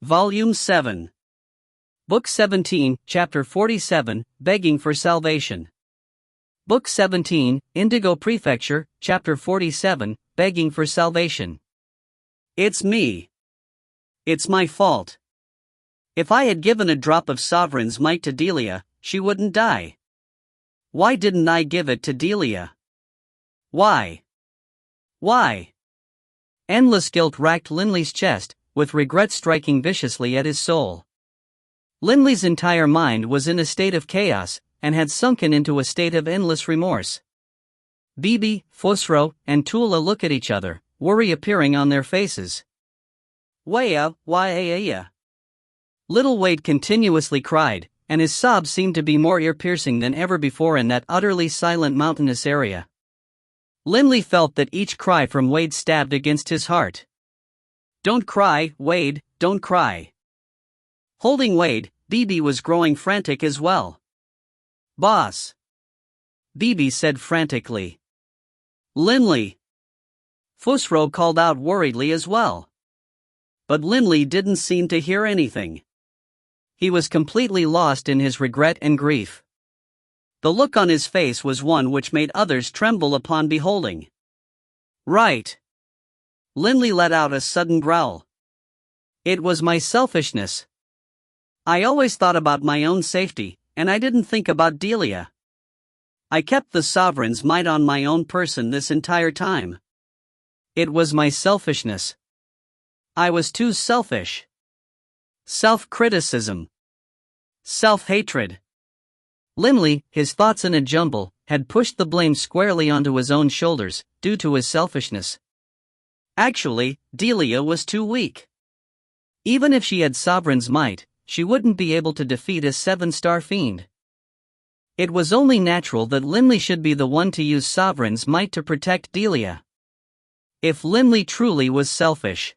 Volume 7. Book 17, Chapter 47, Begging for Salvation. Book 17, Indigo Prefecture, Chapter 47, Begging for Salvation. It's me. It's my fault. If I had given a drop of Sovereign's might to Delia, she wouldn't die. Why didn't I give it to Delia? Why? Endless guilt racked Linley's chest, with regret striking viciously at his soul. Linley's entire mind was in a state of chaos, and had sunken into a state of endless remorse. Bibi, Fusro, and Tula look at each other, worry appearing on their faces. Waya. Little Wade continuously cried, and his sobs seemed to be more ear-piercing than ever before in that utterly silent mountainous area. Linley felt that each cry from Wade stabbed against his heart. Don't cry, Wade, don't cry. Holding Wade, Bibi was growing frantic as well. Boss. Bibi said frantically. Linley. Fusro called out worriedly as well. But Linley didn't seem to hear anything. He was completely lost in his regret and grief. The look on his face was one which made others tremble upon beholding. Right. Linley let out a sudden growl. It was my selfishness. I always thought about my own safety, and I didn't think about Delia. I kept the Sovereign's might on my own person this entire time. It was my selfishness. I was too selfish. Self-criticism. Self-hatred. Linley, his thoughts in a jumble, had pushed the blame squarely onto his own shoulders, due to his selfishness. Actually, Delia was too weak. Even if she had Sovereign's might, she wouldn't be able to defeat a 7-star fiend. It was only natural that Linley should be the one to use Sovereign's might to protect Delia. If Linley truly was selfish,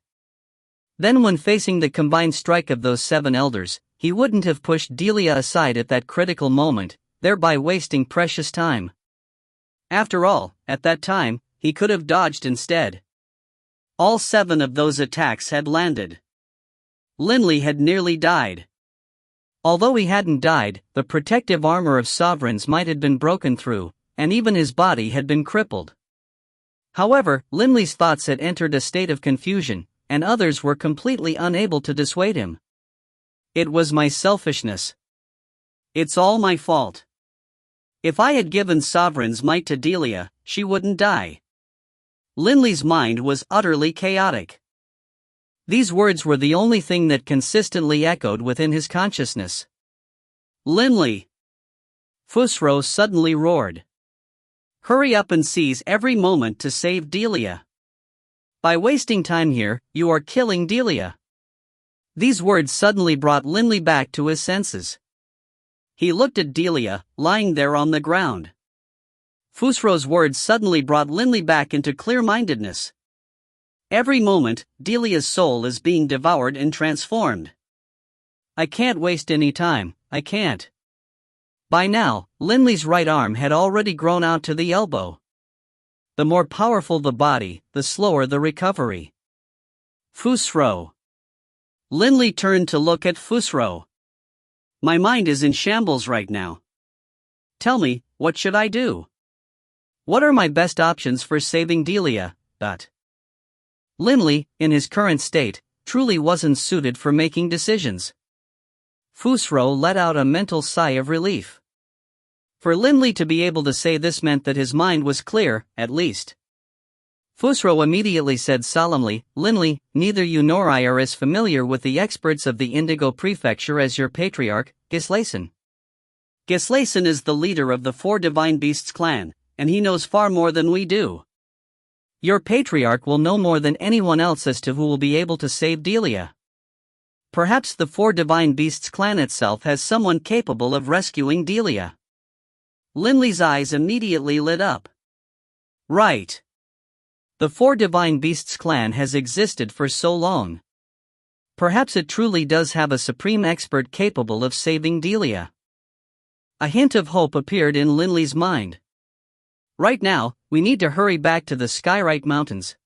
then when facing the combined strike of those 7 elders, he wouldn't have pushed Delia aside at that critical moment, thereby wasting precious time. After all, at that time, he could have dodged instead. All 7 of those attacks had landed. Linley had nearly died. Although he hadn't died, the protective armor of Sovereign's might had been broken through, and even his body had been crippled. However, Linley's thoughts had entered a state of confusion, and others were completely unable to dissuade him. It was my selfishness. It's all my fault. If I had given Sovereign's might to Delia, she wouldn't die. Linley's mind was utterly chaotic. These words were the only thing that consistently echoed within his consciousness. Linley! Fusro suddenly roared. Hurry up and seize every moment to save Delia. By wasting time here, you are killing Delia. These words suddenly brought Linley back to his senses. He looked at Delia, lying there on the ground. Fusro's words suddenly brought Linley back into clear-mindedness. Every moment, Delia's soul is being devoured and transformed. I can't waste any time, I can't. By now, Linley's right arm had already grown out to the elbow. The more powerful the body, the slower the recovery. Fusro. Linley turned to look at Fusro. My mind is in shambles right now. Tell me, what should I do? What are my best options for saving Delia? Linley, in his current state, truly wasn't suited for making decisions. Fusro let out a mental sigh of relief. For Linley to be able to say this meant that his mind was clear, at least. Fusro immediately said solemnly, Linley, neither you nor I are as familiar with the experts of the Indigo Prefecture as your patriarch, Gislason. Gislason is the leader of the 4 Divine Beasts clan, and he knows far more than we do. Your patriarch will know more than anyone else as to who will be able to save Delia. Perhaps the 4 Divine Beasts clan itself has someone capable of rescuing Delia. Linley's eyes immediately lit up. Right. The 4 Divine Beasts clan has existed for so long. Perhaps it truly does have a supreme expert capable of saving Delia. A hint of hope appeared in Linley's mind. Right now, we need to hurry back to the Skyrite Mountains.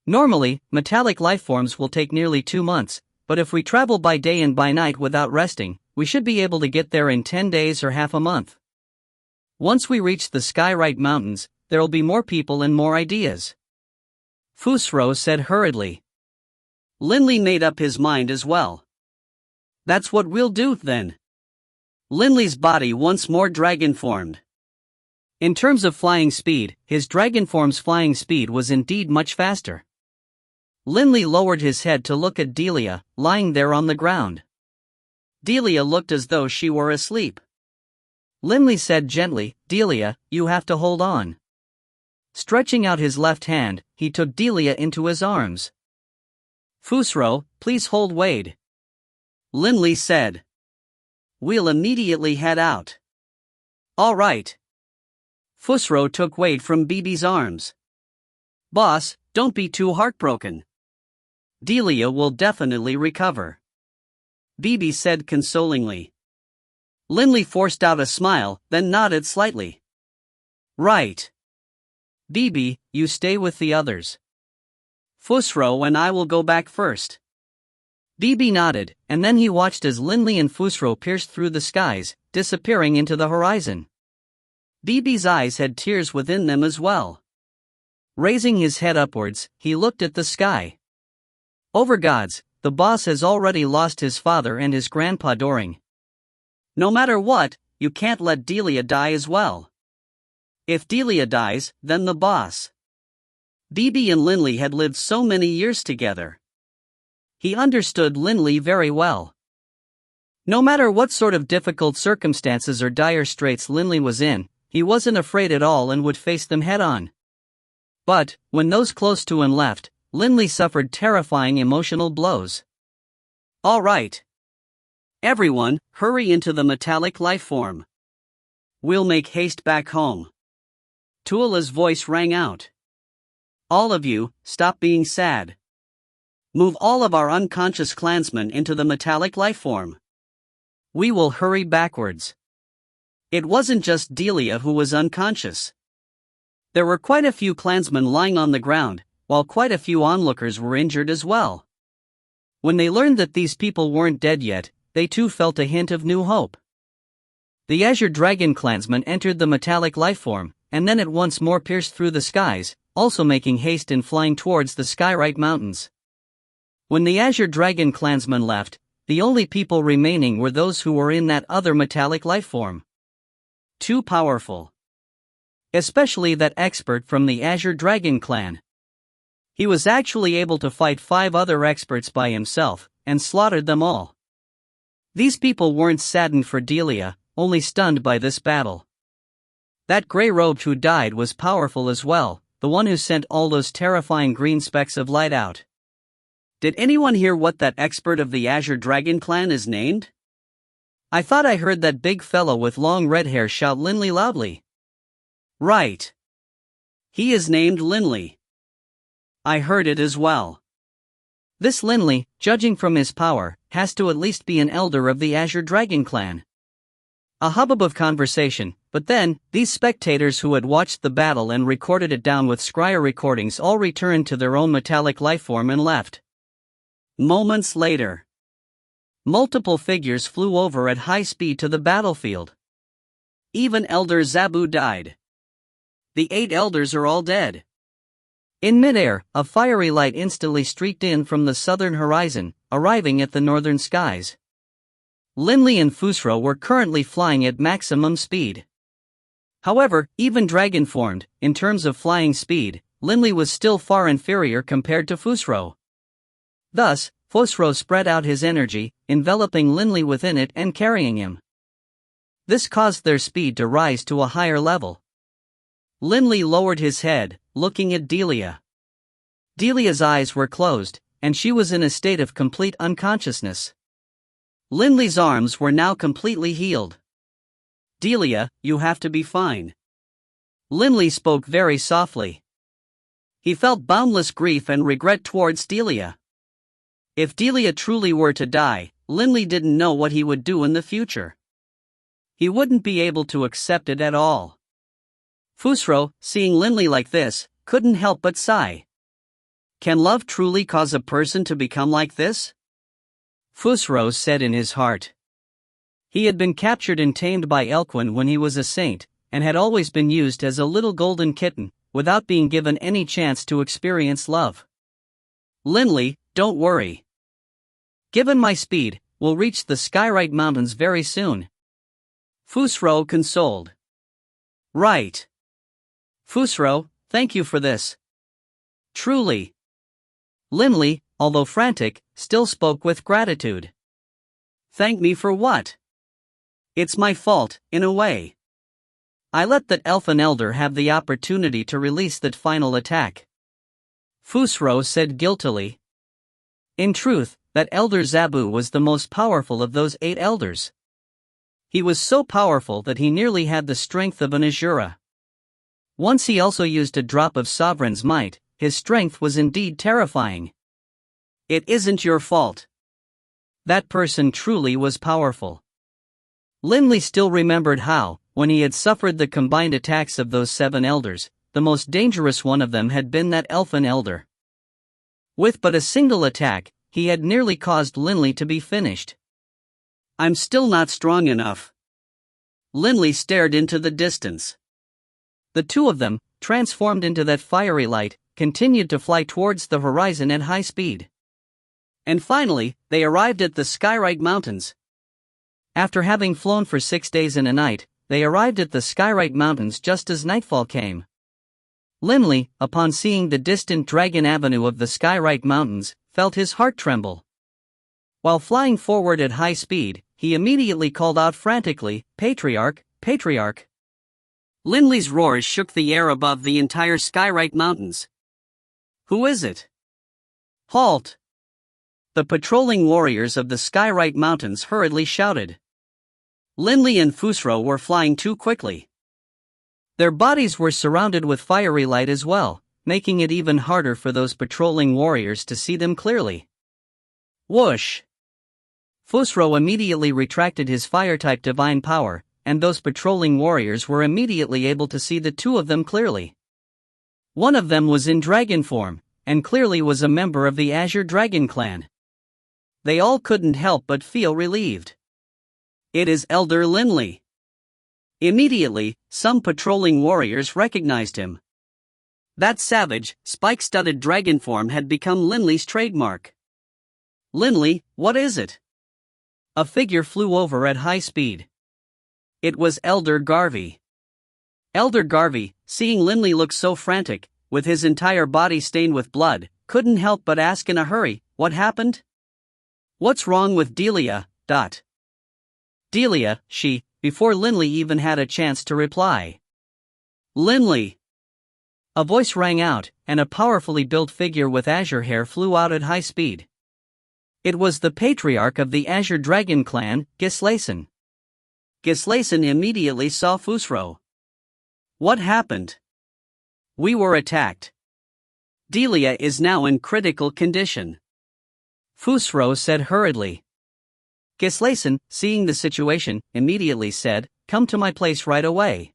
Normally, metallic lifeforms will take nearly 2 months, but if we travel by day and by night without resting, we should be able to get there in 10 days or half a month. Once we reach the Skywrite Mountains, there'll be more people and more ideas. Fusro said hurriedly. Linley made up his mind as well. That's what we'll do then. Linley's body once more dragon-formed. In terms of flying speed, his dragon form's flying speed was indeed much faster. Linley lowered his head to look at Delia, lying there on the ground. Delia looked as though she were asleep. Linley said gently, Delia, you have to hold on. Stretching out his left hand, he took Delia into his arms. Fusro, please hold Wade. Linley said. We'll immediately head out. All right. Fusro took Wade from Bibi's arms. Boss, don't be too heartbroken. Delia will definitely recover. Bibi said consolingly. Linley forced out a smile, then nodded slightly. Right. Bibi, you stay with the others. Fusro and I will go back first. Bibi nodded, and then he watched as Linley and Fusro pierced through the skies, disappearing into the horizon. Bibi's eyes had tears within them as well. Raising his head upwards, he looked at the sky. Over gods, the boss has already lost his father and his grandpa Doring. No matter what, you can't let Delia die as well. If Delia dies, then the boss. Bibi and Linley had lived so many years together. He understood Linley very well. No matter what sort of difficult circumstances or dire straits Linley was in, he wasn't afraid at all and would face them head-on. But, when those close to him left, Linley suffered terrifying emotional blows. All right. Everyone, hurry into the metallic lifeform. We'll make haste back home. Tuala's voice rang out. All of you, stop being sad. Move all of our unconscious clansmen into the metallic lifeform. We will hurry backwards. It wasn't just Delia who was unconscious. There were quite a few clansmen lying on the ground, while quite a few onlookers were injured as well. When they learned that these people weren't dead yet, they too felt a hint of new hope. The Azure Dragon clansmen entered the metallic lifeform, and then at once more pierced through the skies, also making haste in flying towards the Skywrite Mountains. When the Azure Dragon clansmen left, the only people remaining were those who were in that other metallic lifeform. Too powerful. Especially that expert from the Azure Dragon clan. He was actually able to fight 5 other experts by himself, and slaughtered them all. These people weren't saddened for Delia, only stunned by this battle. That grey-robed who died was powerful as well, the one who sent all those terrifying green specks of light out. Did anyone hear what that expert of the Azure Dragon clan is named? I thought I heard that big fellow with long red hair shout Linley loudly. Right. He is named Linley. I heard it as well. This Linley, judging from his power, has to at least be an elder of the Azure Dragon clan. A hubbub of conversation, but then, these spectators who had watched the battle and recorded it down with scryer recordings all returned to their own metallic lifeform and left. Moments later, multiple figures flew over at high speed to the battlefield. Even Elder Zabu died. The 8 elders are all dead. In midair, a fiery light instantly streaked in from the southern horizon, arriving at the northern skies. Linley and Fusro were currently flying at maximum speed. However, even dragon-formed, in terms of flying speed, Linley was still far inferior compared to Fusro. Thus, Fusro spread out his energy, enveloping Linley within it and carrying him. This caused their speed to rise to a higher level. Linley lowered his head, looking at Delia. Delia's eyes were closed, and she was in a state of complete unconsciousness. Linley's arms were now completely healed. Delia, you have to be fine. Linley spoke very softly. He felt boundless grief and regret towards Delia. If Delia truly were to die, Linley didn't know what he would do in the future. He wouldn't be able to accept it at all. Fusro, seeing Linley like this, couldn't help but sigh. Can love truly cause a person to become like this? Fusro said in his heart. He had been captured and tamed by Elquin when he was a saint, and had always been used as a little golden kitten, without being given any chance to experience love. Linley, don't worry. Given my speed, we'll reach the Skyrite Mountains very soon. Fusro consoled. Right. Fusro, thank you for this. Truly. Linley, although frantic, still spoke with gratitude. Thank me for what? It's my fault, in a way. I let that elfin elder have the opportunity to release that final attack. Fusro said guiltily. In truth, that elder Zabu was the most powerful of those 8 elders. He was so powerful that he nearly had the strength of an Azura. Once he also used a drop of Sovereign's might, his strength was indeed terrifying. It isn't your fault. That person truly was powerful. Linley still remembered how, when he had suffered the combined attacks of those 7 elders, the most dangerous one of them had been that elfin elder. With but a single attack, he had nearly caused Linley to be finished. I'm still not strong enough. Linley stared into the distance. The 2 of them, transformed into that fiery light, continued to fly towards the horizon at high speed. And finally, they arrived at the Skyrite Mountains. After having flown for 6 days and a night, they arrived at the Skyrite Mountains just as nightfall came. Linley, upon seeing the distant Dragon Avenue of the Skyrite Mountains, felt his heart tremble. While flying forward at high speed, he immediately called out frantically, "Patriarch, Patriarch!" Linley's roars shook the air above the entire Skyrite Mountains. Who is it? Halt! The patrolling warriors of the Skyrite Mountains hurriedly shouted. Linley and Fusro were flying too quickly. Their bodies were surrounded with fiery light as well, making it even harder for those patrolling warriors to see them clearly. Whoosh! Fusro immediately retracted his fire-type divine power, and those patrolling warriors were immediately able to see the 2 of them clearly. One of them was in dragon form, and clearly was a member of the Azure Dragon clan. They all couldn't help but feel relieved. It is Elder Linley. Immediately, some patrolling warriors recognized him. That savage, spike-studded dragon form had become Linley's trademark. Linley, what is it? A figure flew over at high speed. It was Elder Garvey. Elder Garvey, seeing Linley look so frantic, with his entire body stained with blood, couldn't help but ask in a hurry, what happened? What's wrong with Delia? Delia, before Linley even had a chance to reply. Linley! A voice rang out, and a powerfully built figure with azure hair flew out at high speed. It was the patriarch of the Azure Dragon clan, Gislason. Gislason immediately saw Fusro. What happened? We were attacked. Delia is now in critical condition. Fusro said hurriedly. Gislason, seeing the situation, immediately said, "Come to my place right away."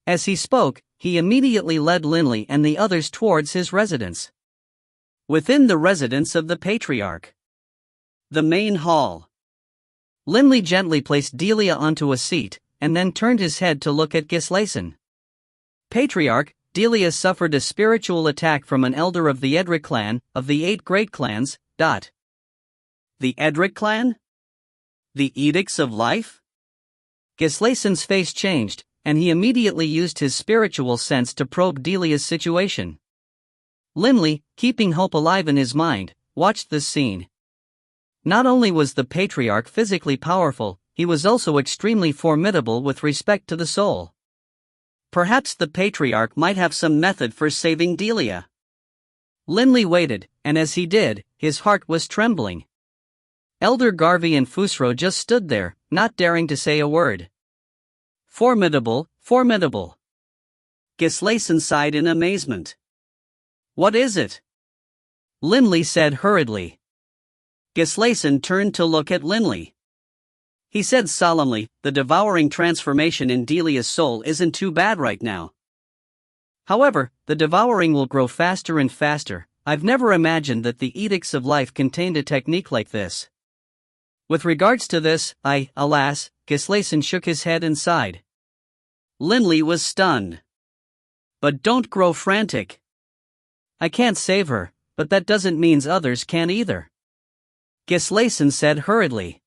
As he spoke, he immediately led Linley and the others towards his residence. Within the residence of the Patriarch. The main hall. Linley gently placed Delia onto a seat, and then turned his head to look at Gislason. Patriarch, Delia suffered a spiritual attack from an elder of the Edric clan, of the 8 great clans. The Edric clan? The Edicts of Life? Gislason's face changed, and he immediately used his spiritual sense to probe Delia's situation. Linley, keeping hope alive in his mind, watched this scene. Not only was the Patriarch physically powerful, he was also extremely formidable with respect to the soul. Perhaps the Patriarch might have some method for saving Delia. Linley waited, and as he did, his heart was trembling. Elder Garvey and Fusro just stood there, not daring to say a word. Formidable, formidable. Gislason sighed in amazement. What is it? Linley said hurriedly. Gislason turned to look at Linley. He said solemnly, the devouring transformation in Delia's soul isn't too bad right now. However, the devouring will grow faster and faster. I've never imagined that the Edicts of Life contained a technique like this. With regards to this, alas, Gislason shook his head and sighed. Linley was stunned. But don't grow frantic. I can't save her, but that doesn't mean others can't either. Gislason said hurriedly.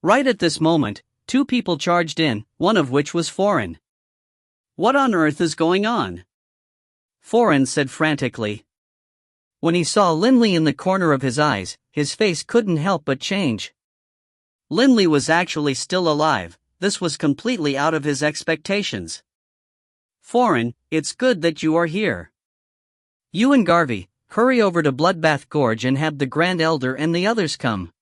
Right at this moment, two people charged in, one of which was foreign. What on earth is going on? Foreign said frantically. When he saw Linley in the corner of his eyes, his face couldn't help but change. Linley was actually still alive. This was completely out of his expectations. Foreign, it's good that you are here. You and Garvey, hurry over to Bloodbath Gorge and have the Grand Elder and the others come.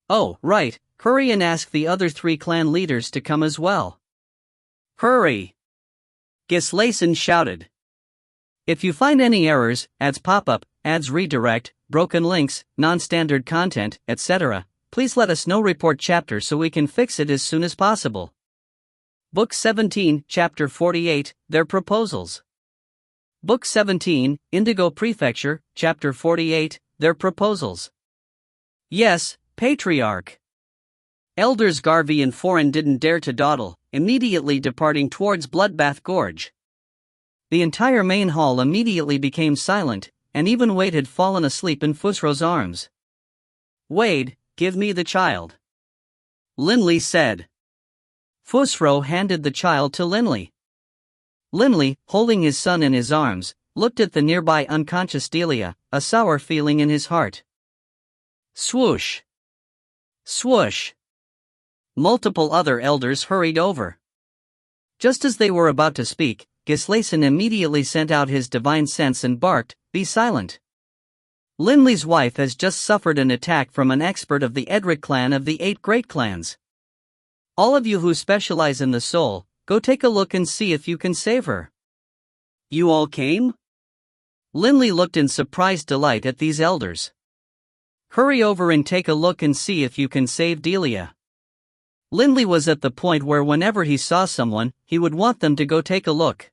Oh, right, hurry and ask the other 3 clan leaders to come as well. Hurry! Gislason shouted. If you find any errors, ads pop-up, ads redirect, broken links, non-standard content, etc., please let us know. Report chapter so we can fix it as soon as possible. Book 17, Chapter 48, Their Proposals. Book 17, Indigo Prefecture, Chapter 48, Their Proposals. Yes, Patriarch. Elders Garvey and Foreign didn't dare to dawdle, immediately departing towards Bloodbath Gorge. The entire main hall immediately became silent, and even Wade had fallen asleep in Fusro's arms. Wade, give me the child. Linley said. Fusro handed the child to Linley. Linley, holding his son in his arms, looked at the nearby unconscious Delia, a sour feeling in his heart. Swoosh! Swoosh! Multiple other elders hurried over. Just as they were about to speak, Gislason immediately sent out his divine sense and barked, "Be silent." Linley's wife has just suffered an attack from an expert of the Edric clan of the 8 great clans. All of you who specialize in the soul, go take a look and see if you can save her. You all came? Linley looked in surprised delight at these elders. Hurry over and take a look and see if you can save Delia. Linley was at the point where whenever he saw someone, he would want them to go take a look.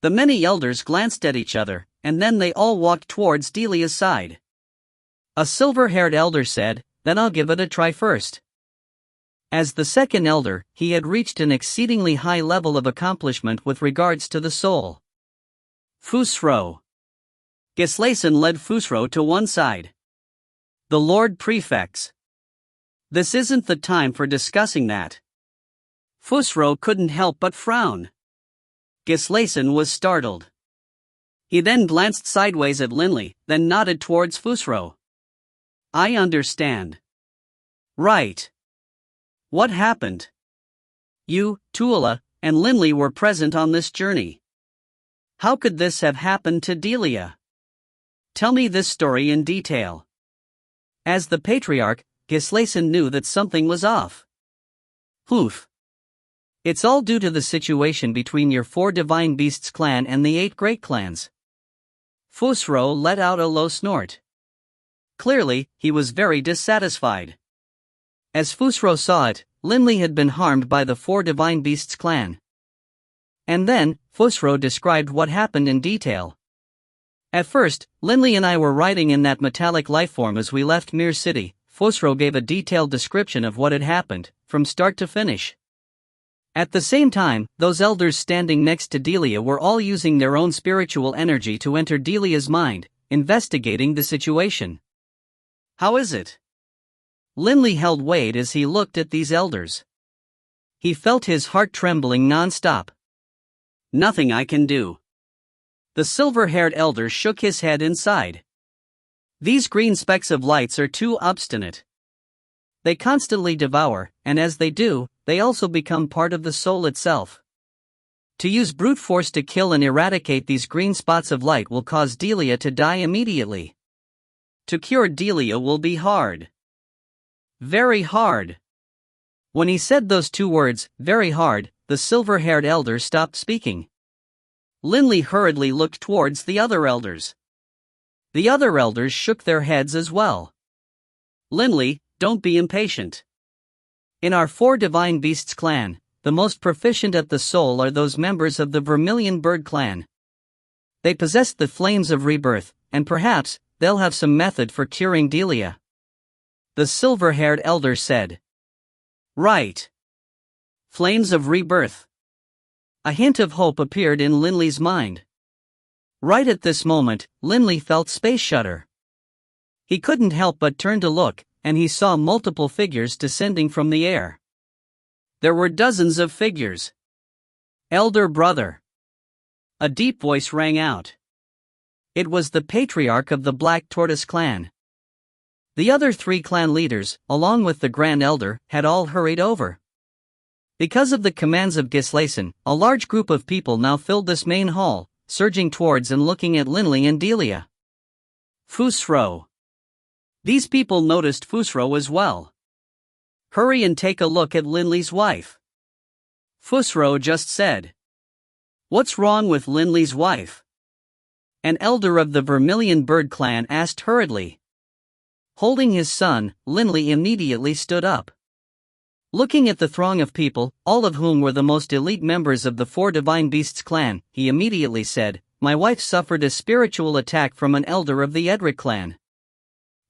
The many elders glanced at each other, and then they all walked towards Delia's side. A silver-haired elder said, "Then I'll give it a try first." As the second elder, he had reached an exceedingly high level of accomplishment with regards to the soul. Fusro. Gislason led Fusro to one side. The Lord Prefects. This isn't the time for discussing that. Fusro couldn't help but frown. Gislason was startled. He then glanced sideways at Linley, then nodded towards Fusro. I understand. Right. What happened? You, Tuula, and Linley were present on this journey. How could this have happened to Delia? Tell me this story in detail. As the Patriarch, Gislason knew that something was off. Oof. It's all due to the situation between your 4 Divine Beasts clan and the 8 Great Clans. Fusro let out a low snort. Clearly, he was very dissatisfied. As Fusro saw it, Linley had been harmed by the 4 Divine Beasts clan. And then, Fusro described what happened in detail. At first, Linley and I were riding in that metallic lifeform as we left Mir City. Fusro gave a detailed description of what had happened, from start to finish. At the same time, those elders standing next to Delia were all using their own spiritual energy to enter Delia's mind, investigating the situation. How is it? Linley held Wade as he looked at these elders. He felt his heart trembling non-stop. Nothing I can do. The silver-haired elder shook his head inside. These green specks of lights are too obstinate. They constantly devour, and as they do, they also become part of the soul itself. To use brute force to kill and eradicate these green spots of light will cause Delia to die immediately. To cure Delia will be hard. Very hard. When he said those 2 words, very hard, the silver-haired elder stopped speaking. Linley hurriedly looked towards the other elders. The other elders shook their heads as well. Linley, don't be impatient. In our 4 Divine Beasts clan, the most proficient at the soul are those members of the Vermilion Bird clan. They possess the flames of rebirth, and perhaps, they'll have some method for curing Delia. the silver-haired elder said. Right. Flames of rebirth. A hint of hope appeared in Linley's mind. Right at this moment, Linley felt space shudder. He couldn't help but turn to look, and he saw multiple figures descending from the air. There were dozens of figures. Elder brother. A deep voice rang out. It was the patriarch of the Black Tortoise clan. The other 3 clan leaders, along with the Grand Elder, had all hurried over. Because of the commands of Gislason, a large group of people now filled this main hall, surging towards and looking at Linley and Delia. Fusro. These people noticed Fusro as well. Hurry and take a look at Linley's wife. Fusro just said. What's wrong with Linley's wife? An elder of the Vermilion Bird clan asked hurriedly. Holding his son, Linley immediately stood up. Looking at the throng of people, all of whom were the most elite members of the 4 Divine Beasts clan, he immediately said, My wife suffered a spiritual attack from an elder of the Edric clan.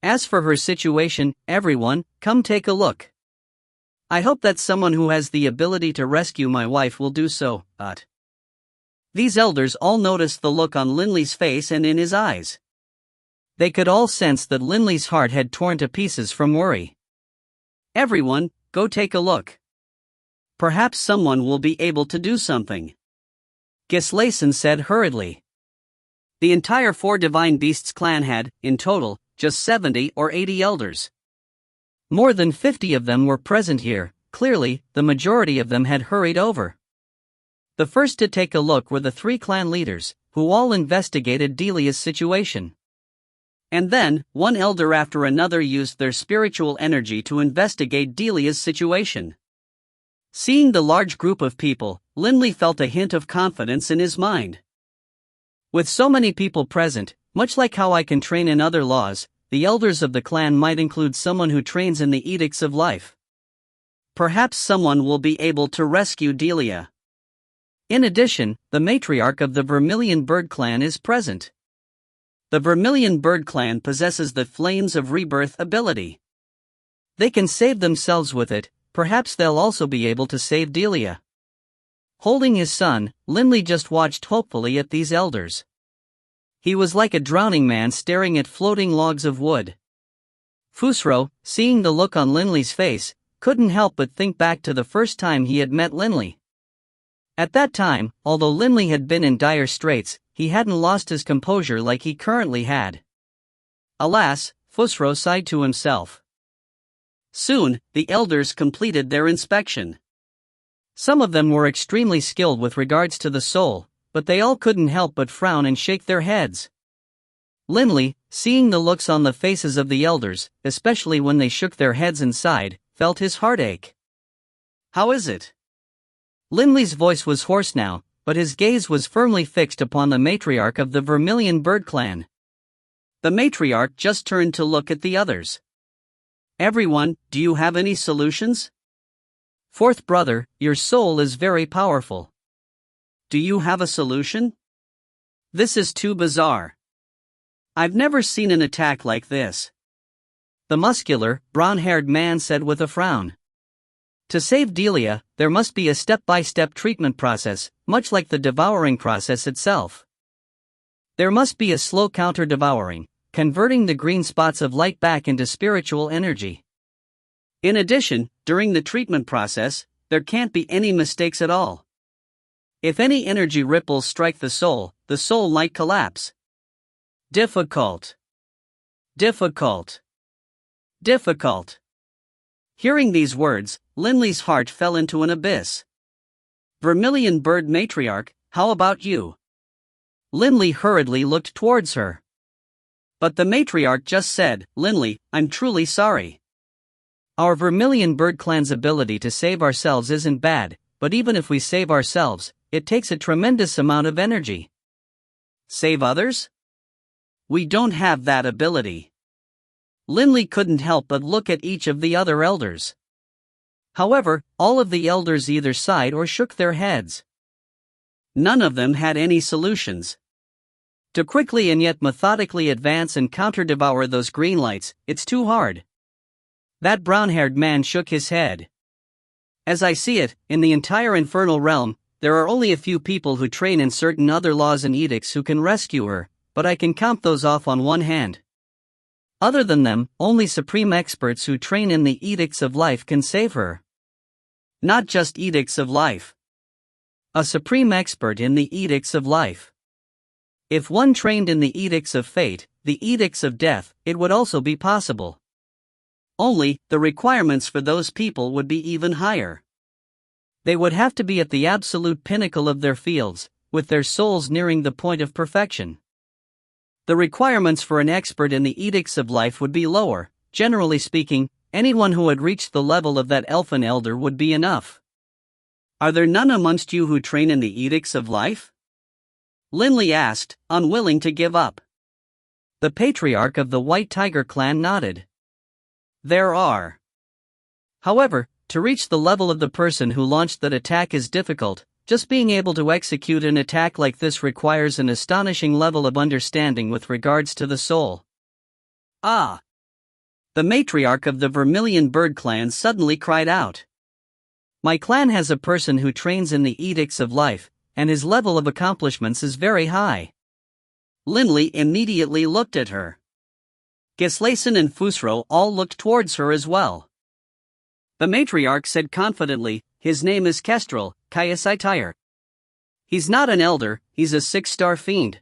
As for her situation, everyone, come take a look. I hope that someone who has the ability to rescue my wife will do so, These elders all noticed the look on Linley's face and in his eyes. They could all sense that Linley's heart had torn to pieces from worry. Everyone, go take a look. Perhaps someone will be able to do something. Gislason said hurriedly. The entire 4 Divine Beasts clan had, in total, just 70 or 80 elders. More than 50 of them were present here. Clearly, the majority of them had hurried over. The first to take a look were the 3 clan leaders, who all investigated Delia's situation. And then, one elder after another used their spiritual energy to investigate Delia's situation. Seeing the large group of people, Linley felt a hint of confidence in his mind. With so many people present, much like how I can train in other laws, the elders of the clan might include someone who trains in the edicts of life. Perhaps someone will be able to rescue Delia. In addition, the matriarch of the Vermilion Bird clan is present. The Vermilion Bird clan possesses the Flames of Rebirth ability. They can save themselves with it. Perhaps they'll also be able to save Delia. Holding his son, Linley just watched hopefully at these elders. He was like a drowning man staring at floating logs of wood. Fusro, seeing the look on Linley's face, couldn't help but think back to the first time he had met Linley. At that time, although Linley had been in dire straits, he hadn't lost his composure like he currently had. Alas, Fusro sighed to himself. Soon, the elders completed their inspection. Some of them were extremely skilled with regards to the soul, but they all couldn't help but frown and shake their heads. Linley, seeing the looks on the faces of the elders, especially when they shook their heads and sighed, felt his heart ache. How is it? Linley's voice was hoarse now, but his gaze was firmly fixed upon the matriarch of the Vermilion Bird clan. The matriarch just turned to look at the others. Everyone, do you have any solutions? Fourth brother, your soul is very powerful. Do you have a solution? This is too bizarre. I've never seen an attack like this. The muscular, brown-haired man said with a frown. To save Delia, there must be a step-by-step treatment process, much like the devouring process itself. There must be a slow counter-devouring, converting the green spots of light back into spiritual energy. In addition, during the treatment process, there can't be any mistakes at all. If any energy ripples strike the soul might collapse. Difficult. Difficult. Difficult. Hearing these words, Linley's heart fell into an abyss. Vermilion Bird Matriarch, how about you? Linley hurriedly looked towards her. But the matriarch just said, Linley, I'm truly sorry. Our Vermilion Bird clan's ability to save ourselves isn't bad, but even if we save ourselves, it takes a tremendous amount of energy. Save others? We don't have that ability. Linley couldn't help but look at each of the other elders. However, all of the elders either sighed or shook their heads. None of them had any solutions. To quickly and yet methodically advance and counter-devour those green lights, it's too hard. That brown-haired man shook his head. As I see it, in the entire infernal realm, there are only a few people who train in certain other laws and edicts who can rescue her, but I can count those off on one hand. Other than them, only supreme experts who train in the edicts of life can save her. Not just edicts of life. A supreme expert in the edicts of life. If one trained in the edicts of fate, the edicts of death, it would also be possible. Only, the requirements for those people would be even higher. They would have to be at the absolute pinnacle of their fields, with their souls nearing the point of perfection. The requirements for an expert in the edicts of life would be lower. Generally speaking, anyone who had reached the level of that elfin elder would be enough. Are there none amongst you who train in the edicts of life? Linley asked, unwilling to give up. The patriarch of the White Tiger clan nodded. There are. However, to reach the level of the person who launched that attack is difficult. Just being able to execute an attack like this requires an astonishing level of understanding with regards to the soul. Ah! The matriarch of the Vermilion Bird clan suddenly cried out. My clan has a person who trains in the edicts of life, and his level of accomplishments is very high. Linley immediately looked at her. Gislason and Fusro all looked towards her as well. The matriarch said confidently, his name is Kestrel, Kayasaityre. He's not an elder, he's a 6-star fiend.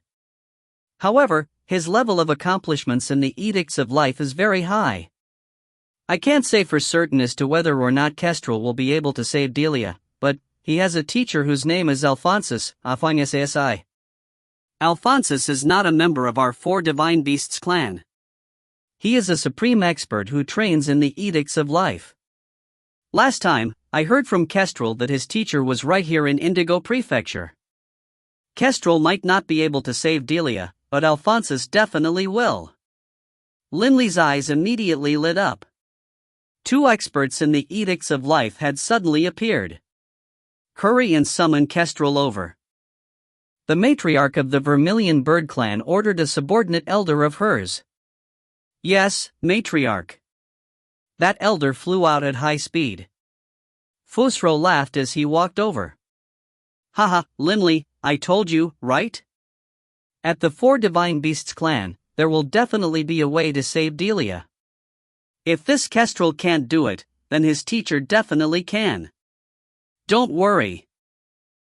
However, his level of accomplishments in the edicts of life is very high. I can't say for certain as to whether or not Kestrel will be able to save Delia, but he has a teacher whose name is Alphonsus, Afiniasi. Alphonsus is not a member of our 4 Divine Beasts clan. He is a supreme expert who trains in the edicts of life. Last time, I heard from Kestrel that his teacher was right here in Indigo Prefecture. Kestrel might not be able to save Delia, but Alphonsus definitely will. Linley's eyes immediately lit up. 2 experts in the edicts of life had suddenly appeared. Hurry and summon Kestrel over. The matriarch of the Vermilion Bird clan ordered a subordinate elder of hers. Yes, matriarch. That elder flew out at high speed. Fusro laughed as he walked over. Haha, Linley, I told you, right? At the 4 Divine Beasts clan, there will definitely be a way to save Delia. If this Kestrel can't do it, then his teacher definitely can. Don't worry.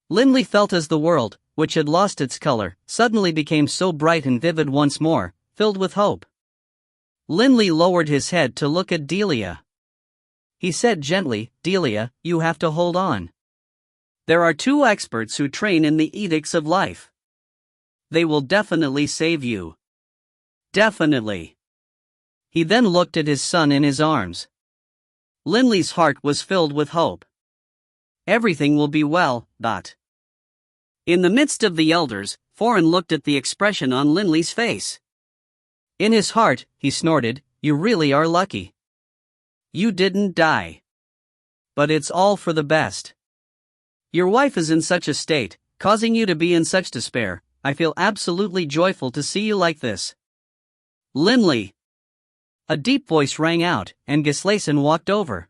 Linley felt as the world, which had lost its color, suddenly became so bright and vivid once more, filled with hope. Linley lowered his head to look at Delia. He said gently, Delia, you have to hold on. There are 2 experts who train in the edicts of life. They will definitely save you. Definitely. He then looked at his son in his arms. Linley's heart was filled with hope. Everything will be well, Dot. In the midst of the elders, Foreign looked at the expression on Linley's face. In his heart, he snorted, you really are lucky. You didn't die. But it's all for the best. Your wife is in such a state, causing you to be in such despair. I feel absolutely joyful to see you like this. Linley! A deep voice rang out, and Gislason walked over.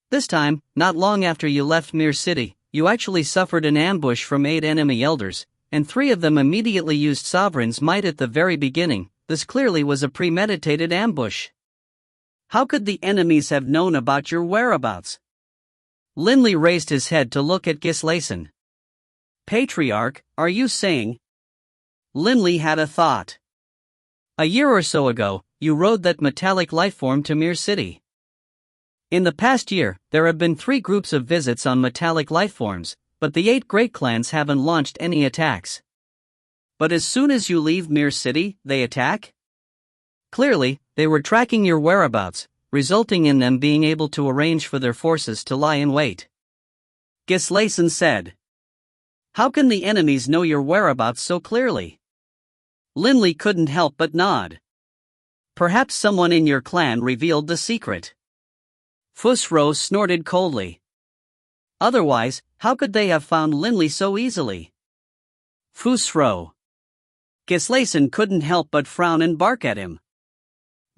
This time, not long after you left Mir City, you actually suffered an ambush from 8 enemy elders, and 3 of them immediately used Sovereign's might at the very beginning. This clearly was a premeditated ambush. How could the enemies have known about your whereabouts? Linley raised his head to look at Gislason. Patriarch, are you saying? Linley had a thought. A year or so ago, you rode that metallic lifeform to Mir City. In the past year, there have been 3 groups of visits on metallic lifeforms, but the 8 great clans haven't launched any attacks. But as soon as you leave Mir City, they attack? Clearly, they were tracking your whereabouts, resulting in them being able to arrange for their forces to lie in wait. Gislason said. How can the enemies know your whereabouts so clearly? Linley couldn't help but nod. Perhaps someone in your clan revealed the secret. Fusro snorted coldly. Otherwise, how could they have found Linley so easily? Fusro. Gislason couldn't help but frown and bark at him.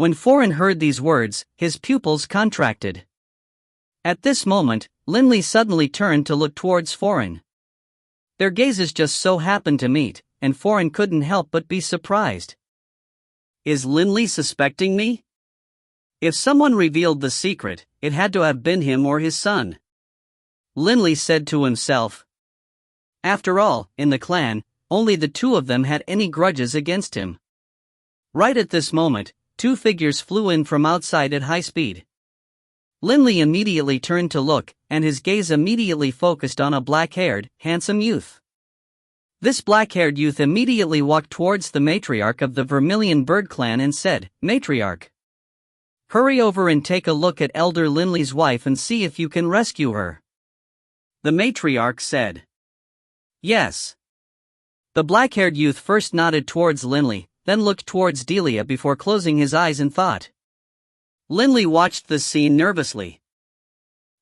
When Foreign heard these words, his pupils contracted. At this moment, Linley suddenly turned to look towards Foreign. Their gazes just so happened to meet, and Foreign couldn't help but be surprised. Is Linley suspecting me? If someone revealed the secret, it had to have been him or his son. Linley said to himself. After all, in the clan, only the two of them had any grudges against him. Right at this moment, two figures flew in from outside at high speed. Linley immediately turned to look, and his gaze immediately focused on a black-haired, handsome youth. This black-haired youth immediately walked towards the matriarch of the Vermilion Bird clan and said, "Matriarch, hurry over and take a look at Elder Linley's wife and see if you can rescue her." The matriarch said, "Yes." The black-haired youth first nodded towards Linley, then looked towards Delia before closing his eyes in thought. Linley watched this scene nervously.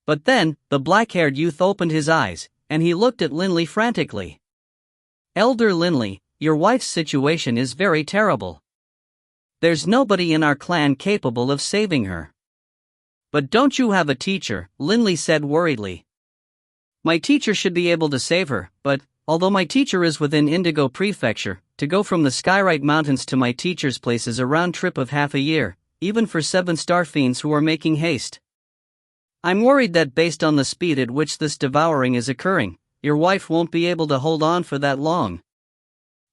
But then, the black-haired youth opened his eyes, and he looked at Linley frantically. "Elder Linley, your wife's situation is very terrible. There's nobody in our clan capable of saving her." "But don't you have a teacher?" Linley said worriedly. "My teacher should be able to save her, but, although my teacher is within Indigo Prefecture, to go from the Skyrite Mountains to my teacher's place is a round trip of half a year, even for 7-star fiends who are making haste. I'm worried that based on the speed at which this devouring is occurring, your wife won't be able to hold on for that long.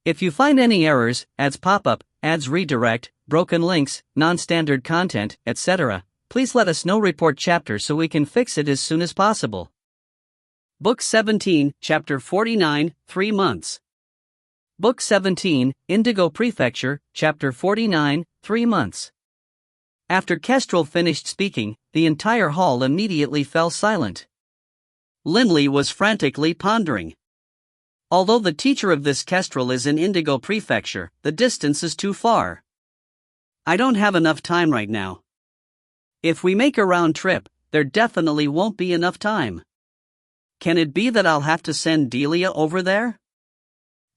If you find any errors, ads pop-up, ads redirect, broken links, non-standard content, etc., please let us know. Report chapter so we can fix it as soon as possible." Book 17, Chapter 49, 3 months. Book 17, Indigo Prefecture, Chapter 49, 3 months. After Kestrel finished speaking, the entire hall immediately fell silent. Linley was frantically pondering. Although the teacher of this Kestrel is in Indigo Prefecture, the distance is too far. I don't have enough time right now. If we make a round trip, there definitely won't be enough time. Can it be that I'll have to send Delia over there?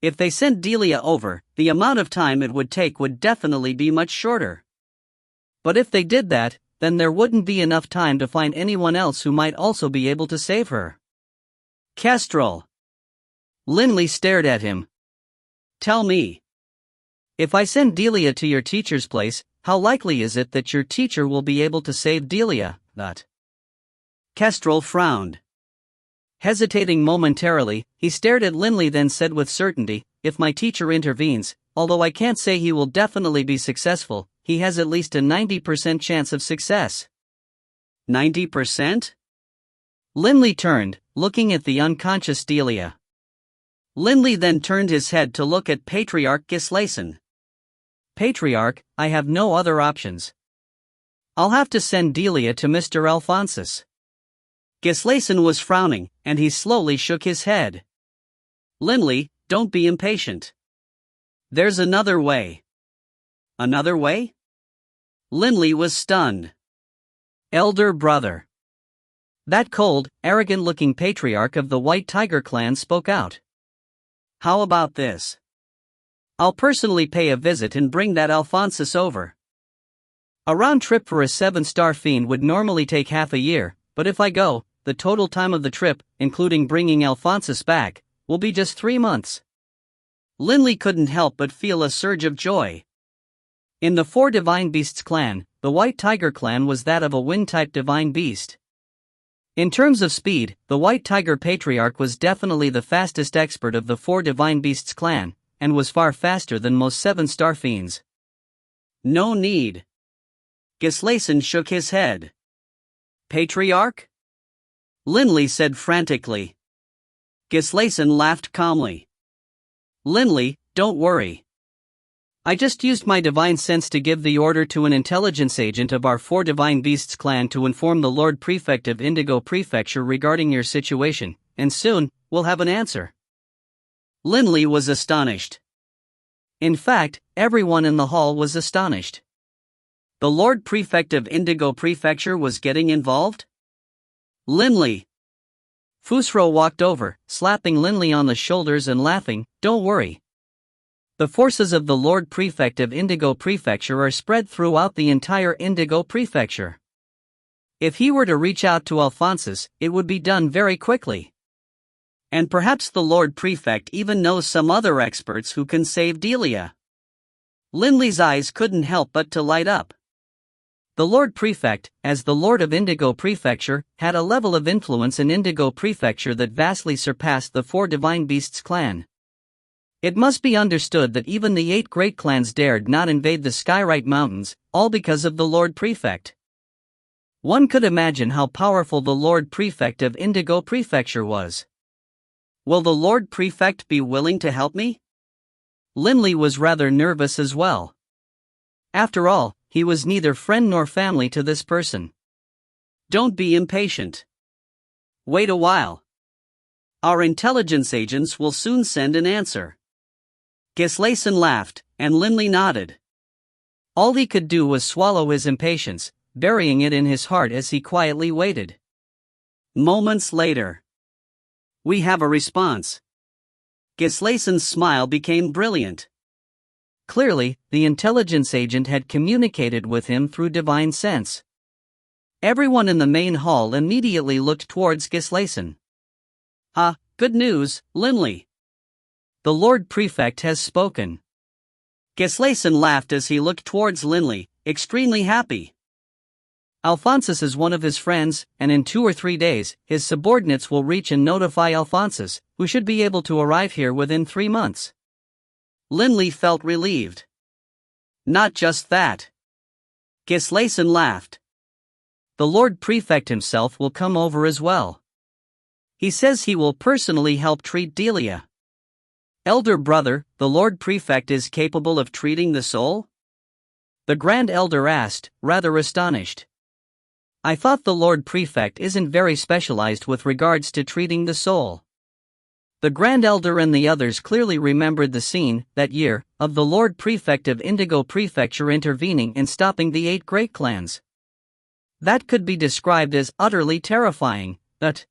If they sent Delia over, the amount of time it would take would definitely be much shorter. But if they did that, then there wouldn't be enough time to find anyone else who might also be able to save her. Kestrel. Linley stared at him. Tell me. If I send Delia to your teacher's place, how likely is it that your teacher will be able to save Delia? Kestrel frowned. Hesitating momentarily, he stared at Linley, then said with certainty, "If my teacher intervenes, although I can't say he will definitely be successful, he has at least a 90% chance of success." 90%? Linley turned, looking at the unconscious Delia. Linley then turned his head to look at Patriarch Gislason. "Patriarch, I have no other options. I'll have to send Delia to Mr. Alphonsus." Gislason was frowning, and he slowly shook his head. "Linley, don't be impatient. There's another way." "Another way?" Linley was stunned. "Elder brother." That cold, arrogant-looking patriarch of the White Tiger clan spoke out. "How about this? I'll personally pay a visit and bring that Alphonsus over. A round trip for a 7-star fiend would normally take half a year, but if I go, the total time of the trip, including bringing Alphonsus back, will be just 3 months. Linley couldn't help but feel a surge of joy. In the 4 Divine Beasts clan, the White Tiger clan was that of a wind-type divine beast. In terms of speed, the White Tiger Patriarch was definitely the fastest expert of the 4 Divine Beasts clan, and was far faster than most 7-star fiends. No need. Gislason shook his head. Patriarch? Linley said frantically. Gislason laughed calmly. Linley, don't worry. I just used my divine sense to give the order to an intelligence agent of our 4 Divine Beasts clan to inform the Lord Prefect of Indigo Prefecture regarding your situation, and soon, we'll have an answer. Linley was astonished. In fact, everyone in the hall was astonished. The Lord Prefect of Indigo Prefecture was getting involved? Linley. Fusro walked over, slapping Linley on the shoulders and laughing, don't worry. The forces of the Lord Prefect of Indigo Prefecture are spread throughout the entire Indigo Prefecture. If he were to reach out to Alphonsus, it would be done very quickly. And perhaps the Lord Prefect even knows some other experts who can save Delia. Linley's eyes couldn't help but to light up. The Lord Prefect, as the Lord of Indigo Prefecture, had a level of influence in Indigo Prefecture that vastly surpassed the 4 Divine Beasts clan. It must be understood that even the 8 great clans dared not invade the Skyrite Mountains, all because of the Lord Prefect. One could imagine how powerful the Lord Prefect of Indigo Prefecture was. Will the Lord Prefect be willing to help me? Linley was rather nervous as well. After all, he was neither friend nor family to this person. Don't be impatient. Wait a while. Our intelligence agents will soon send an answer. Gislason laughed, and Linley nodded. All he could do was swallow his impatience, burying it in his heart as he quietly waited. Moments later. We have a response. Gislason's smile became brilliant. Clearly, the intelligence agent had communicated with him through divine sense. Everyone in the main hall immediately looked towards Gislason. Good news, Linley. The Lord Prefect has spoken. Gislason laughed as he looked towards Linley, extremely happy. Alphonsus is one of his friends, and in 2 or 3 days, his subordinates will reach and notify Alphonsus, who should be able to arrive here within 3 months. Linley felt relieved. Not just that. Gislason laughed. The Lord Prefect himself will come over as well. He says he will personally help treat Delia. Elder brother, the Lord Prefect is capable of treating the soul? The Grand Elder asked, rather astonished. I thought the Lord Prefect isn't very specialized with regards to treating the soul. The Grand Elder and the others clearly remembered the scene, that year, of the Lord Prefect of Indigo Prefecture intervening and stopping the 8 great clans. That could be described as utterly terrifying, but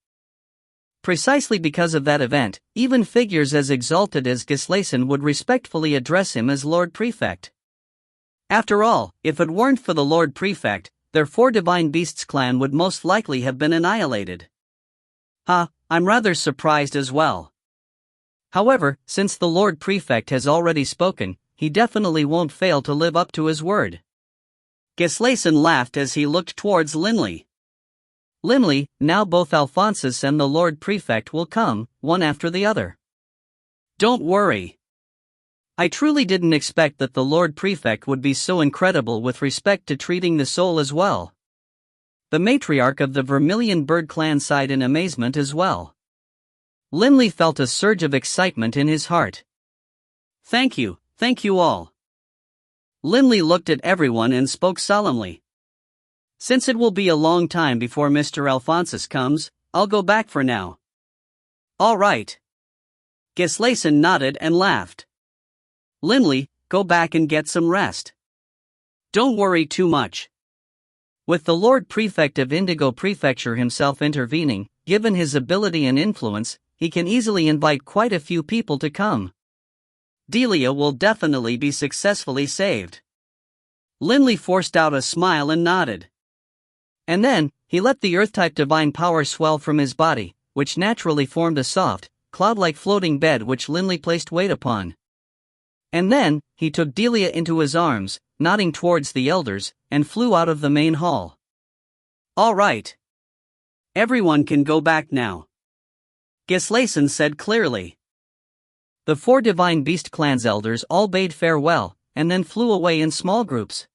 precisely because of that event, even figures as exalted as Gislason would respectfully address him as Lord Prefect. After all, if it weren't for the Lord Prefect, their 4 Divine Beasts clan would most likely have been annihilated. I'm rather surprised as well. However, since the Lord Prefect has already spoken, he definitely won't fail to live up to his word. Gislason laughed as he looked towards Linley. Linley, now both Alphonsus and the Lord Prefect will come, one after the other. Don't worry. I truly didn't expect that the Lord Prefect would be so incredible with respect to treating the soul as well. The matriarch of the Vermilion Bird clan sighed in amazement as well. Linley felt a surge of excitement in his heart. Thank you all. Linley looked at everyone and spoke solemnly. Since it will be a long time before Mr. Alphonsus comes, I'll go back for now. All right. Gislason nodded and laughed. Linley, go back and get some rest. Don't worry too much. With the Lord Prefect of Indigo Prefecture himself intervening, given his ability and influence, he can easily invite quite a few people to come. Delia will definitely be successfully saved. Linley forced out a smile and nodded. And then, he let the Earth-type divine power swell from his body, which naturally formed a soft, cloud-like floating bed which Linley placed weight upon. And then, he took Delia into his arms, nodding towards the elders, and flew out of the main hall. All right. Everyone can go back now. Gislason said clearly. The 4 Divine Beast Clan's elders all bade farewell, and then flew away in small groups.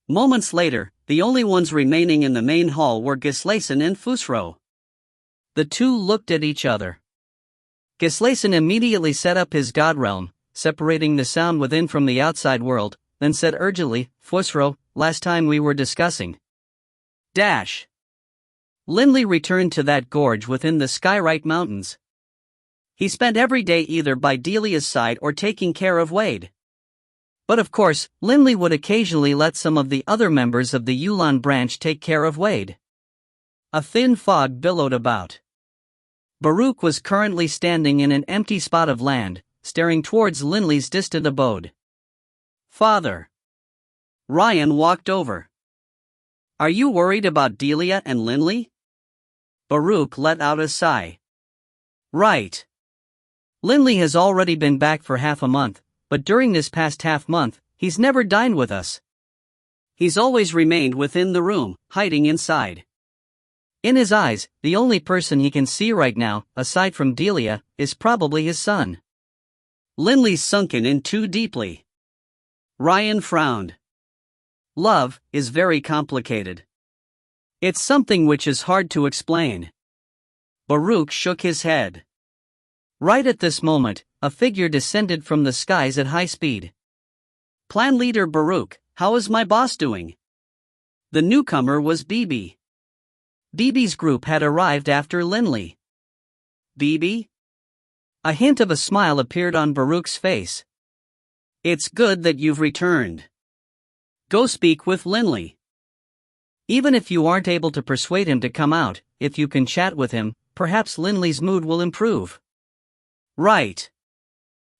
Moments later, the only ones remaining in the main hall were Gislason and Fusro. The two looked at each other. Gislason immediately set up his god realm, separating the sound within from the outside world, then said urgently, Fusro, last time we were discussing. Linley returned to that gorge within the Skyrite Mountains. He spent every day either by Delia's side or taking care of Wade. But of course, Linley would occasionally let some of the other members of the Yulan branch take care of Wade. A thin fog billowed about. Baruch was currently standing in an empty spot of land, staring towards Linley's distant abode. "Father." Ryan walked over. "Are you worried about Delia and Linley?" Baruch let out a sigh. "Right. Linley has already been back for half a month, but during this past half month, he's never dined with us. He's always remained within the room, hiding inside. In his eyes, the only person he can see right now, aside from Delia, is probably his son." Linley's sunken in too deeply. Ryan frowned. Love is very complicated. It's something which is hard to explain. Baruch shook his head. Right at this moment, a figure descended from the skies at high speed. "Plan leader Baruch, how is my boss doing?" The newcomer was Bibi. Bibi's group had arrived after Linley. "Bibi?" A hint of a smile appeared on Baruch's face. "It's good that you've returned. Go speak with Linley. Even if you aren't able to persuade him to come out, if you can chat with him, perhaps Linley's mood will improve." "Right."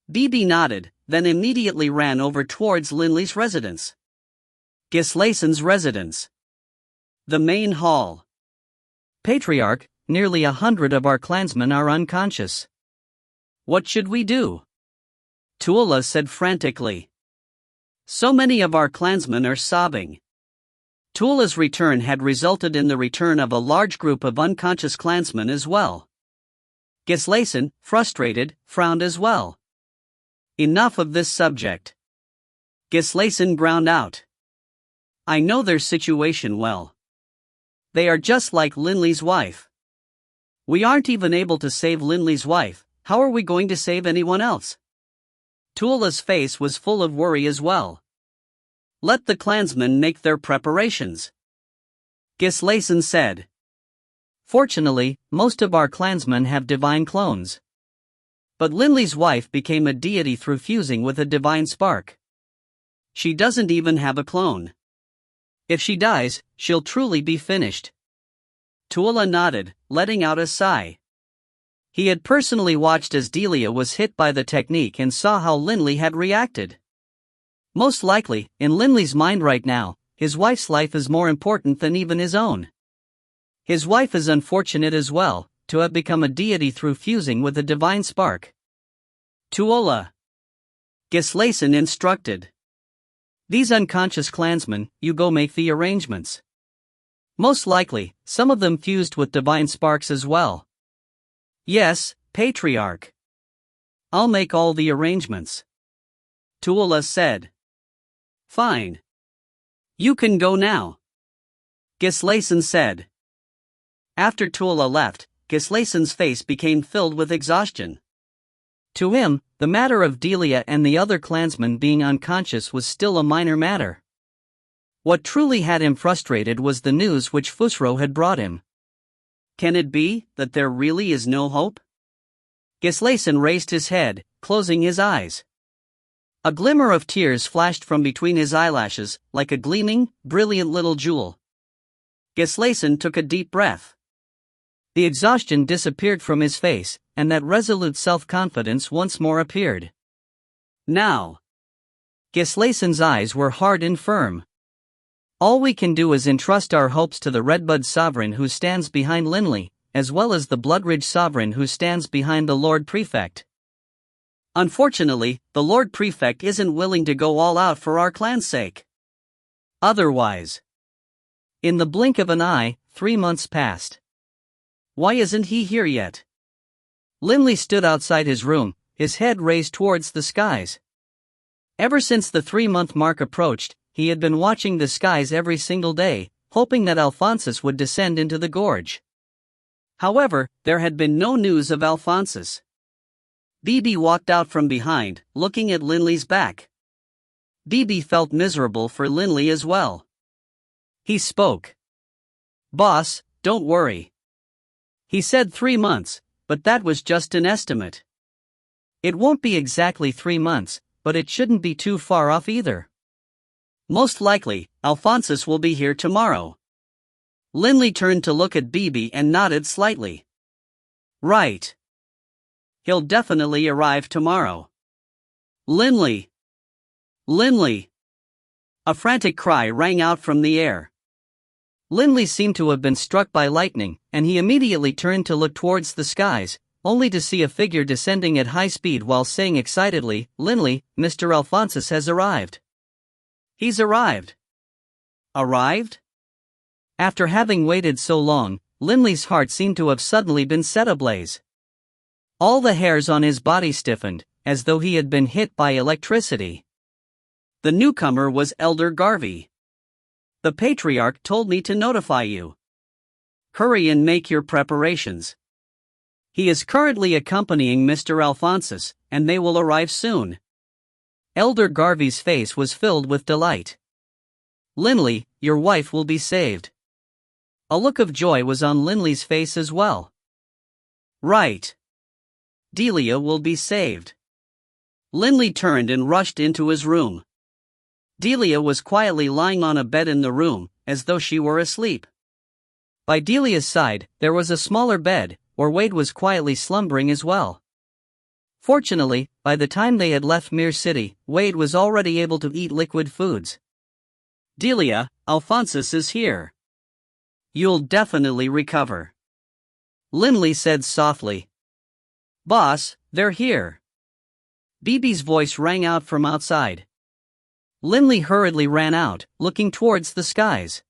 Bibi nodded, then immediately ran over towards Linley's residence. Gislason's residence. The main hall. "Patriarch, nearly 100 of our clansmen are unconscious. What should we do?" Tuola said frantically. "So many of our clansmen are sobbing." Tuola's return had resulted in the return of a large group of unconscious clansmen as well. Gislason, frustrated, frowned as well. "Enough of this subject." Gislason ground out. "I know their situation well. They are just like Linley's wife. We aren't even able to save Linley's wife, how are we going to save anyone else?" Tuola's face was full of worry as well. "Let the clansmen make their preparations," Gislason said. "Fortunately, most of our clansmen have divine clones. But Linley's wife became a deity through fusing with a divine spark. She doesn't even have a clone. If she dies, she'll truly be finished." Tuola nodded, letting out a sigh. He had personally watched as Delia was hit by the technique and saw how Linley had reacted. Most likely, in Linley's mind right now, his wife's life is more important than even his own. His wife is unfortunate as well, to have become a deity through fusing with a divine spark. "Tuola," Gislason instructed. "These unconscious clansmen, you go make the arrangements. Most likely, some of them fused with divine sparks as well." "Yes, Patriarch. I'll make all the arrangements," Tuola said. "Fine. You can go now," Gislason said. After Tuola left, Gislason's face became filled with exhaustion. To him, the matter of Delia and the other clansmen being unconscious was still a minor matter. What truly had him frustrated was the news which Fusro had brought him. Can it be that there really is no hope? Gislason raised his head, closing his eyes. A glimmer of tears flashed from between his eyelashes, like a gleaming, brilliant little jewel. Gislason took a deep breath. The exhaustion disappeared from his face, and that resolute self-confidence once more appeared. Now. Gislason's eyes were hard and firm. All we can do is entrust our hopes to the Redbud Sovereign who stands behind Linley, as well as the Bloodridge Sovereign who stands behind the Lord Prefect. Unfortunately, the Lord Prefect isn't willing to go all out for our clan's sake. Otherwise. In the blink of an eye, 3 months passed. Why isn't he here yet? Linley stood outside his room, his head raised towards the skies. Ever since the 3-month mark approached, he had been watching the skies every single day, hoping that Alphonsus would descend into the gorge. However, there had been no news of Alphonsus. Bibi walked out from behind, looking at Linley's back. Bibi felt miserable for Linley as well. He spoke. "Boss, don't worry." He said 3 months, but that was just an estimate. It won't be exactly 3 months, but it shouldn't be too far off either. Most likely, Alphonsus will be here tomorrow. Linley turned to look at Bibi and nodded slightly. Right. He'll definitely arrive tomorrow. Linley! Linley! A frantic cry rang out from the air. Linley seemed to have been struck by lightning, and he immediately turned to look towards the skies, only to see a figure descending at high speed while saying excitedly, "Linley, Mr. Alphonsus has arrived. He's arrived." Arrived? After having waited so long, Linley's heart seemed to have suddenly been set ablaze. All the hairs on his body stiffened, as though he had been hit by electricity. The newcomer was Elder Garvey. "The Patriarch told me to notify you. Hurry and make your preparations. He is currently accompanying Mr. Alphonsus, and they will arrive soon." Elder Garvey's face was filled with delight. "Linley, your wife will be saved." A look of joy was on Linley's face as well. "Right. Delia will be saved." Linley turned and rushed into his room. Delia was quietly lying on a bed in the room, as though she were asleep. By Delia's side, there was a smaller bed, where Wade was quietly slumbering as well. Fortunately, by the time they had left Mere City, Wade was already able to eat liquid foods. "Delia, Alphonsus is here. You'll definitely recover," Linley said softly. "Boss, they're here." Bibi's voice rang out from outside. Linley hurriedly ran out, looking towards the skies.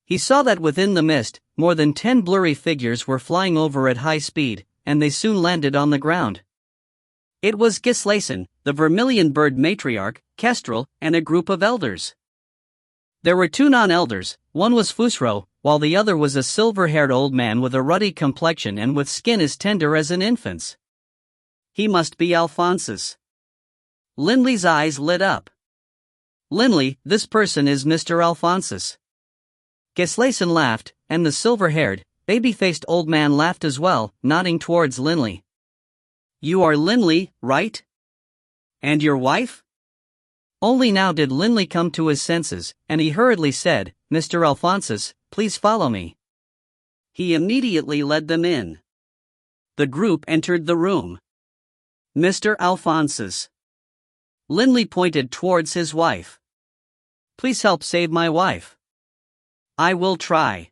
He saw that within the mist, more than 10 blurry figures were flying over at high speed, and they soon landed on the ground. It was Gislason, the Vermilion Bird Matriarch, Kestrel, and a group of elders. There were 2 non-elders, one was Fusro, while the other was a silver-haired old man with a ruddy complexion and with skin as tender as an infant's. He must be Alphonsus. Linley's eyes lit up. "Linley, this person is Mr. Alphonsus." Gislason laughed, and the silver-haired, baby-faced old man laughed as well, nodding towards Linley. "You are Linley, right? And your wife?" Only now did Linley come to his senses, and he hurriedly said, "Mr. Alphonsus, please follow me." He immediately led them in. The group entered the room. "Mr. Alphonsus." Linley pointed towards his wife. "Please help save my wife." "I will try."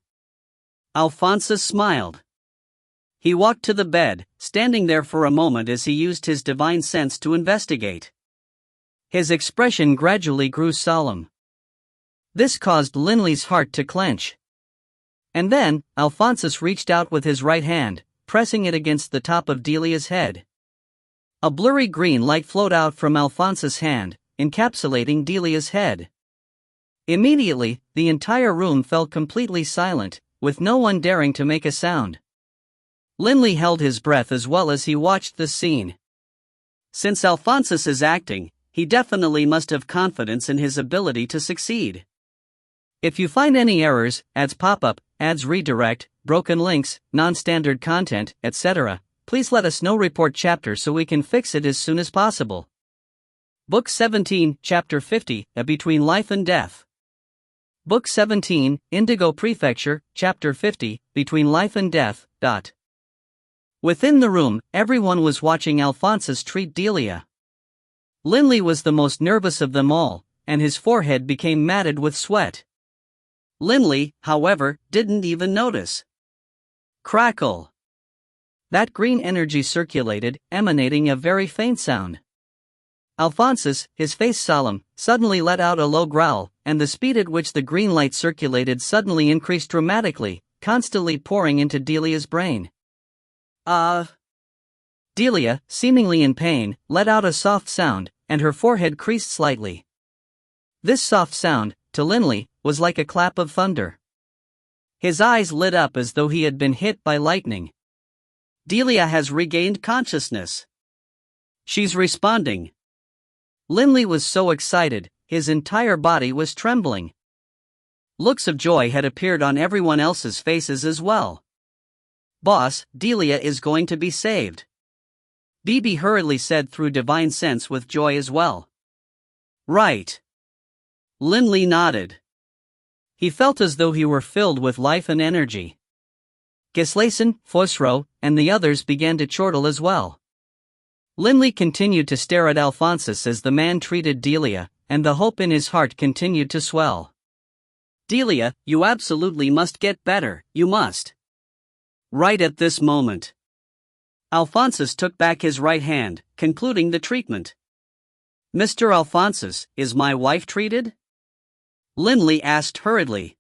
Alphonsus smiled. He walked to the bed, standing there for a moment as he used his divine sense to investigate. His expression gradually grew solemn. This caused Linley's heart to clench. And then, Alphonsus reached out with his right hand, pressing it against the top of Delia's head. A blurry green light flowed out from Alphonsus' hand, encapsulating Delia's head. Immediately, the entire room fell completely silent, with no one daring to make a sound. Linley held his breath as well as he watched the scene. Since Alphonsus is acting, he definitely must have confidence in his ability to succeed. If you find any errors, ads pop up, ads redirect, broken links, non-standard content, etc., please let us know. Report chapter so we can fix it as soon as possible. Book 17, Chapter 50, Between Life and Death. Book 17, Indigo Prefecture, Chapter 50, Between Life and Death. Within the room, everyone was watching Alphonsus treat Delia. Linley was the most nervous of them all, and his forehead became matted with sweat. Linley, however, didn't even notice. Crackle! That green energy circulated, emanating a very faint sound. Alphonsus, his face solemn, suddenly let out a low growl, and the speed at which the green light circulated suddenly increased dramatically, constantly pouring into Delia's brain. Delia, seemingly in pain, let out a soft sound, and her forehead creased slightly. This soft sound, to Linley, was like a clap of thunder. His eyes lit up as though he had been hit by lightning. Delia has regained consciousness. She's responding. Linley was so excited, his entire body was trembling. Looks of joy had appeared on everyone else's faces as well. "Boss, Delia is going to be saved," Bibi hurriedly said through divine sense with joy as well. "Right." Linley nodded. He felt as though he were filled with life and energy. Gislason, Fosro, and the others began to chortle as well. Linley continued to stare at Alphonsus as the man treated Delia, and the hope in his heart continued to swell. Delia, you absolutely must get better, you must. Right at this moment. Alphonsus took back his right hand, concluding the treatment. Mr. Alphonsus, is my wife treated? Linley asked hurriedly.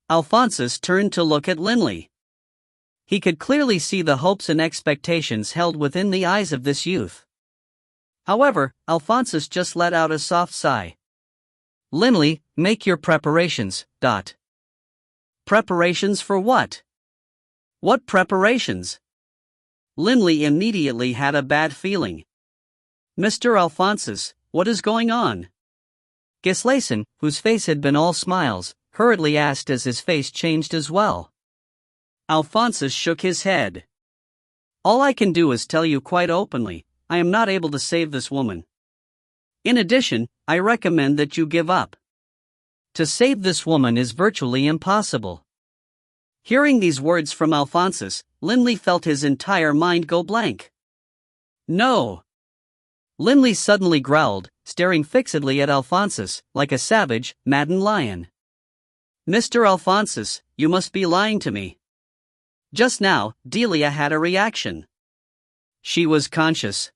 Alphonsus turned to look at Linley. He could clearly see the hopes and expectations held within the eyes of this youth. However, Alphonsus just let out a soft sigh. Linley, make your preparations. Preparations for what? What preparations? Linley immediately had a bad feeling. Mr. Alphonsus, what is going on? Gislason, whose face had been all smiles, hurriedly asked as his face changed as well. Alphonsus shook his head. All I can do is tell you quite openly, I am not able to save this woman. In addition, I recommend that you give up. To save this woman is virtually impossible. Hearing these words from Alphonsus, Linley felt his entire mind go blank. No! Linley suddenly growled, staring fixedly at Alphonsus, like a savage, maddened lion. Mr. Alphonsus, you must be lying to me. Just now, Delia had a reaction. She was conscious.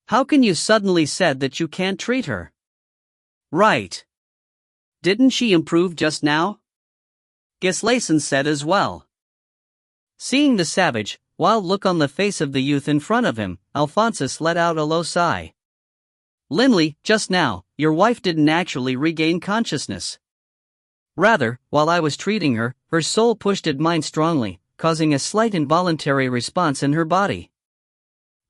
How can you suddenly said that you can't treat her? Right. Didn't she improve just now? Gislason said as well. Seeing the savage, wild look on the face of the youth in front of him, Alphonsus let out a low sigh. Linley, just now, your wife didn't actually regain consciousness. Rather, while I was treating her, her soul pushed at mine strongly, causing a slight involuntary response in her body.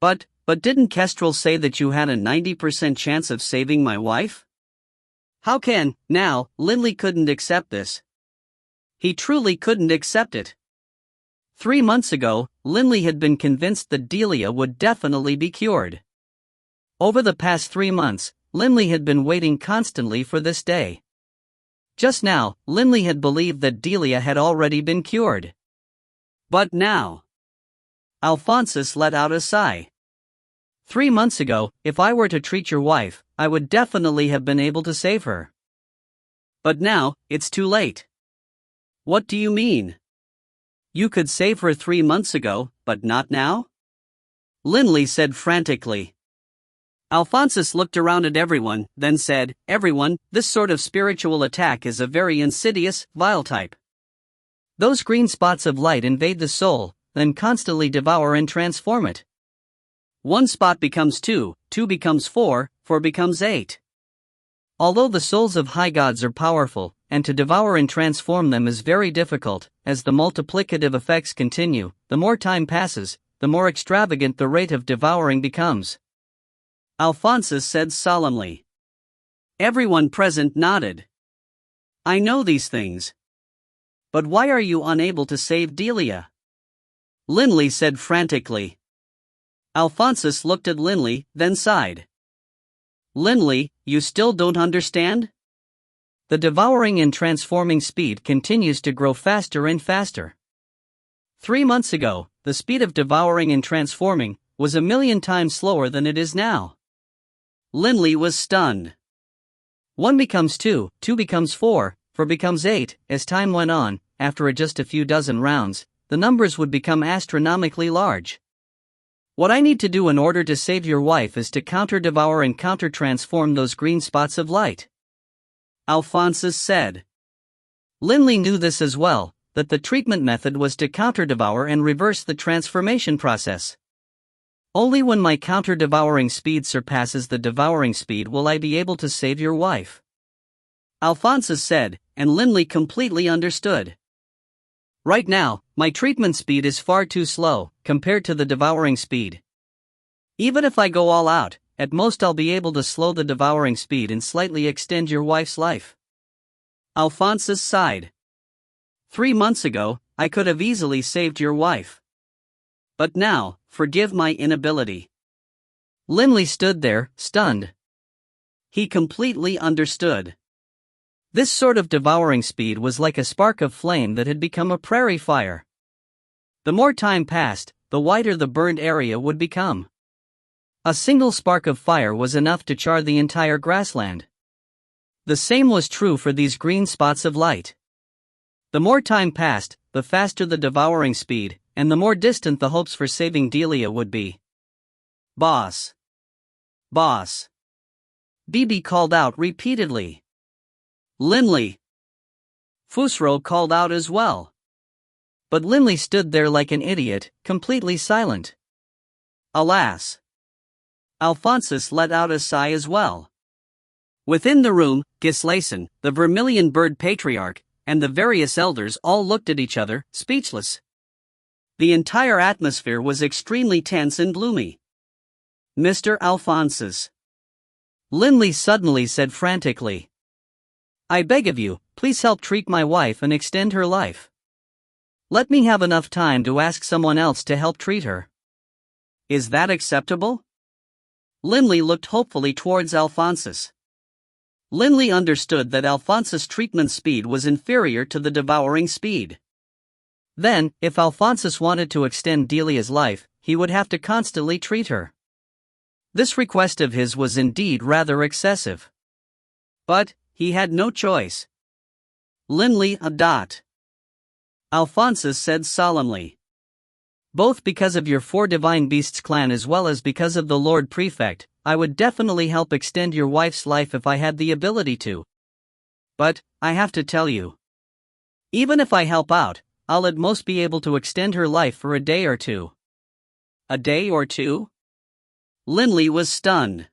But didn't Kestrel say that you had a 90% chance of saving my wife? How can, now, Linley couldn't accept this. He truly couldn't accept it. 3 months ago, Linley had been convinced that Delia would definitely be cured. Over the past 3 months, Linley had been waiting constantly for this day. Just now, Linley had believed that Delia had already been cured. But now... Alphonsus let out a sigh. 3 months ago, if I were to treat your wife, I would definitely have been able to save her. But now, it's too late. What do you mean? You could save her 3 months ago, but not now? Linley said frantically. Alphonsus looked around at everyone, then said, Everyone, this sort of spiritual attack is a very insidious, vile type. Those green spots of light invade the soul, then constantly devour and transform it. 1 spot becomes 2, 2 becomes 4, 4 becomes 8. Although the souls of high gods are powerful, and to devour and transform them is very difficult, as the multiplicative effects continue, the more time passes, the more extravagant the rate of devouring becomes. Alphonsus said solemnly. Everyone present nodded. I know these things. But why are you unable to save Delia? Linley said frantically. Alphonsus looked at Linley, then sighed. Linley, you still don't understand? The devouring and transforming speed continues to grow faster and faster. 3 months ago, the speed of devouring and transforming was 1,000,000 times slower than it is now. Linley was stunned. 1 becomes 2, 2 becomes 4, 4 becomes 8. As time went on, after just a few dozen rounds, the numbers would become astronomically large. What I need to do in order to save your wife is to counter-devour and counter-transform those green spots of light. Alphonsus said. Linley knew this as well, that the treatment method was to counter-devour and reverse the transformation process. Only when my counter-devouring speed surpasses the devouring speed will I be able to save your wife. Alphonsus said, and Linley completely understood. Right now, my treatment speed is far too slow, compared to the devouring speed. Even if I go all out, at most I'll be able to slow the devouring speed and slightly extend your wife's life. Alphonsus sighed. 3 months ago, I could have easily saved your wife. But now, forgive my inability. Linley stood there, stunned. He completely understood. This sort of devouring speed was like a spark of flame that had become a prairie fire. The more time passed, the wider the burned area would become. A single spark of fire was enough to char the entire grassland. The same was true for these green spots of light. The more time passed, the faster the devouring speed, and the more distant the hopes for saving Delia would be. "Boss! Boss!" Bibi called out repeatedly. "Linley!" Fusro called out as well. But Linley stood there like an idiot, completely silent. Alas! Alphonsus let out a sigh as well. Within the room, Gislason, the Vermilion Bird Patriarch, and the various elders all looked at each other, speechless. The entire atmosphere was extremely tense and gloomy. "Mr. Alphonsus," Linley suddenly said frantically, "I beg of you, please help treat my wife and extend her life. Let me have enough time to ask someone else to help treat her." "Is that acceptable?" Linley looked hopefully towards Alphonsus. Linley understood that Alphonsus' treatment speed was inferior to the devouring speed. Then, if Alphonsus wanted to extend Delia's life, he would have to constantly treat her. This request of his was indeed rather excessive. But he had no choice. "Linley, Alphonsus said solemnly. "Both because of your four divine beasts clan as well as because of the Lord Prefect, I would definitely help extend your wife's life if I had the ability to. But, I have to tell you. Even if I help out, I'll at most be able to extend her life for a day or two." "A day or two?" Linley was stunned.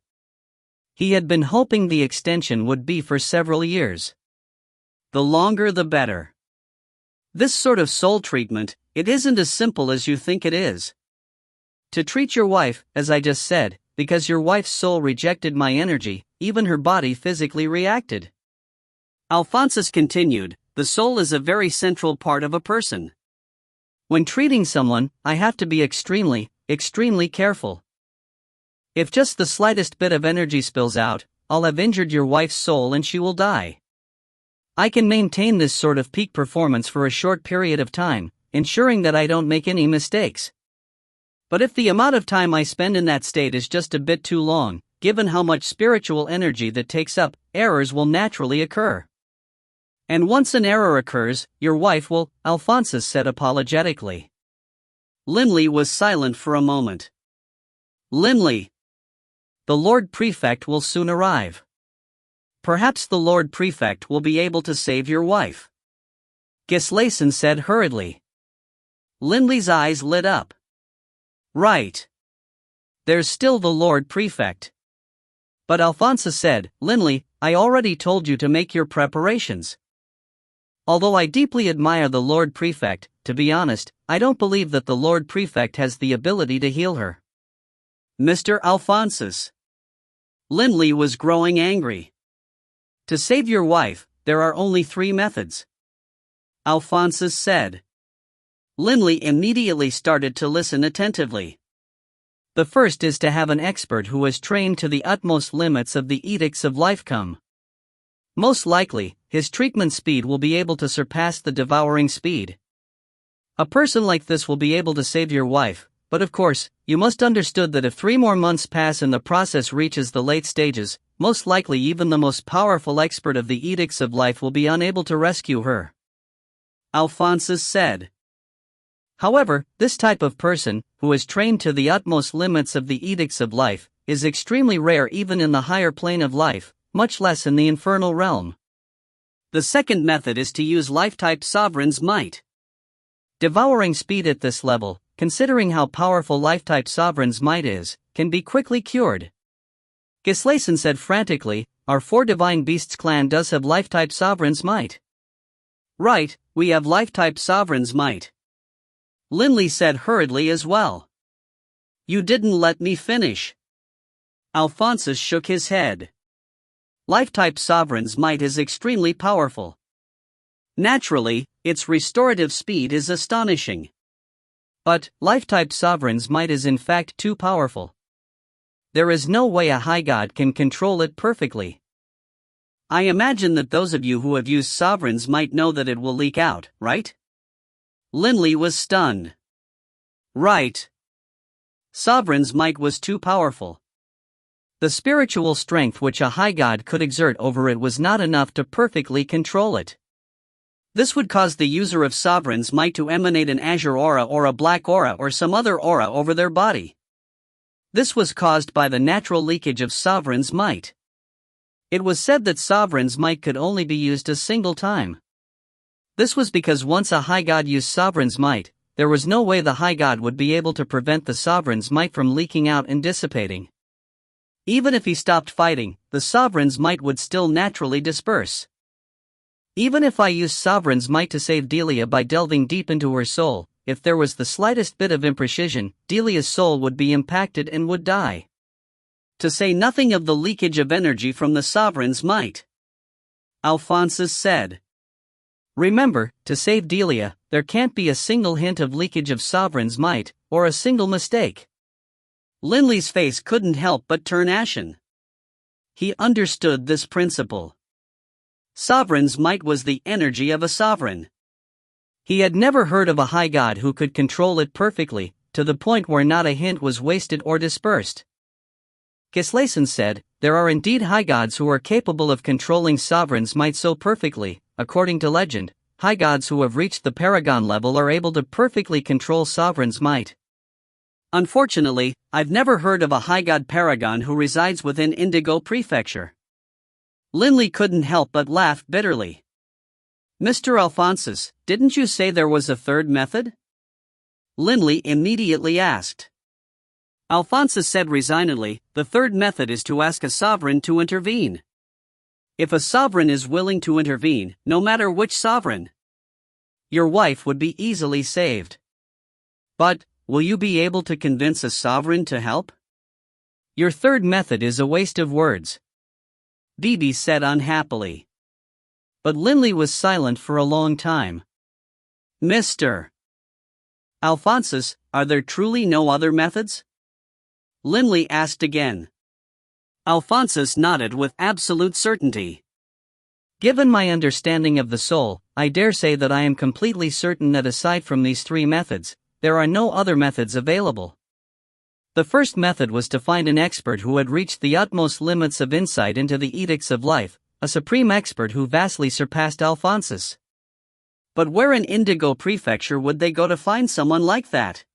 He had been hoping the extension would be for several years. The longer the better. This sort of soul treatment, it isn't as simple as you think it is. To treat your wife, as I just said, because your wife's soul rejected my energy, even her body physically reacted. Alphonsus continued, "The soul is a very central part of a person. When treating someone, I have to be extremely careful. If just the slightest bit of energy spills out, I'll have injured your wife's soul and she will die. I can maintain this sort of peak performance for a short period of time, ensuring that I don't make any mistakes. But if the amount of time I spend in that state is just a bit too long, given how much spiritual energy that takes up, errors will naturally occur. And once an error occurs, your wife will," Alphonsus said apologetically. Linley was silent for a moment. "Linley, the Lord Prefect will soon arrive. Perhaps the Lord Prefect will be able to save your wife," Gislason said hurriedly. Linley's eyes lit up. "Right. There's still the Lord Prefect." But Alphonsus said, "Linley, I already told you to make your preparations. Although I deeply admire the Lord Prefect, to be honest, I don't believe that the Lord Prefect has the ability to heal her." "Mr. Alphonsus." Linley was growing angry. "To save your wife, there are only 3 methods," Alphonsus said. Linley immediately started to listen attentively. "The first is to have an expert who is trained to the utmost limits of the edicts of life come. Most likely, his treatment speed will be able to surpass the devouring speed. A person like this will be able to save your wife, but of course, you must understood that if 3 more months pass and the process reaches the late stages, most likely even the most powerful expert of the edicts of life will be unable to rescue her," Alphonsus said. "However, this type of person, who is trained to the utmost limits of the edicts of life, is extremely rare even in the higher plane of life, much less in the infernal realm. The second method is to use life-type Sovereign's might. Devouring speed at this level, considering how powerful life-type Sovereign's might is, can be quickly cured." Gislason said frantically, "Our 4 Divine Beasts clan does have life-type Sovereign's might." "Right, we have life-type Sovereign's might," Linley said hurriedly as well. "You didn't let me finish." Alphonsus shook his head. "Life-type Sovereign's might is extremely powerful. Naturally, its restorative speed is astonishing. But, life-type Sovereign's might is in fact too powerful. There is no way a high god can control it perfectly. I imagine that those of you who have used Sovereign's might know that it will leak out, right?" Linley was stunned. "Right. Sovereign's might was too powerful. The spiritual strength which a high god could exert over it was not enough to perfectly control it. This would cause the user of Sovereign's might to emanate an azure aura or a black aura or some other aura over their body. This was caused by the natural leakage of Sovereign's might. It was said that Sovereign's might could only be used a single time. This was because once a high god used Sovereign's might, there was no way the high god would be able to prevent the Sovereign's might from leaking out and dissipating. Even if he stopped fighting, the Sovereign's might would still naturally disperse. Even if I used Sovereign's might to save Delia by delving deep into her soul, if there was the slightest bit of imprecision, Delia's soul would be impacted and would die. To say nothing of the leakage of energy from the Sovereign's might. Alphonsus said. Remember, to save Delia, there can't be a single hint of leakage of Sovereign's might, or a single mistake. Linley's face couldn't help but turn ashen. He understood this principle. Sovereign's might was the energy of a sovereign. He had never heard of a high god who could control it perfectly, to the point where not a hint was wasted or dispersed. Gislason said, there are indeed high gods who are capable of controlling Sovereign's might so perfectly. According to legend, high gods who have reached the paragon level are able to perfectly control Sovereign's might. Unfortunately, I've never heard of a high god paragon who resides within Indigo Prefecture. Linley couldn't help but laugh bitterly. Mr. Alphonsus, didn't you say there was a third method? Linley immediately asked. Alphonsus said resignedly, the third method is to ask a sovereign to intervene. If a sovereign is willing to intervene, no matter which sovereign, your wife would be easily saved. But, will you be able to convince a sovereign to help? Your third method is a waste of words, Bibi said unhappily. But Linley was silent for a long time. Mr. Alphonsus, are there truly no other methods? Linley asked again. Alphonsus nodded with absolute certainty. Given my understanding of the soul, I dare say that I am completely certain that aside from these three methods, there are no other methods available. The first method was to find an expert who had reached the utmost limits of insight into the edicts of life, a supreme expert who vastly surpassed Alphonsus. But where in Indigo Prefecture would they go to find someone like that?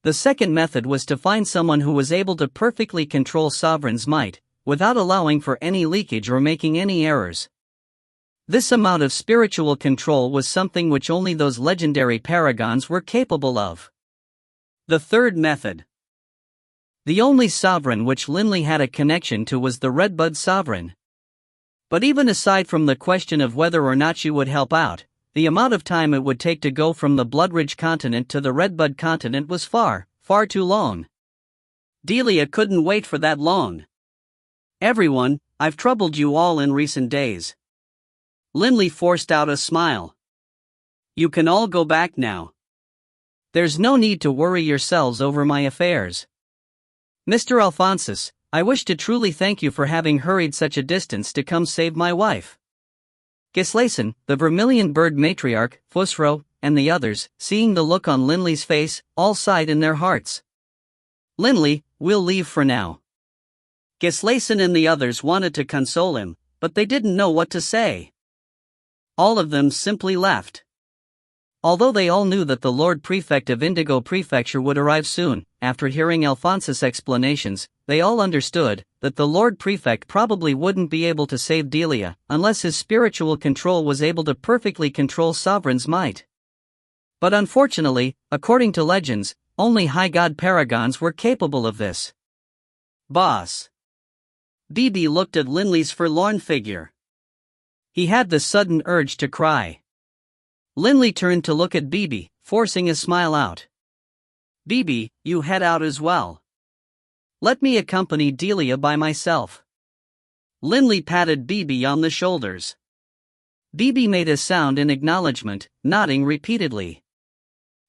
The second method was to find someone who was able to perfectly control Sovereign's might, without allowing for any leakage or making any errors. This amount of spiritual control was something which only those legendary paragons were capable of. The third method. The only sovereign which Linley had a connection to was the Redbud sovereign. But even aside from the question of whether or not she would help out, the amount of time it would take to go from the Bloodridge continent to the Redbud continent was far, far too long. Delia couldn't wait for that long. Everyone, I've troubled you all in recent days. Linley forced out a smile. You can all go back now. There's no need to worry yourselves over my affairs. Mr. Alphonsus, I wish to truly thank you for having hurried such a distance to come save my wife. Gislason, the Vermilion Bird matriarch, Fusro, and the others, seeing the look on Linley's face, all sighed in their hearts. Linley, we'll leave for now. Gislason and the others wanted to console him, but they didn't know what to say. All of them simply left. Although they all knew that the Lord Prefect of Indigo Prefecture would arrive soon, after hearing Alphonsus' explanations, they all understood that the Lord Prefect probably wouldn't be able to save Delia unless his spiritual control was able to perfectly control Sovereign's might. But unfortunately, according to legends, only high god paragons were capable of this. Boss. Bibi looked at Linley's forlorn figure. He had the sudden urge to cry. Linley turned to look at Bibi, forcing a smile out. Bibi, you head out as well. Let me accompany Delia by myself. Linley patted Bibi on the shoulders. Bibi made a sound in acknowledgement, nodding repeatedly.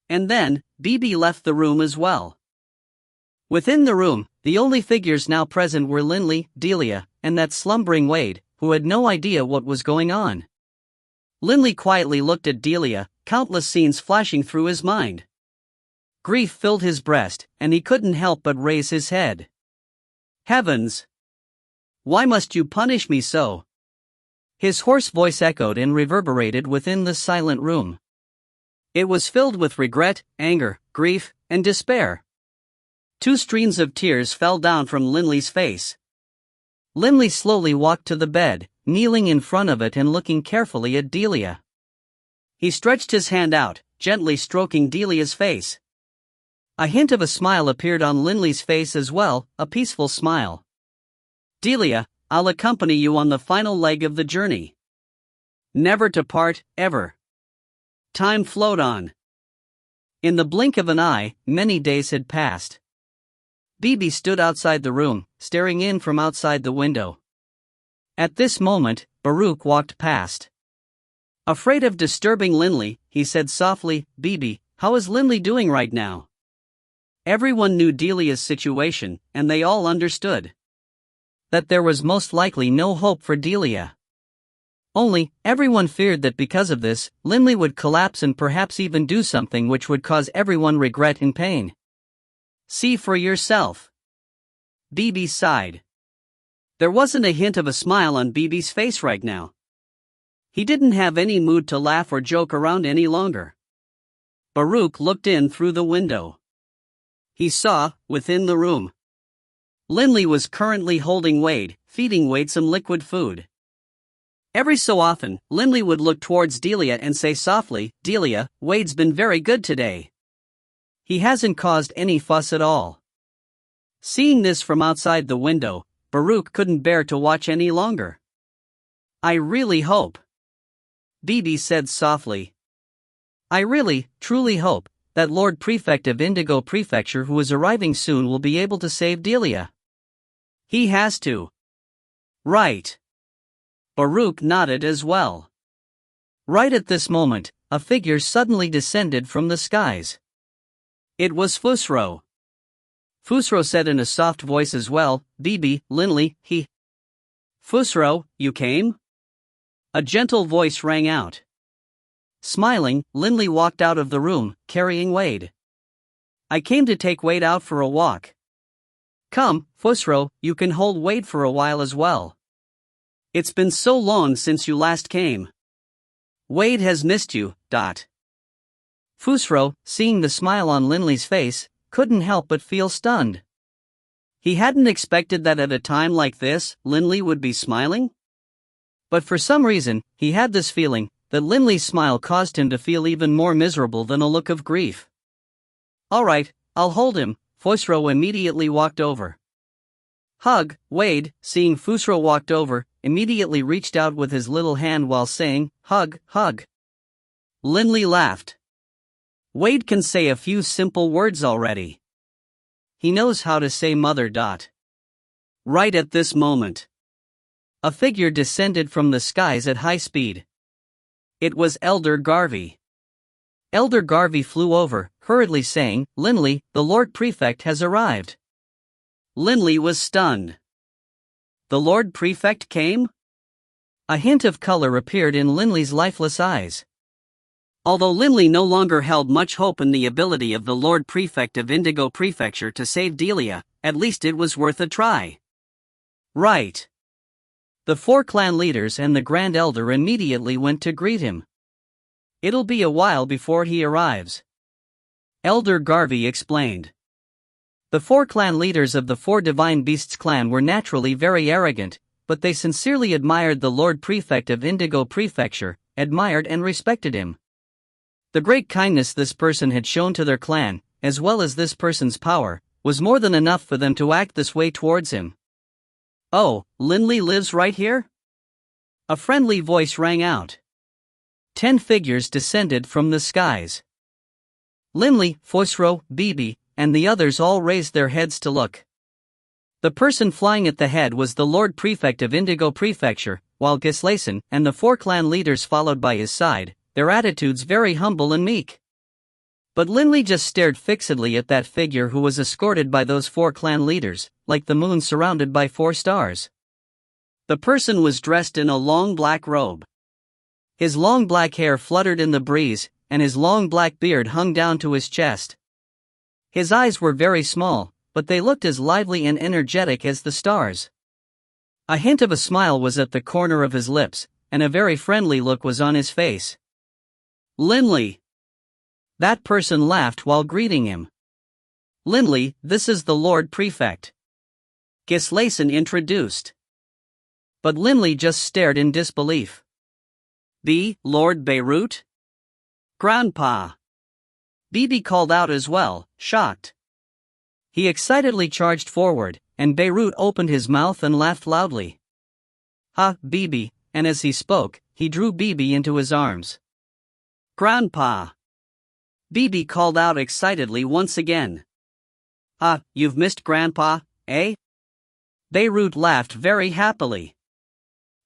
And then, Bibi left the room as well. Within the room, the only figures now present were Linley, Delia, and that slumbering Wade, who had no idea what was going on. Linley quietly looked at Delia, countless scenes flashing through his mind. Grief filled his breast, and he couldn't help but raise his head. Heavens! Why must you punish me so? His hoarse voice echoed and reverberated within the silent room. It was filled with regret, anger, grief, and despair. 2 streams of tears fell down from Linley's face. Linley slowly walked to the bed, kneeling in front of it and looking carefully at Delia. He stretched his hand out, gently stroking Delia's face. A hint of a smile appeared on Linley's face as well, a peaceful smile. Delia, I'll accompany you on the final leg of the journey. Never to part, ever. Time flowed on. In the blink of an eye, many days had passed. Bibi stood outside the room, staring in from outside the window. At this moment, Baruch walked past. Afraid of disturbing Linley, he said softly, "Bibi, how is Linley doing right now?" Everyone knew Delia's situation, and they all understood that there was most likely no hope for Delia. Only, everyone feared that because of this, Linley would collapse and perhaps even do something which would cause everyone regret and pain. See for yourself. Bibi sighed. There wasn't a hint of a smile on Bibi's face right now. He didn't have any mood to laugh or joke around any longer. Baruch looked in through the window. He saw, within the room, Linley was currently holding Wade, feeding Wade some liquid food. Every so often, Linley would look towards Delia and say softly, "Delia, Wade's been very good today. He hasn't caused any fuss at all." Seeing this from outside the window, Baruch couldn't bear to watch any longer. "I really hope," Bibi said softly. "I really, truly hope that Lord Prefect of Indigo Prefecture who is arriving soon will be able to save Delia. He has to." "Right." Baruch nodded as well. Right at this moment, a figure suddenly descended from the skies. It was Fusro. Fusro said in a soft voice as well, "Bibi, Linley, he..." "Fusro, you came?" A gentle voice rang out. Smiling, Linley walked out of the room, carrying Wade. "I came to take Wade out for a walk." "Come, Fusro, you can hold Wade for a while as well. It's been so long since you last came. Wade has missed you, Dot." Fusro, seeing the smile on Linley's face, couldn't help but feel stunned. He hadn't expected that at a time like this, Linley would be smiling. But for some reason, he had this feeling that Linley's smile caused him to feel even more miserable than a look of grief. "All right, I'll hold him." Fusro immediately walked over. "Hug." Wade, seeing Fusro walked over, immediately reached out with his little hand while saying, "Hug, hug." Linley laughed. Wade can say a few simple words already. He knows how to say mother. Right at this moment, a figure descended from the skies at high speed. It was Elder Garvey. Elder Garvey flew over, hurriedly saying, "Linley, the Lord Prefect has arrived." Linley was stunned. The Lord Prefect came? A hint of color appeared in Linley's lifeless eyes. Although Linley no longer held much hope in the ability of the Lord Prefect of Indigo Prefecture to save Delia, at least it was worth a try. Right. The 4 clan leaders and the Grand Elder immediately went to greet him. "It'll be a while before he arrives," Elder Garvey explained. The 4 clan leaders of the 4 Divine Beasts clan were naturally very arrogant, but they sincerely admired the Lord Prefect of Indigo Prefecture, admired and respected him. The great kindness this person had shown to their clan, as well as this person's power, was more than enough for them to act this way towards him. "Oh, Linley lives right here?" A friendly voice rang out. 10 figures descended from the skies. Linley, Fusro, Bibi, and the others all raised their heads to look. The person flying at the head was the Lord Prefect of Indigo Prefecture, while Gislason and the 4 clan leaders followed by his side, their attitudes very humble and meek. But Linley just stared fixedly at that figure who was escorted by those 4 clan leaders, like the moon surrounded by 4 stars. The person was dressed in a long black robe. His long black hair fluttered in the breeze, and his long black beard hung down to his chest. His eyes were very small, but they looked as lively and energetic as the stars. A hint of a smile was at the corner of his lips, and a very friendly look was on his face. "Linley." That person laughed while greeting him. "Linley, this is the Lord Prefect," Gislason introduced. But Linley just stared in disbelief. Lord Beirut? Grandpa. Bibi called out as well, shocked. He excitedly charged forward, and Beirut opened his mouth and laughed loudly. "Ha, Bibi," and as he spoke, he drew Bibi into his arms. "Grandpa." Bibi called out excitedly once again. "Ah, you've missed Grandpa, eh?" Beirut laughed very happily.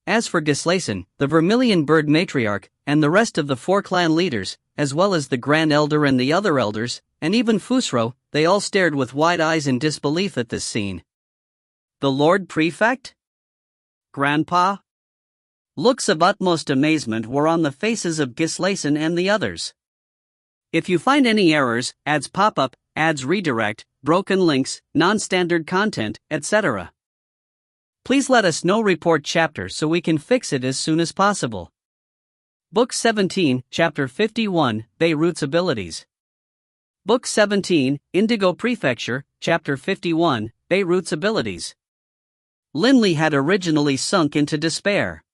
As for Gislason, the Vermilion Bird Matriarch, and the rest of the 4 clan leaders, as well as the Grand Elder and the other elders, and even Fusro, they all stared with wide eyes in disbelief at this scene. The Lord Prefect? Grandpa? Looks of utmost amazement were on the faces of Gislason and the others. If you find any errors, ads pop up, ads redirect, broken links, non-standard content, etc., please let us know. Report chapter so we can fix it as soon as possible. Book 17, Chapter 51, Beirut's Abilities. Book 17, Indigo Prefecture, Chapter 51, Beirut's Abilities. Linley had originally sunk into despair.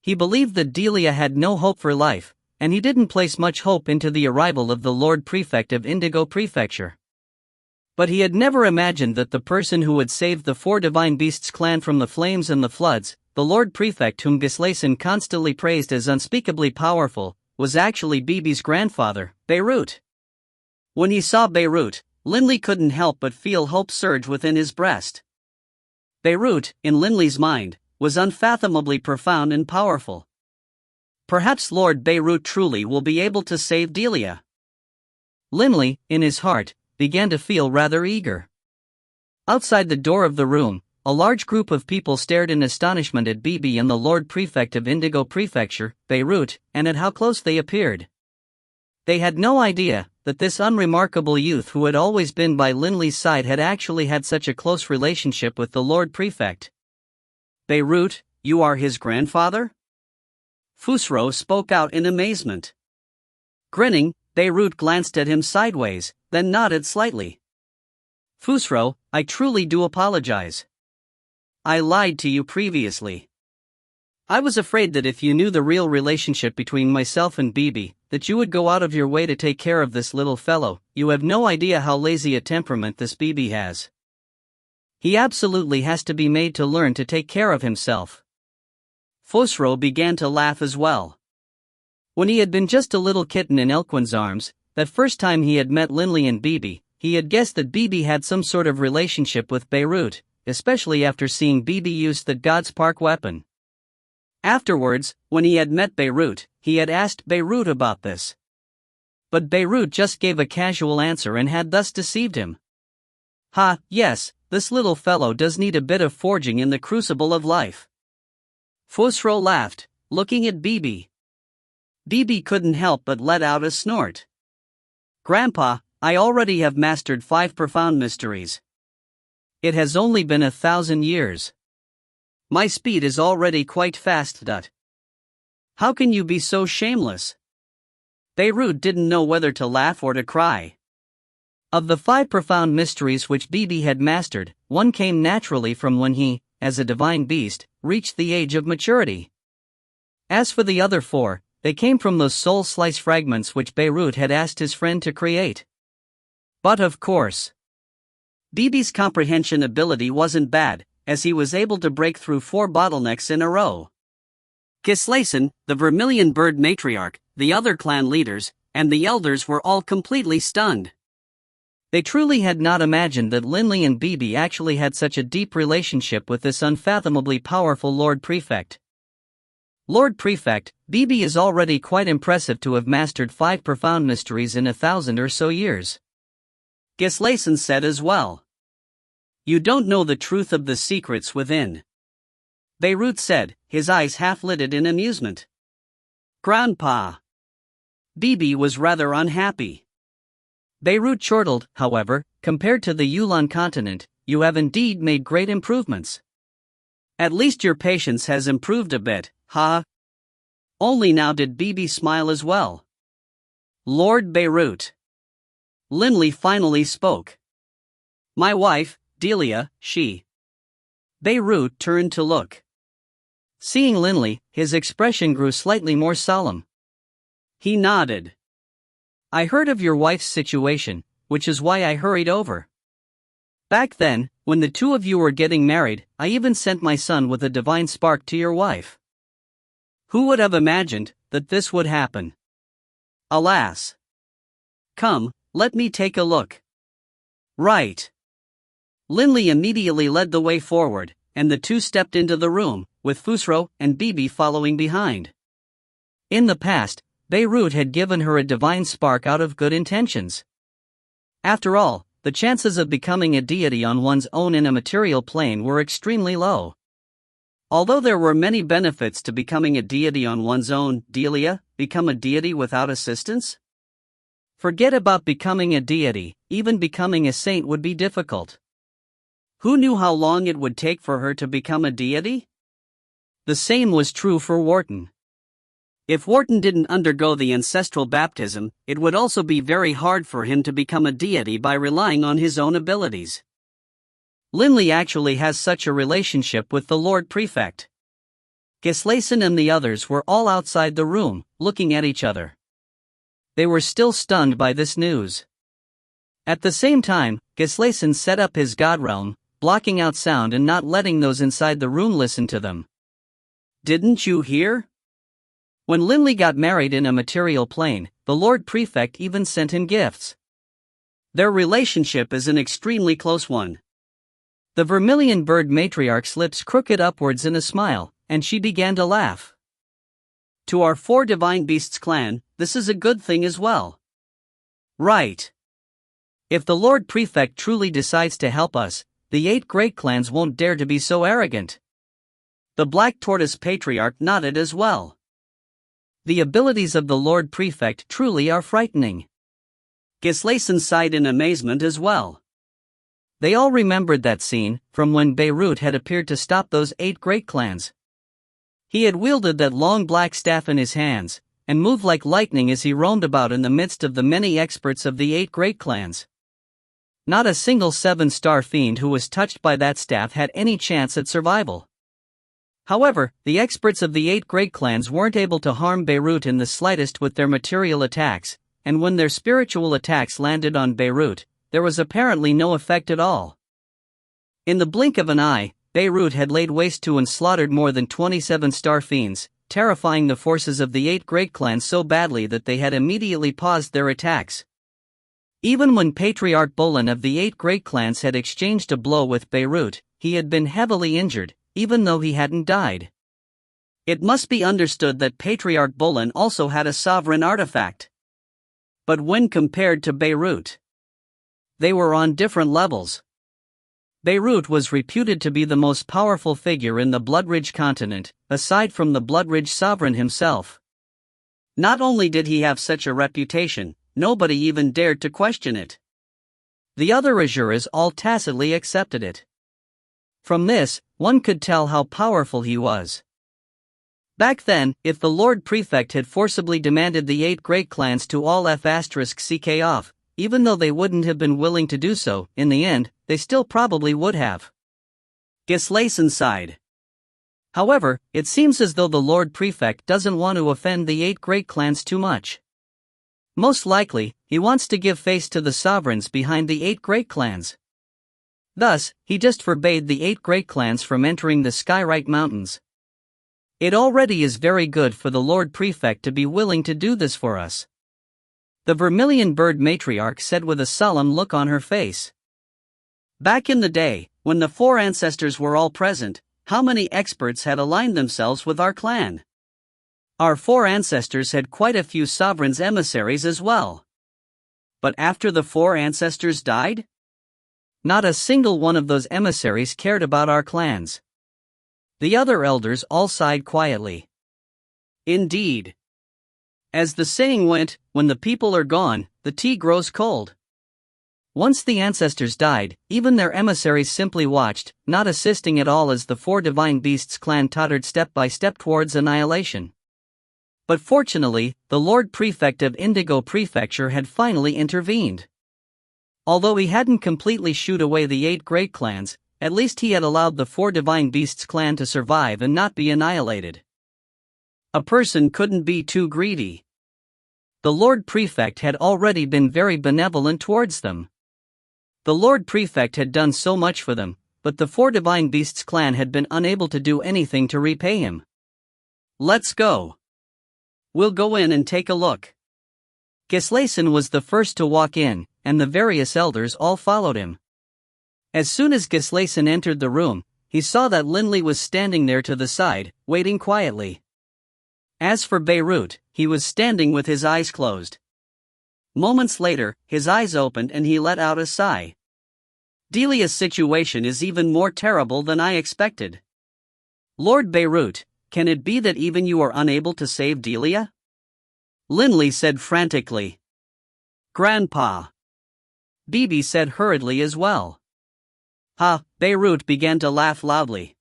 He believed that Delia had no hope for life, and he didn't place much hope into the arrival of the Lord Prefect of Indigo Prefecture. But he had never imagined that the person who had saved the 4 Divine Beasts clan from the flames and the floods, the Lord Prefect whom Gislason constantly praised as unspeakably powerful, was actually Bibi's grandfather, Beirut. When he saw Beirut, Linley couldn't help but feel hope surge within his breast. Beirut, in Linley's mind, was unfathomably profound and powerful. Perhaps Lord Beirut truly will be able to save Delia. Linley, in his heart, began to feel rather eager. Outside the door of the room, a large group of people stared in astonishment at Bibi and the Lord Prefect of Indigo Prefecture, Beirut, and at how close they appeared. They had no idea that this unremarkable youth who had always been by Linley's side had actually had such a close relationship with the Lord Prefect. "Beirut, you are his grandfather?" Fusro spoke out in amazement. Grinning, Beirut glanced at him sideways, then nodded slightly. "Fusro, I truly do apologize. I lied to you previously. I was afraid that if you knew the real relationship between myself and Bibi, that you would go out of your way to take care of this little fellow. You have no idea how lazy a temperament this Bibi has. He absolutely has to be made to learn to take care of himself." Fusro began to laugh as well. When he had been just a little kitten in Elquin's arms, that first time he had met Linley and Bibi, he had guessed that Bibi had some sort of relationship with Beirut, especially after seeing Bibi use the God's Park weapon. Afterwards, when he had met Beirut, he had asked Beirut about this. But Beirut just gave a casual answer and had thus deceived him. "Ha, yes, this little fellow does need a bit of forging in the crucible of life." Fusro laughed, looking at Bibi. Bibi couldn't help but let out a snort. "Grandpa, I already have mastered 5 profound mysteries. It has only been 1,000 years. My speed is already quite fast. How can you be so shameless?" Beirut didn't know whether to laugh or to cry. Of the 5 profound mysteries which Bibi had mastered, one came naturally from when he, as a divine beast, reached the age of maturity. As for the other 4, they came from those soul slice fragments which Beirut had asked his friend to create. But of course, Bibi's comprehension ability wasn't bad, as he was able to break through 4 bottlenecks in a row. Gislason, the Vermilion Bird Matriarch, the other clan leaders, and the elders were all completely stunned. They truly had not imagined that Linley and Bibi actually had such a deep relationship with this unfathomably powerful Lord Prefect. Lord Prefect, Bibi is already quite impressive to have mastered 5 profound mysteries in 1,000 or so years. Gislason said as well. "You don't know the truth of the secrets within," Beirut said, his eyes half-lidded in amusement. "Grandpa." Bibi was rather unhappy. Beirut chortled, however, compared to the Yulan continent, you have indeed made great improvements. At least your patience has improved a bit, ha? Only now did Bibi smile as well. Lord Beirut. Linley finally spoke. My wife, Delia, she. Beirut turned to look. Seeing Linley, his expression grew slightly more solemn. He nodded. I heard of your wife's situation, which is why I hurried over. Back then, when the two of you were getting married, I even sent my son with a divine spark to your wife. Who would have imagined that this would happen? Alas. Come, let me take a look. Right. Linley immediately led the way forward, and the two stepped into the room, with Fusro and Bibi following behind. In the past, Beirut had given her a divine spark out of good intentions. After all, the chances of becoming a deity on one's own in a material plane were extremely low. Although there were many benefits to becoming a deity on one's own, Delia, become a deity without assistance? Forget about becoming a deity, even becoming a saint would be difficult. Who knew how long it would take for her to become a deity? The same was true for Wharton. If Wharton didn't undergo the ancestral baptism, it would also be very hard for him to become a deity by relying on his own abilities. Linley actually has such a relationship with the Lord Prefect. Gislason and the others were all outside the room, looking at each other. They were still stunned by this news. At the same time, Gislason set up his god realm, blocking out sound and not letting those inside the room listen to them. Didn't you hear? When Linley got married in a material plane, the Lord Prefect even sent him gifts. Their relationship is an extremely close one. The vermilion bird matriarch's lips crooked upwards in a smile, and she began to laugh. To our four divine beasts clan, this is a good thing as well. Right. If the Lord Prefect truly decides to help us, the 8 great clans won't dare to be so arrogant. The Black Tortoise Patriarch nodded as well. The abilities of the Lord Prefect truly are frightening. Gislason sighed in amazement as well. They all remembered that scene, from when Beirut had appeared to stop those 8 great clans. He had wielded that long black staff in his hands, and moved like lightning as he roamed about in the midst of the many experts of the 8 great clans. Not a single 7-star fiend who was touched by that staff had any chance at survival. However, the experts of the 8 great clans weren't able to harm Beirut in the slightest with their material attacks, and when their spiritual attacks landed on Beirut, there was apparently no effect at all. In the blink of an eye, Beirut had laid waste to and slaughtered more than 27-star fiends, terrifying the forces of the 8 great clans so badly that they had immediately paused their attacks. Even when Patriarch Bolan of the 8 great clans had exchanged a blow with Beirut, he had been heavily injured, even though he hadn't died. It must be understood that Patriarch Bolan also had a sovereign artifact. But when compared to Beirut, they were on different levels. Beirut was reputed to be the most powerful figure in the Bloodridge continent, aside from the Bloodridge sovereign himself. Not only did he have such a reputation, nobody even dared to question it. The other Azuras all tacitly accepted it. From this, one could tell how powerful he was. Back then, if the Lord Prefect had forcibly demanded the 8 great clans to all *CK off, even though they wouldn't have been willing to do so, in the end, they still probably would have. Gislason sighed. However, it seems as though the Lord Prefect doesn't want to offend the 8 great clans too much. Most likely, he wants to give face to the sovereigns behind the 8 great clans. Thus, he just forbade the 8 great clans from entering the Skyrite Mountains. It already is very good for the Lord Prefect to be willing to do this for us. The vermilion bird matriarch said with a solemn look on her face. Back in the day, when the 4 ancestors were all present, how many experts had aligned themselves with our clan? Our 4 ancestors had quite a few sovereigns' emissaries as well. But after the 4 ancestors died? Not a single one of those emissaries cared about our clans. The other elders all sighed quietly. Indeed. As the saying went, when the people are gone, the tea grows cold. Once the ancestors died, even their emissaries simply watched, not assisting at all as the four divine beasts clan tottered step by step towards annihilation. But fortunately, the Lord Prefect of Indigo Prefecture had finally intervened. Although he hadn't completely shooed away the 8 great clans, at least he had allowed the four divine beasts clan to survive and not be annihilated. A person couldn't be too greedy. The Lord Prefect had already been very benevolent towards them. The Lord Prefect had done so much for them, but the four divine beasts clan had been unable to do anything to repay him. Let's go. We'll go in and take a look. Gislason was the first to walk in, and the various elders all followed him. As soon as Gislason entered the room, he saw that Linley was standing there to the side, waiting quietly. As for Beirut, he was standing with his eyes closed. Moments later, his eyes opened and he let out a sigh. Delia's situation is even more terrible than I expected. Lord Beirut, can it be that even you are unable to save Delia? Linley said frantically. Grandpa. Bibi said hurriedly as well. Beirut began to laugh loudly.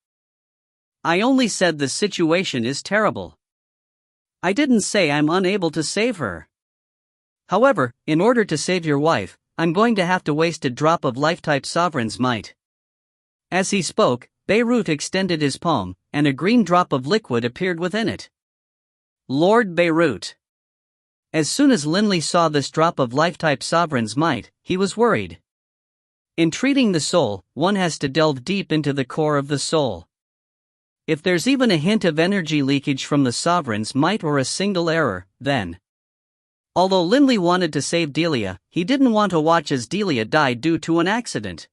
I only said the situation is terrible. I didn't say I'm unable to save her. However, in order to save your wife, I'm going to have to waste a drop of life-type Sovereign's Might. As he spoke, Beirut extended his palm, and a green drop of liquid appeared within it. Lord Beirut. As soon as Linley saw this drop of life-type Sovereign's Might, he was worried. In treating the soul, one has to delve deep into the core of the soul. If there's even a hint of energy leakage from the Sovereign's Might or a single error, then... Although Linley wanted to save Delia, he didn't want to watch as Delia died due to an accident.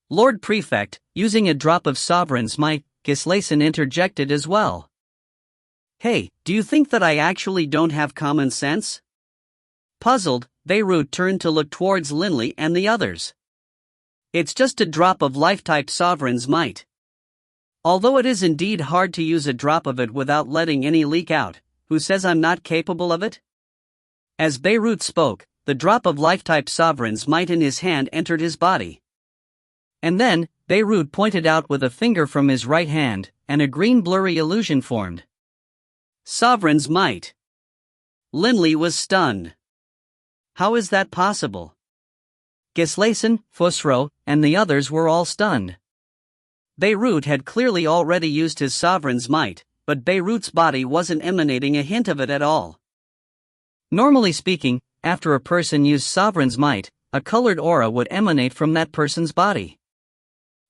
Lord Prefect, using a drop of Sovereign's Might, Gislason interjected as well. Hey, do you think that I actually don't have common sense? Puzzled, Beirut turned to look towards Linley and the others. It's just a drop of life-type Sovereign's Might. Although it is indeed hard to use a drop of it without letting any leak out, who says I'm not capable of it? As Beirut spoke, the drop of life-type Sovereign's Might in his hand entered his body. And then, Beirut pointed out with a finger from his right hand, and a green blurry illusion formed. Sovereign's Might. Linley was stunned. How is that possible? Gislason, Fusro, and the others were all stunned. Beirut had clearly already used his Sovereign's Might, but Beirut's body wasn't emanating a hint of it at all. Normally speaking, after a person used Sovereign's Might, a colored aura would emanate from that person's body.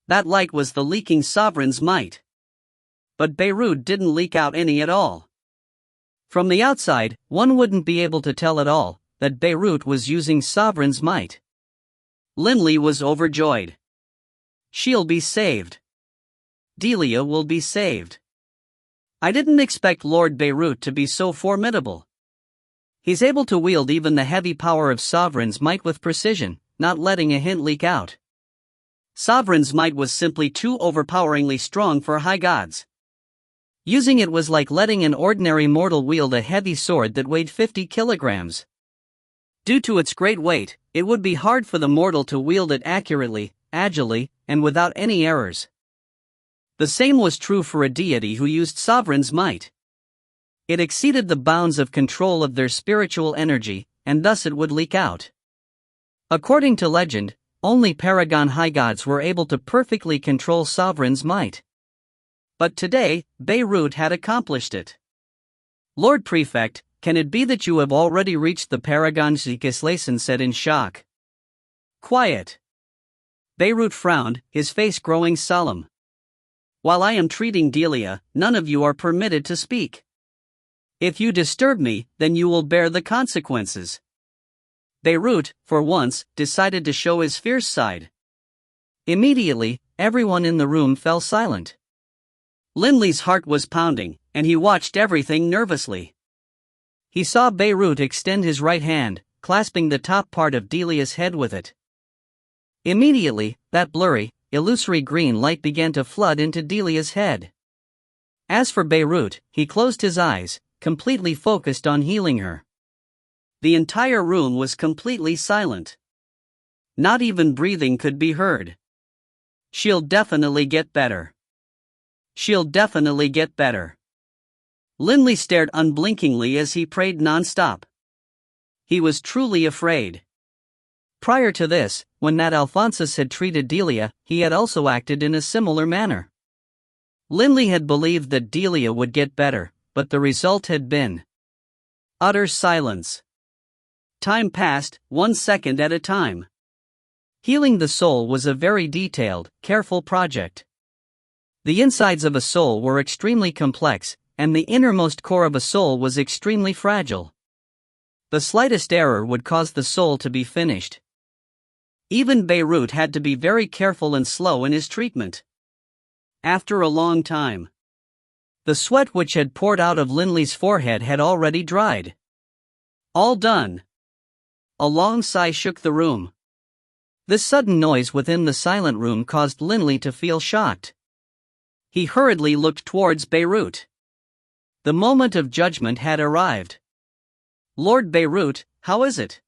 That light was the leaking Sovereign's Might. But Beirut didn't leak out any at all. From the outside, one wouldn't be able to tell at all that Beirut was using Sovereign's Might. Linley was overjoyed. She'll be saved. Delia will be saved. I didn't expect Lord Beirut to be so formidable. He's able to wield even the heavy power of Sovereign's Might with precision, not letting a hint leak out. Sovereign's Might was simply too overpoweringly strong for high gods. Using it was like letting an ordinary mortal wield a heavy sword that weighed 50 kilograms. Due to its great weight, it would be hard for the mortal to wield it accurately, agilely, and without any errors. The same was true for a deity who used Sovereign's Might. It exceeded the bounds of control of their spiritual energy, and thus it would leak out. According to legend, only Paragon High Gods were able to perfectly control Sovereign's Might. But today, Beirut had accomplished it. Lord Prefect, can it be that you have already reached the Paragon? Gislason said in shock. Quiet. Beirut frowned, his face growing solemn. While I am treating Delia, none of you are permitted to speak. If you disturb me, then you will bear the consequences. Beirut, for once, decided to show his fierce side. Immediately, everyone in the room fell silent. Linley's heart was pounding, and he watched everything nervously. He saw Beirut extend his right hand, clasping the top part of Delia's head with it. Immediately, that blurry, illusory green light began to flood into Delia's head. As for Beirut, he closed his eyes, completely focused on healing her. The entire room was completely silent. Not even breathing could be heard. She'll definitely get better. She'll definitely get better. Linley stared unblinkingly as he prayed non-stop. He was truly afraid. Prior to this, when Nat Alphonsus had treated Delia, he had also acted in a similar manner. Linley had believed that Delia would get better, but the result had been utter silence. Time passed, 1 second at a time. Healing the soul was a very detailed, careful project. The insides of a soul were extremely complex, and the innermost core of a soul was extremely fragile. The slightest error would cause the soul to be finished. Even Beirut had to be very careful and slow in his treatment. After a long time, the sweat which had poured out of Linley's forehead had already dried. All done. A long sigh shook the room. This sudden noise within the silent room caused Linley to feel shocked. He hurriedly looked towards Beirut. The moment of judgment had arrived. "Lord Beirut, how is it?"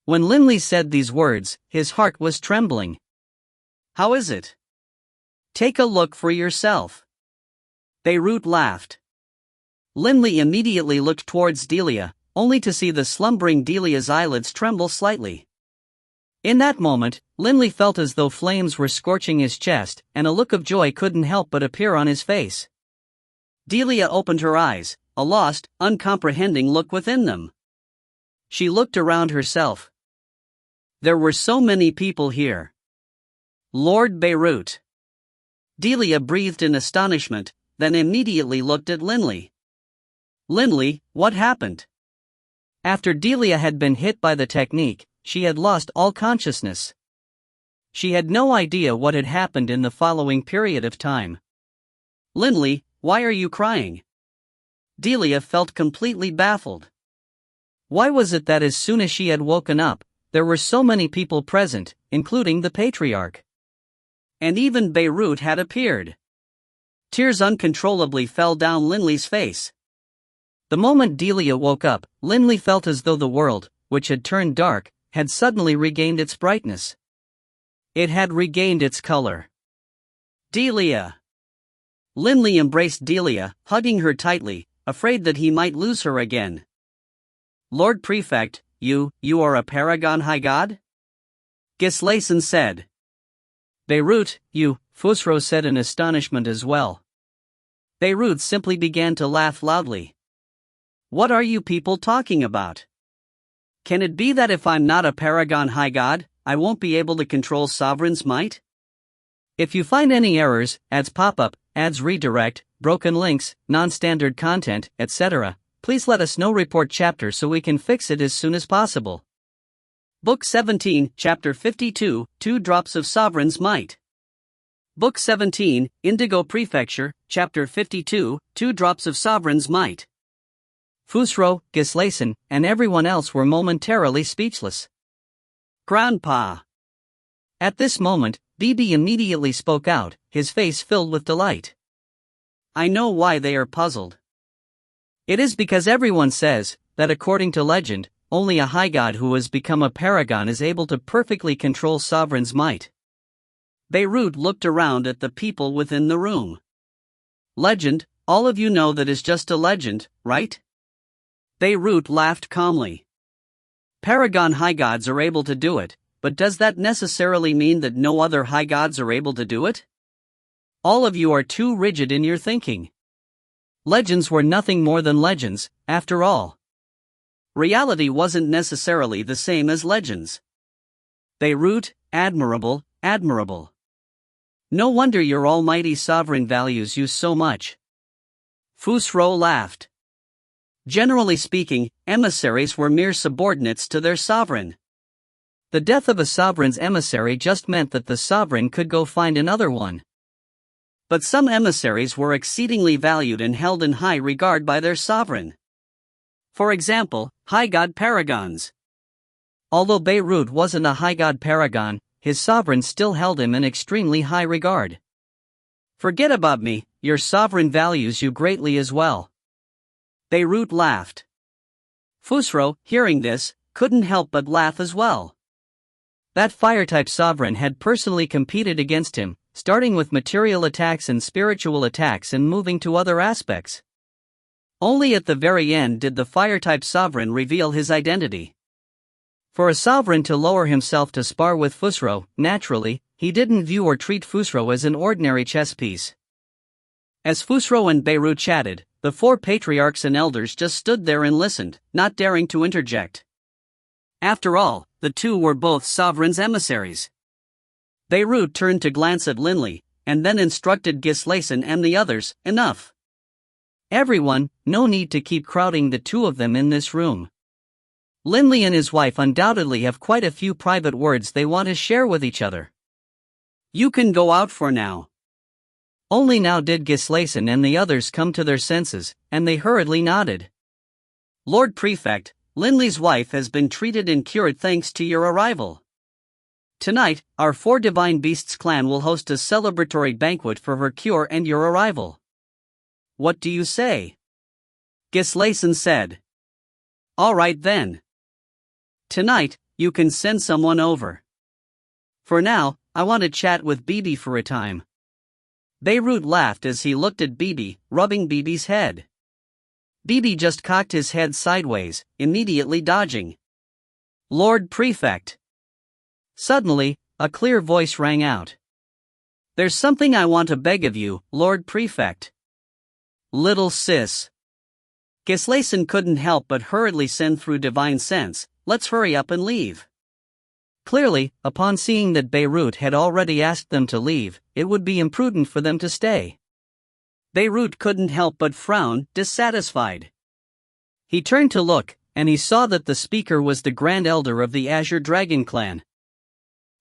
When Linley said these words, his heart was trembling. "How is it? Take a look for yourself." Beirut laughed. Linley immediately looked towards Delia, only to see the slumbering Delia's eyelids tremble slightly. In that moment, Linley felt as though flames were scorching his chest, and a look of joy couldn't help but appear on his face. Delia opened her eyes, a lost, uncomprehending look within them. She looked around herself. There were so many people here. Lord Beirut. Delia breathed in astonishment, then immediately looked at Linley. "Linley, what happened?" After Delia had been hit by the technique, she had lost all consciousness. She had no idea what had happened in the following period of time. "Linley, why are you crying?" Delia felt completely baffled. Why was it that as soon as she had woken up, there were so many people present, including the patriarch? And even Beirut had appeared. Tears uncontrollably fell down Linley's face. The moment Delia woke up, Linley felt as though the world, which had turned dark, had suddenly regained its brightness. It had regained its color. "Delia!" Linley embraced Delia, hugging her tightly, afraid that he might lose her again. "Lord Prefect, you are a paragon high god?" Gislason said. "Beirut, Fusro said in astonishment as well. Beirut simply began to laugh loudly. "What are you people talking about? Can it be that if I'm not a paragon high god, I won't be able to control Sovereign's might? If you find any errors, ads pop up, ads redirect, broken links, non-standard content, etc., please let us know. Report chapter so we can fix it as soon as possible." Book 17, Chapter 52, 2 Drops of Sovereign's Might. Book 17, Indigo Prefecture, Chapter 52, 2 Drops of Sovereign's Might. Fusro, Gislason, and everyone else were momentarily speechless. "Grandpa!" At this moment, Bibi immediately spoke out, his face filled with delight. "I know why they are puzzled. It is because everyone says that according to legend, only a high god who has become a paragon is able to perfectly control Sovereign's might." Beirut looked around at the people within the room. "Legend, all of you know that is just a legend, right?" Beirut laughed calmly. "Paragon high gods are able to do it, but does that necessarily mean that no other high gods are able to do it? All of you are too rigid in your thinking. Legends were nothing more than legends, after all. Reality wasn't necessarily the same as legends." Beirut, admirable, admirable. No wonder your almighty sovereign values you so much. Fusro laughed. Generally speaking, emissaries were mere subordinates to their sovereign. The death of a sovereign's emissary just meant that the sovereign could go find another one. But some emissaries were exceedingly valued and held in high regard by their sovereign. For example, high god paragons. Although Beirut wasn't a high god paragon, his sovereign still held him in extremely high regard. "Forget about me, your sovereign values you greatly as well." Beirut laughed. Fusro, hearing this, couldn't help but laugh as well. That fire-type sovereign had personally competed against him, starting with material attacks and spiritual attacks and moving to other aspects. Only at the very end did the fire-type sovereign reveal his identity. For a sovereign to lower himself to spar with Fusro, naturally, he didn't view or treat Fusro as an ordinary chess piece. As Fusro and Beirut chatted, the four patriarchs and elders just stood there and listened, not daring to interject. After all, the two were both sovereigns' emissaries. Beirut turned to glance at Linley, and then instructed Gislason and the others, "Enough. Everyone, no need to keep crowding the two of them in this room. Linley and his wife undoubtedly have quite a few private words they want to share with each other. You can go out for now." Only now did Gislason and the others come to their senses, and they hurriedly nodded. "Lord Prefect, Linley's wife has been treated and cured thanks to your arrival. Tonight, our Four Divine Beasts clan will host a celebratory banquet for her cure and your arrival. What do you say?" Gislason said. "All right then. Tonight, you can send someone over. For now, I want to chat with Bibi for a time." Beirut laughed as he looked at Bibi, rubbing Bibi's head. Bibi just cocked his head sideways, immediately dodging. "Lord Prefect." Suddenly, a clear voice rang out. "There's something I want to beg of you, Lord Prefect." "Little sis." Gislason couldn't help but hurriedly send through divine sense, "Let's hurry up and leave." Clearly, upon seeing that Beirut had already asked them to leave, it would be imprudent for them to stay. Beirut couldn't help but frown, dissatisfied. He turned to look, and he saw that the speaker was the Grand Elder of the Azure Dragon clan.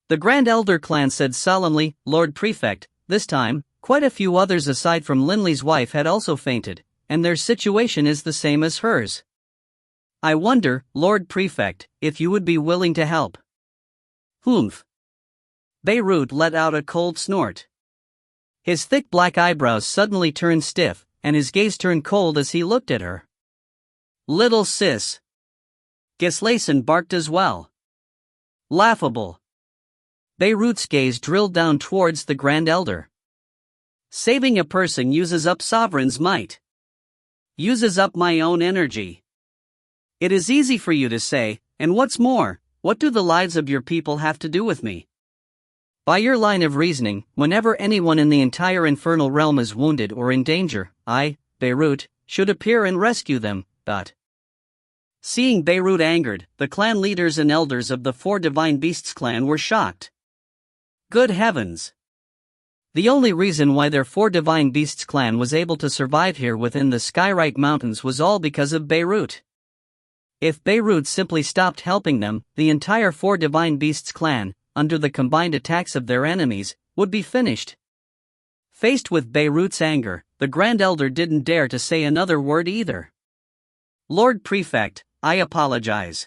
The Grand Elder clan said solemnly, "Lord Prefect, this time, quite a few others aside from Linley's wife had also fainted, and their situation is the same as hers. I wonder, Lord Prefect, if you would be willing to help." "Humph." Beirut let out a cold snort. His thick black eyebrows suddenly turned stiff, and his gaze turned cold as he looked at her. "Little sis." Gislason barked as well. "Laughable." Beirut's gaze drilled down towards the Grand Elder. "Saving a person uses up sovereign's might. Uses up my own energy. It is easy for you to say, and what's more, what do the lives of your people have to do with me? By your line of reasoning, whenever anyone in the entire infernal realm is wounded or in danger, I, Beirut, should appear and rescue them, but..." Seeing Beirut angered, the clan leaders and elders of the Four Divine Beasts clan were shocked. Good heavens! The only reason why their Four Divine Beasts clan was able to survive here within the Skyrite Mountains was all because of Beirut. If Beirut simply stopped helping them, the entire Four Divine Beasts clan, under the combined attacks of their enemies, would be finished. Faced with Beirut's anger, the Grand Elder didn't dare to say another word either. "Lord Prefect, I apologize.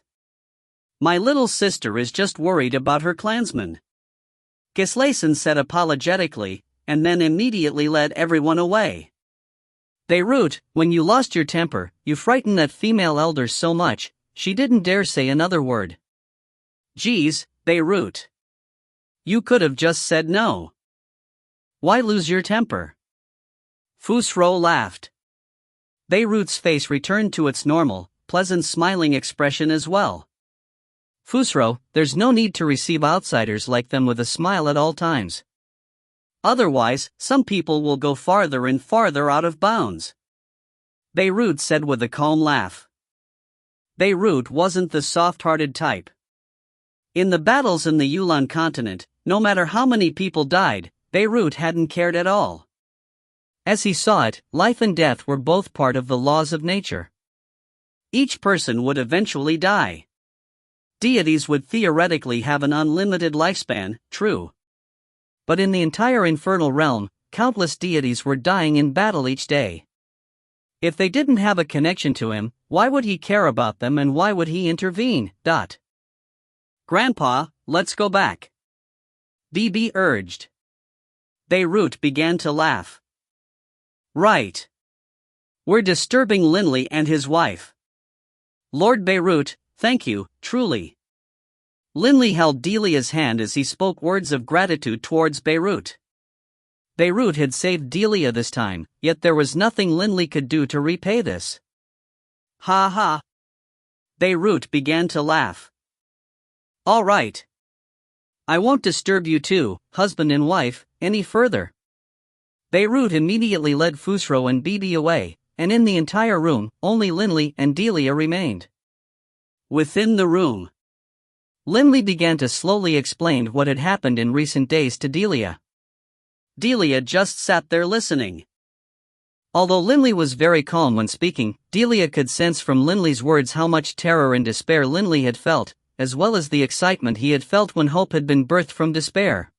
My little sister is just worried about her clansmen." Gislason said apologetically, and then immediately led everyone away. "Beirut, when you lost your temper, you frightened that female elder so much, she didn't dare say another word. Geez, Beirut. You could have just said no. Why lose your temper?" Fusro laughed. Beirut's face returned to its normal, pleasant smiling expression as well. "Fusro, there's no need to receive outsiders like them with a smile at all times. Otherwise, some people will go farther and farther out of bounds," Beirut said with a calm laugh. Beirut wasn't the soft-hearted type. In the battles in the Yulan continent, no matter how many people died, Beirut hadn't cared at all. As he saw it, life and death were both part of the laws of nature. Each person would eventually die. Deities would theoretically have an unlimited lifespan, true. But in the entire infernal realm, countless deities were dying in battle each day. If they didn't have a connection to him, why would he care about them and why would he intervene? "Grandpa, let's go back," Bibi urged. Beirut began to laugh. "Right. We're disturbing Linley and his wife. Lord Beirut, thank you, truly. Linley held Delia's hand as he spoke words of gratitude towards Beirut. Beirut had saved Delia this time, yet there was nothing Linley could do to repay this. Ha ha! Beirut began to laugh. All right. I won't disturb you two, husband and wife, any further. Beirut immediately led Fusro and Bibi away, and in the entire room, only Linley and Delia remained. Within the room, Linley began to slowly explain what had happened in recent days to Delia. Delia just sat there listening. Although Linley was very calm when speaking, Delia could sense from Linley's words how much terror and despair Linley had felt, as well as the excitement he had felt when hope had been birthed from despair.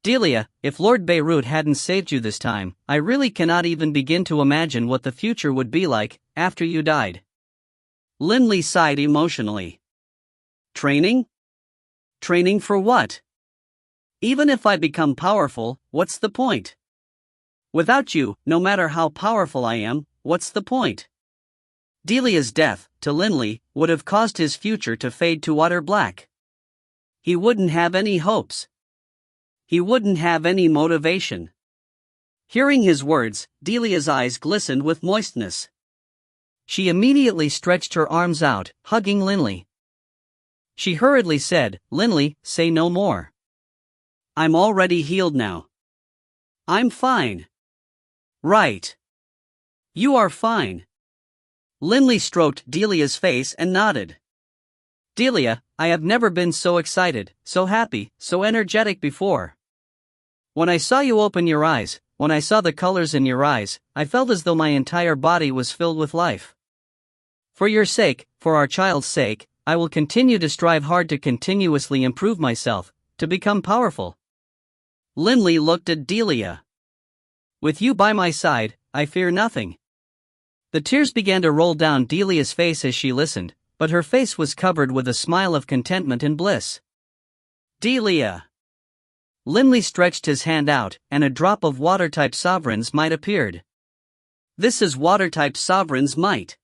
Delia, if Lord Beirut hadn't saved you this time, I really cannot even begin to imagine what the future would be like after you died. Linley sighed emotionally. Training? Training for what? Even if I become powerful, what's the point? Without you, no matter how powerful I am, what's the point? Delia's death, to Linley, would have caused his future to fade to utter black. He wouldn't have any hopes. He wouldn't have any motivation. Hearing his words, Delia's eyes glistened with moistness. She immediately stretched her arms out, hugging Linley. She hurriedly said, Linley, say no more. I'm already healed now. I'm fine. Right. You are fine. Linley stroked Delia's face and nodded. Delia, I have never been so excited, so happy, so energetic before. When I saw you open your eyes, when I saw the colors in your eyes, I felt as though my entire body was filled with life. For your sake, for our child's sake, I will continue to strive hard to continuously improve myself, to become powerful. Linley looked at Delia. With you by my side, I fear nothing. The tears began to roll down Delia's face as she listened, but her face was covered with a smile of contentment and bliss. Delia. Linley stretched his hand out, and a drop of water-type sovereign's might appeared. This is water-type sovereign's might.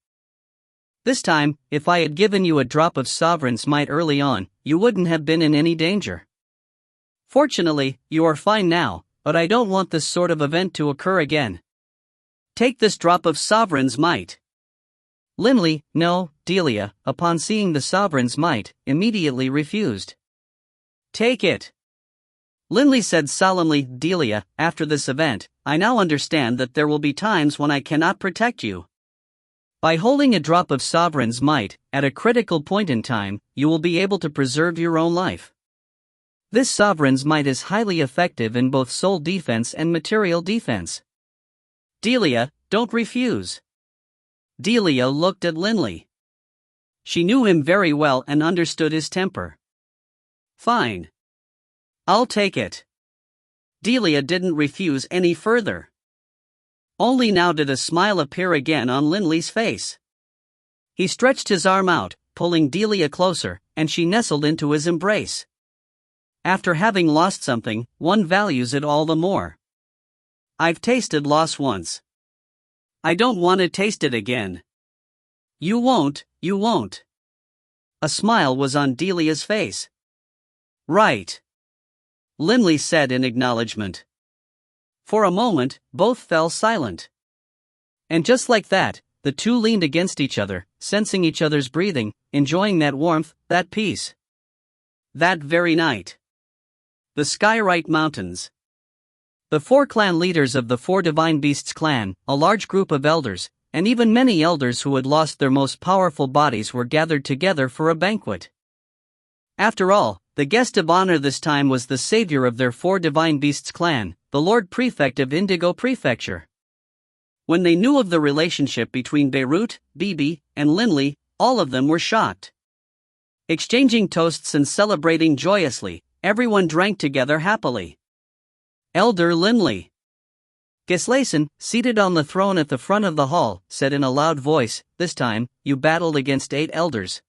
This time, if I had given you a drop of sovereign's might early on, you wouldn't have been in any danger. Fortunately, you are fine now, but I don't want this sort of event to occur again. Take this drop of sovereign's might. Linley, no, Delia, upon seeing the sovereign's might, immediately refused. Take it. Linley said solemnly, Delia, after this event, I now understand that there will be times when I cannot protect you. By holding a drop of sovereign's might, at a critical point in time, you will be able to preserve your own life. This sovereign's might is highly effective in both soul defense and material defense. Delia, don't refuse. Delia looked at Linley. She knew him very well and understood his temper. Fine. I'll take it. Delia didn't refuse any further. Only now did a smile appear again on Linley's face. He stretched his arm out, pulling Delia closer, and she nestled into his embrace. After having lost something, one values it all the more. I've tasted loss once. I don't want to taste it again. You won't, you won't. A smile was on Delia's face. Right. Linley said in acknowledgement. For a moment, both fell silent. And just like that, the two leaned against each other, sensing each other's breathing, enjoying that warmth, that peace. That very night. The Skyrite Mountains. The 4 clan leaders of the 4 Divine Beasts clan, a large group of elders, and even many elders who had lost their most powerful bodies were gathered together for a banquet. After all, the guest of honor this time was the savior of their 4 Divine Beasts clan, the Lord Prefect of Indigo Prefecture. When they knew of the relationship between Beirut, Bibi, and Linley, all of them were shocked. Exchanging toasts and celebrating joyously, everyone drank together happily. Elder Linley. Gislason, seated on the throne at the front of the hall, said in a loud voice, this time, you battled against 8 elders.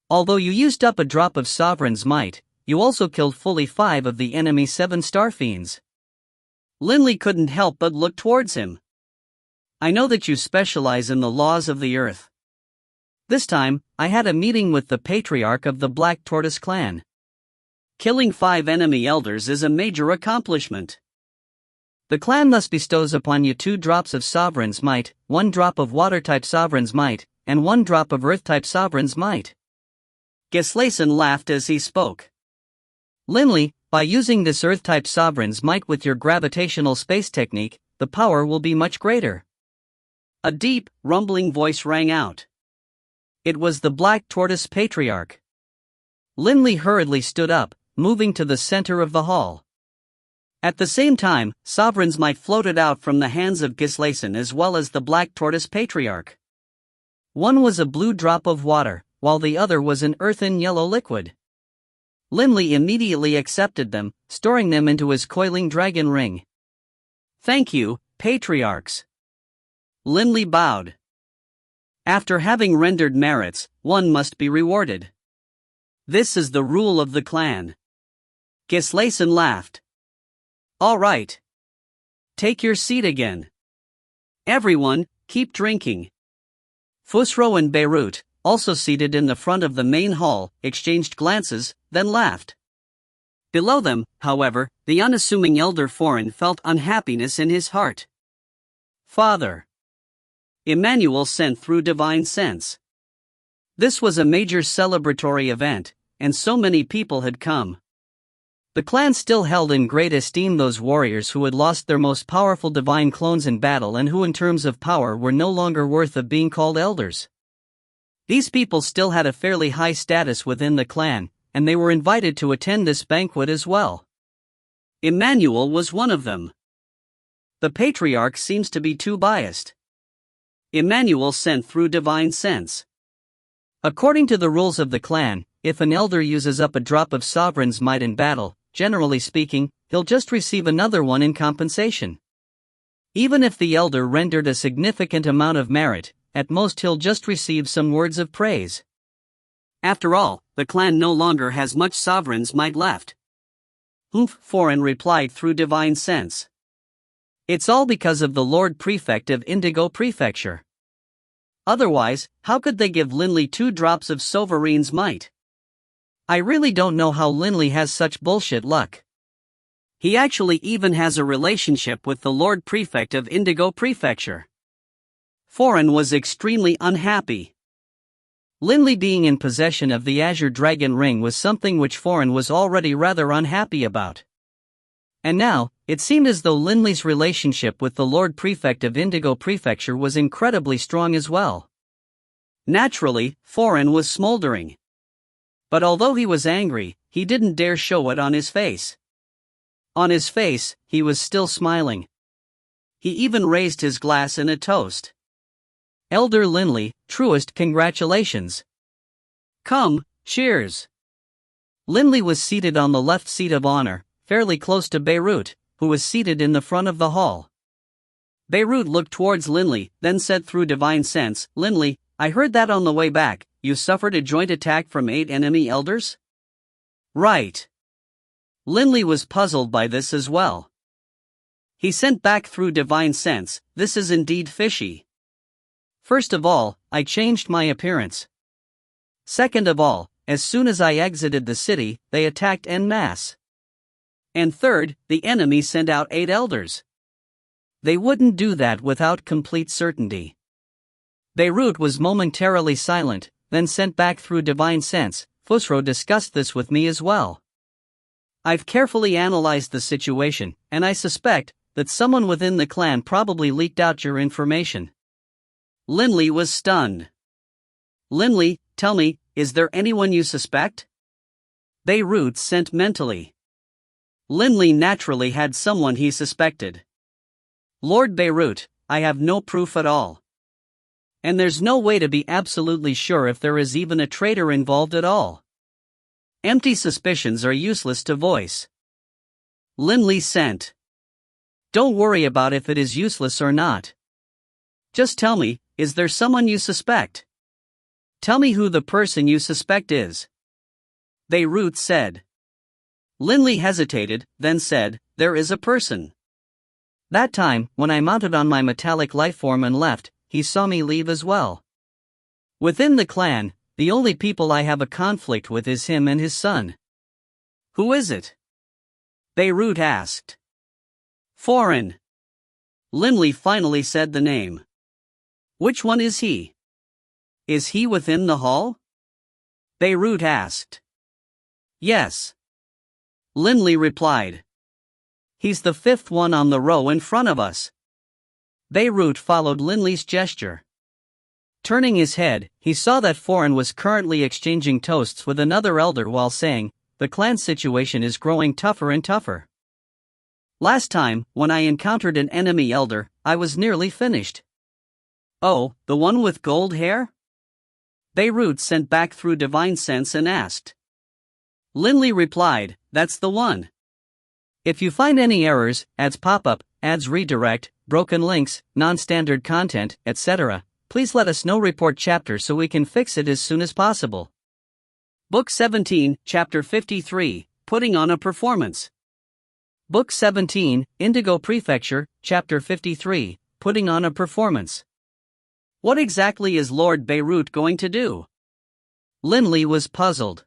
Although you used up a drop of Sovereign's might, you also killed fully 5 of the enemy's 7 star fiends. Linley couldn't help but look towards him. I know that you specialize in the laws of the earth. This time, I had a meeting with the patriarch of the Black Tortoise clan. Killing 5 enemy elders is a major accomplishment. The clan thus bestows upon you 2 drops of Sovereign's Might, 1 drop of Water-type Sovereign's Might, and 1 drop of Earth-type Sovereign's Might. Gislason laughed as he spoke. Linley, by using this Earth-type Sovereign's Might with your gravitational space technique, the power will be much greater. A deep, rumbling voice rang out. It was the Black Tortoise Patriarch. Linley hurriedly stood up, moving to the center of the hall. At the same time, Sovereign's Might floated out from the hands of Gislason as well as the Black Tortoise Patriarch. One was a blue drop of water, while the other was an earthen yellow liquid. Linley immediately accepted them, storing them into his coiling dragon ring. Thank you, Patriarchs. Linley bowed. After having rendered merits, one must be rewarded. This is the rule of the clan. Gislason laughed. All right. Take your seat again. Everyone, keep drinking. Fusro and Beirut, also seated in the front of the main hall, exchanged glances, then laughed. Below them, however, the unassuming elder Foreign felt unhappiness in his heart. Father. Emmanuel sent through divine sense. This was a major celebratory event, and so many people had come. The clan still held in great esteem those warriors who had lost their most powerful divine clones in battle and who in terms of power were no longer worth of being called elders. These people still had a fairly high status within the clan, and they were invited to attend this banquet as well. Emmanuel was one of them. The patriarch seems to be too biased. Emmanuel sent through divine sense. According to the rules of the clan, if an elder uses up a drop of Sovereign's Might in battle, generally speaking, he'll just receive another one in compensation. Even if the elder rendered a significant amount of merit, at most he'll just receive some words of praise. After all, the clan no longer has much Sovereign's Might left. Foreign replied through divine sense. It's all because of the Lord Prefect of Indigo Prefecture. Otherwise, how could they give Linley 2 drops of Sovereign's Might? I really don't know how Linley has such bullshit luck. He actually even has a relationship with the Lord Prefect of Indigo Prefecture. Foreign was extremely unhappy. Linley being in possession of the Azure Dragon Ring was something which Foreign was already rather unhappy about. And now, it seemed as though Linley's relationship with the Lord Prefect of Indigo Prefecture was incredibly strong as well. Naturally, Foreign was smoldering. But although he was angry, he didn't dare show it on his face. On his face, he was still smiling. He even raised his glass in a toast. Elder Linley, truest congratulations. Come, cheers. Linley was seated on the left seat of honor, fairly close to Beirut, who was seated in the front of the hall. Beirut looked towards Linley, then said through divine sense, Linley, I heard that on the way back, you suffered a joint attack from 8 enemy elders? Right. Linley was puzzled by this as well. He sent back through divine sense, this is indeed fishy. First of all, I changed my appearance. Second of all, as soon as I exited the city, they attacked en masse. And third, the enemy sent out 8 elders. They wouldn't do that without complete certainty. Beirut was momentarily silent, then sent back through divine sense, Fusro discussed this with me as well. I've carefully analyzed the situation, and I suspect that someone within the clan probably leaked out your information. Linley was stunned. Linley, tell me, is there anyone you suspect? Beirut sent mentally. Linley naturally had someone he suspected. Lord Beirut, I have no proof at all. And there's no way to be absolutely sure if there is even a traitor involved at all. Empty suspicions are useless to voice. Linley sent. Don't worry about if it is useless or not. Just tell me, is there someone you suspect? Tell me who the person you suspect is. Beirut said. Linley hesitated, then said, there is a person. That time, when I mounted on my metallic lifeform and left, he saw me leave as well. Within the clan, the only people I have a conflict with is him and his son. Who is it? Beirut asked. Foreign. Limley finally said the name. Which one is he? Is he within the hall? Beirut asked. Yes. Limley replied. He's the fifth one on the row in front of us. Beirut followed Limley's gesture. Turning his head, he saw that Foreign was currently exchanging toasts with another elder while saying, "The clan situation is growing tougher and tougher. Last time, when I encountered an enemy elder, I was nearly finished." "Oh, the one with gold hair?" Beirut sent back through divine sense and asked. Limley replied, "That's the one. If you find any errors, ads pop-up, ads redirect, broken links, non-standard content, etc., please let us know. Report chapter so we can fix it as soon as possible." Book 17, Chapter 53, Putting on a Performance. Book 17, Indigo Prefecture, Chapter 53, Putting on a Performance. What exactly is Lord Beirut going to do? Limley was puzzled.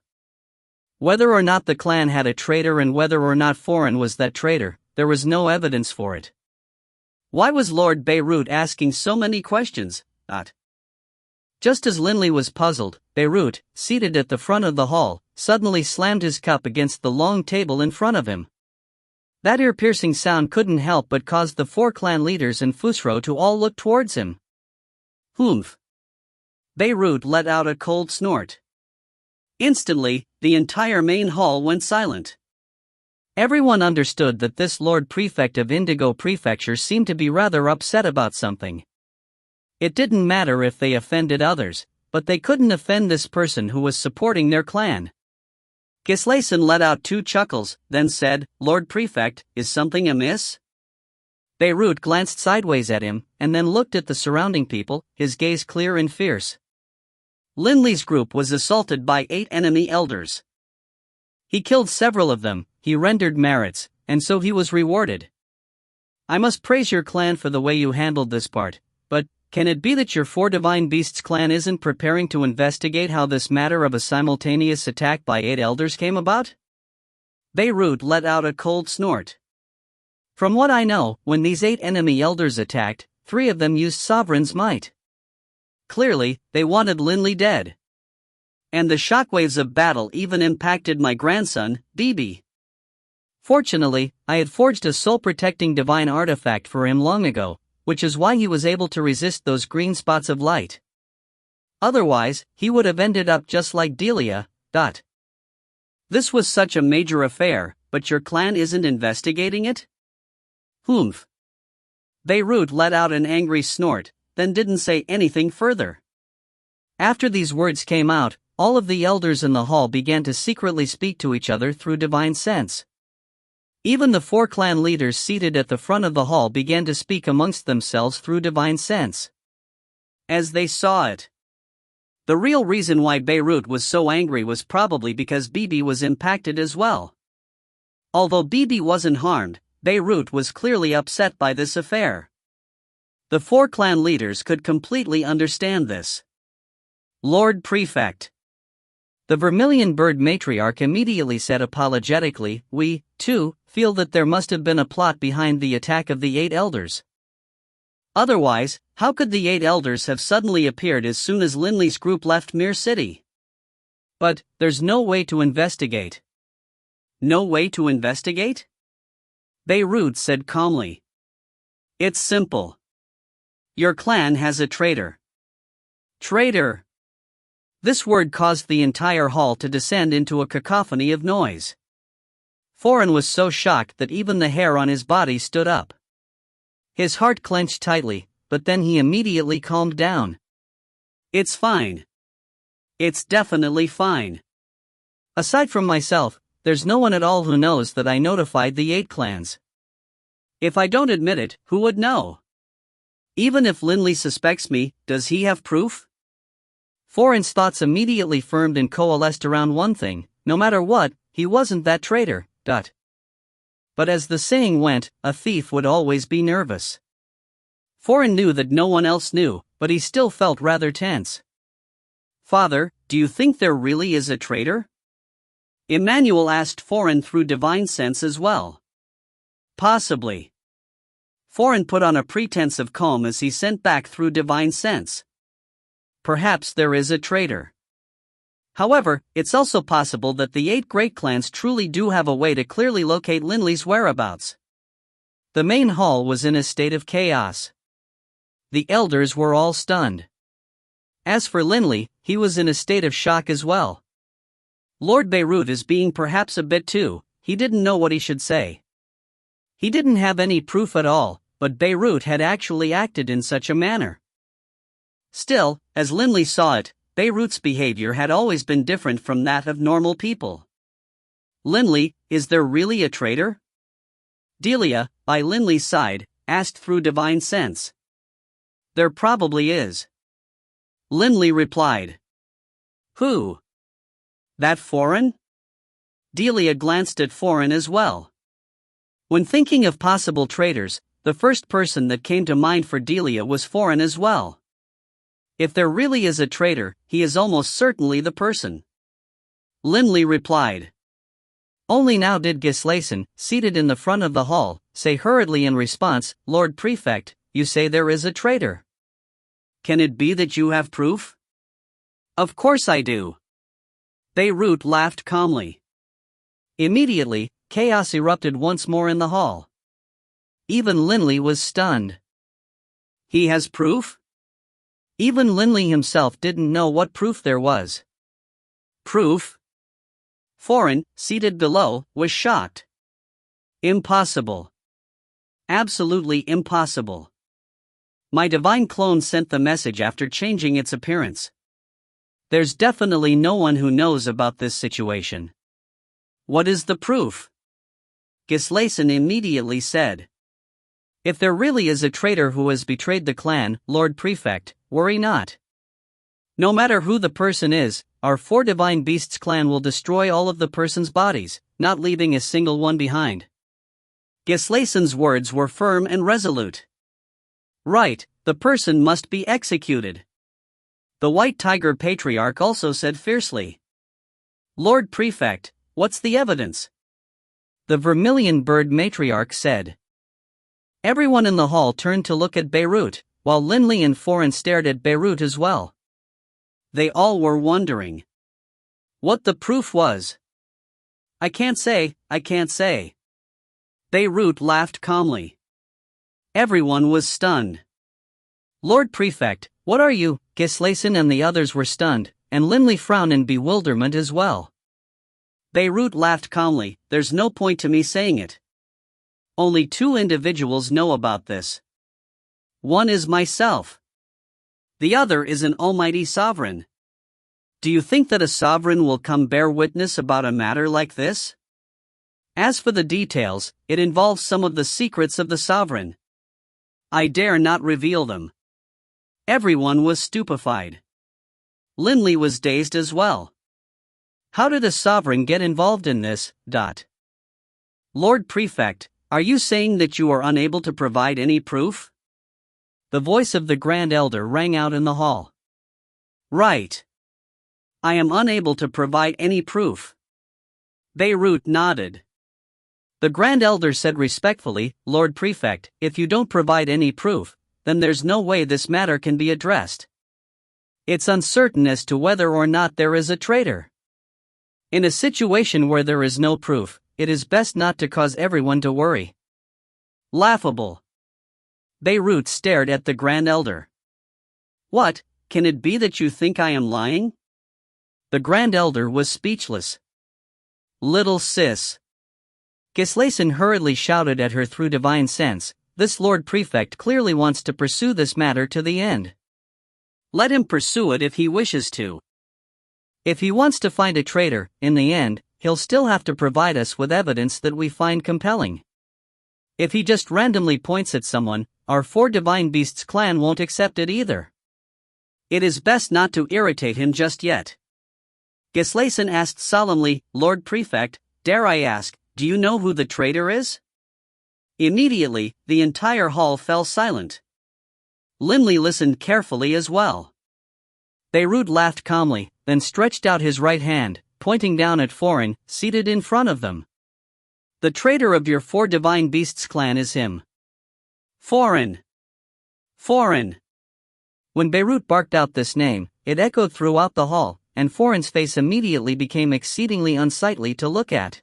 Whether or not the clan had a traitor and whether or not Foreign was that traitor, there was no evidence for it. Why was Lord Beirut asking so many questions? Just as Limley was puzzled, Beirut, seated at the front of the hall, suddenly slammed his cup against the long table in front of him. That ear-piercing sound couldn't help but cause the four clan leaders and Fusro to all look towards him. Humph! Beirut let out a cold snort. Instantly, the entire main hall went silent. Everyone understood that this Lord Prefect of Indigo Prefecture seemed to be rather upset about something. It didn't matter if they offended others, but they couldn't offend this person who was supporting their clan. Gislason let out two chuckles, then said, "Lord Prefect, is something amiss?" Beirut glanced sideways at him, and then looked at the surrounding people, his gaze clear and fierce. Limley's group was assaulted by 8 enemy elders. He killed several of them, he rendered merits, and so he was rewarded. "I must praise your clan for the way you handled this part, but can it be that your Four Divine Beasts clan isn't preparing to investigate how this matter of a simultaneous attack by 8 elders came about?" Beirut let out a cold snort. "From what I know, when these 8 enemy elders attacked, 3 of them used Sovereign's might. Clearly, they wanted Limley dead. And the shockwaves of battle even impacted my grandson, Bibi. Fortunately, I had forged a soul-protecting divine artifact for him long ago, which is why he was able to resist those green spots of light. Otherwise, he would have ended up just like Delia. This was such a major affair, but your clan isn't investigating it?" Humph! Beirut let out an angry snort, then didn't say anything further. After these words came out, all of the elders in the hall began to secretly speak to each other through divine sense. Even the 4 clan leaders seated at the front of the hall began to speak amongst themselves through divine sense. As they saw it, the real reason why Beirut was so angry was probably because Bibi was impacted as well. Although Bibi wasn't harmed, Beirut was clearly upset by this affair. The 4 clan leaders could completely understand this. "Lord Prefect." The Vermilion Bird matriarch immediately said apologetically, "We, too, feel that there must have been a plot behind the attack of the 8 elders. Otherwise, how could the 8 elders have suddenly appeared as soon as Limley's group left Mir City? But, there's no way to investigate." "No way to investigate?" Beirut said calmly. "It's simple. Your clan has a traitor." Traitor! This word caused the entire hall to descend into a cacophony of noise. Foreign was so shocked that even the hair on his body stood up. His heart clenched tightly, but then he immediately calmed down. "It's fine. It's definitely fine. Aside from myself, there's no one at all who knows that I notified the 8 clans. If I don't admit it, who would know? Even if Limley suspects me, does he have proof?" Foreign's thoughts immediately firmed and coalesced around one thing: no matter what, he wasn't that traitor. But as the saying went, a thief would always be nervous. Foreign knew that no one else knew, but he still felt rather tense. Father, do you think there really is a traitor? Emmanuel asked Foreign through divine sense as well. Possibly. Foreign put on a pretense of calm as he sent back through divine sense. Perhaps there is a traitor. However, it's also possible that the 8 great clans truly do have a way to clearly locate Linley's whereabouts. The main hall was in a state of chaos. The elders were all stunned. As for Linley, he was in a state of shock as well. Lord Beirut is being perhaps a bit too, he didn't know what he should say. He didn't have any proof at all, but Beirut had actually acted in such a manner. Still, as Linley saw it, Beirut's behavior had always been different from that of normal people. Linley, is there really a traitor? Delia, by Linley's side, asked through divine sense. There probably is. Linley replied. Who? That Foreign? Delia glanced at Foreign as well. When thinking of possible traitors, the first person that came to mind for Delia was Foreign as well. If there really is a traitor, he is almost certainly the person. Linley replied. Only now did Gislason, seated in the front of the hall, say hurriedly in response, Lord Prefect, you say there is a traitor. Can it be that you have proof? Of course I do. Beirut laughed calmly. Immediately, chaos erupted once more in the hall. Even Linley was stunned. He has proof? Even Linley himself didn't know what proof there was. Proof? Foreign, seated below, was shocked. Impossible. Absolutely impossible. My divine clone sent the message after changing its appearance. There's definitely no one who knows about this situation. What is the proof? Gislason immediately said. If there really is a traitor who has betrayed the clan, Lord Prefect, worry not. No matter who the person is, our 4 divine beasts clan will destroy all of the person's bodies, not leaving a single one behind. Gislason's words were firm and resolute. Right, the person must be executed. The White Tiger Patriarch also said fiercely. Lord Prefect, what's the evidence? The Vermilion Bird Matriarch said. Everyone in the hall turned to look at Beirut, while Linley and Foreign stared at Beirut as well. They all were wondering what the proof was. I can't say. Beirut laughed calmly. Everyone was stunned. Lord Prefect, what are you? Gislason and the others were stunned, and Linley frowned in bewilderment as well. Beirut laughed calmly, there's no point to me saying it. Only 2 individuals know about this. One is myself. The other is an almighty sovereign. Do you think that a sovereign will come bear witness about a matter like this? As for the details, it involves some of the secrets of the sovereign. I dare not reveal them. Everyone was stupefied. Linley was dazed as well. How did a sovereign get involved in this? Lord Prefect, are you saying that you are unable to provide any proof? The voice of the Grand Elder rang out in the hall. Right. I am unable to provide any proof. Beirut nodded. The Grand Elder said respectfully, Lord Prefect, if you don't provide any proof, then there's no way this matter can be addressed. It's uncertain as to whether or not there is a traitor. In a situation where there is no proof, it is best not to cause everyone to worry. Laughable. Beirut stared at the Grand Elder. What, can it be that you think I am lying? The Grand Elder was speechless. Little sis. Gislason hurriedly shouted at her through divine sense, this Lord Prefect clearly wants to pursue this matter to the end. Let him pursue it if he wishes to. If he wants to find a traitor, in the end, he'll still have to provide us with evidence that we find compelling. If he just randomly points at someone, our 4 divine beasts clan won't accept it either. It is best not to irritate him just yet. Gislason asked solemnly, Lord Prefect, dare I ask, do you know who the traitor is? Immediately, the entire hall fell silent. Linley listened carefully as well. Beirut laughed calmly, then stretched out his right hand, pointing down at Foreign, seated in front of them. The traitor of your 4 divine beasts clan is him. Foreign! Foreign! When Beirut barked out this name, it echoed throughout the hall, and Foreign's face immediately became exceedingly unsightly to look at.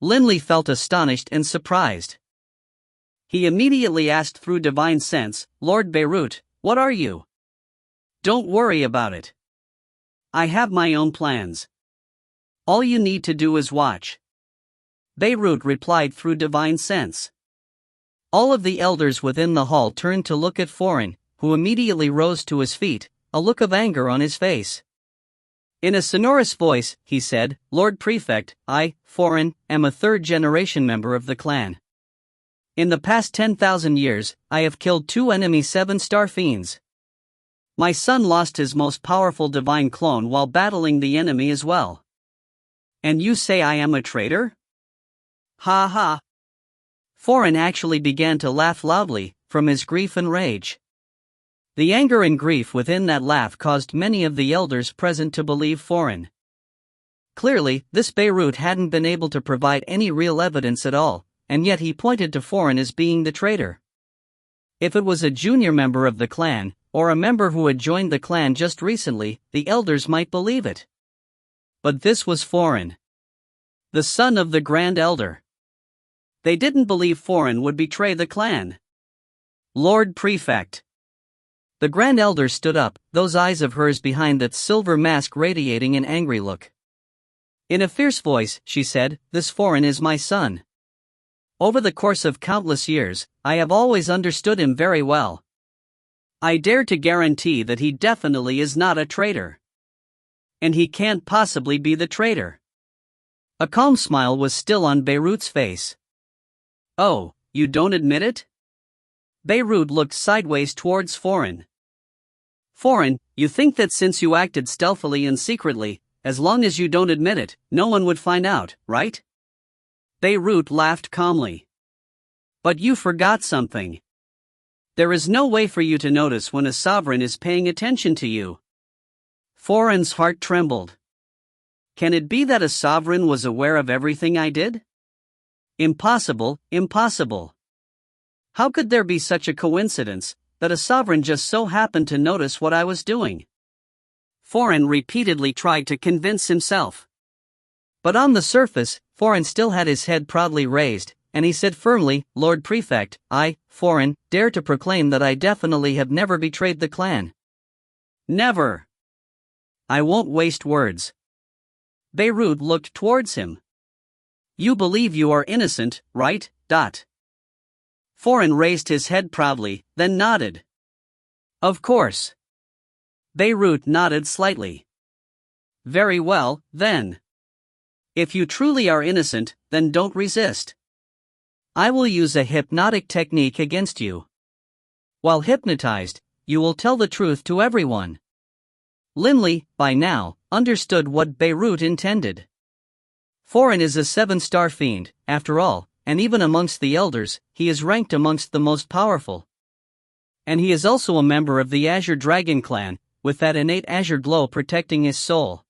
Linley felt astonished and surprised. He immediately asked through divine sense, Lord Beirut, what are you? Don't worry about it. I have my own plans. All you need to do is watch. Beirut replied through divine sense. All of the elders within the hall turned to look at Foreign, who immediately rose to his feet, a look of anger on his face. In a sonorous voice, he said, Lord Prefect, I, Foreign, am a 3rd-generation member of the clan. In the past 10,000 years, I have killed 2 enemy 7-star fiends. My son lost his most powerful divine clone while battling the enemy as well. And you say I am a traitor? Ha ha. Foreign actually began to laugh loudly, from his grief and rage. The anger and grief within that laugh caused many of the elders present to believe Foreign. Clearly, this Beirut hadn't been able to provide any real evidence at all, and yet he pointed to Foreign as being the traitor. If it was a junior member of the clan, or a member who had joined the clan just recently, the elders might believe it. But this was Foreign, the son of the Grand Elder. They didn't believe Foreign would betray the clan. Lord Prefect. The Grand Elder stood up, those eyes of hers behind that silver mask radiating an angry look. In a fierce voice, she said, This Foreign is my son. Over the course of countless years, I have always understood him very well. I dare to guarantee that he definitely is not a traitor. And he can't possibly be the traitor. A calm smile was still on Beirut's face. Oh, you don't admit it? Beirut looked sideways towards Foreign. Foreign, you think that since you acted stealthily and secretly, as long as you don't admit it, no one would find out, right? Beirut laughed calmly. But you forgot something. There is no way for you to notice when a sovereign is paying attention to you. Foreign's heart trembled. Can it be that a sovereign was aware of everything I did? Impossible, impossible. How could there be such a coincidence, that a sovereign just so happened to notice what I was doing? Foreign repeatedly tried to convince himself. But on the surface, Foreign still had his head proudly raised, and he said firmly, Lord Prefect, I, Foreign, dare to proclaim that I definitely have never betrayed the clan. Never. I won't waste words. Beirut looked towards him. You believe you are innocent, right? Foreign raised his head proudly, then nodded. Of course. Beirut nodded slightly. Very well, then. If you truly are innocent, then don't resist. I will use a hypnotic technique against you. While hypnotized, you will tell the truth to everyone. Linley, by now, understood what Beirut intended. Foreign is a 7-star fiend, after all, and even amongst the elders, he is ranked amongst the most powerful. And he is also a member of the Azure Dragon clan, with that innate azure glow protecting his soul.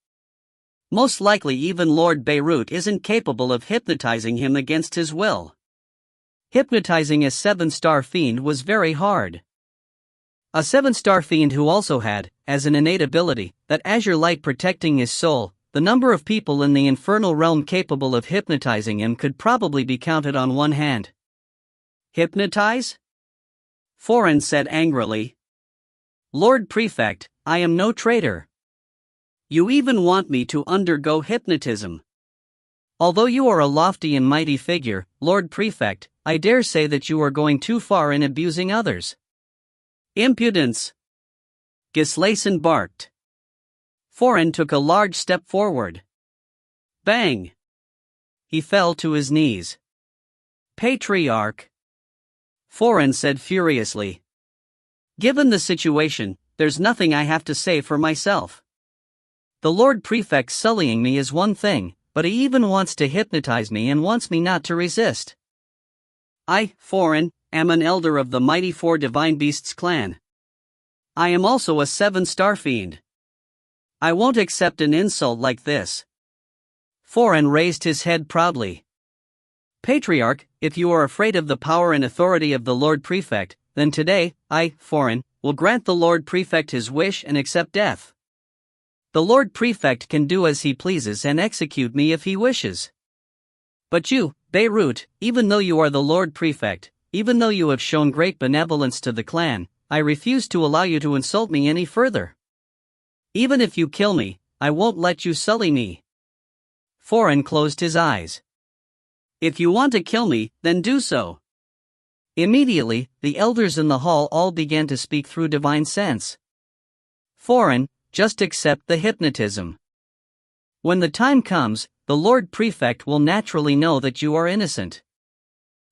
Most likely even Lord Beirut isn't capable of hypnotizing him against his will. Hypnotizing a 7-star fiend was very hard. A 7-star fiend who also had, as an innate ability, that azure light protecting his soul, the number of people in the infernal realm capable of hypnotizing him could probably be counted on one hand. Hypnotize? Foreign said angrily. Lord Prefect, I am no traitor. You even want me to undergo hypnotism. Although you are a lofty and mighty figure, Lord Prefect, I dare say that you are going too far in abusing others. Impudence! Gislason barked. Foreign took a large step forward. Bang! He fell to his knees. Patriarch! Foreign said furiously. Given the situation, there's nothing I have to say for myself. The Lord Prefect sullying me is one thing, but he even wants to hypnotize me and wants me not to resist. I, Foreign, am an elder of the mighty 4 Divine Beasts clan. I am also a 7-star fiend. I won't accept an insult like this. Foreign raised his head proudly. Patriarch, if you are afraid of the power and authority of the Lord Prefect, then today, I, Foreign, will grant the Lord Prefect his wish and accept death. The Lord Prefect can do as he pleases and execute me if he wishes. But you, Beirut, even though you are the Lord Prefect, even though you have shown great benevolence to the clan, I refuse to allow you to insult me any further. Even if you kill me, I won't let you sully me. Foreign closed his eyes. If you want to kill me, then do so. Immediately, the elders in the hall all began to speak through divine sense. Foreign, just accept the hypnotism. When the time comes, the Lord Prefect will naturally know that you are innocent.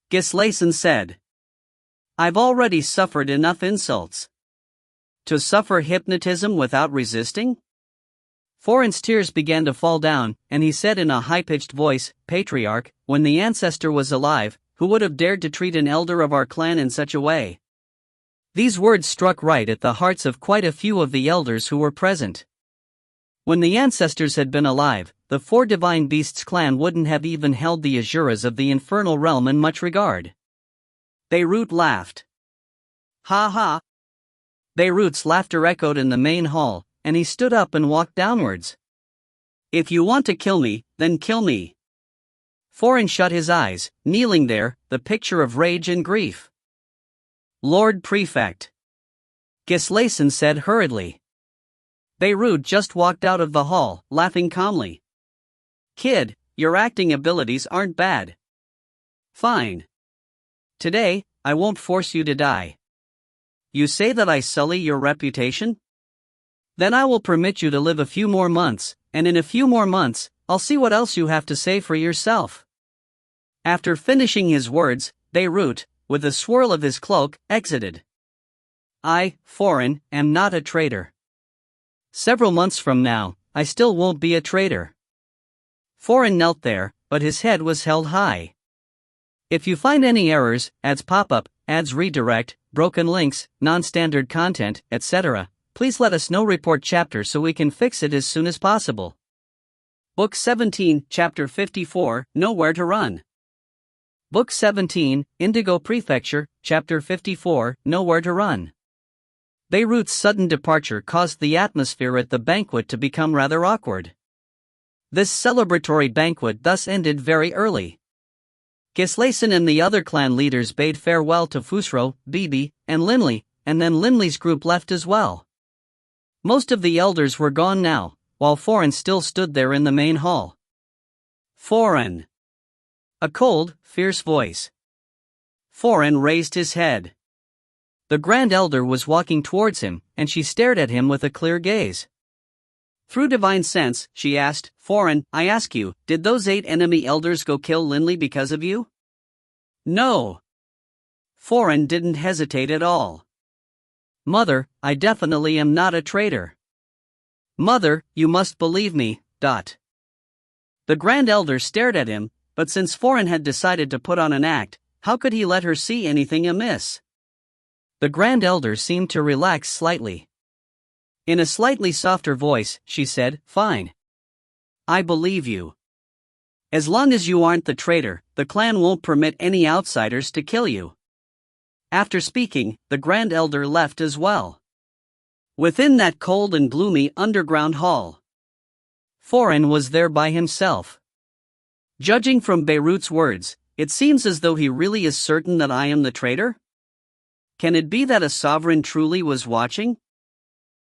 Gislason said. I've already suffered enough insults. To suffer hypnotism without resisting? Foreign's tears began to fall down, and he said in a high-pitched voice, Patriarch, when the ancestor was alive, who would have dared to treat an elder of our clan in such a way? These words struck right at the hearts of quite a few of the elders who were present. When the ancestors had been alive, the four divine beasts clan wouldn't have even held the Azuras of the infernal realm in much regard. Beirut laughed. Ha ha! Beirut's laughter echoed in the main hall, and he stood up and walked downwards. If you want to kill me, then kill me. Foreign shut his eyes, kneeling there, the picture of rage and grief. Lord Prefect. Gislason said hurriedly. Beirut just walked out of the hall, laughing calmly. Kid, your acting abilities aren't bad. Fine. Today, I won't force you to die. You say that I sully your reputation? Then I will permit you to live a few more months, and in a few more months, I'll see what else you have to say for yourself. After finishing his words, Beirut, with a swirl of his cloak, exited. I, Foreign, am not a traitor. Several months from now, I still won't be a traitor. Foreign knelt there, but his head was held high. If you find any errors, ads pop-up, ads redirect, broken links, non-standard content, etc., please let us know. Report chapter so we can fix it as soon as possible. Book 17, Chapter 54, Nowhere to Run. Book 17, Indigo Prefecture, Chapter 54, Nowhere to Run. Beirut's sudden departure caused the atmosphere at the banquet to become rather awkward. This celebratory banquet thus ended very early. Gislason and the other clan leaders bade farewell to Fusro, Bibi, and Linley, and then Linley's group left as well. Most of the elders were gone now, while Foreign still stood there in the main hall. Foreign. A cold, fierce voice. Foreign raised his head. The Grand Elder was walking towards him, and she stared at him with a clear gaze. Through divine sense, she asked, Foreign, I ask you, did those 8 enemy elders go kill Linley because of you? No. Foreign didn't hesitate at all. Mother, I definitely am not a traitor. Mother, you must believe me. The Grand Elder stared at him, but since Foreign had decided to put on an act, how could he let her see anything amiss? The Grand Elder seemed to relax slightly. In a slightly softer voice, she said, Fine. I believe you. As long as you aren't the traitor, the clan won't permit any outsiders to kill you. After speaking, the Grand Elder left as well. Within that cold and gloomy underground hall, Foreign was there by himself. Judging from Beirut's words, it seems as though he really is certain that I am the traitor? Can it be that a sovereign truly was watching?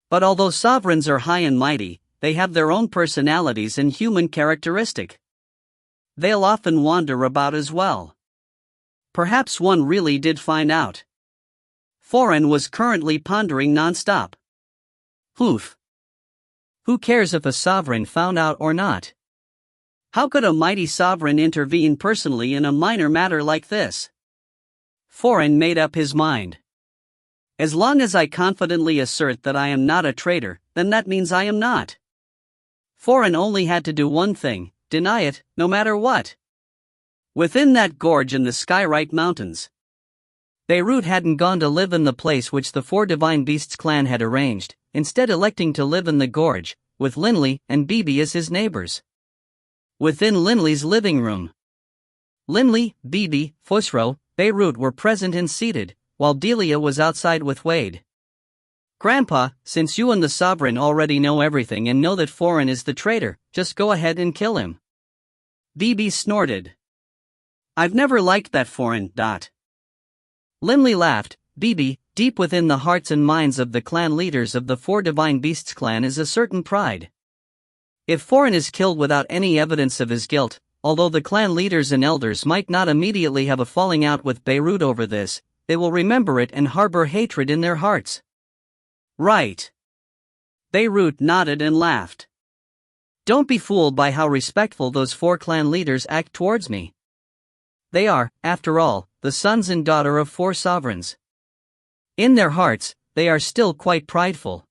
But although sovereigns are high and mighty, they have their own personalities and human characteristic. They'll often wander about as well. Perhaps one really did find out. Foreign was currently pondering non-stop. Oof. Who cares if a sovereign found out or not? How could a mighty sovereign intervene personally in a minor matter like this? Foreign made up his mind. As long as I confidently assert that I am not a traitor, then that means I am not. Foreign only had to do one thing, deny it, no matter what. Within that gorge in the Skyrite Mountains, Beirut hadn't gone to live in the place which the 4 Divine Beasts clan had arranged, instead electing to live in the gorge, with Linley and Bibi as his neighbors. Within Linley's living room, Linley, Bibi, Fusro, Beirut were present and seated, while Delia was outside with Wade. "Grandpa, since you and the Sovereign already know everything and know that Foreign is the traitor, just go ahead and kill him." Bibi snorted. "I've never liked that Foreign, Dot." Linley laughed. "Bibi, deep within the hearts and minds of the clan leaders of the Four Divine Beasts clan is a certain pride. If Foreign is killed without any evidence of his guilt, although the clan leaders and elders might not immediately have a falling out with Beirut over this, they will remember it and harbor hatred in their hearts." "Right." Beirut nodded and laughed. "Don't be fooled by how respectful those four clan leaders act towards me. They are, after all, the sons and daughter of four sovereigns. In their hearts, they are still quite prideful.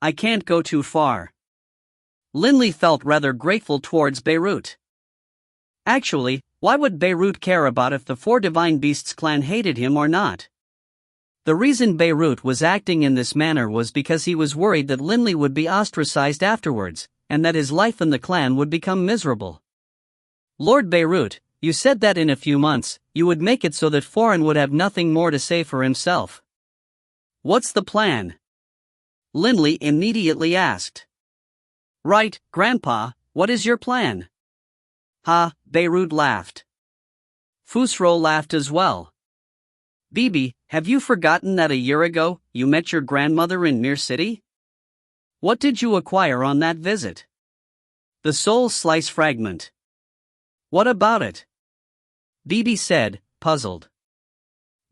I can't go too far." Linley felt rather grateful towards Beirut. Actually, why would Beirut care about if the Four Divine Beasts clan hated him or not? The reason Beirut was acting in this manner was because he was worried that Linley would be ostracized afterwards, and that his life in the clan would become miserable. "Lord Beirut, you said that in a few months, you would make it so that Foreign would have nothing more to say for himself. What's the plan?" Linley immediately asked. "Right, Grandpa, what is your plan?" "Ha," Beirut laughed. Fusro laughed as well. "Bibi, have you forgotten that a year ago, you met your grandmother in Mir City? What did you acquire on that visit?" "The soul slice fragment." "What about it?" Bibi said, puzzled.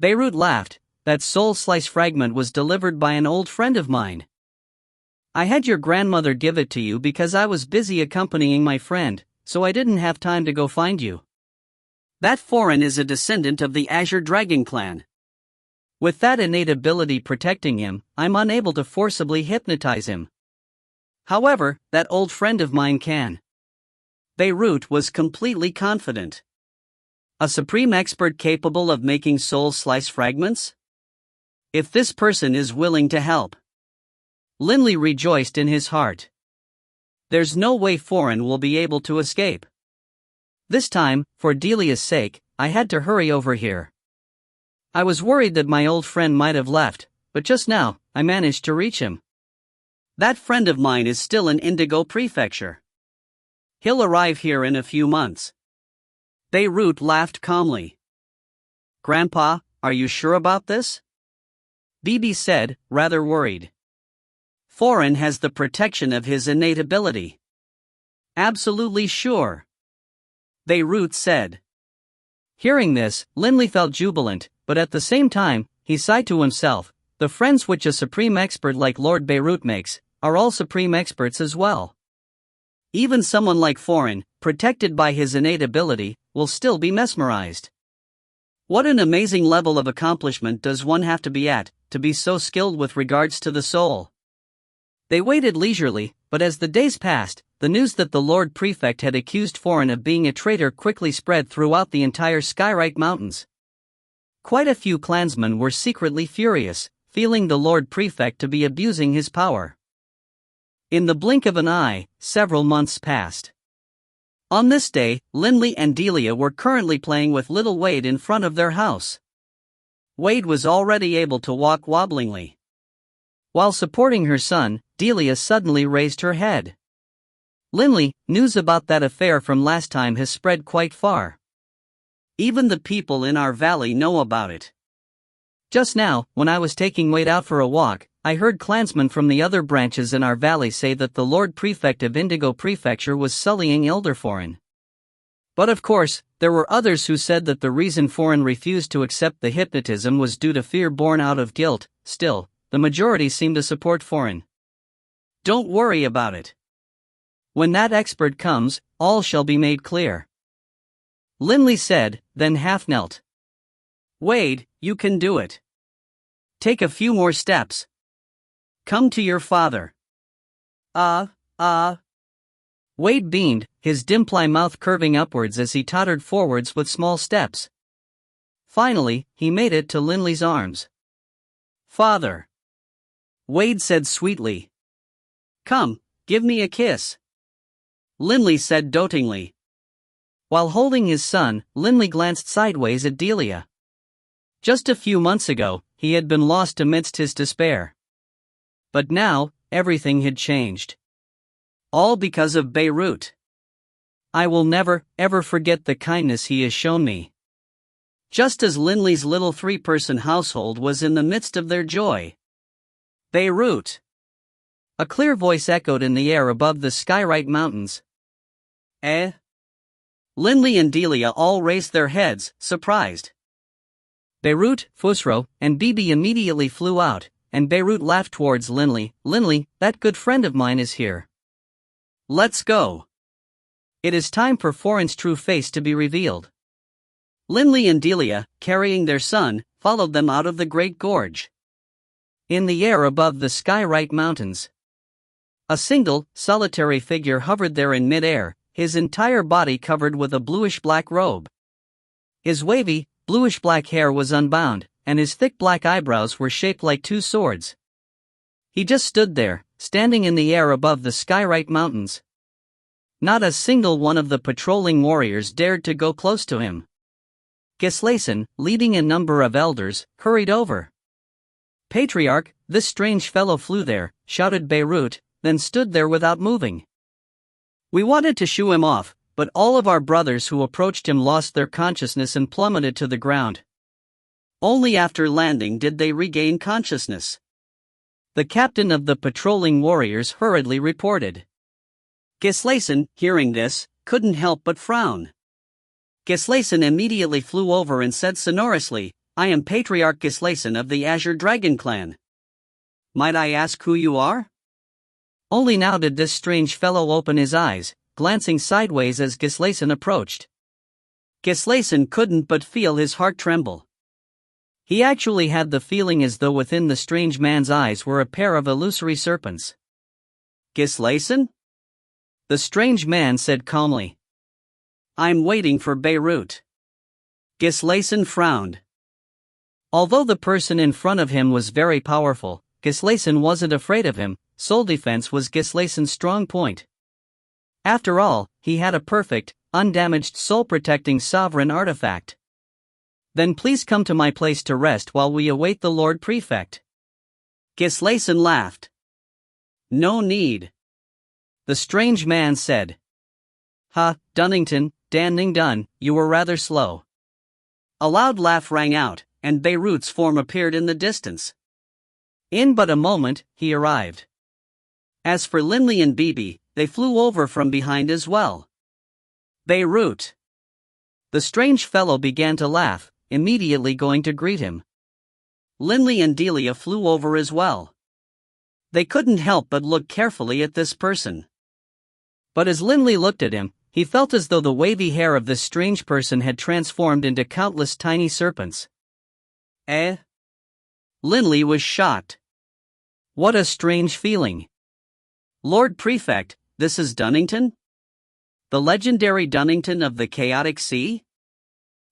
Beirut laughed. "That soul slice fragment was delivered by an old friend of mine. I had your grandmother give it to you because I was busy accompanying my friend, so I didn't have time to go find you. That Foreign is a descendant of the Azure Dragon clan. With that innate ability protecting him, I'm unable to forcibly hypnotize him. However, that old friend of mine can." Beirut was completely confident. A supreme expert capable of making soul slice fragments? If this person is willing to help. Linley rejoiced in his heart. There's no way Foreign will be able to escape. This time, for Delia's sake, I had to hurry over here. I was worried that my old friend might have left, but just now, I managed to reach him. That friend of mine is still in Indigo Prefecture. He'll arrive here in a few months." Beirut laughed calmly. "Grandpa, are you sure about this?" Bibi said, rather worried. "Foreign has the protection of his innate ability." "Absolutely sure," Beirut said. Hearing this, Linley felt jubilant, but at the same time, he sighed to himself. The friends which a supreme expert like Lord Beirut makes, are all supreme experts as well. Even someone like Foreign, protected by his innate ability, will still be mesmerized. What an amazing level of accomplishment does one have to be so skilled with regards to the soul. They waited leisurely, but as the days passed, the news that the Lord Prefect had accused Foreign of being a traitor quickly spread throughout the entire Skyrite Mountains. Quite a few clansmen were secretly furious, feeling the Lord Prefect to be abusing his power. In the blink of an eye, several months passed. On this day, Linley and Delia were currently playing with little Wade in front of their house. Wade was already able to walk wobblingly. While supporting her son, Delia suddenly raised her head. "Linley, news about that affair from last time has spread quite far. Even the people in our valley know about it. Just now, when I was taking Wade out for a walk, I heard clansmen from the other branches in our valley say that the Lord Prefect of Indigo Prefecture was sullying Elder Foreign. But of course, there were others who said that the reason Foreign refused to accept the hypnotism was due to fear born out of guilt. Still, the majority seem to support Foreign. Don't worry about it. When that expert comes, all shall be made clear," Linley said, then half knelt. "Wade, you can do it. Take a few more steps. Come to your father." Wade beamed, his dimply mouth curving upwards as he tottered forwards with small steps. Finally, he made it to Linley's arms. "Father," Wade said sweetly. "Come, Give me a kiss," Linley said dotingly. While holding his son, Linley glanced sideways at Delia. Just a few months ago, he had been lost amidst his despair. But now, everything had changed. All because of Beirut. "I will never, ever forget the kindness he has shown me." Just as Linley's little 3-person household was in the midst of their joy. Beirut. A clear voice echoed in the air above the Skyrite Mountains. Eh? Linley and Delia all raised their heads, surprised. Beirut, Fusro, and Bibi immediately flew out, and Beirut laughed towards Linley. "Linley, that good friend of mine is here. Let's go. It is time for Forin's true face to be revealed." Linley and Delia, carrying their son, followed them out of the Great Gorge. In the air above the Skyrite Mountains, a single, solitary figure hovered there in mid-air, his entire body covered with a bluish-black robe. His wavy, bluish-black hair was unbound, and his thick black eyebrows were shaped like 2 swords. He just stood there, standing in the air above the Skyrite Mountains. Not a single one of the patrolling warriors dared to go close to him. Gislason, leading a number of elders, hurried over. "Patriarch, this strange fellow flew there," shouted Beirut, then stood there without moving. "We wanted to shoo him off, but all of our brothers who approached him lost their consciousness and plummeted to the ground. Only after landing did they regain consciousness," the captain of the patrolling warriors hurriedly reported. Gislason, hearing this, couldn't help but frown. Gislason immediately flew over and said sonorously, "I am Patriarch Gislason of the Azure Dragon clan. Might I ask who you are?" Only now did this strange fellow open his eyes, glancing sideways as Gislason approached. Gislason couldn't but feel his heart tremble. He actually had the feeling as though within the strange man's eyes were a pair of illusory serpents. "Gislason?" the strange man said calmly. "I'm waiting for Beirut." Gislason frowned. Although the person in front of him was very powerful, Gislason wasn't afraid of him. Soul defense was Gislason's strong point. After all, he had a perfect, undamaged soul-protecting sovereign artifact. "Then please come to my place to rest while we await the Lord Prefect." Gislason laughed. "No need," the strange man said. "Ha, Dunnington, Dan Ning Dun, you were rather slow." A loud laugh rang out, and Beirut's form appeared in the distance. In but a moment, he arrived. As for Linley and Bibi, they flew over from behind as well. "Beirut." The strange fellow began to laugh, immediately going to greet him. Linley and Delia flew over as well. They couldn't help but look carefully at this person. But as Linley looked at him, he felt as though the wavy hair of this strange person had transformed into countless tiny serpents. Eh? Linley was shocked. What a strange feeling. "Lord Prefect, this is Dunnington? The legendary Dunnington of the Chaotic Sea?"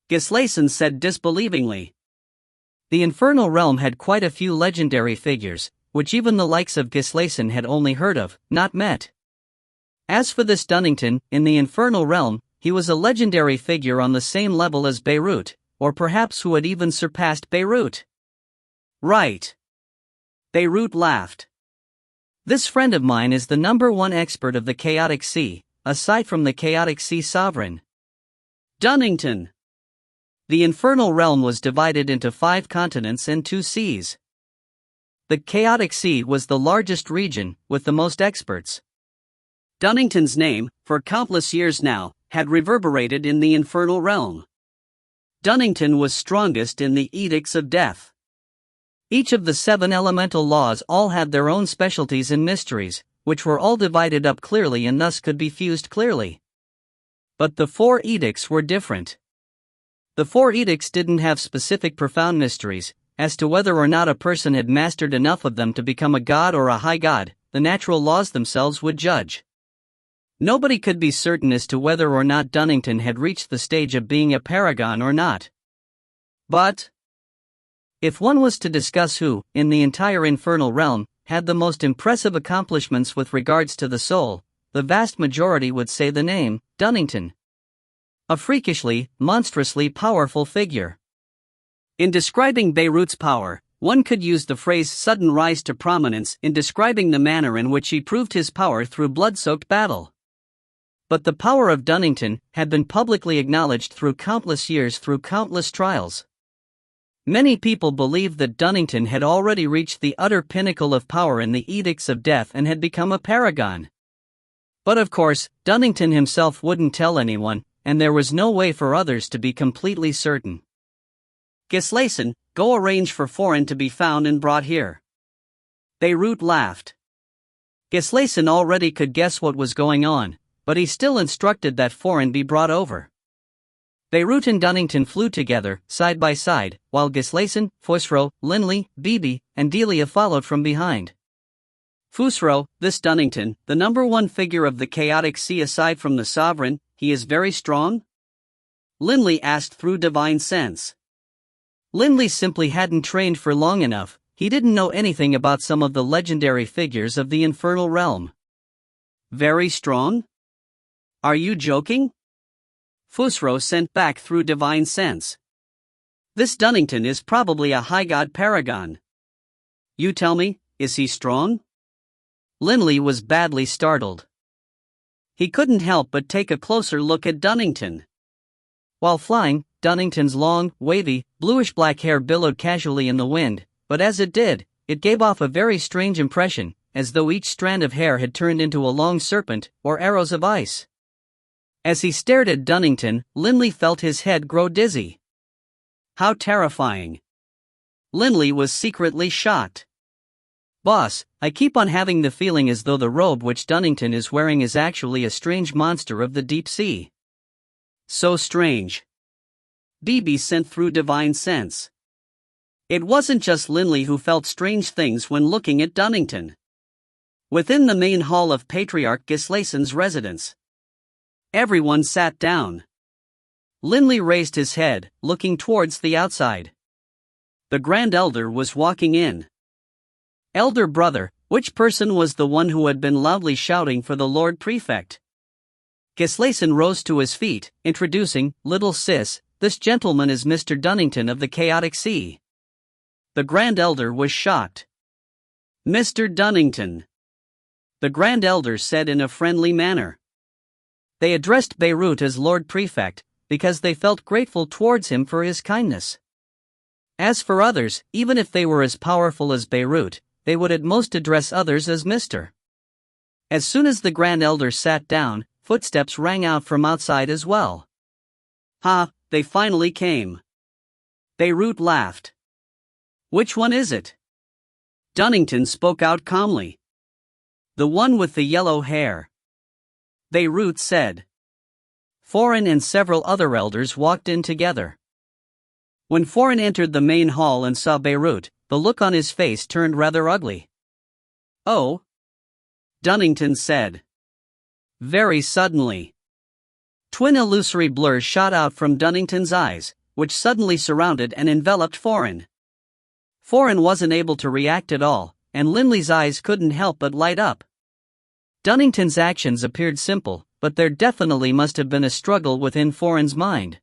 Gislason said disbelievingly. The Infernal Realm had quite a few legendary figures, which even the likes of Gislason had only heard of, not met. As for this Dunnington, in the Infernal Realm, he was a legendary figure on the same level as Beirut, or perhaps who had even surpassed Beirut. Right. Beirut laughed. "This friend of mine is the #1 expert of the Chaotic Sea, aside from the Chaotic Sea Sovereign. Dunnington." The Infernal Realm was divided into 5 continents and 2 seas. The Chaotic Sea was the largest region, with the most experts. Dunnington's name, for countless years now, had reverberated in the Infernal Realm. Dunnington was strongest in the Edicts of Death. Each of the 7 elemental laws all had their own specialties and mysteries, which were all divided up clearly and thus could be fused clearly. But the 4 edicts were different. The 4 edicts didn't have specific profound mysteries, as to whether or not a person had mastered enough of them to become a god or a high god. The natural laws themselves would judge. Nobody could be certain as to whether or not Dunnington had reached the stage of being a paragon or not. But if one was to discuss who, in the entire Infernal Realm, had the most impressive accomplishments with regards to the soul, the vast majority would say the name, Dunnington. A freakishly, monstrously powerful figure. In describing Beirut's power, one could use the phrase sudden rise to prominence in describing the manner in which he proved his power through blood-soaked battle. But the power of Dunnington had been publicly acknowledged through countless years through countless trials. Many people believed that Dunnington had already reached the utter pinnacle of power in the Edicts of Death and had become a paragon. But of course, Dunnington himself wouldn't tell anyone, and there was no way for others to be completely certain. Gislason, go arrange for Foreign to be found and brought here. Beirut laughed. Gislason already could guess what was going on, but he still instructed that Foreign be brought over. Beirut and Dunnington flew together, side by side, while Gislason, Fusro, Linley, Beebe, and Delia followed from behind. Fusro, this Dunnington, the number one figure of the chaotic sea aside from the sovereign, he is very strong? Linley asked through divine sense. Linley simply hadn't trained for long enough, he didn't know anything about some of the legendary figures of the infernal realm. Very strong? Are you joking? Fusro sent back through divine sense. This Dunnington is probably a high god paragon. You tell me, is he strong? Linley was badly startled. He couldn't help but take a closer look at Dunnington. While flying, Dunnington's long, wavy, bluish-black hair billowed casually in the wind, but as it did, it gave off a very strange impression, as though each strand of hair had turned into a long serpent, or arrows of ice. As he stared at Dunnington, Linley felt his head grow dizzy. How terrifying. Linley was secretly shocked. Boss, I keep on having the feeling as though the robe which Dunnington is wearing is actually a strange monster of the deep sea. So strange. Beebe sent through divine sense. It wasn't just Linley who felt strange things when looking at Dunnington. Within the main hall of Patriarch Gislason's residence, everyone sat down. Linley raised his head, looking towards the outside. The Grand Elder was walking in. Elder brother, which person was the one who had been loudly shouting for the Lord Prefect? Gislason rose to his feet, introducing, Little sis, this gentleman is Mr. Dunnington of the Chaotic Sea. The Grand Elder was shocked. Mr. Dunnington. The Grand Elder said in a friendly manner. They addressed Beirut as Lord Prefect, because they felt grateful towards him for his kindness. As for others, even if they were as powerful as Beirut, they would at most address others as Mr. As soon as the Grand Elder sat down, footsteps rang out from outside as well. Ha, they finally came. Beirut laughed. Which one is it? Dunnington spoke out calmly. The one with the yellow hair. Beirut said. Foreign and several other elders walked in together. When Foreign entered the main hall and saw Beirut, the look on his face turned rather ugly. Oh? Dunnington said. Very suddenly. Twin illusory blurs shot out from Dunnington's eyes, which suddenly surrounded and enveloped Foreign. Foreign wasn't able to react at all, and Linley's eyes couldn't help but light up. Dunnington's actions appeared simple, but there definitely must have been a struggle within Foreign's mind.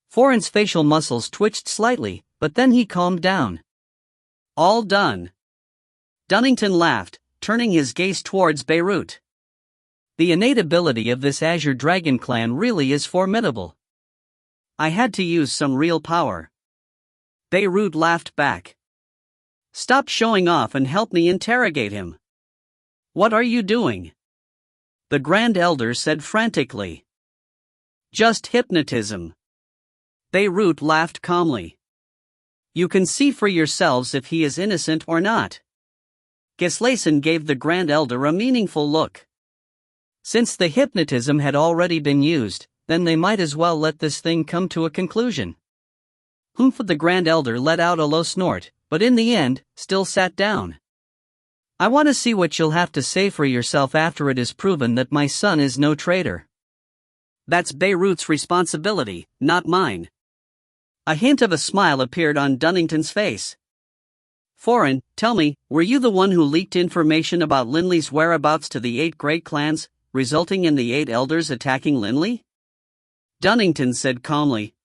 Foreign's facial muscles twitched slightly, but then he calmed down. All done. Dunnington laughed, turning his gaze towards Beirut. The innate ability of this Azure Dragon clan really is formidable. I had to use some real power. Beirut laughed back. Stop showing off and help me interrogate him. What are you doing? The Grand Elder said frantically. Just hypnotism. Beirut laughed calmly. You can see for yourselves if he is innocent or not. Gislason gave the Grand Elder a meaningful look. Since the hypnotism had already been used, then they might as well let this thing come to a conclusion. Humph! The Grand Elder let out a low snort, but in the end, still sat down. I want to see what you'll have to say for yourself after it is proven that my son is no traitor. That's Beirut's responsibility, not mine. A hint of a smile appeared on Dunnington's face. Foreign, tell me, were you the one who leaked information about Linley's whereabouts to the 8 great clans, resulting in the 8 elders attacking Linley? Dunnington said calmly.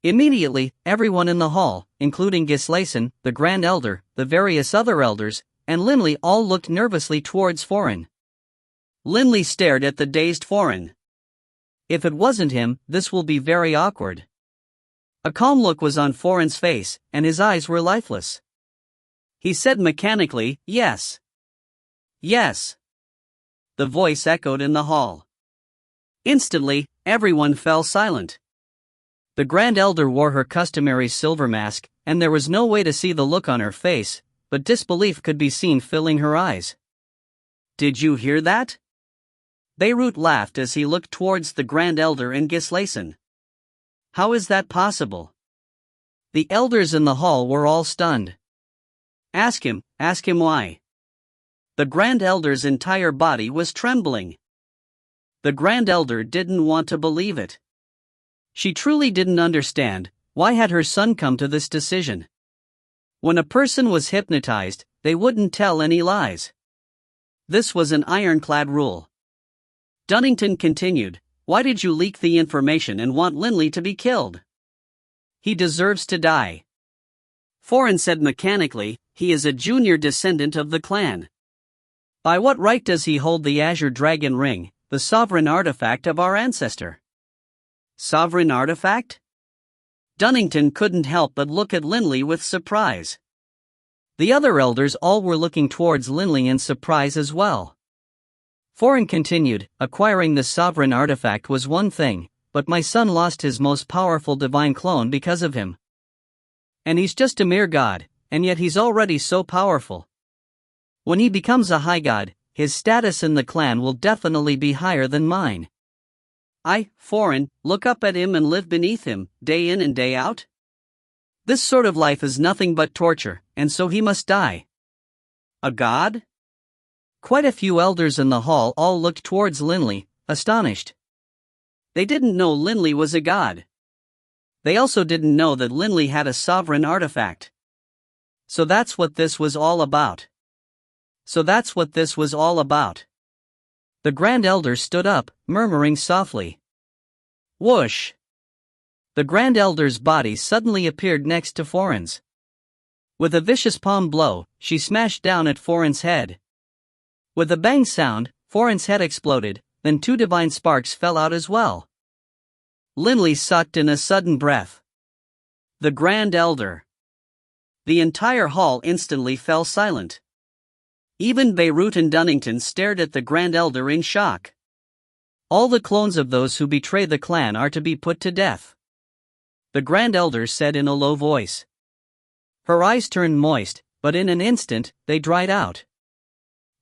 Immediately, everyone in the hall, including Gislason, the Grand Elder, the various other elders, and Linley all looked nervously towards Foreign. Linley stared at the dazed Foreign. If it wasn't him, this will be very awkward. A calm look was on Foreign's face, and his eyes were lifeless. He said mechanically, "Yes. Yes." The voice echoed in the hall. Instantly, everyone fell silent. The Grand Elder wore her customary silver mask, and there was no way to see the look on her face, but disbelief could be seen filling her eyes. "Did you hear that?" Beirut laughed as he looked towards the Grand Elder and Gislason. "How is that possible?" The elders in the hall were all stunned. Ask him why." The Grand Elder's entire body was trembling. The Grand Elder didn't want to believe it. She truly didn't understand, why had her son come to this decision? When a person was hypnotized, they wouldn't tell any lies. This was an ironclad rule. Dunnington continued, "Why did you leak the information and want Linley to be killed?" "He deserves to die." Foreign said mechanically, "He is a junior descendant of the clan. By what right does he hold the Azure Dragon Ring, the sovereign artifact of our ancestor?" Sovereign artifact? Dunnington couldn't help but look at Linley with surprise. The other elders all were looking towards Linley in surprise as well. Foreign continued, "Acquiring the sovereign artifact was one thing, but my son lost his most powerful divine clone because of him. And he's just a mere god, and yet he's already so powerful. When he becomes a high god, his status in the clan will definitely be higher than mine. Foreign, look up at him and live beneath him, day in and day out? This sort of life is nothing but torture, and so he must die." "A god?" Quite a few elders in the hall all looked towards Linley, astonished. They didn't know Linley was a god. They also didn't know that Linley had a sovereign artifact. So that's what this was all about. The Grand Elder stood up, murmuring softly. Whoosh! The Grand Elder's body suddenly appeared next to Foreign's. With a vicious palm blow, she smashed down at Foreign's head. With a bang sound, Foreign's head exploded, then 2 divine sparks fell out as well. Linley sucked in a sudden breath. The Grand Elder. The entire hall instantly fell silent. Even Beirut and Dunnington stared at the Grand Elder in shock. "All the clones of those who betray the clan are to be put to death," the Grand Elder said in a low voice. Her eyes turned moist, but in an instant, they dried out.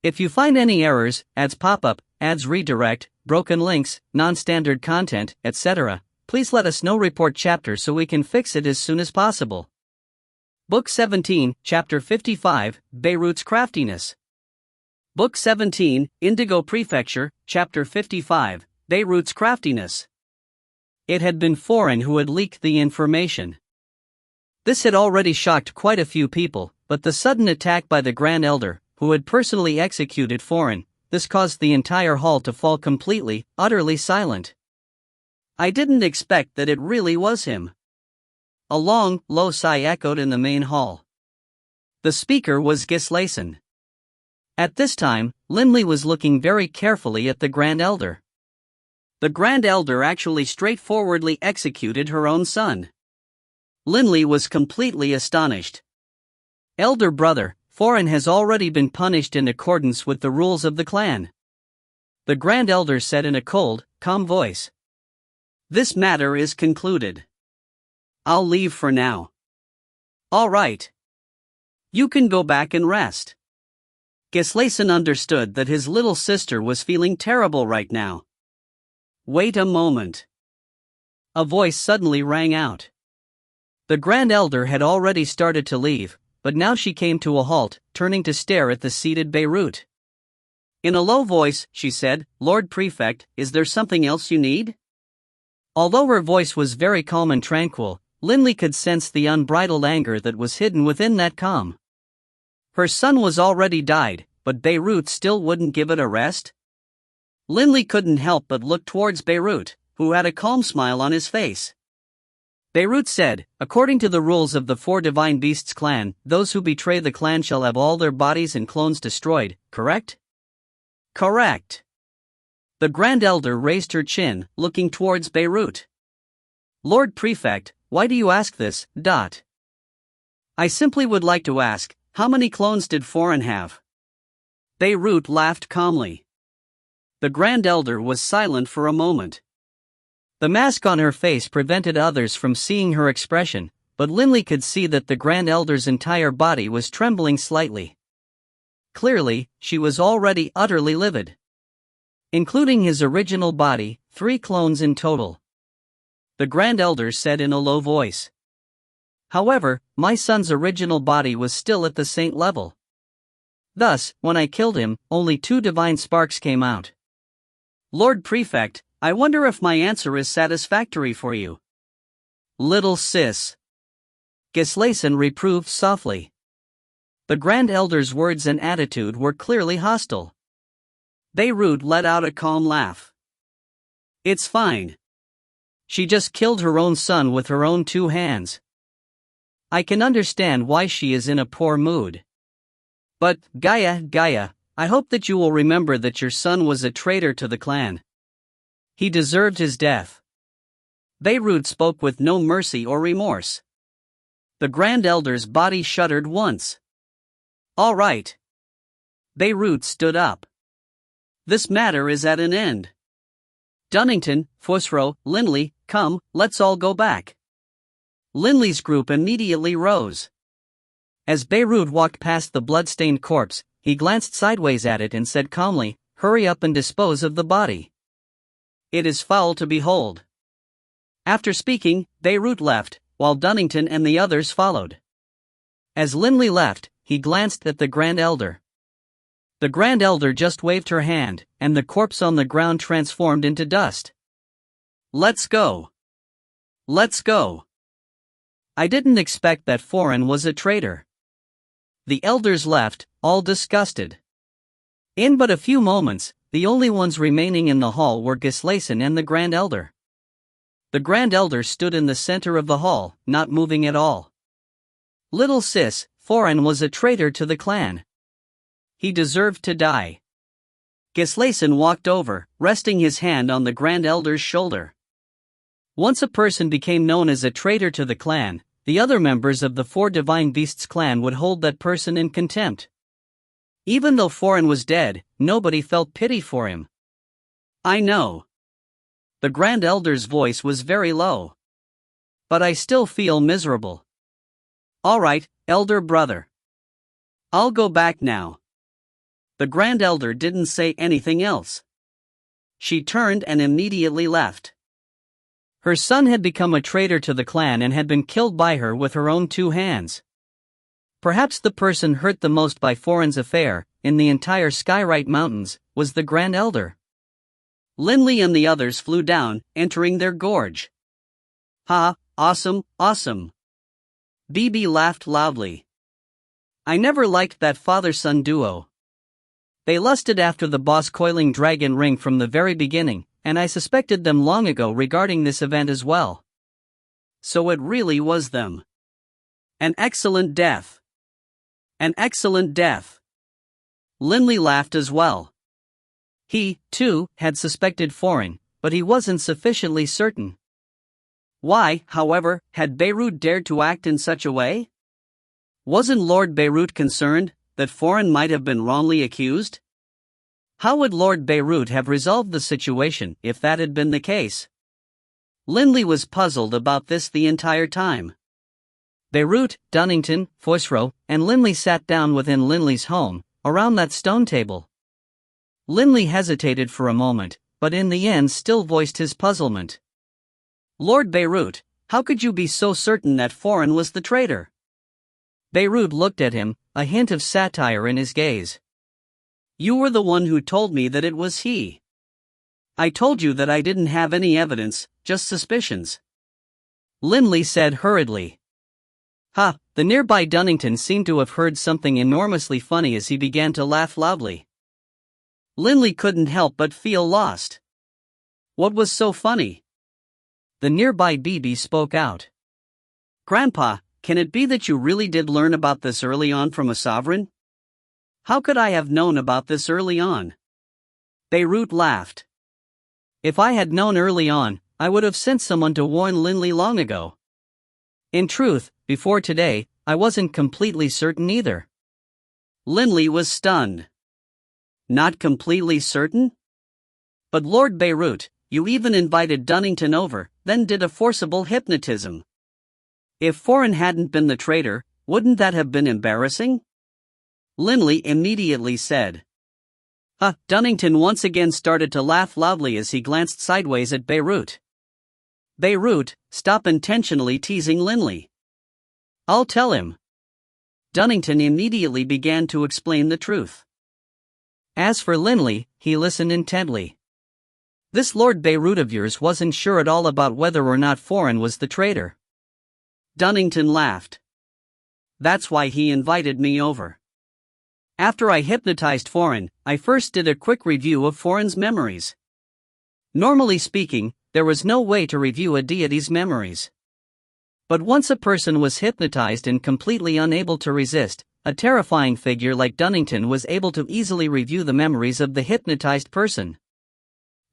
"If you find any errors, ads pop up, ads redirect, broken links, non-standard content, etc., please let us know. Report chapter so we can fix it as soon as possible." Book 17, Chapter 55, Beirut's Craftiness. Book 17, Indigo Prefecture, Chapter 55, Beirut's Craftiness. It had been Foreign who had leaked the information. This had already shocked quite a few people, but the sudden attack by the Grand Elder, who had personally executed Foreign, this caused the entire hall to fall completely, utterly silent. "I didn't expect that it really was him." A long, low sigh echoed in the main hall. The speaker was Gislason. At this time, Linley was looking very carefully at the Grand Elder. The Grand Elder actually straightforwardly executed her own son. Linley was completely astonished. "Elder brother, Foreign has already been punished in accordance with the rules of the clan," the Grand Elder said in a cold, calm voice. "This matter is concluded. I'll leave for now." "All right. You can go back and rest." Gislason understood that his little sister was feeling terrible right now. "Wait a moment." A voice suddenly rang out. The Grand Elder had already started to leave, but now she came to a halt, turning to stare at the seated Beirut. In a low voice, she said, "Lord Prefect, is there something else you need?" Although her voice was very calm and tranquil, Linley could sense the unbridled anger that was hidden within that calm. Her son was already died, but Beirut still wouldn't give it a rest? Linley couldn't help but look towards Beirut, who had a calm smile on his face. Beirut said, "According to the rules of the Four Divine Beasts clan, those who betray the clan shall have all their bodies and clones destroyed, correct?" "Correct." The Grand Elder raised her chin, looking towards Beirut. "Lord Prefect, why do you ask this? I simply would like to ask, how many clones did Foreign have?" Beirut laughed calmly. The Grand Elder was silent for a moment. The mask on her face prevented others from seeing her expression, but Linley could see that the Grand Elder's entire body was trembling slightly. Clearly, she was already utterly livid. "Including his original body, 3 clones in total," the Grand Elder said in a low voice. "However, my son's original body was still at the saint level. Thus, when I killed him, only 2 divine sparks came out. Lord Prefect, I wonder if my answer is satisfactory for you." "Little sis," Gislason reproved softly. The Grand Elder's words and attitude were clearly hostile. Beirut let out a calm laugh. "It's fine. She just killed her own son with her own 2 hands. I can understand why she is in a poor mood. But, Gaia, I hope that you will remember that your son was a traitor to the clan. He deserved his death." Beirut spoke with no mercy or remorse. The Grand Elder's body shuddered once. "All right." Beirut stood up. "This matter is at an end. Dunnington, Fosro, Linley, come, let's all go back." Linley's group immediately rose. As Beirut walked past the blood-stained corpse, he glanced sideways at it and said calmly, "Hurry up and dispose of the body. It is foul to behold." After speaking, Beirut left, while Dunnington and the others followed. As Linley left, he glanced at the Grand Elder. The Grand Elder just waved her hand, and the corpse on the ground transformed into dust. "Let's go. Let's go. I didn't expect that Foreign was a traitor." The elders left, all disgusted. In but a few moments, the only ones remaining in the hall were Gislason and the Grand Elder. The Grand Elder stood in the center of the hall, not moving at all. "Little sis, Foreign was a traitor to the clan. He deserved to die." Gislason walked over, resting his hand on the Grand Elder's shoulder. Once a person became known as a traitor to the clan, the other members of the Four Divine Beasts clan would hold that person in contempt. Even though Foreign was dead, nobody felt pity for him. "I know." The Grand Elder's voice was very low. "But I still feel miserable." "All right, elder brother. I'll go back now." The Grand Elder didn't say anything else. She turned and immediately left. Her son had become a traitor to the clan and had been killed by her with her own 2 hands. Perhaps the person hurt the most by Foreign's affair, in the entire Skyrite Mountains, was the Grand Elder. Linley and the others flew down, entering their gorge. "Ha, awesome, awesome." BB laughed loudly. "I never liked that father-son duo. They lusted after the boss coiling dragon ring from the very beginning, and I suspected them long ago regarding this event as well. So it really was them. An excellent death. An excellent death." Linley laughed as well. He, too, had suspected Foreign, but he wasn't sufficiently certain. Why, however, had Beirut dared to act in such a way? Wasn't Lord Beirut concerned that Foreign might have been wrongly accused? How would Lord Beirut have resolved the situation if that had been the case? Linley was puzzled about this the entire time. Beirut, Dunnington, Fosro, and Linley sat down within Linley's home, around that stone table. Linley hesitated for a moment, but in the end still voiced his puzzlement. "Lord Beirut, how could you be so certain that Foreign was the traitor?" Beirut looked at him, a hint of satire in his gaze. "You were the one who told me that it was he. I told you that I didn't have any evidence, just suspicions." Linley said hurriedly. Ha! The nearby Dunnington seemed to have heard something enormously funny as he began to laugh loudly. Linley couldn't help but feel lost. What was so funny? The nearby BB spoke out. Grandpa, can it be that you really did learn about this early on from a sovereign? How could I have known about this early on? Beirut laughed. If I had known early on, I would have sent someone to warn Linley long ago. In truth, before today, I wasn't completely certain either. Linley was stunned. Not completely certain? But Lord Beirut, you even invited Dunnington over, then did a forcible hypnotism. If Foreign hadn't been the traitor, wouldn't that have been embarrassing? Linley immediately said. Dunnington once again started to laugh loudly as he glanced sideways at Beirut. Beirut, stop intentionally teasing Linley. I'll tell him. Dunnington immediately began to explain the truth. As for Linley, he listened intently. This Lord Beirut of yours wasn't sure at all about whether or not Foreign was the traitor. Dunnington laughed. That's why he invited me over. After I hypnotized Foreign, I first did a quick review of Foreign's memories. Normally speaking, there was no way to review a deity's memories. But once a person was hypnotized and completely unable to resist, a terrifying figure like Dunnington was able to easily review the memories of the hypnotized person.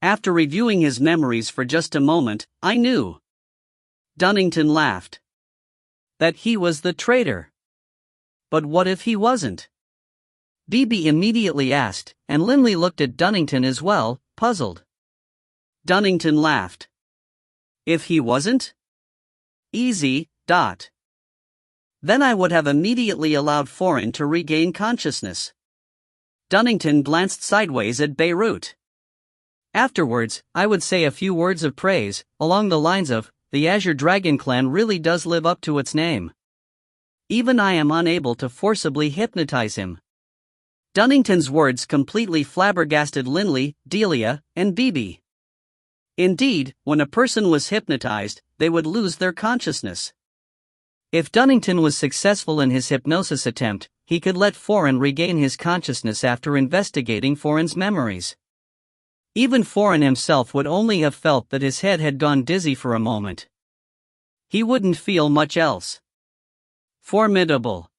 After reviewing his memories for just a moment, I knew. Dunnington laughed. That he was the traitor. But what if he wasn't? BB immediately asked, and Linley looked at Dunnington as well, puzzled. Dunnington laughed. If he wasn't? Easy. Then I would have immediately allowed Foreign to regain consciousness. Dunnington glanced sideways at Beirut. Afterwards, I would say a few words of praise, along the lines of, the Azure Dragon clan really does live up to its name. Even I am unable to forcibly hypnotize him. Dunnington's words completely flabbergasted Linley, Delia, and BB. Indeed, when a person was hypnotized, they would lose their consciousness. If Dunnington was successful in his hypnosis attempt, he could let Foreign regain his consciousness after investigating Foreign's memories. Even Foreign himself would only have felt that his head had gone dizzy for a moment. He wouldn't feel much else. Formidable.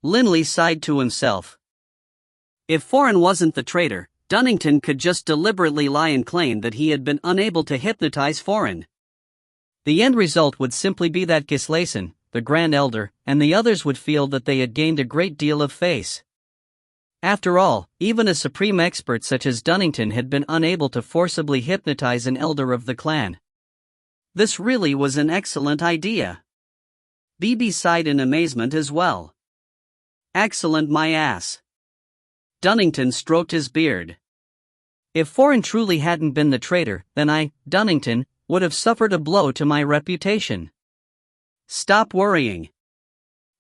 Linley sighed to himself. If Foreign wasn't the traitor, Dunnington could just deliberately lie and claim that he had been unable to hypnotize Foreign. The end result would simply be that Gislason, the Grand Elder, and the others would feel that they had gained a great deal of face. After all, even a supreme expert such as Dunnington had been unable to forcibly hypnotize an elder of the clan. This really was an excellent idea. BB sighed in amazement as well. Excellent, my ass. Dunnington stroked his beard. If Foreign truly hadn't been the traitor, then I, Dunnington, would have suffered a blow to my reputation. Stop worrying.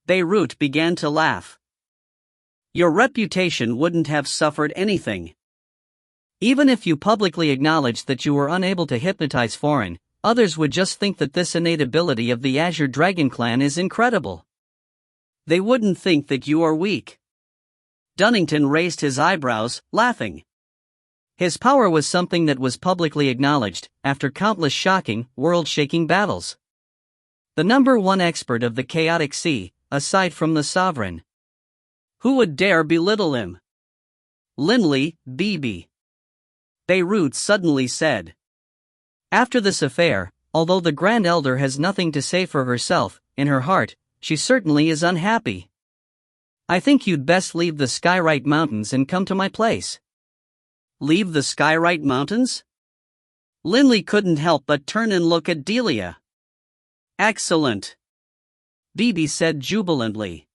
Beirut began to laugh. Your reputation wouldn't have suffered anything. Even if you publicly acknowledged that you were unable to hypnotize Foreign, others would just think that this innate ability of the Azure Dragon clan is incredible. They wouldn't think that you are weak. Dunnington raised his eyebrows, laughing. His power was something that was publicly acknowledged, after countless shocking, world-shaking battles. The number one expert of the chaotic sea, aside from the sovereign. Who would dare belittle him? Linley, BB. Beirut suddenly said. After this affair, although the Grand Elder has nothing to say for herself, in her heart, she certainly is unhappy. I think you'd best leave the Skyrite Mountains and come to my place. Leave the Skyrite Mountains? Linley couldn't help but turn and look at Delia. Excellent. BB said jubilantly.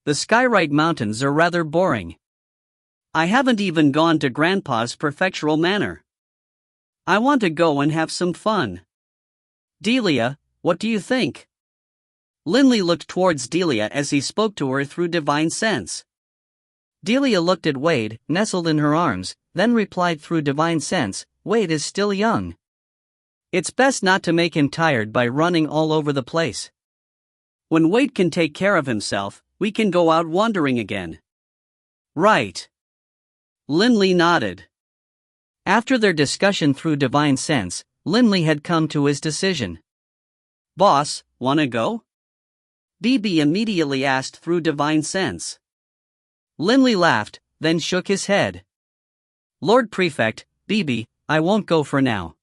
The Skyrite Mountains are rather boring. I haven't even gone to Grandpa's prefectural manor. I want to go and have some fun. Delia, what do you think? Linley looked towards Delia as he spoke to her through divine sense. Delia looked at Wade, nestled in her arms, then replied through divine sense, Wade is still young. It's best not to make him tired by running all over the place. When Wade can take care of himself, we can go out wandering again. Right. Linley nodded. After their discussion through divine sense, Linley had come to his decision. Boss, wanna go? BB immediately asked through divine sense. Linley laughed, then shook his head. Lord Prefect, BB, I won't go for now.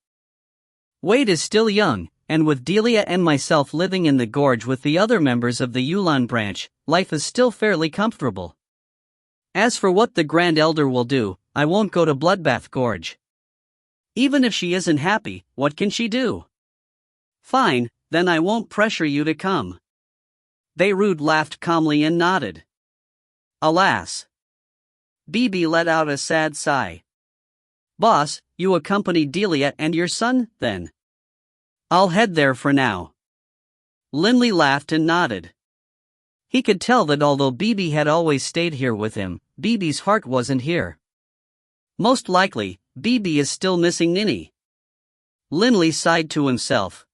Wade is still young, and with Delia and myself living in the gorge with the other members of the Yulan branch, life is still fairly comfortable. As for what the Grand Elder will do, I won't go to Bloodbath Gorge. Even if she isn't happy, what can she do? Fine, then I won't pressure you to come. Beirut laughed calmly and nodded. Alas. BB let out a sad sigh. Boss, you accompany Delia and your son, then? I'll head there for now. Linley laughed and nodded. He could tell that although BB had always stayed here with him, BB's heart wasn't here. Most likely, BB is still missing Ninny. Linley sighed to himself.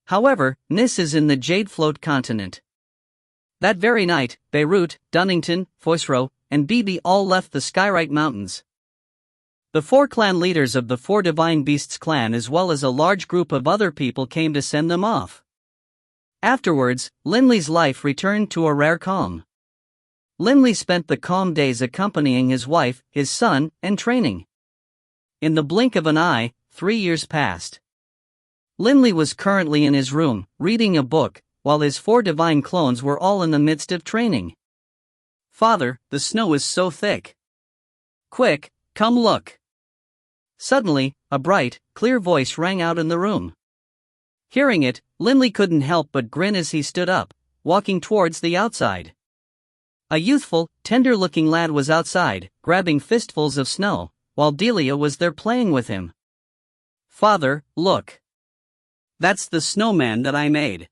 However, Nis is in the Jade Float continent. That very night, Beirut, Dunnington, Foisrow, and BB all left the Skyrite Mountains. The 4 clan leaders of the 4 Divine Beasts clan as well as a large group of other people came to send them off. Afterwards, Linley's life returned to a rare calm. Linley spent the calm days accompanying his wife, his son, and training. In the blink of an eye, 3 years passed. Linley was currently in his room, reading a book, while his 4 divine clones were all in the midst of training. Father, the snow is so thick. Quick, come look. Suddenly, a bright, clear voice rang out in the room. Hearing it, Linley couldn't help but grin as he stood up, walking towards the outside. A youthful, tender-looking lad was outside, grabbing fistfuls of snow, while Delia was there playing with him. Father, look. That's the snowman that I made.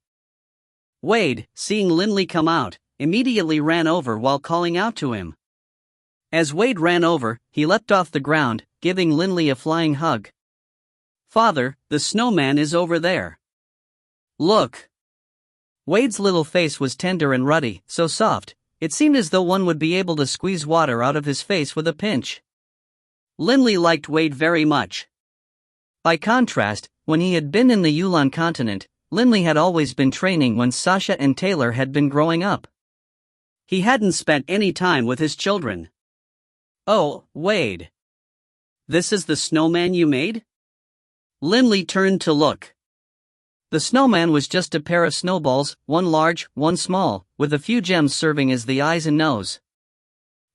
Wade, seeing Linley come out, immediately ran over while calling out to him. As Wade ran over, he leapt off the ground, giving Linley a flying hug. Father, the snowman is over there. Look. Wade's little face was tender and ruddy, so soft, it seemed as though one would be able to squeeze water out of his face with a pinch. Linley liked Wade very much. By contrast, when he had been in the Yulan continent, Linley had always been training when Sasha and Taylor had been growing up. He hadn't spent any time with his children. Oh, Wade. This is the snowman you made? Linley turned to look. The snowman was just a pair of snowballs, one large, one small, with a few gems serving as the eyes and nose.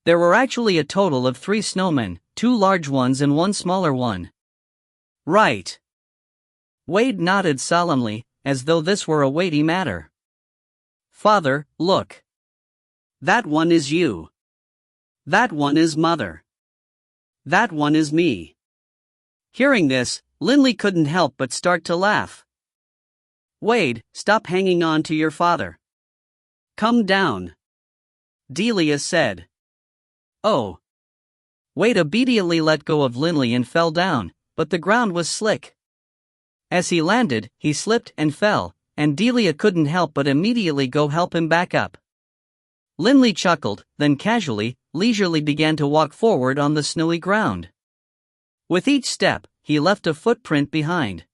There were actually a total of 3 snowmen, 2 large ones and 1 smaller one. Right. Wade nodded solemnly, as though this were a weighty matter. Father, look. That one is you. That one is Mother. That one is me. Hearing this, Linley couldn't help but start to laugh. Wade, stop hanging on to your father. Come down. Delia said. Oh. Wade obediently let go of Linley and fell down, but the ground was slick. As he landed, he slipped and fell, and Delia couldn't help but immediately go help him back up. Linley chuckled, then casually, leisurely began to walk forward on the snowy ground. With each step, he left a footprint behind.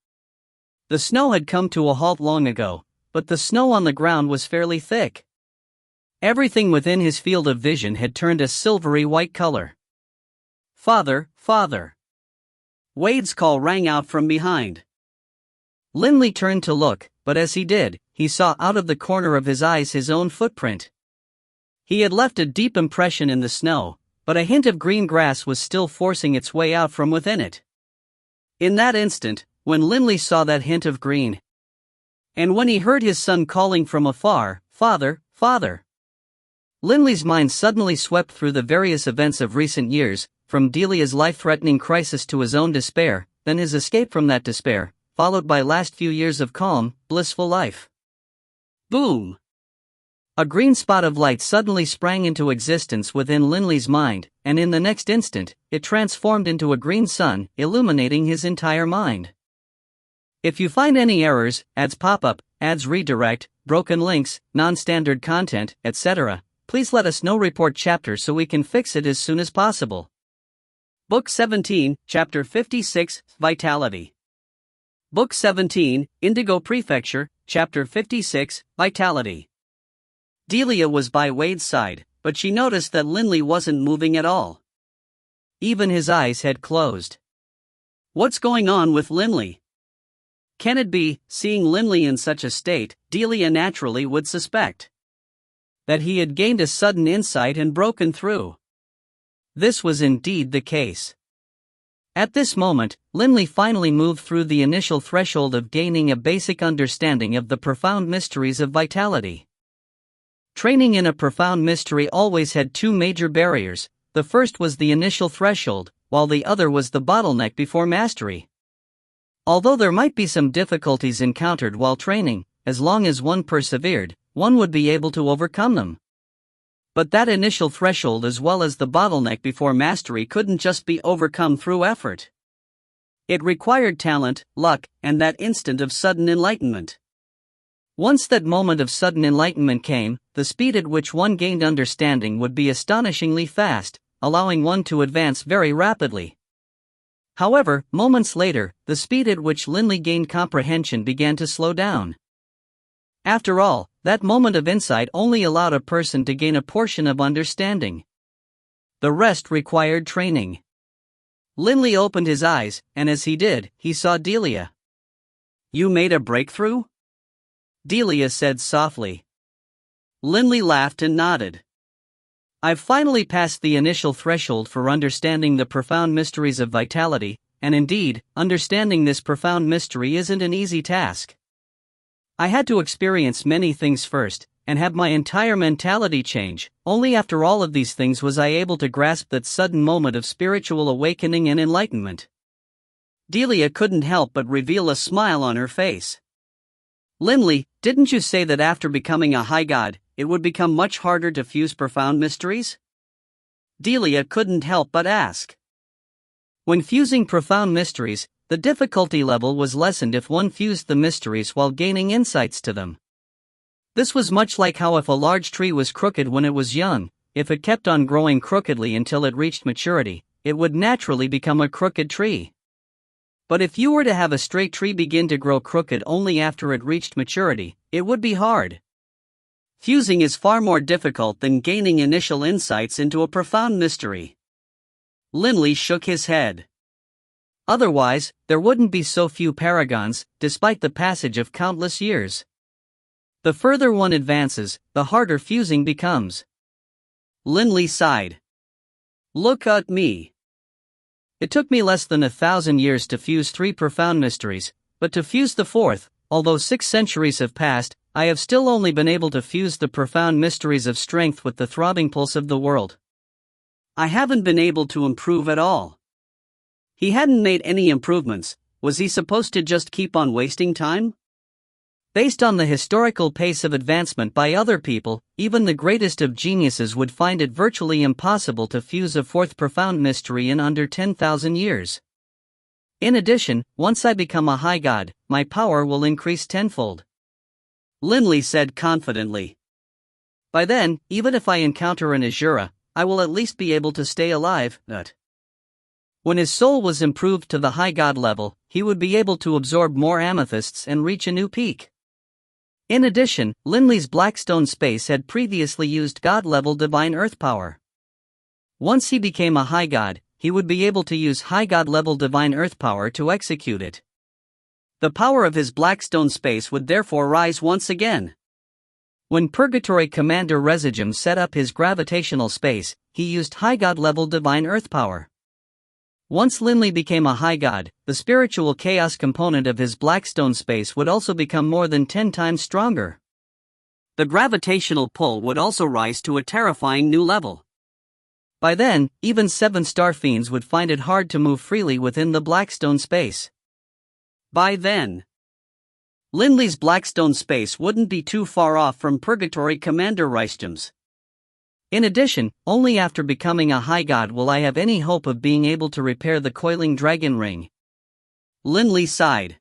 The snow had come to a halt long ago, but the snow on the ground was fairly thick. Everything within his field of vision had turned a silvery white color. Father, Father. Wade's call rang out from behind. Linley turned to look, but as he did, he saw out of the corner of his eyes his own footprint. He had left a deep impression in the snow, but a hint of green grass was still forcing its way out from within it. In that instant, when Linley saw that hint of green, and when he heard his son calling from afar, Father, Father, Linley's mind suddenly swept through the various events of recent years, from Delia's life-threatening crisis to his own despair, then his escape from that despair, followed by last few years of calm, blissful life. Boom! A green spot of light suddenly sprang into existence within Linley's mind, and in the next instant, it transformed into a green sun, illuminating his entire mind. If you find any errors, ads pop up, ads redirect, broken links, non-standard content, etc., please let us know. Report chapter so we can fix it as soon as possible. Book 17, Chapter 56, Vitality. Book 17, Indigo Prefecture, Chapter 56, Vitality. Delia was by Wade's side, but she noticed that Linley wasn't moving at all. Even his eyes had closed. What's going on with Linley? Can it be, seeing Linley in such a state, Delia naturally would suspect that he had gained a sudden insight and broken through. This was indeed the case. At this moment, Linley finally moved through the initial threshold of gaining a basic understanding of the profound mysteries of vitality. Training in a profound mystery always had two major barriers. The first was the initial threshold, while the other was the bottleneck before mastery. Although there might be some difficulties encountered while training, as long as one persevered, one would be able to overcome them. But that initial threshold as well as the bottleneck before mastery couldn't just be overcome through effort. It required talent, luck, and that instant of sudden enlightenment. Once that moment of sudden enlightenment came, the speed at which one gained understanding would be astonishingly fast, allowing one to advance very rapidly. However, moments later, the speed at which Linley gained comprehension began to slow down. After all, that moment of insight only allowed a person to gain a portion of understanding. The rest required training. Linley opened his eyes, and as he did, he saw Delia. "You made a breakthrough?" Delia said softly. Linley laughed and nodded. "I've finally passed the initial threshold for understanding the profound mysteries of vitality, and indeed, understanding this profound mystery isn't an easy task. I had to experience many things first, and have my entire mentality change. Only after all of these things was I able to grasp that sudden moment of spiritual awakening and enlightenment." Delia couldn't help but reveal a smile on her face. "Linley, didn't you say that after becoming a high god, it would become much harder to fuse profound mysteries?" Delia couldn't help but ask. When fusing profound mysteries, the difficulty level was lessened if one fused the mysteries while gaining insights to them. This was much like how if a large tree was crooked when it was young, if it kept on growing crookedly until it reached maturity, it would naturally become a crooked tree. But if you were to have a straight tree begin to grow crooked only after it reached maturity, it would be hard. Fusing is far more difficult than gaining initial insights into a profound mystery. Linley shook his head. Otherwise, there wouldn't be so few paragons, despite the passage of countless years. The further one advances, the harder fusing becomes. Linley sighed. "Look at me. It took me less than 1,000 years to fuse 3 profound mysteries, but to fuse the 4th, although 6 centuries have passed, I have still only been able to fuse the profound mysteries of strength with the throbbing pulse of the world. I haven't been able to improve at all." He hadn't made any improvements. Was he supposed to just keep on wasting time? Based on the historical pace of advancement by other people, even the greatest of geniuses would find it virtually impossible to fuse a 4th profound mystery in under 10,000 years. In addition, once I become a high god, my power will increase tenfold. Linley said confidently. By then, even if I encounter an Azura, I will at least be able to stay alive. When his soul was improved to the high god level, he would be able to absorb more amethysts and reach a new peak. In addition, Linley's Blackstone space had previously used god-level divine earth power. Once he became a high god, he would be able to use high god-level divine earth power to execute it. The power of his Blackstone space would therefore rise once again. When Purgatory Commander Resigum set up his gravitational space, he used high god-level divine earth power. Once Linley became a high god, the spiritual chaos component of his Blackstone space would also become more than 10 times stronger. The gravitational pull would also rise to a terrifying new level. By then, even 7-star fiends would find it hard to move freely within the Blackstone space. By then, Linley's Blackstone space wouldn't be too far off from Purgatory Commander Resigum's. In addition, only after becoming a high god will I have any hope of being able to repair the coiling dragon ring. Linley sighed.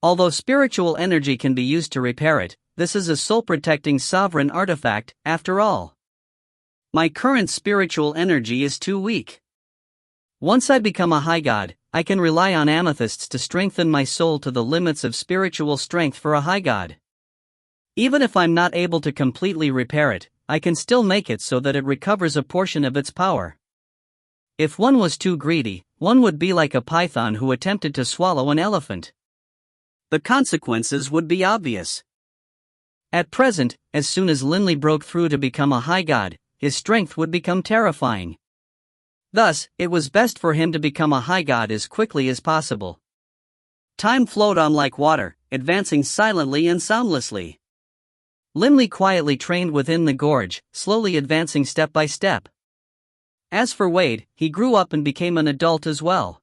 Although spiritual energy can be used to repair it, this is a soul-protecting sovereign artifact, after all. My current spiritual energy is too weak. Once I become a high god, I can rely on amethysts to strengthen my soul to the limits of spiritual strength for a high god. Even if I'm not able to completely repair it, I can still make it so that it recovers a portion of its power. If one was too greedy, one would be like a python who attempted to swallow an elephant. The consequences would be obvious. At present, as soon as Linley broke through to become a high god, his strength would become terrifying. Thus, it was best for him to become a high god as quickly as possible. Time flowed on like water, advancing silently and soundlessly. Linley quietly trained within the gorge, slowly advancing step by step. As for Wade, he grew up and became an adult as well.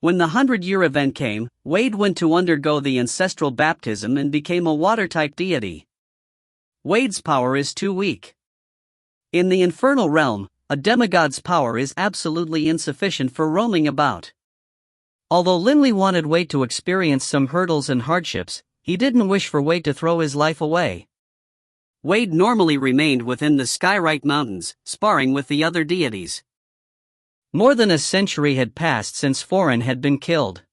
When the 100-year event came, Wade went to undergo the ancestral baptism and became a water-type deity. Wade's power is too weak. In the infernal realm, a demigod's power is absolutely insufficient for roaming about. Although Linley wanted Wade to experience some hurdles and hardships, he didn't wish for Wade to throw his life away. Wade normally remained within the Skyrite Mountains, sparring with the other deities. More than a century had passed since Foran had been killed.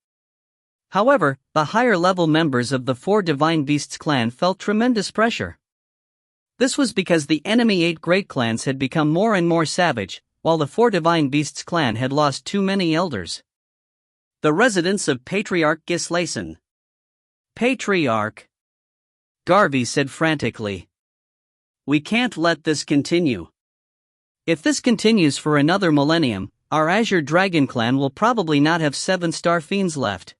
However, the higher-level members of the Four Divine Beasts clan felt tremendous pressure. This was because the enemy 8 great clans had become more and more savage, while the Four Divine Beasts clan had lost too many elders. The residence of Patriarch Gislason. Patriarch, Garvey said frantically. We can't let this continue. If this continues for another millennium, our Azure Dragon clan will probably not have 7-star fiends left.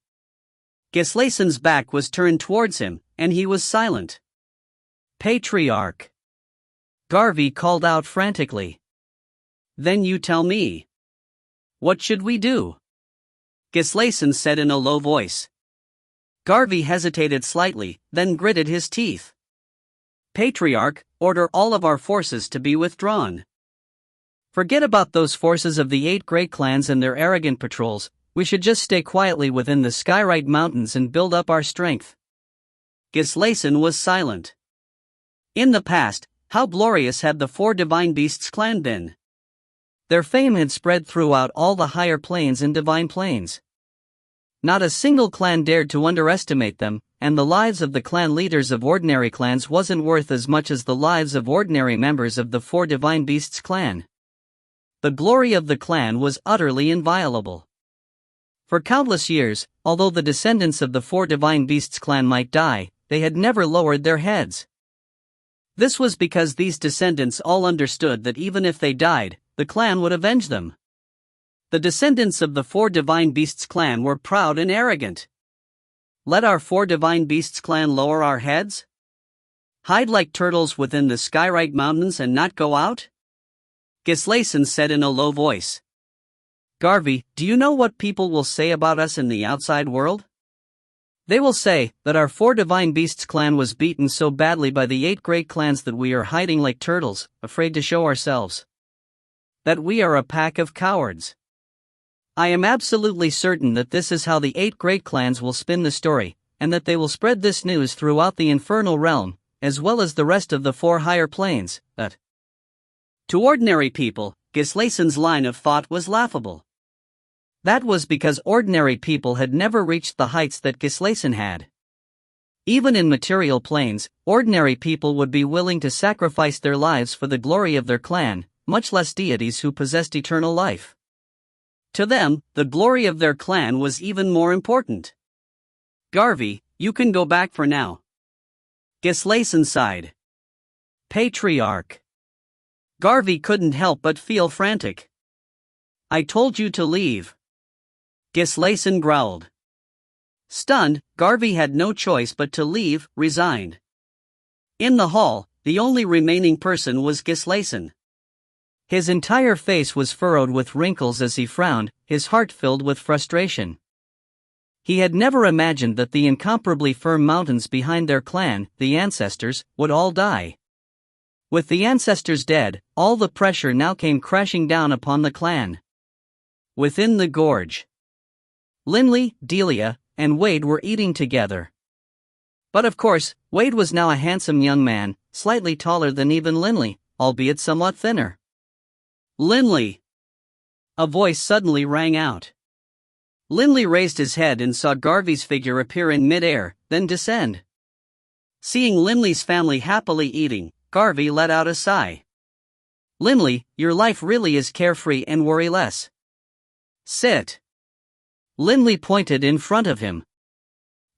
Gislason's back was turned towards him, and he was silent. Patriarch, Garvey called out frantically. Then you tell me. What should we do? Gislason said in a low voice. Garvey hesitated slightly, then gritted his teeth. Patriarch, order all of our forces to be withdrawn. Forget about those forces of the 8 great clans and their arrogant patrols. We should just stay quietly within the Skyrite Mountains and build up our strength. Gislason was silent. In the past, how glorious had the Four Divine Beasts clan been? Their fame had spread throughout all the higher planes and divine planes. Not a single clan dared to underestimate them, and the lives of the clan leaders of ordinary clans wasn't worth as much as the lives of ordinary members of the Four Divine Beasts clan. The glory of the clan was utterly inviolable. For countless years, although the descendants of the Four Divine Beasts clan might die, they had never lowered their heads. This was because these descendants all understood that even if they died, the clan would avenge them. The descendants of the Four Divine Beasts clan were proud and arrogant. Let our Four Divine Beasts clan lower our heads? Hide like turtles within the Skyrite Mountains and not go out? Gislason said in a low voice. Garvey, do you know what people will say about us in the outside world? They will say that our Four Divine Beasts clan was beaten so badly by the 8 great clans that we are hiding like turtles, afraid to show ourselves. That we are a pack of cowards. I am absolutely certain that this is how the 8 great clans will spin the story, and that they will spread this news throughout the infernal realm, as well as the rest of the 4 higher planes, that to ordinary people, Gislason's line of thought was laughable. That was because ordinary people had never reached the heights that Gislason had. Even in material planes, ordinary people would be willing to sacrifice their lives for the glory of their clan, much less deities who possessed eternal life. To them, the glory of their clan was even more important. Garvey, you can go back for now. Gislason sighed. Patriarch. Garvey couldn't help but feel frantic. I told you to leave. Gislason growled. Stunned, Garvey had no choice but to leave, resigned. In the hall, the only remaining person was Gislason. His entire face was furrowed with wrinkles as he frowned, his heart filled with frustration. He had never imagined that the incomparably firm mountains behind their clan, the ancestors, would all die. With the ancestors dead, all the pressure now came crashing down upon the clan. Within the gorge, Linley, Delia, and Wade were eating together. But of course, Wade was now a handsome young man, slightly taller than even Linley, albeit somewhat thinner. "Linley!" A voice suddenly rang out. Linley raised his head and saw Garvey's figure appear in mid-air, then descend. Seeing Linley's family happily eating, Garvey let out a sigh. "Linley, your life really is carefree and worryless. Sit." Linley pointed in front of him.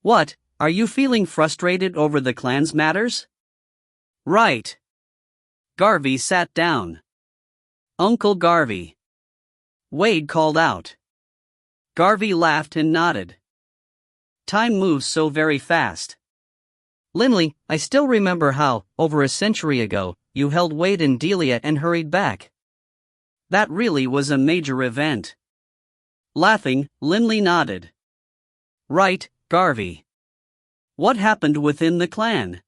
"What, are you feeling frustrated over the clan's matters?" "Right." Garvey sat down. "Uncle Garvey." Wade called out. Garvey laughed and nodded. "Time moves so very fast. Linley, I still remember how, over a century ago, you held Wade and Delia and hurried back. That really was a major event." Laughing, Linley nodded. "Right, Garvey. What happened within the clan?"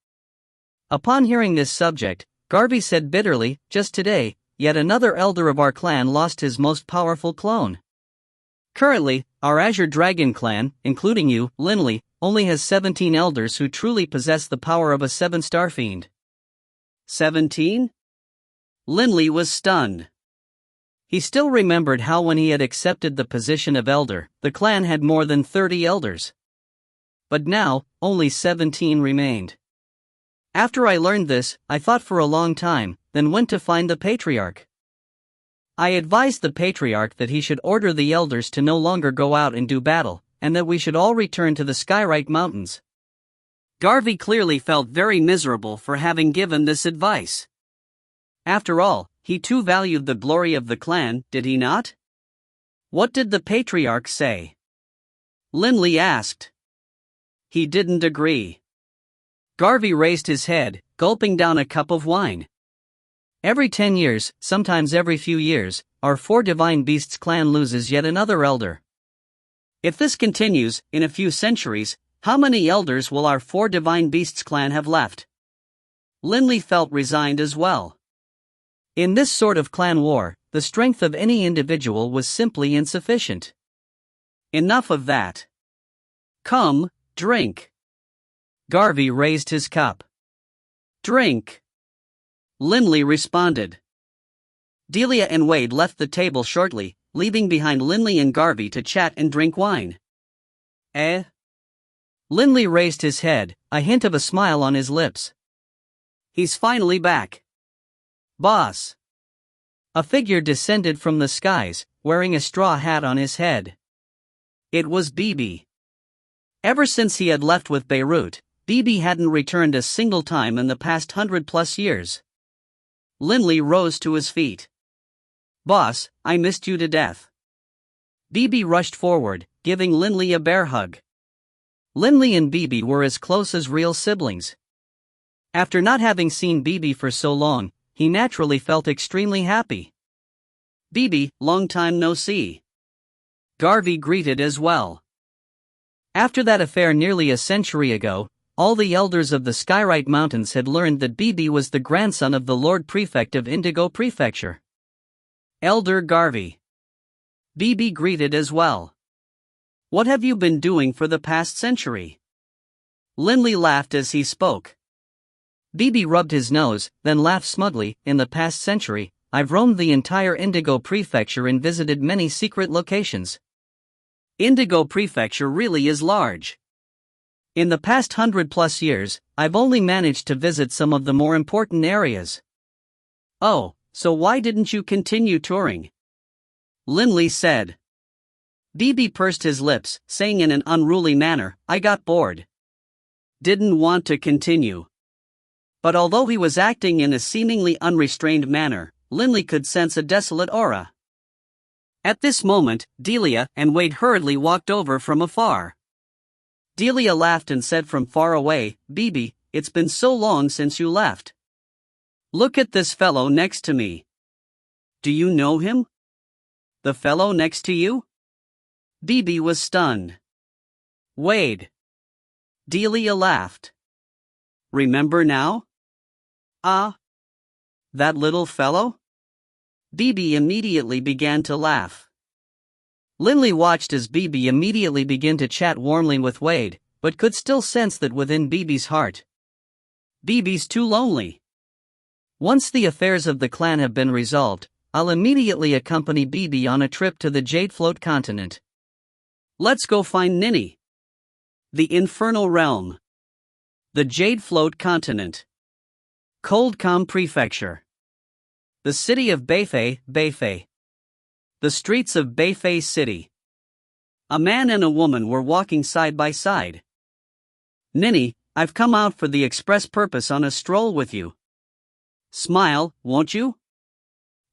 Upon hearing this subject, Garvey said bitterly, "Just today, yet another elder of our clan lost his most powerful clone. Currently, our Azure Dragon clan, including you, Linley, only has 17 elders who truly possess the power of a 7-star fiend." 17? Linley was stunned. He still remembered how when he had accepted the position of elder, the clan had more than 30 elders. But now, only 17 remained. "After I learned this, I thought for a long time, then went to find the Patriarch. I advised the Patriarch that he should order the elders to no longer go out and do battle, and that we should all return to the Skyrite Mountains." Garvey clearly felt very miserable for having given this advice. After all, he too valued the glory of the clan, did he not? "What did the Patriarch say?" Linley asked. "He didn't agree." Garvey raised his head, gulping down a cup of wine. "Every 10 years, sometimes every few years, our 4 Divine Beasts clan loses yet another elder. If this continues, in a few centuries, how many elders will our 4 Divine Beasts clan have left?" Linley felt resigned as well. In this sort of clan war, the strength of any individual was simply insufficient. "Enough of that. Come, drink." Garvey raised his cup. "Drink." Linley responded. Delia and Wade left the table shortly, leaving behind Linley and Garvey to chat and drink wine. "Eh?" Linley raised his head, a hint of a smile on his lips. "He's finally back. Boss." A figure descended from the skies, wearing a straw hat on his head. It was Bibi. Ever since he had left with Beirut, Bibi hadn't returned a single time in the past 100+ years. Linley rose to his feet. "Boss, I missed you to death." Bibi rushed forward, giving Linley a bear hug. Linley and Bibi were as close as real siblings. After not having seen Bibi for so long, he naturally felt extremely happy. "Bibi, long time no see." Garvey greeted as well. After that affair nearly a century ago, all the elders of the Skyrite Mountains had learned that Bibi was the grandson of the Lord Prefect of Indigo Prefecture. "Elder Garvey." Bibi greeted as well. "What have you been doing for the past century?" Linley laughed as he spoke. Bibi rubbed his nose, then laughed smugly. "In the past century, I've roamed the entire Indigo Prefecture and visited many secret locations." Indigo Prefecture really is large. "In the past 100+ years, I've only managed to visit some of the more important areas." "Oh, so why didn't you continue touring?" Linley said. Bibi pursed his lips, saying in an unruly manner, "I got bored. Didn't want to continue." But although he was acting in a seemingly unrestrained manner, Linley could sense a desolate aura. At this moment, Delia and Wade hurriedly walked over from afar. Delia laughed and said from far away, "Bibi, it's been so long since you left. Look at this fellow next to me. Do you know him?" "The fellow next to you?" Bibi was stunned. "Wade." Delia laughed. "Remember now?" "Ah. That little fellow?" Bibi immediately began to laugh. Linley watched as Bibi immediately began to chat warmly with Wade, but could still sense that within Bibi's heart. Bibi's too lonely. Once the affairs of the clan have been resolved, I'll immediately accompany Bibi on a trip to the Jade Float continent. Let's go find Nini. The Infernal Realm. The Jade Float continent. Coldcom Prefecture. The city of Beifei, Beifei. The streets of Beifei City. A man and a woman were walking side by side. Nini, I've come out for the express purpose on a stroll with you. Smile, won't you?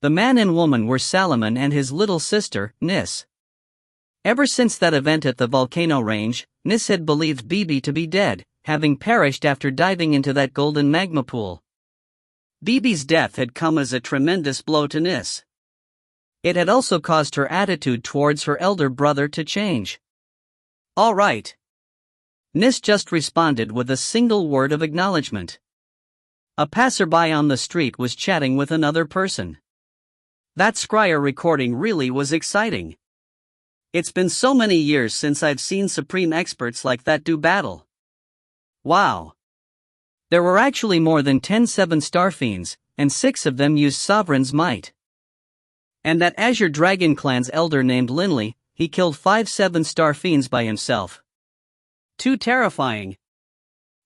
The man and woman were Salomon and his little sister, Nis. Ever since that event at the volcano range, Nis had believed Bibi to be dead, having perished after diving into that golden magma pool. Bibi's death had come as a tremendous blow to Nis. It had also caused her attitude towards her elder brother to change. All right. Nis just responded with a single word of acknowledgement. A passerby on the street was chatting with another person. That scryer recording really was exciting. It's been so many years since I've seen supreme experts like that do battle. Wow. There were actually more than 10 7-star fiends, and 6 of them used Sovereign's might. And that Azure Dragon clan's elder named Linley, he killed 5 7-star fiends by himself. Too terrifying.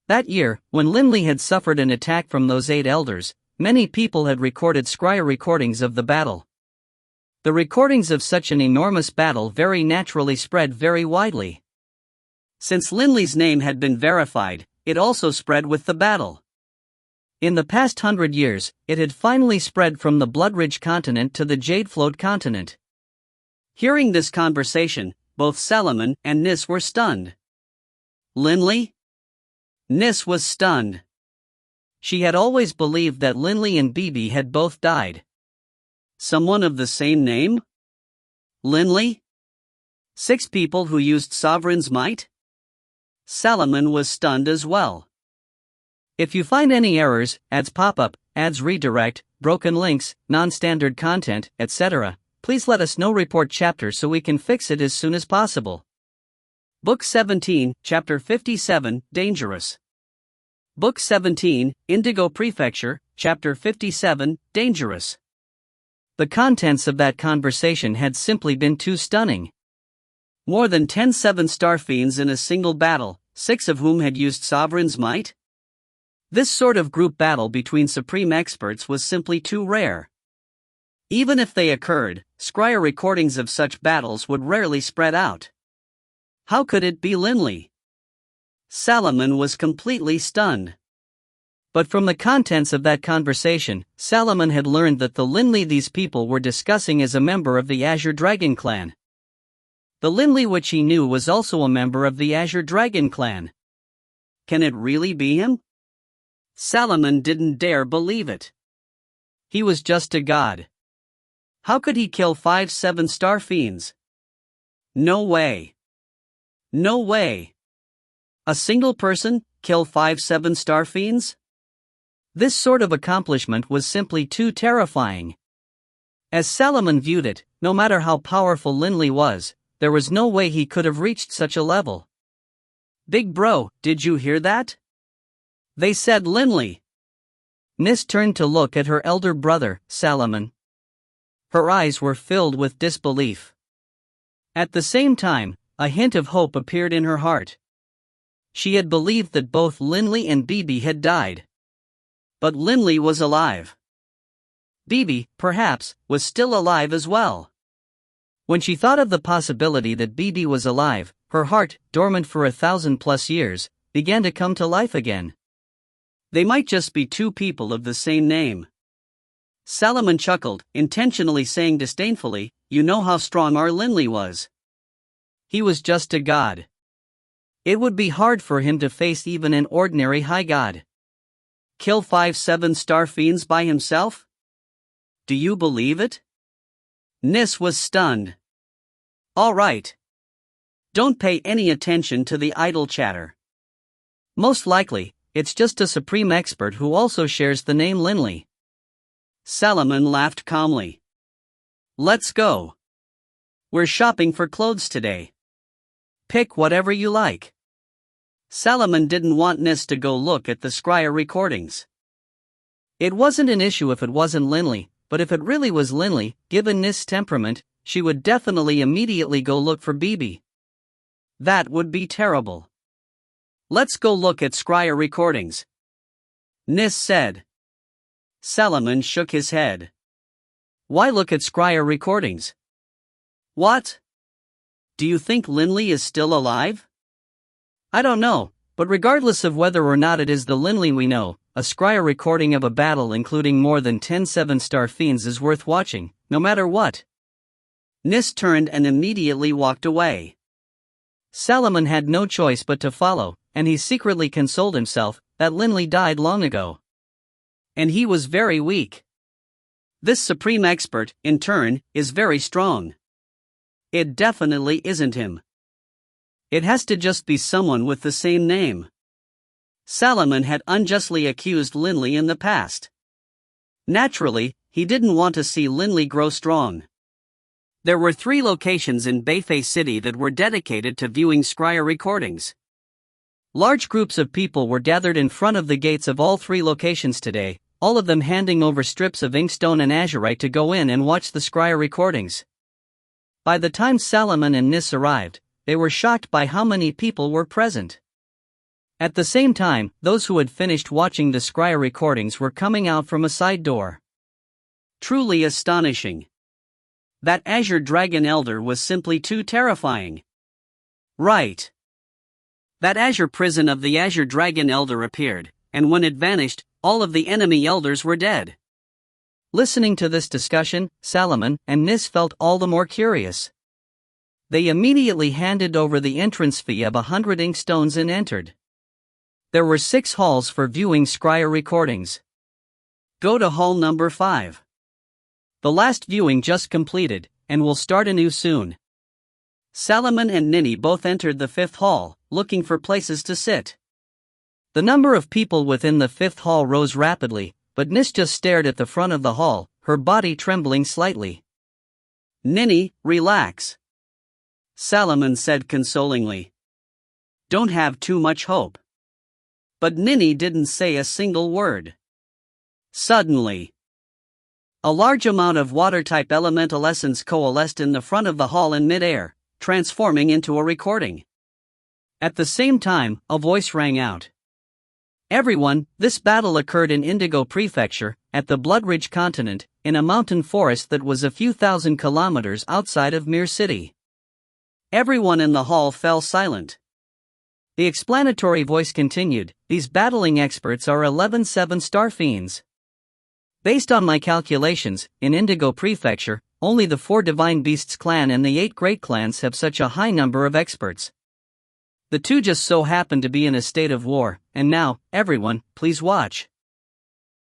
That year, when Linley had suffered an attack from those 8 elders, many people had recorded scryer recordings of the battle. The recordings of such an enormous battle very naturally spread very widely. Since Linley's name had been verified, it also spread with the battle. In the past 100 years, it had finally spread from the Bloodridge continent to the Jade Float continent. Hearing this conversation, both Salomon and Nis were stunned. Linley? Nis was stunned. She had always believed that Linley and Bibi had both died. Someone of the same name? Linley? 6 people who used Sovereign's might? Salomon was stunned as well. If you find any errors, ads pop-up, ads redirect, broken links, non-standard content, etc., please let us know. Report chapter so we can fix it as soon as possible. Book 17, Chapter 57, Dangerous. Book 17, Indigo Prefecture, Chapter 57, Dangerous. The contents of that conversation had simply been too stunning. More than 10 7-star fiends in a single battle, 6 of whom had used Sovereign's might? This sort of group battle between supreme experts was simply too rare. Even if they occurred, scryer recordings of such battles would rarely spread out. How could it be Linley? Salomon was completely stunned. But from the contents of that conversation, Salomon had learned that the Linley these people were discussing is a member of the Azure Dragon clan. The Linley which he knew was also a member of the Azure Dragon clan. Can it really be him? Salomon didn't dare believe it. He was just a god. How could he kill 5 7-star fiends? No way. No way. A single person, kill 5 7-star fiends? This sort of accomplishment was simply too terrifying. As Salomon viewed it, no matter how powerful Linley was, there was no way he could have reached such a level. Big bro, did you hear that? They said Linley. Nis turned to look at her elder brother, Salomon. Her eyes were filled with disbelief. At the same time, a hint of hope appeared in her heart. She had believed that both Linley and Bibi had died. But Linley was alive. Bibi, perhaps, was still alive as well. When she thought of the possibility that Bibi was alive, her heart, dormant for 1,000+ years, began to come to life again. They might just be 2 people of the same name. Salomon chuckled, intentionally saying disdainfully, "You know how strong our Linley was. He was just a god. It would be hard for him to face even an ordinary high god. Kill 5 7-star fiends by himself? Do you believe it?" Nis was stunned. All right. Don't pay any attention to the idle chatter. Most likely, it's just a supreme expert who also shares the name Linley. Salomon laughed calmly. Let's go. We're shopping for clothes today. Pick whatever you like. Salomon didn't want Nis to go look at the scryer recordings. It wasn't an issue if it wasn't Linley, but if it really was Linley, given Nis' temperament, she would definitely immediately go look for Bibi. That would be terrible. Let's go look at scryer recordings, Nis said. Salomon shook his head. Why look at scryer recordings? What? Do you think Linley is still alive? I don't know, but regardless of whether or not it is the Linley we know, a scryer recording of a battle including more than 10 7-star fiends is worth watching, no matter what. Nis turned and immediately walked away. Salomon had no choice but to follow, and he secretly consoled himself that Linley died long ago. And he was very weak. This supreme expert, in turn, is very strong. It definitely isn't him. It has to just be someone with the same name. Salomon had unjustly accused Linley in the past. Naturally, he didn't want to see Linley grow strong. There were 3 locations in Bayfay City that were dedicated to viewing scryer recordings. Large groups of people were gathered in front of the gates of all 3 locations today, all of them handing over strips of inkstone and azurite to go in and watch the scryer recordings. By the time Salomon and Nis arrived, they were shocked by how many people were present. At the same time, those who had finished watching the scryer recordings were coming out from a side door. Truly astonishing. That Azure Dragon Elder was simply too terrifying. Right. That Azure prison of the Azure Dragon Elder appeared, and when it vanished, all of the enemy elders were dead. Listening to this discussion, Salomon and Nis felt all the more curious. They immediately handed over the entrance fee of 100 inkstones and entered. There were 6 halls for viewing scryer recordings. Go to hall number 5. The last viewing just completed, and will start anew soon. Salomon and Ninny both entered the 5th hall, looking for places to sit. The number of people within the 5th hall rose rapidly, but Nis just stared at the front of the hall, her body trembling slightly. Ninny, relax, Salomon said consolingly. Don't have too much hope. But Ninny didn't say a single word. Suddenly, a large amount of water-type elemental essence coalesced in the front of the hall in mid-air, transforming into a recording. At the same time, a voice rang out. Everyone, this battle occurred in Indigo Prefecture, at the Bloodridge continent, in a mountain forest that was a few thousand kilometers outside of Mir City. Everyone in the hall fell silent. The explanatory voice continued, these battling experts are 11 7-star fiends. Based on my calculations, in Indigo Prefecture, only the 4 Divine Beasts clan and the 8 Great Clans have such a high number of experts. The 2 just so happen to be in a state of war, and now, everyone, please watch.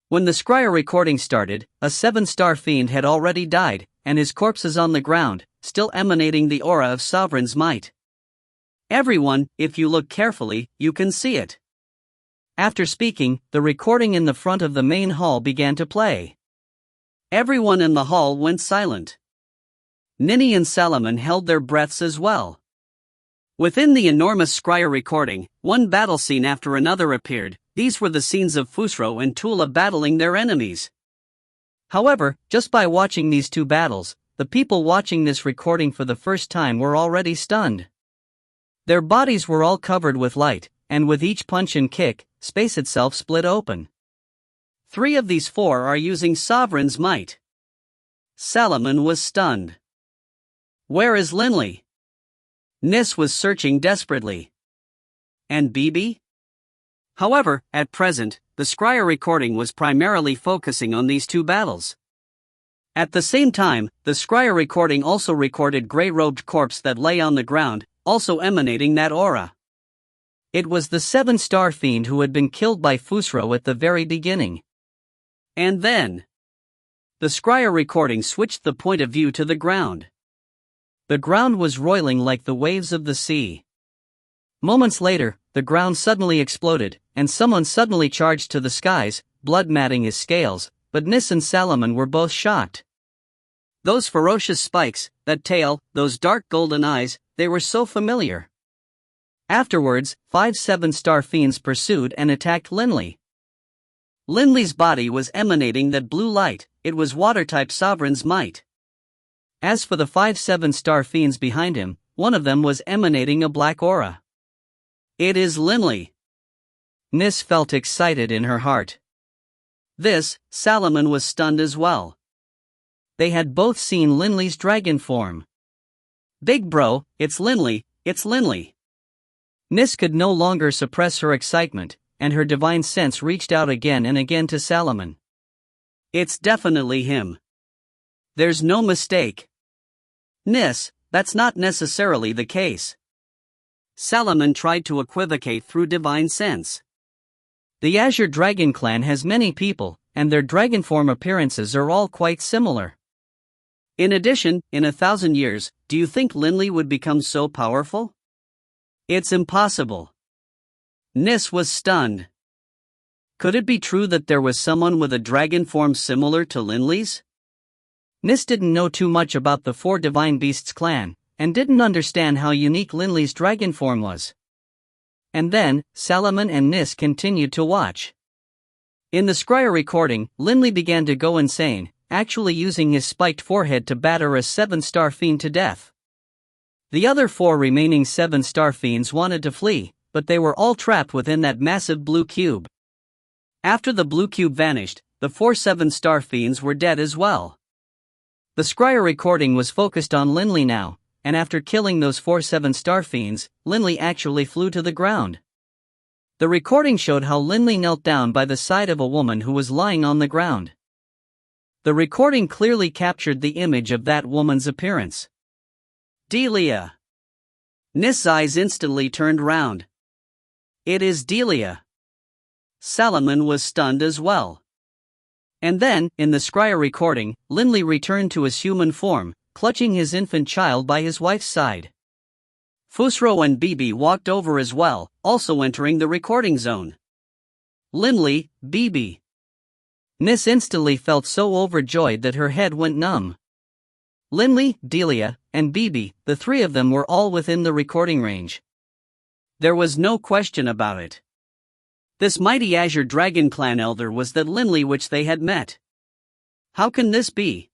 When the scryer recording started, a 7-star fiend had already died, and his corpse is on the ground, still emanating the aura of Sovereign's might. Everyone, if you look carefully, you can see it. After speaking, the recording in the front of the main hall began to play. Everyone in the hall went silent. Ninny and Salomon held their breaths as well. Within the enormous scryer recording, one battle scene after another appeared. These were the scenes of Fusro and Tula battling their enemies. However, just by watching these 2 battles, the people watching this recording for the first time were already stunned. Their bodies were all covered with light, and with each punch and kick, space itself split open. 3 of these 4 are using Sovereign's might. Salomon was stunned. Where is Linley? Nis was searching desperately. And Bibi? However, at present, the scryer recording was primarily focusing on these 2 battles. At the same time, the scryer recording also recorded grey-robed corpse that lay on the ground, also emanating that aura. It was the 7-star fiend who had been killed by Fusro at the very beginning. And then, the scryer recording switched the point of view to the ground. The ground was roiling like the waves of the sea. Moments later, the ground suddenly exploded, and someone suddenly charged to the skies, blood matting his scales, but Nis and Salomon were both shocked. Those ferocious spikes, that tail, those dark golden eyes, they were so familiar. Afterwards, 5 7-star fiends pursued and attacked Linley. Linley's body was emanating that blue light. It was water-type sovereign's might. As for the 5 7-star fiends behind him, one of them was emanating a black aura. It is Linley. Nis felt excited in her heart. Salomon was stunned as well. They had both seen Linley's dragon form. Big bro, it's Linley, it's Linley. Nis could no longer suppress her excitement, and her divine sense reached out again and again to Salomon. It's definitely him. There's no mistake. Nis, that's not necessarily the case. Salomon tried to equivocate through divine sense. The Azure Dragon clan has many people, and their dragon form appearances are all quite similar. In addition, in 1,000 years, do you think Linley would become so powerful? It's impossible. Nis was stunned. Could it be true that there was someone with a dragon form similar to Linley's? Nis didn't know too much about the 4 Divine Beasts clan, and didn't understand how unique Linley's dragon form was. And then, Salomon and Nis continued to watch. In the scryer recording, Linley began to go insane, actually using his spiked forehead to batter a 7-star fiend to death. The other 4 remaining 7-star fiends wanted to flee, but they were all trapped within that massive blue cube. After the blue cube vanished, the 4 7-star fiends were dead as well. The scryer recording was focused on Linley now, and after killing those 4 7-star fiends, Linley actually flew to the ground. The recording showed how Linley knelt down by the side of a woman who was lying on the ground. The recording clearly captured the image of that woman's appearance. Delia. Nis' eyes instantly turned round. It is Delia. Salomon was stunned as well. And then, in the scryer recording, Linley returned to his human form, clutching his infant child by his wife's side. Fusro and Bibi walked over as well, also entering the recording zone. Linley, Bibi. Nis instantly felt so overjoyed that her head went numb. Linley, Delia, and Bibi, the 3 of them were all within the recording range. There was no question about it. This mighty Azure Dragon clan elder was that Linley which they had met. How can this be?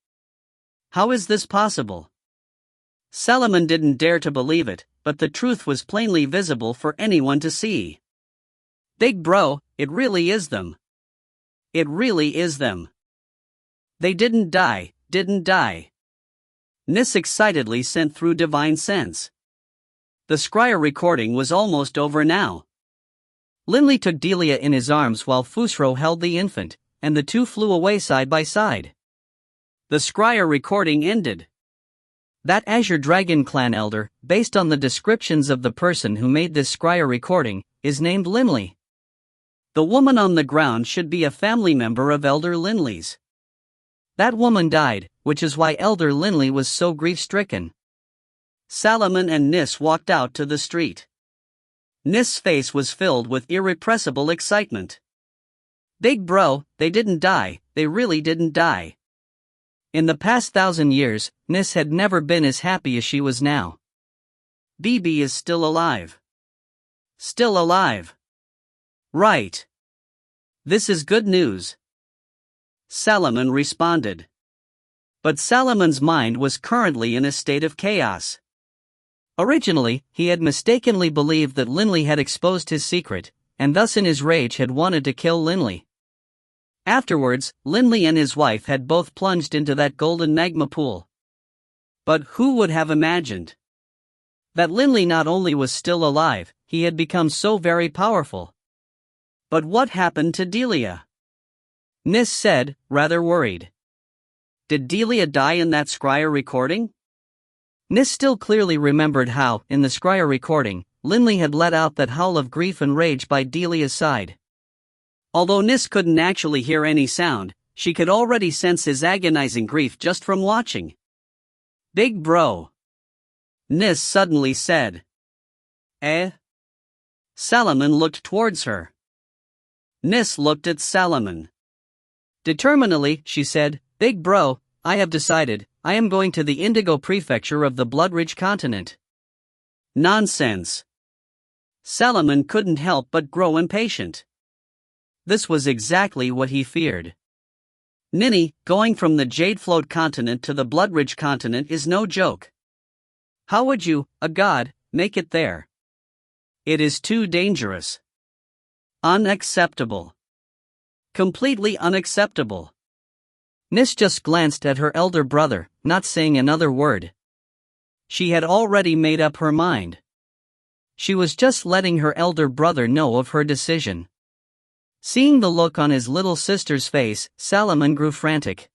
How is this possible? Salomon didn't dare to believe it, but the truth was plainly visible for anyone to see. Big bro, it really is them. It really is them. They didn't die. Nis excitedly sent through divine sense. The scryer recording was almost over now. Linley took Delia in his arms while Fusro held the infant, and the 2 flew away side by side. The scryer recording ended. That Azure Dragon clan elder, based on the descriptions of the person who made this scryer recording, is named Linley. The woman on the ground should be a family member of Elder Linley's. That woman died, which is why Elder Linley was so grief-stricken. Salomon and Nis walked out to the street. Nis' face was filled with irrepressible excitement. Big bro, they didn't die, they really didn't die. In the past 1,000 years, Nis had never been as happy as she was now. Bibi is still alive. Still alive. Right. This is good news. Salomon responded. But Salomon's mind was currently in a state of chaos. Originally, he had mistakenly believed that Linley had exposed his secret, and thus in his rage had wanted to kill Linley. Afterwards, Linley and his wife had both plunged into that golden magma pool. But who would have imagined that Linley not only was still alive, he had become so very powerful. But what happened to Delia? Nis said, rather worried. Did Delia die in that scryer recording? Nis still clearly remembered how, in the scryer recording, Linley had let out that howl of grief and rage by Delia's side. Although Nis couldn't actually hear any sound, she could already sense his agonizing grief just from watching. Big bro. Nis suddenly said. Salomon looked towards her. Nis looked at Salomon. Determinedly, she said, Big bro, I have decided, I am going to the Indigo Prefecture of the Bloodridge continent. Nonsense. Salomon couldn't help but grow impatient. This was exactly what he feared. Ninny, going from the Jadefloat continent to the Bloodridge continent is no joke. How would you, a god, make it there? It is too dangerous. Unacceptable. Completely unacceptable. Nis just glanced at her elder brother, not saying another word. She had already made up her mind. She was just letting her elder brother know of her decision. Seeing the look on his little sister's face, Salomon grew frantic.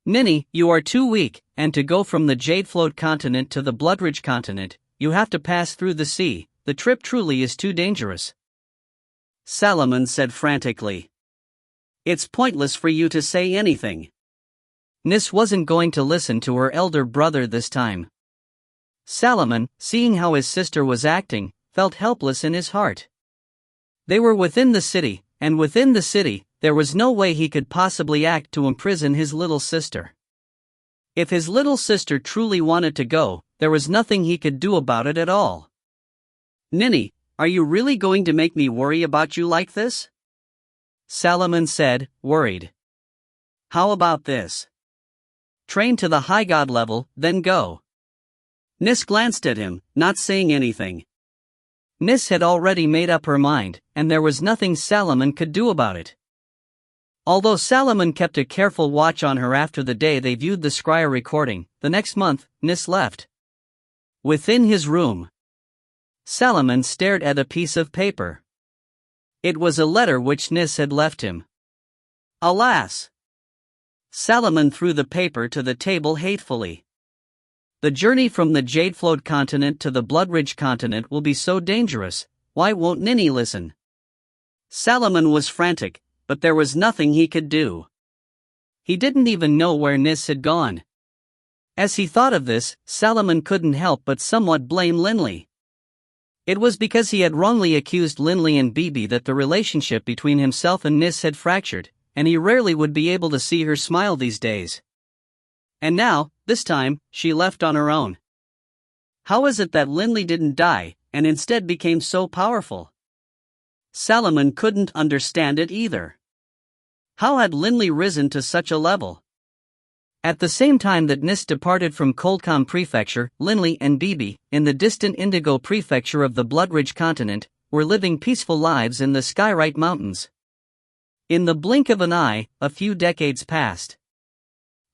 Ninny, you are too weak, and to go from the Jadefloat continent to the Bloodridge continent, you have to pass through the sea. The trip truly is too dangerous. Salomon said frantically. It's pointless for you to say anything. Nis wasn't going to listen to her elder brother this time. Salomon, seeing how his sister was acting, felt helpless in his heart. They were within the city, and within the city, there was no way he could possibly act to imprison his little sister. If his little sister truly wanted to go, there was nothing he could do about it at all. Ninny, are you really going to make me worry about you like this? Salomon said, worried. How about this? Train to the high god level, then go. Nis glanced at him, not saying anything. Nis had already made up her mind, and there was nothing Salomon could do about it. Although Salomon kept a careful watch on her after the day they viewed the scryer recording, the next month, Nis left. Within his room, Salomon stared at a piece of paper. It was a letter which Nis had left him. Alas! Salomon threw the paper to the table hatefully. The journey from the Jadefloat continent to the Bloodridge continent will be so dangerous, why won't Ninny listen? Salomon was frantic, but there was nothing he could do. He didn't even know where Nis had gone. As he thought of this, Salomon couldn't help but somewhat blame Linley. It was because he had wrongly accused Linley and Bibi that the relationship between himself and Nis had fractured, and he rarely would be able to see her smile these days. And now, this time, she left on her own. How is it that Linley didn't die, and instead became so powerful? Salomon couldn't understand it either. How had Linley risen to such a level? At the same time that Nis departed from Coldcom Prefecture, Linley and Bibi, in the distant Indigo Prefecture of the Bloodridge continent, were living peaceful lives in the Skyrite Mountains. In the blink of an eye, a few decades passed.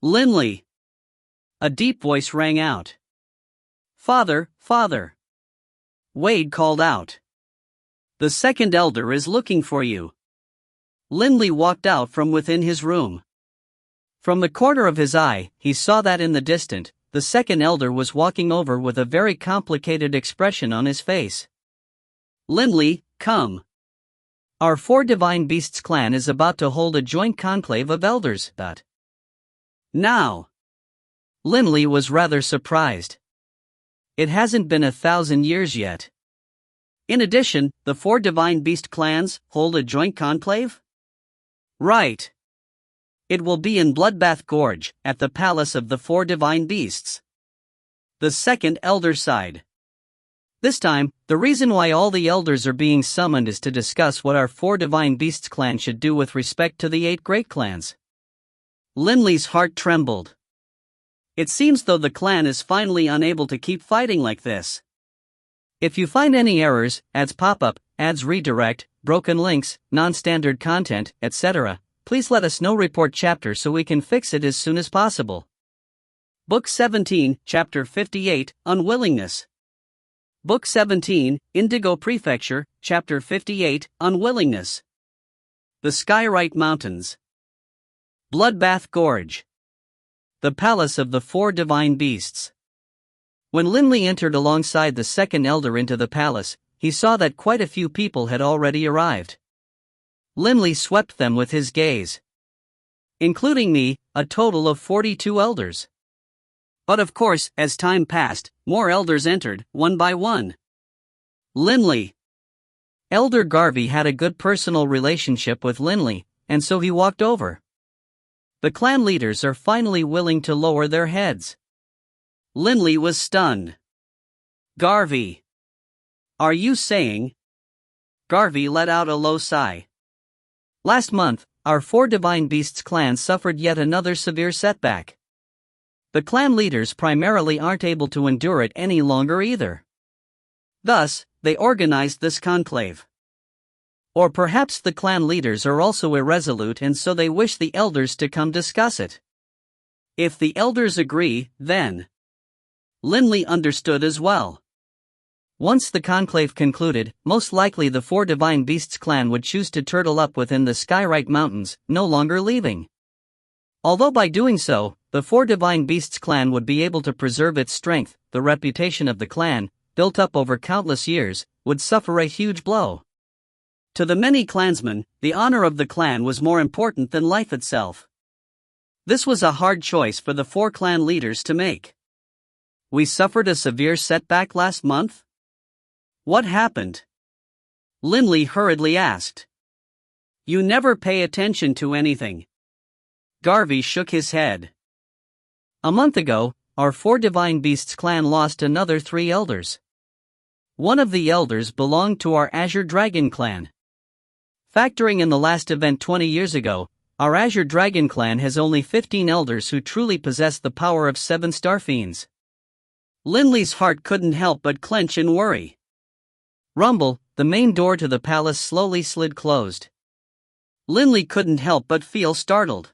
Linley! A deep voice rang out. Father, father! Wade called out. The second elder is looking for you. Linley walked out from within his room. From the corner of his eye, he saw that in the distance, the second elder was walking over with a very complicated expression on his face. Linley, come. Our Four Divine Beasts clan is about to hold a joint conclave of elders. Now. Linley was rather surprised. It hasn't been 1,000 years yet. In addition, the four Divine Beast clans hold a joint conclave? Right. It will be in Bloodbath Gorge, at the Palace of the Four Divine Beasts. The second elder sighed. This time, the reason why all the elders are being summoned is to discuss what our Four Divine Beasts clan should do with respect to the 8 great clans. Linley's heart trembled. It seems though the clan is finally unable to keep fighting like this. If you find any errors, ads pop-up, ads redirect, broken links, non-standard content, etc., please let us know. Report chapter so we can fix it as soon as possible. Book 17, Chapter 58, Unwillingness. Book 17, Indigo Prefecture, Chapter 58, Unwillingness. The Skyrite Mountains. Bloodbath Gorge. The Palace of the Four Divine Beasts. When Linley entered alongside the second elder into the palace, he saw that quite a few people had already arrived. Linley swept them with his gaze. Including me, a total of 42 elders. But of course, as time passed, more elders entered, one by one. Linley. Elder Garvey had a good personal relationship with Linley, and so he walked over. The clan leaders are finally willing to lower their heads. Linley was stunned. Garvey. Are you saying? Garvey let out a low sigh. Last month, our 4 Divine Beasts clan suffered yet another severe setback. The clan leaders primarily aren't able to endure it any longer either. Thus, they organized this conclave. Or perhaps the clan leaders are also irresolute and so they wish the elders to come discuss it. If the elders agree, then. Linley understood as well. Once the conclave concluded, most likely the 4 Divine Beasts clan would choose to turtle up within the Skywrite Mountains, no longer leaving. Although by doing so, the 4 Divine Beasts clan would be able to preserve its strength, the reputation of the clan, built up over countless years, would suffer a huge blow. To the many clansmen, the honor of the clan was more important than life itself. This was a hard choice for the 4 clan leaders to make. We suffered a severe setback last month? What happened? Linley hurriedly asked. You never pay attention to anything. Garvey shook his head. A month ago, our 4 Divine Beasts clan lost another 3 elders. One of the elders belonged to our Azure Dragon clan. Factoring in the last event 20 years ago, our Azure Dragon clan has only 15 elders who truly possess the power of 7 Star Fiends. Linley's heart couldn't help but clench in worry. Rumble, the main door to the palace slowly slid closed. Linley couldn't help but feel startled.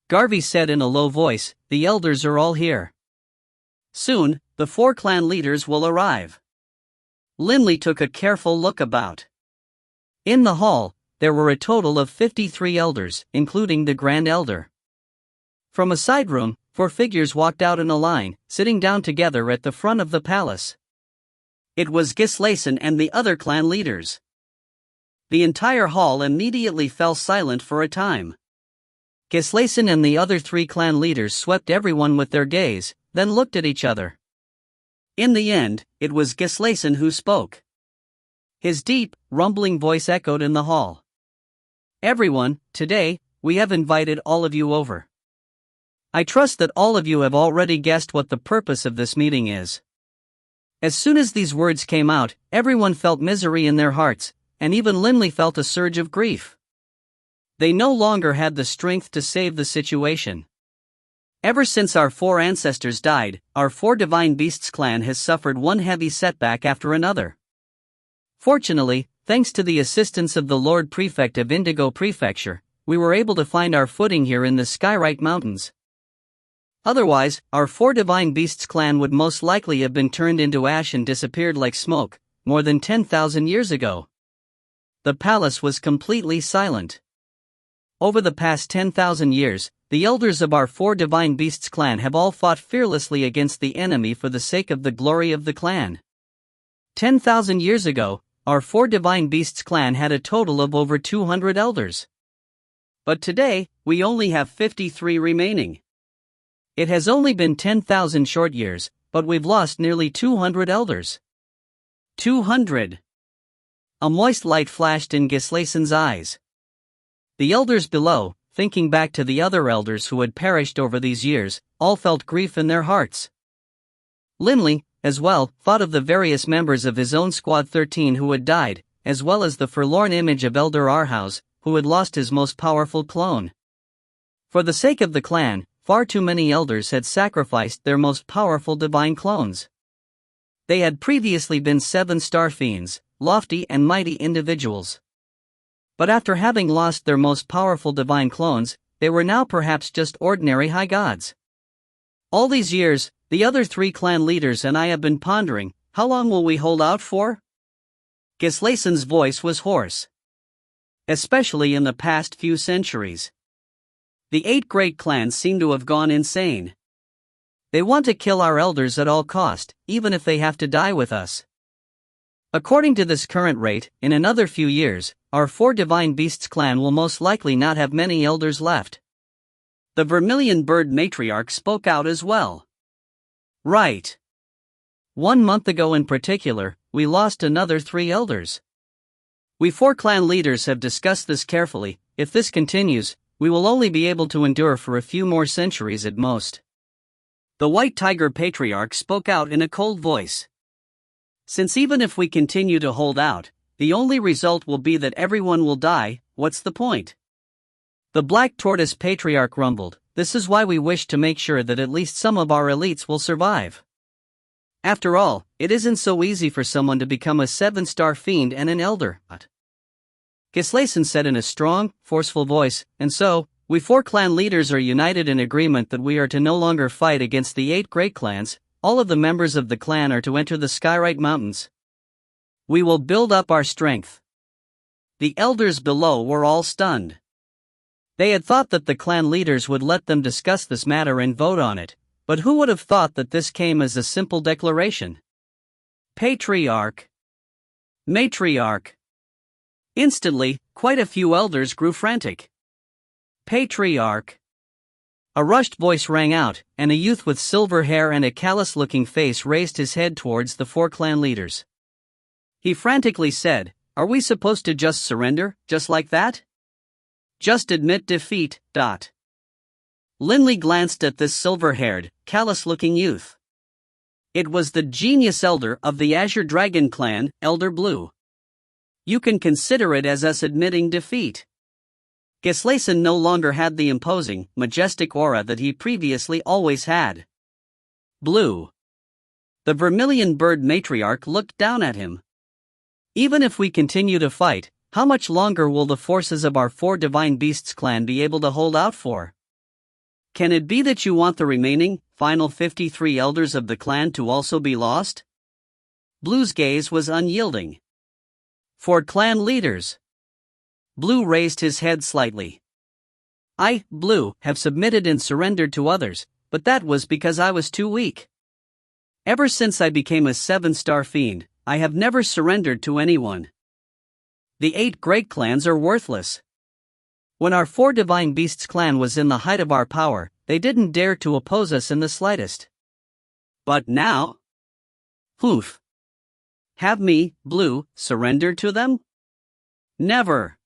Garvey said in a low voice, the elders are all here. Soon, the 4 clan leaders will arrive. Linley took a careful look about. In the hall, there were a total of 53 elders, including the Grand Elder. From a side room, 4 figures walked out in a line, sitting down together at the front of the palace. It was Gislason and the other clan leaders. The entire hall immediately fell silent for a time. Gislason and the other 3 clan leaders swept everyone with their gaze, then looked at each other. In the end, it was Gislason who spoke. His deep, rumbling voice echoed in the hall. Everyone, today, we have invited all of you over. I trust that all of you have already guessed what the purpose of this meeting is. As soon as these words came out, everyone felt misery in their hearts, and even Linley felt a surge of grief. They no longer had the strength to save the situation. Ever since our 4 ancestors died, our 4 Divine Beasts clan has suffered one heavy setback after another. Fortunately, thanks to the assistance of the Lord Prefect of Indigo Prefecture, we were able to find our footing here in the Skywrite Mountains. Otherwise, our 4 Divine Beasts clan would most likely have been turned into ash and disappeared like smoke, more than 10,000 years ago. The palace was completely silent. Over the past 10,000 years, the elders of our 4 Divine Beasts clan have all fought fearlessly against the enemy for the sake of the glory of the clan. 10,000 years ago, our 4 Divine Beasts clan had a total of over 200 elders. But today, we only have 53 remaining. It has only been 10,000 short years, but we've lost nearly 200 elders. 200! A moist light flashed in Gislason's eyes. The elders below, thinking back to the other elders who had perished over these years, all felt grief in their hearts. Linley, as well, thought of the various members of his own Squad 13 who had died, as well as the forlorn image of Elder Arhaus, who had lost his most powerful clone. For the sake of the clan, far too many elders had sacrificed their most powerful divine clones. They had previously been 7 Star Fiends, lofty and mighty individuals. But after having lost their most powerful divine clones, they were now perhaps just ordinary high gods. All these years, the other 3 clan leaders and I have been pondering, how long will we hold out for? Gislason's voice was hoarse. Especially in the past few centuries. The 8 great clans seem to have gone insane. They want to kill our elders at all cost, even if they have to die with us. According to this current rate, in another few years, our 4 Divine Beasts clan will most likely not have many elders left. The Vermilion Bird Matriarch spoke out as well. Right. 1 month ago in particular, we lost another 3 elders. We 4 clan leaders have discussed this carefully. If this continues, we will only be able to endure for a few more centuries at most. The White Tiger Patriarch spoke out in a cold voice. Since even if we continue to hold out, the only result will be that everyone will die, what's the point? The Black Tortoise Patriarch rumbled, this is why we wish to make sure that at least some of our elites will survive. After all, it isn't so easy for someone to become a 7-star fiend and an elder. Gislason said in a strong, forceful voice, and so, we 4 clan leaders are united in agreement that we are to no longer fight against the 8 great clans. All of the members of the clan are to enter the Skyrite Mountains. We will build up our strength. The elders below were all stunned. They had thought that the clan leaders would let them discuss this matter and vote on it, but who would have thought that this came as a simple declaration? Patriarch. Matriarch. Instantly, quite a few elders grew frantic. Patriarch. A rushed voice rang out, and a youth with silver hair and a callous-looking face raised his head towards the 4 clan leaders. He frantically said, "Are we supposed to just surrender, just like that? Just admit defeat, dot." Linley glanced at this silver-haired, callous-looking youth. It was the genius elder of the Azure Dragon clan, Elder Blue. You can consider it as us admitting defeat. Gislason no longer had the imposing, majestic aura that he previously always had. Blue. The vermilion bird matriarch looked down at him. Even if we continue to fight, how much longer will the forces of our 4 Divine Beasts clan be able to hold out for? Can it be that you want the remaining, final 53 elders of the clan to also be lost? Blue's gaze was unyielding. 4 clan leaders. Blue raised his head slightly. I, Blue, have submitted and surrendered to others, but that was because I was too weak. Ever since I became a 7-star fiend, I have never surrendered to anyone. The 8 great clans are worthless. When our 4 Divine Beasts clan was in the height of our power, they didn't dare to oppose us in the slightest. But now? Poof. Have me, Blue, surrender to them? Never.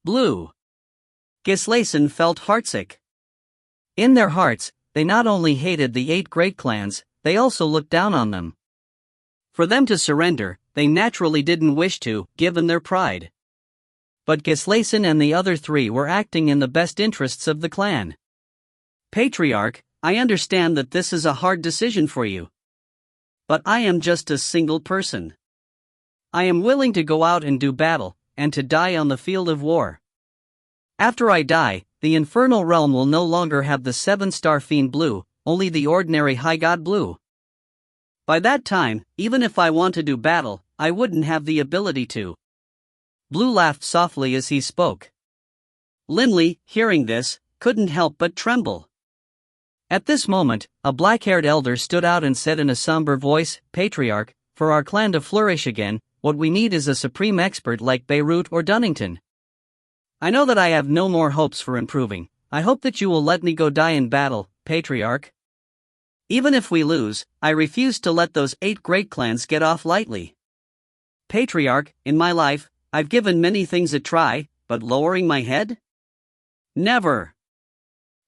Blue. Gislason felt heartsick. In their hearts, they not only hated the 8 great clans, they also looked down on them. For them to surrender, they naturally didn't wish to, given their pride. But Gislason and the other 3 were acting in the best interests of the clan. Patriarch, I understand that this is a hard decision for you. But I am just a single person. I am willing to go out and do battle, and to die on the field of war. After I die, the infernal realm will no longer have the 7-star fiend Blue, only the ordinary high god Blue. By that time, even if I want to do battle, I wouldn't have the ability to. Blue laughed softly as he spoke. Linley, hearing this, couldn't help but tremble. At this moment, a black-haired elder stood out and said in a somber voice, Patriarch, for our clan to flourish again, what we need is a supreme expert like Beirut or Dunnington. I know that I have no more hopes for improving. I hope that you will let me go die in battle, Patriarch. Even if we lose, I refuse to let those 8 great clans get off lightly. Patriarch, in my life, I've given many things a try, but lowering my head? Never.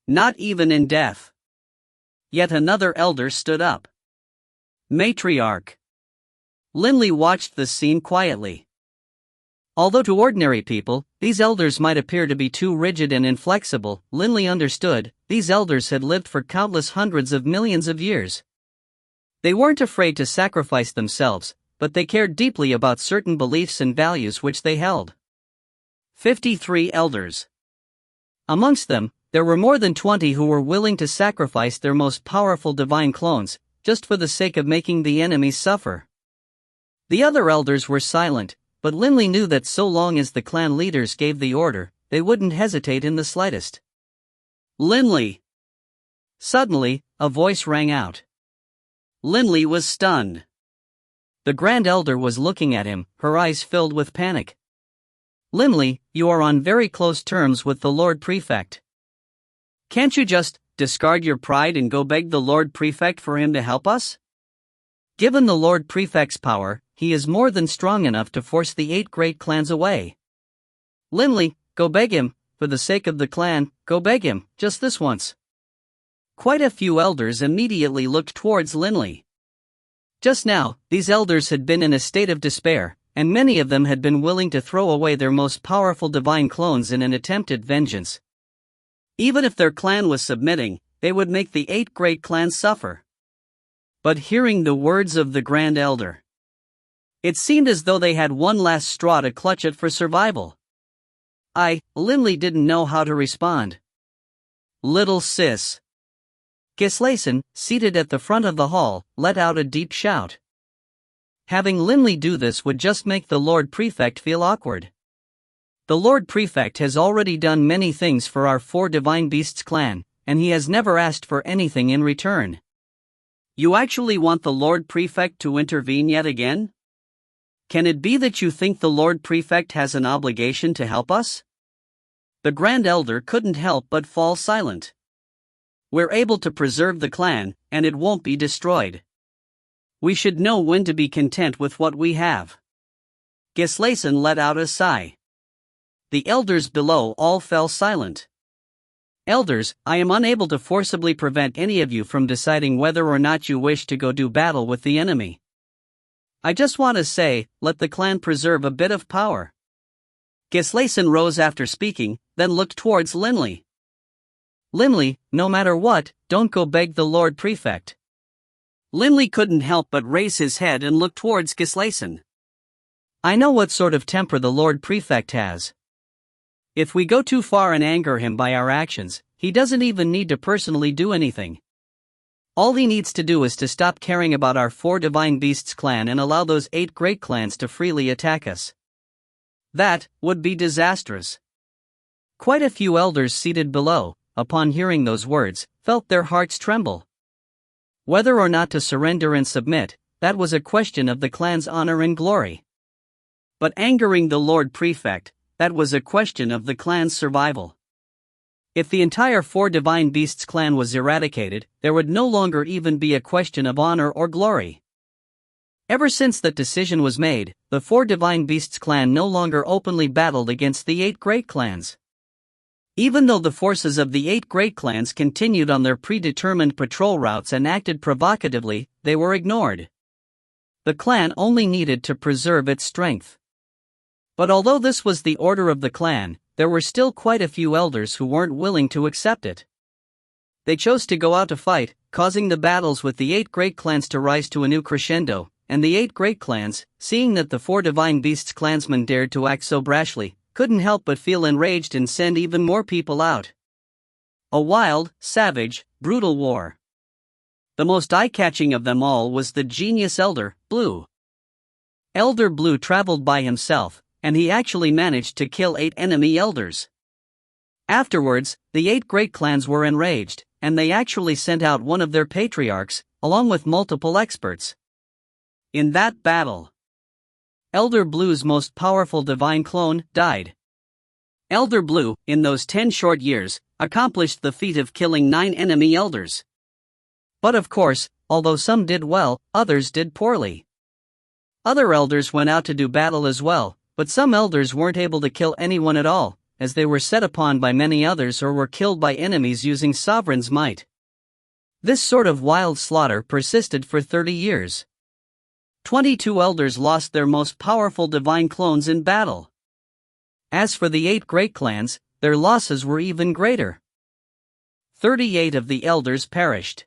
Not even in death. Yet another elder stood up. Matriarch. Linley watched the scene quietly. Although to ordinary people, these elders might appear to be too rigid and inflexible, Linley understood, these elders had lived for countless hundreds of millions of years. They weren't afraid to sacrifice themselves, but they cared deeply about certain beliefs and values which they held. 53 elders. Amongst them, there were more than 20 who were willing to sacrifice their most powerful divine clones, just for the sake of making the enemies suffer. The other elders were silent, but Linley knew that so long as the clan leaders gave the order, they wouldn't hesitate in the slightest. Linley! Suddenly, a voice rang out. Linley was stunned. The Grand Elder was looking at him, her eyes filled with panic. Linley, you are on very close terms with the Lord Prefect. Can't you just discard your pride and go beg the Lord Prefect for him to help us? Given the Lord Prefect's power, he is more than strong enough to force the 8 great clans away. Linley, go beg him, for the sake of the clan, go beg him, just this once. Quite a few elders immediately looked towards Linley. Just now, these elders had been in a state of despair, and many of them had been willing to throw away their most powerful divine clones in an attempted vengeance. Even if their clan was submitting, they would make the 8 great clans suffer. But hearing the words of the Grand Elder, it seemed as though they had one last straw to clutch at for survival. Limley didn't know how to respond. Little sis. Gislason, seated at the front of the hall, let out a deep shout. Having Limley do this would just make the Lord Prefect feel awkward. The Lord Prefect has already done many things for our 4 Divine Beasts clan, and he has never asked for anything in return. You actually want the Lord Prefect to intervene yet again? Can it be that you think the Lord Prefect has an obligation to help us? The Grand Elder couldn't help but fall silent. We're able to preserve the clan, and it won't be destroyed. We should know when to be content with what we have. Gislason let out a sigh. The elders below all fell silent. Elders, I am unable to forcibly prevent any of you from deciding whether or not you wish to go do battle with the enemy. I just want to say, let the clan preserve a bit of power. Gislason rose after speaking, then looked towards Limley. Limley, no matter what, don't go beg the Lord Prefect. Limley couldn't help but raise his head and look towards Gislason. I know what sort of temper the Lord Prefect has. If we go too far and anger him by our actions, he doesn't even need to personally do anything. All he needs to do is to stop caring about our 4 Divine Beasts clan and allow those 8 great clans to freely attack us. That would be disastrous. Quite a few elders seated below, upon hearing those words, felt their hearts tremble. Whether or not to surrender and submit, that was a question of the clan's honor and glory. But angering the Lord Prefect, that was a question of the clan's survival. If the entire 4 Divine Beasts clan was eradicated, there would no longer even be a question of honor or glory. Ever since that decision was made, the 4 Divine Beasts clan no longer openly battled against the 8 great clans. Even though the forces of the 8 great clans continued on their predetermined patrol routes and acted provocatively, they were ignored. The clan only needed to preserve its strength. But although this was the order of the clan, there were still quite a few elders who weren't willing to accept it. They chose to go out to fight, causing the battles with the 8 great clans to rise to a new crescendo, and the 8 great clans, seeing that the 4 Divine Beasts clansmen dared to act so brashly, couldn't help but feel enraged and send even more people out. A wild, savage, brutal war. The most eye-catching of them all was the genius Elder, Blue. Elder Blue traveled by himself, and he actually managed to kill 8 enemy elders. Afterwards, the 8 great clans were enraged, and they actually sent out one of their patriarchs, along with multiple experts. In that battle, Elder Blue's most powerful divine clone died. Elder Blue, in those 10 short years, accomplished the feat of killing 9 enemy elders. But of course, although some did well, others did poorly. Other elders went out to do battle as well, but some elders weren't able to kill anyone at all, as they were set upon by many others or were killed by enemies using Sovereign's might. This sort of wild slaughter persisted for 30 years. 22 elders lost their most powerful divine clones in battle. As for the 8 great clans, their losses were even greater. 38 of the elders perished.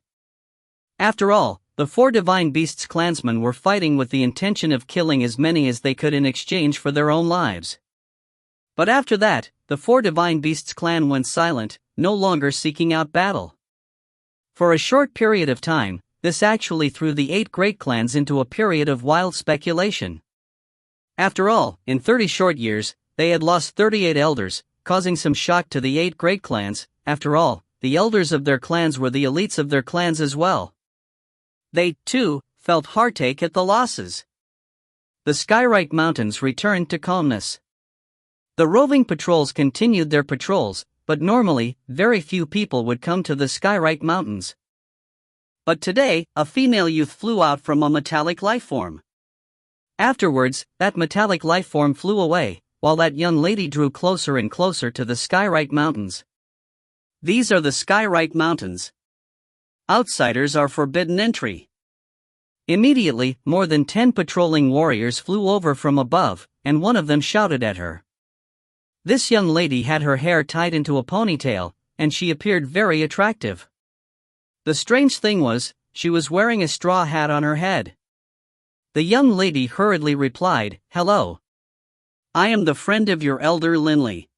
After all, the 4 Divine Beasts clansmen were fighting with the intention of killing as many as they could in exchange for their own lives. But after that, the 4 Divine Beasts clan went silent, no longer seeking out battle. For a short period of time, this actually threw the 8 great clans into a period of wild speculation. After all, in 30 short years, they had lost 38 elders, causing some shock to the 8 great clans. After all, the elders of their clans were the elites of their clans as well. They, too, felt heartache at the losses. The Skyrite Mountains returned to calmness. The roving patrols continued their patrols, but normally, very few people would come to the Skyrite Mountains. But today, a female youth flew out from a metallic lifeform. Afterwards, that metallic lifeform flew away, while that young lady drew closer and closer to the Skyrite Mountains. These are the Skyrite Mountains. Outsiders are forbidden entry. Immediately, more than 10 patrolling warriors flew over from above, and one of them shouted at her. This young lady had her hair tied into a ponytail, and she appeared very attractive. The strange thing was, she was wearing a straw hat on her head. The young lady hurriedly replied, "Hello. I am the friend of your elder Linley.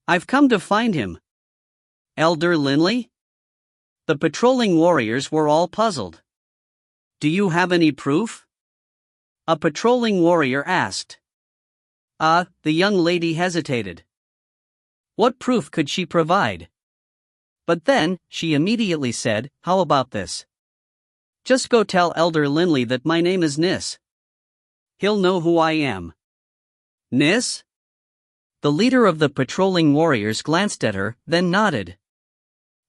I've come to find him." "Elder Linley?" The patrolling warriors were all puzzled. "Do you have any proof?" a patrolling warrior asked. The young lady hesitated. What proof could she provide? But then, she immediately said, "How about this? Just go tell Elder Linley that my name is Nis. He'll know who I am." "Nis?" The leader of the patrolling warriors glanced at her, then nodded.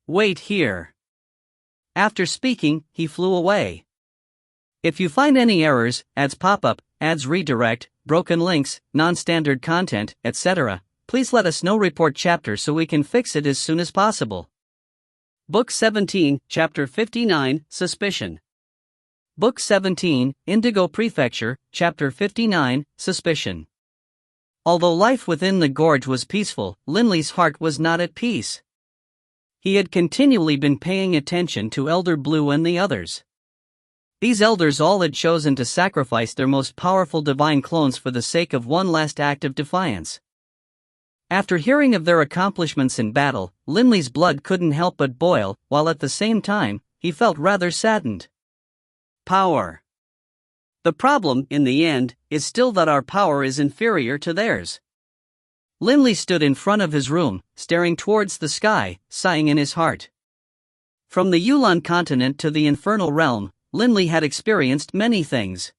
"Wait here." After speaking, he flew away. If you find any errors, ads pop up, ads redirect, broken links, non-standard content, etc., please let us know. Report chapter so we can fix it as soon as possible. Book 17, Chapter 59, Suspicion. Book 17, Indigo Prefecture, Chapter 59, Suspicion. Although life within the gorge was peaceful, Linley's heart was not at peace. He had continually been paying attention to Elder Blue and the others. These elders all had chosen to sacrifice their most powerful divine clones for the sake of one last act of defiance. After hearing of their accomplishments in battle, Linley's blood couldn't help but boil, while at the same time, he felt rather saddened. Power. The problem, in the end, is still that our power is inferior to theirs. Linley stood in front of his room, staring towards the sky, sighing in his heart. From the Yulan continent to the Infernal Realm, Linley had experienced many things.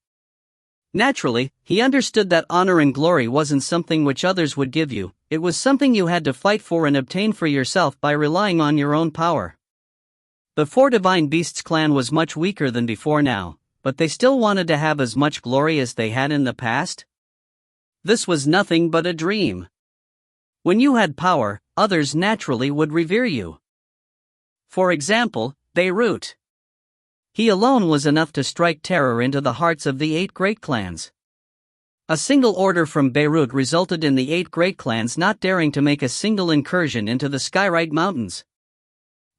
Naturally, he understood that honor and glory wasn't something which others would give you, it was something you had to fight for and obtain for yourself by relying on your own power. The Four Divine Beasts clan was much weaker than before now, but they still wanted to have as much glory as they had in the past. This was nothing but a dream. When you had power, others naturally would revere you. For example, Beirut. He alone was enough to strike terror into the hearts of the 8 great clans. A single order from Beirut resulted in the 8 great clans not daring to make a single incursion into the Skyrite Mountains.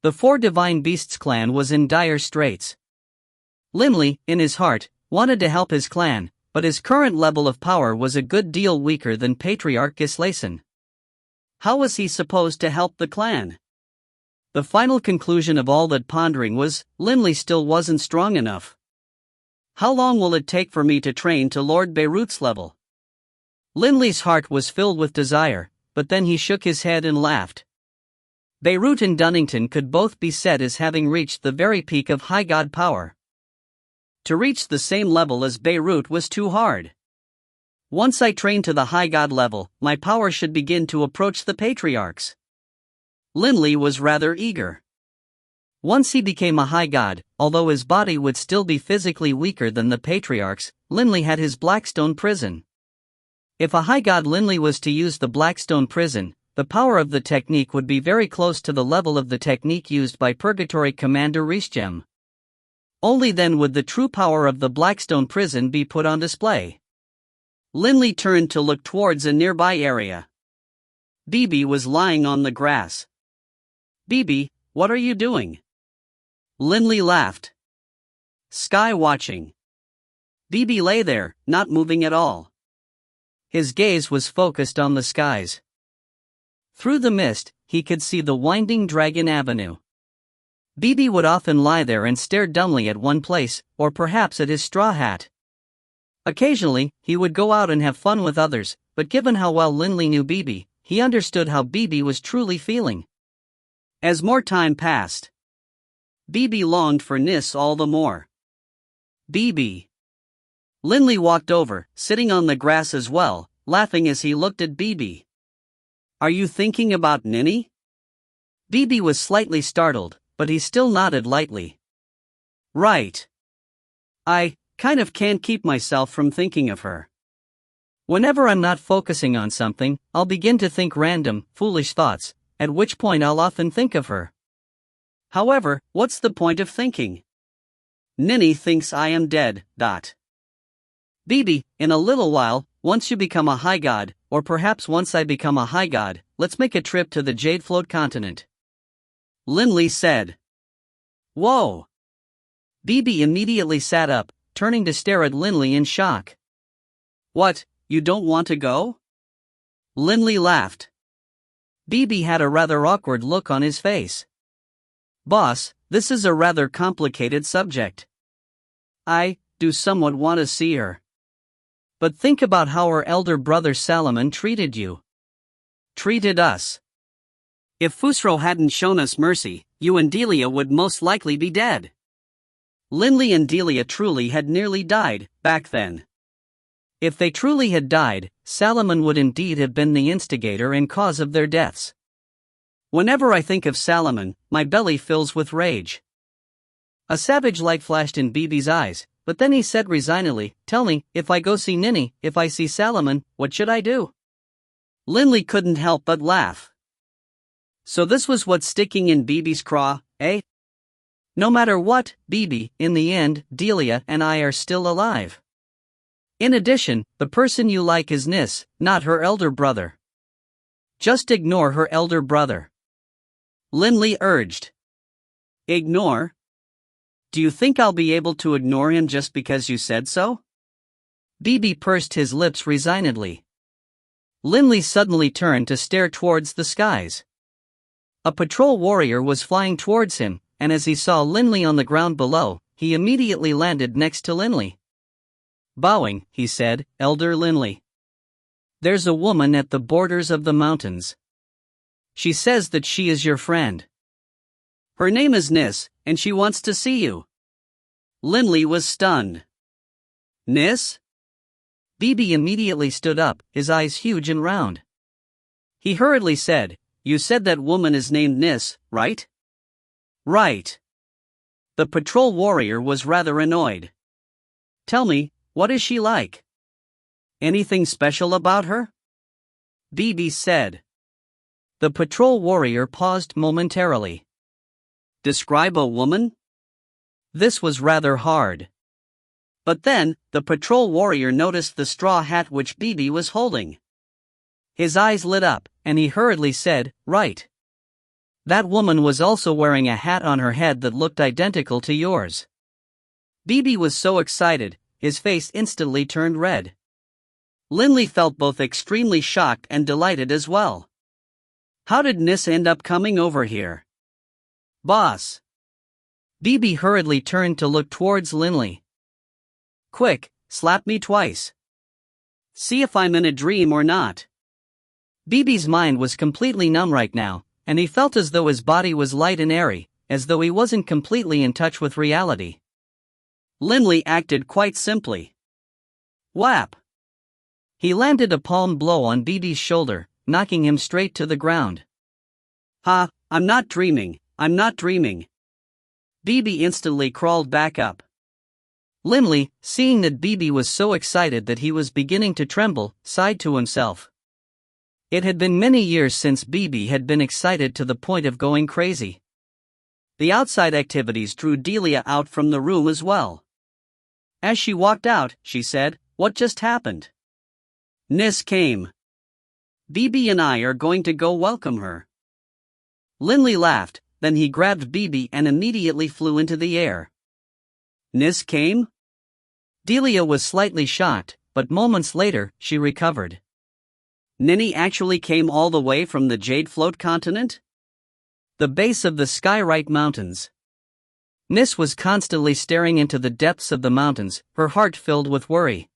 The Four Divine Beasts clan was in dire straits. Linley, in his heart, wanted to help his clan, but his current level of power was a good deal weaker than Patriarch Gislason. How was he supposed to help the clan? The final conclusion of all that pondering was, Linley still wasn't strong enough. How long will it take for me to train to Lord Beirut's level? Linley's heart was filled with desire, but then he shook his head and laughed. Beirut and Dunnington could both be said as having reached the very peak of high god power. To reach the same level as Beirut was too hard. Once I train to the high god level, my power should begin to approach the patriarchs. Linley was rather eager. Once he became a high god, although his body would still be physically weaker than the patriarchs, Linley had his Blackstone prison. If a high god Linley was to use the Blackstone prison, the power of the technique would be very close to the level of the technique used by Purgatory Commander Rishem. Only then would the true power of the Blackstone prison be put on display. Linley turned to look towards a nearby area. Bibi was lying on the grass. "Bibi, what are you doing?" Linley laughed. "Sky watching." Bibi lay there, not moving at all. His gaze was focused on the skies. Through the mist, he could see the winding Dragon Avenue. Bibi would often lie there and stare dumbly at one place, or perhaps at his straw hat. Occasionally, he would go out and have fun with others, but given how well Linley knew Bibi, he understood how Bibi was truly feeling. As more time passed, Bibi longed for Nis all the more. Bibi. Linley walked over, sitting on the grass as well, laughing as he looked at Bibi. "Are you thinking about Ninny?" Bibi was slightly startled, but he still nodded lightly. "Right. I kind of can't keep myself from thinking of her. Whenever I'm not focusing on something, I'll begin to think random, foolish thoughts, at which point I'll often think of her. However, what's the point of thinking? Ninny thinks I am dead. Bibi, in a little while, once you become a high god, or perhaps once I become a high god, let's make a trip to the Jade Float continent. Linley said. Whoa! Bibi immediately sat up, turning to stare at Linley in shock. What, you don't want to go? Linley laughed. Bibi had a rather awkward look on his face. Boss, this is a rather complicated subject. I do somewhat want to see her. But think about how her elder brother Salomon treated you. Treated us. If Fusro hadn't shown us mercy, you and Delia would most likely be dead. Linley and Delia truly had nearly died, back then. If they truly had died, Salomon would indeed have been the instigator and cause of their deaths. Whenever I think of Salomon, my belly fills with rage. A savage light flashed in Bibi's eyes, but then he said resignedly, Tell me, if I go see Ninny, if I see Salomon, what should I do? Linley couldn't help but laugh. So this was what's sticking in Bibi's craw, eh? No matter what, Bibi, in the end, Delia and I are still alive. In addition, the person you like is Nis, not her elder brother. Just ignore her elder brother. Linley urged. Ignore? Do you think I'll be able to ignore him just because you said so? Bibi pursed his lips resignedly. Linley suddenly turned to stare towards the skies. A patrol warrior was flying towards him, and as he saw Linley on the ground below, he immediately landed next to Linley. Bowing, he said, Elder Linley. There's a woman at the borders of the mountains. She says that she is your friend. Her name is Nis, and she wants to see you. Linley was stunned. Nis? Bibi immediately stood up, his eyes huge and round. He hurriedly said, You said that woman is named Nis, right? Right. The patrol warrior was rather annoyed. Tell me, what is she like? Anything special about her? Bibi said. The patrol warrior paused momentarily. Describe a woman? This was rather hard. But then, the patrol warrior noticed the straw hat which Bibi was holding. His eyes lit up, and he hurriedly said, Right. That woman was also wearing a hat on her head that looked identical to yours. Bibi was so excited, his face instantly turned red. Linley felt both extremely shocked and delighted as well. How did Nis end up coming over here? Boss. Bibi hurriedly turned to look towards Linley. Quick, slap me twice. See if I'm in a dream or not. Bibi's mind was completely numb right now, and he felt as though his body was light and airy, as though he wasn't completely in touch with reality. Linley acted quite simply. Whap! He landed a palm blow on Bibi's shoulder, knocking him straight to the ground. Ha, I'm not dreaming, I'm not dreaming. Bibi instantly crawled back up. Linley, seeing that Bibi was so excited that he was beginning to tremble, sighed to himself. It had been many years since Bibi had been excited to the point of going crazy. The outside activities drew Delia out from the room as well. As she walked out, she said, What just happened? Nis came. Bibi and I are going to go welcome her. Linley laughed, then he grabbed Bibi and immediately flew into the air. Nis came? Delia was slightly shocked, but moments later, she recovered. Ninny actually came all the way from the Jade Float continent? The base of the Skyrite Mountains. Nis was constantly staring into the depths of the mountains, her heart filled with worry.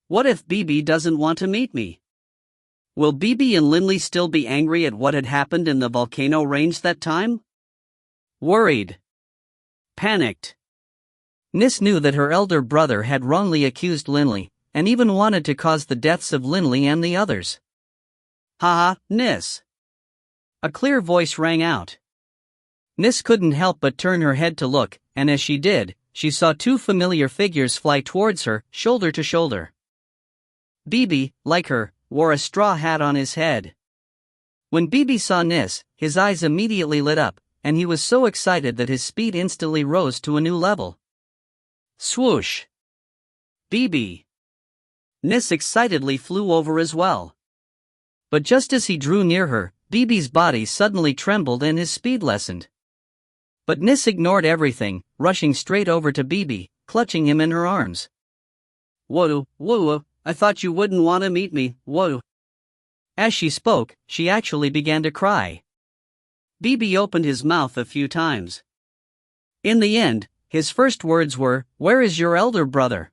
What if Bibi doesn't want to meet me? Will Bibi and Linley still be angry at what had happened in the volcano range that time? Worried. Panicked. Nis knew that her elder brother had wrongly accused Linley, and even wanted to cause the deaths of Linley and the others. Haha, Nis. A clear voice rang out. Nis couldn't help but turn her head to look, and as she did, she saw two familiar figures fly towards her, shoulder to shoulder. Bibi, like her, wore a straw hat on his head. When Bibi saw Nis, his eyes immediately lit up, and he was so excited that his speed instantly rose to a new level. Swoosh! BB! Nis excitedly flew over as well. But just as he drew near her, BB's body suddenly trembled and his speed lessened. But Nis ignored everything, rushing straight over to BB, clutching him in her arms. Whoa, whoa, I thought you wouldn't want to meet me, whoa. As she spoke, she actually began to cry. BB opened his mouth a few times. In the end, his first words were, "Where is your elder brother?"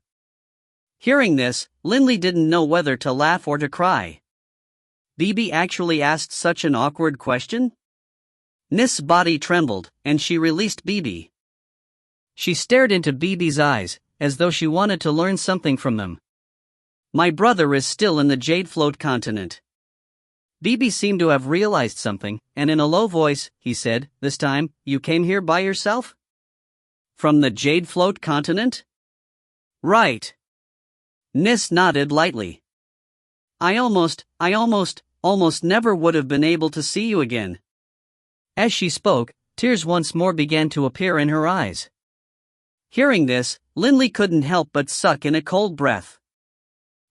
Hearing this, Lindley didn't know whether to laugh or to cry. BB actually asked such an awkward question? Nis's body trembled, and she released BB. She stared into BB's eyes, as though she wanted to learn something from them. My brother is still in the Jade Float continent. BB seemed to have realized something, and in a low voice, he said, "This time, you came here by yourself? From the Jade Float continent?" Right. Nis nodded lightly. I almost never would have been able to see you again. As she spoke, tears once more began to appear in her eyes. Hearing this, Lindley couldn't help but suck in a cold breath.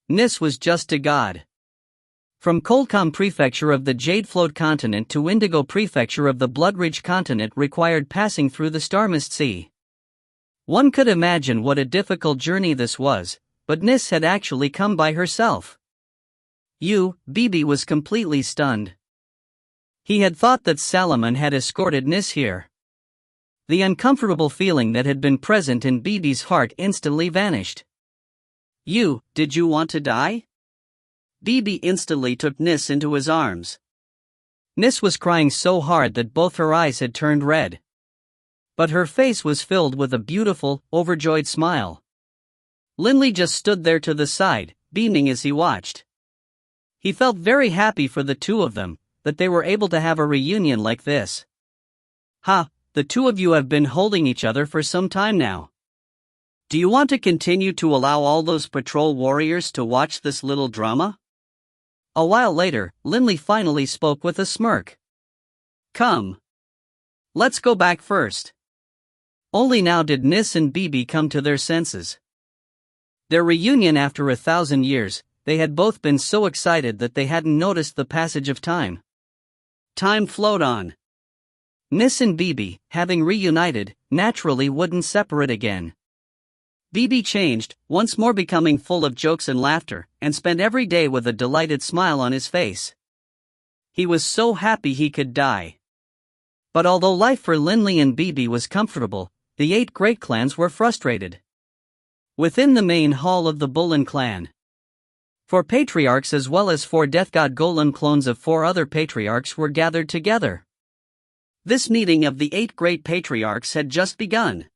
Nis was just a god. From Coldcom Prefecture of the Jade Float continent to Indigo Prefecture of the Bloodridge continent required passing through the Starmist Sea. One could imagine what a difficult journey this was, but Nis had actually come by herself. BB was completely stunned. He had thought that Salomon had escorted Nis here. The uncomfortable feeling that had been present in BB's heart instantly vanished. Did you want to die? BB instantly took Nis into his arms. Nis was crying so hard that both her eyes had turned red. But her face was filled with a beautiful, overjoyed smile. Lindley just stood there to the side, beaming as he watched. He felt very happy for the two of them, that they were able to have a reunion like this. The two of you have been holding each other for some time now. Do you want to continue to allow all those patrol warriors to watch this little drama? A while later, Lindley finally spoke with a smirk. Come. Let's go back first. Only now did Nis and BB come to their senses. Their reunion after 1,000 years, they had both been so excited that they hadn't noticed the passage of time. Time flowed on. Nis and BB, having reunited, naturally wouldn't separate again. BB changed, once more becoming full of jokes and laughter, and spent every day with a delighted smile on his face. He was so happy he could die. But although life for Lindley and BB was comfortable, the 8 great clans were frustrated. Within the main hall of the Bullen clan, 4 patriarchs as well as 4 death god golem clones of 4 other patriarchs were gathered together. This meeting of the 8 great patriarchs had just begun.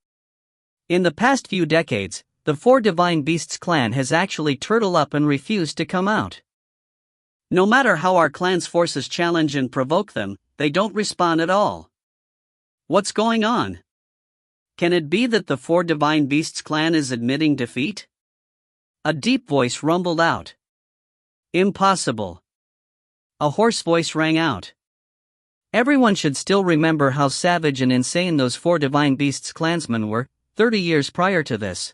In the past few decades, the 4 Divine Beasts clan has actually turtled up and refused to come out. No matter how our clan's forces challenge and provoke them, they don't respond at all. What's going on? Can it be that the 4 Divine Beasts clan is admitting defeat? A deep voice rumbled out. Impossible. A hoarse voice rang out. Everyone should still remember how savage and insane those 4 Divine Beasts clansmen were, 30 years prior to this.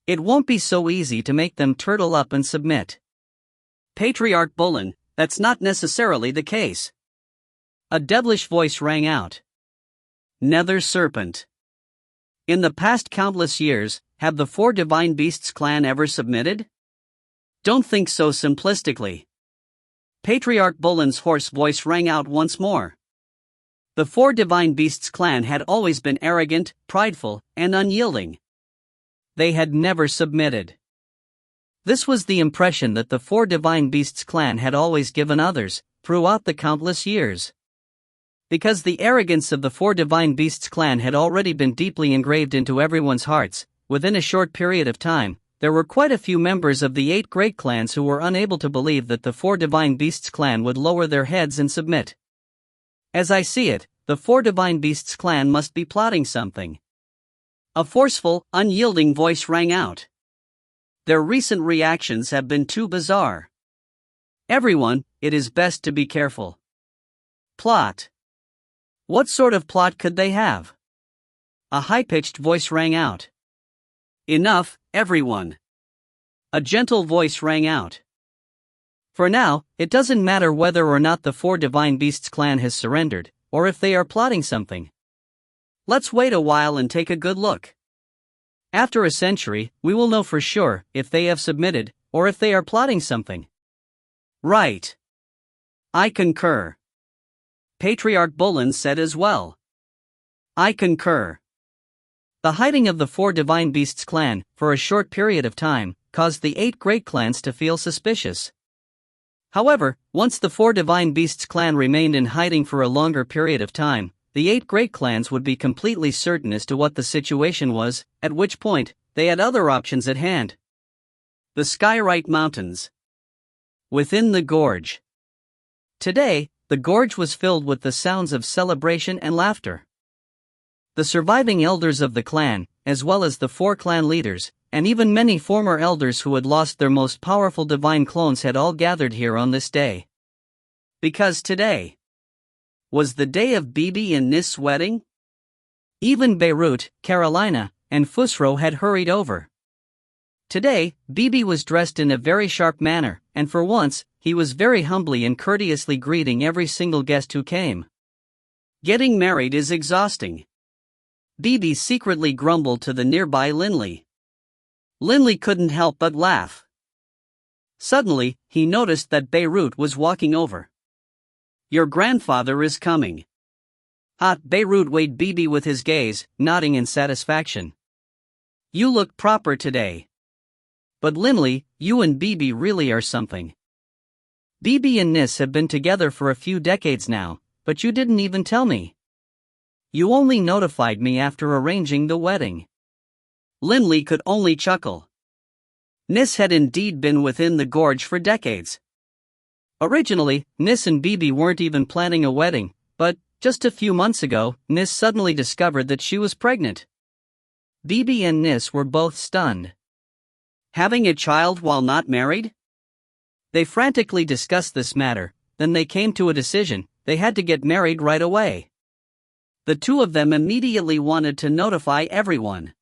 It won't be so easy to make them turtle up and submit. Patriarch Bullen, that's not necessarily the case. A devilish voice rang out. Nether Serpent. In the past countless years, have the 4 Divine Beasts clan ever submitted? Don't think so simplistically. Patriarch Bullen's hoarse voice rang out once more. The 4 Divine Beasts clan had always been arrogant, prideful, and unyielding. They had never submitted. This was the impression that the 4 Divine Beasts clan had always given others, throughout the countless years. Because the arrogance of the 4 Divine Beasts clan had already been deeply engraved into everyone's hearts, within a short period of time, there were quite a few members of the 8 great clans who were unable to believe that the 4 Divine Beasts clan would lower their heads and submit. As I see it, the 4 Divine Beasts clan must be plotting something. A forceful, unyielding voice rang out. Their recent reactions have been too bizarre. Everyone, it is best to be careful. Plot. What sort of plot could they have? A high-pitched voice rang out. Enough, everyone. A gentle voice rang out. For now, it doesn't matter whether or not the four Divine Beasts clan has surrendered, or if they are plotting something. Let's wait a while and take a good look. After a century, we will know for sure if they have submitted, or if they are plotting something. Right. I concur. Patriarch Bolin said as well. I concur. The hiding of the four Divine Beasts clan, for a short period of time, caused the 8 great clans to feel suspicious. However, once the four Divine Beasts clan remained in hiding for a longer period of time, the 8 great clans would be completely certain as to what the situation was, at which point, they had other options at hand. The Skyrite Mountains. Within the gorge. Today, the gorge was filled with the sounds of celebration and laughter. The surviving elders of the clan, as well as the 4 clan leaders, and even many former elders who had lost their most powerful divine clones had all gathered here on this day. Because today was the day of Bibi and Nis's wedding. Even Beirut, Carolina, and Fusro had hurried over. Today, Bibi was dressed in a very sharp manner, and for once, he was very humbly and courteously greeting every single guest who came. Getting married is exhausting. Bibi secretly grumbled to the nearby Linley. Linley couldn't help but laugh. Suddenly, he noticed that Beirut was walking over. Your grandfather is coming. Beirut weighed Bibi with his gaze, nodding in satisfaction. You look proper today. But Linley, you and Bibi really are something. Bibi and Nis have been together for a few decades now, but you didn't even tell me. You only notified me after arranging the wedding. Linley could only chuckle. Nis had indeed been within the gorge for decades. Originally, Nis and Bibi weren't even planning a wedding, but, just a few months ago, Nis suddenly discovered that she was pregnant. Bibi and Nis were both stunned. Having a child while not married? They frantically discussed this matter, then they came to a decision: they had to get married right away. The two of them immediately wanted to notify everyone.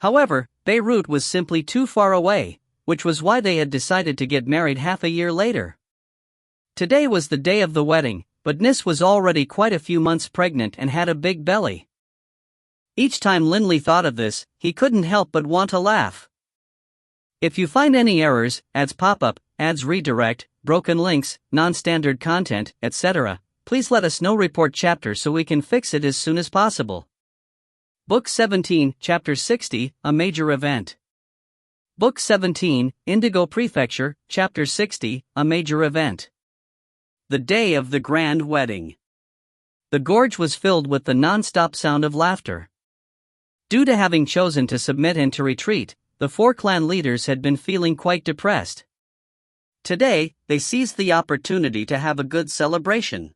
However, Beirut was simply too far away, which was why they had decided to get married half a year later. Today was the day of the wedding, but Nis was already quite a few months pregnant and had a big belly. Each time Linley thought of this, he couldn't help but want to laugh. If you find any errors, ads pop up, ads redirect, broken links, non-standard content, etc., please let us know. Report chapter so we can fix it as soon as possible. Book 17, Chapter 60, A Major Event. Book 17, Indigo Prefecture, Chapter 60, A Major Event. The day of the grand wedding. The gorge was filled with the non-stop sound of laughter. Due to having chosen to submit and to retreat, the 4 clan leaders had been feeling quite depressed. Today, they seized the opportunity to have a good celebration.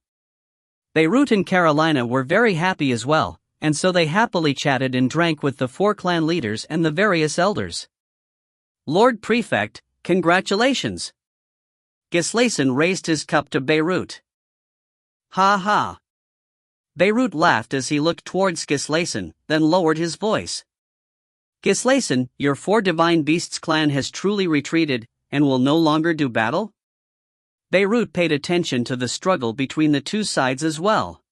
Beirut and Carolina were very happy as well, and so they happily chatted and drank with the 4 clan leaders and the various elders. Lord Prefect, congratulations! Gislason raised his cup to Beirut. Ha ha! Beirut laughed as he looked towards Gislason, then lowered his voice. Gislason, your 4 Divine Beasts clan has truly retreated, and will no longer do battle? Beirut paid attention to the struggle between the two sides as well.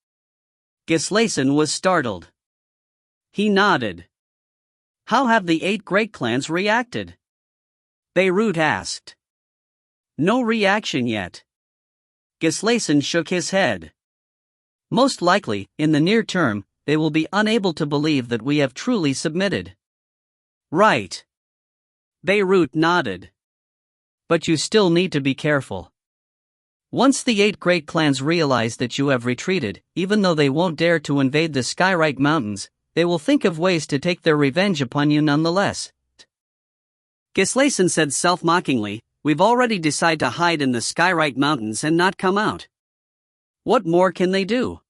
Gislason was startled. He nodded. How have the 8 great clans reacted? Beirut asked. No reaction yet. Gislason shook his head. Most likely, in the near term, they will be unable to believe that we have truly submitted. Right. Beirut nodded. But you still need to be careful. Once the 8 great clans realize that you have retreated, even though they won't dare to invade the Skyrite Mountains, they will think of ways to take their revenge upon you nonetheless. Gislason said self-mockingly, we've already decided to hide in the Skyrite Mountains and not come out. What more can they do?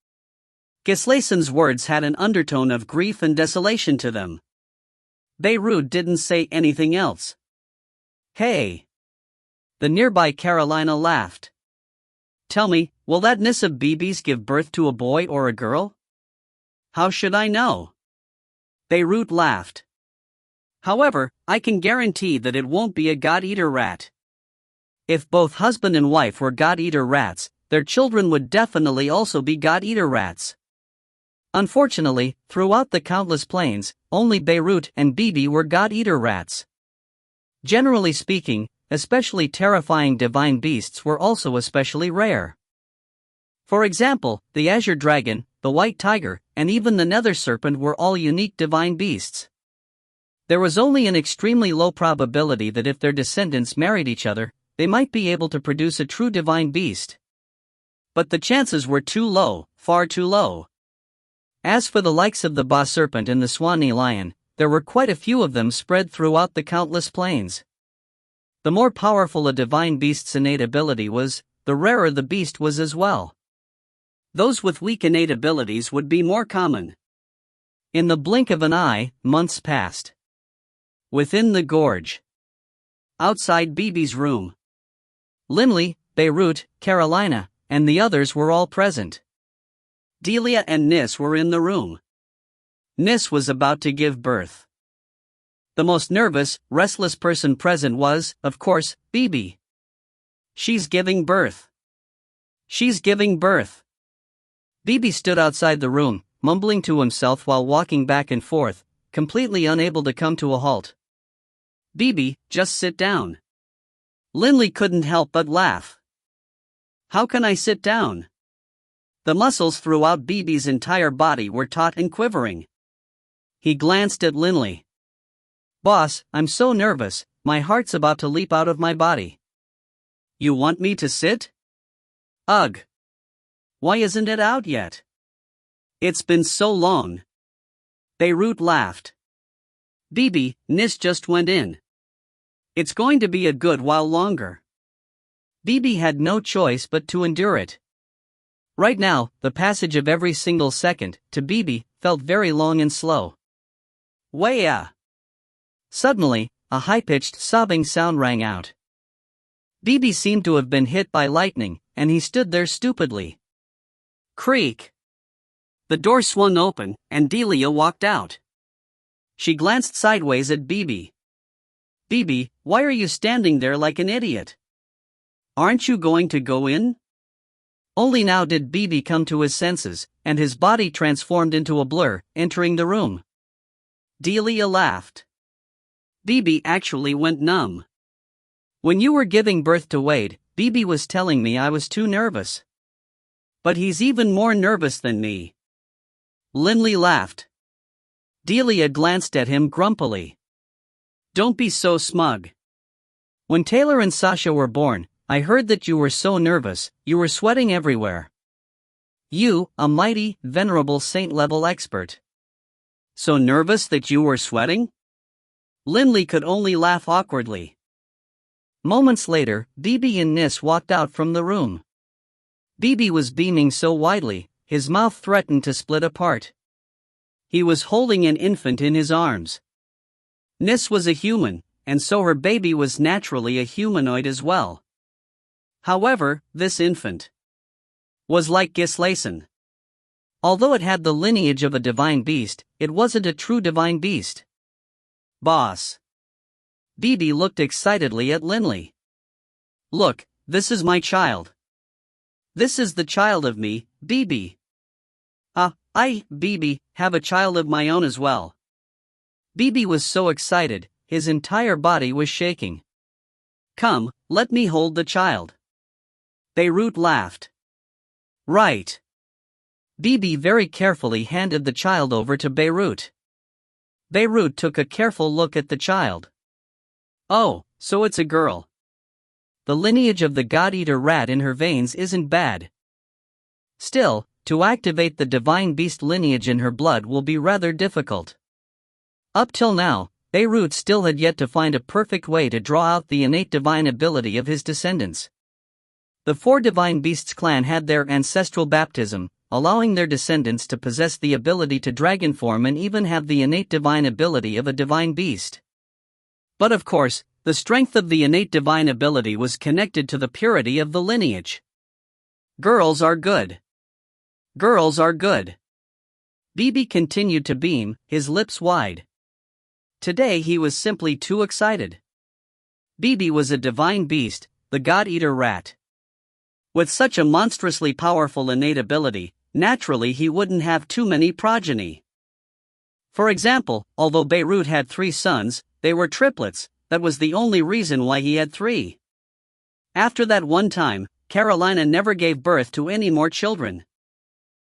Gislason's words had an undertone of grief and desolation to them. Beirut didn't say anything else. Hey! The nearby Carolina laughed. Tell me, will that Nis of Bibi's give birth to a boy or a girl? How should I know? Beirut laughed. However, I can guarantee that it won't be a God-eater rat. If both husband and wife were God-eater rats, their children would definitely also be God-eater rats. Unfortunately, throughout the countless planes, only Beirut and Bibi were God-eater rats. Generally speaking, especially terrifying divine beasts were also especially rare. For example, the azure dragon, the white tiger, and even the nether serpent were all unique divine beasts. There was only an extremely low probability that if their descendants married each other, they might be able to produce a true divine beast. But the chances were too low, far too low. As for the likes of the boss serpent and the Swanee lion, there were quite a few of them spread throughout the countless planes. The more powerful a divine beast's innate ability was, the rarer the beast was as well. Those with weak innate abilities would be more common. In the blink of an eye, months passed. Within the gorge. Outside Bibi's room. Linley, Beirut, Carolina, and the others were all present. Delia and Nis were in the room. Nis was about to give birth. The most nervous, restless person present was, of course, Bibi. She's giving birth. She's giving birth. Bibi stood outside the room, mumbling to himself while walking back and forth, completely unable to come to a halt. Bibi, just sit down. Linley couldn't help but laugh. How can I sit down? The muscles throughout Bibi's entire body were taut and quivering. He glanced at Linley. Boss, I'm so nervous, my heart's about to leap out of my body. You want me to sit? Ugh. Why isn't it out yet? It's been so long. Beirut laughed. Bibi, Nis just went in. It's going to be a good while longer. Bibi had no choice but to endure it. Right now, the passage of every single second, to Bibi, felt very long and slow. Waya! Suddenly, a high-pitched sobbing sound rang out. Bibi seemed to have been hit by lightning, and he stood there stupidly. Creak! The door swung open, and Delia walked out. She glanced sideways at Bibi. Bibi, why are you standing there like an idiot? Aren't you going to go in? Only now did Bibi come to his senses, and his body transformed into a blur, entering the room. Delia laughed. Bibi actually went numb. When you were giving birth to Wade, Bibi was telling me I was too nervous. But he's even more nervous than me. Linley laughed. Delia glanced at him grumpily. Don't be so smug. When Taylor and Sasha were born, I heard that you were so nervous, you were sweating everywhere. You, a mighty, venerable saint-level expert. So nervous that you were sweating? Linley could only laugh awkwardly. Moments later, Bibi and Nis walked out from the room. Bibi was beaming so widely, his mouth threatened to split apart. He was holding an infant in his arms. Nis was a human, and so her baby was naturally a humanoid as well. However, this infant was like Gislason. Although it had the lineage of a divine beast, it wasn't a true divine beast. Boss. Bibi looked excitedly at Linley. Look, this is my child. This is the child of me, Bibi. I, Bibi, have a child of my own as well. Bibi was so excited, his entire body was shaking. Come, let me hold the child. Beirut laughed. Right. Bibi very carefully handed the child over to Beirut. Beirut took a careful look at the child. Oh, so it's a girl. The lineage of the God-eater rat in her veins isn't bad. Still, to activate the divine beast lineage in her blood will be rather difficult. Up till now, Beirut still had yet to find a perfect way to draw out the innate divine ability of his descendants. The four divine beasts clan had their ancestral baptism, allowing their descendants to possess the ability to dragon form and even have the innate divine ability of a divine beast. But of course, the strength of the innate divine ability was connected to the purity of the lineage. Girls are good. Girls are good. Bibi continued to beam, his lips wide. Today he was simply too excited. Bibi was a divine beast, the God-Eater rat. With such a monstrously powerful innate ability, naturally he wouldn't have too many progeny. For example, although Beirut had 3 sons, they were triplets. That was the only reason why he had 3. After that one time, Carolina never gave birth to any more children.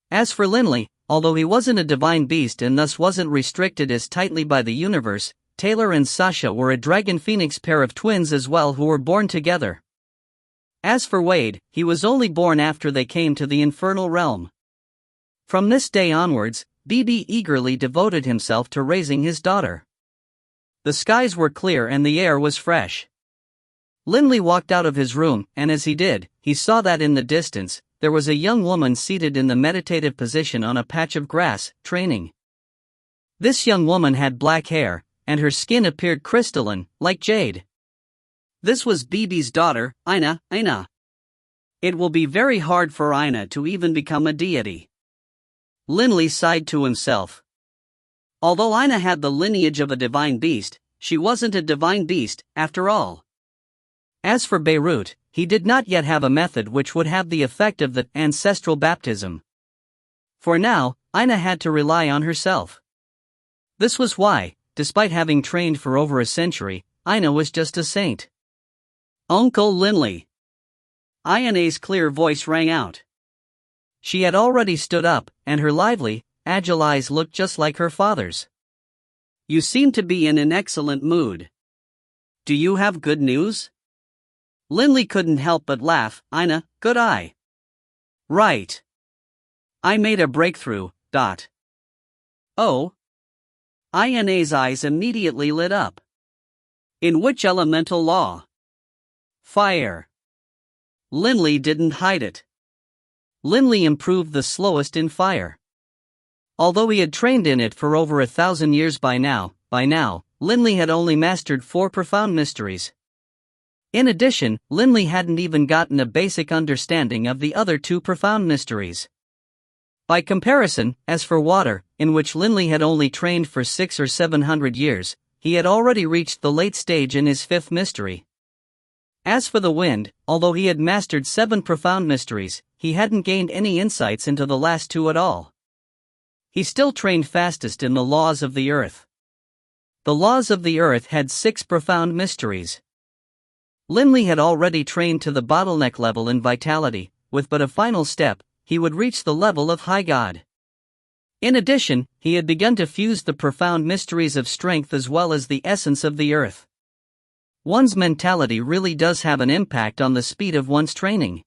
As for Linley, although he wasn't a divine beast and thus wasn't restricted as tightly by the universe, Taylor and Sasha were a dragon phoenix pair of twins as well who were born together. As for Wade, he was only born after they came to the infernal realm. From this day onwards, Bibi eagerly devoted himself to raising his daughter. The skies were clear and the air was fresh. Linley walked out of his room, and as he did, he saw that in the distance, there was a young woman seated in the meditative position on a patch of grass, training. This young woman had black hair, and her skin appeared crystalline, like jade. This was Bibi's daughter, Aina. It will be very hard for Aina to even become a deity. Linley sighed to himself. Although Aina had the lineage of a divine beast, she wasn't a divine beast, after all. As for Beirut, he did not yet have a method which would have the effect of the ancestral baptism. For now, Aina had to rely on herself. This was why, despite having trained for over a century, Aina was just a saint. Uncle Linley. Aina's clear voice rang out. She had already stood up, and her lively, agile eyes looked just like her father's. You seem to be in an excellent mood. Do you have good news? Linley couldn't help but laugh. Aina, good eye. Right. I made a breakthrough. Oh? Aina's eyes immediately lit up. In which elemental law? Fire. Linley didn't hide it. Linley improved the slowest in fire. Although he had trained in it for over 1,000 years by now, Linley had only mastered 4 profound mysteries. In addition, Linley hadn't even gotten a basic understanding of the other 2 profound mysteries. By comparison, as for water, in which Linley had only trained for 600 or 700 years, he had already reached the late stage in his 5th mystery. As for the wind, although he had mastered 7 profound mysteries, he hadn't gained any insights into the last 2 at all. He still trained fastest in the laws of the earth. The laws of the earth had 6 profound mysteries. Linley had already trained to the bottleneck level in vitality, with but a final step, he would reach the level of high god. In addition, he had begun to fuse the profound mysteries of strength as well as the essence of the earth. One's mentality really does have an impact on the speed of one's training.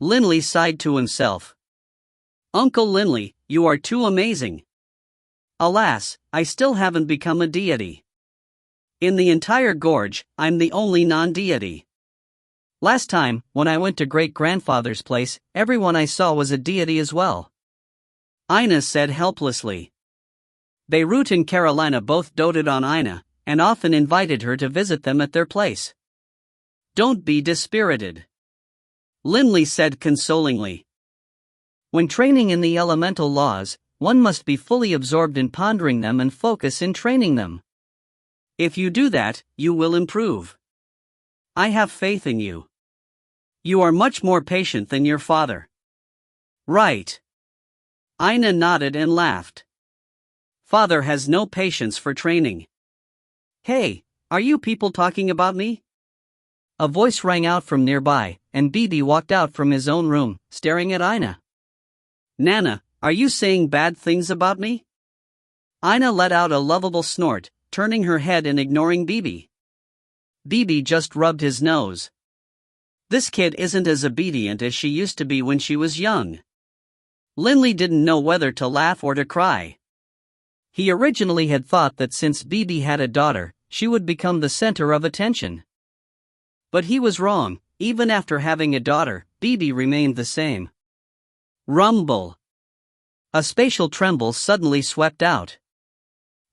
Linley sighed to himself. Uncle Linley, you are too amazing. Alas, I still haven't become a deity. In the entire gorge, I'm the only non-deity. Last time, when I went to great-grandfather's place, everyone I saw was a deity as well. Aina said helplessly. Beirut and Carolina both doted on Aina, and often invited her to visit them at their place. Don't be dispirited. Linley said consolingly. When training in the elemental laws, one must be fully absorbed in pondering them and focus in training them. If you do that, you will improve. I have faith in you. You are much more patient than your father. Right. Aina nodded and laughed. Father has no patience for training. Hey, are you people talking about me? A voice rang out from nearby, and Bibi walked out from his own room, staring at Aina. Nana, are you saying bad things about me? Aina let out a lovable snort, turning her head and ignoring Bibi. Bibi just rubbed his nose. This kid isn't as obedient as she used to be when she was young. Linley didn't know whether to laugh or to cry. He originally had thought that since Bibi had a daughter, she would become the center of attention. But he was wrong. Even after having a daughter, Bibi remained the same. Rumble. A spatial tremble suddenly swept out.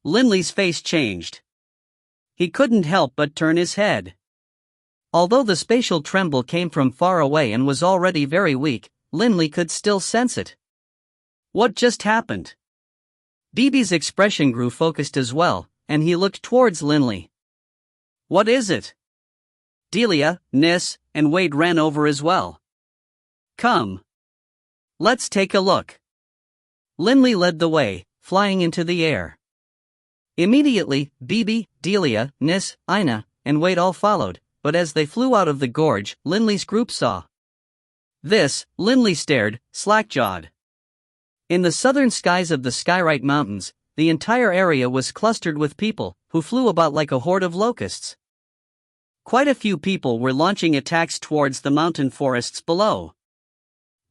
Linley's face changed. He couldn't help but turn his head. Although the spatial tremble came from far away and was already very weak, Linley could still sense it. What just happened? Bibi's expression grew focused as well, and he looked towards Linley. "What is it?" Delia, Nis, and Wade ran over as well. "Come. Let's take a look." Linley led the way, flying into the air. Immediately, Bibi, Delia, Nis, Ina, and Wade all followed, but as they flew out of the gorge, Linley's group saw this. Linley stared, slack-jawed. In the southern skies of the Skywrite Mountains, the entire area was clustered with people, who flew about like a horde of locusts. Quite a few people were launching attacks towards the mountain forests below.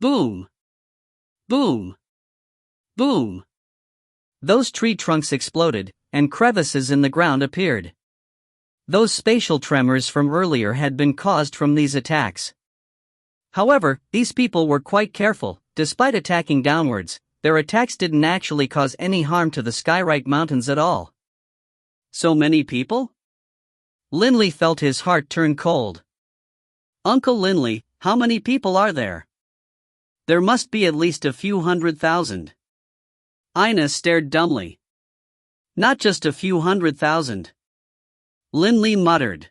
Boom! Boom! Boom! Those tree trunks exploded, and crevices in the ground appeared. Those spatial tremors from earlier had been caused from these attacks. However, these people were quite careful. Despite attacking downwards, their attacks didn't actually cause any harm to the Skywrite Mountains at all. So many people? Linley felt his heart turn cold. "Uncle Linley, how many people are there?" "There must be at least a few 100,000. Ina stared dumbly. "Not just a few 100,000. Linley muttered.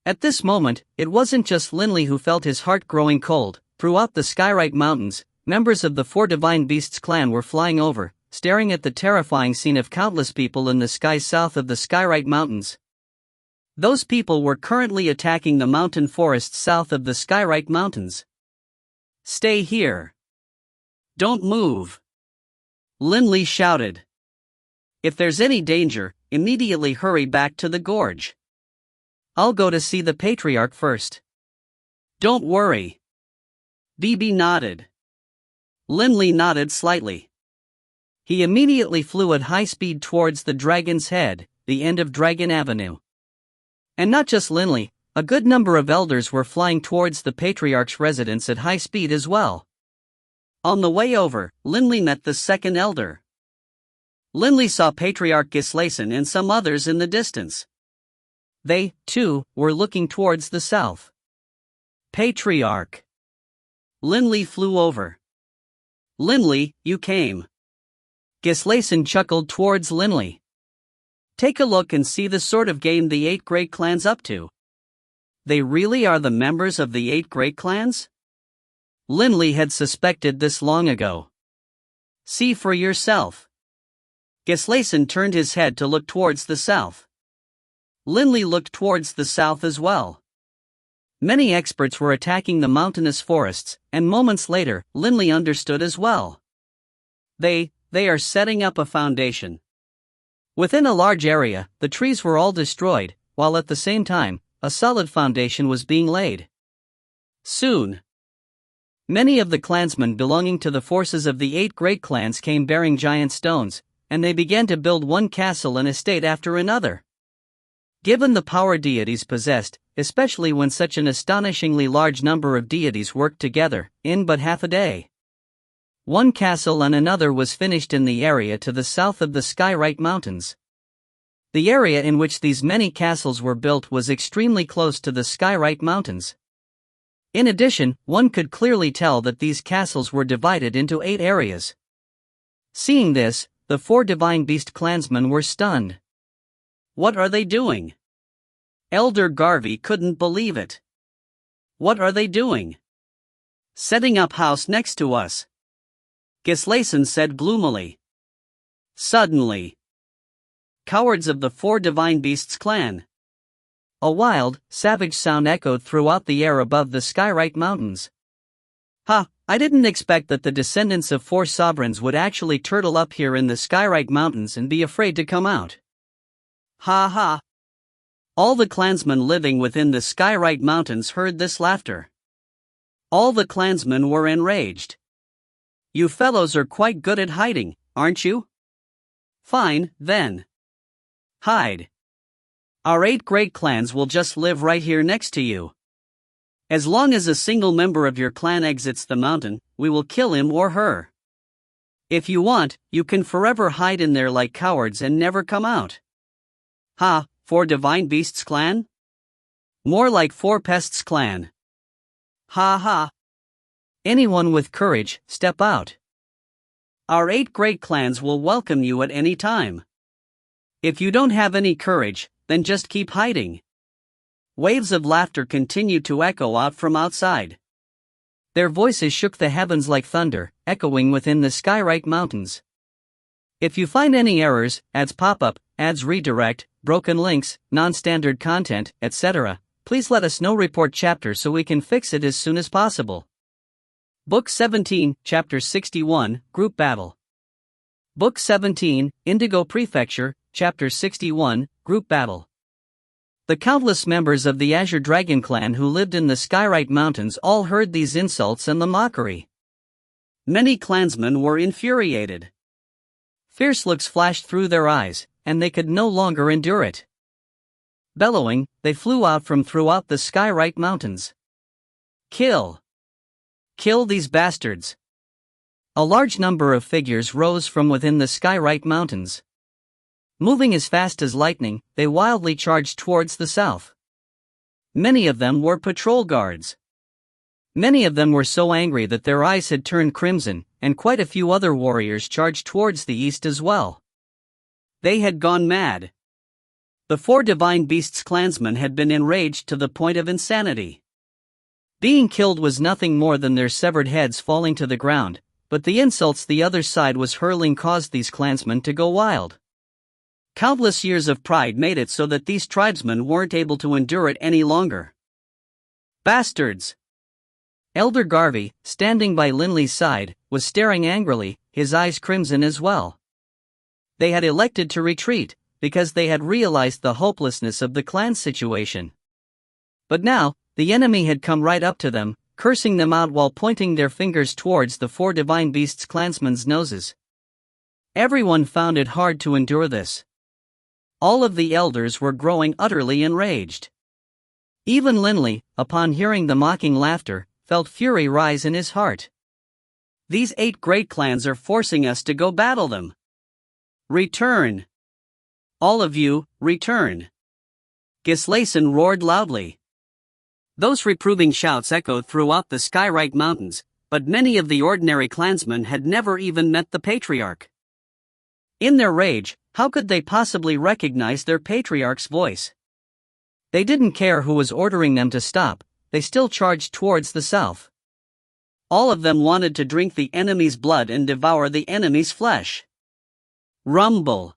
At this moment, it wasn't just Linley who felt his heart growing cold. Throughout the Skywrite Mountains, members of the Four Divine Beasts clan were flying over, staring at the terrifying scene of countless people in the skies south of the Skywrite Mountains. Those people were currently attacking the mountain forests south of the Skywrite Mountains. "Stay here. Don't move," Linley shouted. "If there's any danger, immediately hurry back to the gorge. I'll go to see the Patriarch first." "Don't worry." Bibi nodded. Linley nodded slightly. He immediately flew at high speed towards the Dragon's Head, the end of Dragon Avenue. And not just Linley, a good number of elders were flying towards the Patriarch's residence at high speed as well. On the way over, Linley met the second elder. Linley saw Patriarch Gislason and some others in the distance. They, too, were looking towards the south. "Patriarch." Linley flew over. "Linley, you came." Gislason chuckled towards Linley. "Take a look and see the sort of game the 8 great clans up to. They really are the members of the 8 great clans?" Linley had suspected this long ago. "See for yourself." Gislason turned his head to look towards the south. Linley looked towards the south as well. Many experts were attacking the mountainous forests, and moments later, Linley understood as well. They are setting up a foundation. Within a large area, the trees were all destroyed, while at the same time, a solid foundation was being laid. Soon, many of the clansmen belonging to the forces of the 8 great clans came bearing giant stones, and they began to build one castle and estate after another. Given the power deities possessed, especially when such an astonishingly large number of deities worked together, in but half a day, one castle and another was finished in the area to the south of the Skywrite Mountains. The area in which these many castles were built was extremely close to the Skywrite Mountains. In addition, one could clearly tell that these castles were divided into 8 areas. Seeing this, the 4 Divine Beast clansmen were stunned. "What are they doing?" Elder Garvey couldn't believe it. "What are they doing?" "Setting up house next to us," Gislason said gloomily. Suddenly, "Cowards of the 4 Divine Beasts clan." A wild, savage sound echoed throughout the air above the Skywrite Mountains. "Ha, I didn't expect that the descendants of 4 sovereigns would actually turtle up here in the Skywrite Mountains and be afraid to come out. Ha ha." All the clansmen living within the Skywrite Mountains heard this laughter. All the clansmen were enraged. "You fellows are quite good at hiding, aren't you? Fine, then. Hide. Our 8 great clans will just live right here next to you. As long as a single member of your clan exits the mountain, we will kill him or her. If you want, you can forever hide in there like cowards and never come out." "Ha, 4 Divine Beasts clan? More like 4 Pests clan. Ha ha. Anyone with courage, step out. Our 8 great clans will welcome you at any time." If you don't have any courage, then just keep hiding. Waves of laughter continued to echo out from outside. Their voices shook the heavens like thunder, echoing within the Skywrite Mountains. If you find any errors, ads pop up, ads redirect, broken links, non-standard content, etc., please let us know. Report chapter so we can fix it as soon as possible. Book 17, Chapter 61, Group Battle. Book 17, Indigo Prefecture, Chapter 61, Group Battle. The countless members of the Azure Dragon clan who lived in the Skywrite Mountains all heard these insults and the mockery. Many clansmen were infuriated. Fierce looks flashed through their eyes, and they could no longer endure it. Bellowing, they flew out from throughout the Skywrite Mountains. Kill! Kill these bastards! A large number of figures rose from within the Skywrite Mountains. Moving as fast as lightning, they wildly charged towards the south. Many of them were patrol guards. Many of them were so angry that their eyes had turned crimson, and quite a few other warriors charged towards the east as well. They had gone mad. The 4 Divine Beasts clansmen had been enraged to the point of insanity. Being killed was nothing more than their severed heads falling to the ground, but the insults the other side was hurling caused these clansmen to go wild. Countless years of pride made it so that these tribesmen weren't able to endure it any longer. Bastards! Elder Garvey, standing by Linley's side, was staring angrily, his eyes crimson as well. They had elected to retreat, because they had realized the hopelessness of the clan situation. But now, the enemy had come right up to them, cursing them out while pointing their fingers towards the 4 Divine Beasts clansmen's noses. Everyone found it hard to endure this. All of the elders were growing utterly enraged. Even Linley, upon hearing the mocking laughter, felt fury rise in his heart. These 8 great clans are forcing us to go battle them. Return! All of you, return! Gislason roared loudly. Those reproving shouts echoed throughout the Skywrite Mountains, but many of the ordinary clansmen had never even met the Patriarch. In their rage, how could they possibly recognize their Patriarch's voice? They didn't care who was ordering them to stop, they still charged towards the south. All of them wanted to drink the enemy's blood and devour the enemy's flesh. Rumble!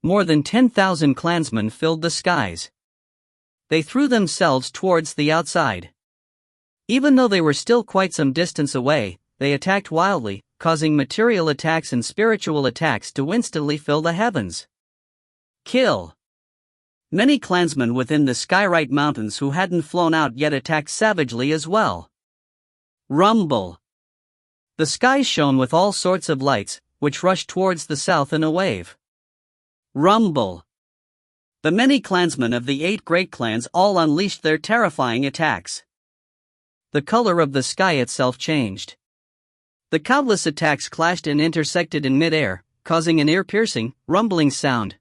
More than 10,000 clansmen filled the skies. They threw themselves towards the outside. Even though they were still quite some distance away, they attacked wildly, causing material attacks and spiritual attacks to instantly fill the heavens. Kill! Many clansmen within the Skywrite Mountains who hadn't flown out yet attacked savagely as well. Rumble! The skies shone with all sorts of lights, which rushed towards the south in a wave. Rumble! The many clansmen of the 8 great clans all unleashed their terrifying attacks. The color of the sky itself changed. The countless attacks clashed and intersected in mid-air, causing an ear-piercing, rumbling sound.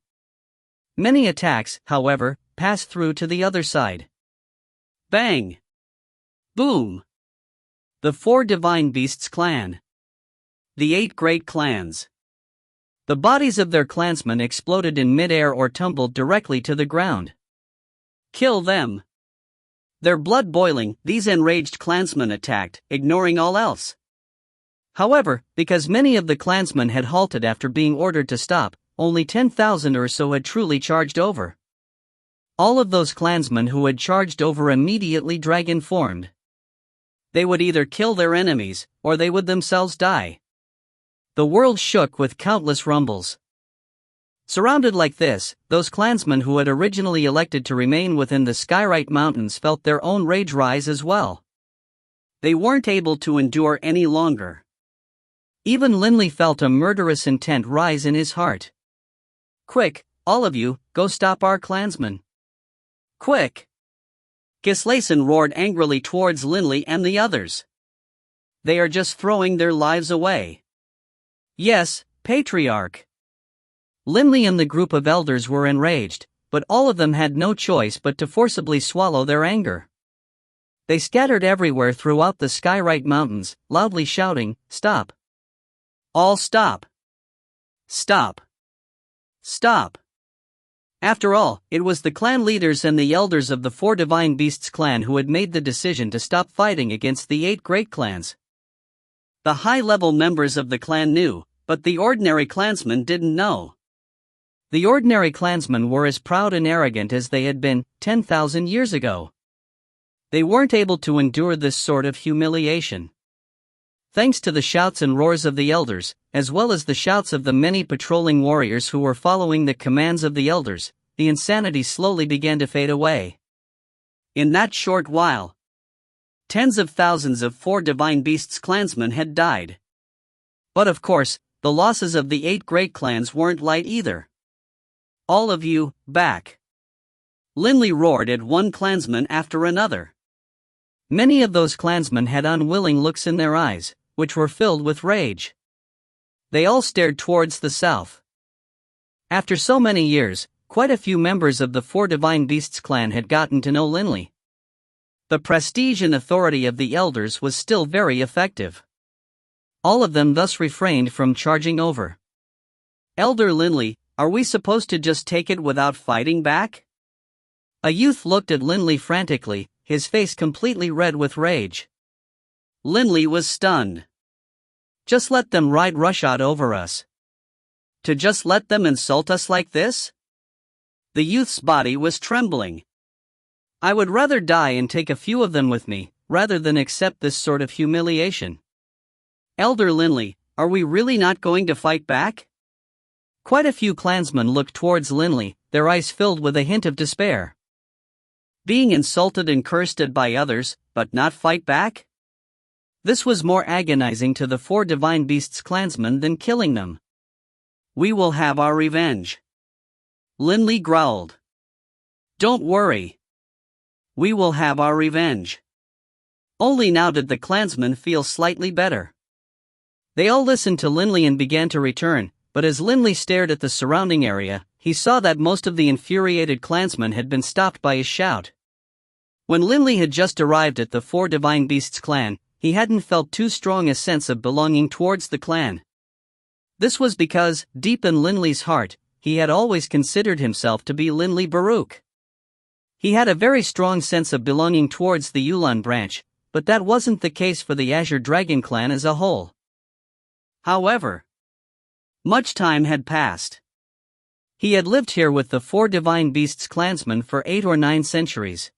Many attacks, however, passed through to the other side. Bang! Boom! The 4 Divine Beasts clan. The 8 great clans. The bodies of their clansmen exploded in mid-air or tumbled directly to the ground. Kill them! Their blood boiling, these enraged clansmen attacked, ignoring all else. However, because many of the clansmen had halted after being ordered to stop, only 10,000 or so had truly charged over. All of those clansmen who had charged over immediately dragon-formed. They would either kill their enemies, or they would themselves die. The world shook with countless rumbles. Surrounded like this, those clansmen who had originally elected to remain within the Skywrite Mountains felt their own rage rise as well. They weren't able to endure any longer. Even Linley felt a murderous intent rise in his heart. Quick, all of you, go stop our clansmen. Quick! Gislason roared angrily towards Linley and the others. They are just throwing their lives away. Yes, Patriarch. Linley and the group of elders were enraged, but all of them had no choice but to forcibly swallow their anger. They scattered everywhere throughout the Skywrite Mountains, loudly shouting, "Stop! All stop! Stop! Stop!" After all, it was the clan leaders and the elders of the Four Divine Beasts clan who had made the decision to stop fighting against the 8 great clans. The high-level members of the clan knew, but the ordinary clansmen didn't know. The ordinary clansmen were as proud and arrogant as they had been 10,000 years ago. They weren't able to endure this sort of humiliation. Thanks to the shouts and roars of the elders, as well as the shouts of the many patrolling warriors who were following the commands of the elders, the insanity slowly began to fade away. In that short while, tens of thousands of Four Divine Beasts clansmen had died. But of course, the losses of the 8 great clans weren't light either. "All of you, back!" Linley roared at one clansman after another. Many of those clansmen had unwilling looks in their eyes, which were filled with rage. They all stared towards the south. After so many years, quite a few members of the Four Divine Beasts clan had gotten to know Linley. The prestige and authority of the elders was still very effective. All of them thus refrained from charging over. "Elder Linley, are we supposed to just take it without fighting back?" A youth looked at Linley frantically, his face completely red with rage. Linley was stunned. Just let them ride roughshod over us. To just let them insult us like this? The youth's body was trembling. "I would rather die and take a few of them with me, rather than accept this sort of humiliation. Elder Linley, are we really not going to fight back?" Quite a few clansmen looked towards Linley, their eyes filled with a hint of despair. Being insulted and cursed at by others, but not fight back? This was more agonizing to the Four Divine Beasts clansmen than killing them. "We will have our revenge," Linley growled. "Don't worry. We will have our revenge." Only now did the clansmen feel slightly better. They all listened to Linley and began to return, but as Linley stared at the surrounding area, he saw that most of the infuriated clansmen had been stopped by his shout. When Linley had just arrived at the Four Divine Beasts clan, he hadn't felt too strong a sense of belonging towards the clan. This was because, deep in Linley's heart, he had always considered himself to be Linley Baruch. He had a very strong sense of belonging towards the Yulan branch, but that wasn't the case for the Azure Dragon clan as a whole. However, much time had passed. He had lived here with the Four Divine Beasts clansmen for 8 or 9 centuries.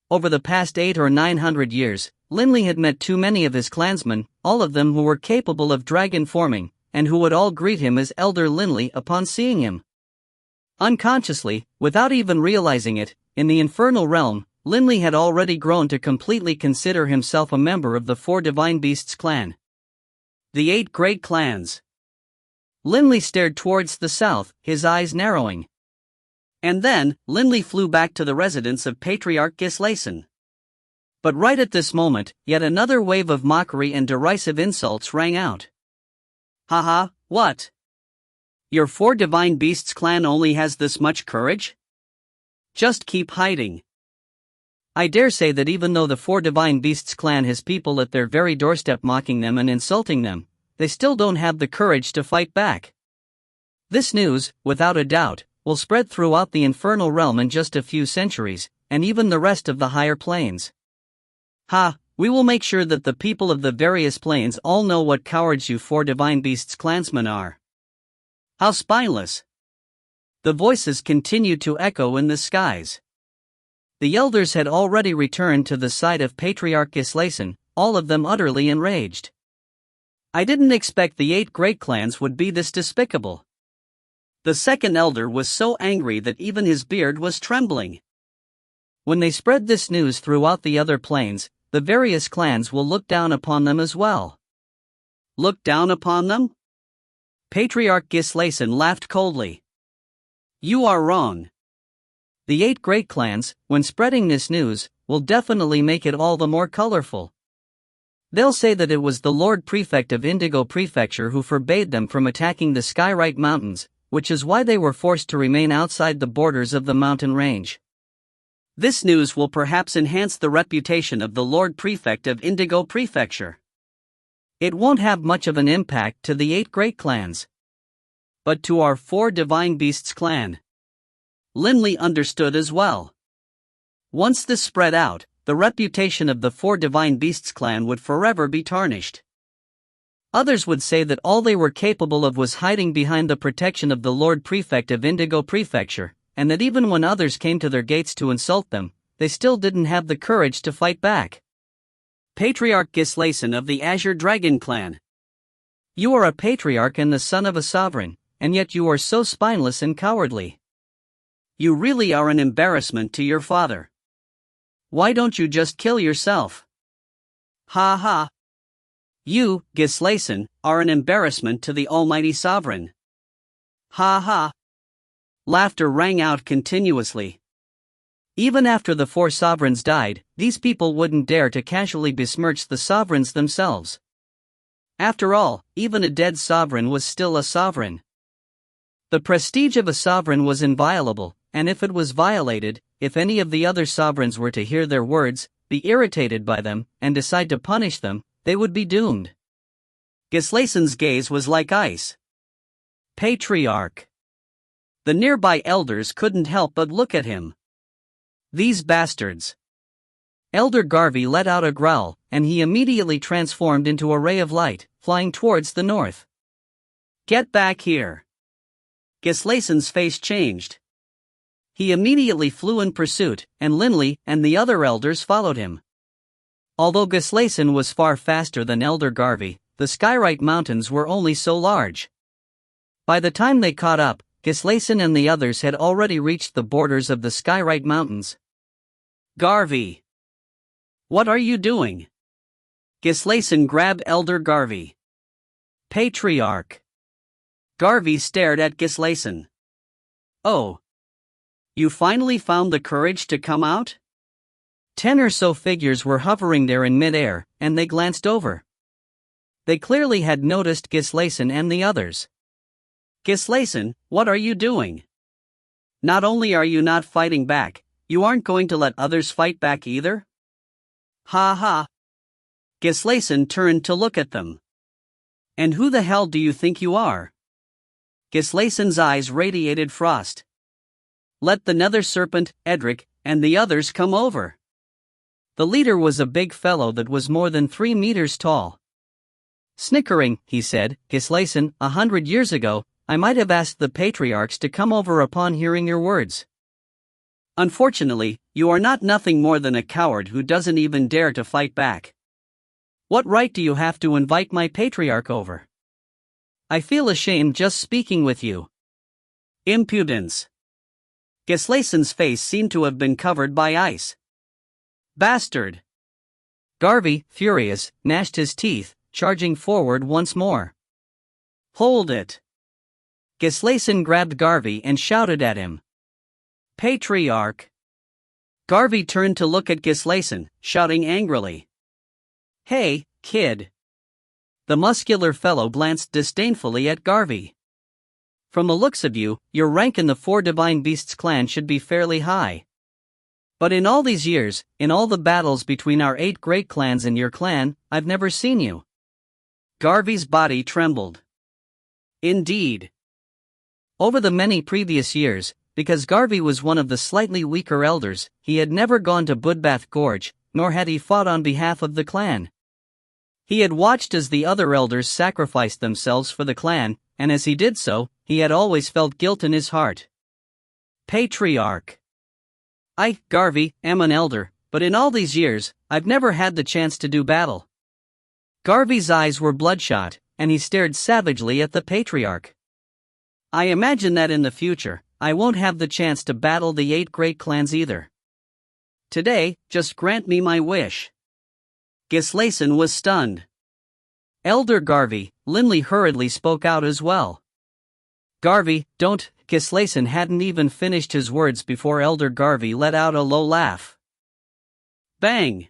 Over the past 800 or 900 years, Linley had met too many of his clansmen, all of them who were capable of dragon forming, and who would all greet him as Elder Linley upon seeing him. Unconsciously, without even realizing it, in the infernal realm, Linley had already grown to completely consider himself a member of the Four Divine Beasts clan. The 8 great clans. Linley stared towards the south, his eyes narrowing. And then, Linley flew back to the residence of Patriarch Gislason. But right at this moment, yet another wave of mockery and derisive insults rang out. "Haha, what? Your Four Divine Beasts clan only has this much courage? Just keep hiding. I dare say that even though the Four Divine Beasts clan has people at their very doorstep mocking them and insulting them, they still don't have the courage to fight back. This news, without a doubt, will spread throughout the infernal realm in just a few centuries, and even the rest of the higher planes. Ha, we will make sure that the people of the various planes all know what cowards you Four Divine Beasts clansmen are. How spineless!" The voices continued to echo in the skies. The elders had already returned to the side of Patriarch Gislason, all of them utterly enraged. "I didn't expect the 8 great clans would be this despicable." The second elder was so angry that even his beard was trembling. "When they spread this news throughout the other planes, the various clans will look down upon them as well." "Look down upon them?" Patriarch Gislason laughed coldly. "You are wrong. The 8 great clans, when spreading this news, will definitely make it all the more colorful. They'll say that it was the Lord Prefect of Indigo Prefecture who forbade them from attacking the Skyrite Mountains, which is why they were forced to remain outside the borders of the mountain range. This news will perhaps enhance the reputation of the Lord Prefect of Indigo Prefecture. It won't have much of an impact to the 8 great clans. But to our Four Divine Beasts clan. Linley understood as well. Once this spread out, the reputation of the Four Divine Beasts clan would forever be tarnished. Others would say that all they were capable of was hiding behind the protection of the Lord Prefect of Indigo Prefecture, and that even when others came to their gates to insult them, they still didn't have the courage to fight back. Patriarch Gislason of the Azure Dragon clan. You are a patriarch and the son of a sovereign, and yet you are so spineless and cowardly. You really are an embarrassment to your father. Why don't you just kill yourself? Ha ha. You, Gislason, are an embarrassment to the Almighty Sovereign. Ha ha. Laughter rang out continuously. Even after the four sovereigns died, these people wouldn't dare to casually besmirch the sovereigns themselves. After all, even a dead sovereign was still a sovereign. The prestige of a sovereign was inviolable, and if it was violated, if any of the other sovereigns were to hear their words, be irritated by them, and decide to punish them, they would be doomed. Gislason's gaze was like ice. Patriarch. The nearby elders couldn't help but look at him. These bastards. Elder Garvey let out a growl, and he immediately transformed into a ray of light, flying towards the north. Get back here. Gislason's face changed. He immediately flew in pursuit, and Linley and the other elders followed him. Although Gislason was far faster than Elder Garvey, the Skyrite Mountains were only so large. By the time they caught up, Gislason and the others had already reached the borders of the Skyrite Mountains. Garvey! What are you doing? Gislason grabbed Elder Garvey. Patriarch! Garvey stared at Gislason. Oh! You finally found the courage to come out? 10 or so figures were hovering there in midair, and they glanced over. They clearly had noticed Gislason and the others. Gislason, what are you doing? Not only are you not fighting back, you aren't going to let others fight back either? Ha ha. Gislason turned to look at them. And who the hell do you think you are? Gislason's eyes radiated frost. Let the Nether Serpent, Edric, and the others come over. The leader was a big fellow that was more than 3 meters tall. Snickering, he said, Gislason, 100 years ago, I might have asked the patriarchs to come over upon hearing your words. Unfortunately, you are not nothing more than a coward who doesn't even dare to fight back. What right do you have to invite my patriarch over? I feel ashamed just speaking with you. Impudence. Gislason's face seemed to have been covered by ice. Bastard! Garvey, furious, gnashed his teeth, charging forward once more. Hold it! Gislason grabbed Garvey and shouted at him. Patriarch! Garvey turned to look at Gislason, shouting angrily. Hey, kid! The muscular fellow glanced disdainfully at Garvey. From the looks of you, your rank in the Four Divine Beasts clan should be fairly high. But in all these years, in all the battles between our 8 great clans and your clan, I've never seen you. Garvey's body trembled. Indeed. Over the many previous years, because Garvey was one of the slightly weaker elders, he had never gone to Budbath Gorge, nor had he fought on behalf of the clan. He had watched as the other elders sacrificed themselves for the clan, and as he did so, he had always felt guilt in his heart. Patriarch. I, Garvey, am an elder, but in all these years, I've never had the chance to do battle. Garvey's eyes were bloodshot, and he stared savagely at the patriarch. I imagine that in the future, I won't have the chance to battle the 8 great clans either. Today, just grant me my wish. Gislason was stunned. Elder Garvey, Linley hurriedly spoke out as well. Garvey, don't. Gislason hadn't even finished his words before Elder Garvey let out a low laugh. Bang!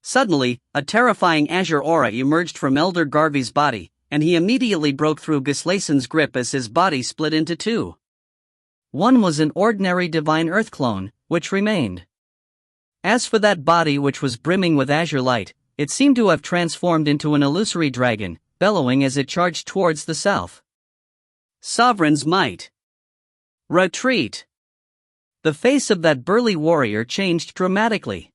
Suddenly, a terrifying azure aura emerged from Elder Garvey's body, and he immediately broke through Gislason's grip as his body split into 2. One was an ordinary divine earth clone, which remained. As for that body which was brimming with azure light, it seemed to have transformed into an illusory dragon, bellowing as it charged towards the south. Sovereign's might! Retreat! The face of that burly warrior changed dramatically.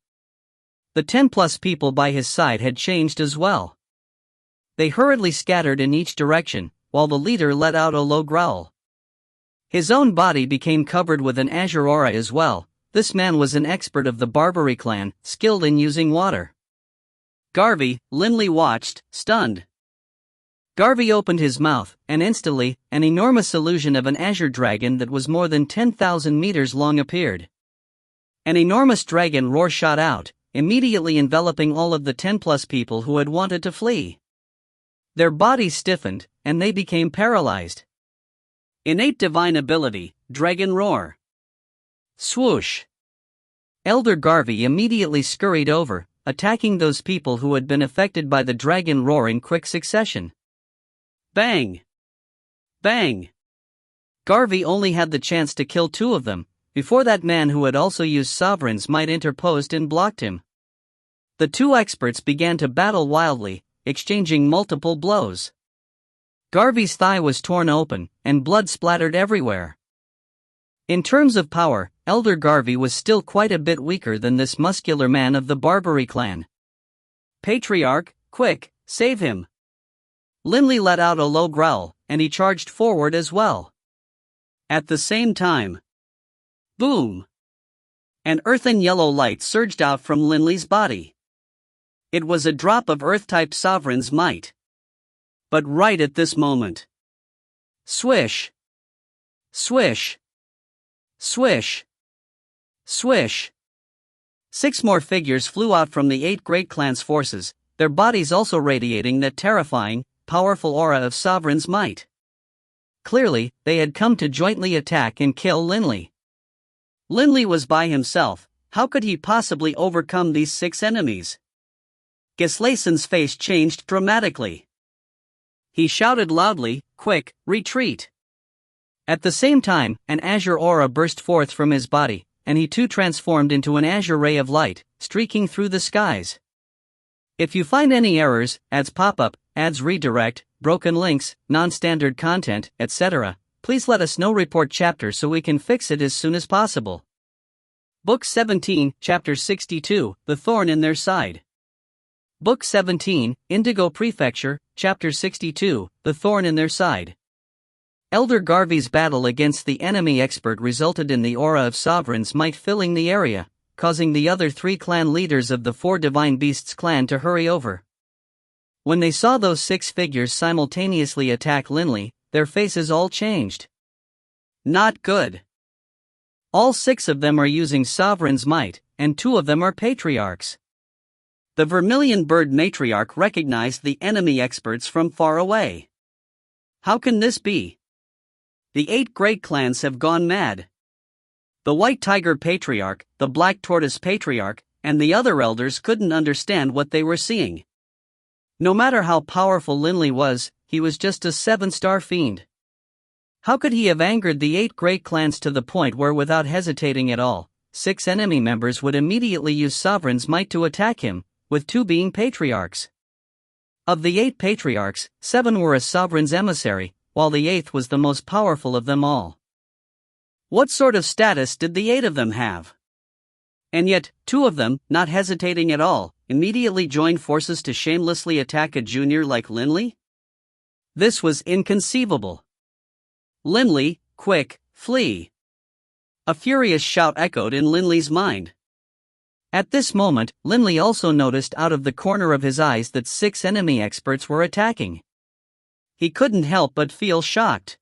The 10+ people by his side had changed as well. They hurriedly scattered in each direction, while the leader let out a low growl. His own body became covered with an azure aura as well. This man was an expert of the Barbary clan, skilled in using water. Garvey, Linley watched, stunned. Garvey opened his mouth, and instantly, an enormous illusion of an azure dragon that was more than 10,000 meters long appeared. An enormous dragon roar shot out, immediately enveloping all of the 10+ people who had wanted to flee. Their bodies stiffened, and they became paralyzed. Innate divine ability, Dragon Roar. Swoosh! Elder Garvey immediately scurried over, attacking those people who had been affected by the dragon roar in quick succession. Bang! Bang! Garvey only had the chance to kill 2 of them, before that man who had also used Sovereign's Might interposed and blocked him. The 2 experts began to battle wildly, exchanging multiple blows. Garvey's thigh was torn open, and blood splattered everywhere. In terms of power, Elder Garvey was still quite a bit weaker than this muscular man of the Barbary clan. Patriarch, quick, save him! Linley let out a low growl, and he charged forward as well. At the same time, boom! An earthen yellow light surged out from Linley's body. It was a drop of Earth-type Sovereign's Might. But right at this moment, swish! Swish! Swish! Swish! 6 more figures flew out from the 8 great clans' forces, their bodies also radiating that terrifying, powerful aura of Sovereign's Might. Clearly, they had come to jointly attack and kill Linley. Linley was by himself. How could he possibly overcome these 6 enemies? Gislason's face changed dramatically. He shouted loudly, "Quick, retreat!" At the same time, an azure aura burst forth from his body, and he too transformed into an azure ray of light, streaking through the skies. If you find any errors, ads pop-up, ads redirect, broken links, non-standard content, etc., please let us know. Report chapter so we can fix it as soon as possible. Book 17, Chapter 62, The Thorn in Their Side. Book 17, Indigo Prefecture, Chapter 62, The Thorn in Their Side. Elder Garvey's battle against the enemy expert resulted in the aura of Sovereign's Might filling the area, causing the other 3 clan leaders of the 4 Divine Beasts clan to hurry over. When they saw those 6 figures simultaneously attack Linley, their faces all changed. Not good. All 6 of them are using Sovereign's Might, and 2 of them are patriarchs. The Vermilion Bird matriarch recognized the enemy experts from far away. How can this be? The 8 great clans have gone mad. The White Tiger patriarch, the Black Tortoise patriarch, and the other elders couldn't understand what they were seeing. No matter how powerful Linley was, he was just a 7-star fiend. How could he have angered the 8 great clans to the point where, without hesitating at all, 6 enemy members would immediately use Sovereign's Might to attack him, with 2 being patriarchs? Of the 8 patriarchs, 7 were a Sovereign's emissary, while the 8th was the most powerful of them all. What sort of status did the 8 of them have? And yet, 2 of them, not hesitating at all, immediately joined forces to shamelessly attack a junior like Linley? This was inconceivable. Linley, quick, flee! A furious shout echoed in Linley's mind. At this moment, Linley also noticed out of the corner of his eyes that 6 enemy experts were attacking. He couldn't help but feel shocked.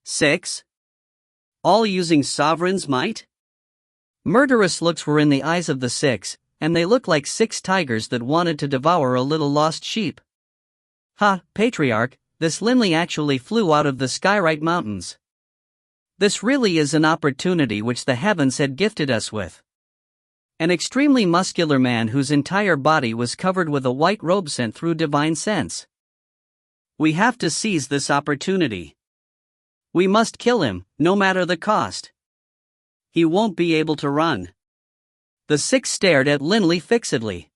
6? All using Sovereign's Might? Murderous looks were in the eyes of the 6, and they looked like 6 tigers that wanted to devour a little lost sheep. Ha, Patriarch, this Linley actually flew out of the Skyrite Mountains. This really is an opportunity which the heavens had gifted us with. An extremely muscular man whose entire body was covered with a white robe sent through divine sense. We have to seize this opportunity. We must kill him, no matter the cost. He won't be able to run. The 6 stared at Linley fixedly.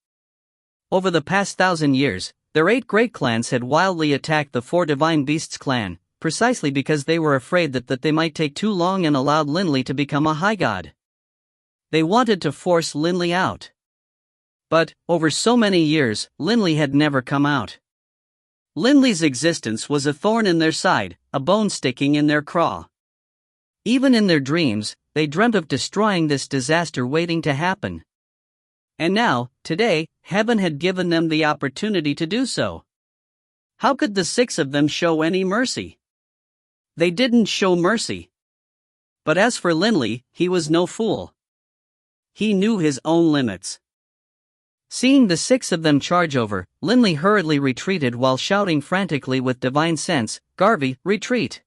Over the past 1,000 years, their 8 great clans had wildly attacked the 4 Divine Beasts clan, precisely because they were afraid that they might take too long and allowed Linley to become a high god. They wanted to force Linley out. But, over so many years, Linley had never come out. Linley's existence was a thorn in their side, a bone sticking in their craw. Even in their dreams, they dreamt of destroying this disaster waiting to happen. And now, today, heaven had given them the opportunity to do so. How could the 6 of them show any mercy? They didn't show mercy. But as for Linley, he was no fool. He knew his own limits. Seeing the 6 of them charge over, Linley hurriedly retreated while shouting frantically with divine sense, "Garvey, retreat!"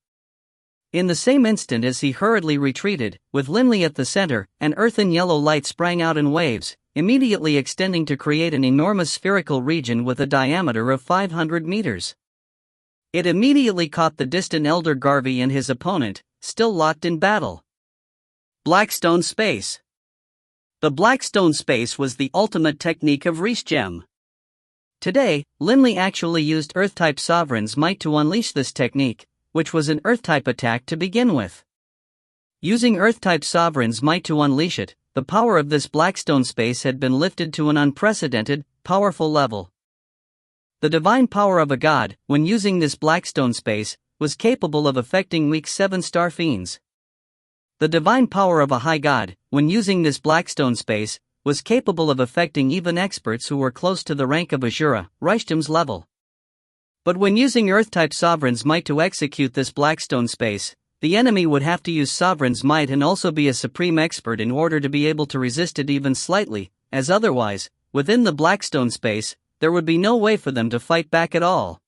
In the same instant as he hurriedly retreated, with Linley at the center, an earthen yellow light sprang out in waves, immediately extending to create an enormous spherical region with a diameter of 500 meters. It immediately caught the distant Elder Garvey and his opponent, still locked in battle. Blackstone Space. The Blackstone Space was the ultimate technique of Riesgem. Today, Linley actually used Earth-type Sovereign's might to unleash this technique, which was an Earth-type attack to begin with. Using Earth-type Sovereign's might to unleash it, the power of this Blackstone Space had been lifted to an unprecedented, powerful level. The divine power of a god, when using this Blackstone Space, was capable of affecting weak 7-star fiends. The divine power of a high god, when using this Blackstone Space, was capable of affecting even experts who were close to the rank of Azura, Riesgem's level. But when using Earth-type Sovereign's might to execute this Blackstone Space, the enemy would have to use Sovereign's might and also be a supreme expert in order to be able to resist it even slightly, as otherwise, within the Blackstone Space, there would be no way for them to fight back at all.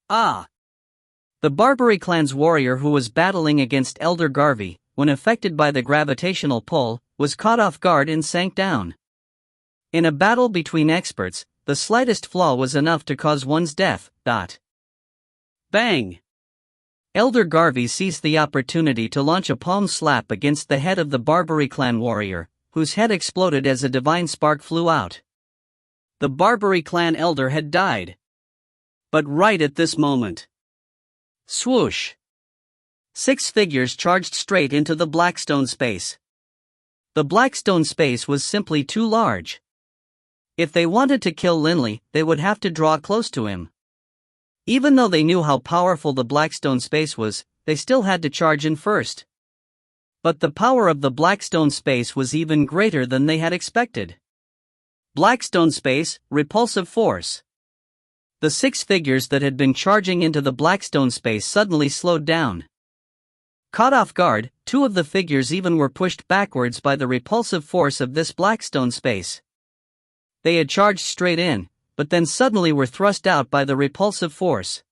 The Barbary clan's warrior who was battling against Elder Garvey, when affected by the gravitational pull, was caught off guard and sank down. In a battle between experts, the slightest flaw was enough to cause one's death. Bang! Elder Garvey seized the opportunity to launch a palm slap against the head of the Barbary clan warrior, whose head exploded as a divine spark flew out. The Barbary clan elder had died. But right at this moment, swoosh! 6 figures charged straight into the Blackstone Space. The Blackstone Space was simply too large. If they wanted to kill Linley, they would have to draw close to him. Even though they knew how powerful the Blackstone Space was, they still had to charge in first. But the power of the Blackstone Space was even greater than they had expected. Blackstone Space, repulsive force. The 6 figures that had been charging into the Blackstone Space suddenly slowed down. Caught off guard, 2 of the figures even were pushed backwards by the repulsive force of this Blackstone Space. They had charged straight in, but then suddenly were thrust out by the repulsive force.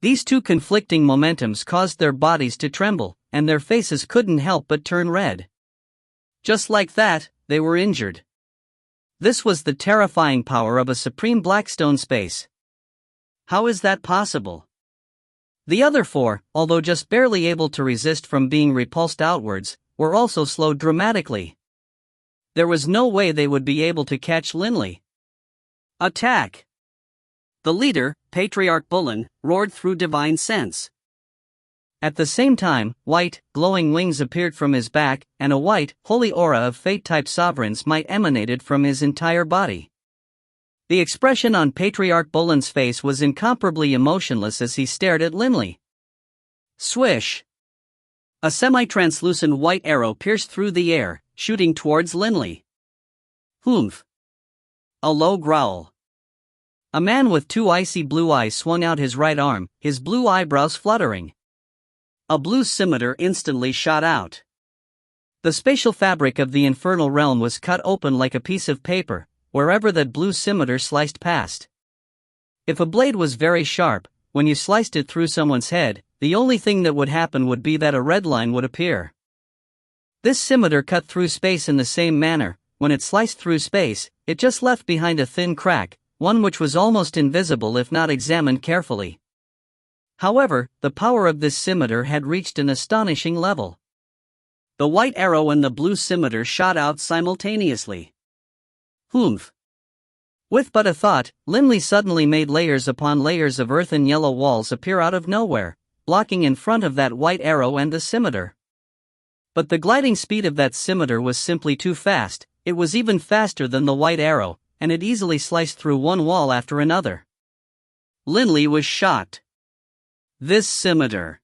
These 2 conflicting momentums caused their bodies to tremble, and their faces couldn't help but turn red. Just like that, they were injured. This was the terrifying power of a supreme Blackstone Space. How is that possible? The other 4, although just barely able to resist from being repulsed outwards, were also slowed dramatically. There was no way they would be able to catch Linley. Attack! The leader, Patriarch Bullen, roared through divine sense. At the same time, white, glowing wings appeared from his back, and a white, holy aura of fate-type sovereign's might emanated from his entire body. The expression on Patriarch Bullen's face was incomparably emotionless as he stared at Linley. Swish! A semi-translucent white arrow pierced through the air, shooting towards Linley. Humph! A low growl. A man with 2 icy blue eyes swung out his right arm, his blue eyebrows fluttering. A blue scimitar instantly shot out. The spatial fabric of the infernal realm was cut open like a piece of paper, wherever that blue scimitar sliced past. If a blade was very sharp, when you sliced it through someone's head, the only thing that would happen would be that a red line would appear. This scimitar cut through space in the same manner. When it sliced through space, it just left behind a thin crack, one which was almost invisible if not examined carefully. However, the power of this scimitar had reached an astonishing level. The white arrow and the blue scimitar shot out simultaneously. Humph! With but a thought, Linley suddenly made layers upon layers of earth and yellow walls appear out of nowhere, blocking in front of that white arrow and the scimitar. But the gliding speed of that scimitar was simply too fast. It was even faster than the white arrow, and it easily sliced through one wall after another. Linley was shocked. This scimitar.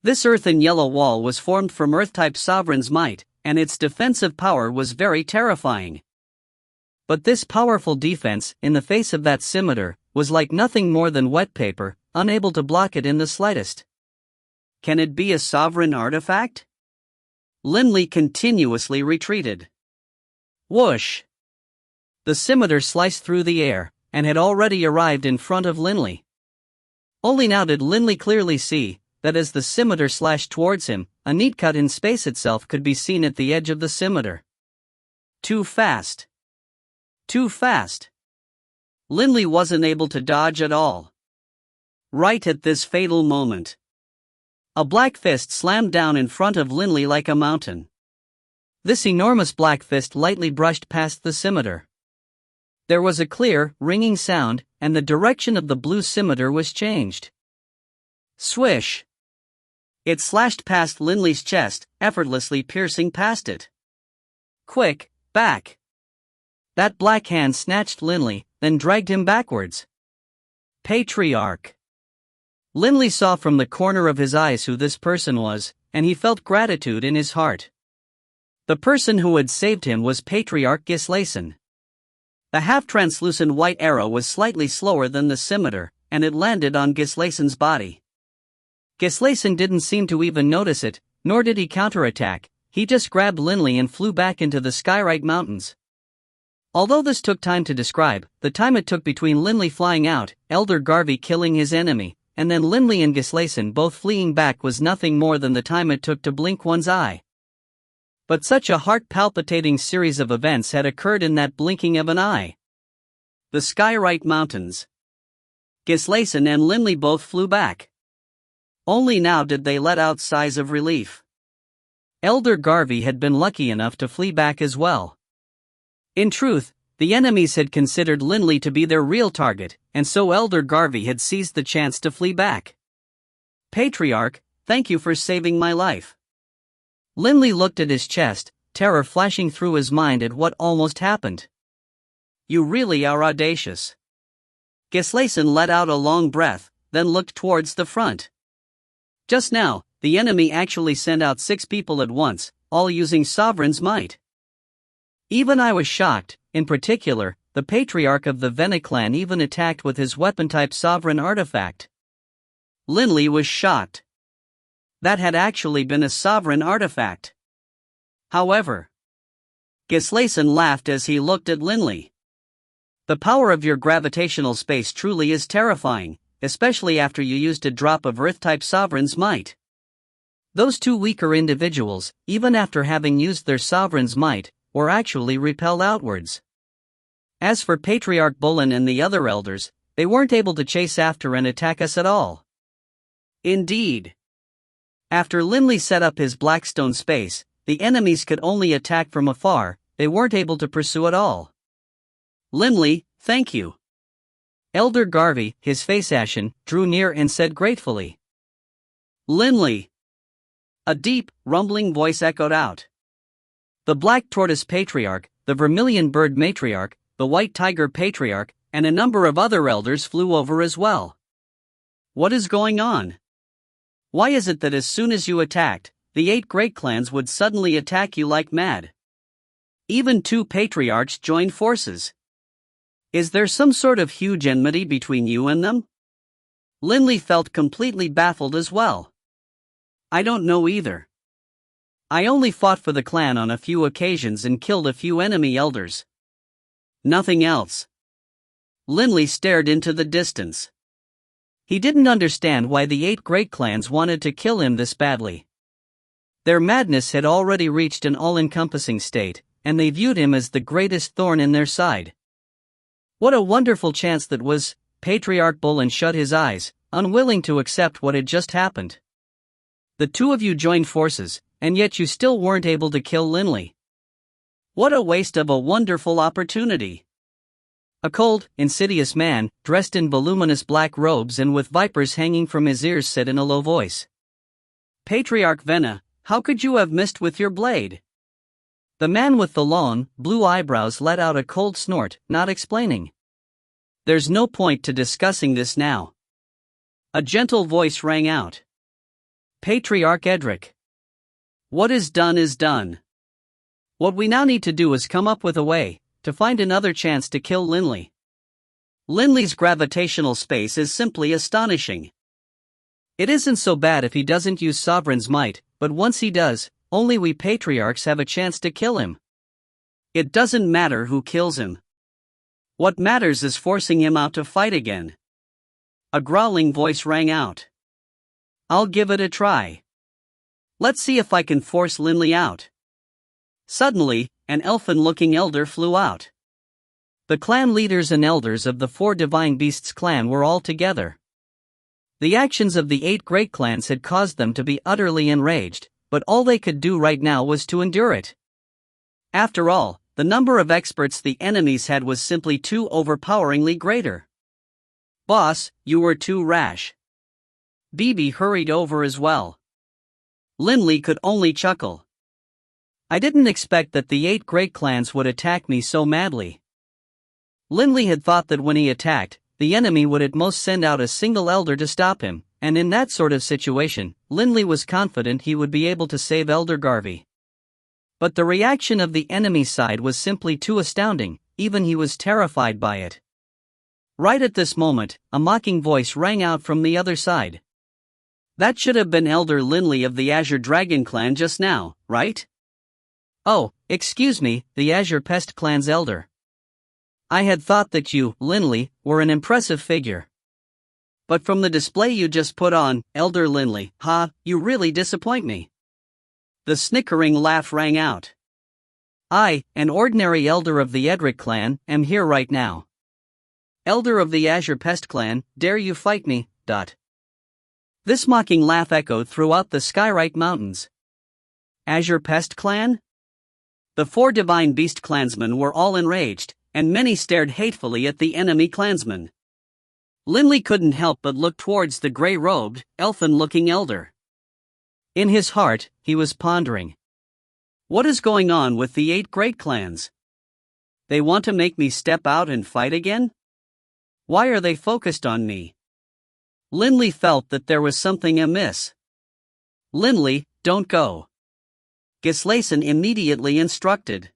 This earth and yellow wall was formed from Earth-type Sovereign's might, and its defensive power was very terrifying. But this powerful defense, in the face of that scimitar, was like nothing more than wet paper, unable to block it in the slightest. Can it be a sovereign artifact? Linley continuously retreated. Whoosh! The scimitar sliced through the air, and had already arrived in front of Linley. Only now did Linley clearly see that as the scimitar slashed towards him, a neat cut in space itself could be seen at the edge of the scimitar. Too fast. Too fast. Linley wasn't able to dodge at all. Right at this fatal moment, a black fist slammed down in front of Linley like a mountain. This enormous black fist lightly brushed past the scimitar. There was a clear, ringing sound, and the direction of the blue scimitar was changed. Swish! It slashed past Linley's chest, effortlessly piercing past it. Quick, back! That black hand snatched Linley, then dragged him backwards. Patriarch! Linley saw from the corner of his eyes who this person was, and he felt gratitude in his heart. The person who had saved him was Patriarch Gislason. The half-translucent white arrow was slightly slower than the scimitar, and it landed on Gislason's body. Gislason didn't seem to even notice it, nor did he counterattack. He just grabbed Linley and flew back into the Skyrite Mountains. Although this took time to describe, the time it took between Linley flying out, Elder Garvey killing his enemy, and then Linley and Gislason both fleeing back was nothing more than the time it took to blink one's eye. But such a heart-palpitating series of events had occurred in that blinking of an eye. The Skyrite Mountains. Gislason and Linley both flew back. Only now did they let out sighs of relief. Elder Garvey had been lucky enough to flee back as well. In truth, the enemies had considered Linley to be their real target, and so Elder Garvey had seized the chance to flee back. Patriarch, thank you for saving my life. Linley looked at his chest, terror flashing through his mind at what almost happened. You really are audacious. Gislason let out a long breath, then looked towards the front. Just now, the enemy actually sent out 6 people at once, all using Sovereign's might. Even I was shocked. In particular, the Patriarch of the Vena clan even attacked with his weapon-type Sovereign artifact. Linley was shocked. That had actually been a Sovereign artifact. However, Gislason laughed as he looked at Linley. The power of your gravitational space truly is terrifying, especially after you used a drop of Earth-type Sovereign's might. Those 2 weaker individuals, even after having used their Sovereign's might, were actually repelled outwards. As for Patriarch Bullen and the other elders, they weren't able to chase after and attack us at all. Indeed. After Linley set up his Blackstone space, the enemies could only attack from afar. They weren't able to pursue at all. Linley, thank you. Elder Garvey, his face ashen, drew near and said gratefully. Linley. A deep, rumbling voice echoed out. The Black Tortoise Patriarch, the Vermilion Bird Matriarch, the White Tiger Patriarch, and a number of other elders flew over as well. What is going on? Why is it that as soon as you attacked, the 8 great clans would suddenly attack you like mad? Even 2 patriarchs joined forces. Is there some sort of huge enmity between you and them? Linley felt completely baffled as well. I don't know either. I only fought for the clan on a few occasions and killed a few enemy elders. Nothing else. Linley stared into the distance. He didn't understand why the 8 great clans wanted to kill him this badly. Their madness had already reached an all-encompassing state, and they viewed him as the greatest thorn in their side. What a wonderful chance that was. Patriarch Bullen shut his eyes, unwilling to accept what had just happened. The 2 of you joined forces, and yet you still weren't able to kill Linley. What a waste of a wonderful opportunity. A cold, insidious man, dressed in voluminous black robes and with vipers hanging from his ears, said in a low voice. Patriarch Vena, how could you have missed with your blade? The man with the long, blue eyebrows let out a cold snort, not explaining. There's no point to discussing this now. A gentle voice rang out. Patriarch Edric. What is done is done. What we now need to do is come up with a way to find another chance to kill Linley. Linley's gravitational space is simply astonishing. It isn't so bad if he doesn't use Sovereign's might, but once he does, only we patriarchs have a chance to kill him. It doesn't matter who kills him. What matters is forcing him out to fight again. A growling voice rang out. I'll give it a try. Let's see if I can force Linley out. Suddenly, an elfin-looking elder flew out. The clan leaders and elders of the 4 Divine Beasts clan were all together. The actions of the 8 great clans had caused them to be utterly enraged, but all they could do right now was to endure it. After all, the number of experts the enemies had was simply too overpoweringly greater. Boss, you were too rash. Bibi hurried over as well. Linley could only chuckle. I didn't expect that the 8 great clans would attack me so madly. Linley had thought that when he attacked, the enemy would at most send out a single elder to stop him, and in that sort of situation, Linley was confident he would be able to save Elder Garvey. But the reaction of the enemy side was simply too astounding, even he was terrified by it. Right at this moment, a mocking voice rang out from the other side. That should have been Elder Linley of the Azure Dragon clan just now, right? Oh, excuse me, the Azure Pest clan's elder. I had thought that you, Linley, were an impressive figure. But from the display you just put on, Elder Linley, you really disappoint me. The snickering laugh rang out. I, an ordinary elder of the Edric clan, am here right now. Elder of the Azure Pest clan, dare you fight me, ... This mocking laugh echoed throughout the Skyrite Mountains. Azure Pest clan? The 4 Divine Beast clansmen were all enraged, and many stared hatefully at the enemy clansmen. Linley couldn't help but look towards the gray-robed, elfin-looking elder. In his heart, he was pondering. What is going on with the 8 great clans? They want to make me step out and fight again? Why are they focused on me? Linley felt that there was something amiss. Linley, don't go. Gislason immediately instructed.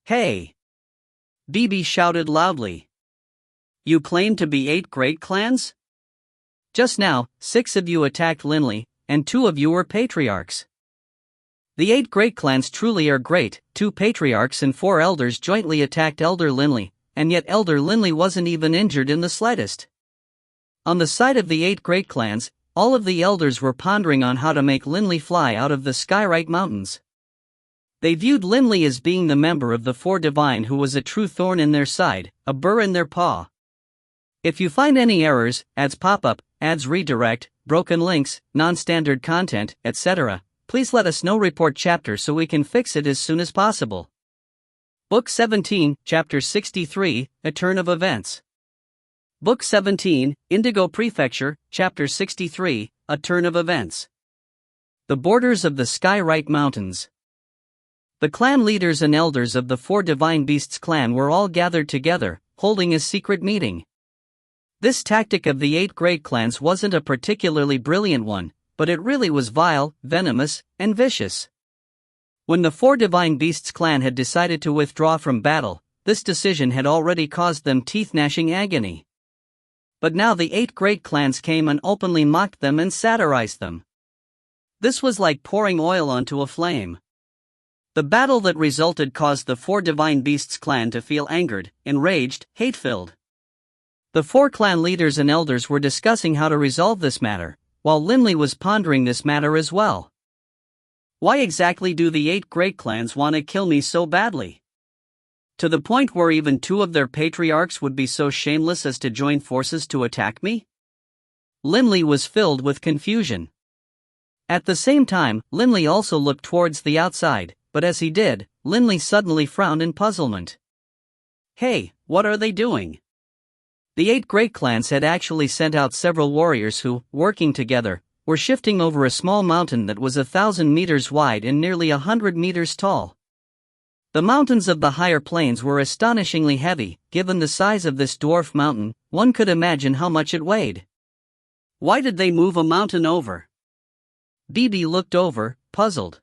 Hey! Bibi shouted loudly. You claim to be 8 great clans? Just now, 6 of you attacked Linley, and 2 of you were patriarchs. The 8 great clans truly are great. 2 patriarchs and 4 elders jointly attacked Elder Linley, and yet Elder Linley wasn't even injured in the slightest. On the side of the 8 great clans, all of the elders were pondering on how to make Linley fly out of the Skyrite Mountains. They viewed Linley as being the member of the 4 Divine who was a true thorn in their side, a burr in their paw. If you find any errors, ads pop-up, ads redirect, broken links, non-standard content, etc., please let us know. Report chapter so we can fix it as soon as possible. Book 17, Chapter 63, A Turn of Events. Book 17, Indigo Prefecture, Chapter 63, A Turn of Events. The borders of the Skyrite Mountains. The clan leaders and elders of the 4 Divine Beasts clan were all gathered together, holding a secret meeting. This tactic of the 8 great clans wasn't a particularly brilliant one, but it really was vile, venomous, and vicious. When the 4 Divine Beasts clan had decided to withdraw from battle, this decision had already caused them teeth-gnashing agony. But now the 8 great clans came and openly mocked them and satirized them. This was like pouring oil onto a flame. The battle that resulted caused the 4 Divine Beasts clan to feel angered, enraged, hate-filled. The 4 clan leaders and elders were discussing how to resolve this matter, while Linley was pondering this matter as well. Why exactly do the 8 great clans want to kill me so badly? To the point where even 2 of their patriarchs would be so shameless as to join forces to attack me? Linley was filled with confusion. At the same time, Linley also looked towards the outside, but as he did, Linley suddenly frowned in puzzlement. Hey, what are they doing? The 8 great clans had actually sent out several warriors who, working together, were shifting over a small mountain that was 1,000 meters wide and nearly 100 meters tall. The mountains of the higher plains were astonishingly heavy. Given the size of this dwarf mountain, one could imagine how much it weighed. Why did they move a mountain over? Bibi looked over, puzzled.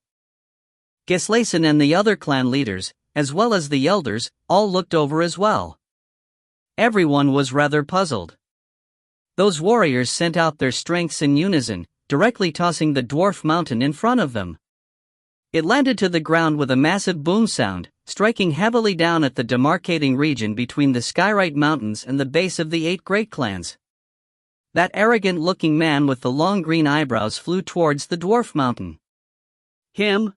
Gislason and the other clan leaders, as well as the elders, all looked over as well. Everyone was rather puzzled. Those warriors sent out their strengths in unison, directly tossing the dwarf mountain in front of them. It landed to the ground with a massive boom sound, striking heavily down at the demarcating region between the Skyrite Mountains and the base of the 8 great clans. That arrogant-looking man with the long green eyebrows flew towards the dwarf mountain. Him?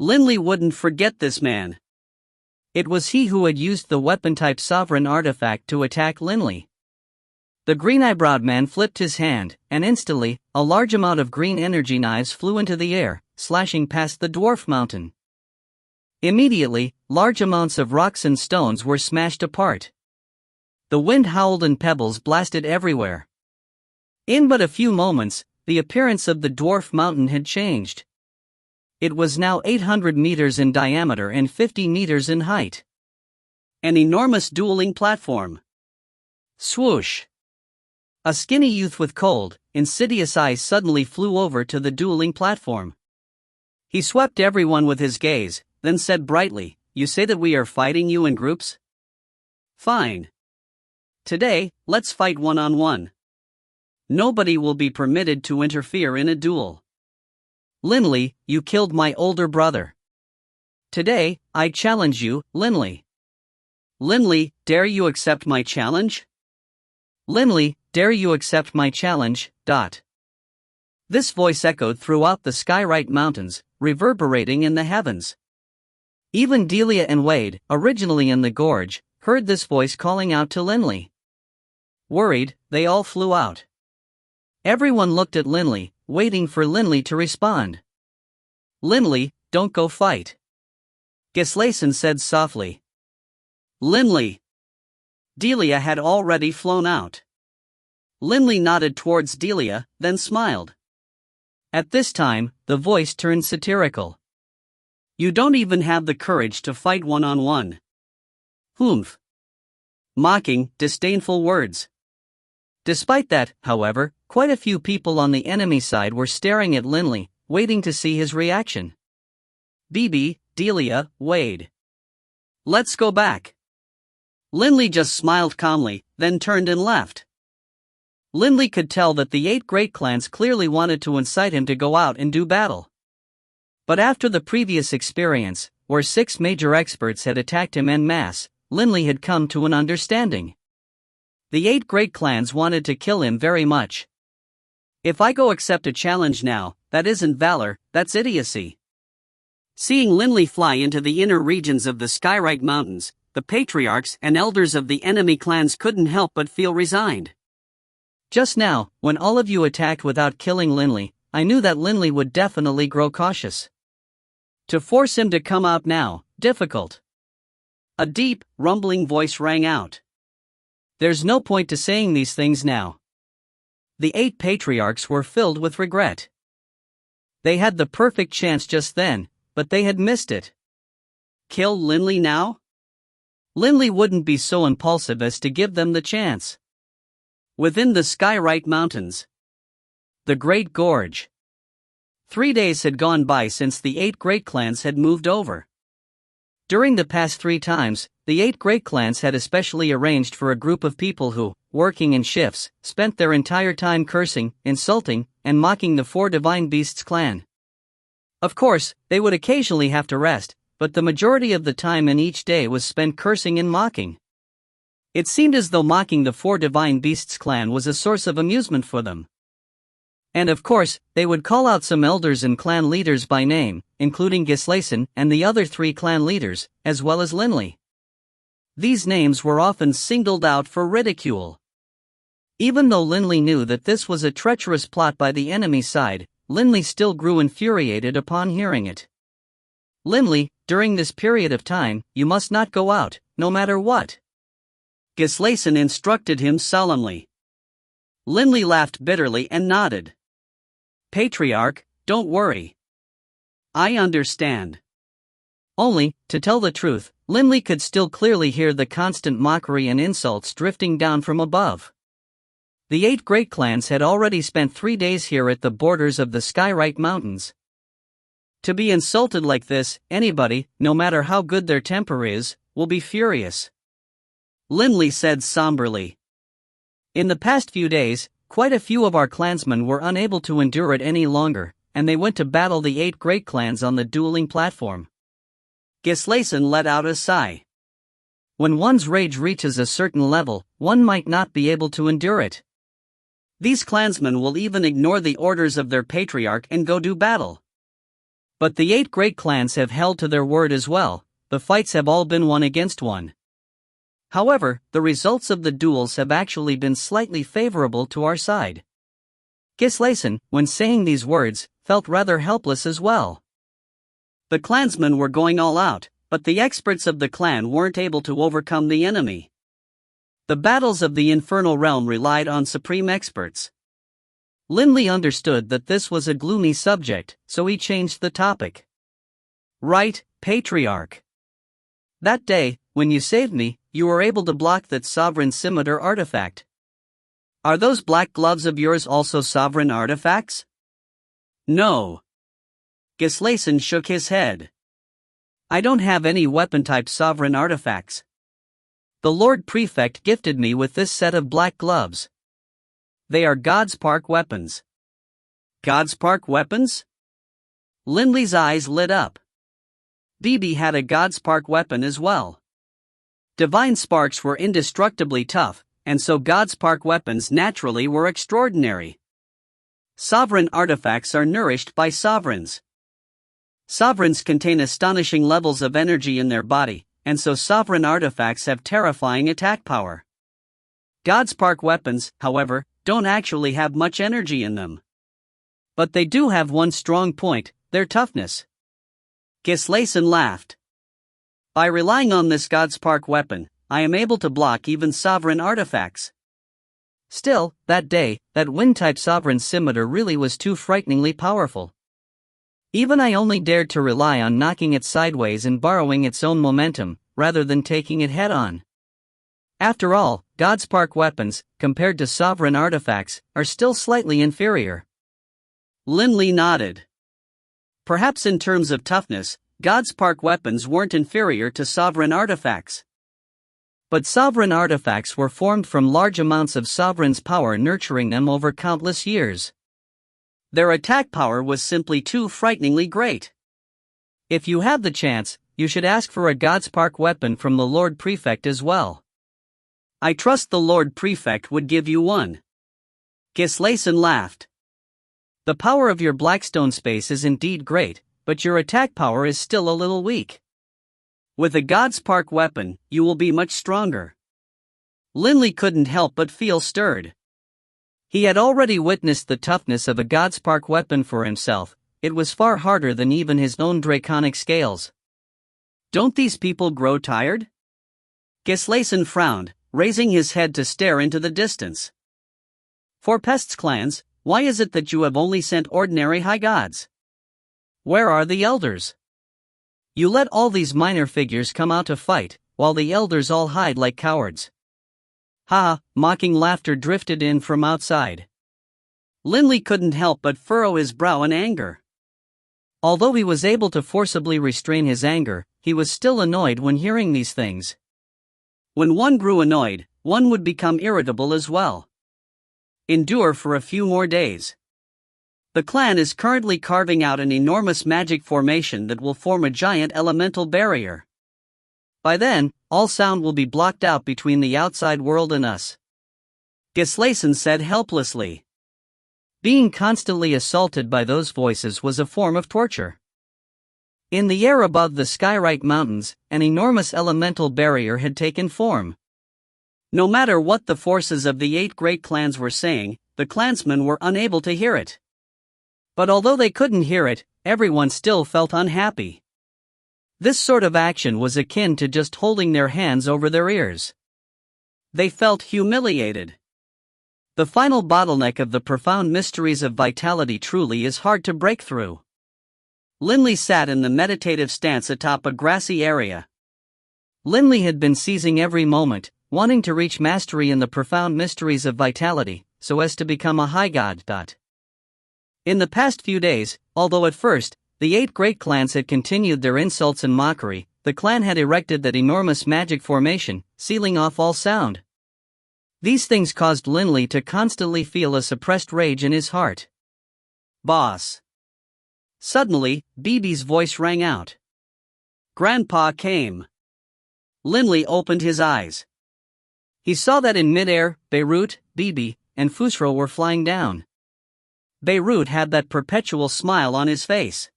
Linley wouldn't forget this man. It was he who had used the weapon-type sovereign artifact to attack Linley. The green-eyebrowed man flipped his hand, and instantly, a large amount of green energy knives flew into the air, slashing past the dwarf mountain. Immediately, large amounts of rocks and stones were smashed apart. The wind howled and pebbles blasted everywhere. In but a few moments, the appearance of the dwarf mountain had changed. It was now 800 meters in diameter and 50 meters in height. An enormous dueling platform. Swoosh! A skinny youth with cold, insidious eyes suddenly flew over to the dueling platform. He swept everyone with his gaze, then said brightly, "You say that we are fighting you in groups? Fine. Today, let's fight one-on-one. Nobody will be permitted to interfere in a duel. Linley, you killed my older brother. Today, I challenge you, Linley. Linley, dare you accept my challenge? Linley, dare you accept my challenge, ... This voice echoed throughout the Skyrite Mountains, reverberating in the heavens. Even Delia and Wade, originally in the gorge, heard this voice calling out to Linley. Worried, they all flew out. Everyone looked at Linley, waiting for Linley to respond. Linley, don't go fight. Gislason said softly. Linley. Delia had already flown out. Linley nodded towards Delia, then smiled. At this time, the voice turned satirical. You don't even have the courage to fight one-on-one. Humph. Mocking, disdainful words. Despite that, however, quite a few people on the enemy side were staring at Linley, waiting to see his reaction. Bibi, Delia, Wade. Let's go back. Linley just smiled calmly, then turned and left. Linley could tell that the 8 great clans clearly wanted to incite him to go out and do battle. But after the previous experience, where 6 major experts had attacked him en masse, Linley had come to an understanding. The 8 great clans wanted to kill him very much. If I go accept a challenge now, that isn't valor, that's idiocy. Seeing Linley fly into the inner regions of the Skyrite Mountains, the patriarchs and elders of the enemy clans couldn't help but feel resigned. Just now, when all of you attacked without killing Linley, I knew that Linley would definitely grow cautious. To force him to come out now, difficult. A deep, rumbling voice rang out. There's no point to saying these things now. The 8 patriarchs were filled with regret. They had the perfect chance just then, but they had missed it. Kill Linley now? Linley wouldn't be so impulsive as to give them the chance. Within the Skyrite Mountains. The Great Gorge. 3 days had gone by since the 8 great clans had moved over. During the past 3 times, the 8 great clans had especially arranged for a group of people who, working in shifts, spent their entire time cursing, insulting, and mocking the 4 Divine Beasts clan. Of course, they would occasionally have to rest, but the majority of the time in each day was spent cursing and mocking. It seemed as though mocking the 4 Divine Beasts clan was a source of amusement for them. And of course, they would call out some elders and clan leaders by name, including Gislason and the other 3 clan leaders, as well as Linley. These names were often singled out for ridicule. Even though Linley knew that this was a treacherous plot by the enemy side, Linley still grew infuriated upon hearing it. Linley, during this period of time, you must not go out, no matter what. Gislason instructed him solemnly. Linley laughed bitterly and nodded. Patriarch, don't worry. I understand. Only, to tell the truth, Linley could still clearly hear the constant mockery and insults drifting down from above. The 8 great clans had already spent 3 days here at the borders of the Skywrite Mountains. To be insulted like this, anybody, no matter how good their temper is, will be furious. Linley said somberly. In the past few days, quite a few of our clansmen were unable to endure it any longer, and they went to battle the 8 great clans on the dueling platform. Gislason let out a sigh. When one's rage reaches a certain level, one might not be able to endure it. These clansmen will even ignore the orders of their patriarch and go do battle. But the 8 great clans have held to their word as well. The fights have all been 1 against 1. However, the results of the duels have actually been slightly favorable to our side. Gislason, when saying these words, felt rather helpless as well. The clansmen were going all out, but the experts of the clan weren't able to overcome the enemy. The battles of the infernal realm relied on supreme experts. Linley understood that this was a gloomy subject, so he changed the topic. Right, Patriarch. That day, when you saved me, you were able to block that sovereign scimitar artifact. Are those black gloves of yours also sovereign artifacts? No. Gislason shook his head. I don't have any weapon-type sovereign artifacts. The Lord Prefect gifted me with this set of black gloves. They are Godspark weapons. Godspark weapons? Linley's eyes lit up. BB had a Godspark weapon as well. Divine sparks were indestructibly tough, and so Godspark weapons naturally were extraordinary. Sovereign artifacts are nourished by sovereigns. Sovereigns contain astonishing levels of energy in their body, and so sovereign artifacts have terrifying attack power. Godspark weapons, however, don't actually have much energy in them. But they do have one strong point, their toughness. Gislason laughed. By relying on this Godspark weapon, I am able to block even sovereign artifacts. Still, that day, that wind-type sovereign scimitar really was too frighteningly powerful. Even I only dared to rely on knocking it sideways and borrowing its own momentum, rather than taking it head-on. After all, Godspark weapons, compared to sovereign artifacts, are still slightly inferior. Linley nodded. Perhaps in terms of toughness, Godspark weapons weren't inferior to sovereign artifacts. But sovereign artifacts were formed from large amounts of sovereign's power nurturing them over countless years. Their attack power was simply too frighteningly great. If you have the chance, you should ask for a Godspark weapon from the Lord Prefect as well. I trust the Lord Prefect would give you one. Gislason laughed. The power of your Blackstone space is indeed great, but your attack power is still a little weak. With a Godspark weapon, you will be much stronger. Linley couldn't help but feel stirred. He had already witnessed the toughness of a Godspark weapon for himself. It was far harder than even his own draconic scales. Don't these people grow tired? Gislason frowned, raising his head to stare into the distance. For Pest's clans, why is it that you have only sent ordinary high gods? Where are the elders? You let all these minor figures come out to fight, while the elders all hide like cowards. Ha! Mocking laughter drifted in from outside. Linley couldn't help but furrow his brow in anger. Although he was able to forcibly restrain his anger, he was still annoyed when hearing these things. When one grew annoyed, one would become irritable as well. Endure for a few more days. The clan is currently carving out an enormous magic formation that will form a giant elemental barrier. By then, all sound will be blocked out between the outside world and us. Gislason said helplessly. Being constantly assaulted by those voices was a form of torture. In the air above the Skywrite Mountains, an enormous elemental barrier had taken form. No matter what the forces of the 8 great clans were saying, the clansmen were unable to hear it. But although they couldn't hear it, everyone still felt unhappy. This sort of action was akin to just holding their hands over their ears. They felt humiliated. The final bottleneck of the profound mysteries of vitality truly is hard to break through. Linley sat in the meditative stance atop a grassy area. Linley had been seizing every moment, wanting to reach mastery in the profound mysteries of vitality, so as to become a high god. In the past few days, although at first, the 8 great clans had continued their insults and mockery, the clan had erected that enormous magic formation, sealing off all sound. These things caused Linley to constantly feel a suppressed rage in his heart. "Boss." Suddenly, Bibi's voice rang out. Grandpa came. Linley opened his eyes. He saw that in midair, Beirut, Bibi, and Fusro were flying down. Beirut had that perpetual smile on his face.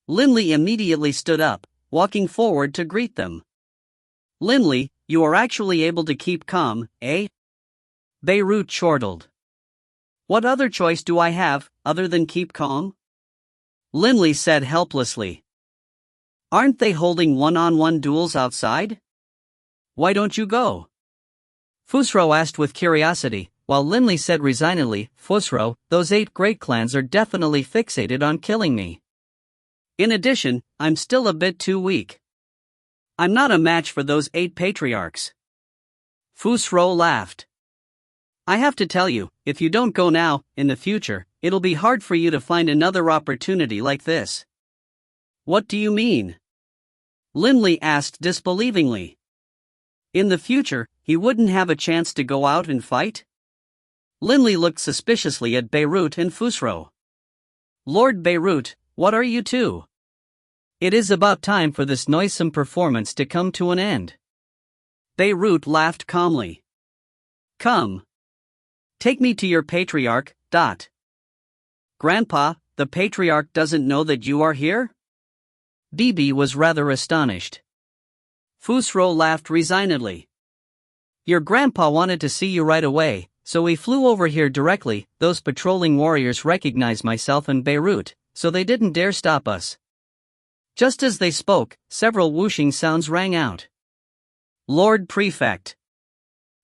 Linley immediately stood up, walking forward to greet them. "Linley, you are actually able to keep calm, eh?" Beirut chortled. "What other choice do I have, other than keep calm?" Linley said helplessly. "Aren't they holding one-on-one duels outside? Why don't you go?" Fusro asked with curiosity, while Linley said resignedly, "Fusro, those 8 great clans are definitely fixated on killing me. In addition, I'm still a bit too weak. I'm not a match for those 8 patriarchs." Fusro laughed. "I have to tell you, if you don't go now, in the future, it'll be hard for you to find another opportunity like this." "What do you mean?" Linley asked disbelievingly. "In the future, he wouldn't have a chance to go out and fight?" Linley looked suspiciously at Beirut and Fusro. "Lord Beirut, what are you two? It is about time for this noisome performance to come to an end." Beirut laughed calmly. "Come. Take me to your patriarch. Grandpa, the patriarch doesn't know that you are here?" Bibi was rather astonished. Fusro laughed resignedly. "Your grandpa wanted to see you right away, so we flew over here directly. Those patrolling warriors recognized myself and Beirut, so they didn't dare stop us." Just as they spoke, several whooshing sounds rang out. Lord Prefect.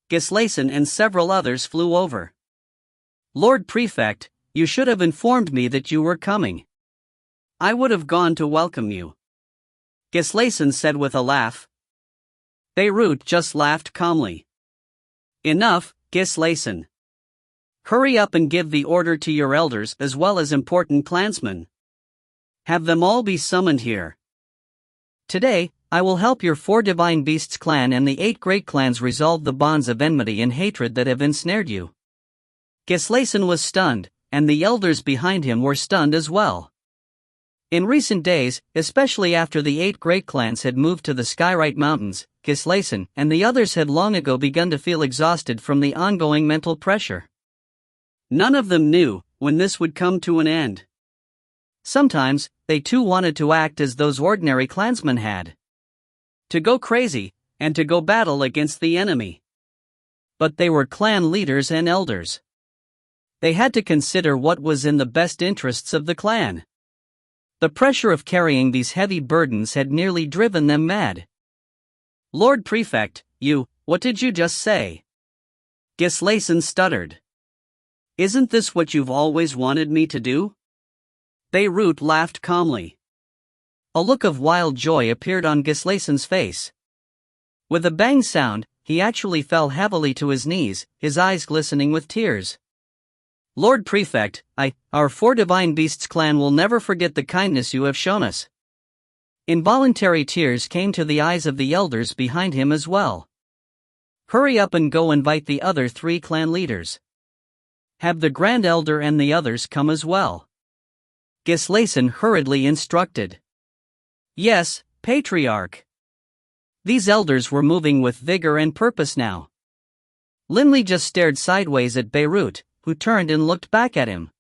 Gislason and several others flew over. "Lord Prefect, you should have informed me that you were coming. I would have gone to welcome you," Gislason said with a laugh. Beirut just laughed calmly. "Enough, Gislason. Hurry up and give the order to your elders as well as important clansmen. Have them all be summoned here. Today, I will help your 4 Divine Beasts clan and the 8 great clans resolve the bonds of enmity and hatred that have ensnared you." Gislason was stunned, and the elders behind him were stunned as well. In recent days, especially after the 8 great clans had moved to the Skyrite Mountains, Gislason and the others had long ago begun to feel exhausted from the ongoing mental pressure. None of them knew when this would come to an end. Sometimes, they too wanted to act as those ordinary clansmen had. To go crazy, and to go battle against the enemy. But they were clan leaders and elders. They had to consider what was in the best interests of the clan. The pressure of carrying these heavy burdens had nearly driven them mad. "Lord Prefect, what did you just say?" Gislason stuttered. "Isn't this what you've always wanted me to do?" Beirut laughed calmly. A look of wild joy appeared on Gislason's face. With a bang sound, he actually fell heavily to his knees, his eyes glistening with tears. "Lord Prefect, our 4 Divine Beasts clan will never forget the kindness you have shown us." Involuntary tears came to the eyes of the elders behind him as well. "Hurry up and go invite the other 3 clan leaders. Have the Grand Elder and the others come as well," Gislason hurriedly instructed. "Yes, Patriarch." These elders were moving with vigor and purpose now. Linley just stared sideways at Beirut, who turned and looked back at him.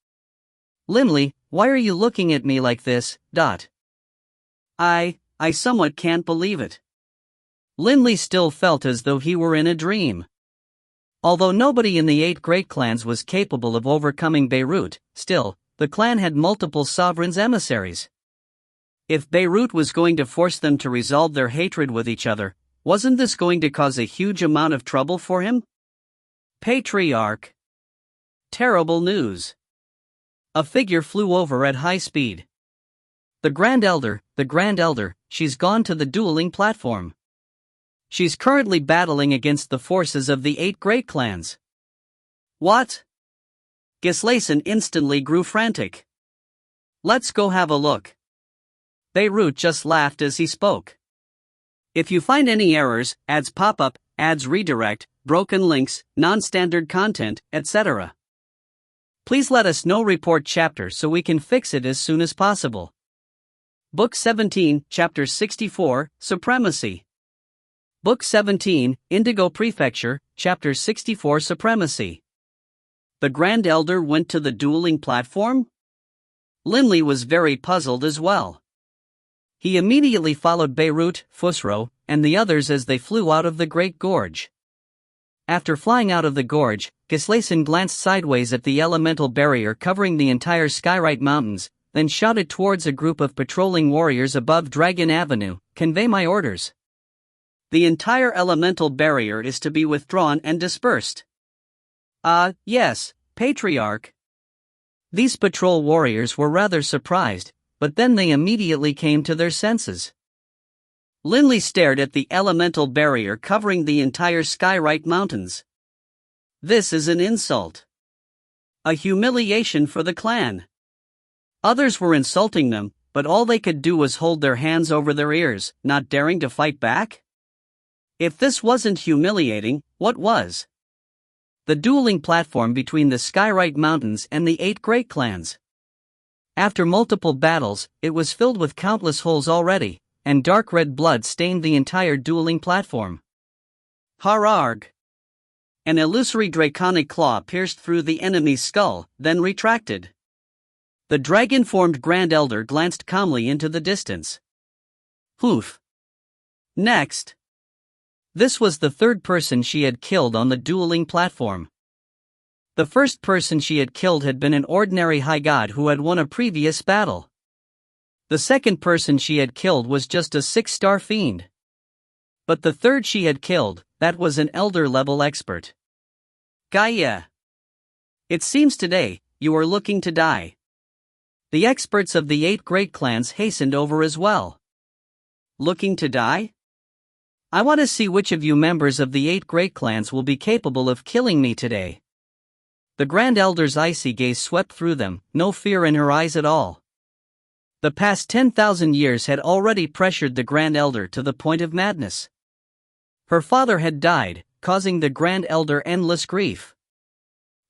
"Linley, why are you looking at me like this? I somewhat can't believe it." Linley still felt as though he were in a dream. Although nobody in the 8 great clans was capable of overcoming Beirut, still, the clan had multiple sovereigns' emissaries. If Beirut was going to force them to resolve their hatred with each other, wasn't this going to cause a huge amount of trouble for him? Patriarch. Terrible news. A figure flew over at high speed. The Grand Elder, she's gone to the dueling platform. She's currently battling against the forces of the 8 great clans. What? Gislason instantly grew frantic. Let's go have a look. Beirut just laughed as he spoke. If you find any errors, ads pop up, ads redirect, broken links, non-standard content, etc., please let us know. Report chapter so we can fix it as soon as possible. Book 17, Chapter 64, Supremacy. Book 17, Indigo Prefecture, Chapter 64, Supremacy. The Grand Elder went to the dueling platform? Limley was very puzzled as well. He immediately followed Beirut, Fusro, and the others as they flew out of the Great Gorge. After flying out of the gorge, Gislason glanced sideways at the elemental barrier covering the entire Skyrite Mountains, then shouted towards a group of patrolling warriors above Dragon Avenue, "Convey my orders. The entire elemental barrier is to be withdrawn and dispersed." Yes, Patriarch. These patrol warriors were rather surprised, but then they immediately came to their senses. Linley stared at the elemental barrier covering the entire Skyrite Mountains. This is an insult. A humiliation for the clan. Others were insulting them, but all they could do was hold their hands over their ears, not daring to fight back? If this wasn't humiliating, what was? The dueling platform between the Skyrite Mountains and the 8 great clans. After multiple battles, it was filled with countless holes already, and dark red blood stained the entire dueling platform. Hararg! An illusory draconic claw pierced through the enemy's skull, then retracted. The dragon-formed Grand Elder glanced calmly into the distance. Hoof! Next! This was the 3rd person she had killed on the dueling platform. The first person she had killed had been an ordinary high god who had won a previous battle. The second person she had killed was just a 6-star fiend. But the third she had killed, that was an elder-level expert. Gaia! It seems today, you are looking to die. The experts of the 8 great clans hastened over as well. Looking to die? I want to see which of you members of the 8 great clans will be capable of killing me today. The Grand Elder's icy gaze swept through them, no fear in her eyes at all. The past 10,000 years had already pressured the Grand Elder to the point of madness. Her father had died, causing the Grand Elder endless grief.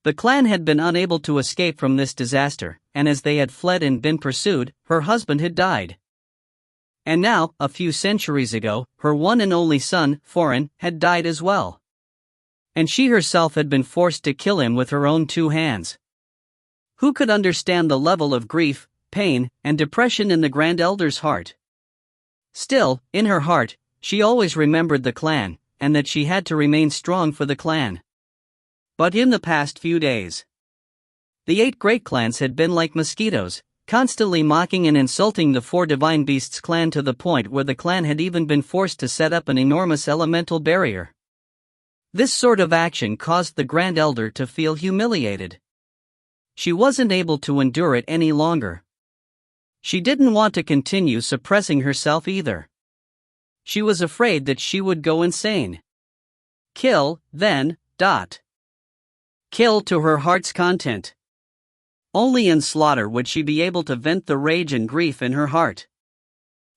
The clan had been unable to escape from this disaster, and as they had fled and been pursued, her husband had died. And now, a few centuries ago, her one and only son, Foran, had died as well. And she herself had been forced to kill him with her own 2 hands. Who could understand the level of grief, pain, and depression in the Grand Elder's heart? Still, in her heart, she always remembered the clan, and that she had to remain strong for the clan. But in the past few days, the 8 great clans had been like mosquitoes, constantly mocking and insulting the 4 Divine Beasts clan to the point where the clan had even been forced to set up an enormous elemental barrier. This sort of action caused the Grand Elder to feel humiliated. She wasn't able to endure it any longer. She didn't want to continue suppressing herself either. She was afraid that she would go insane. Kill, then, Kill to her heart's content. Only in slaughter would she be able to vent the rage and grief in her heart.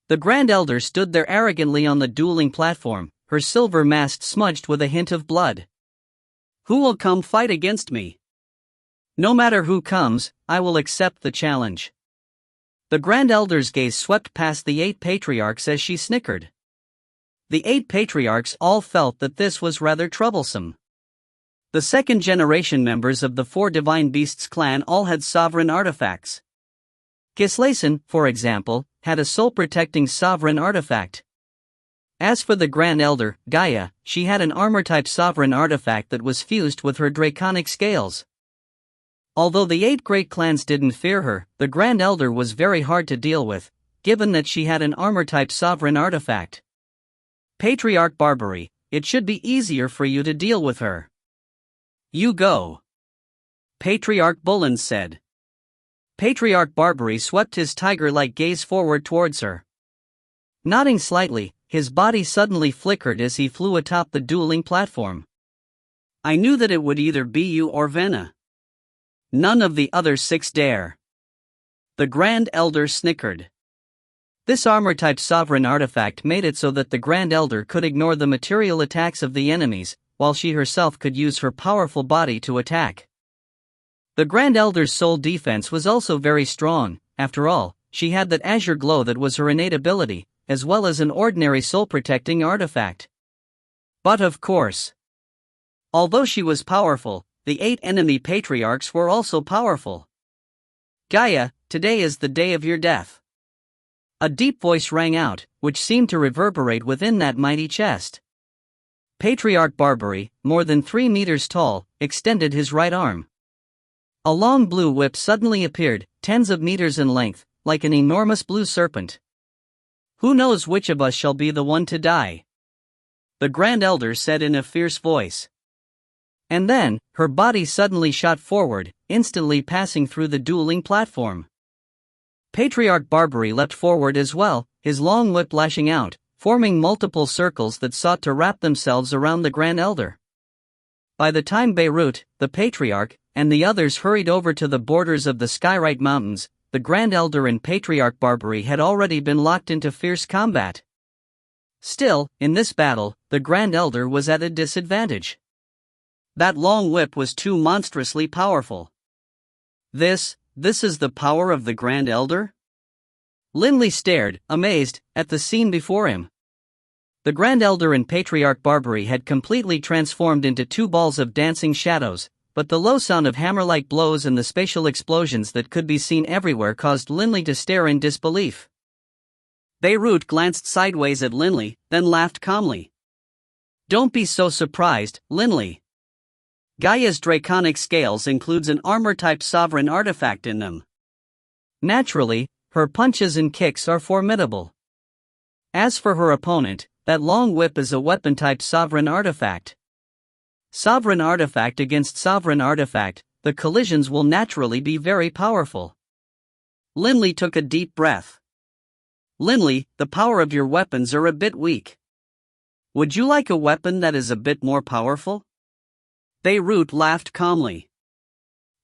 The Grand Elder stood there arrogantly on the dueling platform, her silver mask smudged with a hint of blood. Who will come fight against me? No matter who comes, I will accept the challenge. The Grand Elder's gaze swept past the 8 patriarchs as she snickered. The 8 patriarchs all felt that this was rather troublesome. The second-generation members of the 4 Divine Beasts clan all had sovereign artifacts. Gislason, for example, had a soul-protecting sovereign artifact. As for the Grand Elder, Gaia, she had an armor-type sovereign artifact that was fused with her draconic scales. Although the 8 great clans didn't fear her, the Grand Elder was very hard to deal with, given that she had an armor-type sovereign artifact. Patriarch Barbary, it should be easier for you to deal with her. You go. Patriarch Bullen said. Patriarch Barbary swept his tiger-like gaze forward towards her. Nodding slightly, his body suddenly flickered as he flew atop the dueling platform. I knew that it would either be you or Venna. None of the other 6 dare. The Grand Elder snickered. This armor-type sovereign artifact made it so that the Grand Elder could ignore the material attacks of the enemies, while she herself could use her powerful body to attack. The Grand Elder's soul defense was also very strong. After all, she had that azure glow that was her innate ability, as well as an ordinary soul-protecting artifact. But of course, although she was powerful, the 8 enemy patriarchs were also powerful. Gaia, today is the day of your death. A deep voice rang out, which seemed to reverberate within that mighty chest. Patriarch Barbary, more than 3 meters tall, extended his right arm. A long blue whip suddenly appeared, tens of meters in length, like an enormous blue serpent. Who knows which of us shall be the one to die? The Grand Elder said in a fierce voice. And then, her body suddenly shot forward, instantly passing through the dueling platform. Patriarch Barbary leapt forward as well, his long whip lashing out, forming multiple circles that sought to wrap themselves around the Grand Elder. By the time Beirut, the Patriarch, and the others hurried over to the borders of the Skyrite Mountains, the Grand Elder and Patriarch Barbary had already been locked into fierce combat. Still, in this battle, the Grand Elder was at a disadvantage. That long whip was too monstrously powerful. This is the power of the Grand Elder? Linley stared, amazed, at the scene before him. The Grand Elder and Patriarch Barbary had completely transformed into 2 balls of dancing shadows, but the low sound of hammer-like blows and the spatial explosions that could be seen everywhere caused Linley to stare in disbelief. Beirut glanced sideways at Linley, then laughed calmly. Don't be so surprised, Linley. Gaia's draconic scales includes an armor-type sovereign artifact in them. Naturally, her punches and kicks are formidable. As for her opponent, that long whip is a weapon-type sovereign artifact. Sovereign artifact against sovereign artifact, the collisions will naturally be very powerful. Linley took a deep breath. Linley, the power of your weapons are a bit weak. Would you like a weapon that is a bit more powerful? Beirut laughed calmly.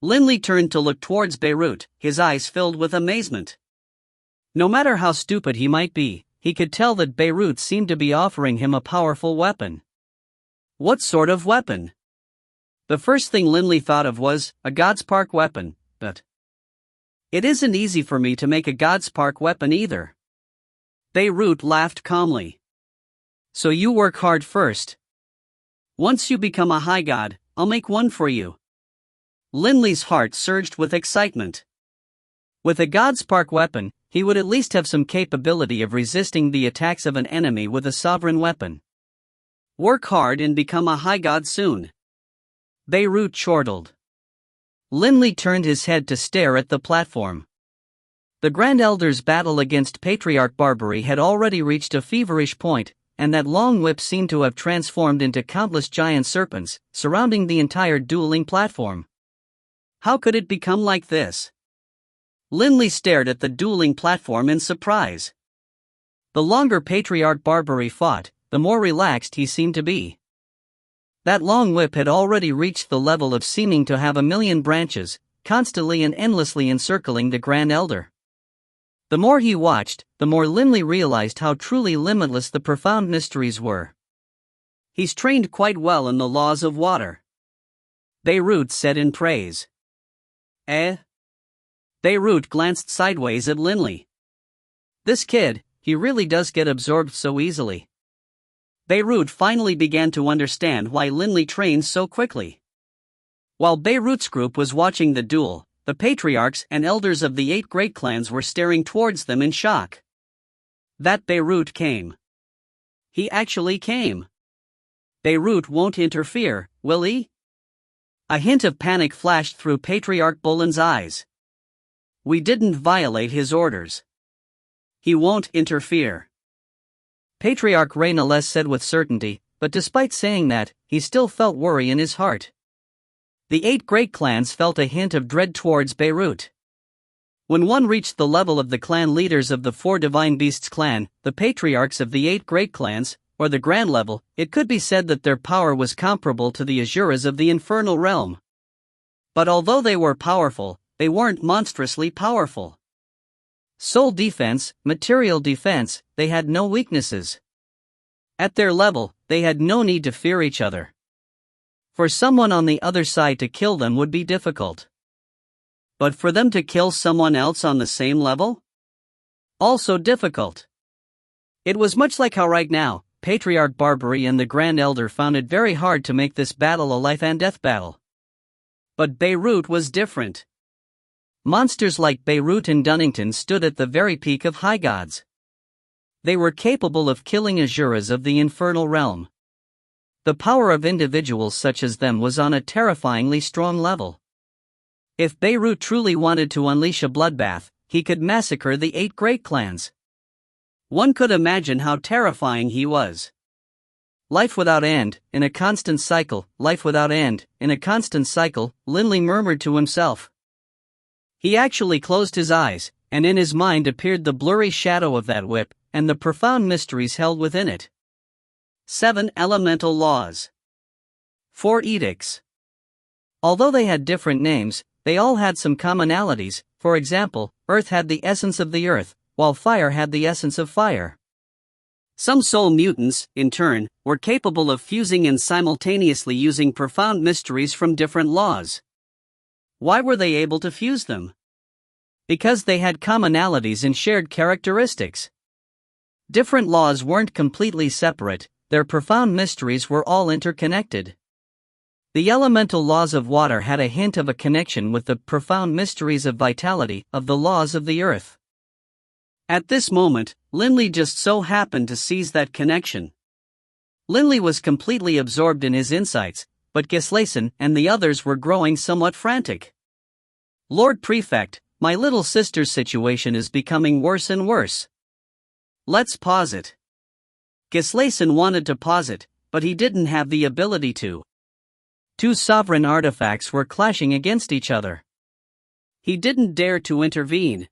Linley turned to look towards Beirut, his eyes filled with amazement. No matter how stupid he might be, he could tell that Beirut seemed to be offering him a powerful weapon. What sort of weapon? The first thing Linley thought of was a Godspark weapon, but it isn't easy for me to make a Godspark weapon either. Beirut laughed calmly. So you work hard first. Once you become a high god, I'll make one for you. Linley's heart surged with excitement. With a Godspark weapon, he would at least have some capability of resisting the attacks of an enemy with a sovereign weapon. Work hard and become a high god soon. Beirut chortled. Linley turned his head to stare at the platform. The Grand Elder's battle against Patriarch Barbary had already reached a feverish point, and that long whip seemed to have transformed into countless giant serpents, surrounding the entire dueling platform. How could it become like this? Linley stared at the dueling platform in surprise. The longer Patriarch Barbary fought, the more relaxed he seemed to be. That long whip had already reached the level of seeming to have 1,000,000 branches, constantly and endlessly encircling the Grand Elder. The more he watched, the more Linley realized how truly limitless the profound mysteries were. He's trained quite well in the laws of water. Beirut said in praise. Beirut glanced sideways at Linley. This kid, he really does get absorbed so easily. Beirut finally began to understand why Linley trained so quickly. While Beirut's group was watching the duel, the patriarchs and elders of the 8 great clans were staring towards them in shock. That Beirut came. He actually came. Beirut won't interfere, will he? A hint of panic flashed through Patriarch Bullen's eyes. We didn't violate his orders. He won't interfere. Patriarch Raynales said with certainty, but despite saying that, he still felt worry in his heart. The 8 great clans felt a hint of dread towards Beirut. When one reached the level of the clan leaders of the 4 Divine Beasts clan, the patriarchs of the 8 great clans, or the grand level, it could be said that their power was comparable to the Asuras of the infernal realm. But although they were powerful, they weren't monstrously powerful. Soul defense, material defense, they had no weaknesses. At their level, they had no need to fear each other. For someone on the other side to kill them would be difficult. But for them to kill someone else on the same level? Also difficult. It was much like how right now, Patriarch Barbary and the Grand Elder found it very hard to make this battle a life and death battle. But Beirut was different. Monsters like Beirut and Dunnington stood at the very peak of high gods. They were capable of killing Asuras of the infernal realm. The power of individuals such as them was on a terrifyingly strong level. If Beirut truly wanted to unleash a bloodbath, he could massacre the 8 great clans. One could imagine how terrifying he was. Life without end, in a constant cycle, life without end, in a constant cycle, Linley murmured to himself. He actually closed his eyes, and in his mind appeared the blurry shadow of that whip, and the profound mysteries held within it. 7 elemental laws. 4 edicts. Although they had different names, they all had some commonalities. For example, earth had the essence of the earth, while fire had the essence of fire. Some soul mutants, in turn, were capable of fusing and simultaneously using profound mysteries from different laws. Why were they able to fuse them? Because they had commonalities and shared characteristics. Different laws weren't completely separate, their profound mysteries were all interconnected. The elemental laws of water had a hint of a connection with the profound mysteries of vitality of the laws of the earth. At this moment, Linley just so happened to seize that connection. Linley was completely absorbed in his insights, but Gislason and the others were growing somewhat frantic. Lord Prefect, my little sister's situation is becoming worse and worse. Let's pause it. Gislason wanted to pause it, but he didn't have the ability to. 2 sovereign artifacts were clashing against each other. He didn't dare to intervene.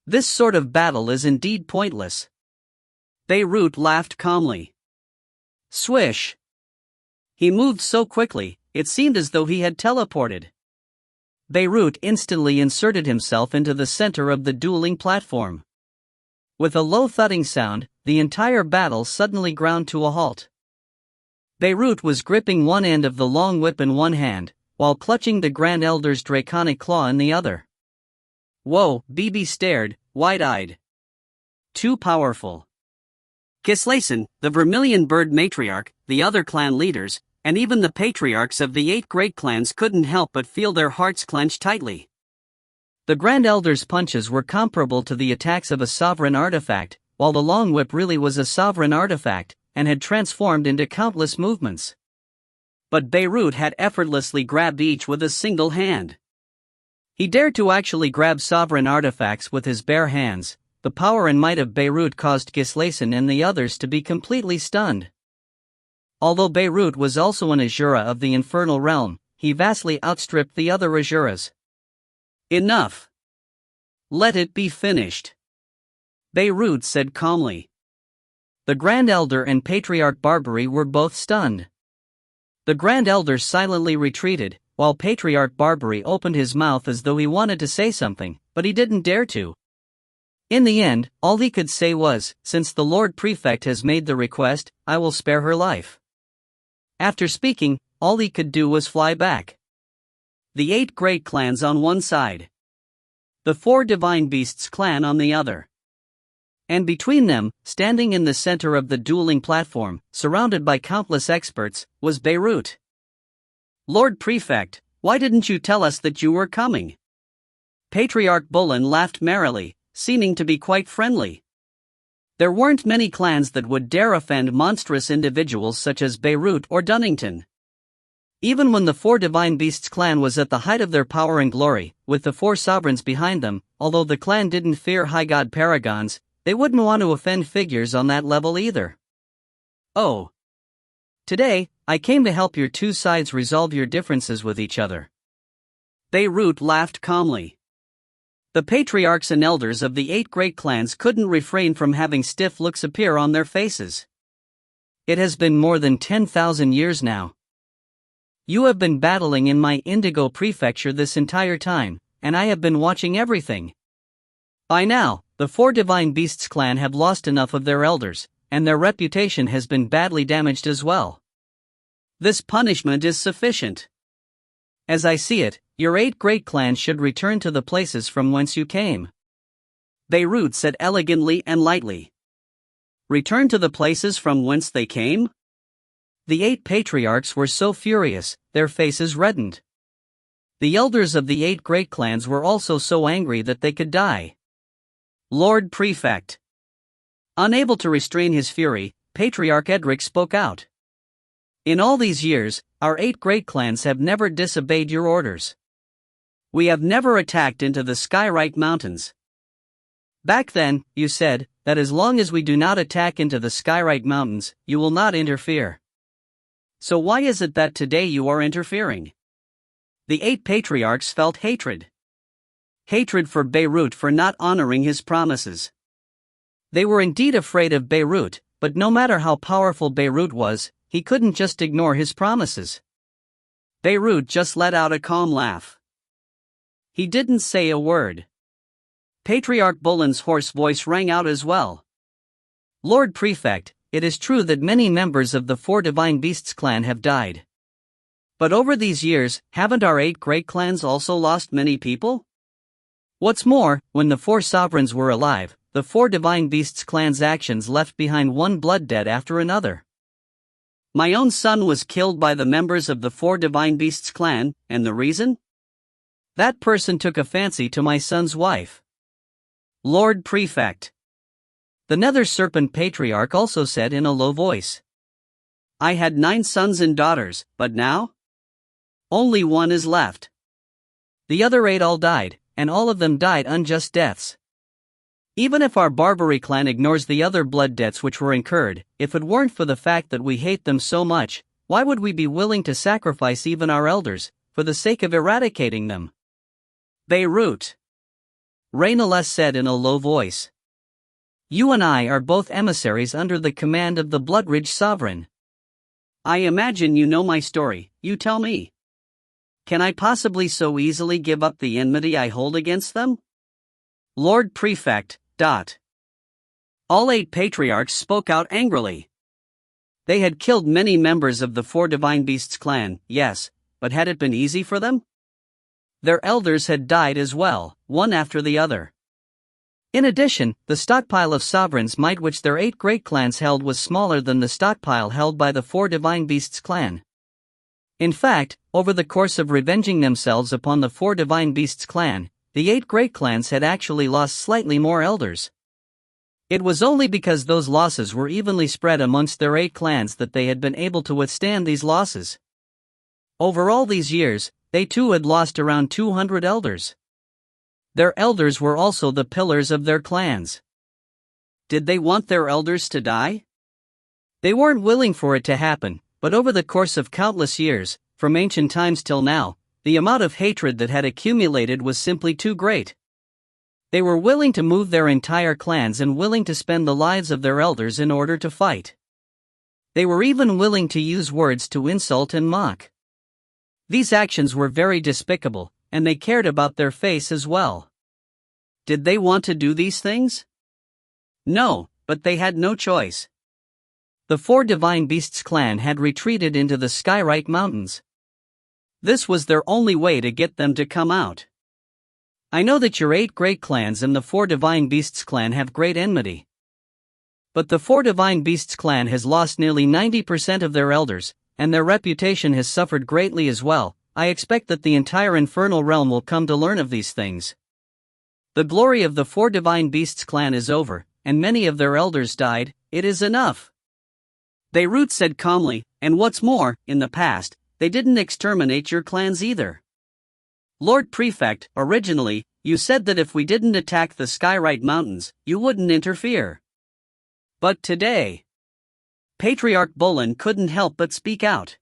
This sort of battle is indeed pointless. Beirut laughed calmly. Swish! He moved so quickly, it seemed as though he had teleported. Beirut instantly inserted himself into the center of the dueling platform. With a low thudding sound, the entire battle suddenly ground to a halt. Beirut was gripping one end of the long whip in one hand, while clutching the Grand Elder's draconic claw in the other. Whoa, BB stared, wide-eyed. Too powerful. Gislason, the Vermilion Bird Matriarch, the other clan leaders, and even the patriarchs of the 8 great clans couldn't help but feel their hearts clench tightly. The Grand Elder's punches were comparable to the attacks of a sovereign artifact, while the long whip really was a sovereign artifact, and had transformed into countless movements. But Beirut had effortlessly grabbed each with a single hand. He dared to actually grab sovereign artifacts with his bare hands. The power and might of Beirut caused Gislason and the others to be completely stunned. Although Beirut was also an Asura of the infernal realm, he vastly outstripped the other Asuras. Enough. Let it be finished. Beirut said calmly. The Grand Elder and Patriarch Barbary were both stunned. The Grand Elder silently retreated, while Patriarch Barbary opened his mouth as though he wanted to say something, but he didn't dare to. In the end, all he could say was, "Since the Lord Prefect has made the request, I will spare her life." After speaking, all he could do was fly back. The 8 great clans on one side. The 4 Divine Beasts clan on the other. And between them, standing in the center of the dueling platform, surrounded by countless experts, was Beirut. Lord Prefect, why didn't you tell us that you were coming? Patriarch Bullen laughed merrily, seeming to be quite friendly. There weren't many clans that would dare offend monstrous individuals such as Beirut or Dunnington. Even when the 4 Divine Beasts clan was at the height of their power and glory, with the 4 sovereigns behind them, although the clan didn't fear high god paragons, they wouldn't want to offend figures on that level either. Oh. Today, I came to help your two sides resolve your differences with each other. Beirut laughed calmly. The patriarchs and elders of the 8 great clans couldn't refrain from having stiff looks appear on their faces. It has been more than 10,000 years now. You have been battling in my Indigo Prefecture this entire time, and I have been watching everything. By now, the 4 Divine Beasts clan have lost enough of their elders, and their reputation has been badly damaged as well. This punishment is sufficient. As I see it, your 8 great clans should return to the places from whence you came. Beirut said elegantly and lightly. Return to the places from whence they came? The 8 patriarchs were so furious, their faces reddened. The elders of the 8 great clans were also so angry that they could die. Lord Prefect. Unable to restrain his fury, Patriarch Edric spoke out. In all these years, our 8 great clans have never disobeyed your orders. We have never attacked into the Skyrite Mountains. Back then, you said that as long as we do not attack into the Skyrite Mountains, you will not interfere. So why is it that today you are interfering? The 8 patriarchs felt hatred. Hatred for Beirut for not honoring his promises. They were indeed afraid of Beirut, but no matter how powerful Beirut was, he couldn't just ignore his promises. Beirut just let out a calm laugh. He didn't say a word. Patriarch Bulan's hoarse voice rang out as well. Lord Prefect, it is true that many members of the 4 Divine Beasts clan have died. But over these years, haven't our 8 great clans also lost many people? What's more, when the 4 sovereigns were alive, the 4 Divine Beasts clan's actions left behind one blood debt after another. My own son was killed by the members of the 4 Divine Beasts clan, and the reason? That person took a fancy to my son's wife. Lord Prefect. The Nether Serpent Patriarch also said in a low voice. I had 9 sons and daughters, but now? Only 1 is left. The other 8 all died, and all of them died unjust deaths. Even if our Barbary clan ignores the other blood debts which were incurred, if it weren't for the fact that we hate them so much, why would we be willing to sacrifice even our elders, for the sake of eradicating them? Beirut. Rainaless said in a low voice. You and I are both emissaries under the command of the Bloodridge Sovereign. I imagine you know my story, you tell me. Can I possibly so easily give up the enmity I hold against them? Lord Prefect. All 8 patriarchs spoke out angrily. They had killed many members of the 4 Divine Beasts clan, yes, but had it been easy for them? Their elders had died as well, one after the other. In addition, the stockpile of sovereigns might which their 8 great clans held was smaller than the stockpile held by the 4 Divine Beasts clan. In fact, over the course of revenging themselves upon the 4 Divine Beasts clan, the 8 great clans had actually lost slightly more elders. It was only because those losses were evenly spread amongst their 8 clans that they had been able to withstand these losses. Over all these years, they too had lost around 200 elders. Their elders were also the pillars of their clans. Did they want their elders to die? They weren't willing for it to happen, but over the course of countless years, from ancient times till now, the amount of hatred that had accumulated was simply too great. They were willing to move their entire clans and willing to spend the lives of their elders in order to fight. They were even willing to use words to insult and mock. These actions were very despicable, and they cared about their face as well. Did they want to do these things? No, but they had no choice. The 4 Divine Beasts clan had retreated into the Skyrite Mountains. This was their only way to get them to come out. I know that your 8 great clans and the 4 Divine Beasts clan have great enmity. But the 4 Divine Beasts clan has lost nearly 90% of their elders, and their reputation has suffered greatly as well. I expect that the entire infernal realm will come to learn of these things. The glory of the 4 Divine Beasts clan is over, and many of their elders died. It is enough. Beirut said calmly, and what's more, in the past, they didn't exterminate your clans either. Lord Prefect, originally, You said that if we didn't attack the Skyrite Mountains, you wouldn't interfere. But today, Patriarch Bolin couldn't help but speak out.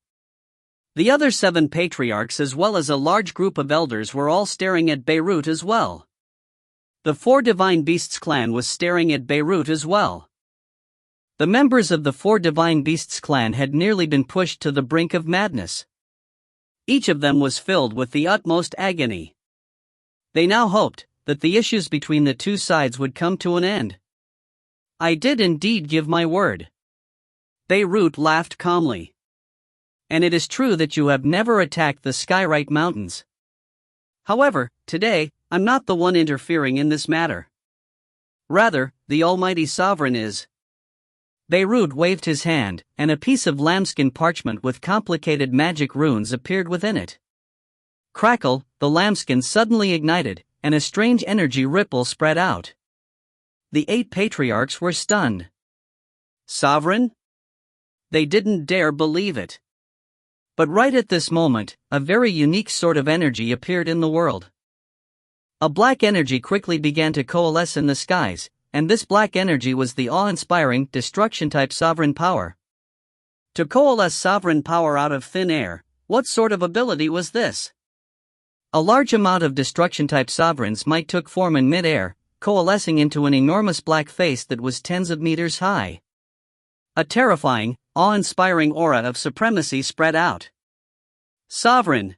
The other 7 patriarchs as well as a large group of elders were all staring at Beirut as well. The 4 Divine Beasts clan was staring at Beirut as well. The members of the 4 Divine Beasts clan had nearly been pushed to the brink of madness. Each of them was filled with the utmost agony. They now hoped that the issues between the two sides would come to an end. I did indeed give my word. Beirut laughed calmly. And it is true that you have never attacked the Skyrite Mountains. However, today, I'm not the one interfering in this matter. Rather, the Almighty Sovereign is. Beirut waved his hand, and a piece of lambskin parchment with complicated magic runes appeared within it. Crackle, the lambskin suddenly ignited, and a strange energy ripple spread out. The 8 patriarchs were stunned. Sovereign? They didn't dare believe it. But right at this moment, a very unique sort of energy appeared in the world. A black energy quickly began to coalesce in the skies, and this black energy was the awe-inspiring, destruction-type sovereign power. To coalesce sovereign power out of thin air, what sort of ability was this? A large amount of destruction-type sovereigns might took form in mid-air, coalescing into an enormous black face that was tens of meters high. A terrifying, awe-inspiring aura of supremacy spread out. Sovereign!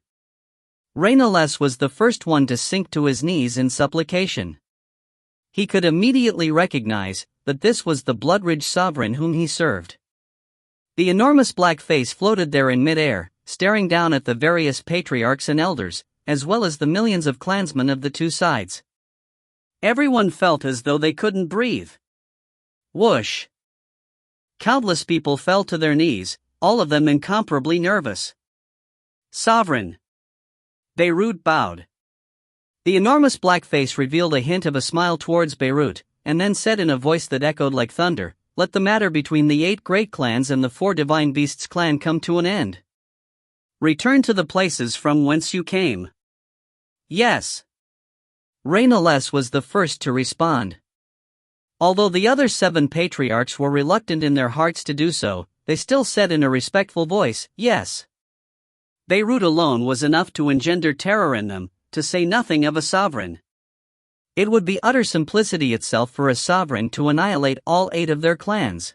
Rainales was the first one to sink to his knees in supplication. He could immediately recognize that this was the Bloodridge sovereign whom he served. The enormous black face floated there in mid-air, staring down at the various patriarchs and elders, as well as the millions of clansmen of the two sides. Everyone felt as though they couldn't breathe. Whoosh! Countless people fell to their knees, all of them incomparably nervous. Sovereign! Beirut bowed. The enormous black face revealed a hint of a smile towards Beirut, and then said in a voice that echoed like thunder, "Let the matter between the 8 great clans and the 4 Divine Beasts clan come to an end. Return to the places from whence you came." Yes. Rainales was the first to respond. Although the other 7 patriarchs were reluctant in their hearts to do so, they still said in a respectful voice, yes. Beirut alone was enough to engender terror in them, to say nothing of a sovereign. It would be utter simplicity itself for a sovereign to annihilate all 8 of their clans.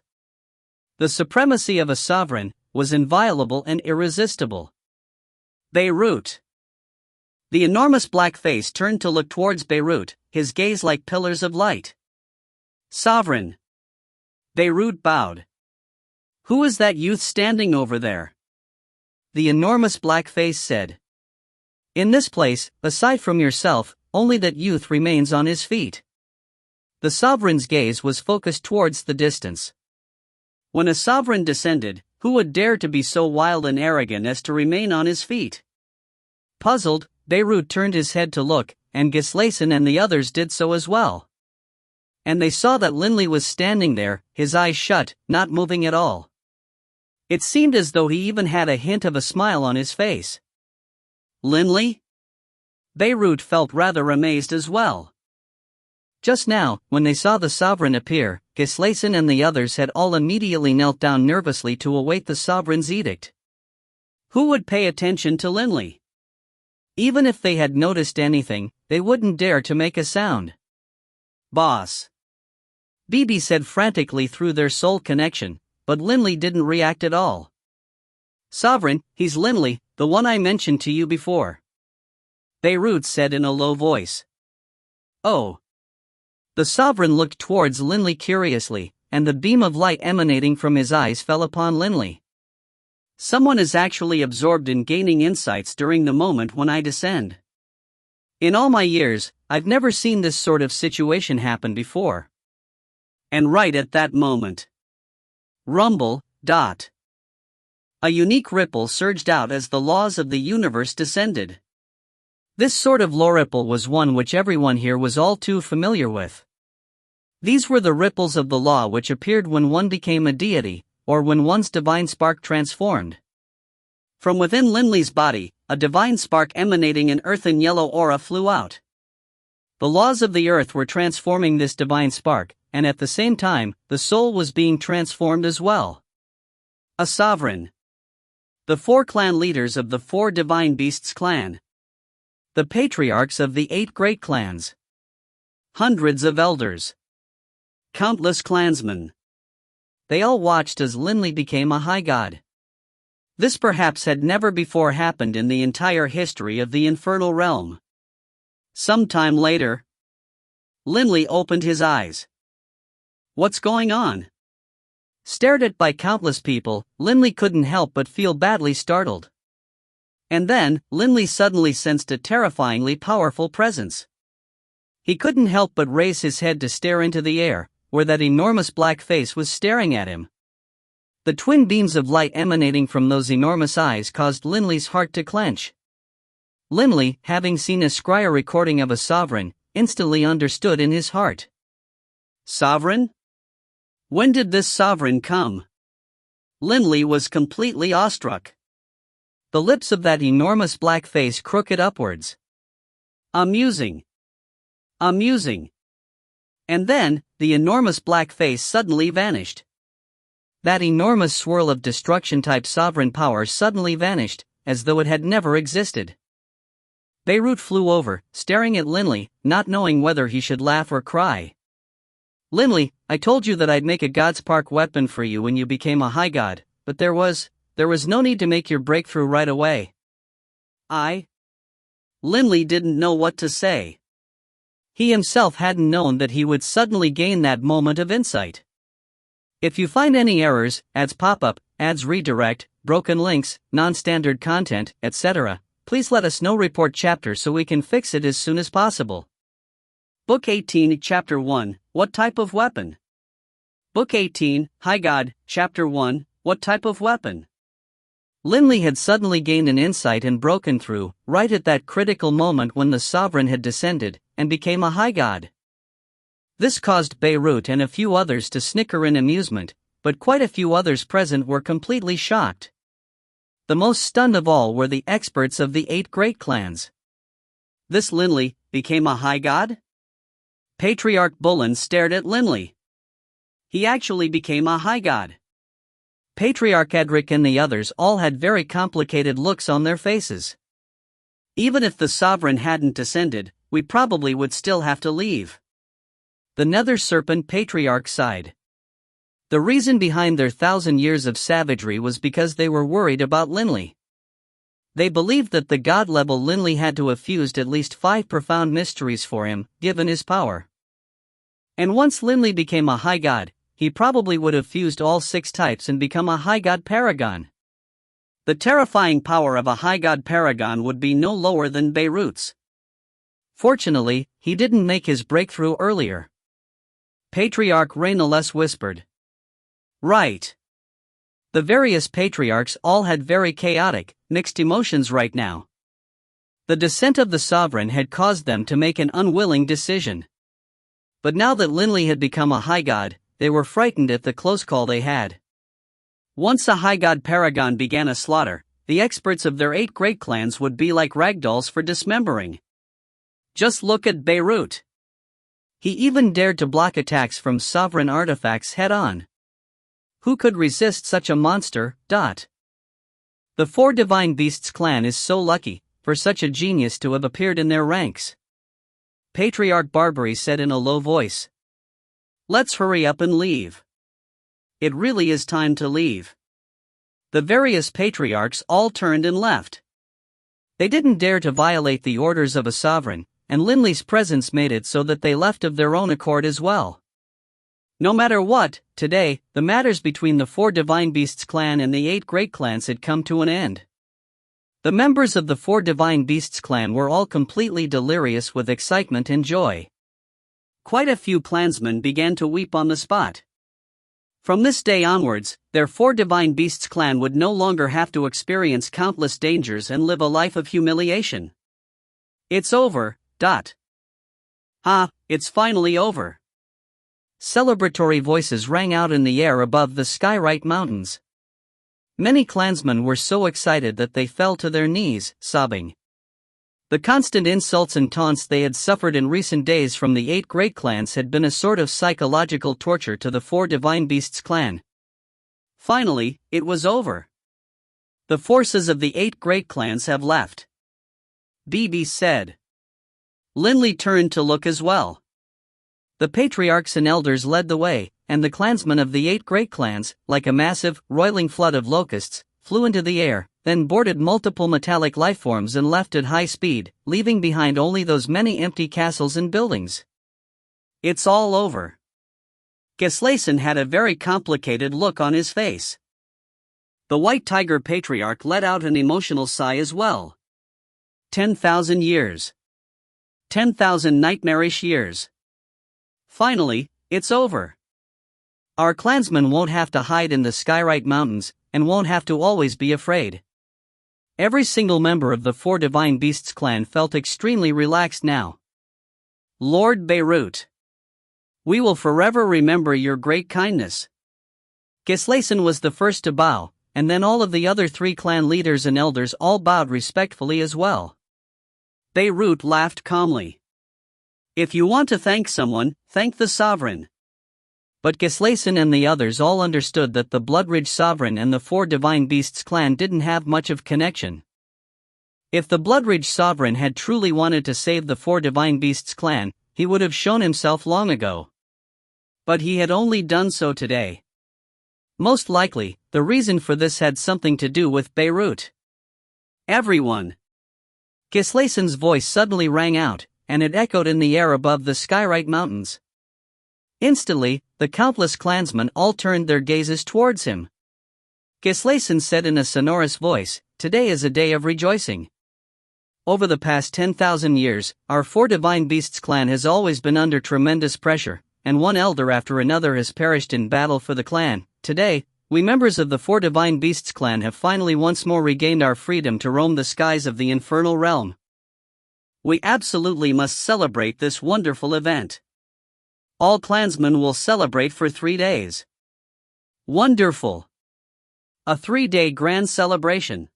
The supremacy of a sovereign was inviolable and irresistible. Beirut! The enormous black face turned to look towards Beirut, his gaze like pillars of light. Sovereign! Beirut bowed. Who is that youth standing over there? The enormous black face said. In this place, aside from yourself, only that youth remains on his feet. The sovereign's gaze was focused towards the distance. When a sovereign descended, who would dare to be so wild and arrogant as to remain on his feet? Puzzled, Beirut turned his head to look, and Gislason and the others did so as well. And they saw that Linley was standing there, his eyes shut, not moving at all. It seemed as though he even had a hint of a smile on his face. Linley? Beirut felt rather amazed as well. Just now, when they saw the sovereign appear, Gislason and the others had all immediately knelt down nervously to await the sovereign's edict. Who would pay attention to Linley? Even if they had noticed anything, they wouldn't dare to make a sound. Boss! Bibi said frantically through their soul connection, but Linley didn't react at all. Sovereign, he's Linley, the one I mentioned to you before. Beirut said in a low voice. Oh. The sovereign looked towards Linley curiously, and the beam of light emanating from his eyes fell upon Linley. Someone is actually absorbed in gaining insights during the moment when I descend. In all my years, I've never seen this sort of situation happen before. And right at that moment. Rumble, dot. A unique ripple surged out as the laws of the universe descended. This sort of law ripple was one which everyone here was all too familiar with. These were the ripples of the law which appeared when one became a deity, or when one's divine spark transformed. From within Linley's body, a divine spark emanating an earthen yellow aura flew out. The laws of the earth were transforming this divine spark, and at the same time, the soul was being transformed as well. A sovereign. The 4 clan leaders of the 4 divine beasts clan. The patriarchs of the 8 great clans. Hundreds of elders. Countless clansmen. They all watched as Linley became a high god. This perhaps had never before happened in the entire history of the infernal realm. Sometime later, Linley opened his eyes. What's going on? Stared at by countless people, Linley couldn't help but feel badly startled. And then, Linley suddenly sensed a terrifyingly powerful presence. He couldn't help but raise his head to stare into the air, where that enormous black face was staring at him. The twin beams of light emanating from those enormous eyes caused Linley's heart to clench. Linley, having seen a scryer recording of a sovereign, instantly understood in his heart. Sovereign? When did this sovereign come? Linley was completely awestruck. The lips of that enormous black face crooked upwards. Amusing. Amusing. And then, the enormous black face suddenly vanished. That enormous swirl of destruction-type sovereign power suddenly vanished, as though it had never existed. Beirut flew over, staring at Linley, not knowing whether he should laugh or cry. Linley, I told you that I'd make a Godspark weapon for you when you became a high god, but there was no need to make your breakthrough right away. Linley didn't know what to say. He himself hadn't known that he would suddenly gain that moment of insight. If you find any errors, ads pop up, ads redirect, broken links, non-standard content, etc., please let us know. Report chapter so we can fix it as soon as possible. Book 18, Chapter 1, What Type of Weapon? Book 18, High God, Chapter 1, What Type of Weapon? Linley had suddenly gained an insight and broken through, right at that critical moment when the sovereign had descended, and became a high god. This caused Beirut and a few others to snicker in amusement, but quite a few others present were completely shocked. The most stunned of all were the experts of the 8 great clans. This Linley became a high god? Patriarch Bullen stared at Linley. He actually became a high god. Patriarch Edric and the others all had very complicated looks on their faces. Even if the sovereign hadn't descended, we probably would still have to leave. The Nether Serpent Patriarch sighed. The reason behind their 1,000 years of savagery was because they were worried about Linley. They believed that the god-level Linley had to have fused at least 5 profound mysteries for him, given his power. And once Linley became a high god, he probably would have fused all 6 types and become a high god paragon. The terrifying power of a high god paragon would be no lower than Beirut's. Fortunately, he didn't make his breakthrough earlier. Patriarch Rainales whispered. Right. The various patriarchs all had very chaotic, mixed emotions right now. The descent of the sovereign had caused them to make an unwilling decision. But now that Linley had become a high god, they were frightened at the close call they had. Once a high god paragon began a slaughter, the experts of their 8 great clans would be like ragdolls for dismembering. Just look at Beirut. He even dared to block attacks from sovereign artifacts head-on. Who could resist such a monster? The 4 Divine Beasts clan is so lucky, for such a genius to have appeared in their ranks. Patriarch Barbary said in a low voice. Let's hurry up and leave. It really is time to leave. The various patriarchs all turned and left. They didn't dare to violate the orders of a sovereign, and Linley's presence made it so that they left of their own accord as well. No matter what, today, the matters between the 4 Divine Beasts clan and the 8 great clans had come to an end. The members of the 4 Divine Beasts clan were all completely delirious with excitement and joy. Quite a few clansmen began to weep on the spot. From this day onwards, their 4 Divine Beasts clan would no longer have to experience countless dangers and live a life of humiliation. It's over. It's finally over. Celebratory voices rang out in the air above the Skyrite Mountains. Many clansmen were so excited that they fell to their knees, sobbing. The constant insults and taunts they had suffered in recent days from the 8 great clans had been a sort of psychological torture to the 4 Divine Beasts clan. Finally, it was over. The forces of the 8 great clans have left, BB said. Linley turned to look as well. The patriarchs and elders led the way, and the clansmen of the 8 great clans, like a massive, roiling flood of locusts, flew into the air, then boarded multiple metallic lifeforms and left at high speed, leaving behind only those many empty castles and buildings. It's all over. Gislason had a very complicated look on his face. The White Tiger Patriarch let out an emotional sigh as well. 10,000 years. 10,000 nightmarish years. Finally, it's over. Our clansmen won't have to hide in the Skyrite Mountains, and won't have to always be afraid. Every single member of the 4 Divine Beasts clan felt extremely relaxed now. Lord Beirut, we will forever remember your great kindness. Gislason was the first to bow, and then all of the other 3 clan leaders and elders all bowed respectfully as well. Beirut laughed calmly. If you want to thank someone, thank the sovereign. But Gislason and the others all understood that the Bloodridge Sovereign and the 4 Divine Beasts clan didn't have much of connection. If the Bloodridge Sovereign had truly wanted to save the 4 Divine Beasts clan, he would have shown himself long ago. But he had only done so today. Most likely, the reason for this had something to do with Beirut. Everyone! Gislason's voice suddenly rang out, and it echoed in the air above the Skyrite Mountains. Instantly, the countless clansmen all turned their gazes towards him. Gislason said in a sonorous voice, "Today is a day of rejoicing. Over the past 10,000 years, our 4 Divine Beasts clan has always been under tremendous pressure, and one elder after another has perished in battle for the clan. Today, we members of the 4 Divine Beasts clan have finally once more regained our freedom to roam the skies of the infernal realm. We absolutely must celebrate this wonderful event. All clansmen will celebrate for 3 days. Wonderful! A 3-day grand celebration."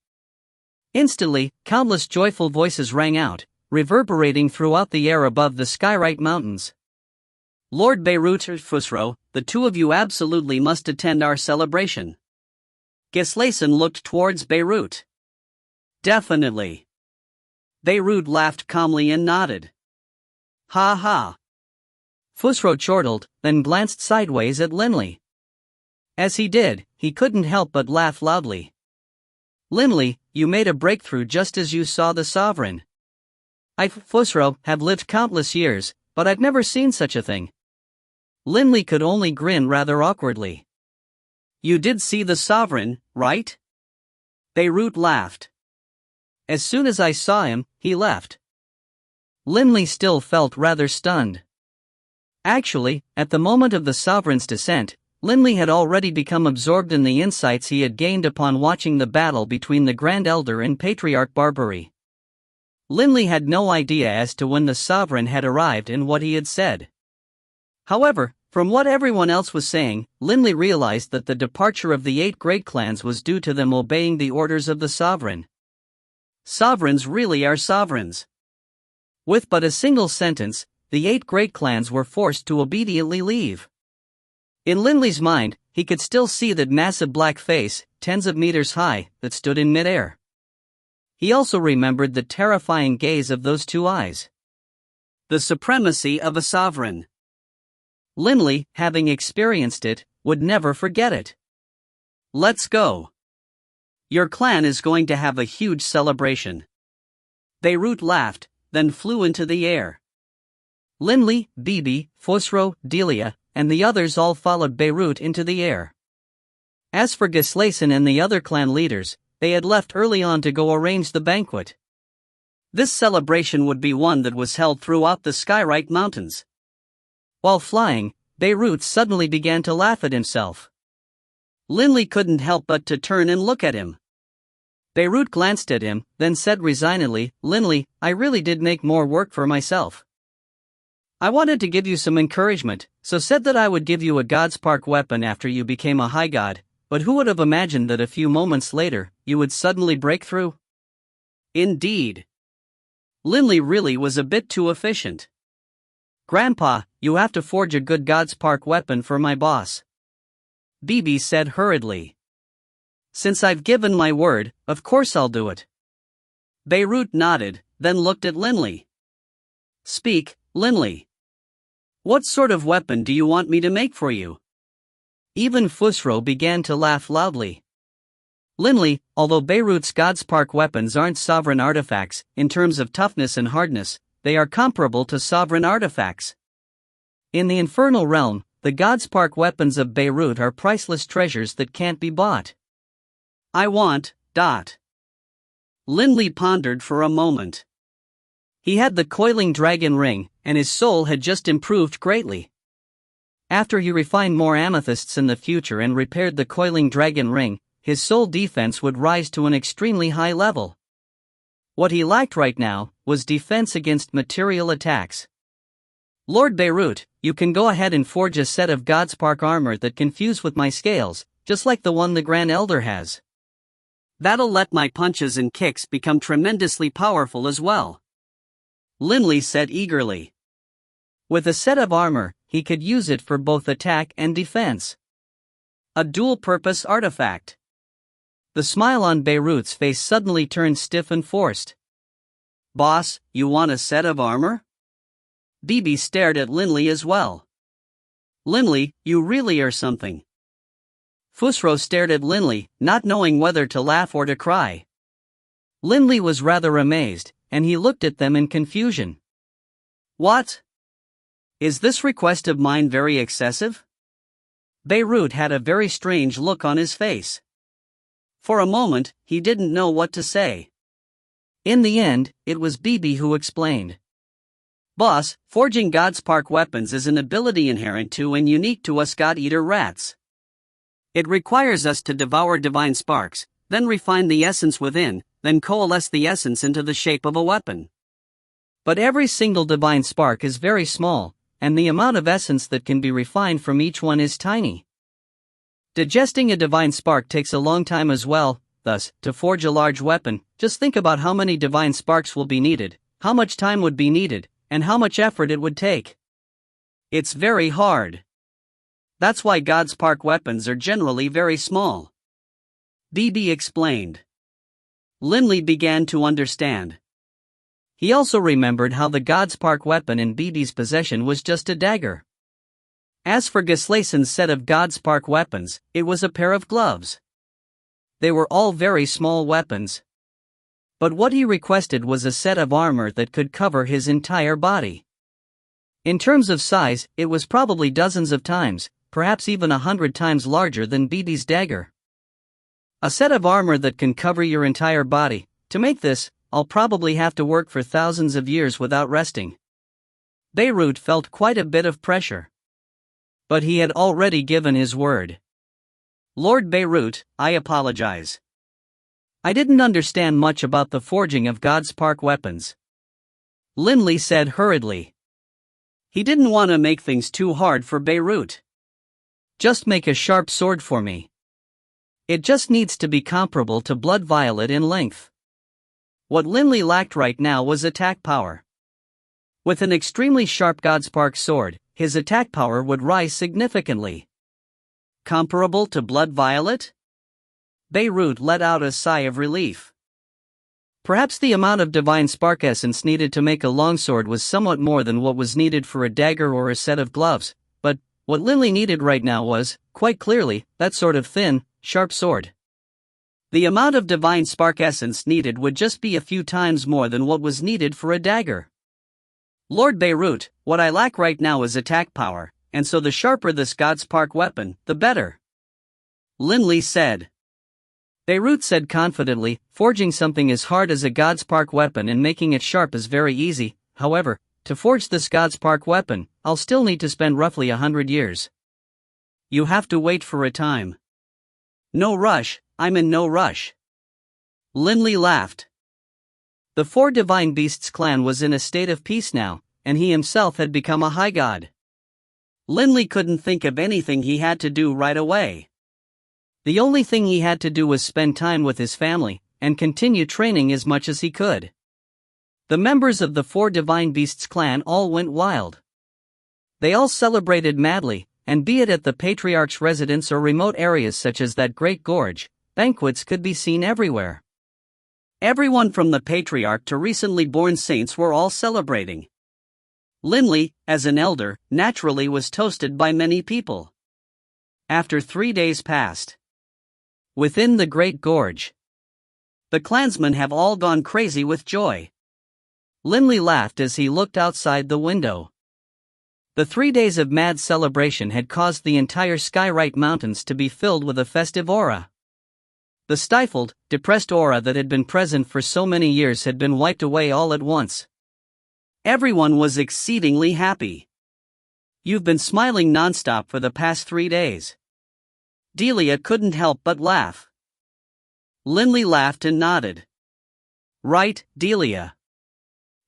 Instantly, countless joyful voices rang out, reverberating throughout the air above the Skyrite Mountains. Lord Beirut and Fusro, the 2 of you absolutely must attend our celebration. Gislason looked towards Beirut. Definitely. Beirut laughed calmly and nodded. Ha ha. Fusro chortled, then glanced sideways at Linley. As he did, he couldn't help but laugh loudly. Linley, you made a breakthrough just as you saw the sovereign. Fusro, have lived countless years, but I've never seen such a thing. Linley could only grin rather awkwardly. You did see the sovereign, right? Beirut laughed. As soon as I saw him, he left. Linley still felt rather stunned. Actually, at the moment of the sovereign's descent, Linley had already become absorbed in the insights he had gained upon watching the battle between the Grand Elder and Patriarch Barbary. Linley had no idea as to when the sovereign had arrived and what he had said. However, from what everyone else was saying, Linley realized that the departure of the 8 great clans was due to them obeying the orders of the sovereign. Sovereigns really are sovereigns. With but a single sentence, the 8 great clans were forced to obediently leave. In Linley's mind, he could still see that massive black face, tens of meters high, that stood in midair. He also remembered the terrifying gaze of those 2 eyes. The supremacy of a sovereign. Linley, having experienced it, would never forget it. Let's go. Your clan is going to have a huge celebration. Beirut laughed, then flew into the air. Linley, Bibi, Fusro, Delia, and the others all followed Beirut into the air. As for Gislason and the other clan leaders, they had left early on to go arrange the banquet. This celebration would be one that was held throughout the Skyrite Mountains. While flying, Beirut suddenly began to laugh at himself. Linley couldn't help but to turn and look at him. Beirut glanced at him, then said resignedly, "Linley, I really did make more work for myself. I wanted to give you some encouragement, so said that I would give you a Godspark weapon after you became a high god, but who would have imagined that a few moments later, you would suddenly break through?" Indeed. Linley really was a bit too efficient. "Grandpa, you have to forge a good Godspark weapon for my boss," Bibi said hurriedly. "Since I've given my word, of course I'll do it." Beirut nodded, then looked at Linley. "Speak, Linley. What sort of weapon do you want me to make for you?" Even Fusro began to laugh loudly. "Linley, although Beirut's Godspark weapons aren't sovereign artifacts, in terms of toughness and hardness, they are comparable to sovereign artifacts. In the infernal realm, the Godspark weapons of Beirut are priceless treasures that can't be bought. I want. Linley pondered for a moment. He had the coiling dragon ring, and his soul had just improved greatly. After he refined more amethysts in the future and repaired the coiling dragon ring, his soul defense would rise to an extremely high level. What he lacked right now was defense against material attacks. "Lord Beirut, you can go ahead and forge a set of Godspark armor that can fuse with my scales, just like the one the Grand Elder has. That'll let my punches and kicks become tremendously powerful as well," Linley said eagerly. With a set of armor, he could use it for both attack and defense. A dual-purpose artifact. The smile on Beirut's face suddenly turned stiff and forced. "Boss, you want a set of armor?" Bibi stared at Linley as well. "Linley, you really are something." Fusro stared at Linley, not knowing whether to laugh or to cry. Linley was rather amazed, and he looked at them in confusion. "What? Is this request of mine very excessive?" Beirut had a very strange look on his face. For a moment, he didn't know what to say. In the end, it was Bibi who explained. "Boss, forging Godspark weapons is an ability inherent to and unique to us God-Eater rats. It requires us to devour divine sparks, then refine the essence within, then coalesce the essence into the shape of a weapon. But every single divine spark is very small, and the amount of essence that can be refined from each one is tiny. Digesting a divine spark takes a long time as well, thus, to forge a large weapon, just think about how many divine sparks will be needed, how much time would be needed, and how much effort it would take. It's very hard. That's why Godspark weapons are generally very small," Bibi explained. Linley began to understand. He also remembered how the Godspark weapon in Bibi's possession was just a dagger. As for Gislason's set of Godspark weapons, it was a pair of gloves. They were all very small weapons. But what he requested was a set of armor that could cover his entire body. In terms of size, it was probably dozens of times, perhaps even 100 times larger than Bibi's dagger. "A set of armor that can cover your entire body. To make this, I'll probably have to work for thousands of years without resting." Beirut felt quite a bit of pressure. But he had already given his word. "Lord Beirut, I apologize. I didn't understand much about the forging of Godspark weapons," Linley said hurriedly. He didn't want to make things too hard for Beirut. "Just make a sharp sword for me. It just needs to be comparable to Blood Violet in length." What Linley lacked right now was attack power. With an extremely sharp Godspark sword, his attack power would rise significantly. Comparable to Blood Violet? Beirut let out a sigh of relief. Perhaps the amount of divine spark essence needed to make a longsword was somewhat more than what was needed for a dagger or a set of gloves, but what Linley needed right now was, quite clearly, that sort of thin, sharp sword. The amount of divine spark essence needed would just be a few times more than what was needed for a dagger. "Lord Beirut, what I lack right now is attack power, and so the sharper this Godspark weapon, the better," Linley said. Beirut said confidently, "Forging something as hard as a Godspark weapon and making it sharp is very easy. However, to forge this Godspark weapon, I'll still need to spend roughly 100 years. You have to wait for a time." "No rush, I'm in no rush." Linley laughed. The Four Divine Beasts clan was in a state of peace now, and he himself had become a high god. Linley couldn't think of anything he had to do right away. The only thing he had to do was spend time with his family, and continue training as much as he could. The members of the 4 Divine Beasts clan all went wild. They all celebrated madly, and be it at the Patriarch's residence or remote areas such as that Great Gorge, banquets could be seen everywhere. Everyone from the Patriarch to recently born saints were all celebrating. Linley, as an elder, naturally was toasted by many people. After 3 days passed within the Great Gorge, the clansmen have all gone crazy with joy. Linley laughed as he looked outside the window. The 3 days of mad celebration had caused the entire Skywright Mountains to be filled with a festive aura. The stifled, depressed aura that had been present for so many years had been wiped away all at once. Everyone was exceedingly happy. "You've been smiling nonstop for the past 3 days." Delia couldn't help but laugh. Linley laughed and nodded. "Right, Delia.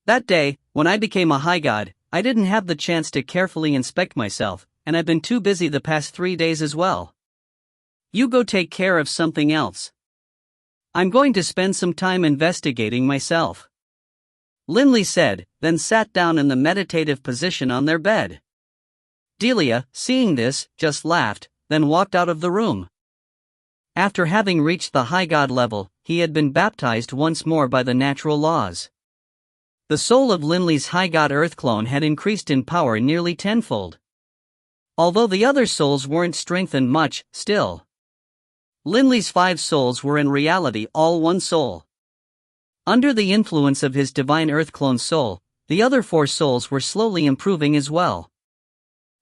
That day, when I became a high god, I didn't have the chance to carefully inspect myself, and I've been too busy the past 3 days as well. You go take care of something else. I'm going to spend some time investigating myself," Linley said, then sat down in the meditative position on their bed. Delia, seeing this, just laughed, then walked out of the room. After having reached the high god level, he had been baptized once more by the natural laws. The soul of Linley's high god earth clone had increased in power nearly tenfold. Although the other souls weren't strengthened much, still, Linley's 5 souls were in reality all one soul. Under the influence of his divine earth clone soul, the other 4 souls were slowly improving as well.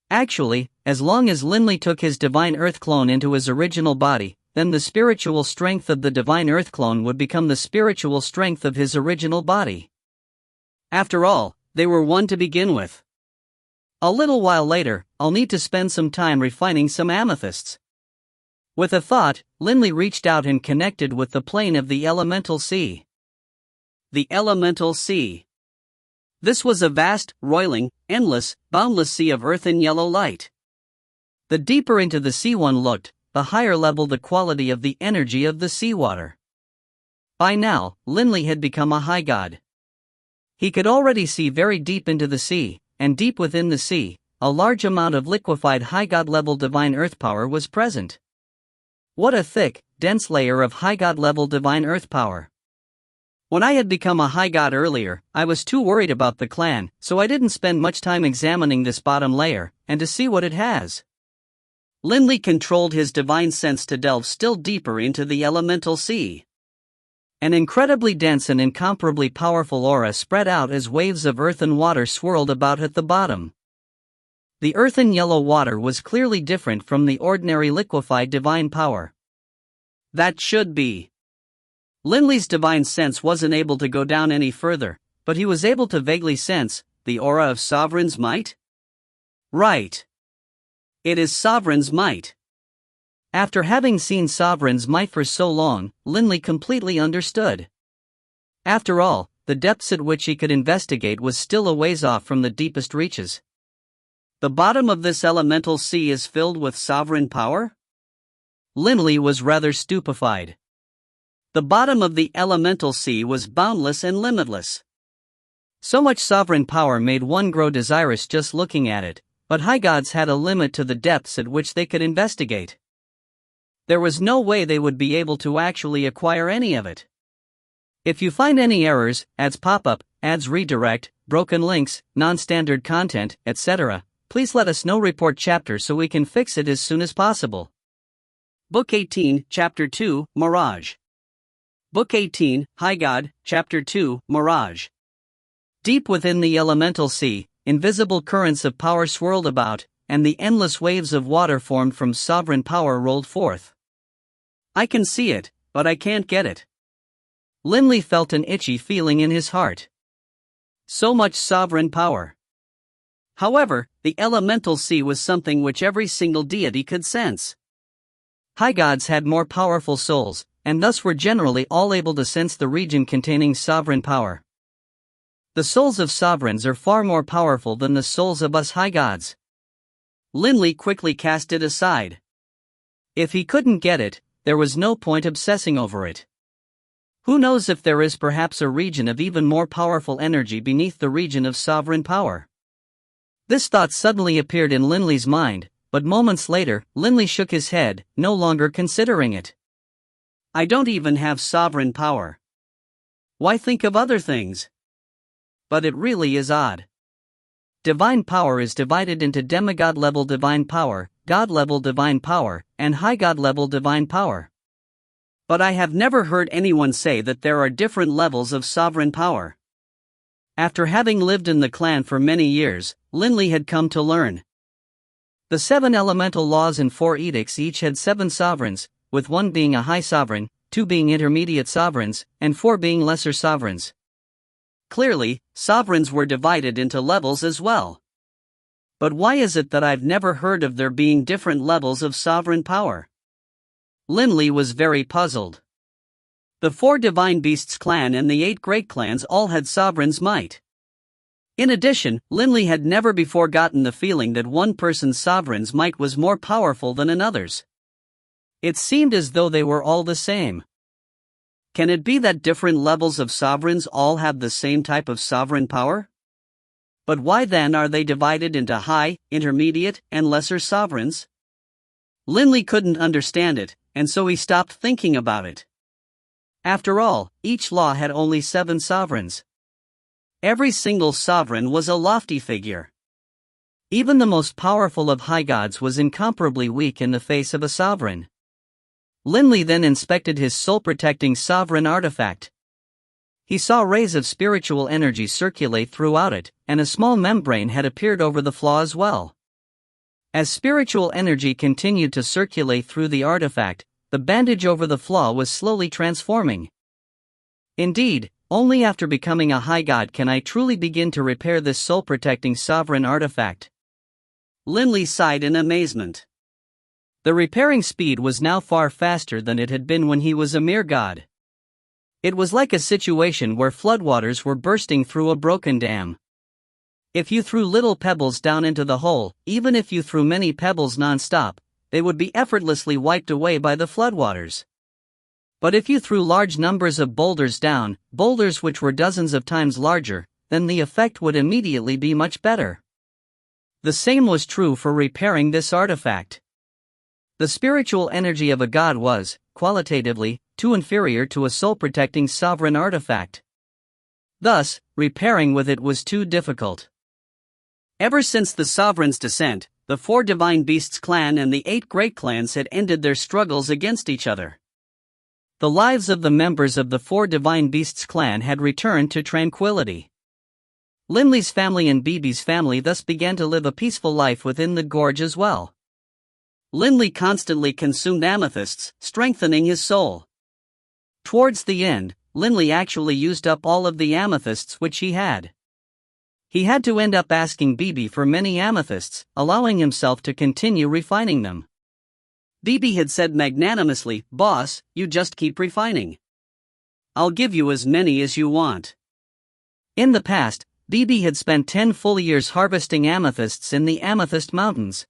Actually, as long as Linley took his divine earth clone into his original body, then the spiritual strength of the divine earth clone would become the spiritual strength of his original body. After all, they were one to begin with. A little while later, I'll need to spend some time refining some amethysts. With a thought, Linley reached out and connected with the plane of the elemental sea. The elemental sea. This was a vast, roiling, endless, boundless sea of earth and yellow light. The deeper into the sea one looked, the higher level the quality of the energy of the seawater. By now, Linley had become a high god. He could already see very deep into the sea, and deep within the sea, a large amount of liquefied high god level divine earth power was present. What a thick, dense layer of high god level divine earth power. When I had become a high god earlier, I was too worried about the clan, so I didn't spend much time examining this bottom layer, and to see what it has. Linley controlled his divine sense to delve still deeper into the elemental sea. An incredibly dense and incomparably powerful aura spread out as waves of earth and water swirled about at the bottom. The earth and yellow water was clearly different from the ordinary liquefied divine power. That should be. Linley's divine sense wasn't able to go down any further, but he was able to vaguely sense the aura of Sovereign's might? Right. It is Sovereign's might. After having seen Sovereign's might for so long, Linley completely understood. After all, the depths at which he could investigate was still a ways off from the deepest reaches. The bottom of this elemental sea is filled with sovereign power? Linley was rather stupefied. The bottom of the elemental sea was boundless and limitless. So much sovereign power made one grow desirous just looking at it, but high gods had a limit to the depths at which they could investigate. There was no way they would be able to actually acquire any of it. If you find any errors, ads pop up, ads redirect, broken links, non-standard content, etc., please let us know. Report chapter so we can fix it as soon as possible. Book 18, Chapter 2, Mirage. Book 18, High God, Chapter 2, Mirage. Deep within the elemental sea, invisible currents of power swirled about, and the endless waves of water formed from sovereign power rolled forth. I can see it, but I can't get it. Linley felt an itchy feeling in his heart. So much sovereign power. However, the elemental sea was something which every single deity could sense. High gods had more powerful souls, and thus were generally all able to sense the region containing sovereign power. The souls of sovereigns are far more powerful than the souls of us high gods. Linley quickly cast it aside. If he couldn't get it, there was no point obsessing over it. Who knows if there is perhaps a region of even more powerful energy beneath the region of sovereign power? This thought suddenly appeared in Linley's mind, but moments later, Linley shook his head, no longer considering it. I don't even have sovereign power. Why think of other things? But it really is odd. Divine power is divided into demigod-level divine power, God-level divine power, and high God-level divine power. But I have never heard anyone say that there are different levels of sovereign power. After having lived in the clan for many years, Linley had come to learn. The 7 elemental laws and 4 edicts each had 7 sovereigns, with 1 being a high sovereign, 2 being intermediate sovereigns, and 4 being lesser sovereigns. Clearly, sovereigns were divided into levels as well. But why is it that I've never heard of there being different levels of sovereign power? Linley was very puzzled. The 4 Divine Beasts clan and the 8 Great Clans all had sovereign's might. In addition, Linley had never before gotten the feeling that one person's sovereign's might was more powerful than another's. It seemed as though they were all the same. Can it be that different levels of sovereigns all have the same type of sovereign power? But why then are they divided into high, intermediate, and lesser sovereigns? Linley couldn't understand it, and so he stopped thinking about it. After all, each law had only 7 sovereigns. Every single sovereign was a lofty figure. Even the most powerful of high gods was incomparably weak in the face of a sovereign. Linley then inspected his soul-protecting sovereign artifact. He saw rays of spiritual energy circulate throughout it, and a small membrane had appeared over the flaw as well. As spiritual energy continued to circulate through the artifact, the bandage over the flaw was slowly transforming. Indeed, only after becoming a high god can I truly begin to repair this soul-protecting sovereign artifact. Linley sighed in amazement. The repairing speed was now far faster than it had been when he was a mere god. It was like a situation where floodwaters were bursting through a broken dam. If you threw little pebbles down into the hole, even if you threw many pebbles non-stop, they would be effortlessly wiped away by the floodwaters. But if you threw large numbers of boulders down, boulders which were dozens of times larger, then the effect would immediately be much better. The same was true for repairing this artifact. The spiritual energy of a god was, qualitatively, too inferior to a soul-protecting sovereign artifact. Thus, repairing with it was too difficult. Ever since the sovereign's descent, the 4 Divine Beasts clan and the 8 Great Clans had ended their struggles against each other. The lives of the members of the 4 Divine Beasts clan had returned to tranquility. Linley's family and Bibi's family thus began to live a peaceful life within the gorge as well. Linley constantly consumed amethysts, strengthening his soul. Towards the end, Linley actually used up all of the amethysts which he had. He had to end up asking Bibi for many amethysts, allowing himself to continue refining them. Bibi had said magnanimously, "Boss, you just keep refining. I'll give you as many as you want." In the past, Bibi had spent 10 full years harvesting amethysts in the Amethyst Mountains.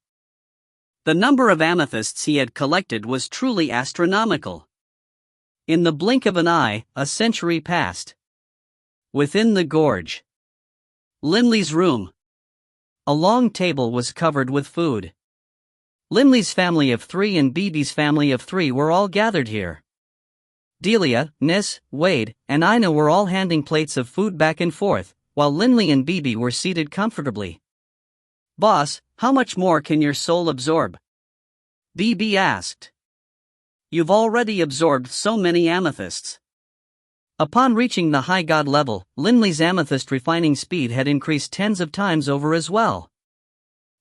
The number of amethysts he had collected was truly astronomical. In the blink of an eye, a century passed. Within the gorge. Linley's room. A long table was covered with food. Linley's family of 3 and Bibi's family of 3 were all gathered here. Delia, Nis, Wade, and Ina were all handing plates of food back and forth, while Linley and Bibi were seated comfortably. "Boss, how much more can your soul absorb?" Bibi asked. "You've already absorbed so many amethysts." Upon reaching the high god level, Linley's amethyst refining speed had increased tens of times over as well.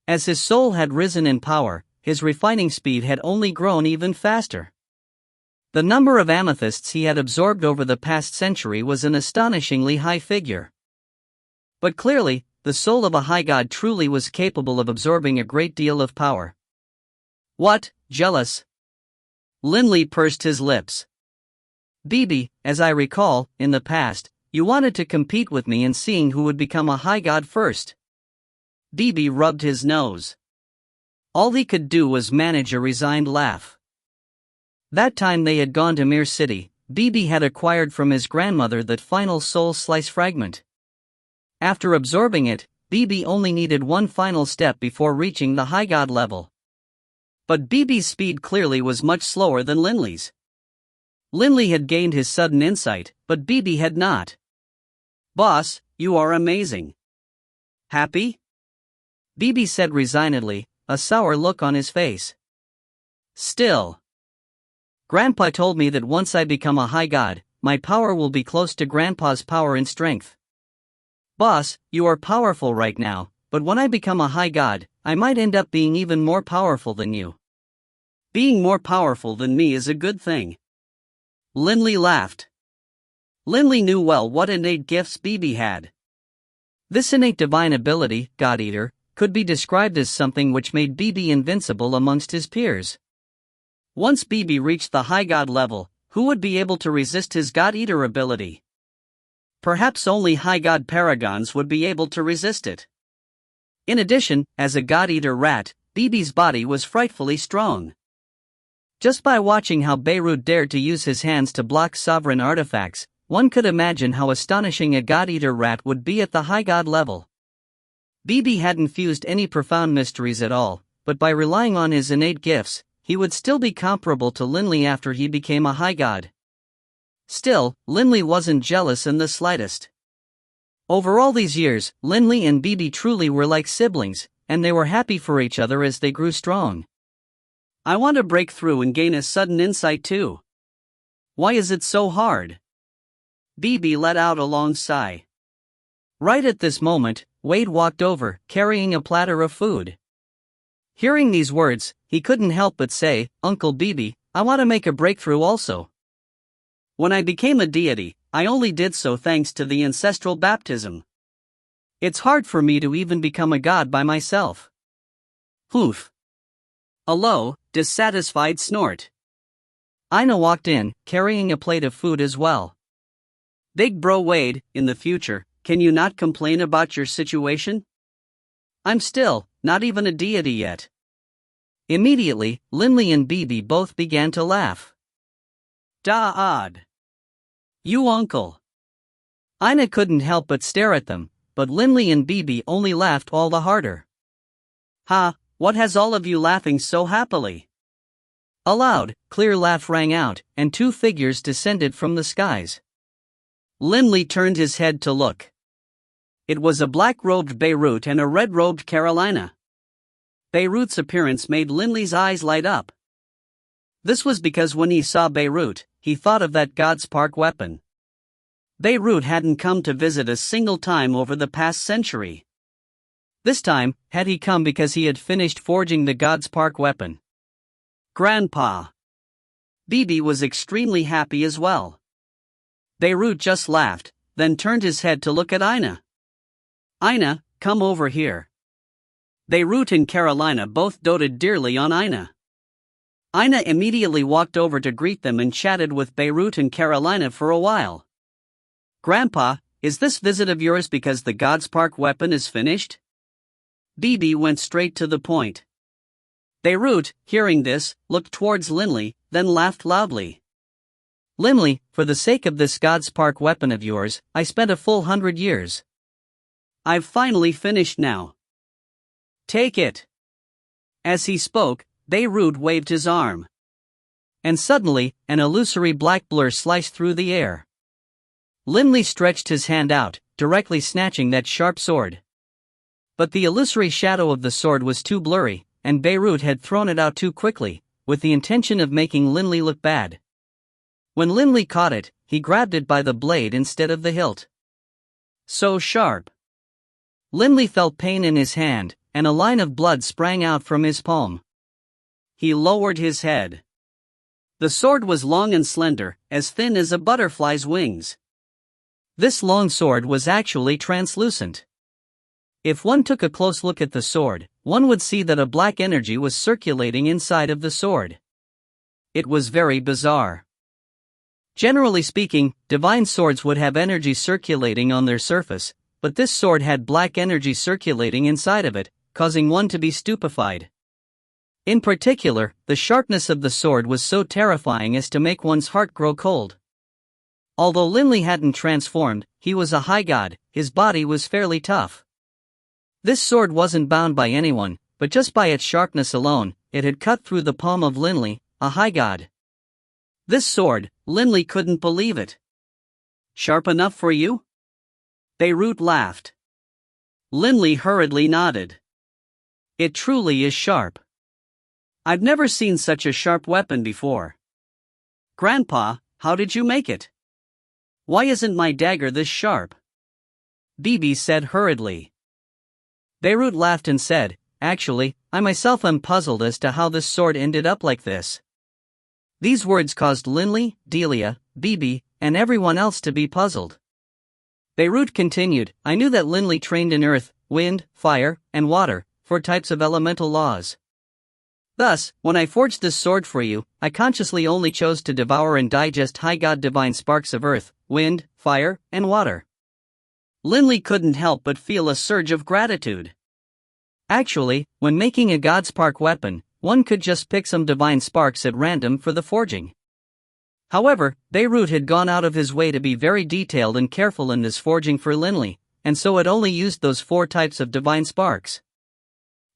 As his soul had risen in power, his refining speed had only grown even faster. The number of amethysts he had absorbed over the past century was an astonishingly high figure. But clearly, the soul of a high god truly was capable of absorbing a great deal of power. "What, jealous?" Linley pursed his lips. "Bibi, as I recall, in the past, you wanted to compete with me in seeing who would become a high god first." Bibi rubbed his nose. All he could do was manage a resigned laugh. That time they had gone to Mir City, BB had acquired from his grandmother that final soul slice fragment. After absorbing it, BB only needed one final step before reaching the high god level. But BB's speed clearly was much slower than Linley's. Linley had gained his sudden insight, but BB had not. "Boss, you are amazing." "Happy?" BB said resignedly, a sour look on his face. "Still. Grandpa told me that once I become a high god, my power will be close to Grandpa's power and strength. Boss, you are powerful right now, but when I become a high god, I might end up being even more powerful than you." "Being more powerful than me is a good thing." Linley laughed. Linley knew well what innate gifts BB had. This innate divine ability, God Eater, could be described as something which made BB invincible amongst his peers. Once BB reached the high god level, who would be able to resist his God Eater ability? Perhaps only high god paragons would be able to resist it. In addition, as a God Eater rat, BB's body was frightfully strong. Just by watching how Beirut dared to use his hands to block sovereign artifacts, one could imagine how astonishing a God Eater rat would be at the high god level. BB hadn't fused any profound mysteries at all, but by relying on his innate gifts, he would still be comparable to Linley after he became a high god. Still, Linley wasn't jealous in the slightest. Over all these years, Linley and BB truly were like siblings, and they were happy for each other as they grew strong. "I want to break through and gain a sudden insight too. Why is it so hard?" BB let out a long sigh. Right at this moment, Wade walked over, carrying a platter of food. Hearing these words, he couldn't help but say, "Uncle BB, I want to make a breakthrough also. When I became a deity, I only did so thanks to the ancestral baptism. It's hard for me to even become a god by myself." Hoof. A low, dissatisfied snort. Ina walked in, carrying a plate of food as well. "Big bro Wade, in the future, can you not complain about your situation? I'm still, not even a deity yet." Immediately, Linley and BB both began to laugh. "Da odd. You uncle." Ina couldn't help but stare at them, but Linley and BB only laughed all the harder. "Ha, what has all of you laughing so happily?" A loud, clear laugh rang out, and two figures descended from the skies. Linley turned his head to look. It was a black-robed Beirut and a red-robed Carolina. Beirut's appearance made Linley's eyes light up. This was because when he saw Beirut, he thought of that Godspark weapon. Beirut hadn't come to visit a single time over the past century. This time, had he come because he had finished forging the Godspark weapon. "Grandpa." BB was extremely happy as well. Beirut just laughed, then turned his head to look at Ina. "Ina, come over here." Beirut and Carolina both doted dearly on Ina. Ina immediately walked over to greet them and chatted with Beirut and Carolina for a while. "Grandpa, is this visit of yours because the Godspark weapon is finished?" BB went straight to the point. Beirut, hearing this, looked towards Linley, then laughed loudly. "Linley, for the sake of this Godspark weapon of yours, I spent a full 100 years. I've finally finished now. Take it." As he spoke, Beirut waved his arm. And suddenly, an illusory black blur sliced through the air. Linley stretched his hand out, directly snatching that sharp sword. But the illusory shadow of the sword was too blurry, and Beirut had thrown it out too quickly, with the intention of making Linley look bad. When Linley caught it, he grabbed it by the blade instead of the hilt. So sharp. Linley felt pain in his hand, and a line of blood sprang out from his palm. He lowered his head. The sword was long and slender, as thin as a butterfly's wings. This long sword was actually translucent. If one took a close look at the sword, one would see that a black energy was circulating inside of the sword. It was very bizarre. Generally speaking, divine swords would have energy circulating on their surface, but this sword had black energy circulating inside of it, causing one to be stupefied. In particular, the sharpness of the sword was so terrifying as to make one's heart grow cold. Although Linley hadn't transformed, he was a high god, his body was fairly tough. This sword wasn't bound by anyone, but just by its sharpness alone, it had cut through the palm of Linley, a high god. This sword, Linley couldn't believe it. Sharp enough for you? Beirut laughed. Linley hurriedly nodded. It truly is sharp. I've never seen such a sharp weapon before. Grandpa, how did you make it? Why isn't my dagger this sharp? Bibi said hurriedly. Beirut laughed and said, Actually, I myself am puzzled as to how this sword ended up like this. These words caused Linley, Delia, Bibi, and everyone else to be puzzled. Beirut continued, I knew that Linley trained in earth, wind, fire, and water, 4 types of elemental laws. Thus, when I forged this sword for you, I consciously only chose to devour and digest high god divine sparks of earth, wind, fire, and water. Linley couldn't help but feel a surge of gratitude. Actually, when making a god spark weapon, one could just pick some divine sparks at random for the forging. However, Beirut had gone out of his way to be very detailed and careful in this forging for Linley, and so had only used those 4 types of divine sparks.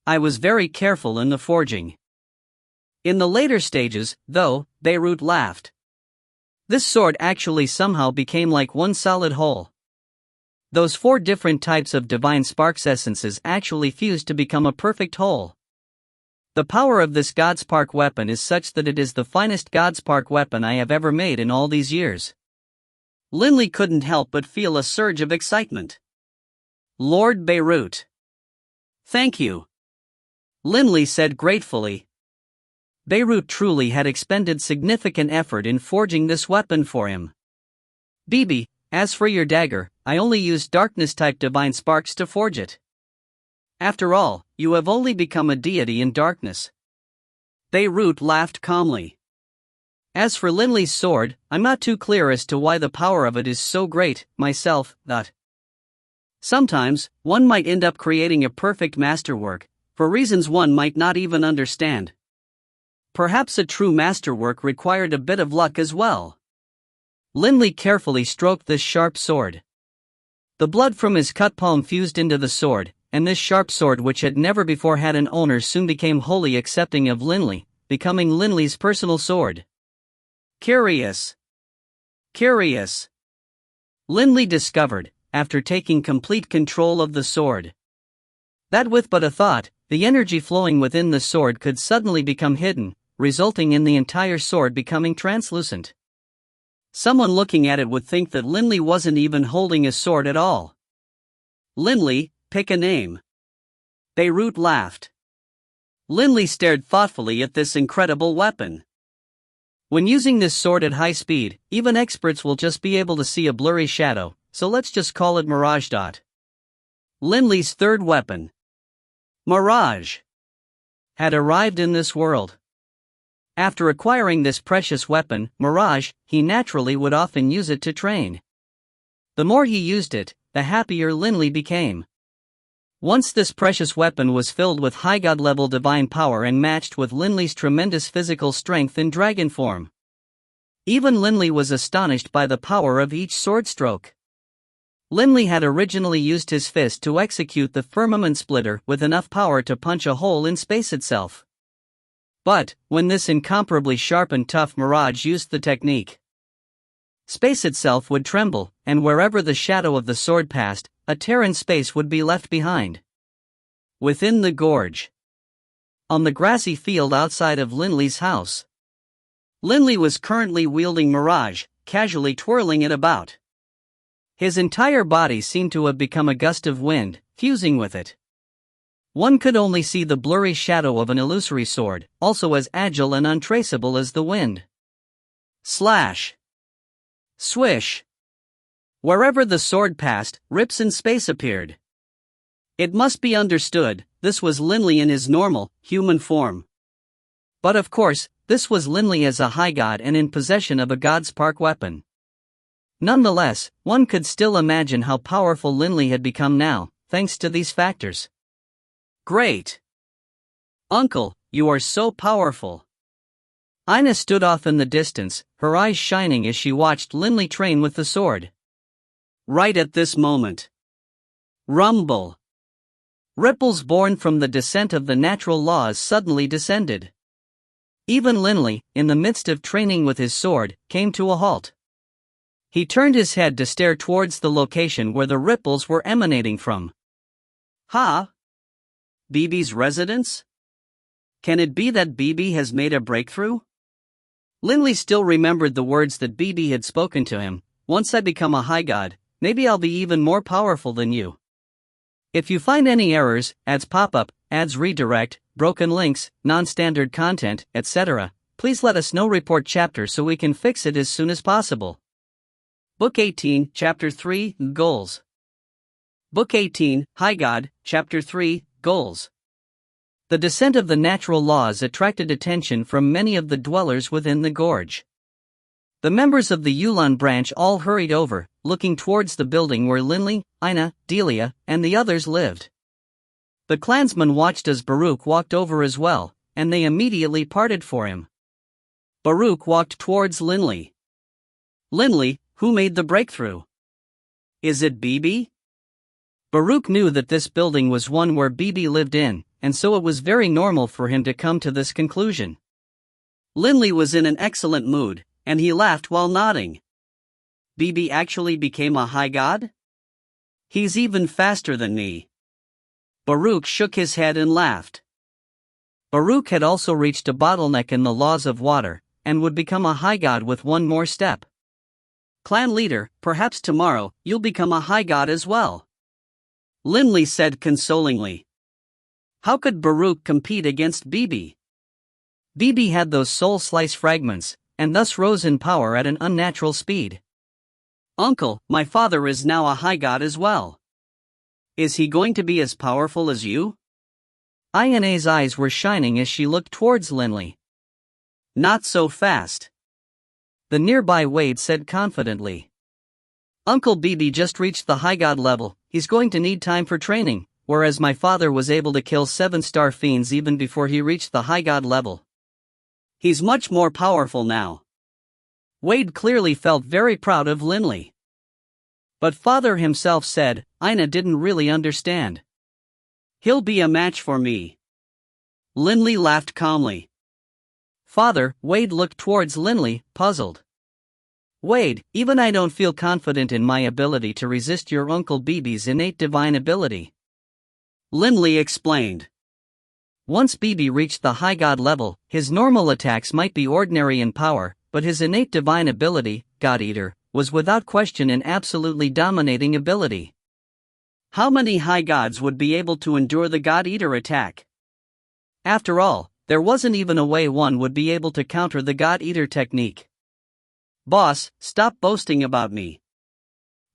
I was very careful in the forging. In the later stages, though, Beirut laughed. This sword actually somehow became like one solid whole. Those 4 different types of divine sparks essences actually fused to become a perfect whole. The power of this Godspark weapon is such that it is the finest Godspark weapon I have ever made in all these years. Linley couldn't help but feel a surge of excitement. Lord Beirut. Thank you. Linley said gratefully. Beirut truly had expended significant effort in forging this weapon for him. Bibi, as for your dagger, I only used darkness-type divine sparks to forge it. After all, you have only become a deity in darkness. Beirut laughed calmly. As for Linley's sword, I'm not too clear as to why the power of it is so great, myself, that. Sometimes, one might end up creating a perfect masterwork, for reasons one might not even understand. Perhaps a true masterwork required a bit of luck as well. Linley carefully stroked this sharp sword. The blood from his cut palm fused into the sword, and this sharp sword, which had never before had an owner, soon became wholly accepting of Linley, becoming Linley's personal sword. Curious. Linley discovered, after taking complete control of the sword, that with but a thought, the energy flowing within the sword could suddenly become hidden, resulting in the entire sword becoming translucent. Someone looking at it would think that Linley wasn't even holding a sword at all. Linley, pick a name. Beirut laughed. Linley stared thoughtfully at this incredible weapon. When using this sword at high speed, even experts will just be able to see a blurry shadow, so let's just call it Mirage. Linley's third weapon, Mirage, had arrived in this world. After acquiring this precious weapon, Mirage, he naturally would often use it to train. The more he used it, the happier Linley became. Once this precious weapon was filled with high god-level divine power and matched with Linley's tremendous physical strength in dragon form. Even Linley was astonished by the power of each sword stroke. Linley had originally used his fist to execute the firmament splitter with enough power to punch a hole in space itself. But, when this incomparably sharp and tough Mirage used the technique, space itself would tremble, and wherever the shadow of the sword passed, a tear in space would be left behind. Within the gorge, on the grassy field outside of Linley's house, Linley was currently wielding Mirage, casually twirling it about. His entire body seemed to have become a gust of wind, fusing with it. One could only see the blurry shadow of an illusory sword, also as agile and untraceable as the wind. Slash. Swish. Wherever the sword passed, rips in space appeared. It must be understood, this was Linley in his normal, human form. But of course, this was Linley as a high god and in possession of a Godspark weapon. Nonetheless, one could still imagine how powerful Linley had become now, thanks to these factors. Great! Uncle, you are so powerful. Ina stood off in the distance, her eyes shining as she watched Linley train with the sword. Right at this moment. Rumble. Ripples born from the descent of the natural laws suddenly descended. Even Linley, in the midst of training with his sword, came to a halt. He turned his head to stare towards the location where the ripples were emanating from. Ha! BB's residence? Can it be that BB has made a breakthrough? Linley still remembered the words that BB had spoken to him. Once I become a high god, maybe I'll be even more powerful than you. If you find any errors, ads pop up, ads redirect, broken links, non-standard content, etc., please let us know. Report chapter so we can fix it as soon as possible. Book 18, Chapter 3, Goals. Book 18, High God, Chapter 3, Goals. The descent of the natural laws attracted attention from many of the dwellers within the gorge. The members of the Yulan branch all hurried over, looking towards the building where Linley, Ina, Delia, and the others lived. The clansmen watched as Baruch walked over as well, and they immediately parted for him. Baruch walked towards Linley. Linley, who made the breakthrough? Is it BB? Baruch knew that this building was one where BB lived in, and so it was very normal for him to come to this conclusion. Linley was in an excellent mood, and he laughed while nodding. BB actually became a high god? He's even faster than me. Baruch shook his head and laughed. Baruch had also reached a bottleneck in the laws of water, and would become a high god with one more step. Clan leader, perhaps tomorrow, you'll become a high god as well. Linley said consolingly. How could Baruch compete against BB? BB had those soul slice fragments, and thus rose in power at an unnatural speed. Uncle, my father is now a high god as well. Is he going to be as powerful as you? Ina's eyes were shining as she looked towards Linley. Not so fast. The nearby Wade said confidently. Uncle BB just reached the high god level, he's going to need time for training, whereas my father was able to kill 7-star fiends even before he reached the high god level. He's much more powerful now. Wade clearly felt very proud of Linley. But father himself said, Ina didn't really understand. He'll be a match for me. Linley laughed calmly. Father, Wade looked towards Linley, puzzled. Wade, even I don't feel confident in my ability to resist your Uncle BB's innate divine ability. Linley explained. Once BB reached the high god level, his normal attacks might be ordinary in power, but his innate divine ability, God Eater, was without question an absolutely dominating ability. How many high gods would be able to endure the God Eater attack? After all, there wasn't even a way one would be able to counter the God Eater technique. Boss, stop boasting about me.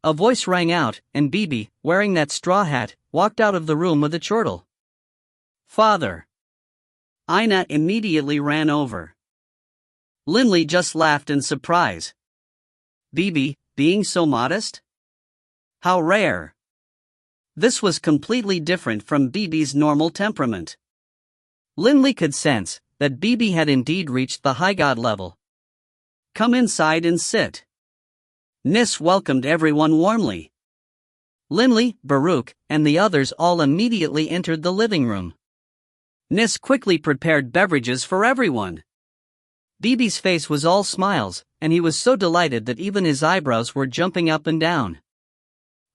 A voice rang out, and BB, wearing that straw hat, walked out of the room with a chortle. Father. Ina immediately ran over. Linley just laughed in surprise. BB, being so modest? How rare. This was completely different from BB's normal temperament. Linley could sense that BB had indeed reached the high god level. Come inside and sit. Nis welcomed everyone warmly. Linley, Baruch, and the others all immediately entered the living room. Nis quickly prepared beverages for everyone. BB's face was all smiles, and he was so delighted that even his eyebrows were jumping up and down.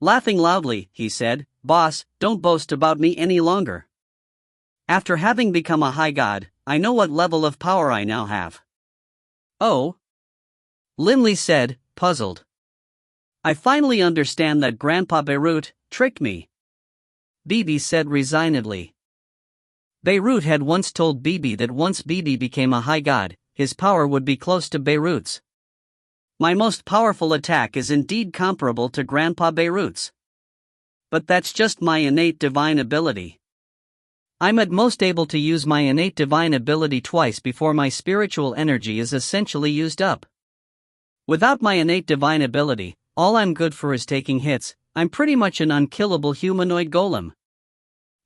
Laughing loudly, he said, Boss, don't boast about me any longer. After having become a high god, I know what level of power I now have. Oh? Linley said, puzzled. I finally understand that Grandpa Beirut tricked me. BB said resignedly. Beirut had once told BB that once BB became a high god, his power would be close to Beirut's. My most powerful attack is indeed comparable to Grandpa Beirut's. But that's just my innate divine ability. I'm at most able to use my innate divine ability twice before my spiritual energy is essentially used up. Without my innate divine ability, all I'm good for is taking hits. I'm pretty much an unkillable humanoid golem.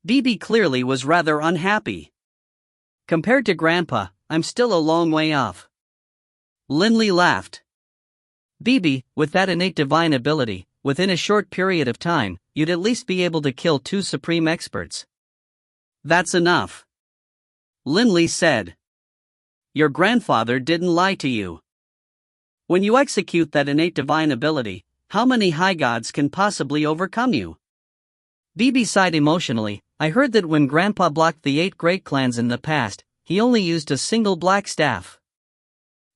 BB clearly was rather unhappy. Compared to Grandpa, I'm still a long way off. Linley laughed. Bibi, with that innate divine ability, within a short period of time, you'd at least be able to kill 2 supreme experts. That's enough. Linley said. Your grandfather didn't lie to you. When you execute that innate divine ability, how many high gods can possibly overcome you? Bibi sighed emotionally. I heard that when Grandpa blocked the 8 great clans in the past, he only used a single black staff.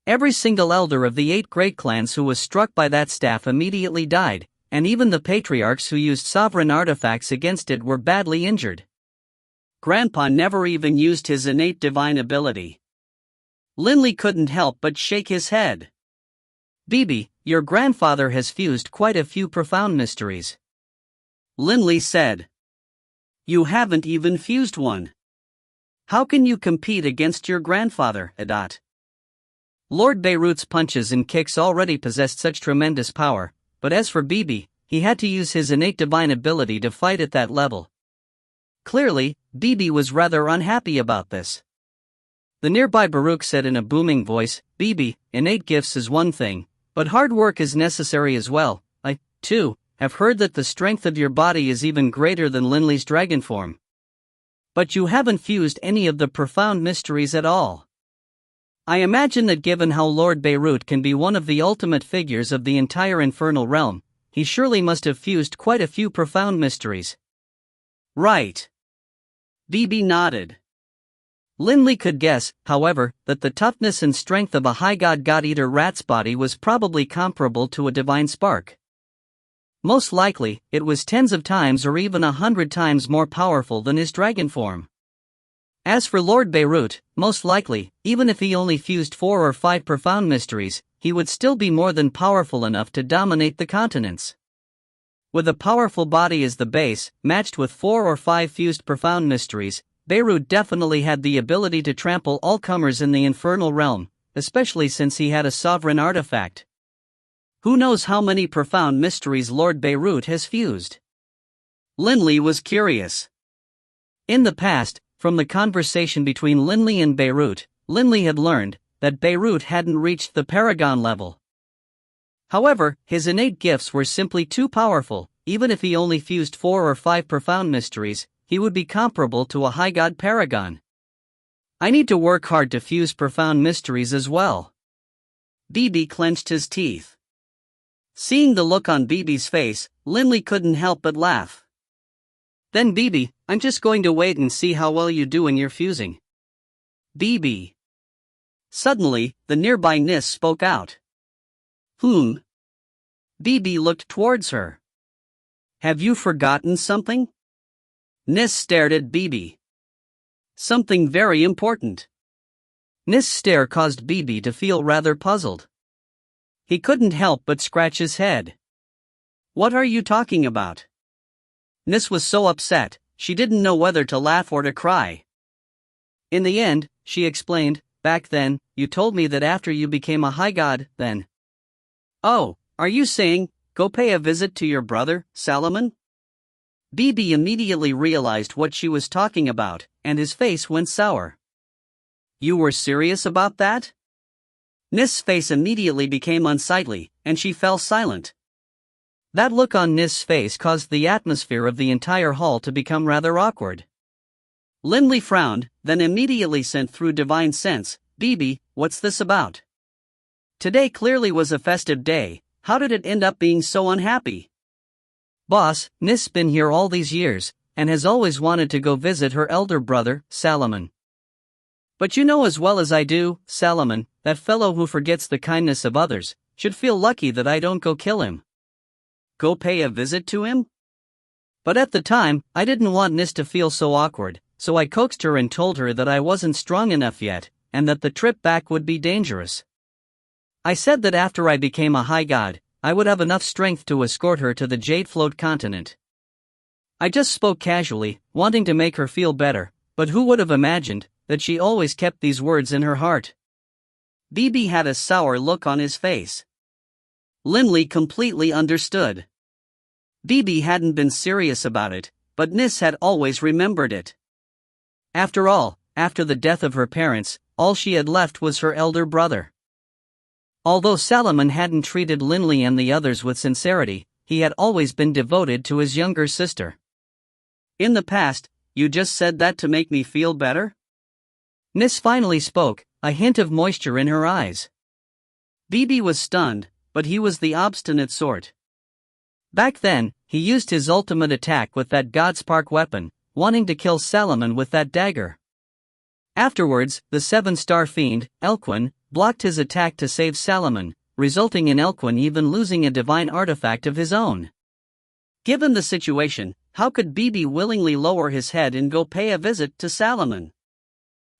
Every single elder of the 8 great clans who was struck by that staff immediately died, and even the patriarchs who used sovereign artifacts against it were badly injured. Grandpa never even used his innate divine ability. Linley couldn't help but shake his head. Bibi, your grandfather has fused quite a few profound mysteries. Linley said. You haven't even fused one. How can you compete against your grandfather, Adat? Lord Beirut's punches and kicks already possessed such tremendous power, but as for Bibi, he had to use his innate divine ability to fight at that level. Clearly, Bibi was rather unhappy about this. The nearby Baruch said in a booming voice, Bibi, innate gifts is one thing, but hard work is necessary as well. I, too, have heard that the strength of your body is even greater than Linley's dragon form. But you haven't fused any of the profound mysteries at all. I imagine that given how Lord Beirut can be one of the ultimate figures of the entire infernal realm, he surely must have fused quite a few profound mysteries. Right. Bibi nodded. Linley could guess, however, that the toughness and strength of a high god-eater rat's body was probably comparable to a divine spark. Most likely, it was tens of times or even 100 times more powerful than his dragon form. As for Lord Beirut, most likely, even if he only fused 4 or 5 profound mysteries, he would still be more than powerful enough to dominate the continents. With a powerful body as the base, matched with 4 or 5 fused profound mysteries, Beirut definitely had the ability to trample all comers in the infernal realm, especially since he had a sovereign artifact. Who knows how many profound mysteries Lord Beirut has fused? Linley was curious. In the past, from the conversation between Linley and Beirut, Linley had learned that Beirut hadn't reached the paragon level. However, his innate gifts were simply too powerful. Even if he only fused 4 or 5 profound mysteries, he would be comparable to a high god paragon. I need to work hard to fuse profound mysteries as well. Bibi clenched his teeth. Seeing the look on Bibi's face, Linley couldn't help but laugh. Then Bibi, I'm just going to wait and see how well you do in your fusing. Bibi. Suddenly, the nearby Nis spoke out. Bibi looked towards her. Have you forgotten something? Nis stared at Bibi. Something very important. Nis' stare caused Bibi to feel rather puzzled. He couldn't help but scratch his head. What are you talking about? Nis was so upset, she didn't know whether to laugh or to cry. In the end, she explained, back then, you told me that after you became a high god, then. Oh, are you saying, go pay a visit to your brother, Salomon? Bibi immediately realized what she was talking about, and his face went sour. You were serious about that? Nis' face immediately became unsightly, and she fell silent. That look on Nis' face caused the atmosphere of the entire hall to become rather awkward. Linley frowned, then immediately sent through divine sense, Bibi, what's this about? Today clearly was a festive day, how did it end up being so unhappy? Boss, Nis' been here all these years, and has always wanted to go visit her elder brother, Salomon. But you know as well as I do, Salomon, that fellow who forgets the kindness of others, should feel lucky that I don't go kill him. Go pay a visit to him? But at the time, I didn't want Nis to feel so awkward, so I coaxed her and told her that I wasn't strong enough yet, and that the trip back would be dangerous. I said that after I became a high god, I would have enough strength to escort her to the Jade Float continent. I just spoke casually, wanting to make her feel better, but who would have imagined that she always kept these words in her heart? Bibi had a sour look on his face. Linley completely understood. Bibi hadn't been serious about it, but Nis had always remembered it. After all, after the death of her parents, all she had left was her elder brother. Although Salomon hadn't treated Linley and the others with sincerity, he had always been devoted to his younger sister. "In the past, you just said that to make me feel better?" Nis finally spoke, a hint of moisture in her eyes. Bibi was stunned, but he was the obstinate sort. Back then, he used his ultimate attack with that Godspark weapon, wanting to kill Salomon with that dagger. Afterwards, the 7-star fiend, Elquin, blocked his attack to save Salomon, resulting in Elquin even losing a divine artifact of his own. Given the situation, how could Bibi willingly lower his head and go pay a visit to Salomon?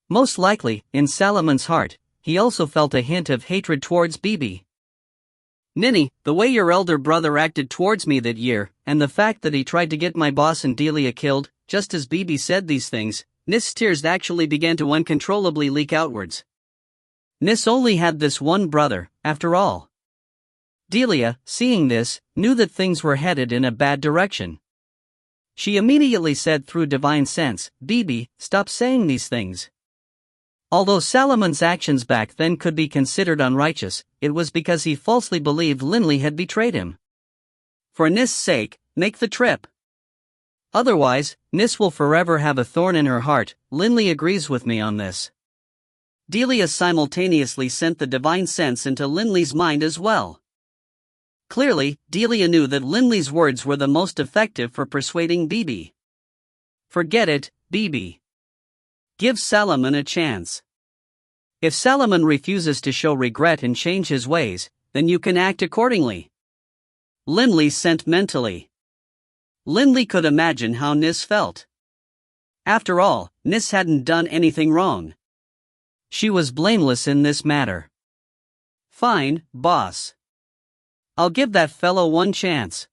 Most likely, in Salomon's heart, he also felt a hint of hatred towards Bibi. "Ninny, the way your elder brother acted towards me that year, and the fact that he tried to get my boss and Delia killed, just as Bibi said these things, Nis's tears actually began to uncontrollably leak outwards. Nis only had this one brother, after all. Delia, seeing this, knew that things were headed in a bad direction. She immediately said through divine sense, "Bibi, stop saying these things." Although Salomon's actions back then could be considered unrighteous, it was because he falsely believed Linley had betrayed him. "For Nis's sake, make the trip. Otherwise, Nis will forever have a thorn in her heart. Linley agrees with me on this." Delia simultaneously sent the divine sense into Linley's mind as well. Clearly, Delia knew that Linley's words were the most effective for persuading Bibi. "Forget it, Bibi. Give Salomon a chance. If Salomon refuses to show regret and change his ways, then you can act accordingly." Linley sent mentally. Linley could imagine how Nis felt. After all, Nis hadn't done anything wrong. She was blameless in this matter. "Fine, boss. I'll give that fellow one chance."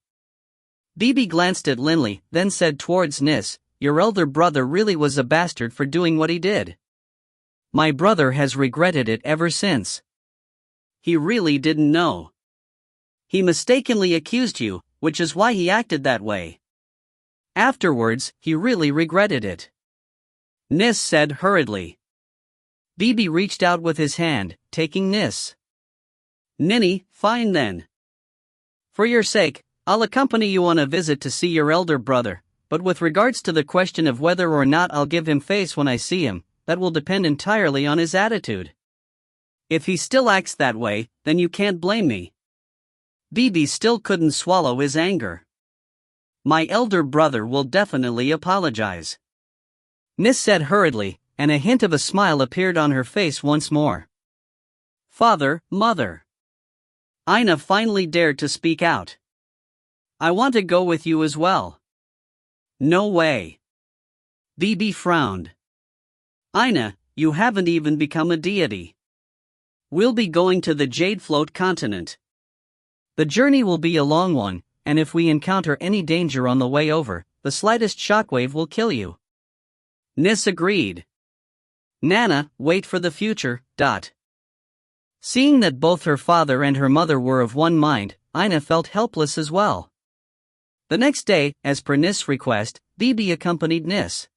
Bibi glanced at Linley, then said towards Nis, "Your elder brother really was a bastard for doing what he did. My brother has regretted it ever since. He really didn't know. He mistakenly accused you, which is why he acted that way. Afterwards, he really regretted it." Nis said hurriedly. Bibi reached out with his hand, taking Nis. "Ninny, fine then. For your sake, I'll accompany you on a visit to see your elder brother, but with regards to the question of whether or not I'll give him face when I see him, that will depend entirely on his attitude. If he still acts that way, then you can't blame me." Bibi still couldn't swallow his anger. "My elder brother will definitely apologize," Nis said hurriedly, and a hint of a smile appeared on her face once more. "Father, Mother." Ina finally dared to speak out. "I want to go with you as well." "No way." Bibi frowned. "Ina, you haven't even become a deity. We'll be going to the Jade Float continent. The journey will be a long one, and if we encounter any danger on the way over, the slightest shockwave will kill you." Nis agreed. "Nana, wait for the future. Seeing that both her father and her mother were of one mind, Ina felt helpless as well. The next day, as per Nis' request, Bibi accompanied Nis.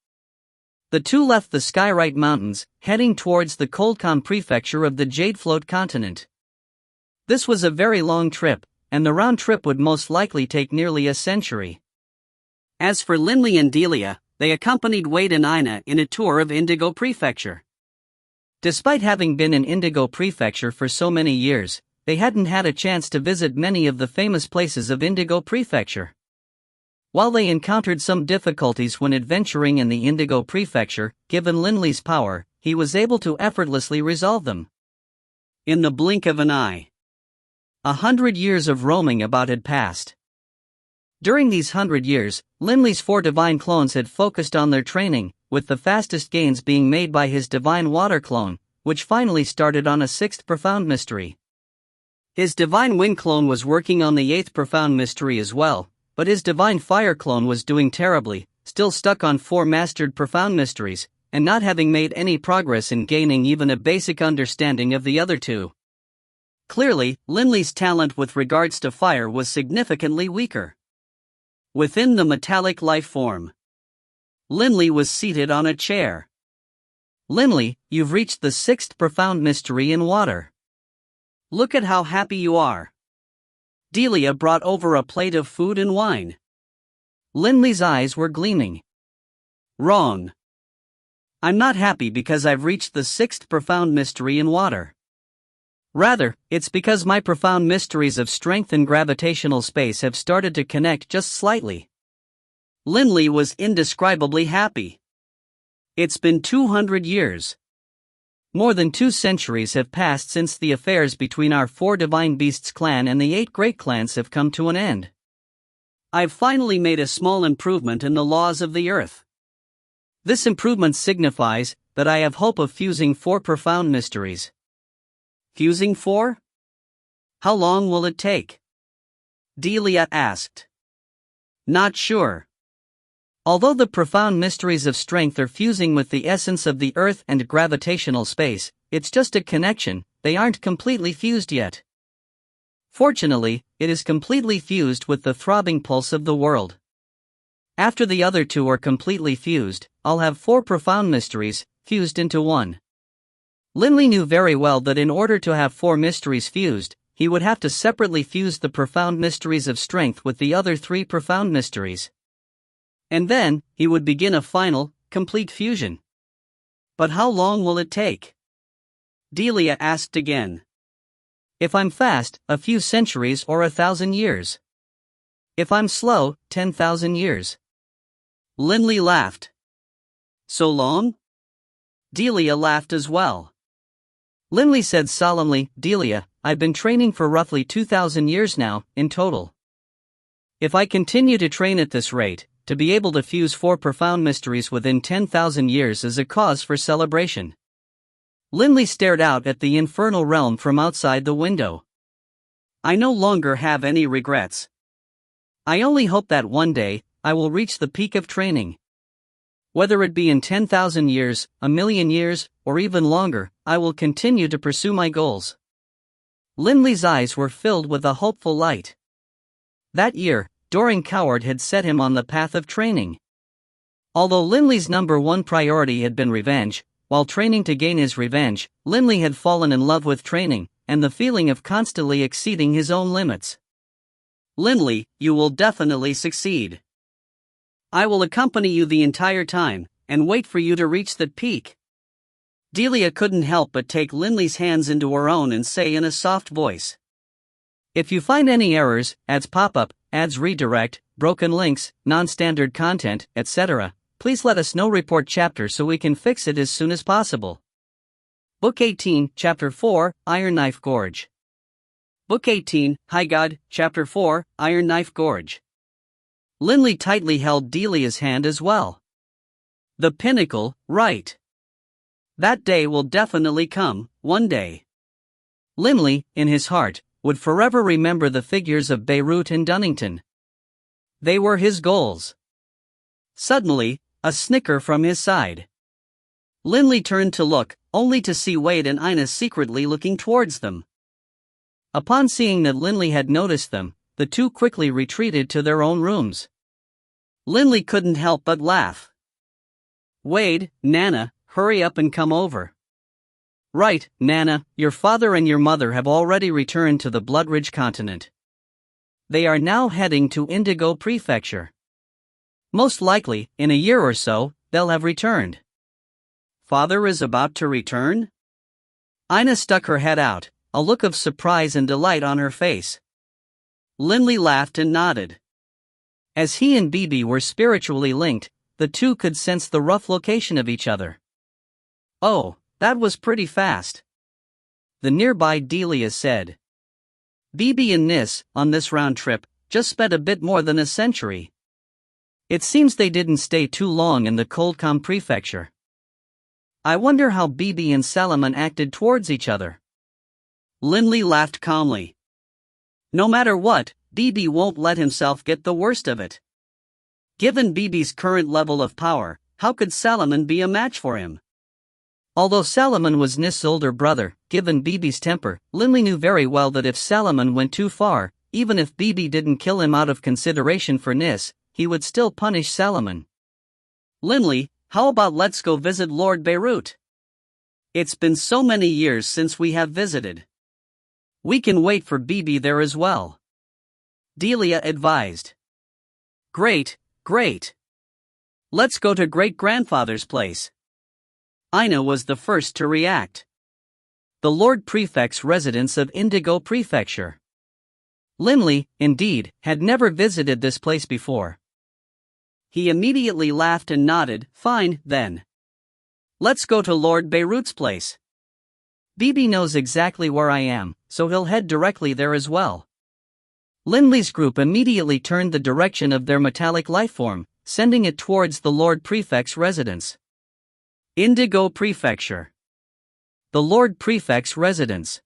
The two left the Skyrite Mountains, heading towards the Coldcom prefecture of the Jade Float continent. This was a very long trip, and the round trip would most likely take nearly a century. As for Linley and Delia, they accompanied Wade and Ina in a tour of Indigo Prefecture. Despite having been in Indigo Prefecture for so many years, they hadn't had a chance to visit many of the famous places of Indigo Prefecture. While they encountered some difficulties when adventuring in the Indigo Prefecture, given Linley's power, he was able to effortlessly resolve them. In the blink of an eye. 100 years of roaming about had passed. During these 100 years, Linley's 4 divine clones had focused on their training, with the fastest gains being made by his divine water clone, which finally started on a 6th profound mystery. His divine wind clone was working on the 8th profound mystery as well, but his divine fire clone was doing terribly, still stuck on 4 mastered profound mysteries, and not having made any progress in gaining even a basic understanding of the other 2. Clearly, Linley's talent with regards to fire was significantly weaker. Within the metallic life form, Linley was seated on a chair. Linley, you've reached the sixth profound mystery in water. Look at how happy you are. Delia brought over a plate of food and wine. Linley's eyes were gleaming. Wrong. I'm not happy because I've reached the sixth profound mystery in water. Rather, it's because my profound mysteries of strength and gravitational space have started to connect just slightly. Linley was indescribably happy. It's been 200 years. More than 2 centuries have passed since the affairs between our 4 Divine Beasts clan and the 8 Great Clans have come to an end. I've finally made a small improvement in the laws of the earth. This improvement signifies that I have hope of fusing 4 profound mysteries. Fusing 4? How long will it take? Delia asked. Not sure. Although the profound mysteries of strength are fusing with the essence of the earth and gravitational space, it's just a connection, they aren't completely fused yet. Fortunately, it is completely fused with the throbbing pulse of the world. After the other 2 are completely fused, I'll have 4 profound mysteries, fused into one. Linley knew very well that in order to have 4 mysteries fused, he would have to separately fuse the profound mysteries of strength with the other 3 profound mysteries. And then, he would begin a final, complete fusion. But how long will it take? Delia asked again. If I'm fast, a few centuries or 1,000 years. If I'm slow, 10,000 years. Linley laughed. So long? Delia laughed as well. Linley said solemnly, Delia, I've been training for roughly 2,000 years now, in total. If I continue to train at this rate, to be able to fuse 4 profound mysteries within 10,000 years is a cause for celebration. Linley stared out at the infernal realm from outside the window. I no longer have any regrets. I only hope that one day, I will reach the peak of training. Whether it be in 10,000 years, 1,000,000 years, or even longer, I will continue to pursue my goals. Linley's eyes were filled with a hopeful light. That year, Doring Coward had set him on the path of training. Although Linley's number 1 priority had been revenge, while training to gain his revenge, Linley had fallen in love with training, and the feeling of constantly exceeding his own limits. Linley, you will definitely succeed. I will accompany you the entire time, and wait for you to reach that peak. Delia couldn't help but take Linley's hands into her own and say in a soft voice. If you find any errors, ads pop up, ads redirect, broken links, non-standard content, etc., please let us know. Report chapter so we can fix it as soon as possible. Book 18, Chapter 4, Iron Knife Gorge. Book 18, High God, Chapter 4, Iron Knife Gorge. Linley tightly held Delia's hand as well. The pinnacle, right. That day will definitely come, one day. Linley, in his heart, would forever remember the figures of Beirut and Dunnington. They were his goals. Suddenly, a snicker from his side. Linley turned to look, only to see Wade and Ina secretly looking towards them. Upon seeing that Linley had noticed them, the 2 quickly retreated to their own rooms. Linley couldn't help but laugh. Wade, Nana, hurry up and come over. Right, Nana, your father and your mother have already returned to the Bloodridge continent. They are now heading to Indigo Prefecture. Most likely, in a year or so, they'll have returned. Father is about to return? Ina stuck her head out, a look of surprise and delight on her face. Linley laughed and nodded. As he and Bibi were spiritually linked, the 2 could sense the rough location of each other. Oh, that was pretty fast. The nearby Delia said. Bibi and Nis, on this round trip, just spent a bit more than a century. It seems they didn't stay too long in the Coldcom Prefecture. I wonder how Bibi and Salaman acted towards each other. Linley laughed calmly. No matter what, Bibi won't let himself get the worst of it. Given Bibi's current level of power, how could Salaman be a match for him? Although Salaman was Nis' older brother, given Bibi's temper, Linley knew very well that if Salaman went too far, even if Bibi didn't kill him out of consideration for Nis, he would still punish Salaman. Linley, how about let's go visit Lord Beirut? It's been so many years since we have visited. We can wait for Bibi there as well, Delia advised. Great, great. Let's go to great-grandfather's place. Ina was the first to react. The Lord Prefect's residence of Indigo Prefecture. Linley, indeed, had never visited this place before. He immediately laughed and nodded. Fine, then. Let's go to Lord Beirut's place. Bibi knows exactly where I am, so he'll head directly there as well. Linley's group immediately turned the direction of their metallic lifeform, sending it towards the Lord Prefect's residence. Indigo Prefecture. The Lord Prefect's residence.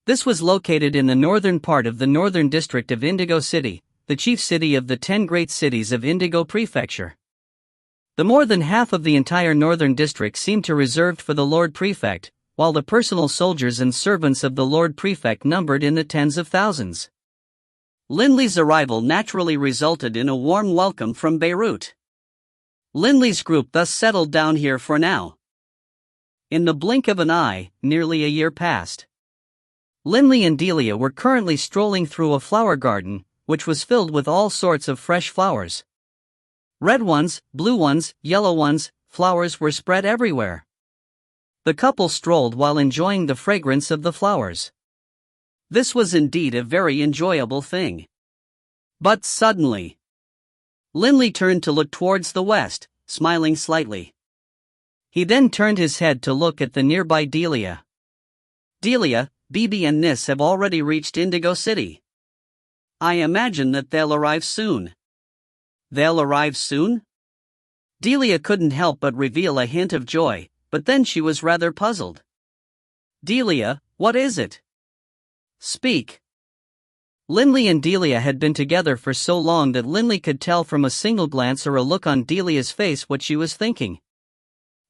This was located in the northern part of the northern district of Indigo City, the chief city of the 10 great cities of Indigo Prefecture. The more than half of the entire northern district seemed to reserved for the Lord Prefect, while the personal soldiers and servants of the Lord Prefect numbered in the tens of thousands. Linley's arrival naturally resulted in a warm welcome from Beirut. Linley's group thus settled down here for now. In the blink of an eye, nearly a year passed. Linley and Delia were currently strolling through a flower garden, which was filled with all sorts of fresh flowers. Red ones, blue ones, yellow ones, flowers were spread everywhere. The couple strolled while enjoying the fragrance of the flowers. This was indeed a very enjoyable thing. But suddenly, Linley turned to look towards the west, smiling slightly. He then turned his head to look at the nearby Delia. Delia, Bibi and Nis have already reached Indigo City. I imagine that they'll arrive soon. They'll arrive soon? Delia couldn't help but reveal a hint of joy, but then she was rather puzzled. Delia, what is it? Speak. Linley and Delia had been together for so long that Linley could tell from a single glance or a look on Delia's face what she was thinking.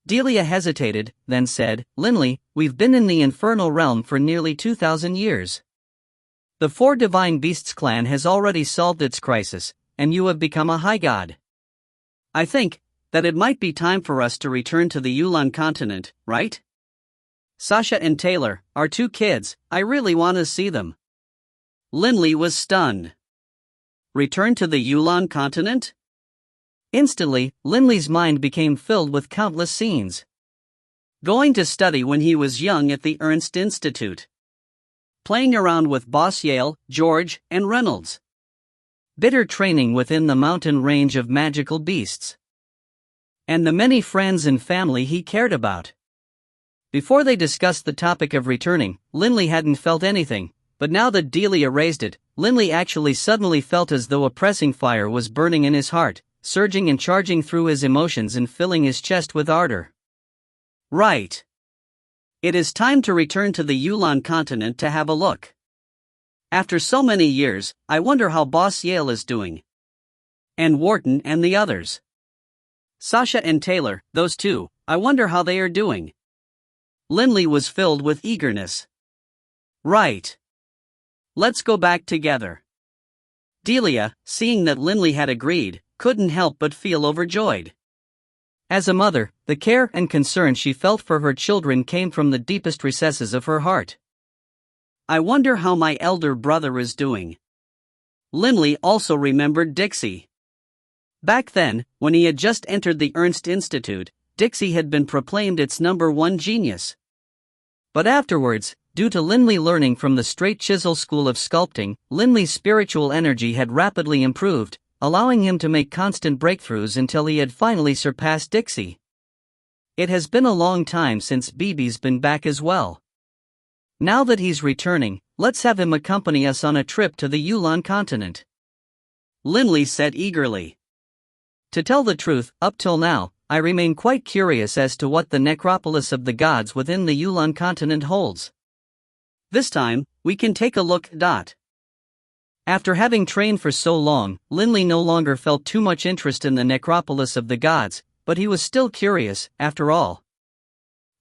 Delia hesitated, then said, Linley, we've been in the infernal realm for nearly 2,000 years. The Four Divine Beasts clan has already solved its crisis, and you have become a high god. I think that it might be time for us to return to the Yulan continent, right? Sasha and Taylor, our two kids, I really want to see them. Linley was stunned. Return to the Yulan continent? Instantly, Linley's mind became filled with countless scenes. Going to study when he was young at the Ernst Institute. Playing around with Boss Yale, George, and Reynolds. Bitter training within the mountain range of magical beasts. And the many friends and family he cared about. Before they discussed the topic of returning, Linley hadn't felt anything, but now that Delia raised it, Linley actually suddenly felt as though a pressing fire was burning in his heart, surging and charging through his emotions and filling his chest with ardor. Right. It is time to return to the Yulan continent to have a look. After so many years, I wonder how Boss Yale is doing. And Wharton and the others. Sasha and Taylor, those two, I wonder how they are doing. Linley was filled with eagerness. Right. Let's go back together. Delia, seeing that Linley had agreed, couldn't help but feel overjoyed. As a mother, the care and concern she felt for her children came from the deepest recesses of her heart. I wonder how my elder brother is doing. Linley also remembered Dixie. Back then, when he had just entered the Ernst Institute, Dixie had been proclaimed its #1 genius. But afterwards, due to Linley learning from the Straight Chisel School of Sculpting, Linley's spiritual energy had rapidly improved, allowing him to make constant breakthroughs until he had finally surpassed Dixie. It has been a long time since Bibi's been back as well. Now that he's returning, let's have him accompany us on a trip to the Yulan continent. Linley said eagerly. To tell the truth, up till now, I remain quite curious as to what the necropolis of the gods within the Yulan continent holds. This time, we can take a look. After having trained for so long, Linley no longer felt too much interest in the necropolis of the gods, but he was still curious, after all.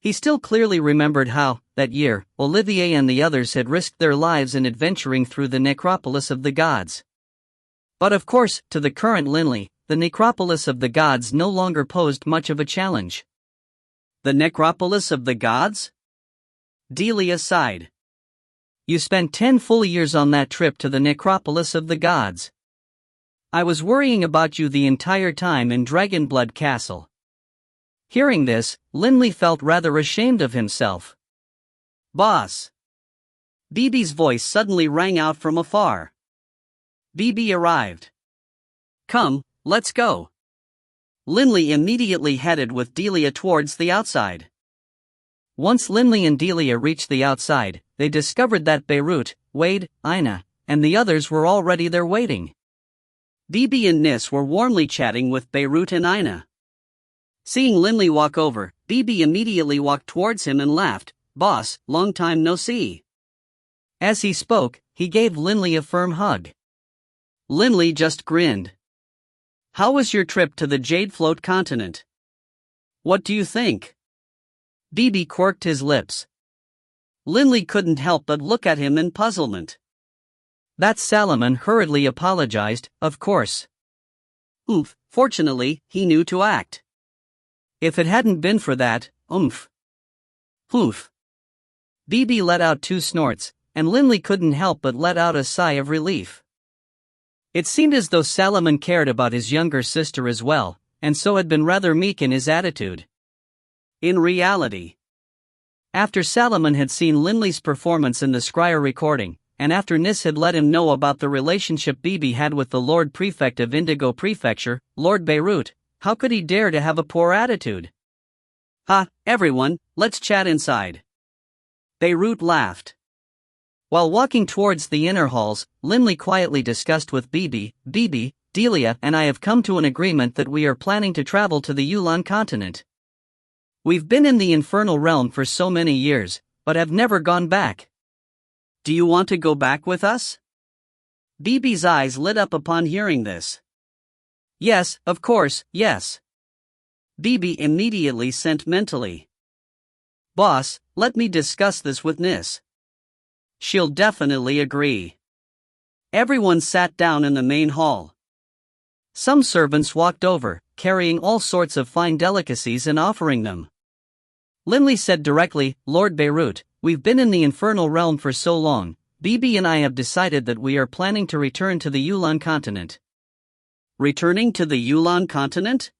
He still clearly remembered how, that year, Olivier and the others had risked their lives in adventuring through the necropolis of the gods. But of course, to the current Linley, the necropolis of the gods no longer posed much of a challenge. The necropolis of the gods? Delia sighed. You spent 10 full years on that trip to the necropolis of the gods. I was worrying about you the entire time in Dragonblood Castle. Hearing this, Linley felt rather ashamed of himself. Boss! Bibi's voice suddenly rang out from afar. Bibi arrived. Come, let's go. Linley immediately headed with Delia towards the outside. Once Linley and Delia reached the outside, they discovered that Beirut, Wade, Ina, and the others were already there waiting. Bibi and Nis were warmly chatting with Beirut and Ina. Seeing Linley walk over, Bibi immediately walked towards him and laughed. Boss, long time no see. As he spoke, he gave Linley a firm hug. Linley just grinned. How was your trip to the Jade Float continent? What do you think? Bibi quirked his lips. Linley couldn't help but look at him in puzzlement. That Salomon hurriedly apologized, of course. Fortunately, he knew to act. If it hadn't been for that, Bibi let out 2 snorts, and Linley couldn't help but let out a sigh of relief. It seemed as though Salomon cared about his younger sister as well, and so had been rather meek in his attitude. In reality, after Salomon had seen Linley's performance in the Scryer recording, and after Nis had let him know about the relationship Bibi had with the Lord Prefect of Indigo Prefecture, Lord Beirut, how could he dare to have a poor attitude? Everyone, let's chat inside. Beirut laughed. While walking towards the inner halls, Linley quietly discussed with Bibi, Delia and I have come to an agreement that we are planning to travel to the Yulan continent. We've been in the infernal realm for so many years, but have never gone back. Do you want to go back with us? Bibi's eyes lit up upon hearing this. Yes, of course, yes. Bibi immediately sent mentally. Boss, let me discuss this with Nis. She'll definitely agree. Everyone sat down in the main hall. Some servants walked over, carrying all sorts of fine delicacies and offering them. Linley said directly, Lord Beirut, we've been in the infernal realm for so long, Bibi and I have decided that we are planning to return to the Yulan continent. Returning to the Yulan continent?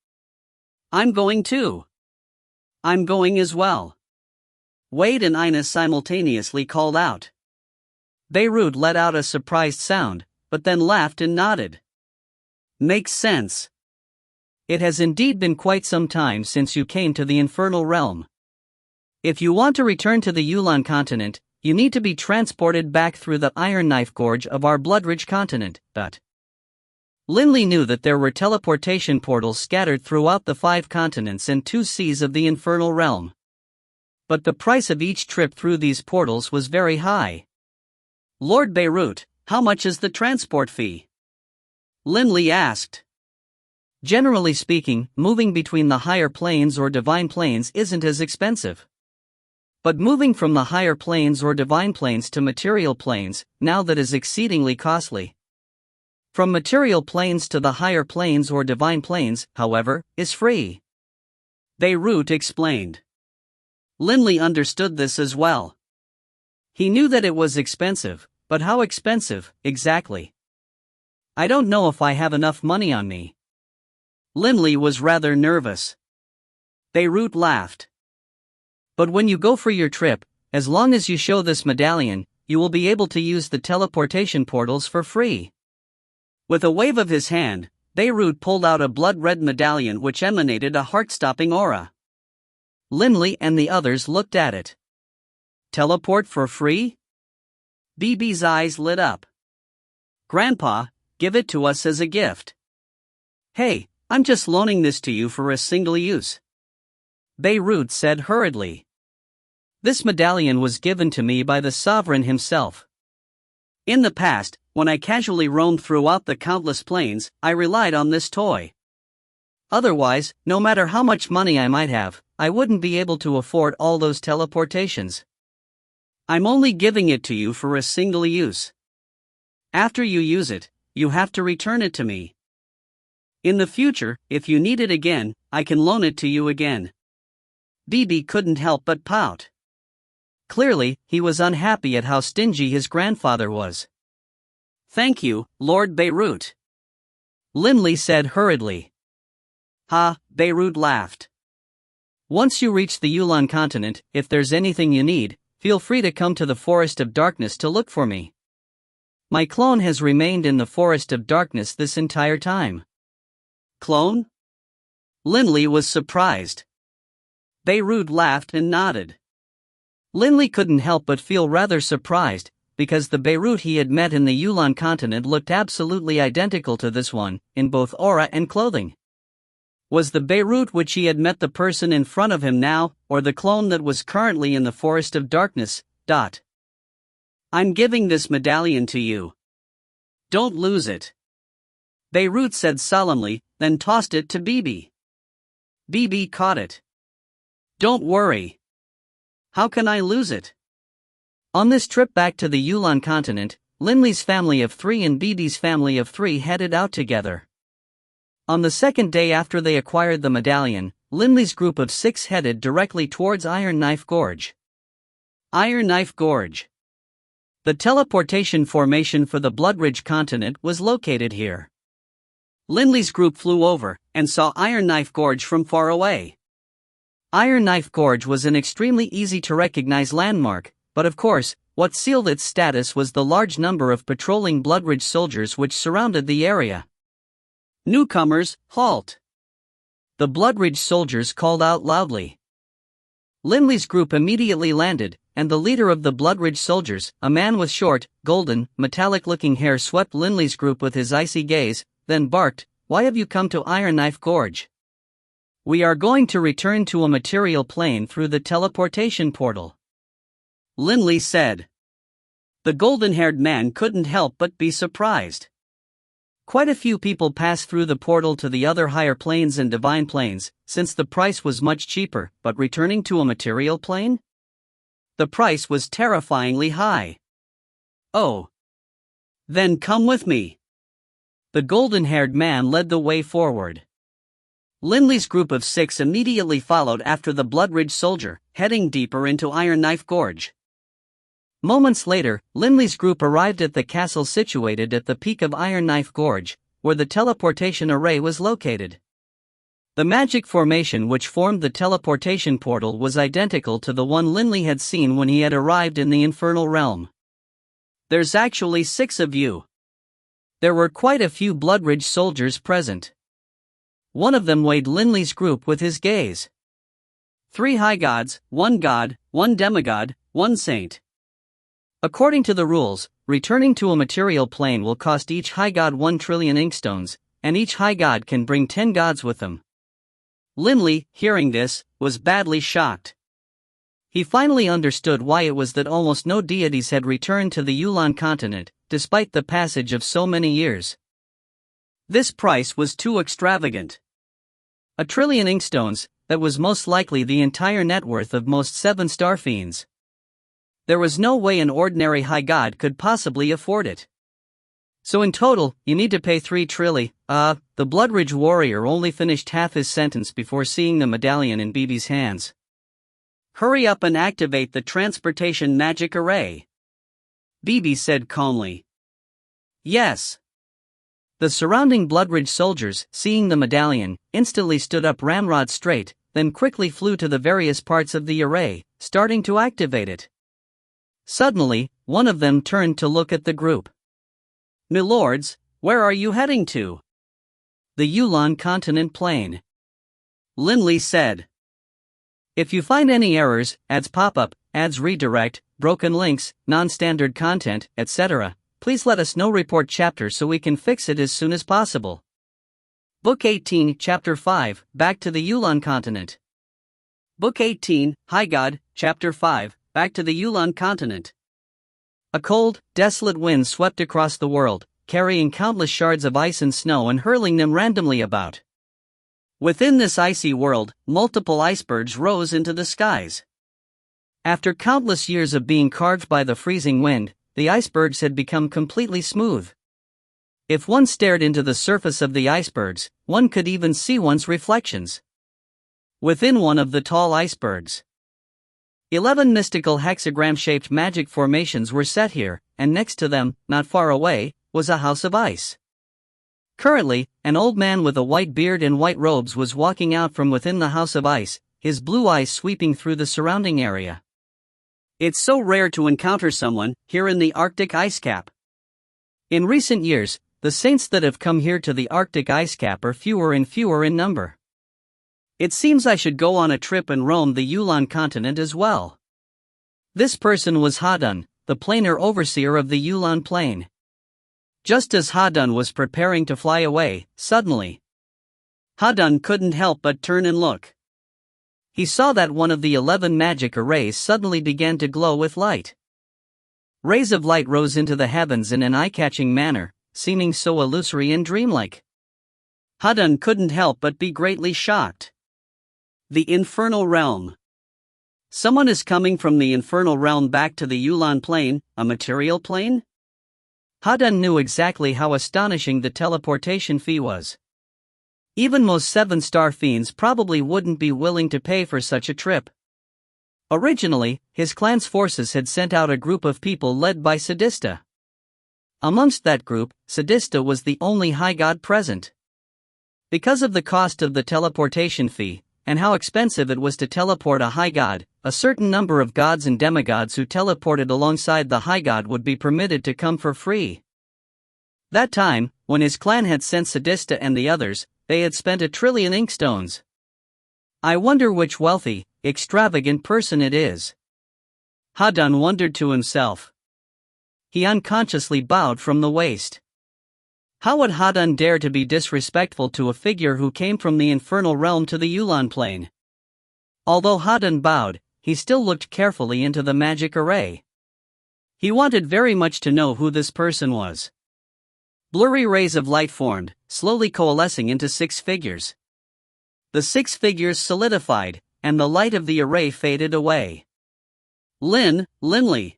I'm going too. I'm going as well. Wade and Ina simultaneously called out. Beirut let out a surprised sound, but then laughed and nodded. Makes sense. It has indeed been quite some time since you came to the infernal realm. If you want to return to the Yulan continent, you need to be transported back through the Iron Knife Gorge of our Bloodridge continent. Linley knew that there were teleportation portals scattered throughout the 5 continents and 2 seas of the infernal realm. But the price of each trip through these portals was very high. Lord Beirut, how much is the transport fee? Linley asked. Generally speaking, moving between the higher planes or divine planes isn't as expensive. But moving from the higher planes or divine planes to material planes, now that is exceedingly costly. From material planes to the higher planes or divine planes, however, is free. Beirut explained. Linley understood this as well. He knew that it was expensive, but how expensive, exactly? I don't know if I have enough money on me. Linley was rather nervous. Beirut laughed. But when you go for your trip, as long as you show this medallion, you will be able to use the teleportation portals for free. With a wave of his hand, Beirut pulled out a blood-red medallion which emanated a heart-stopping aura. Linley and the others looked at it. Teleport for free? Bibi's eyes lit up. Grandpa, give it to us as a gift. Hey, I'm just loaning this to you for a single use. Beirut said hurriedly. This medallion was given to me by the sovereign himself. In the past, when I casually roamed throughout the countless planes, I relied on this toy. Otherwise, no matter how much money I might have, I wouldn't be able to afford all those teleportations. I'm only giving it to you for a single use. After you use it, you have to return it to me. In the future, if you need it again, I can loan it to you again. Bibi couldn't help but pout. Clearly, he was unhappy at how stingy his grandfather was. "Thank you, Lord Beirut," Linley said hurriedly. "Ha," Beirut laughed. "Once you reach the Yulan continent, if there's anything you need, feel free to come to the Forest of Darkness to look for me. My clone has remained in the Forest of Darkness this entire time." "Clone?" Linley was surprised. Beirut laughed and nodded. Linley couldn't help but feel rather surprised, because the Beirut he had met in the Yulan continent looked absolutely identical to this one, in both aura and clothing. Was the Beirut which he had met the person in front of him now, or the clone that was currently in the Forest of Darkness? "I'm giving this medallion to you. Don't lose it," Beirut said solemnly, then tossed it to Bibi. Bibi caught it. "Don't worry. How can I lose it?" On this trip back to the Yulan continent, Linley's family of 3 and Bibi's family of 3 headed out together. On the second day after they acquired the medallion, Linley's group of 6 headed directly towards Iron Knife Gorge. Iron Knife Gorge. The teleportation formation for the Bloodridge continent was located here. Linley's group flew over and saw Iron Knife Gorge from far away. Iron Knife Gorge was an extremely easy to recognize landmark, but of course, what sealed its status was the large number of patrolling Bloodridge soldiers which surrounded the area. "Newcomers, halt!" The Bloodridge soldiers called out loudly. Linley's group immediately landed, and the leader of the Bloodridge soldiers, a man with short, golden, metallic-looking hair, swept Linley's group with his icy gaze, then barked, "Why have you come to Iron Knife Gorge?" "We are going to return to a material plane through the teleportation portal," Linley said. The golden-haired man couldn't help but be surprised. Quite a few people pass through the portal to the other higher planes and divine planes, since the price was much cheaper, but returning to a material plane? The price was terrifyingly high. "Oh. Then come with me." The golden-haired man led the way forward. Linley's group of 6 immediately followed after the Bloodridge soldier, heading deeper into Iron Knife Gorge. Moments later, Linley's group arrived at the castle situated at the peak of Iron Knife Gorge, where the teleportation array was located. The magic formation which formed the teleportation portal was identical to the one Linley had seen when he had arrived in the Infernal Realm. "There's actually 6 of you." There were quite a few Bloodridge soldiers present. One of them weighed Linley's group with his gaze. 3 high gods, 1 god, 1 demigod, 1 saint. According to the rules, returning to a material plane will cost each high god 1 trillion inkstones, and each high god can bring 10 gods with them. Linley, hearing this, was badly shocked. He finally understood why it was that almost no deities had returned to the Yulan continent, despite the passage of so many years. This price was too extravagant. 1 trillion inkstones, that was most likely the entire net worth of most 7-star fiends. There was no way an ordinary high god could possibly afford it. So in total, you need to pay 3 trillion. The Bloodridge warrior only finished half his sentence before seeing the medallion in Bibi's hands. "Hurry up and activate the transportation magic array," Bibi said calmly. "Yes." The surrounding Bloodridge soldiers, seeing the medallion, instantly stood up ramrod straight, then quickly flew to the various parts of the array, starting to activate it. Suddenly, one of them turned to look at the group. "Milords, where are you heading to?" "The Yulan continent plane," Linley said. "If you find any errors, ads pop-up, ads redirect, broken links, non-standard content, etc., please let us know. Report chapter so we can fix it as soon as possible." Book 18, Chapter 5, Back to the Yulan continent. Book 18, High God, Chapter 5, Back to the Yulan continent. A cold, desolate wind swept across the world, carrying countless shards of ice and snow and hurling them randomly about. Within this icy world, multiple icebergs rose into the skies. After countless years of being carved by the freezing wind, the icebergs had become completely smooth. If one stared into the surface of the icebergs, one could even see one's reflections. within one of the tall icebergs. 11 mystical hexagram-shaped magic formations were set here, and next to them, not far away, was a house of ice. Currently, an old man with a white beard and white robes was walking out from within the house of ice, his blue eyes sweeping through the surrounding area. It's so rare to encounter someone here in the Arctic ice cap. In recent years, the saints that have come here to the Arctic ice cap are fewer and fewer in number. It seems I should go on a trip and roam the Yulon continent as well. This person was Hadun, the planar overseer of the Yulon plain. Just as Hadun was preparing to fly away, suddenly, Hadun couldn't help but turn and look. He saw that one of the 11 magic arrays suddenly began to glow with light. Rays of light rose into the heavens in an eye-catching manner, seeming so illusory and dreamlike. Hadun couldn't help but be greatly shocked. The infernal realm. Someone is coming from the infernal realm back to the Yulon plane, a material plane? Hadun knew exactly how astonishing the teleportation fee was. Even most 7-star fiends probably wouldn't be willing to pay for such a trip. Originally, his clan's forces had sent out a group of people led by Sadista. Amongst that group, Sadista was the only high god present. Because of the cost of the teleportation fee, and how expensive it was to teleport a high god, a certain number of gods and demigods who teleported alongside the high god would be permitted to come for free. That time, when his clan had sent Sadista and the others, they had spent 1 trillion inkstones. I wonder which wealthy, extravagant person it is. Hadun wondered to himself. He unconsciously bowed from the waist. How would Hadun dare to be disrespectful to a figure who came from the infernal realm to the Yulon plane? Although Hadun bowed, he still looked carefully into the magic array. He wanted very much to know who this person was. Blurry rays of light formed, slowly coalescing into 6 figures. The 6 figures solidified, and the light of the array faded away. Linley.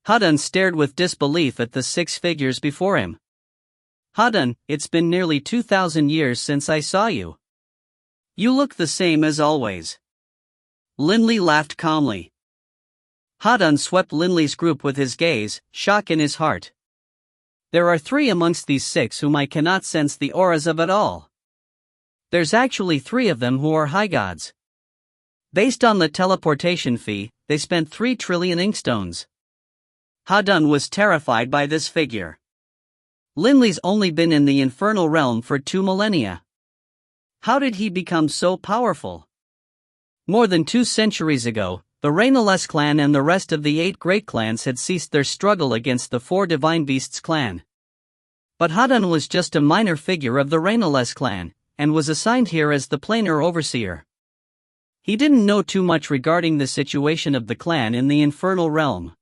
Hadun stared with disbelief at the 6 figures before him. Hadun, it's been nearly 2,000 years since I saw you. You look the same as always. Linley laughed calmly. Hadun swept Linley's group with his gaze, shock in his heart. There are 3 amongst these 6 whom I cannot sense the auras of at all. There's actually 3 of them who are high gods. Based on the teleportation fee, they spent 3 trillion inkstones. Hadun was terrified by this figure. Linley's only been in the infernal realm for 2 millennia. How did he become so powerful? More than 2 centuries ago, the Rainless clan and the rest of the 8 great clans had ceased their struggle against the 4 Divine Beasts clan. But Hadun was just a minor figure of the Rainless clan, and was assigned here as the planar overseer. He didn't know too much regarding the situation of the clan in the infernal realm.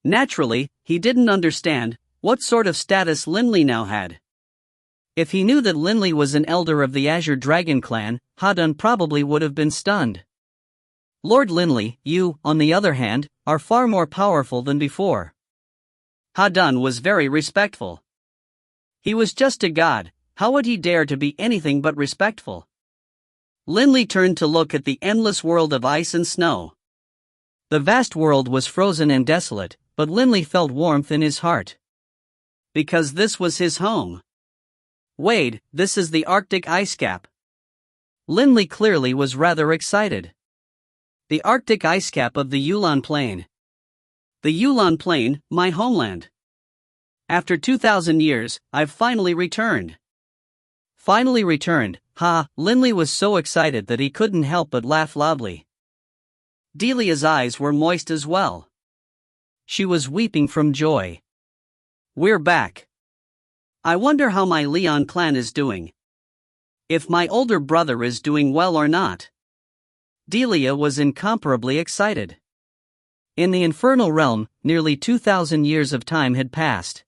Naturally, he didn't understand what sort of status Linley now had. If he knew that Linley was an elder of the Azure Dragon clan, Hadun probably would have been stunned. Lord Linley, you, on the other hand, are far more powerful than before. Hadun was very respectful. He was just a god, how would he dare to be anything but respectful? Linley turned to look at the endless world of ice and snow. The vast world was frozen and desolate, but Linley felt warmth in his heart. Because this was his home. Wade, this is the Arctic ice cap. Linley clearly was rather excited. The Arctic ice cap of the Yulon plain. The Yulon plain, my homeland. After 2,000 years, I've finally returned. Finally returned, ha! Linley was so excited that he couldn't help but laugh loudly. Delia's eyes were moist as well. She was weeping from joy. We're back. I wonder how my Leon clan is doing. If my older brother is doing well or not. Delia was incomparably excited. In the infernal realm, nearly 2,000 years of time had passed.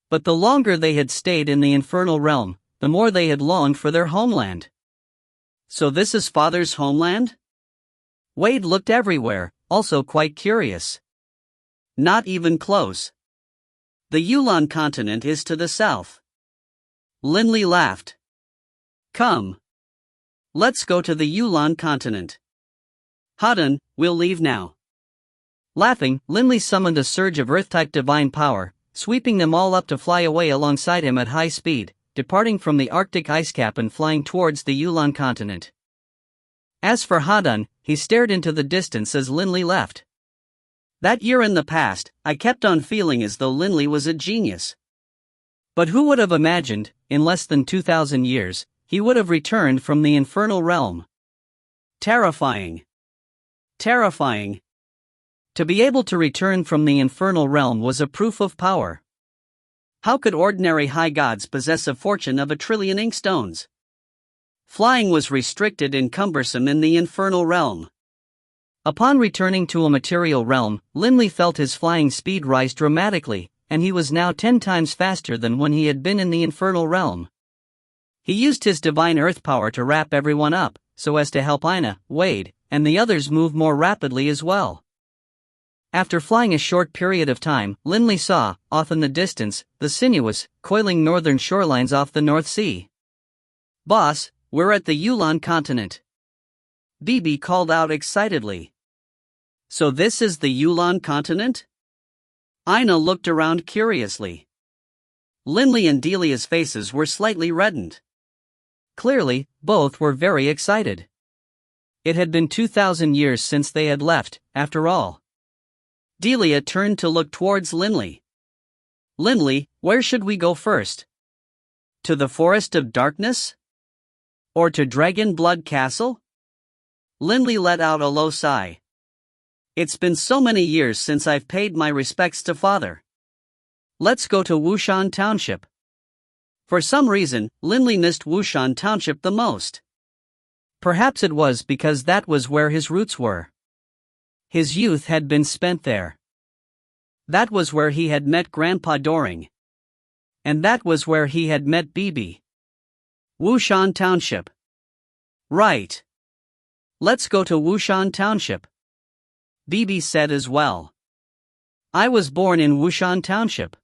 But the longer they had stayed in the infernal realm, the more they had longed for their homeland. So this is Father's homeland? Wade looked everywhere, also quite curious. Not even close. The Yulon continent is to the south. Linley laughed. Come. Let's go to the Yulon continent. Hadan, we'll leave now. Laughing, Linley summoned a surge of Earth-type divine power, sweeping them all up to fly away alongside him at high speed, departing from the Arctic ice cap and flying towards the Yulon continent. As for Hadan, he stared into the distance as Linley left. That year in the past, I kept on feeling as though Linley was a genius. But who would have imagined, in less than 2,000 years, he would have returned from the infernal realm? Terrifying. Terrifying. To be able to return from the infernal realm was a proof of power. How could ordinary high gods possess a fortune of 1 trillion inkstones? Flying was restricted and cumbersome in the infernal realm. Upon returning to a material realm, Linley felt his flying speed rise dramatically, and he was now 10 times faster than when he had been in the infernal realm. He used his divine earth power to wrap everyone up, so as to help Ina, Wade, and the others move more rapidly as well. After flying a short period of time, Linley saw, off in the distance, the sinuous, coiling northern shorelines off the North Sea. "Boss, we're at the Yulon continent," Bibi called out excitedly. "So this is the Yulon continent?" Ina looked around curiously. Linley and Delia's faces were slightly reddened. Clearly, both were very excited. It had been 2,000 years since they had left, after all. Delia turned to look towards Linley. "Linley, where should we go first? To the Forest of Darkness? Or to Dragonblood Castle?" Linley let out a low sigh. "It's been so many years since I've paid my respects to Father. Let's go to Wushan Township." For some reason, Linley missed Wushan Township the most. Perhaps it was because that was where his roots were. His youth had been spent there. That was where he had met Grandpa Doring. And that was where he had met Bibi. Wushan Township. Right. Let's go to Wushan Township, Bibi said as well. "I was born in Wushan Township."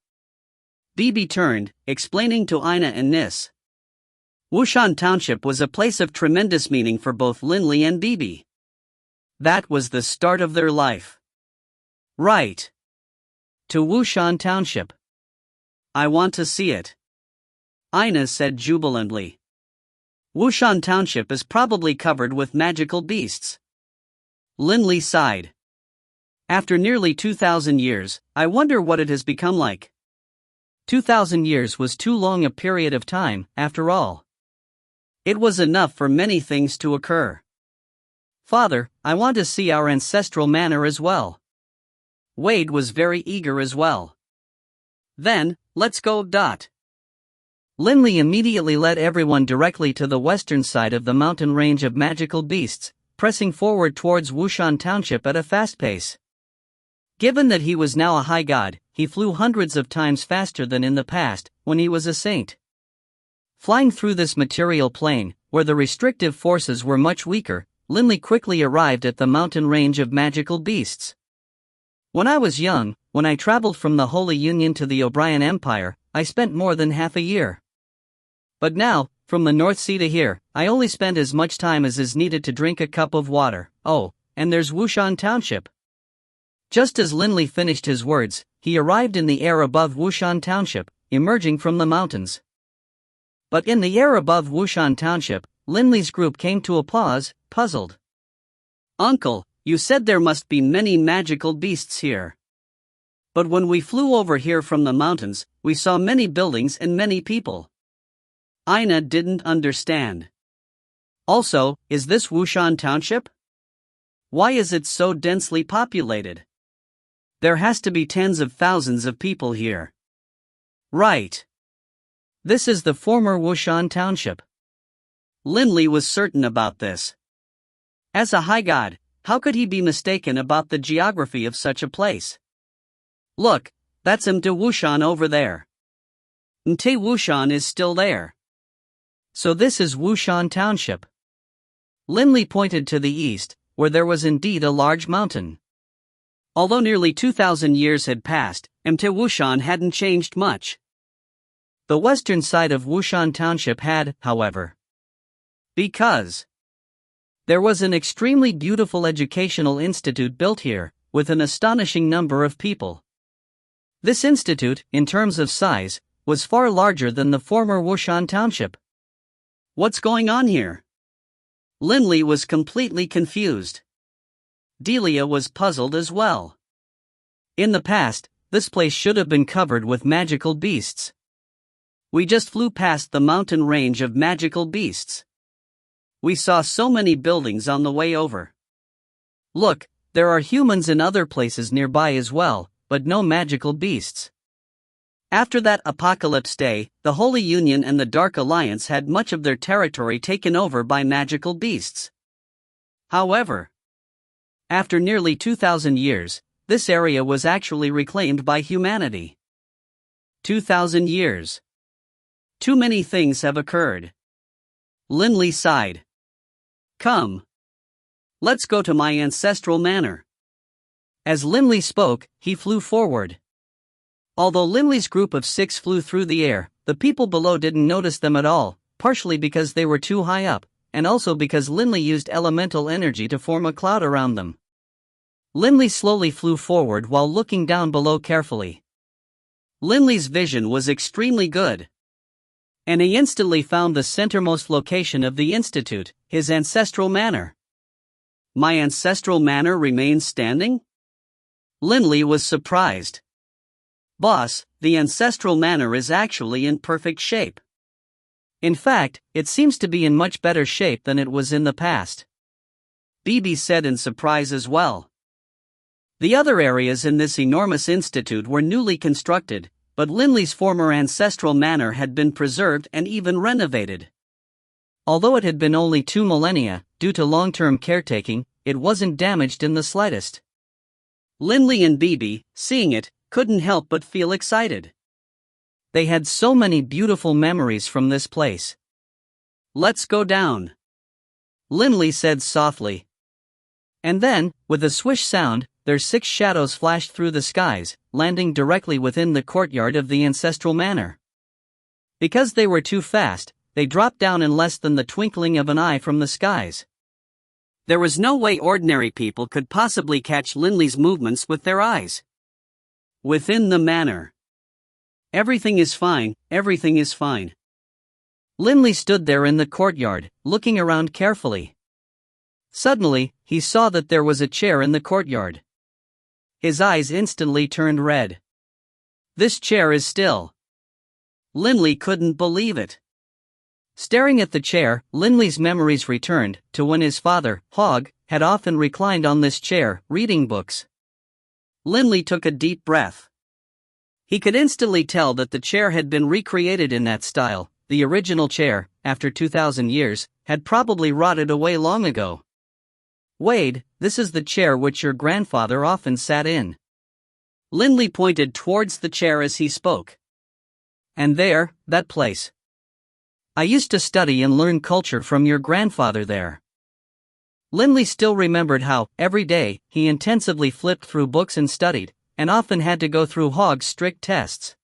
Bibi turned, explaining to Ina and Nis. Wushan Township was a place of tremendous meaning for both Linley and Bibi. That was the start of their life. Right. To Wushan Township. "I want to see it," Ina said jubilantly. "Wushan Township is probably covered with magical beasts." Linley sighed. "After nearly 2,000 years, I wonder what it has become like." 2,000 years was too long a period of time, after all. It was enough for many things to occur. "Father, I want to see our ancestral manor as well." Wade was very eager as well. "Then, let's go. Linley immediately led everyone directly to the western side of the mountain range of magical beasts, pressing forward towards Wushan Township at a fast pace. Given that he was now a high god, he flew hundreds of times faster than in the past, when he was a saint. Flying through this material plane, where the restrictive forces were much weaker, Linley quickly arrived at the mountain range of magical beasts. "When I was young, when I traveled from the Holy Union to the O'Brien Empire, I spent more than half a year. But now, from the North Sea to here, I only spend as much time as is needed to drink a cup of water. Oh, and there's Wushan Township." Just as Linley finished his words, he arrived in the air above Wushan Township, emerging from the mountains. But in the air above Wushan Township, Linley's group came to a pause, puzzled. "Uncle, you said there must be many magical beasts here. But when we flew over here from the mountains, we saw many buildings and many people." Ina didn't understand. "Also, is this Wushan Township? Why is it so densely populated? There has to be tens of thousands of people here." "Right. This is the former Wushan Township." Linley was certain about this. As a high god, how could he be mistaken about the geography of such a place? "Look, that's Mte Wushan over there. Mte Wushan is still there. So this is Wushan Township." Linley pointed to the east, where there was indeed a large mountain. Although nearly 2,000 years had passed, Mte Wushan hadn't changed much. The western side of Wushan Township had, however. Because There was an extremely beautiful educational institute built here, with an astonishing number of people. This institute, in terms of size, was far larger than the former Wushan township. What's going on here? Linley was completely confused. Delia was puzzled as well. In the past, this place should have been covered with magical beasts. We just flew past the mountain range of magical beasts. We saw so many buildings on the way over. Look, there are humans in other places nearby as well, but no magical beasts. After that Apocalypse Day, the Holy Union and the Dark Alliance had much of their territory taken over by magical beasts. However, after nearly 2,000 years, this area was actually reclaimed by humanity. 2,000 years. Too many things have occurred. Linley sighed. Come. Let's go to my ancestral manor. As Linley spoke, he flew forward. Although Linley's group of 6 flew through the air, the people below didn't notice them at all, partially because they were too high up, and also because Linley used elemental energy to form a cloud around them. Linley slowly flew forward while looking down below carefully. Linley's vision was extremely good. And he instantly found the centermost location of the institute, his ancestral manor. My ancestral manor remains standing? Linley was surprised. Boss, the ancestral manor is actually in perfect shape. In fact, it seems to be in much better shape than it was in the past. Bibi said in surprise as well. The other areas in this enormous institute were newly constructed, but Linley's former ancestral manor had been preserved and even renovated. Although it had been only 2 millennia, due to long-term caretaking, it wasn't damaged in the slightest. Linley and Bibi, seeing it, couldn't help but feel excited. They had so many beautiful memories from this place. Let's go down. Linley said softly. And then, with a swish sound, their 6 shadows flashed through the skies, landing directly within the courtyard of the ancestral manor. Because they were too fast, they dropped down in less than the twinkling of an eye from the skies. There was no way ordinary people could possibly catch Linley's movements with their eyes. Within the manor. Everything is fine, everything is fine. Linley stood there in the courtyard, looking around carefully. Suddenly, he saw that there was a chair in the courtyard. His eyes instantly turned red. This chair is still. Linley couldn't believe it. Staring at the chair, Linley's memories returned to when his father, Hogg, had often reclined on this chair, reading books. Linley took a deep breath. He could instantly tell that the chair had been recreated in that style. The original chair, after 2,000 years, had probably rotted away long ago. Wade, this is the chair which your grandfather often sat in. Linley pointed towards the chair as he spoke. And there, that place. I used to study and learn culture from your grandfather there. Linley still remembered how, every day, he intensively flipped through books and studied, and often had to go through Hogg's strict tests.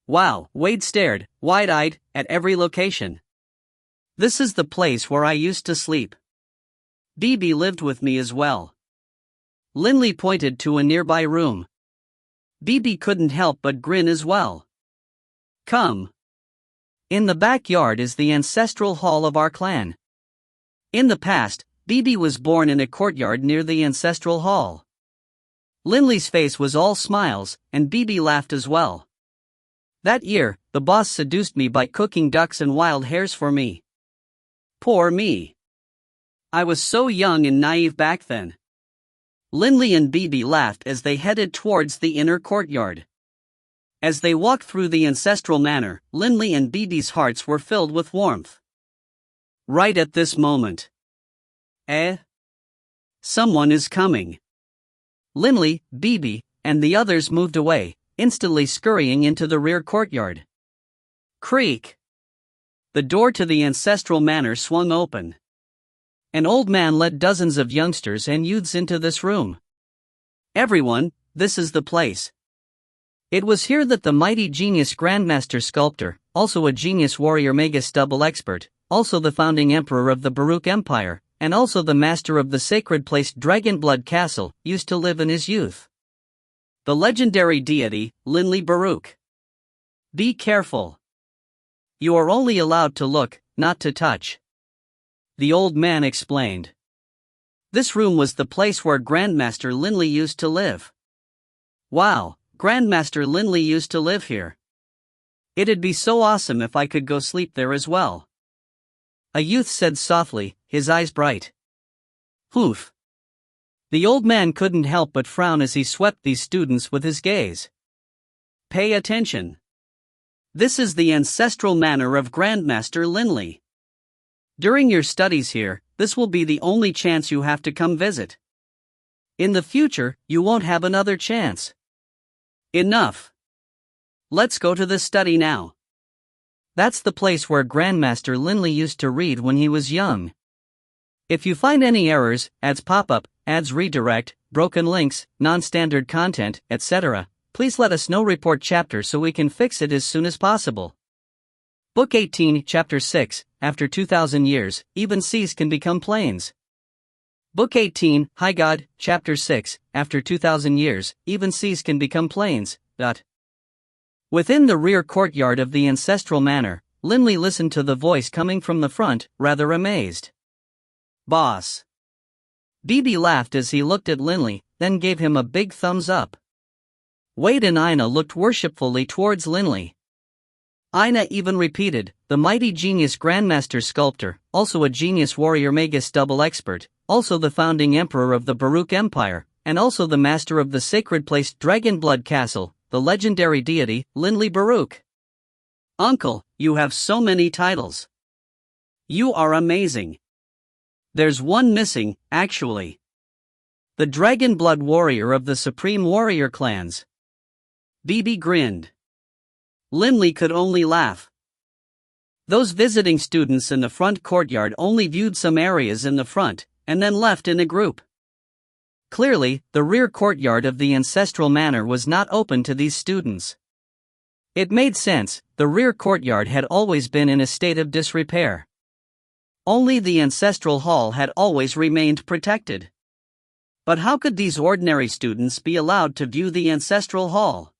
Wow, Wade stared, wide-eyed, at every location. This is the place where I used to sleep. Bibi lived with me as well. Linley pointed to a nearby room. Bibi couldn't help but grin as well. Come. In the backyard is the ancestral hall of our clan. In the past, Bibi was born in a courtyard near the ancestral hall. Linley's face was all smiles, and Bibi laughed as well. That year, the boss seduced me by cooking ducks and wild hares for me. Poor me. I was so young and naive back then. Linley and Bibi laughed as they headed towards the inner courtyard. As they walked through the ancestral manor, Linley and Bibi's hearts were filled with warmth. Right at this moment. Someone is coming. Linley, Bibi, and the others moved away, instantly scurrying into the rear courtyard. Creak. The door to the ancestral manor swung open. An old man led dozens of youngsters and youths into this room. Everyone, this is the place. It was here that the mighty genius Grandmaster Sculptor, also a genius warrior Magus double expert, also the founding emperor of the Baruch Empire, and also the master of the sacred place Dragonblood Castle, used to live in his youth. The legendary deity, Linley Baruch. Be careful. You are only allowed to look, not to touch. The old man explained. This room was the place where Grandmaster Linley used to live. Wow, Grandmaster Linley used to live here. It'd be so awesome if I could go sleep there as well. A youth said softly, his eyes bright. Oof. The old man couldn't help but frown as he swept these students with his gaze. Pay attention. This is the ancestral manor of Grandmaster Linley. During your studies here, this will be the only chance you have to come visit. In the future, you won't have another chance. Enough. Let's go to the study now. That's the place where Grandmaster Linley used to read when he was young. If you find any errors, ads pop up, ads redirect, broken links, non-standard content, etc., please let us know. Report chapter so we can fix it as soon as possible. Book 18, Chapter 6, After 2,000 years, even seas can become plains. Book 18, High God, Chapter 6, After 2,000 years, even seas can become plains. Within the rear courtyard of the ancestral manor, Linley listened to the voice coming from the front, rather amazed. Boss. Bibi laughed as he looked at Linley, then gave him a big thumbs up. Wade and Ina looked worshipfully towards Linley. Ina even repeated, the mighty genius Grandmaster Sculptor, also a genius warrior Magus double expert, also the founding emperor of the Baruch Empire, and also the master of the sacred place Dragonblood Castle, the legendary deity, Linley Baruch. Uncle, you have so many titles. You are amazing. There's one missing, actually. The Dragonblood warrior of the Supreme Warrior clans. Bibi grinned. Linley could only laugh. Those visiting students in the front courtyard only viewed some areas in the front, and then left in a group. Clearly, the rear courtyard of the ancestral manor was not open to these students. It made sense, the rear courtyard had always been in a state of disrepair. Only the ancestral hall had always remained protected. But how could these ordinary students be allowed to view the ancestral hall?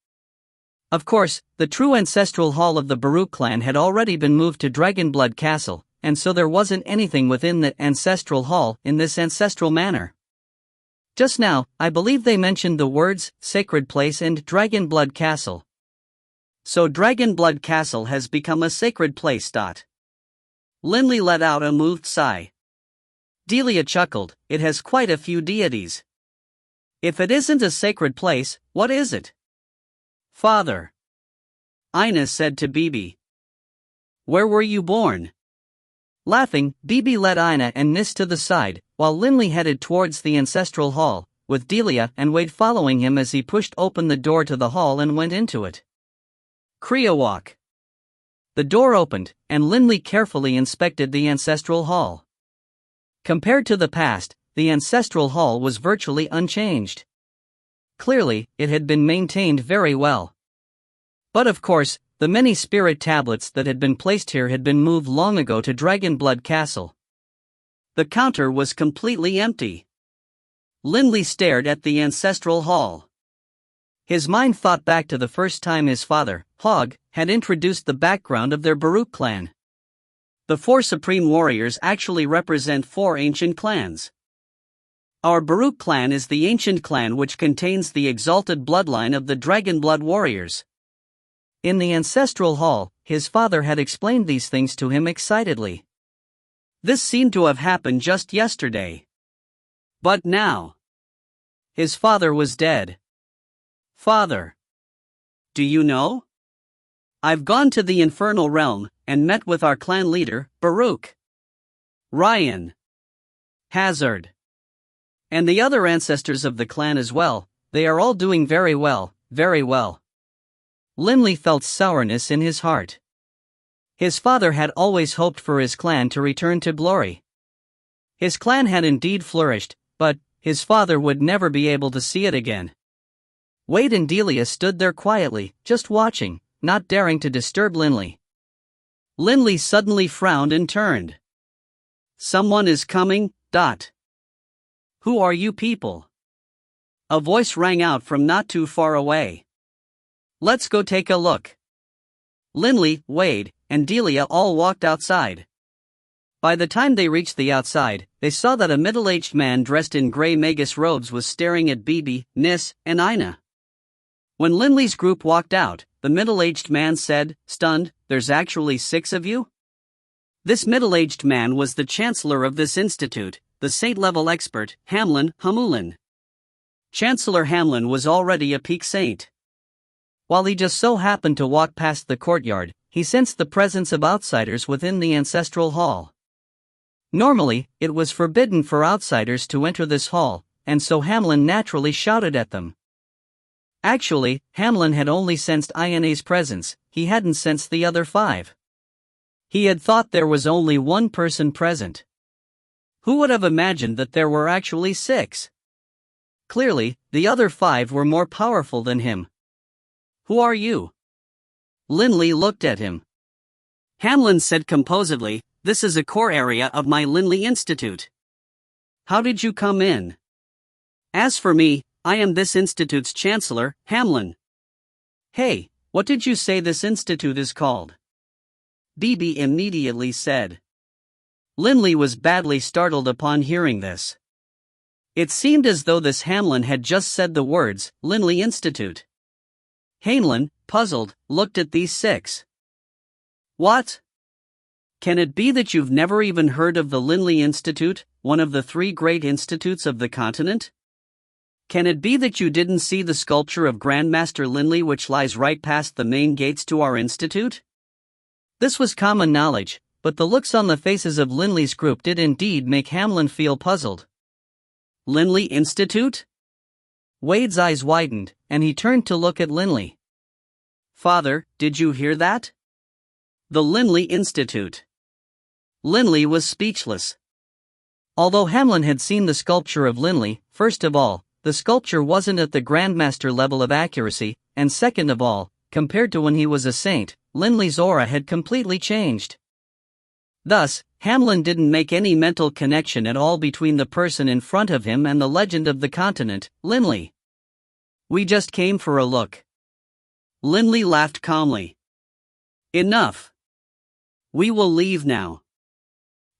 Of course, the true ancestral hall of the Baruch clan had already been moved to Dragonblood Castle, and so there wasn't anything within the ancestral hall in this ancestral manor. Just now, I believe they mentioned the words, sacred place and Dragonblood Castle. So Dragonblood Castle has become a sacred place. Linley let out a moved sigh. Delia chuckled, it has quite a few deities. If it isn't a sacred place, what is it? Father. Ina said to Bibi. Where were you born? Laughing, Bibi led Ina and Nis to the side, while Linley headed towards the ancestral hall, with Delia and Wade following him as he pushed open the door to the hall and went into it. Kriawalk. The door opened, and Linley carefully inspected the ancestral hall. Compared to the past, the ancestral hall was virtually unchanged. Clearly, it had been maintained very well. But of course, the many spirit tablets that had been placed here had been moved long ago to Dragonblood Castle. The counter was completely empty. Linley stared at the ancestral hall. His mind thought back to the first time his father, Hogg, had introduced the background of their Baruch clan. The 4 supreme warriors actually represent 4 ancient clans. Our Baruch clan is the ancient clan which contains the exalted bloodline of the Dragonblood warriors. In the ancestral hall, his father had explained these things to him excitedly. This seemed to have happened just yesterday. But now, his father was dead. Father. Do you know? I've gone to the infernal realm, and met with our clan leader, Baruch. Ryan. Hazard. And the other ancestors of the clan as well, they are all doing very well, very well. Linley felt sourness in his heart. His father had always hoped for his clan to return to glory. His clan had indeed flourished, but his father would never be able to see it again. Wade and Delia stood there quietly, just watching, not daring to disturb Linley. Linley suddenly frowned and turned. Someone is coming, Who are you people? A voice rang out from not too far away. Let's go take a look. Linley, Wade, and Delia all walked outside. By the time they reached the outside, they saw that a middle-aged man dressed in grey magus robes was staring at Bibi, Nis, and Ina. When Linley's group walked out, the middle-aged man said, stunned, "There's actually 6 of you?" This middle-aged man was the chancellor of this institute, the saint-level expert, Hamlin Hamulin. Chancellor Hamlin was already a peak saint. While he just so happened to walk past the courtyard, he sensed the presence of outsiders within the ancestral hall. Normally, it was forbidden for outsiders to enter this hall, and so Hamlin naturally shouted at them. Actually, Hamlin had only sensed Ina's presence, he hadn't sensed the other 5. He had thought there was only one person present. Who would have imagined that there were actually 6? Clearly, the other 5 were more powerful than him. Who are you? Linley looked at him. Hamlin said composedly, "This is a core area of my Linley Institute." How did you come in? As for me, I am this institute's chancellor, Hamlin. Hey, what did you say this institute is called? Bibi immediately said. Linley was badly startled upon hearing this. It seemed as though this Hamlin had just said the words, Linley Institute. Hamlin, puzzled, looked at these 6. What? Can it be that you've never even heard of the Linley Institute, one of the 3 great institutes of the continent? Can it be that you didn't see the sculpture of Grandmaster Linley which lies right past the main gates to our institute? This was common knowledge, but the looks on the faces of Linley's group did indeed make Hamlin feel puzzled. Linley Institute? Wade's eyes widened, and he turned to look at Linley. Father, did you hear that? The Linley Institute. Linley was speechless. Although Hamlin had seen the sculpture of Linley, first of all, the sculpture wasn't at the Grandmaster level of accuracy, and second of all, compared to when he was a saint, Linley's aura had completely changed. Thus, Hamlin didn't make any mental connection at all between the person in front of him and the legend of the continent, Linley. We just came for a look. Linley laughed calmly. Enough. We will leave now.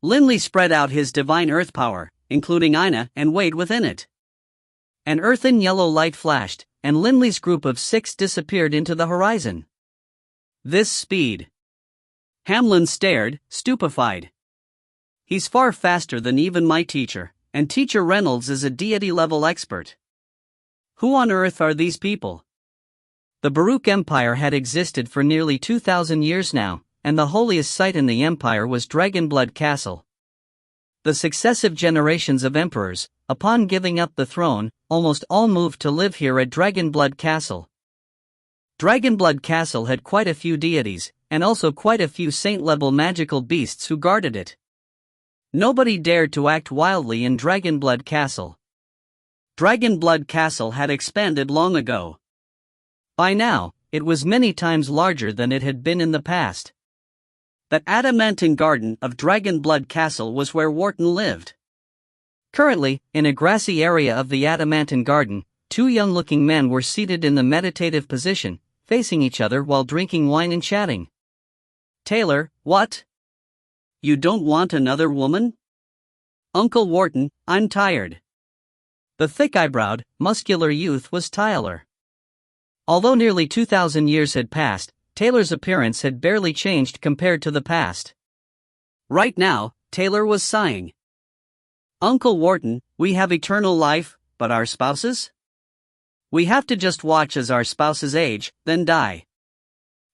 Linley spread out his divine earth power, including Ina and Wade within it. An earthen yellow light flashed, and Linley's group of 6 disappeared into the horizon. This speed. Hamlin stared, stupefied. He's far faster than even my teacher, and Teacher Reynolds is a deity-level expert. Who on earth are these people? The Baruch Empire had existed for nearly 2,000 years now, and the holiest site in the empire was Dragonblood Castle. The successive generations of emperors, upon giving up the throne, almost all moved to live here at Dragonblood Castle. Dragonblood Castle had quite a few deities, and also quite a few saint-level magical beasts who guarded it. Nobody dared to act wildly in Dragonblood Castle. Dragonblood Castle had expanded long ago. By now, it was many times larger than it had been in the past. The adamantine garden of Dragonblood Castle was where Wharton lived. Currently, in a grassy area of the adamantine garden, 2 young-looking men were seated in the meditative position, facing each other while drinking wine and chatting. Taylor, what? You don't want another woman? Uncle Wharton, I'm tired. The thick-eyebrowed, muscular youth was Tyler. Although nearly 2,000 years had passed, Taylor's appearance had barely changed compared to the past. Right now, Taylor was sighing. Uncle Wharton, we have eternal life, but our spouses? We have to just watch as our spouses age, then die.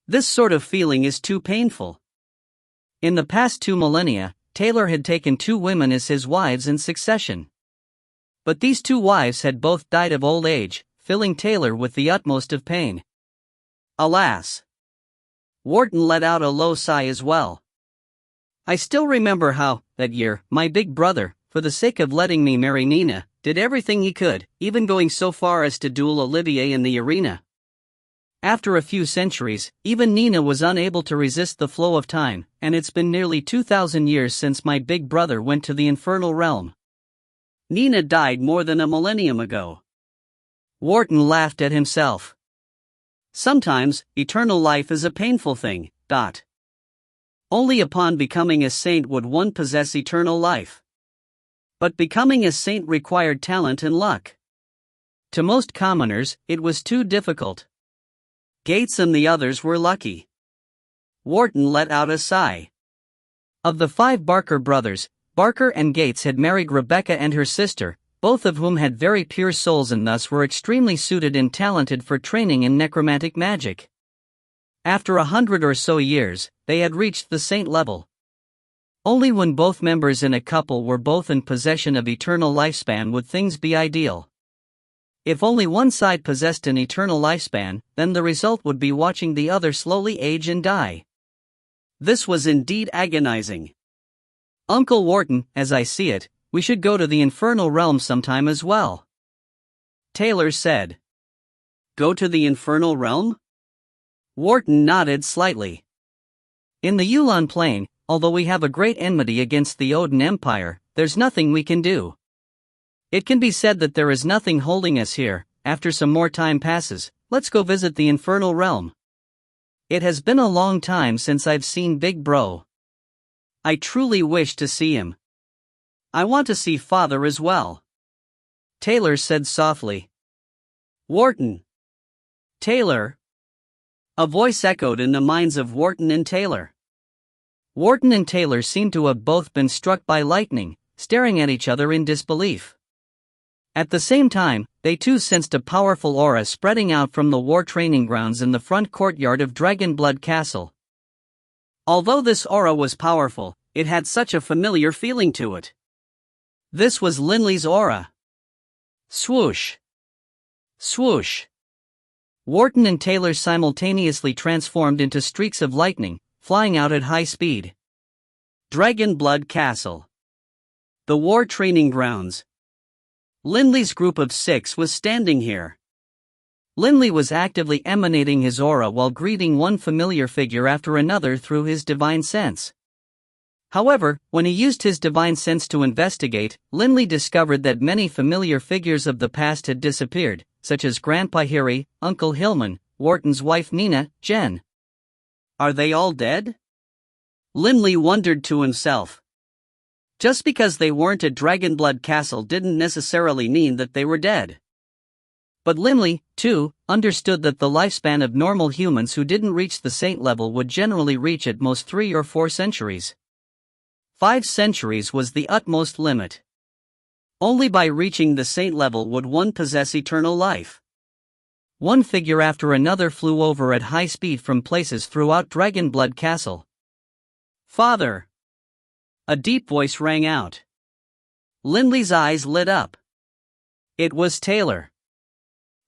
This sort of feeling is too painful. In the past 2 millennia, Taylor had taken 2 women as his wives in succession. But these 2 wives had both died of old age, filling Taylor with the utmost of pain. Alas! Wharton let out a low sigh as well. I still remember how, that year, my big brother, for the sake of letting me marry Nina, did everything he could, even going so far as to duel Olivier in the arena. After a few centuries, even Nina was unable to resist the flow of time, and it's been nearly 2,000 years since my big brother went to the infernal realm. Nina died more than a millennium ago. Wharton laughed at himself. Sometimes, eternal life is a painful thing. Only upon becoming a saint would one possess eternal life. But becoming a saint required talent and luck. To most commoners, it was too difficult. Gates and the others were lucky. Wharton let out a sigh. Of the 5 Barker brothers, Barker and Gates had married Rebecca and her sister, both of whom had very pure souls and thus were extremely suited and talented for training in necromantic magic. After 100 or so years, they had reached the saint level. Only when both members in a couple were both in possession of eternal lifespan would things be ideal. If only one side possessed an eternal lifespan, then the result would be watching the other slowly age and die. This was indeed agonizing. Uncle Wharton, as I see it, we should go to the infernal realm sometime as well. Taylor said. Go to the infernal realm? Wharton nodded slightly. In the Yulon Plain, although we have a great enmity against the Odin Empire, there's nothing we can do. It can be said that there is nothing holding us here. After some more time passes, let's go visit the infernal realm. It has been a long time since I've seen Big Bro. I truly wish to see him. I want to see Father as well. Taylor said softly. Wharton. Taylor. A voice echoed in the minds of Wharton and Taylor. Wharton and Taylor seemed to have both been struck by lightning, staring at each other in disbelief. At the same time, they too sensed a powerful aura spreading out from the war training grounds in the front courtyard of Dragonblood Castle. Although this aura was powerful, it had such a familiar feeling to it. This was Linley's aura. Swoosh. Swoosh. Wharton and Taylor simultaneously transformed into streaks of lightning, flying out at high speed. Dragonblood Castle. The war training grounds. Linley's group of 6 was standing here. Linley was actively emanating his aura while greeting one familiar figure after another through his divine sense. However, when he used his divine sense to investigate, Linley discovered that many familiar figures of the past had disappeared, such as Grandpa Harry, Uncle Hillman, Wharton's wife Nina, Jen. Are they all dead? Linley wondered to himself. Just because they weren't at Dragonblood Castle didn't necessarily mean that they were dead. But Linley, too, understood that the lifespan of normal humans who didn't reach the saint level would generally reach at most 3 or 4 centuries. 5 centuries was the utmost limit. Only by reaching the saint level would one possess eternal life. One figure after another flew over at high speed from places throughout Dragonblood Castle. Father! A deep voice rang out. Linley's eyes lit up. It was Taylor.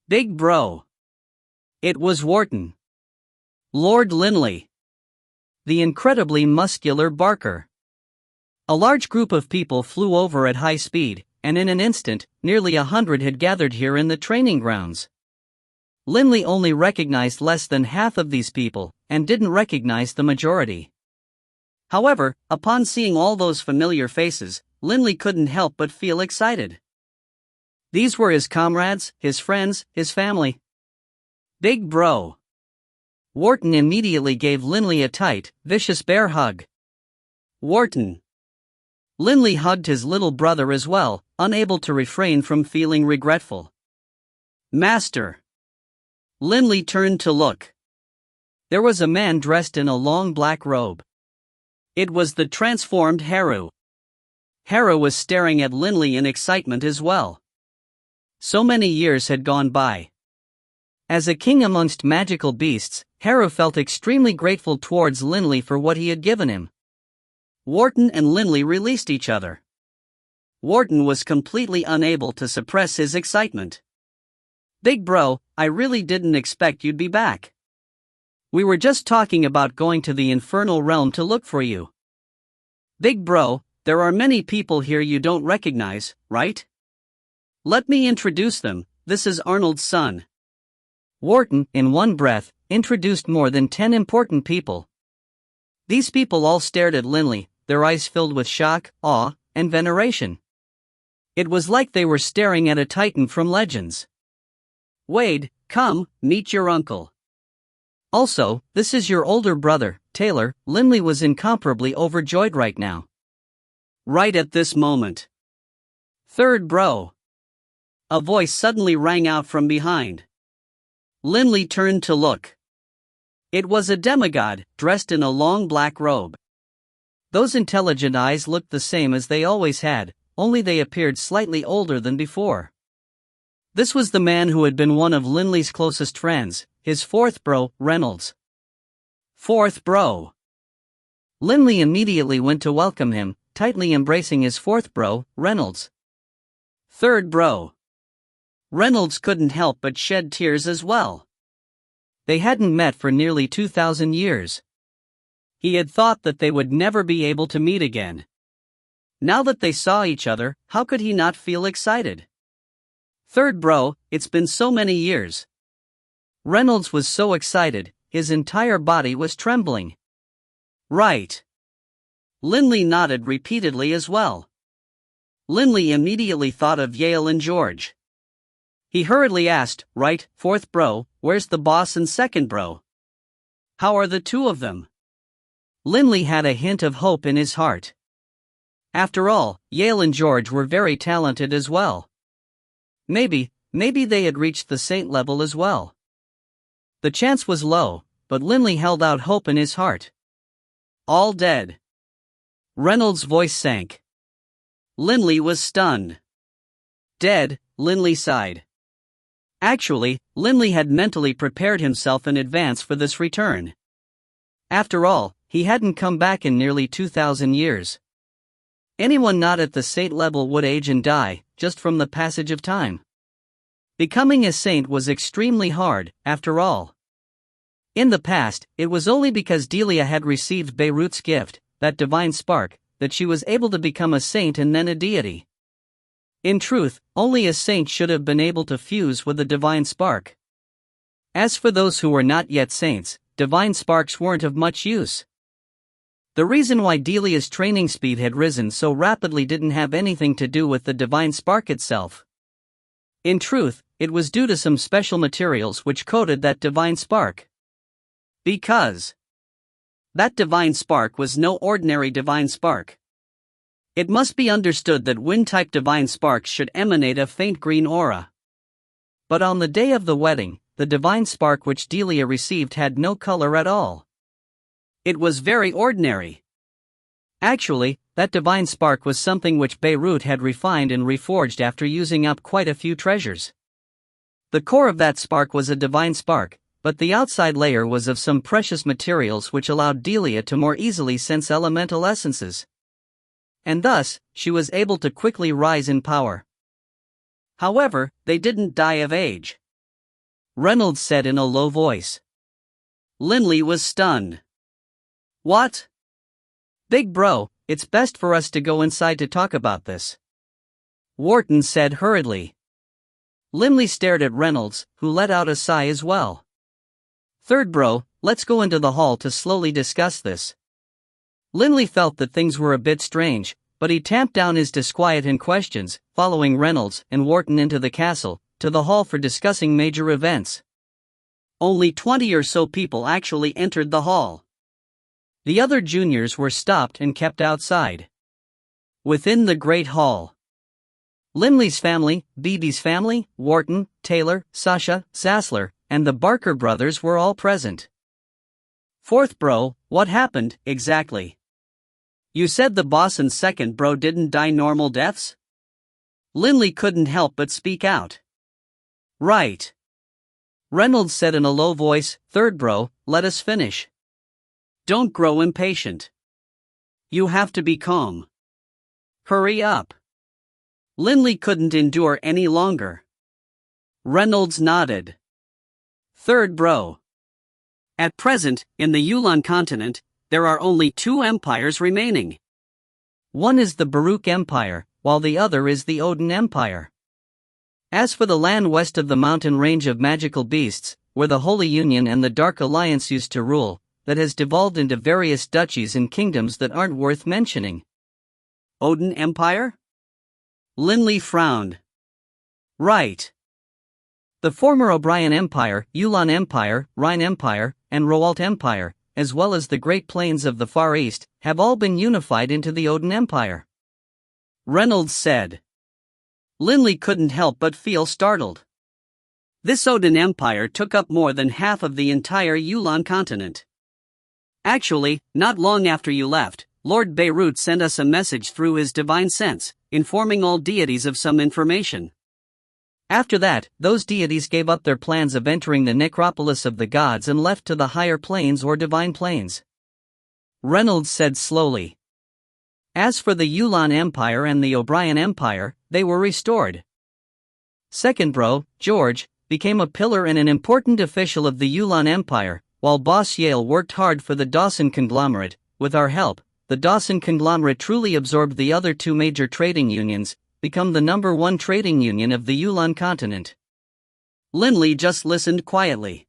Big Bro. It was Wharton. Lord Linley. The incredibly muscular Barker. A large group of people flew over at high speed, and in an instant, nearly 100 had gathered here in the training grounds. Linley only recognized less than half of these people, and didn't recognize the majority. However, upon seeing all those familiar faces, Linley couldn't help but feel excited. These were his comrades, his friends, his family. Big Bro. Wharton immediately gave Linley a tight, vicious bear hug. Wharton. Linley hugged his little brother as well, unable to refrain from feeling regretful. Master. Linley turned to look. There was a man dressed in a long black robe. It was the transformed Haru. Haru was staring at Linley in excitement as well. So many years had gone by. As a king amongst magical beasts, Haru felt extremely grateful towards Linley for what he had given him. Wharton and Linley released each other. Wharton was completely unable to suppress his excitement. Big Bro, I really didn't expect you'd be back. We were just talking about going to the infernal realm to look for you. Big Bro, there are many people here you don't recognize, right? Let me introduce them. This is Arnold's son. Wharton, in one breath, introduced more than 10 important people. These people all stared at Linley, their eyes filled with shock, awe, and veneration. It was like they were staring at a titan from Legends. Wade, come, meet your uncle. Also, this is your older brother, Taylor. Lindley was incomparably overjoyed right now. Right at this moment. Third bro. A voice suddenly rang out from behind. Lindley turned to look. It was a demigod, dressed in a long black robe. Those intelligent eyes looked the same as they always had, only they appeared slightly older than before. This was the man who had been one of Lindley's closest friends, his fourth bro, Reynolds. Fourth bro. Lindley immediately went to welcome him, tightly embracing his fourth bro, Reynolds. Third bro. Reynolds couldn't help but shed tears as well. They hadn't met for nearly 2,000 years. He had thought that they would never be able to meet again. Now that they saw each other, how could he not feel excited? Third bro, it's been so many years. Reynolds was so excited, his entire body was trembling. Right. Lindley nodded repeatedly as well. Lindley immediately thought of Yale and George. He hurriedly asked, right, fourth bro, where's the boss and second bro? How are the two of them? Lindley had a hint of hope in his heart. After all, Yale and George were very talented as well. Maybe they had reached the saint level as well. The chance was low, but Lindley held out hope in his heart. All dead. Reynolds' voice sank. Lindley was stunned. Dead, Lindley sighed. Actually, Lindley had mentally prepared himself in advance for this return. After all, he hadn't come back in nearly 2,000 years. Anyone not at the saint level would age and die, just from the passage of time. Becoming a saint was extremely hard, after all. In the past, it was only because Delia had received Beirut's gift, that divine spark, that she was able to become a saint and then a deity. In truth, only a saint should have been able to fuse with the divine spark. As for those who were not yet saints, divine sparks weren't of much use. The reason why Delia's training speed had risen so rapidly didn't have anything to do with the divine spark itself. In truth, it was due to some special materials which coated that divine spark. Because that divine spark was no ordinary divine spark. It must be understood that wind-type divine sparks should emanate a faint green aura. But on the day of the wedding, the divine spark which Delia received had no color at all. It was very ordinary. Actually, that divine spark was something which Beirut had refined and reforged after using up quite a few treasures. The core of that spark was a divine spark, but the outside layer was of some precious materials which allowed Delia to more easily sense elemental essences. And thus, she was able to quickly rise in power. However, they didn't die of age. Reynolds said in a low voice. Lindley was stunned. What? Big bro, it's best for us to go inside to talk about this. Wharton said hurriedly. Lindley stared at Reynolds, who let out a sigh as well. Third bro, let's go into the hall to slowly discuss this. Lindley felt that things were a bit strange, but he tamped down his disquiet and questions, following Reynolds and Wharton into the castle, to the hall for discussing major events. Only 20 or so people actually entered the hall. The other juniors were stopped and kept outside. Within the great hall, Lindley's family, Beebe's family, Wharton, Taylor, Sasha, Sassler, and the Barker brothers were all present. Fourth bro, what happened, exactly? You said the boss and second bro didn't die normal deaths? Lindley couldn't help but speak out. Right. Reynolds said in a low voice, Third bro, let us finish. Don't grow impatient. You have to be calm. Hurry up. Lindley couldn't endure any longer. Reynolds nodded. Third bro. At present, in the Yulan continent, there are only two empires remaining. One is the Baruch Empire, while the other is the Odin Empire. As for the land west of the mountain range of magical beasts, where the Holy Union and the Dark Alliance used to rule, that has devolved into various duchies and kingdoms that aren't worth mentioning. Odin Empire? Linley frowned. Right. The former O'Brien Empire, Yulan Empire, Rhine Empire, and Roalt Empire, as well as the Great Plains of the Far East, have all been unified into the Odin Empire, Reynolds said. Linley couldn't help but feel startled. This Odin Empire took up more than half of the entire Yulan continent. Actually, not long after you left, Lord Beirut sent us a message through his divine sense, informing all deities of some information. After that, those deities gave up their plans of entering the necropolis of the gods and left to the higher planes or divine planes, Reynolds said slowly. As for the Yulan Empire and the O'Brien Empire, they were restored. Second Bro, George, became a pillar and an important official of the Yulan Empire, while Boss Yale worked hard for the Dawson conglomerate. With our help, the Dawson conglomerate truly absorbed the other two major trading unions, become the #1 trading union of the Yulan continent. Linley just listened quietly.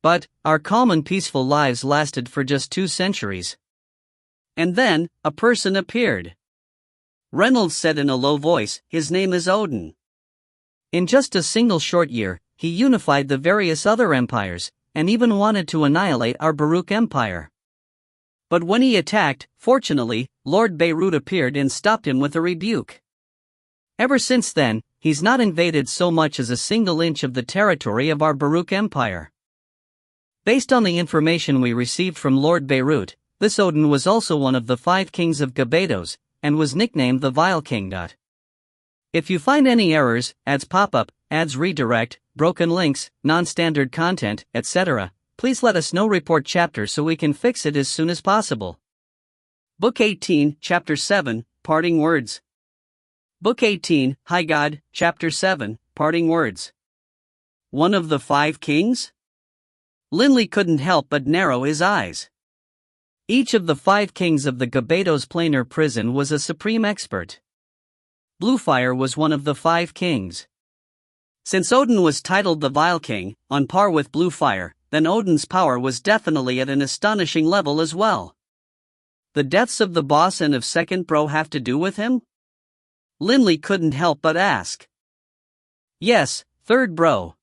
But our calm and peaceful lives lasted for just 2 centuries. And then, a person appeared. Reynolds said in a low voice, his name is Odin. In just a single short year, he unified the various other empires, and even wanted to annihilate our Baruch Empire. But when he attacked, fortunately, Lord Beirut appeared and stopped him with a rebuke. Ever since then, he's not invaded so much as a single inch of the territory of our Baruch Empire. Based on the information we received from Lord Beirut, this Odin was also one of the 5 kings of Gabados, and was nicknamed the Vile King. If you find any errors, ads pop up, ads redirect, broken links, non-standard content, etc., please let us know. Report chapter so we can fix it as soon as possible. Book 18, Chapter 7, Parting Words. Book 18, High God, Chapter 7, Parting Words. One of the 5 kings? Linley couldn't help but narrow his eyes. Each of the 5 kings of the Gabados planar prison was a supreme expert. Bluefire was one of the 5 kings. Since Odin was titled the Vile King, on par with Bluefire, then Odin's power was definitely at an astonishing level as well. The deaths of the boss and of Second Bro have to do with him? Linley couldn't help but ask. Yes, Third Bro.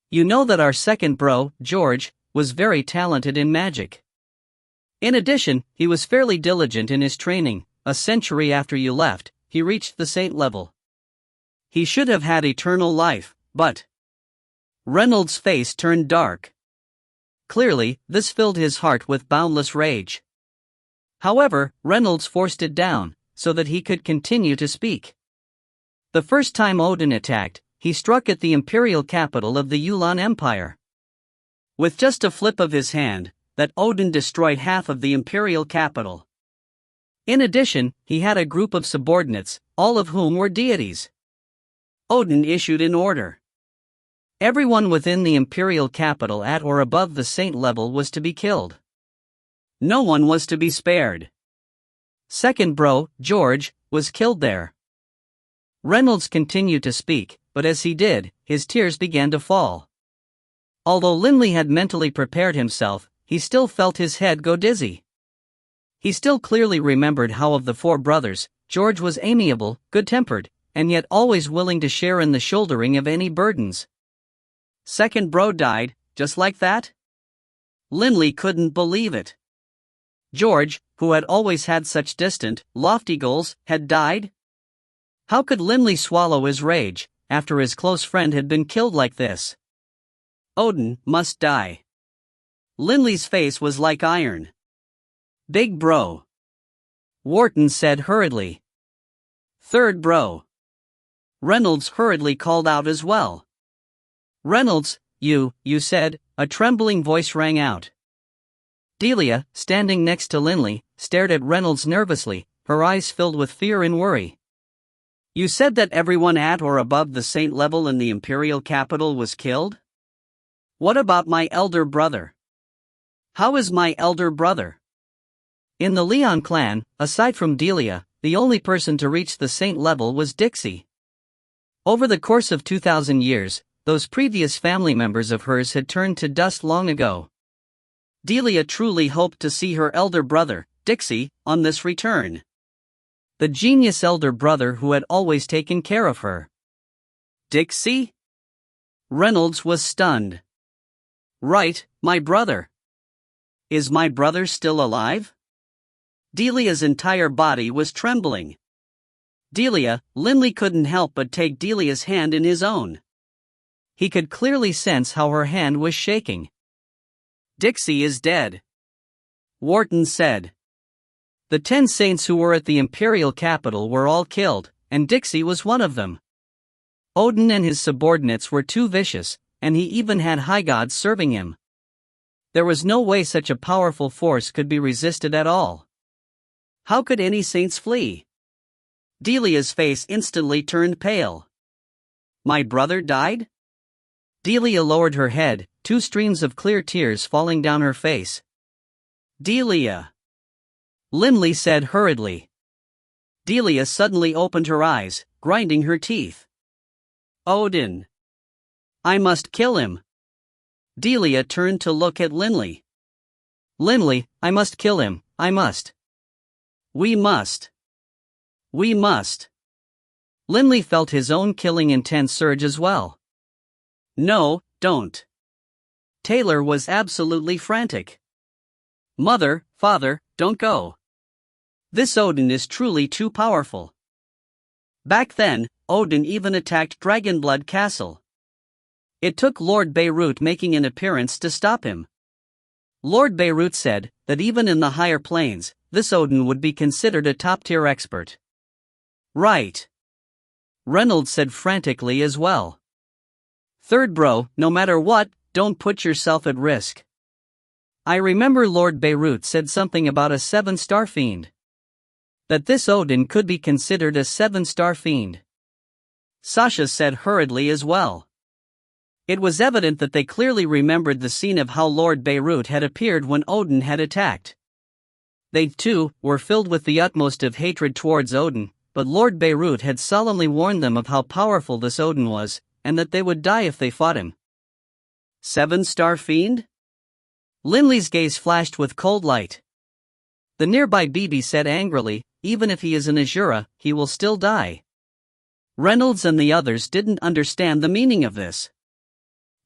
You know that our Second Bro, George, was very talented in magic. In addition, he was fairly diligent in his training. A century after you left, he reached the saint level. He should have had eternal life, but... Reynolds' face turned dark. Clearly, this filled his heart with boundless rage. However, Reynolds forced it down, so that he could continue to speak. The first time Odin attacked, he struck at the imperial capital of the Yulan Empire. With just a flip of his hand, that Odin destroyed half of the imperial capital. In addition, he had a group of subordinates, all of whom were deities. Odin issued an order. Everyone within the imperial capital at or above the saint level was to be killed. No one was to be spared. Second Bro, George, was killed there. Reynolds continued to speak, but as he did, his tears began to fall. Although Linley had mentally prepared himself, he still felt his head go dizzy. He still clearly remembered how of the 4 brothers, George was amiable, good-tempered, and yet always willing to share in the shouldering of any burdens. Second Bro died, just like that? Linley couldn't believe it. George, who had always had such distant, lofty goals, had died? How could Linley swallow his rage, after his close friend had been killed like this? Odin must die. Linley's face was like iron. Big Bro. Wharton said hurriedly. Third Bro. Reynolds hurriedly called out as well. Reynolds, you said, a trembling voice rang out. Delia, standing next to Linley, stared at Reynolds nervously, her eyes filled with fear and worry. You said that everyone at or above the saint level in the imperial capital was killed? What about my elder brother? How is my elder brother? In the Leon clan, aside from Delia, the only person to reach the saint level was Dixie. Over the course of 2,000 years, those previous family members of hers had turned to dust long ago. Delia truly hoped to see her elder brother, Dixie, on this return. The genius elder brother who had always taken care of her. Dixie? Reynolds was stunned. Right, my brother. Is my brother still alive? Delia's entire body was trembling. Delia, Linley couldn't help but take Delia's hand in his own. He could clearly sense how her hand was shaking. Dixie is dead, Wharton said. The 10 saints who were at the imperial capital were all killed, and Dixie was one of them. Odin and his subordinates were too vicious, and he even had high gods serving him. There was no way such a powerful force could be resisted at all. How could any saints flee? Delia's face instantly turned pale. My brother died? Delia lowered her head, 2 streams of clear tears falling down her face. Delia, Linley said hurriedly. Delia suddenly opened her eyes, grinding her teeth. Odin. I must kill him. Delia turned to look at Linley. Linley, I must kill him, I must. We must. We must. Linley felt his own killing intent surge as well. No, don't. Taylor was absolutely frantic. Mother, father, don't go. This Odin is truly too powerful. Back then, Odin even attacked Dragonblood Castle. It took Lord Beirut making an appearance to stop him. Lord Beirut said that even in the higher planes, this Odin would be considered a top-tier expert. Right. Reynolds said frantically as well. Third bro, no matter what, don't put yourself at risk. I remember Lord Beirut said something about a 7-star fiend. That this Odin could be considered a 7-star fiend. Sasha said hurriedly as well. It was evident that they clearly remembered the scene of how Lord Beirut had appeared when Odin had attacked. They, too, were filled with the utmost of hatred towards Odin, but Lord Beirut had solemnly warned them of how powerful this Odin was, and that they would die if they fought him. 7-star fiend? Linley's gaze flashed with cold light. The nearby BB said angrily, even if he is an Azura, he will still die. Reynolds and the others didn't understand the meaning of this.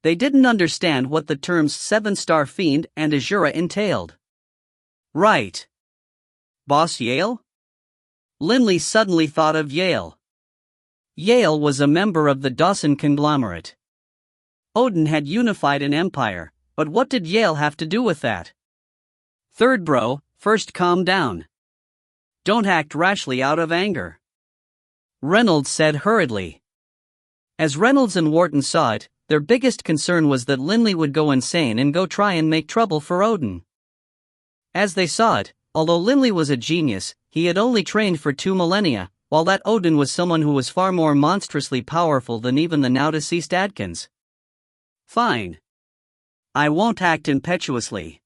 They didn't understand what the terms 7-star fiend and Azura entailed. Right. Boss Yale? Linley suddenly thought of Yale. Yale was a member of the Dawson conglomerate. Odin had unified an empire, but what did Yale have to do with that? Third bro, first calm down. Don't act rashly out of anger. Reynolds said hurriedly. As Reynolds and Wharton saw it, their biggest concern was that Linley would go insane and go try and make trouble for Odin. As they saw it, although Linley was a genius, he had only trained for 2 millennia, while that Odin was someone who was far more monstrously powerful than even the now-deceased Adkins. Fine. I won't act impetuously.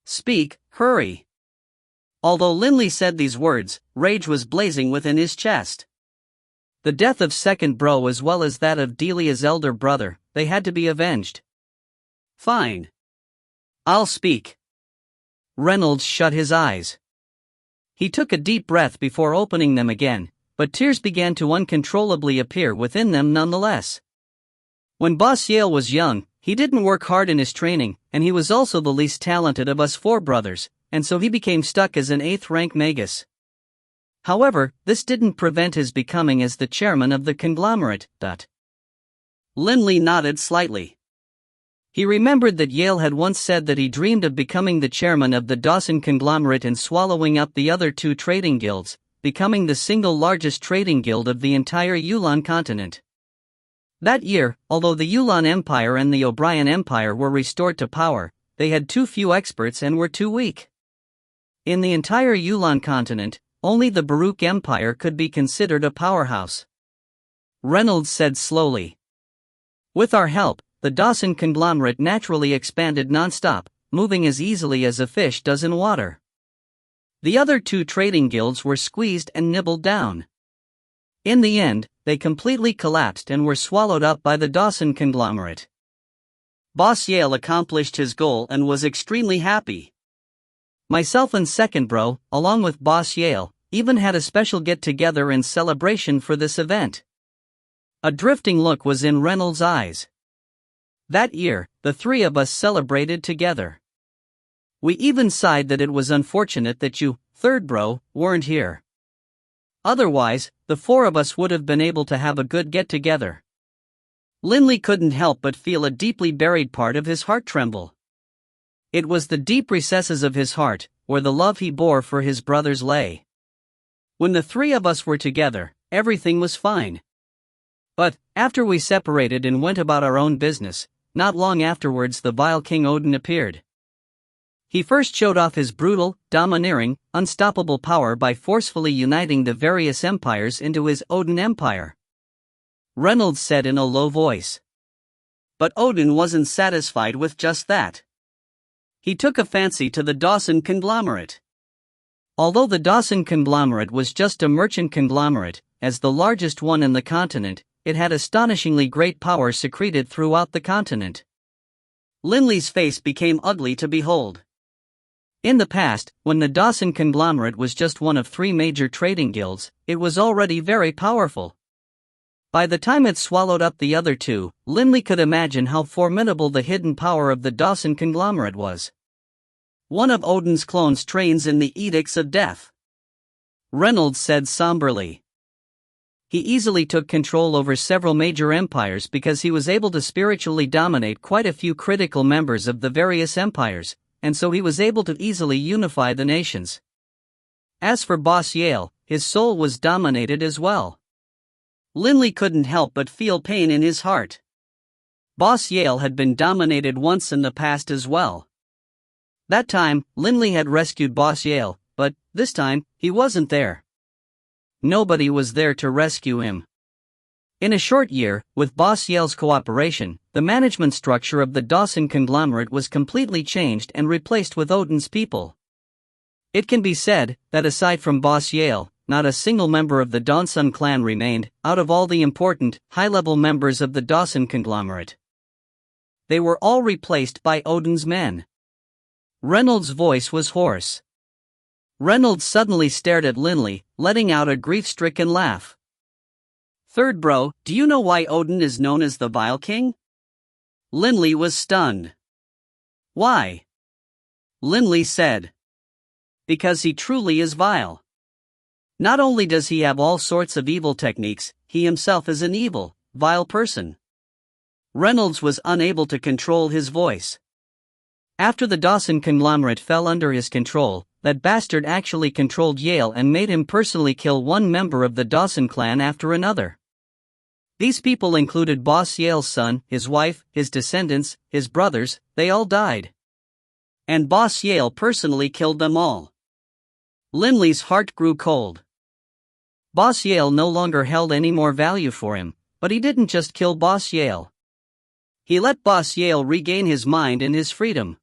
Speak, hurry. Although Linley said these words, rage was blazing within his chest. The death of second bro as well as that of Delia's elder brother, they had to be avenged. Fine. I'll speak. Reynolds shut his eyes. He took a deep breath before opening them again, but tears began to uncontrollably appear within them nonetheless. When Boss Yale was young, he didn't work hard in his training, and he was also the least talented of us 4 brothers, and so he became stuck as an 8th-rank magus. However, this didn't prevent his becoming as the chairman of the conglomerate. Linley nodded slightly. He remembered that Yale had once said that he dreamed of becoming the chairman of the Dawson conglomerate and swallowing up the other 2 trading guilds, becoming the single largest trading guild of the entire Yulan continent. That year, although the Yulan Empire and the O'Brien Empire were restored to power, they had too few experts and were too weak. In the entire Yulan continent, only the Baruch Empire could be considered a powerhouse. Reynolds said slowly. With our help, the Dawson conglomerate naturally expanded non-stop, moving as easily as a fish does in water. The other 2 trading guilds were squeezed and nibbled down. In the end, they completely collapsed and were swallowed up by the Dawson conglomerate. Boss Yale accomplished his goal and was extremely happy. Myself and second bro, along with Boss Yale, even had a special get-together in celebration for this event. A drifting look was in Reynolds' eyes. That year, the three of us celebrated together. We even sighed that it was unfortunate that you, third bro, weren't here. Otherwise, the four of us would have been able to have a good get-together. Linley couldn't help but feel a deeply buried part of his heart tremble. It was the deep recesses of his heart, where the love he bore for his brothers lay. When the three of us were together, everything was fine. But, after we separated and went about our own business, not long afterwards the vile King Odin appeared. He first showed off his brutal, domineering, unstoppable power by forcefully uniting the various empires into his Odin Empire. Reynolds said in a low voice. But Odin wasn't satisfied with just that. He took a fancy to the Dawson conglomerate. Although the Dawson conglomerate was just a merchant conglomerate, as the largest one in the continent, it had astonishingly great power secreted throughout the continent. Linley's face became ugly to behold. In the past, when the Dawson conglomerate was just one of three major trading guilds, it was already very powerful. By the time it swallowed up the other two, Linley could imagine how formidable the hidden power of the Dawson conglomerate was. One of Odin's clones trains in the Edicts of Death, Reynolds said somberly. He easily took control over several major empires because he was able to spiritually dominate quite a few critical members of the various empires, and so he was able to easily unify the nations. As for Boss Yale, his soul was dominated as well. Linley couldn't help but feel pain in his heart. Boss Yale had been dominated once in the past as well. That time, Linley had rescued Boss Yale, but, this time, he wasn't there. Nobody was there to rescue him. In a short year, with Boss Yale's cooperation, the management structure of the Dawson conglomerate was completely changed and replaced with Odin's people. It can be said that aside from Boss Yale, not a single member of the Dawson clan remained, out of all the important, high-level members of the Dawson conglomerate. They were all replaced by Odin's men. Reynolds' voice was hoarse. Reynolds suddenly stared at Linley, letting out a grief-stricken laugh. Third bro, do you know why Odin is known as the Vile King? Linley was stunned. Why? Linley said. Because he truly is vile. Not only does he have all sorts of evil techniques, he himself is an evil, vile person. Reynolds was unable to control his voice. After the Dawson conglomerate fell under his control, that bastard actually controlled Yale and made him personally kill one member of the Dawson clan after another. These people included Boss Yale's son, his wife, his descendants, his brothers, they all died. And Boss Yale personally killed them all. Linley's heart grew cold. Boss Yale no longer held any more value for him, but he didn't just kill Boss Yale. He let Boss Yale regain his mind and his freedom.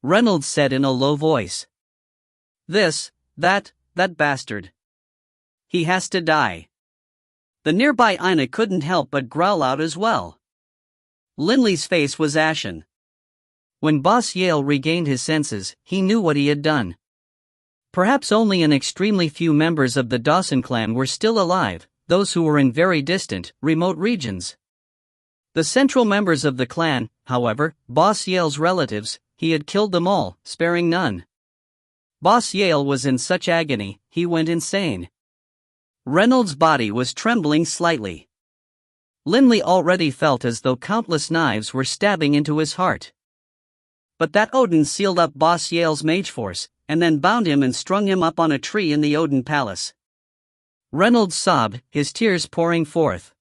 Reynolds said in a low voice. That bastard. He has to die. The nearby Ina couldn't help but growl out as well. Linley's face was ashen. When Boss Yale regained his senses, he knew what he had done. Perhaps only an extremely few members of the Dawson clan were still alive, those who were in very distant, remote regions. The central members of the clan, however, Boss Yale's relatives, he had killed them all, sparing none. Boss Yale was in such agony, he went insane. Reynolds' body was trembling slightly. Linley already felt as though countless knives were stabbing into his heart. But that Odin sealed up Boss Yale's mage force, and then bound him and strung him up on a tree in the Odin palace. Reynolds sobbed, his tears pouring forth.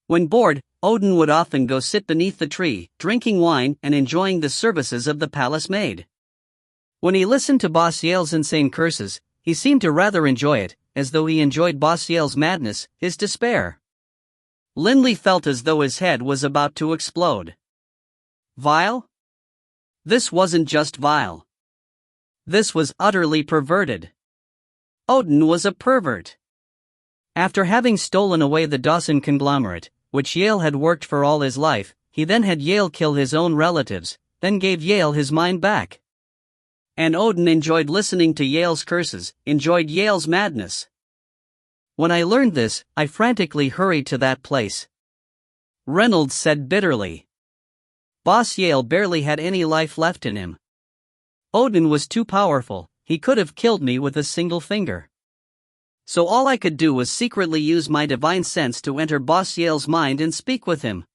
When bored, Odin would often go sit beneath the tree, drinking wine and enjoying the services of the palace maid. When he listened to Boss Yale's insane curses, he seemed to rather enjoy it, as though he enjoyed Boss Yale's madness, his despair. Linley felt as though his head was about to explode. Vile? This wasn't just vile. This was utterly perverted. Odin was a pervert. After having stolen away the Dawson conglomerate, which Yale had worked for all his life, he then had Yale kill his own relatives, then gave Yale his mind back. And Odin enjoyed listening to Yale's curses, enjoyed Yale's madness. When I learned this, I frantically hurried to that place. Reynolds said bitterly. Boss Yale barely had any life left in him. Odin was too powerful, he could have killed me with a single finger. So all I could do was secretly use my divine sense to enter Boss Yale's mind and speak with him.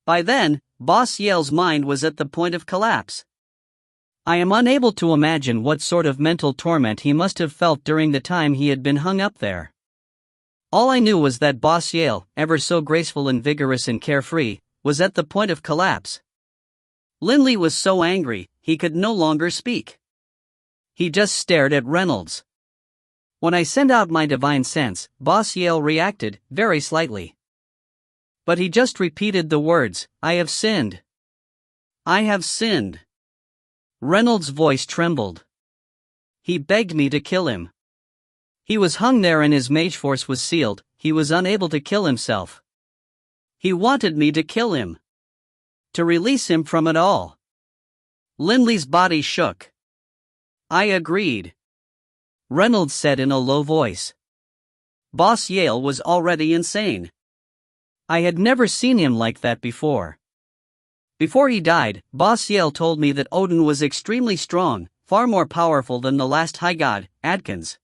By then, Boss Yale's mind was at the point of collapse. I am unable to imagine what sort of mental torment he must have felt during the time he had been hung up there. All I knew was that Boss Yale, ever so graceful and vigorous and carefree, was at the point of collapse. Lindley was so angry, he could no longer speak. He just stared at Reynolds. When I sent out my divine sense, Boss Yale reacted, very slightly. But he just repeated the words, "I have sinned. I have sinned." Reynolds' voice trembled. He begged me to kill him. He was hung there and his mage force was sealed, he was unable to kill himself. He wanted me to kill him. To release him from it all. Lindley's body shook. I agreed. Reynolds said in a low voice. Boss Yale was already insane. I had never seen him like that before. Before he died, Boss Yale told me that Odin was extremely strong, far more powerful than the last high god, Adkins.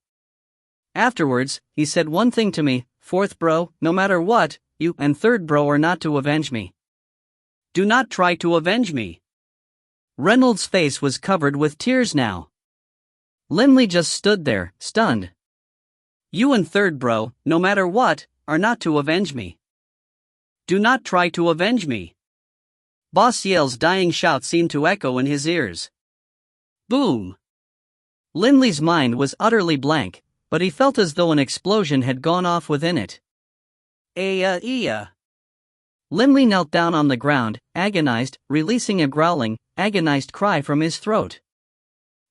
Afterwards, he said one thing to me, "Fourth bro, no matter what, you and third bro are not to avenge me. Do not try to avenge me." Reynolds' face was covered with tears now. Lindley just stood there, stunned. You and third bro, no matter what, are not to avenge me. Do not try to avenge me. Boss Yale's dying shout seemed to echo in his ears. Boom! Lindley's mind was utterly blank, but he felt as though an explosion had gone off within it. Ea. Lindley knelt down on the ground, agonized, releasing a growling, agonized cry from his throat.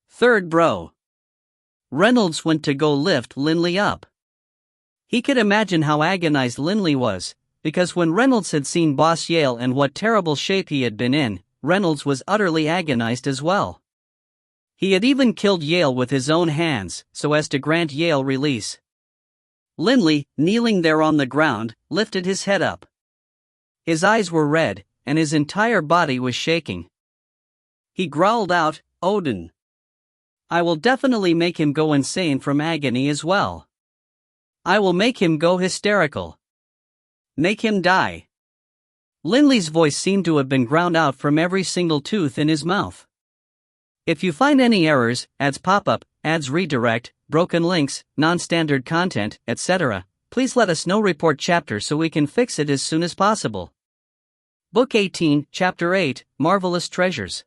Third bro. Reynolds went to go lift Lindley up. He could imagine how agonized Lindley was, because when Reynolds had seen Boss Yale and what terrible shape he had been in, Reynolds was utterly agonized as well. He had even killed Yale with his own hands, so as to grant Yale release. Lindley, kneeling there on the ground, lifted his head up. His eyes were red, and his entire body was shaking. He growled out, Odin. I will definitely make him go insane from agony as well. I will make him go hysterical. Make him die. Lindley's voice seemed to have been ground out from every single tooth in his mouth. If you find any errors, ads pop up, ads redirect, broken links, non-standard content, etc., please let us know. Report chapter so we can fix it as soon as possible. Book 18, Chapter 8, Marvelous Treasures.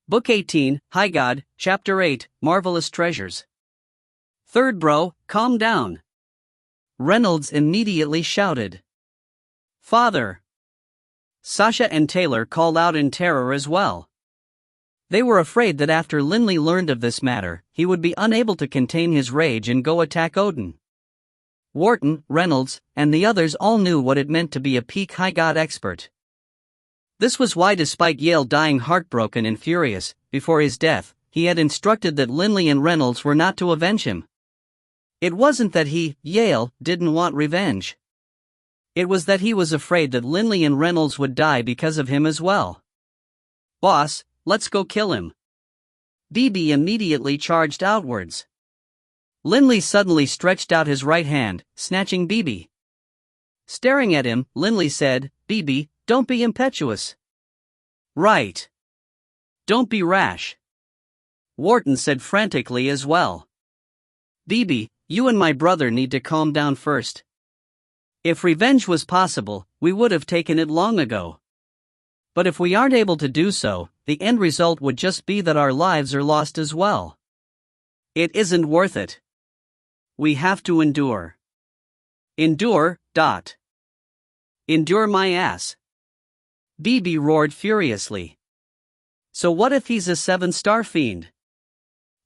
Book 18, High God, Chapter 8, Marvelous Treasures. Third bro, calm down. Reynolds immediately shouted. Father! Sasha and Taylor called out in terror as well. They were afraid that after Lindley learned of this matter, he would be unable to contain his rage and go attack Odin. Wharton, Reynolds, and the others all knew what it meant to be a peak high god expert. This was why, despite Yale dying heartbroken and furious, before his death, he had instructed that Lindley and Reynolds were not to avenge him. It wasn't that he, Yale, didn't want revenge. It was that he was afraid that Lindley and Reynolds would die because of him as well. Boss, let's go kill him. BB immediately charged outwards. Lindley suddenly stretched out his right hand, snatching BB. Staring at him, Lindley said, BB, don't be impetuous. Right. Don't be rash. Wharton said frantically as well. BB, you and my brother need to calm down first. If revenge was possible, we would have taken it long ago. But if we aren't able to do so, the end result would just be that our lives are lost as well. It isn't worth it. We have to endure. Endure, . Endure my ass. BB roared furiously. So what if he's a 7-star fiend?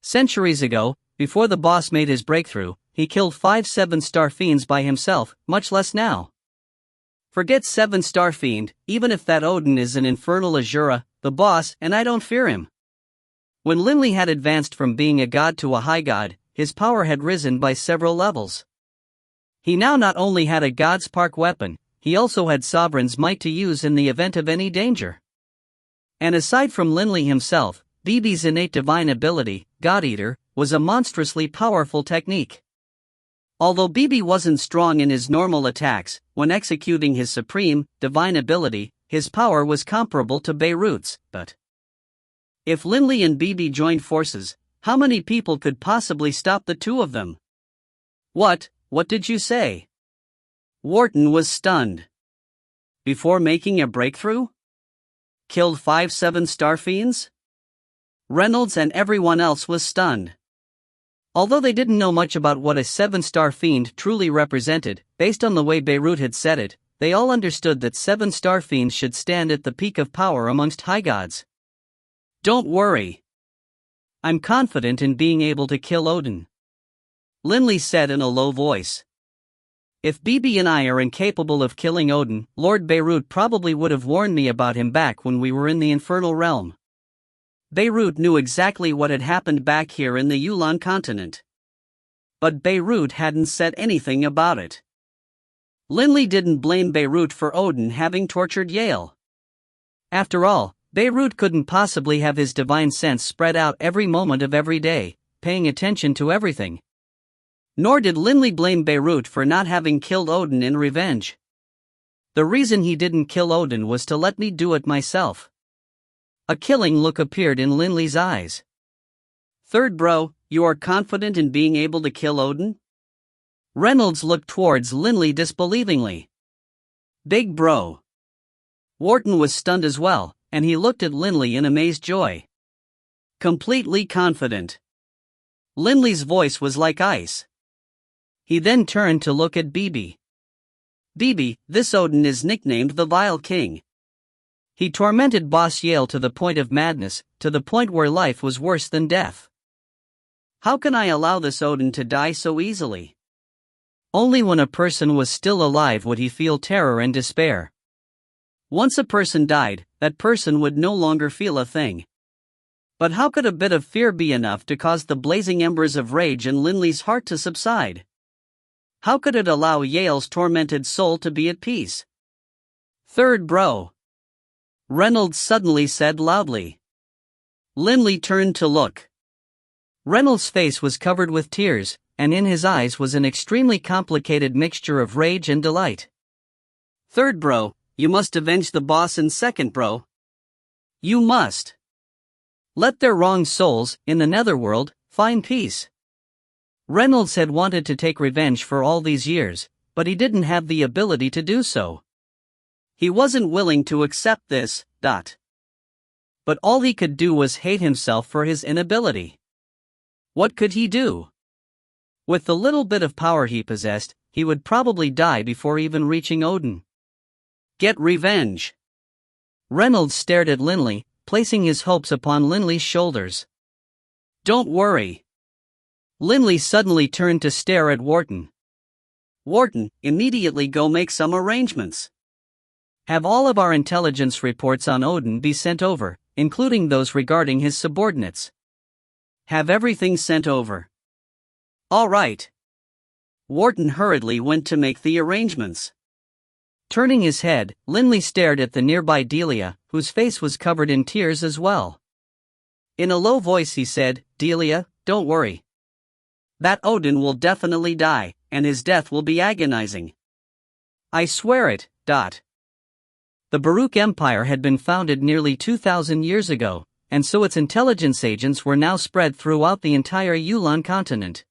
Centuries ago, before the boss made his breakthrough, he killed 5 7-star fiends by himself, much less now. Forget 7-star fiend, even if that Odin is an infernal Azura, the boss, and I don't fear him. When Linley had advanced from being a god to a high god, his power had risen by several levels. He now not only had a god's park weapon, he also had sovereign's might to use in the event of any danger. And aside from Linley himself, BB's innate divine ability, God Eater, was a monstrously powerful technique. Although BB wasn't strong in his normal attacks, when executing his supreme, divine ability, his power was comparable to Beirut's, but if Linley and BB joined forces, how many people could possibly stop the two of them? What did you say? Wharton was stunned. Before making a breakthrough? Killed 5 7-star fiends? Reynolds and everyone else was stunned. Although they didn't know much about what a 7-star fiend truly represented, based on the way Beirut had said it, they all understood that 7-star fiends should stand at the peak of power amongst high gods. Don't worry. I'm confident in being able to kill Odin, Linley said in a low voice. If BB and I are incapable of killing Odin, Lord Beirut probably would have warned me about him back when we were in the infernal realm. Beirut knew exactly what had happened back here in the Yulan continent. But Beirut hadn't said anything about it. Linley didn't blame Beirut for Odin having tortured Yale. After all, Beirut couldn't possibly have his divine sense spread out every moment of every day, paying attention to everything. Nor did Linley blame Beirut for not having killed Odin in revenge. The reason he didn't kill Odin was to let me do it myself. A killing look appeared in Linley's eyes. Third bro, you are confident in being able to kill Odin? Reynolds looked towards Linley disbelievingly. Big bro. Wharton was stunned as well, and he looked at Linley in amazed joy. Completely confident. Linley's voice was like ice. He then turned to look at BB. BB, this Odin is nicknamed the Vile King. He tormented Boss Yale to the point of madness, to the point where life was worse than death. How can I allow this Odin to die so easily? Only when a person was still alive would he feel terror and despair. Once a person died, that person would no longer feel a thing. But how could a bit of fear be enough to cause the blazing embers of rage in Linley's heart to subside? How could it allow Yale's tormented soul to be at peace? Third bro. Reynolds suddenly said loudly. Linley turned to look. Reynolds' face was covered with tears, and in his eyes was an extremely complicated mixture of rage and delight. Third bro, you must avenge the boss, and second bro, you must let their wronged souls, in the netherworld, find peace. Reynolds had wanted to take revenge for all these years, but he didn't have the ability to do so. He wasn't willing to accept this, But all he could do was hate himself for his inability. What could he do? With the little bit of power he possessed, he would probably die before even reaching Odin. Get revenge. Reynolds stared at Linley, placing his hopes upon Linley's shoulders. Don't worry. Linley suddenly turned to stare at Wharton. Wharton, immediately go make some arrangements. Have all of our intelligence reports on Odin be sent over, including those regarding his subordinates. Have everything sent over. All right. Wharton hurriedly went to make the arrangements. Turning his head, Linley stared at the nearby Delia, whose face was covered in tears as well. In a low voice he said, Delia, don't worry. That Odin will definitely die, and his death will be agonizing. I swear it. The Baruch Empire had been founded nearly 2,000 years ago, and so its intelligence agents were now spread throughout the entire Yulan continent.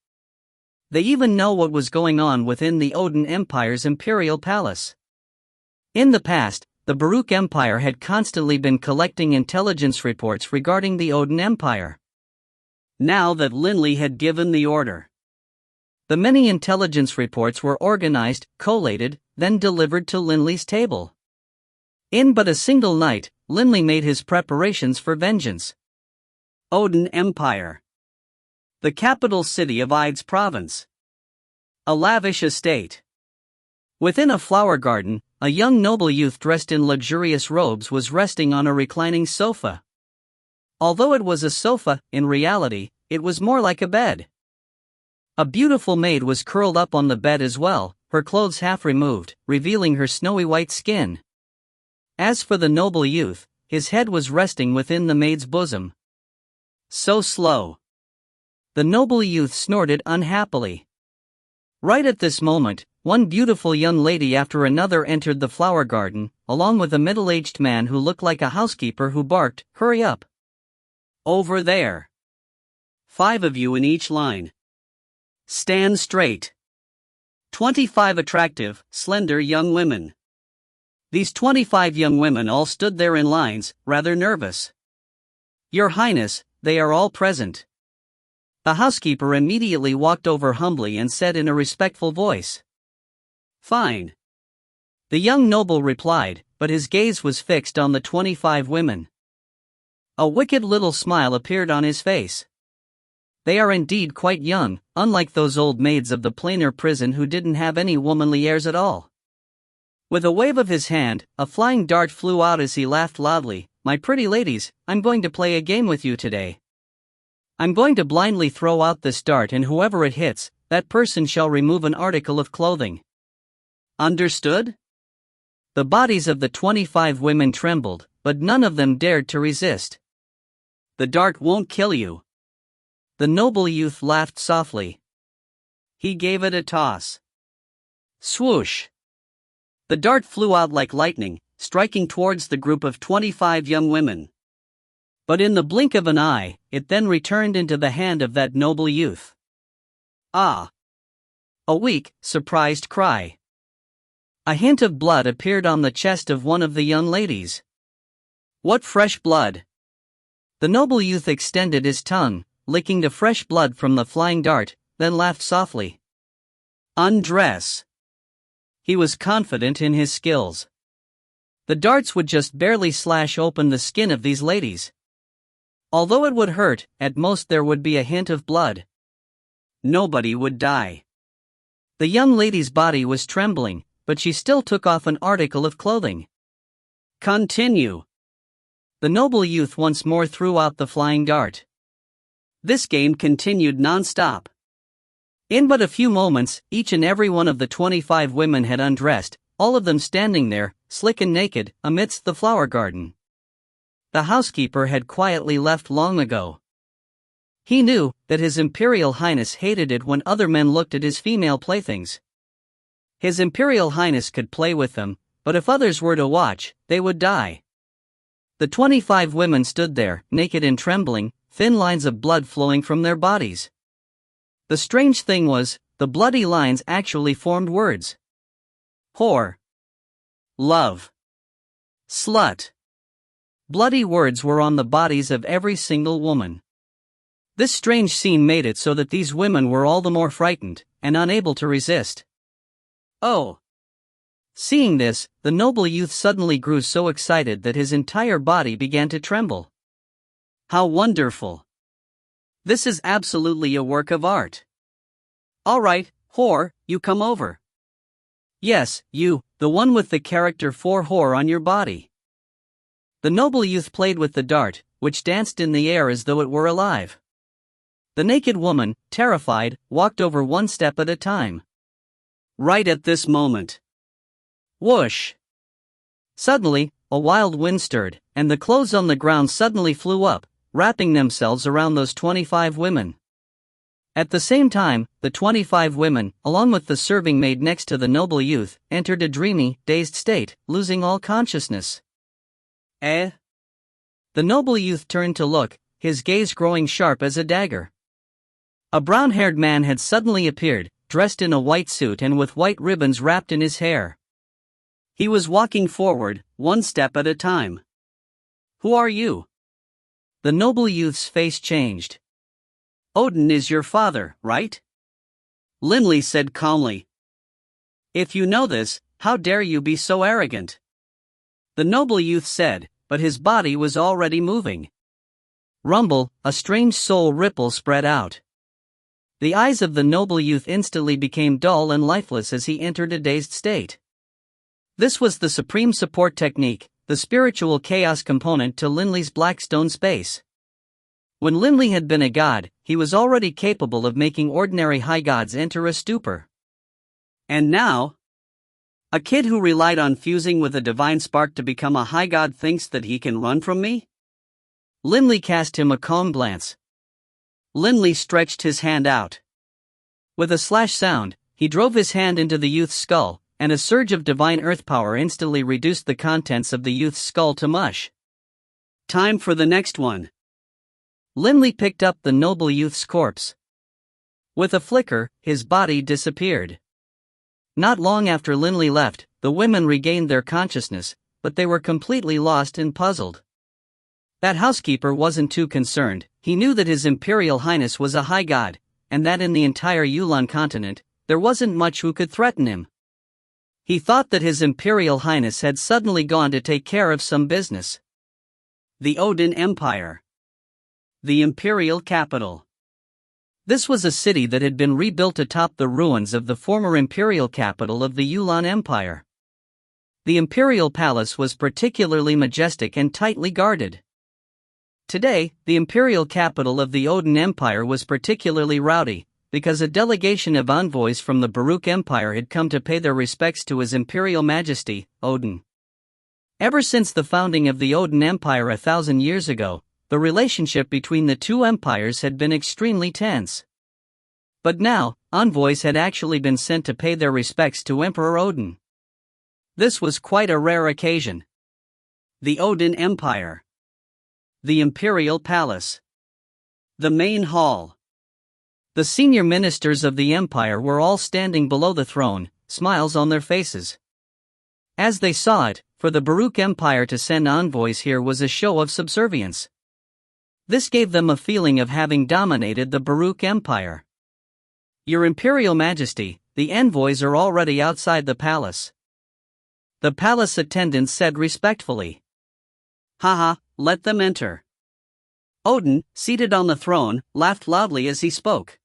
They even know what was going on within the Odin Empire's imperial palace. In the past, the Baruch Empire had constantly been collecting intelligence reports regarding the Odin Empire. Now that Linley had given the order, the many intelligence reports were organized, collated, then delivered to Linley's table. In but a single night, Linley made his preparations for vengeance. Odin Empire. The capital city of Eids province. A lavish estate. Within a flower garden, a young noble youth dressed in luxurious robes was resting on a reclining sofa. Although it was a sofa, in reality, it was more like a bed. A beautiful maid was curled up on the bed as well, her clothes half removed, revealing her snowy white skin. As for the noble youth, his head was resting within the maid's bosom. So slow. The noble youth snorted unhappily. Right at this moment, one beautiful young lady after another entered the flower garden, along with a middle-aged man who looked like a housekeeper who barked, "Hurry up! Over there! 5 of you in each line. Stand straight." 25 attractive, slender young women. These 25 young women all stood there in lines, rather nervous. "Your Highness, they are all present." The housekeeper immediately walked over humbly and said in a respectful voice, "Fine." The young noble replied, but his gaze was fixed on the 25 women. A wicked little smile appeared on his face. They are indeed quite young, unlike those old maids of the plainer prison who didn't have any womanly airs at all. With a wave of his hand, a flying dart flew out as he laughed loudly. "My pretty ladies, I'm going to play a game with you today. I'm going to blindly throw out this dart, and whoever it hits, that person shall remove an article of clothing. Understood?" The bodies of the 25 women trembled, but none of them dared to resist. "The dart won't kill you." The noble youth laughed softly. He gave it a toss. Swoosh! The dart flew out like lightning, striking towards the group of 25 young women. But in the blink of an eye, it then returned into the hand of that noble youth. Ah! A weak, surprised cry. A hint of blood appeared on the chest of one of the young ladies. What fresh blood! The noble youth extended his tongue, licking the fresh blood from the flying dart, then laughed softly. Undress! He was confident in his skills. The darts would just barely slash open the skin of these ladies. Although it would hurt, at most there would be a hint of blood. Nobody would die. The young lady's body was trembling, but she still took off an article of clothing. Continue. The noble youth once more threw out the flying dart. This game continued non-stop. In but a few moments, each and every one of the 25 women had undressed, all of them standing there, slick and naked, amidst the flower garden. The housekeeper had quietly left long ago. He knew that His Imperial Highness hated it when other men looked at his female playthings. His Imperial Highness could play with them, but if others were to watch, they would die. The 25 women stood there, naked and trembling, thin lines of blood flowing from their bodies. The strange thing was, the bloody lines actually formed words. Whore. Love. Slut. Bloody words were on the bodies of every single woman. This strange scene made it so that these women were all the more frightened, and unable to resist. Oh! Seeing this, the noble youth suddenly grew so excited that his entire body began to tremble. How wonderful! This is absolutely a work of art. All right, whore, you come over. Yes, you, the one with the character for whore on your body. The noble youth played with the dart, which danced in the air as though it were alive. The naked woman, terrified, walked over one step at a time. Right at this moment. Whoosh! Suddenly, a wild wind stirred, and the clothes on the ground suddenly flew up, wrapping themselves around those 25 women. At the same time, the 25 women, along with the serving maid next to the noble youth, entered a dreamy, dazed state, losing all consciousness. Eh? The noble youth turned to look, his gaze growing sharp as a dagger. A brown-haired man had suddenly appeared, dressed in a white suit and with white ribbons wrapped in his hair. He was walking forward, one step at a time. Who are you? The noble youth's face changed. Odin is your father, right? Linley said calmly. If you know this, how dare you be so arrogant? The noble youth said, but his body was already moving. Rumble, a strange soul ripple spread out. The eyes of the noble youth instantly became dull and lifeless as he entered a dazed state. This was the supreme support technique, the spiritual chaos component to Linley's Blackstone space. When Linley had been a god, he was already capable of making ordinary high gods enter a stupor. And now, a kid who relied on fusing with a divine spark to become a high god thinks that he can run from me? Linley cast him a calm glance. Linley stretched his hand out. With a slash sound, he drove his hand into the youth's skull, and a surge of divine earth power instantly reduced the contents of the youth's skull to mush. Time for the next one. Linley picked up the noble youth's corpse. With a flicker, his body disappeared. Not long after Linley left, the women regained their consciousness, but they were completely lost and puzzled. That housekeeper wasn't too concerned. He knew that His Imperial Highness was a high god, and that in the entire Yulan continent, there wasn't much who could threaten him. He thought that His Imperial Highness had suddenly gone to take care of some business. The Odin Empire. The imperial capital. This was a city that had been rebuilt atop the ruins of the former imperial capital of the Yulan Empire. The imperial palace was particularly majestic and tightly guarded. Today, the imperial capital of the Odin Empire was particularly rowdy, because a delegation of envoys from the Baruch Empire had come to pay their respects to His Imperial Majesty, Odin. Ever since the founding of the Odin Empire 1,000 years ago, the relationship between the two empires had been extremely tense. But now, envoys had actually been sent to pay their respects to Emperor Odin. This was quite a rare occasion. The Odin Empire. The Imperial Palace. The main hall. The senior ministers of the empire were all standing below the throne, smiles on their faces. As they saw it, for the Baruch Empire to send envoys here was a show of subservience. This gave them a feeling of having dominated the Baruch Empire. Your Imperial Majesty, the envoys are already outside the palace. The palace attendants said respectfully. Haha, let them enter. Odin, seated on the throne, laughed loudly as he spoke.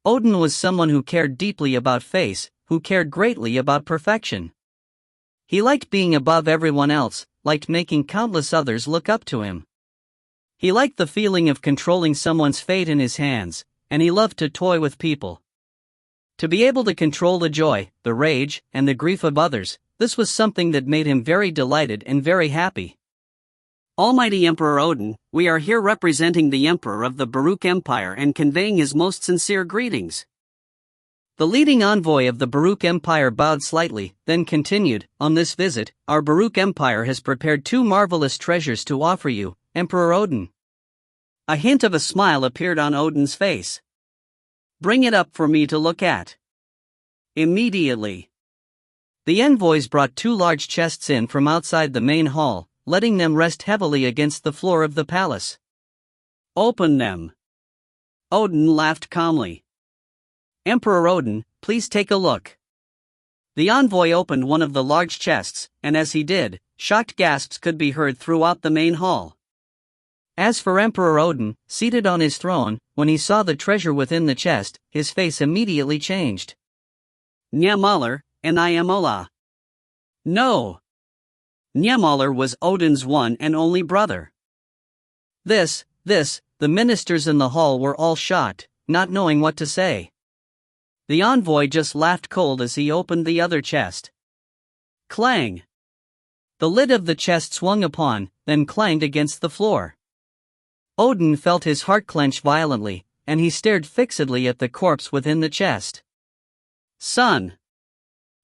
Odin was someone who cared deeply about face, who cared greatly about perfection. He liked being above everyone else, liked making countless others look up to him. He liked the feeling of controlling someone's fate in his hands, and he loved to toy with people. To be able to control the joy, the rage, and the grief of others, this was something that made him very delighted and very happy. Almighty Emperor Odin, we are here representing the Emperor of the Baruch Empire and conveying his most sincere greetings. The leading envoy of the Baruch Empire bowed slightly, then continued, On this visit, our Baruch Empire has prepared two marvelous treasures to offer you, Emperor Odin. A hint of a smile appeared on Odin's face. Bring it up for me to look at. Immediately. The envoys brought two large chests in from outside the main hall, letting them rest heavily against the floor of the palace. Open them. Odin laughed calmly. Emperor Odin, please take a look. The envoy opened one of the large chests, and as he did, shocked gasps could be heard throughout the main hall. As for Emperor Odin, seated on his throne, when he saw the treasure within the chest, his face immediately changed. Njamalar, and I am Ola. No! Njamalar was Odin's one and only brother. The ministers in the hall were all shocked, not knowing what to say. The envoy just laughed cold as he opened the other chest. Clang! The lid of the chest swung upon, then clanged against the floor. Odin felt his heart clench violently, and he stared fixedly at the corpse within the chest. Son!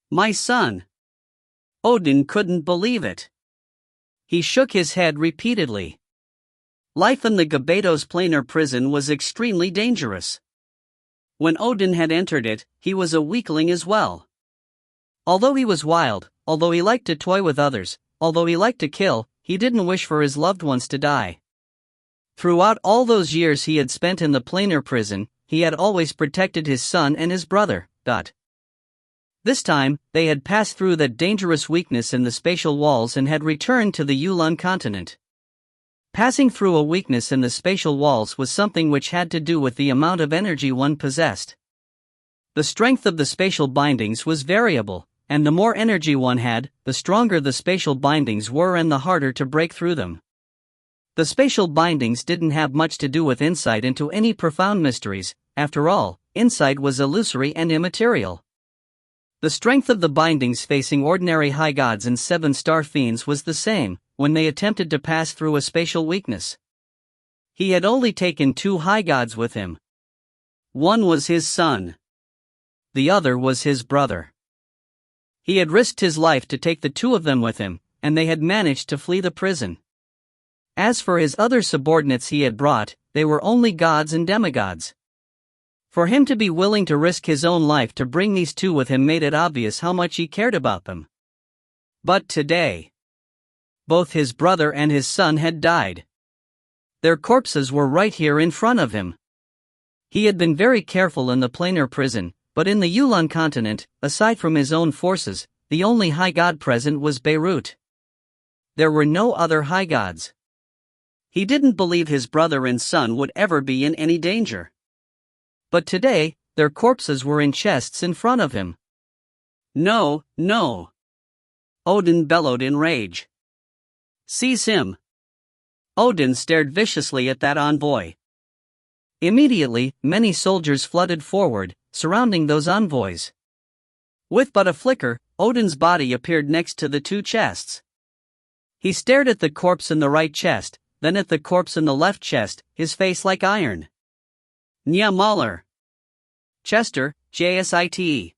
My son! Odin couldn't believe it. He shook his head repeatedly. Life in the Gabados planar prison was extremely dangerous. When Odin had entered it, he was a weakling as well. Although he was wild, although he liked to toy with others, although he liked to kill, he didn't wish for his loved ones to die. Throughout all those years he had spent in the planar prison, he had always protected his son and his brother. This time, they had passed through that dangerous weakness in the spatial walls and had returned to the Yulan continent. Passing through a weakness in the spatial walls was something which had to do with the amount of energy one possessed. The strength of the spatial bindings was variable, and the more energy one had, the stronger the spatial bindings were and the harder to break through them. The The spatial bindings didn't have much to do with insight into any profound mysteries. After all, insight was illusory and immaterial. The strength of the bindings facing ordinary high gods and seven-star fiends was the same when they attempted to pass through a spatial weakness. He had only taken 2 high gods with him. One was his son. The other was his brother. He had risked his life to take the 2 of them with him, and they had managed to flee the prison. As for his other subordinates he had brought, they were only gods and demigods. For him to be willing to risk his own life to bring these 2 with him made it obvious how much he cared about them. But today, both his brother and his son had died. Their corpses were right here in front of him. He had been very careful in the planar prison, but in the Yulan continent, aside from his own forces, the only high god present was Beirut. There were no other high gods. He didn't believe his brother and son would ever be in any danger. But today, their corpses were in chests in front of him. No, no! Odin bellowed in rage. Seize him! Odin stared viciously at that envoy. Immediately, many soldiers flooded forward, surrounding those envoys. With but a flicker, Odin's body appeared next to the 2 chests. He stared at the corpse in the right chest, then at the corpse in the left chest, his face like iron. Nya Mahler. Chester, JSITE.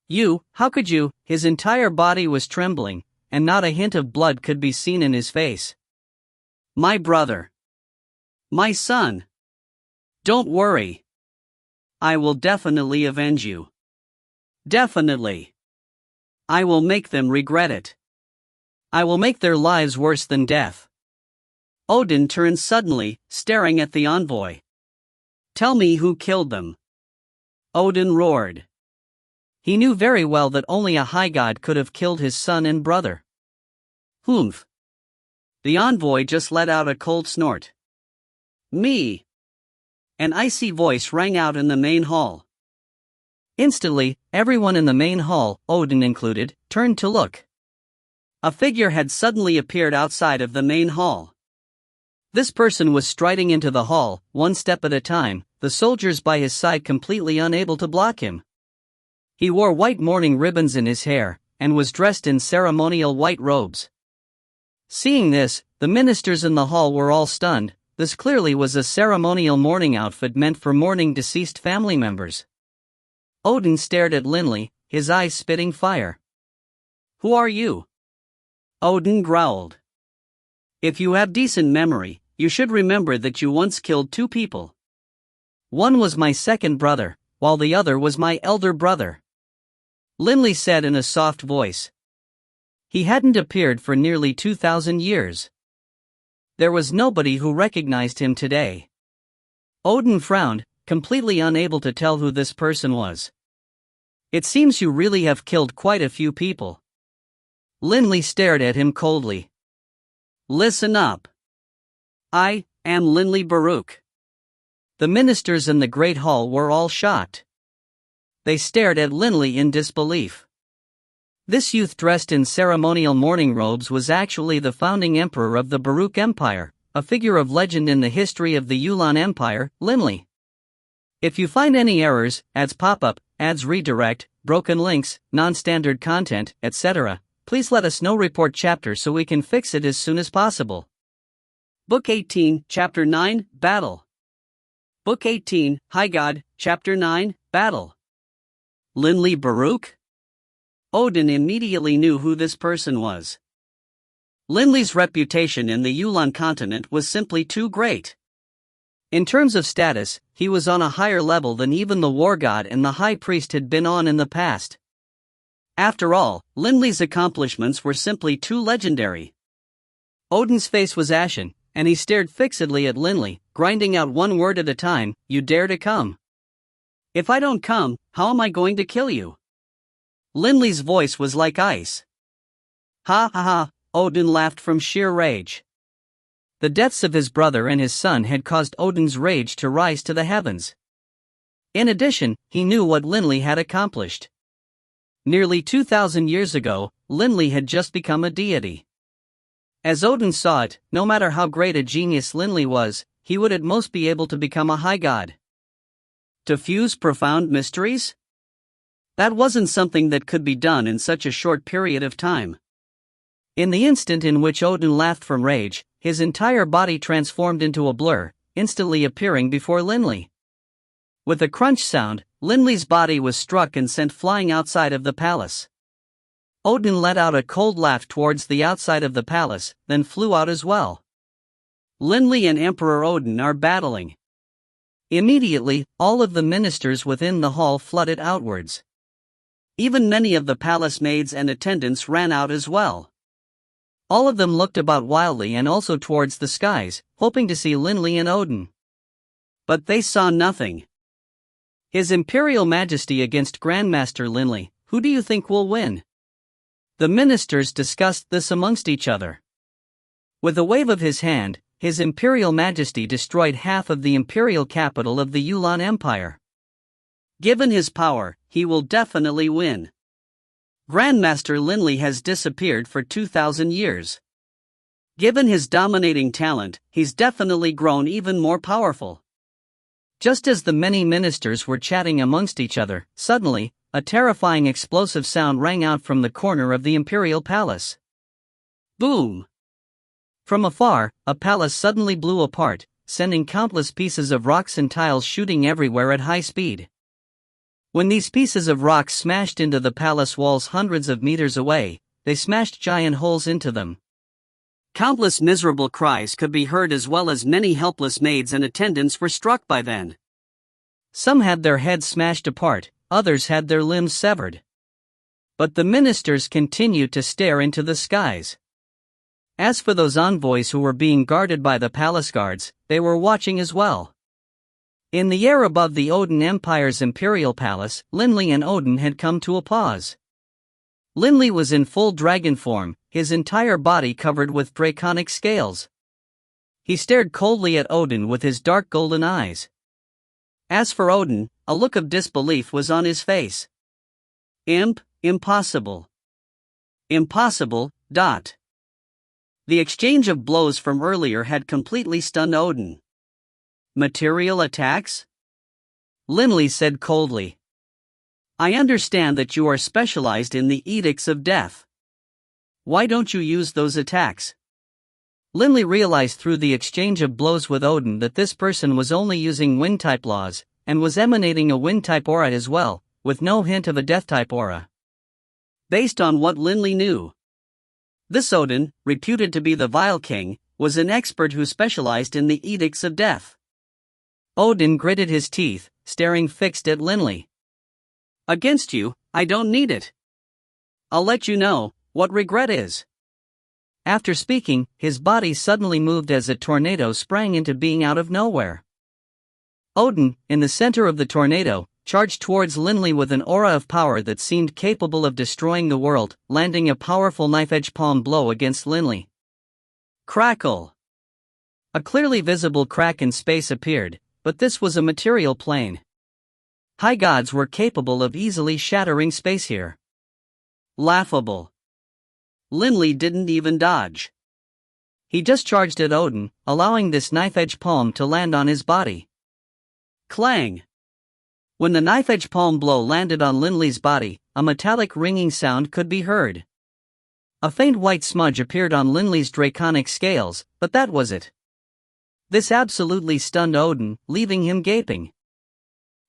You, how could you? His entire body was trembling, and not a hint of blood could be seen in his face. My brother. My son. Don't worry. I will definitely avenge you. Definitely. I will make them regret it. I will make their lives worse than death. Odin turned suddenly, staring at the envoy. Tell me who killed them. Odin roared. He knew very well that only a high god could have killed his son and brother. Humph. The envoy just let out a cold snort. Me. An icy voice rang out in the main hall. Instantly, everyone in the main hall, Odin included, turned to look. A figure had suddenly appeared outside of the main hall. This person was striding into the hall, one step at a time, the soldiers by his side completely unable to block him. He wore white mourning ribbons in his hair, and was dressed in ceremonial white robes. Seeing this, the ministers in the hall were all stunned. This clearly was a ceremonial mourning outfit meant for mourning deceased family members. Odin stared at Linley, his eyes spitting fire. Who are you? Odin growled. If you have decent memory, you should remember that you once killed 2 people. One was my second brother, while the other was my elder brother. Linley said in a soft voice. He hadn't appeared for nearly 2,000 years. There was nobody who recognized him today. Odin frowned, completely unable to tell who this person was. It seems you really have killed quite a few people. Linley stared at him coldly. Listen up. I am Linley Baruch. The ministers in the great hall were all shocked. They stared at Linley in disbelief. This youth dressed in ceremonial mourning robes was actually the founding emperor of the Baruch Empire, a figure of legend in the history of the Yulan Empire, Linley. If you find any errors, ads pop up, ads redirect, broken links, non-standard content, etc., please let us know. Report chapter so we can fix it as soon as possible. Book 18, Chapter 9, Battle. Book 18, High God, Chapter 9, Battle. Linley Baruch? Odin immediately knew who this person was. Linley's reputation in the Yulan continent was simply too great. In terms of status, he was on a higher level than even the war god and the high priest had been on in the past. After all, Linley's accomplishments were simply too legendary. Odin's face was ashen, and he stared fixedly at Linley, grinding out one word at a time, "You dare to come? If I don't come, how am I going to kill you?" Linley's voice was like ice. Ha ha ha, Odin laughed from sheer rage. The deaths of his brother and his son had caused Odin's rage to rise to the heavens. In addition, he knew what Linley had accomplished. Nearly 2,000 years ago, Linley had just become a deity. As Odin saw it, no matter how great a genius Linley was, he would at most be able to become a high god. To fuse profound mysteries? That wasn't something that could be done in such a short period of time. In the instant in which Odin laughed from rage, his entire body transformed into a blur, instantly appearing before Linley. With a crunch sound, Linley's body was struck and sent flying outside of the palace. Odin let out a cold laugh towards the outside of the palace, then flew out as well. Linley and Emperor Odin are battling. Immediately, all of the ministers within the hall flooded outwards. Even many of the palace maids and attendants ran out as well. All of them looked about wildly and also towards the skies, hoping to see Linley and Odin. But they saw nothing. His Imperial Majesty against Grandmaster Linley, who do you think will win? The ministers discussed this amongst each other. With a wave of his hand, His Imperial Majesty destroyed half of the imperial capital of the Yulan Empire. Given his power, he will definitely win. Grandmaster Linley has disappeared for 2,000 years. Given his dominating talent, he's definitely grown even more powerful. Just as the many ministers were chatting amongst each other, suddenly, a terrifying explosive sound rang out from the corner of the imperial palace. Boom! From afar, a palace suddenly blew apart, sending countless pieces of rocks and tiles shooting everywhere at high speed. When these pieces of rocks smashed into the palace walls hundreds of meters away, they smashed giant holes into them. Countless miserable cries could be heard, as well as many helpless maids and attendants were struck by then. Some had their heads smashed apart, others had their limbs severed. But the ministers continued to stare into the skies. As for those envoys who were being guarded by the palace guards, they were watching as well. In the air above the Odin Empire's imperial palace, Linley and Odin had come to a pause. Linley was in full dragon form, his entire body covered with draconic scales. He stared coldly at Odin with his dark golden eyes. As for Odin, a look of disbelief was on his face. Impossible. Impossible. The exchange of blows from earlier had completely stunned Odin. Material attacks? Linley said coldly. I understand that you are specialized in the edicts of death. Why don't you use those attacks? Linley realized through the exchange of blows with Odin that this person was only using wind-type laws, and was emanating a wind-type aura as well, with no hint of a death-type aura. Based on what Linley knew, this Odin, reputed to be the Vile King, was an expert who specialized in the edicts of death. Odin gritted his teeth, staring fixed at Linley. Against you, I don't need it. I'll let you know what regret is. After speaking, his body suddenly moved as a tornado sprang into being out of nowhere. Odin, in the center of the tornado, charged towards Linley with an aura of power that seemed capable of destroying the world, landing a powerful knife-edge palm blow against Linley. Crackle! A clearly visible crack in space appeared, but this was a material plane. High gods were capable of easily shattering space here. Laughable. Linley didn't even dodge. He just charged at Odin, allowing this knife-edge palm to land on his body. Clang! When the knife-edge palm blow landed on Linley's body, a metallic ringing sound could be heard. A faint white smudge appeared on Linley's draconic scales, but that was it. This absolutely stunned Odin, leaving him gaping.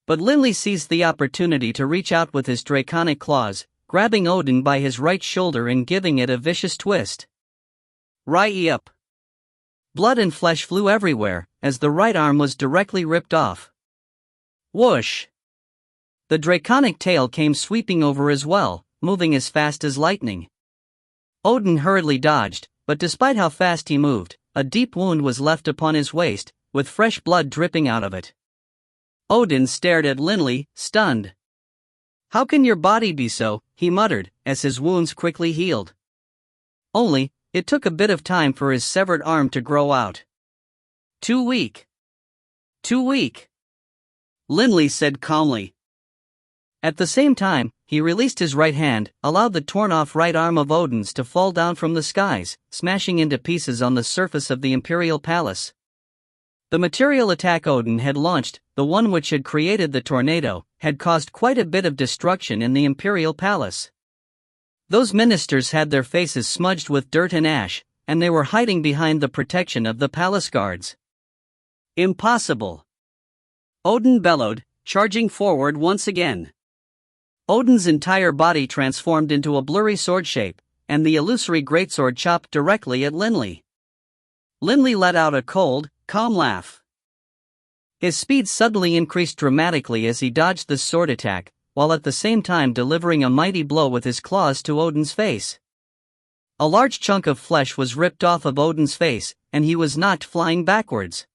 But Linley seized the opportunity to reach out with his draconic claws, grabbing Odin by his right shoulder and giving it a vicious twist. Right-up! Blood and flesh flew everywhere, as the right arm was directly ripped off. Whoosh! The draconic tail came sweeping over as well, moving as fast as lightning. Odin hurriedly dodged, but despite how fast he moved, a deep wound was left upon his waist, with fresh blood dripping out of it. Odin stared at Linley, stunned. How can your body be so? He muttered, as his wounds quickly healed. Only, it took a bit of time for his severed arm to grow out. Too weak. Too weak. Linley said calmly. At the same time, he released his right hand, allowed the torn-off right arm of Odin's to fall down from the skies, smashing into pieces on the surface of the Imperial Palace. The material attack Odin had launched, the one which had created the tornado, had caused quite a bit of destruction in the Imperial Palace. Those ministers had their faces smudged with dirt and ash, and they were hiding behind the protection of the palace guards. Impossible! Odin bellowed, charging forward once again. Odin's entire body transformed into a blurry sword shape, and the illusory greatsword chopped directly at Linley. Linley let out a cold, calm laugh. His speed suddenly increased dramatically as he dodged the sword attack, while at the same time delivering a mighty blow with his claws to Odin's face. A large chunk of flesh was ripped off of Odin's face, and he was knocked flying backwards.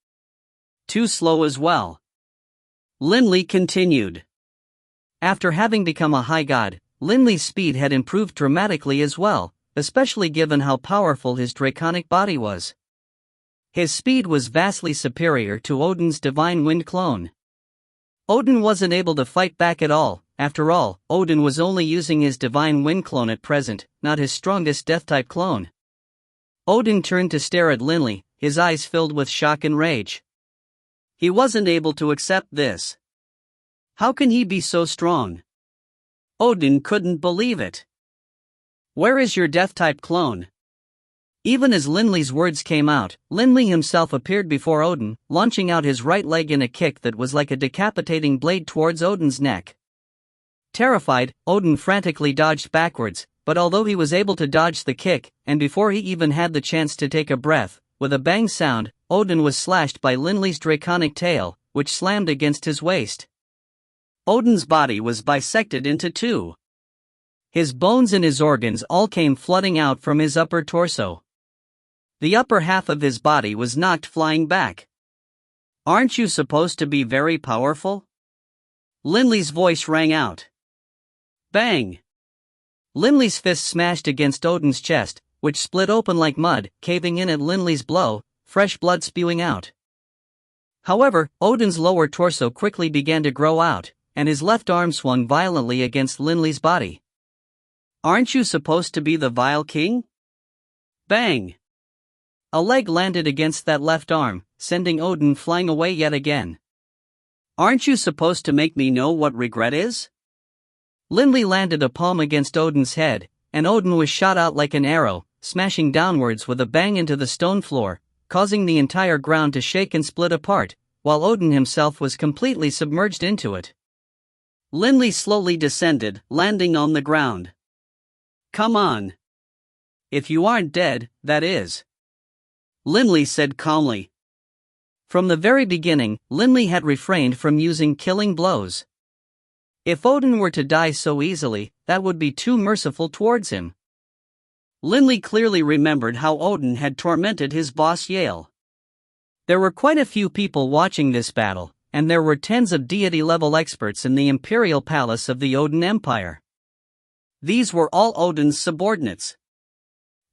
Too slow as well. Linley continued. After having become a high god, Linley's speed had improved dramatically as well, especially given how powerful his draconic body was. His speed was vastly superior to Odin's divine wind clone. Odin wasn't able to fight back at all. After all, Odin was only using his divine wind clone at present, not his strongest death-type clone. Odin turned to stare at Linley, his eyes filled with shock and rage. He wasn't able to accept this. How can he be so strong? Odin couldn't believe it. Where is your death-type clone? Even as Linley's words came out, Linley himself appeared before Odin, launching out his right leg in a kick that was like a decapitating blade towards Odin's neck. Terrified, Odin frantically dodged backwards, but although he was able to dodge the kick, and before he even had the chance to take a breath, with a bang sound, Odin was slashed by Linley's draconic tail, which slammed against his waist. Odin's body was bisected into two. His bones and his organs all came flooding out from his upper torso. The upper half of his body was knocked flying back. Aren't you supposed to be very powerful? Linley's voice rang out. Bang! Linley's fist smashed against Odin's chest, which split open like mud, caving in at Linley's blow, fresh blood spewing out. However, Odin's lower torso quickly began to grow out, and his left arm swung violently against Linley's body. Aren't you supposed to be the vile king? Bang! A leg landed against that left arm, sending Odin flying away yet again. Aren't you supposed to make me know what regret is? Linley landed a palm against Odin's head, and Odin was shot out like an arrow, smashing downwards with a bang into the stone floor, causing the entire ground to shake and split apart, while Odin himself was completely submerged into it. Linley slowly descended, landing on the ground. Come on. If you aren't dead, that is. Linley said calmly. From the very beginning, Linley had refrained from using killing blows. If Odin were to die so easily, that would be too merciful towards him. Linley clearly remembered how Odin had tormented his boss Yale. There were quite a few people watching this battle, and there were tens of deity-level experts in the Imperial Palace of the Odin Empire. These were all Odin's subordinates.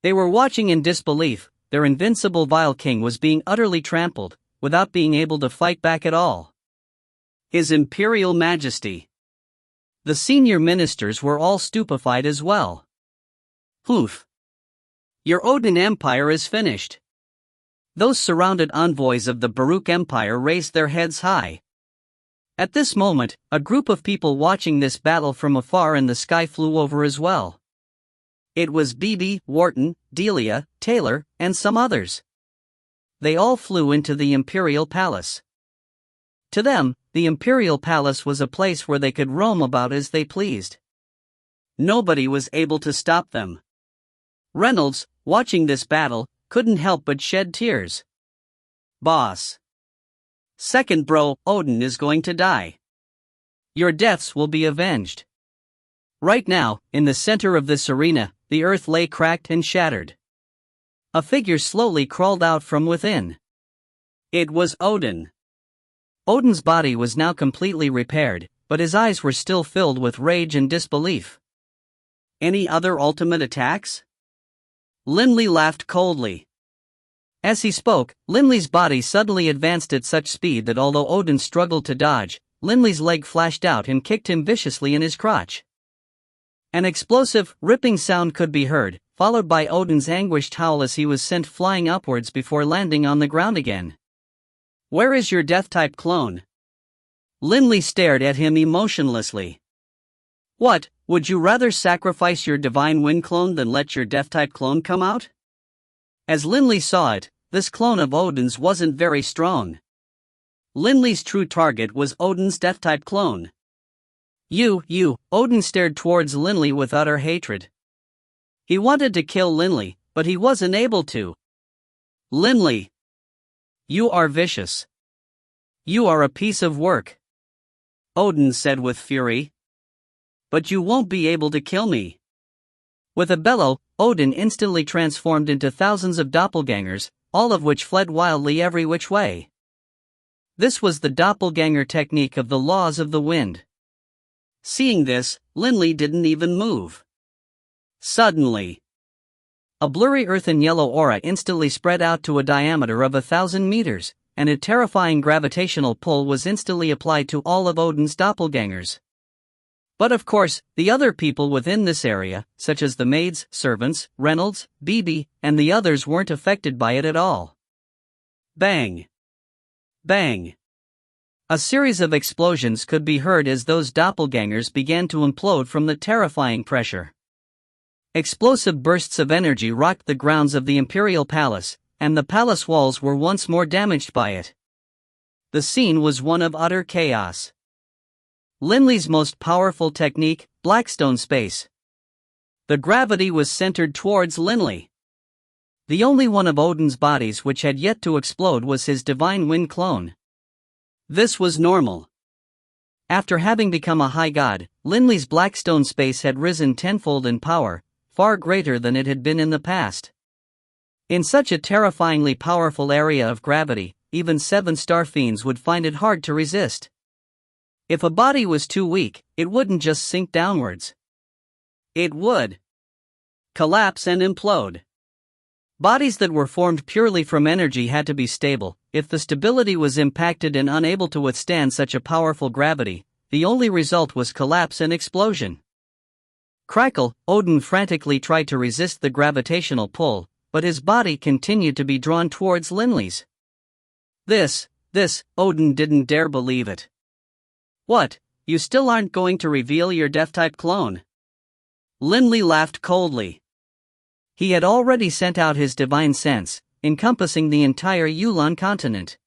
They were watching in disbelief. Their invincible vile king was being utterly trampled, without being able to fight back at all. His Imperial Majesty. The senior ministers were all stupefied as well. Poof! Your Odin Empire is finished. Those surrounded envoys of the Baruch Empire raised their heads high. At this moment, a group of people watching this battle from afar in the sky flew over as well. It was Bibi, Wharton, Delia, Taylor, and some others. They all flew into the Imperial Palace. To them, the Imperial Palace was a place where they could roam about as they pleased. Nobody was able to stop them. Reynolds, watching this battle, couldn't help but shed tears. Boss. Second bro, Odin is going to die. Your deaths will be avenged. Right now, in the center of this arena, the earth lay cracked and shattered. A figure slowly crawled out from within. It was Odin. Odin's body was now completely repaired, but his eyes were still filled with rage and disbelief. Any other ultimate attacks? Linley laughed coldly. As he spoke, Linley's body suddenly advanced at such speed that although Odin struggled to dodge, Linley's leg flashed out and kicked him viciously in his crotch. An explosive, ripping sound could be heard, followed by Odin's anguished howl as he was sent flying upwards before landing on the ground again. "Where is your Death-type clone?" Linley stared at him emotionlessly. "What, would you rather sacrifice your Divine Wind clone than let your Death-type clone come out?" As Linley saw it, this clone of Odin's wasn't very strong. Linley's true target was Odin's Death-type clone. You, Odin stared towards Linley with utter hatred. He wanted to kill Linley, but he wasn't able to. "Linley, you are vicious. You are a piece of work," Odin said with fury. "But you won't be able to kill me." With a bellow, Odin instantly transformed into thousands of doppelgangers, all of which fled wildly every which way. This was the doppelganger technique of the laws of the wind. Seeing this, Linley didn't even move. Suddenly, a blurry earthen yellow aura instantly spread out to a diameter of 1,000 meters, and a terrifying gravitational pull was instantly applied to all of Odin's doppelgangers. But of course, the other people within this area, such as the maids, servants, Reynolds, Beebe, and the others weren't affected by it at all. Bang! Bang! A series of explosions could be heard as those doppelgangers began to implode from the terrifying pressure. Explosive bursts of energy rocked the grounds of the Imperial Palace, and the palace walls were once more damaged by it. The scene was one of utter chaos. Linley's most powerful technique, Blackstone Space. The gravity was centered towards Linley. The only one of Odin's bodies which had yet to explode was his Divine Wind clone. This was normal. After having become a high god, Linley's Blackstone Space had risen tenfold in power, far greater than it had been in the past. In such a terrifyingly powerful area of gravity, even 7-star fiends would find it hard to resist. If a body was too weak, it wouldn't just sink downwards. It would collapse and implode. Bodies that were formed purely from energy had to be stable. If the stability was impacted and unable to withstand such a powerful gravity, the only result was collapse and explosion. Crackle, Odin frantically tried to resist the gravitational pull, but his body continued to be drawn towards Linley's. This, Odin didn't dare believe it. "What, you still aren't going to reveal your Death-type clone?" Linley laughed coldly. He had already sent out his divine sense, encompassing the entire Yulon continent.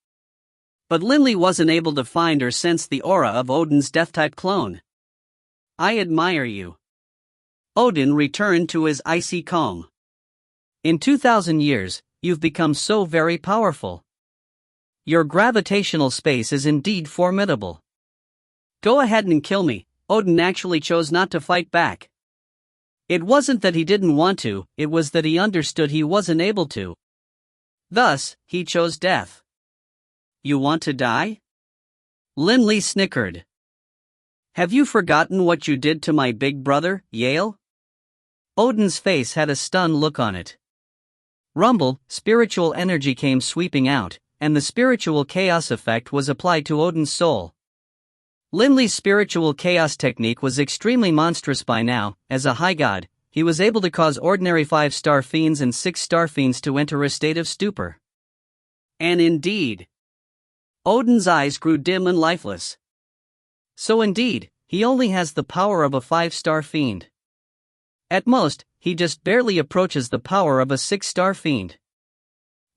But Linley wasn't able to find or sense the aura of Odin's Death-type clone. "I admire you." Odin returned to his icy calm. "In 2,000 years, you've become so very powerful. Your gravitational space is indeed formidable. Go ahead and kill me." Odin actually chose not to fight back. It wasn't that he didn't want to, it was that he understood he wasn't able to. Thus, he chose death. "You want to die?" Linley snickered. "Have you forgotten what you did to my big brother, Yale?" Odin's face had a stunned look on it. Rumble, spiritual energy came sweeping out, and the spiritual chaos effect was applied to Odin's soul. Linley's spiritual chaos technique was extremely monstrous by now. As a high god, he was able to cause ordinary 5-star fiends and 6-star fiends to enter a state of stupor. And indeed, Odin's eyes grew dim and lifeless. So indeed, he only has the power of a 5-star fiend. At most, he just barely approaches the power of a 6-star fiend.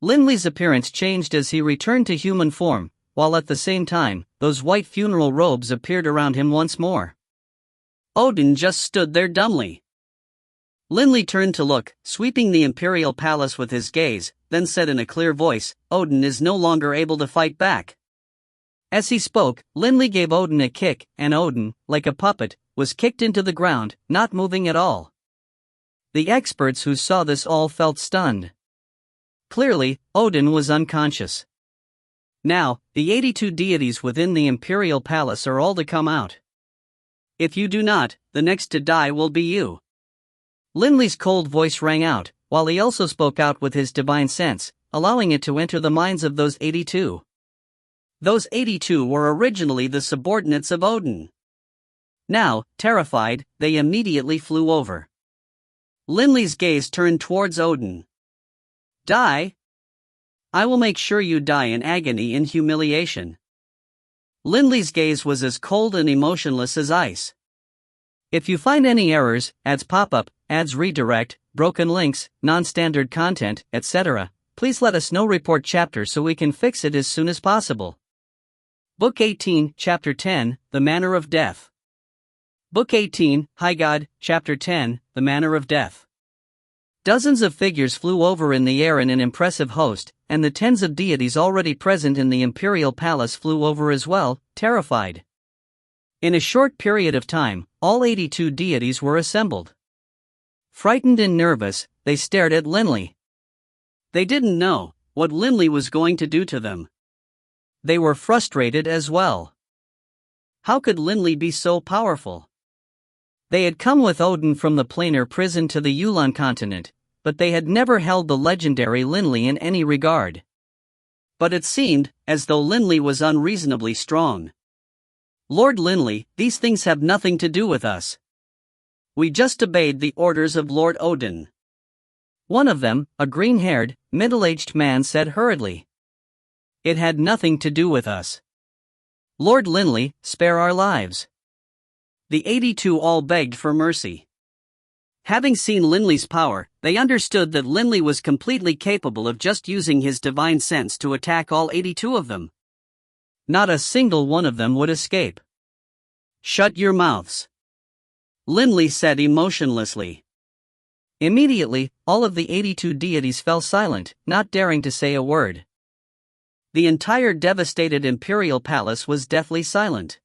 Linley's appearance changed as he returned to human form, while at the same time, those white funeral robes appeared around him once more. Odin just stood there dumbly. Linley turned to look, sweeping the Imperial Palace with his gaze, then said in a clear voice, "Odin is no longer able to fight back." As he spoke, Linley gave Odin a kick, and Odin, like a puppet, was kicked into the ground, not moving at all. The experts who saw this all felt stunned. Clearly, Odin was unconscious. Now, the 82 deities within the Imperial Palace are all to come out. If you do not, the next to die will be you. Linley's cold voice rang out, while he also spoke out with his divine sense, allowing it to enter the minds of those 82. Those 82 were originally the subordinates of Odin. Now, terrified, they immediately flew over. Linley's gaze turned towards Odin. Die? I will make sure you die in agony and humiliation. Linley's gaze was as cold and emotionless as ice. If you find any errors, ads pop up, ads redirect, broken links, non-standard content, etc., please let us know. Report chapter so we can fix it as soon as possible. Book 18, Chapter 10, The Manner of Death. Book 18, High God, Chapter 10, The Manner of Death. Dozens of figures flew over in the air in an impressive host, and the tens of deities already present in the imperial palace flew over as well, terrified. In a short period of time, all 82 deities were assembled. Frightened and nervous, they stared at Linley. They didn't know what Linley was going to do to them. They were frustrated as well. How could Linley be so powerful? They had come with Odin from the planar prison to the Yulon continent, but they had never held the legendary Linley in any regard. But it seemed as though Linley was unreasonably strong. Lord Linley, these things have nothing to do with us. We just obeyed the orders of Lord Odin. One of them, a green-haired, middle-aged man, said hurriedly. It had nothing to do with us. Lord Linley, spare our lives. The 82 all begged for mercy. Having seen Linley's power, they understood that Linley was completely capable of just using his divine sense to attack all 82 of them. Not a single one of them would escape. Shut your mouths, Linley said emotionlessly. Immediately, all of the 82 deities fell silent, not daring to say a word. The entire devastated imperial palace was deathly silent.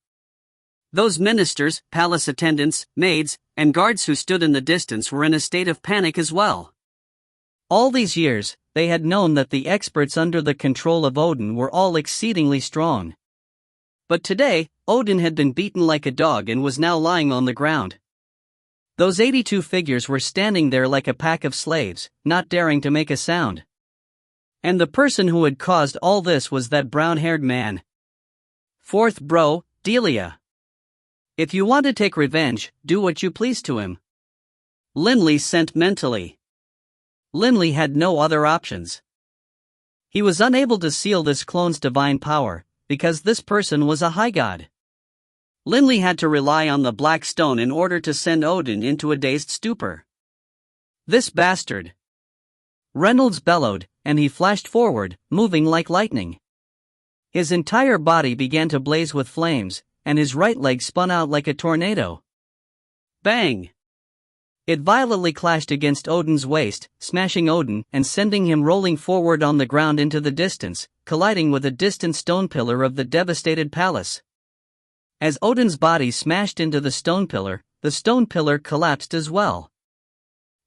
Those ministers, palace attendants, maids, and guards who stood in the distance were in a state of panic as well. All these years, they had known that the experts under the control of Odin were all exceedingly strong. But today, Odin had been beaten like a dog and was now lying on the ground. Those 82 figures were standing there like a pack of slaves, not daring to make a sound. And the person who had caused all this was that brown-haired man. Fourth bro, Delia. If you want to take revenge, do what you please to him. Linley sent mentally. Linley had no other options. He was unable to seal this clone's divine power, because this person was a high god. Linley had to rely on the black stone in order to send Odin into a dazed stupor. This bastard! Reynolds bellowed, and he flashed forward, moving like lightning. His entire body began to blaze with flames, and his right leg spun out like a tornado. Bang! It violently clashed against Odin's waist, smashing Odin and sending him rolling forward on the ground into the distance, colliding with a distant stone pillar of the devastated palace. As Odin's body smashed into the stone pillar collapsed as well.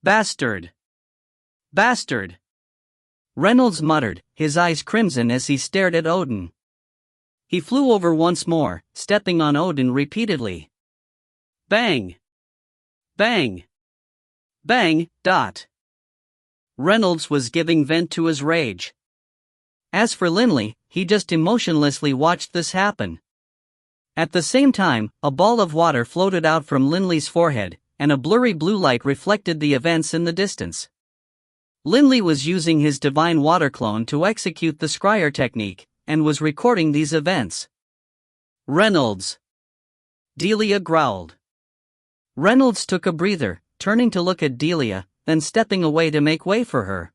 Bastard! Bastard! Reynolds muttered, his eyes crimson as he stared at Odin. He flew over once more, stepping on Odin repeatedly. Bang! Bang! Bang! Reynolds was giving vent to his rage. As for Linley, he just emotionlessly watched this happen. At the same time, a ball of water floated out from Linley's forehead, and a blurry blue light reflected the events in the distance. Linley was using his divine water clone to execute the scryer technique, and was recording these events. Reynolds! Delia growled. Reynolds took a breather, turning to look at Delia, then stepping away to make way for her.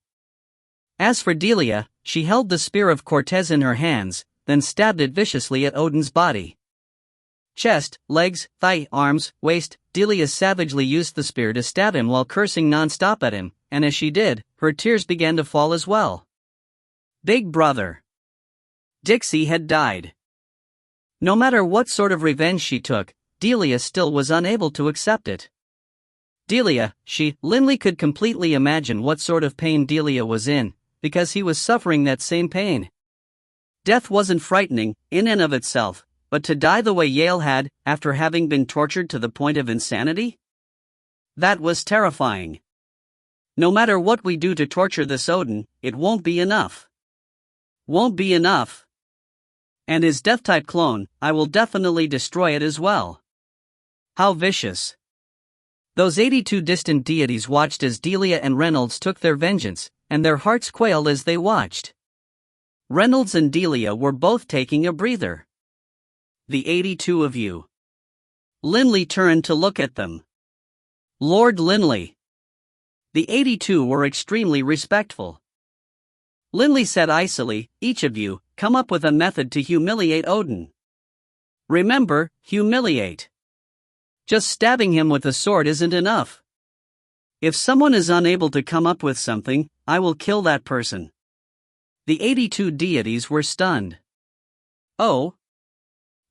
As for Delia, she held the spear of Cortez in her hands, then stabbed it viciously at Odin's body. Chest, legs, thigh, arms, waist, Delia savagely used the spear to stab him while cursing non-stop at him, and as she did, her tears began to fall as well. Big brother! Dixie had died. No matter what sort of revenge she took, Delia still was unable to accept it. Linley could completely imagine what sort of pain Delia was in, because he was suffering that same pain. Death wasn't frightening, in and of itself, but to die the way Yale had, after having been tortured to the point of insanity? That was terrifying. No matter what we do to torture this Odin, it won't be enough. Won't be enough. And his death-type clone, I will definitely destroy it as well. How vicious. Those 82 distant deities watched as Delia and Reynolds took their vengeance, and their hearts quailed as they watched. Reynolds and Delia were both taking a breather. The 82 of you. Linley turned to look at them. Lord Linley. The 82 were extremely respectful. Linley said icily, each of you, come up with a method to humiliate Odin. Remember, humiliate. Just stabbing him with a sword isn't enough. If someone is unable to come up with something, I will kill that person. The 82 deities were stunned. Oh?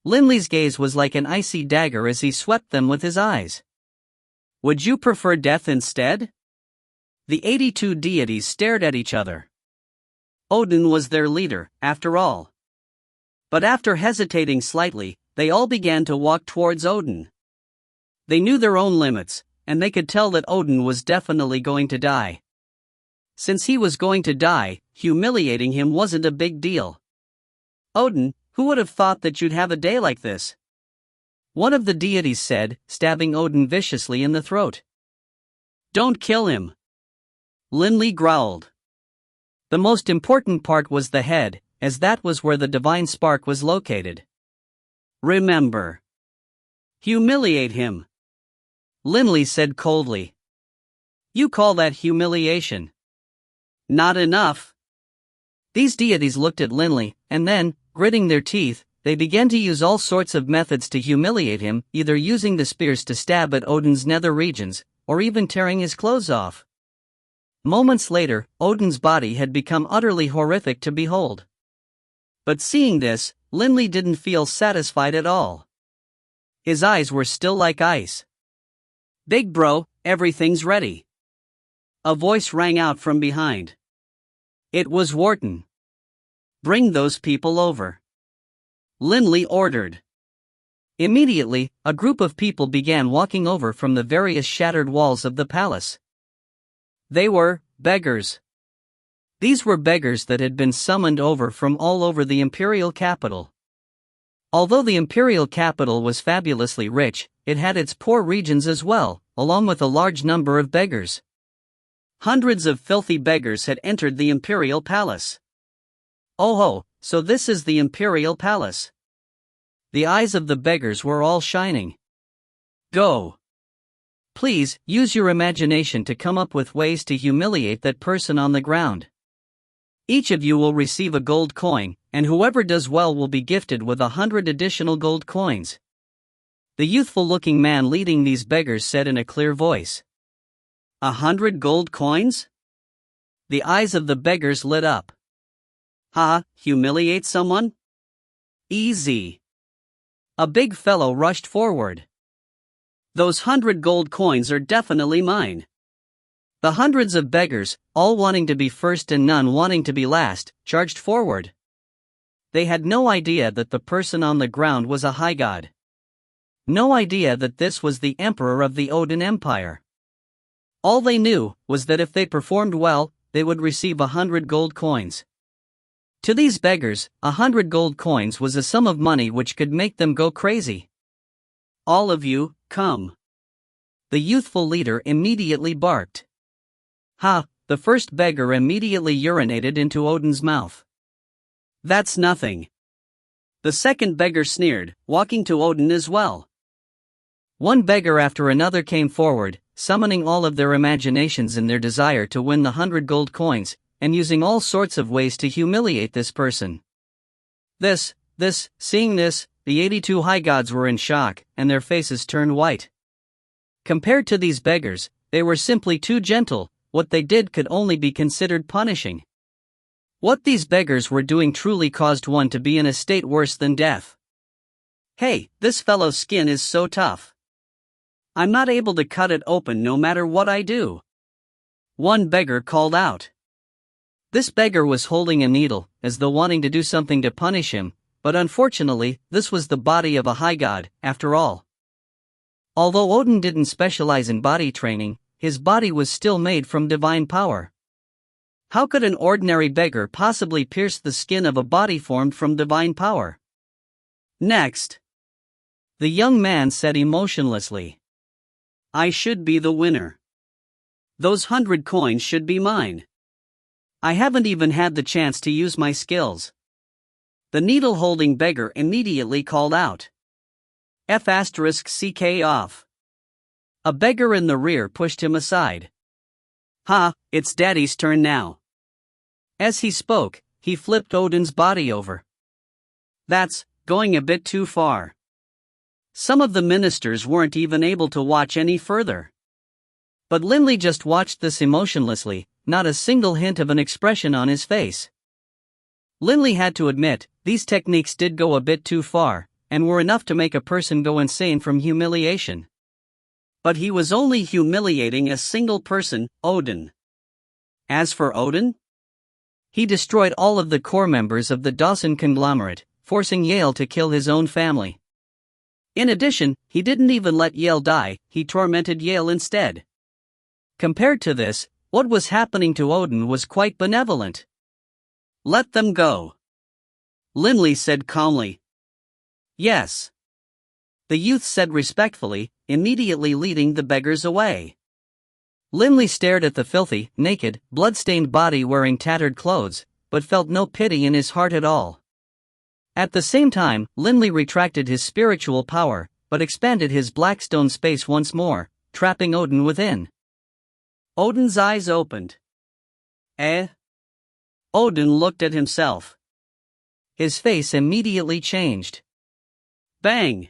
Linley's gaze was like an icy dagger as he swept them with his eyes. Would you prefer death instead? The 82 deities stared at each other. Odin was their leader, after all. But after hesitating slightly, they all began to walk towards Odin. They knew their own limits, and they could tell that Odin was definitely going to die. Since he was going to die, humiliating him wasn't a big deal. Odin, who would have thought that you'd have a day like this? One of the deities said, stabbing Odin viciously in the throat. Don't kill him. Linley growled. The most important part was the head, as that was where the divine spark was located. Remember. Humiliate him. Linley said coldly. You call that humiliation? Not enough. These deities looked at Linley, and then, gritting their teeth, they began to use all sorts of methods to humiliate him, either using the spears to stab at Odin's nether regions, or even tearing his clothes off. Moments later, Odin's body had become utterly horrific to behold. But seeing this, Linley didn't feel satisfied at all. His eyes were still like ice. Big bro, everything's ready. A voice rang out from behind. It was Wharton. Bring those people over. Linley ordered. Immediately, a group of people began walking over from the various shattered walls of the palace. They were beggars. These were beggars that had been summoned over from all over the imperial capital. Although the imperial capital was fabulously rich, it had its poor regions as well, along with a large number of beggars. Hundreds of filthy beggars had entered the imperial palace. Oh ho, so this is the imperial palace. The eyes of the beggars were all shining. Go. Please, use your imagination to come up with ways to humiliate that person on the ground. Each of you will receive a gold coin, and whoever does well will be gifted with 100 additional gold coins. The youthful-looking man leading these beggars said in a clear voice. 100 gold coins? The eyes of the beggars lit up. Ha, humiliate someone? Easy. A big fellow rushed forward. Those 100 gold coins are definitely mine. The hundreds of beggars, all wanting to be first and none wanting to be last, charged forward. They had no idea that the person on the ground was a high god. No idea that this was the emperor of the Odin Empire. All they knew was that if they performed well, they would receive 100 gold coins. To these beggars, 100 gold coins was a sum of money which could make them go crazy. All of you, come. The youthful leader immediately barked. Ha, the first beggar immediately urinated into Odin's mouth. That's nothing. The second beggar sneered, walking to Odin as well. One beggar after another came forward, summoning all of their imaginations in their desire to win the 100 gold coins, and using all sorts of ways to humiliate this person. Seeing this, the 82 high gods were in shock, and their faces turned white. Compared to these beggars, they were simply too gentle. What they did could only be considered punishing. What these beggars were doing truly caused one to be in a state worse than death. Hey, this fellow's skin is so tough. I'm not able to cut it open no matter what I do. One beggar called out. This beggar was holding a needle, as though wanting to do something to punish him, but unfortunately, this was the body of a high god, after all. Although Odin didn't specialize in body training, his body was still made from divine power. How could an ordinary beggar possibly pierce the skin of a body formed from divine power? Next. The young man said emotionlessly. I should be the winner. Those 100 coins should be mine. I haven't even had the chance to use my skills. The needle-holding beggar immediately called out. F***ck off. A beggar in the rear pushed him aside. Ha, it's Daddy's turn now. As he spoke, he flipped Odin's body over. That's going a bit too far. Some of the ministers weren't even able to watch any further. But Linley just watched this emotionlessly, not a single hint of an expression on his face. Linley had to admit, these techniques did go a bit too far, and were enough to make a person go insane from humiliation. But he was only humiliating a single person, Odin. As for Odin, he destroyed all of the core members of the Dawson conglomerate, forcing Yale to kill his own family. In addition, he didn't even let Yale die, he tormented Yale instead. Compared to this, what was happening to Odin was quite benevolent. Let them go. Linley said calmly. Yes. The youth said respectfully, immediately leading the beggars away. Linley stared at the filthy, naked, blood-stained body wearing tattered clothes, but felt no pity in his heart at all. At the same time, Linley retracted his spiritual power, but expanded his blackstone space once more, trapping Odin within. Odin's eyes opened. Odin looked at himself. His face immediately changed. Bang!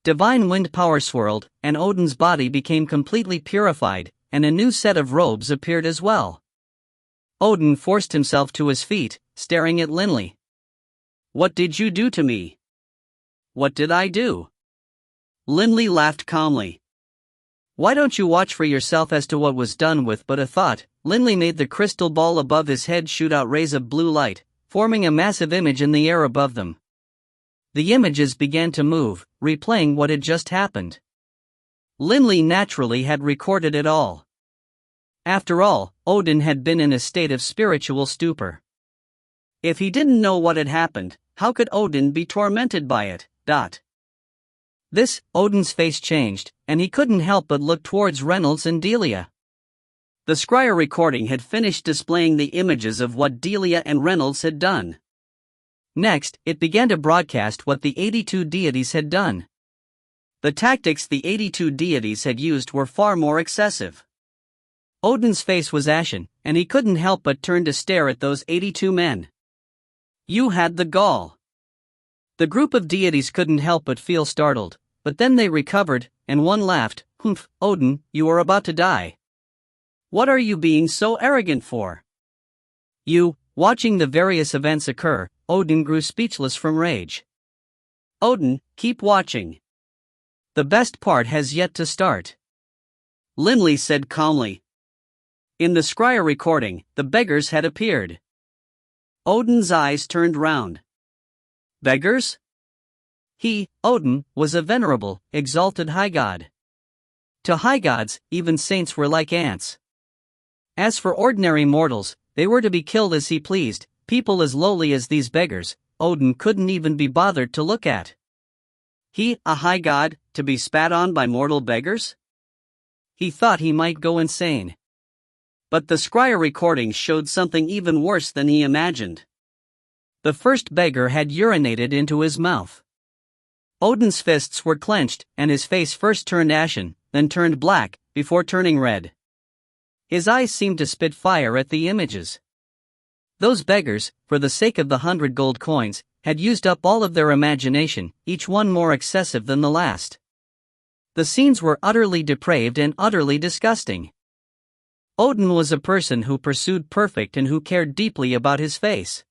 Divine wind power swirled, and Odin's body became completely purified, and a new set of robes appeared as well. Odin forced himself to his feet, staring at Linley. What did you do to me? What did I do? Linley laughed calmly. Why don't you watch for yourself as to what was done with but a thought? Linley made the crystal ball above his head shoot out rays of blue light, forming a massive image in the air above them. The images began to move, replaying what had just happened. Linley naturally had recorded it all. After all, Odin had been in a state of spiritual stupor. If he didn't know what had happened, how could Odin be tormented by it? This, Odin's face changed, and he couldn't help but look towards Reynolds and Delia. The Scryer recording had finished displaying the images of what Delia and Reynolds had done. Next, it began to broadcast what the 82 deities had done. The tactics the 82 deities had used were far more excessive. Odin's face was ashen, and he couldn't help but turn to stare at those 82 men. You had the gall. The group of deities couldn't help but feel startled, but then they recovered, and one laughed. Humph, Odin, you are about to die. What are you being so arrogant for? Watching the various events occur, Odin grew speechless from rage. Odin, keep watching. The best part has yet to start. Linley said calmly. In the Scryer recording, the beggars had appeared. Odin's eyes turned round. Beggars? He, Odin, was a venerable, exalted high god. To high gods, even saints were like ants. As for ordinary mortals, they were to be killed as he pleased. People as lowly as these beggars, Odin couldn't even be bothered to look at. He, a high god, to be spat on by mortal beggars? He thought he might go insane. But the Scryer recording showed something even worse than he imagined. The first beggar had urinated into his mouth. Odin's fists were clenched, and his face first turned ashen, then turned black, before turning red. His eyes seemed to spit fire at the images. Those beggars, for the sake of the 100 gold coins, had used up all of their imagination, each one more excessive than the last. The scenes were utterly depraved and utterly disgusting. Odin was a person who pursued perfect and who cared deeply about his face.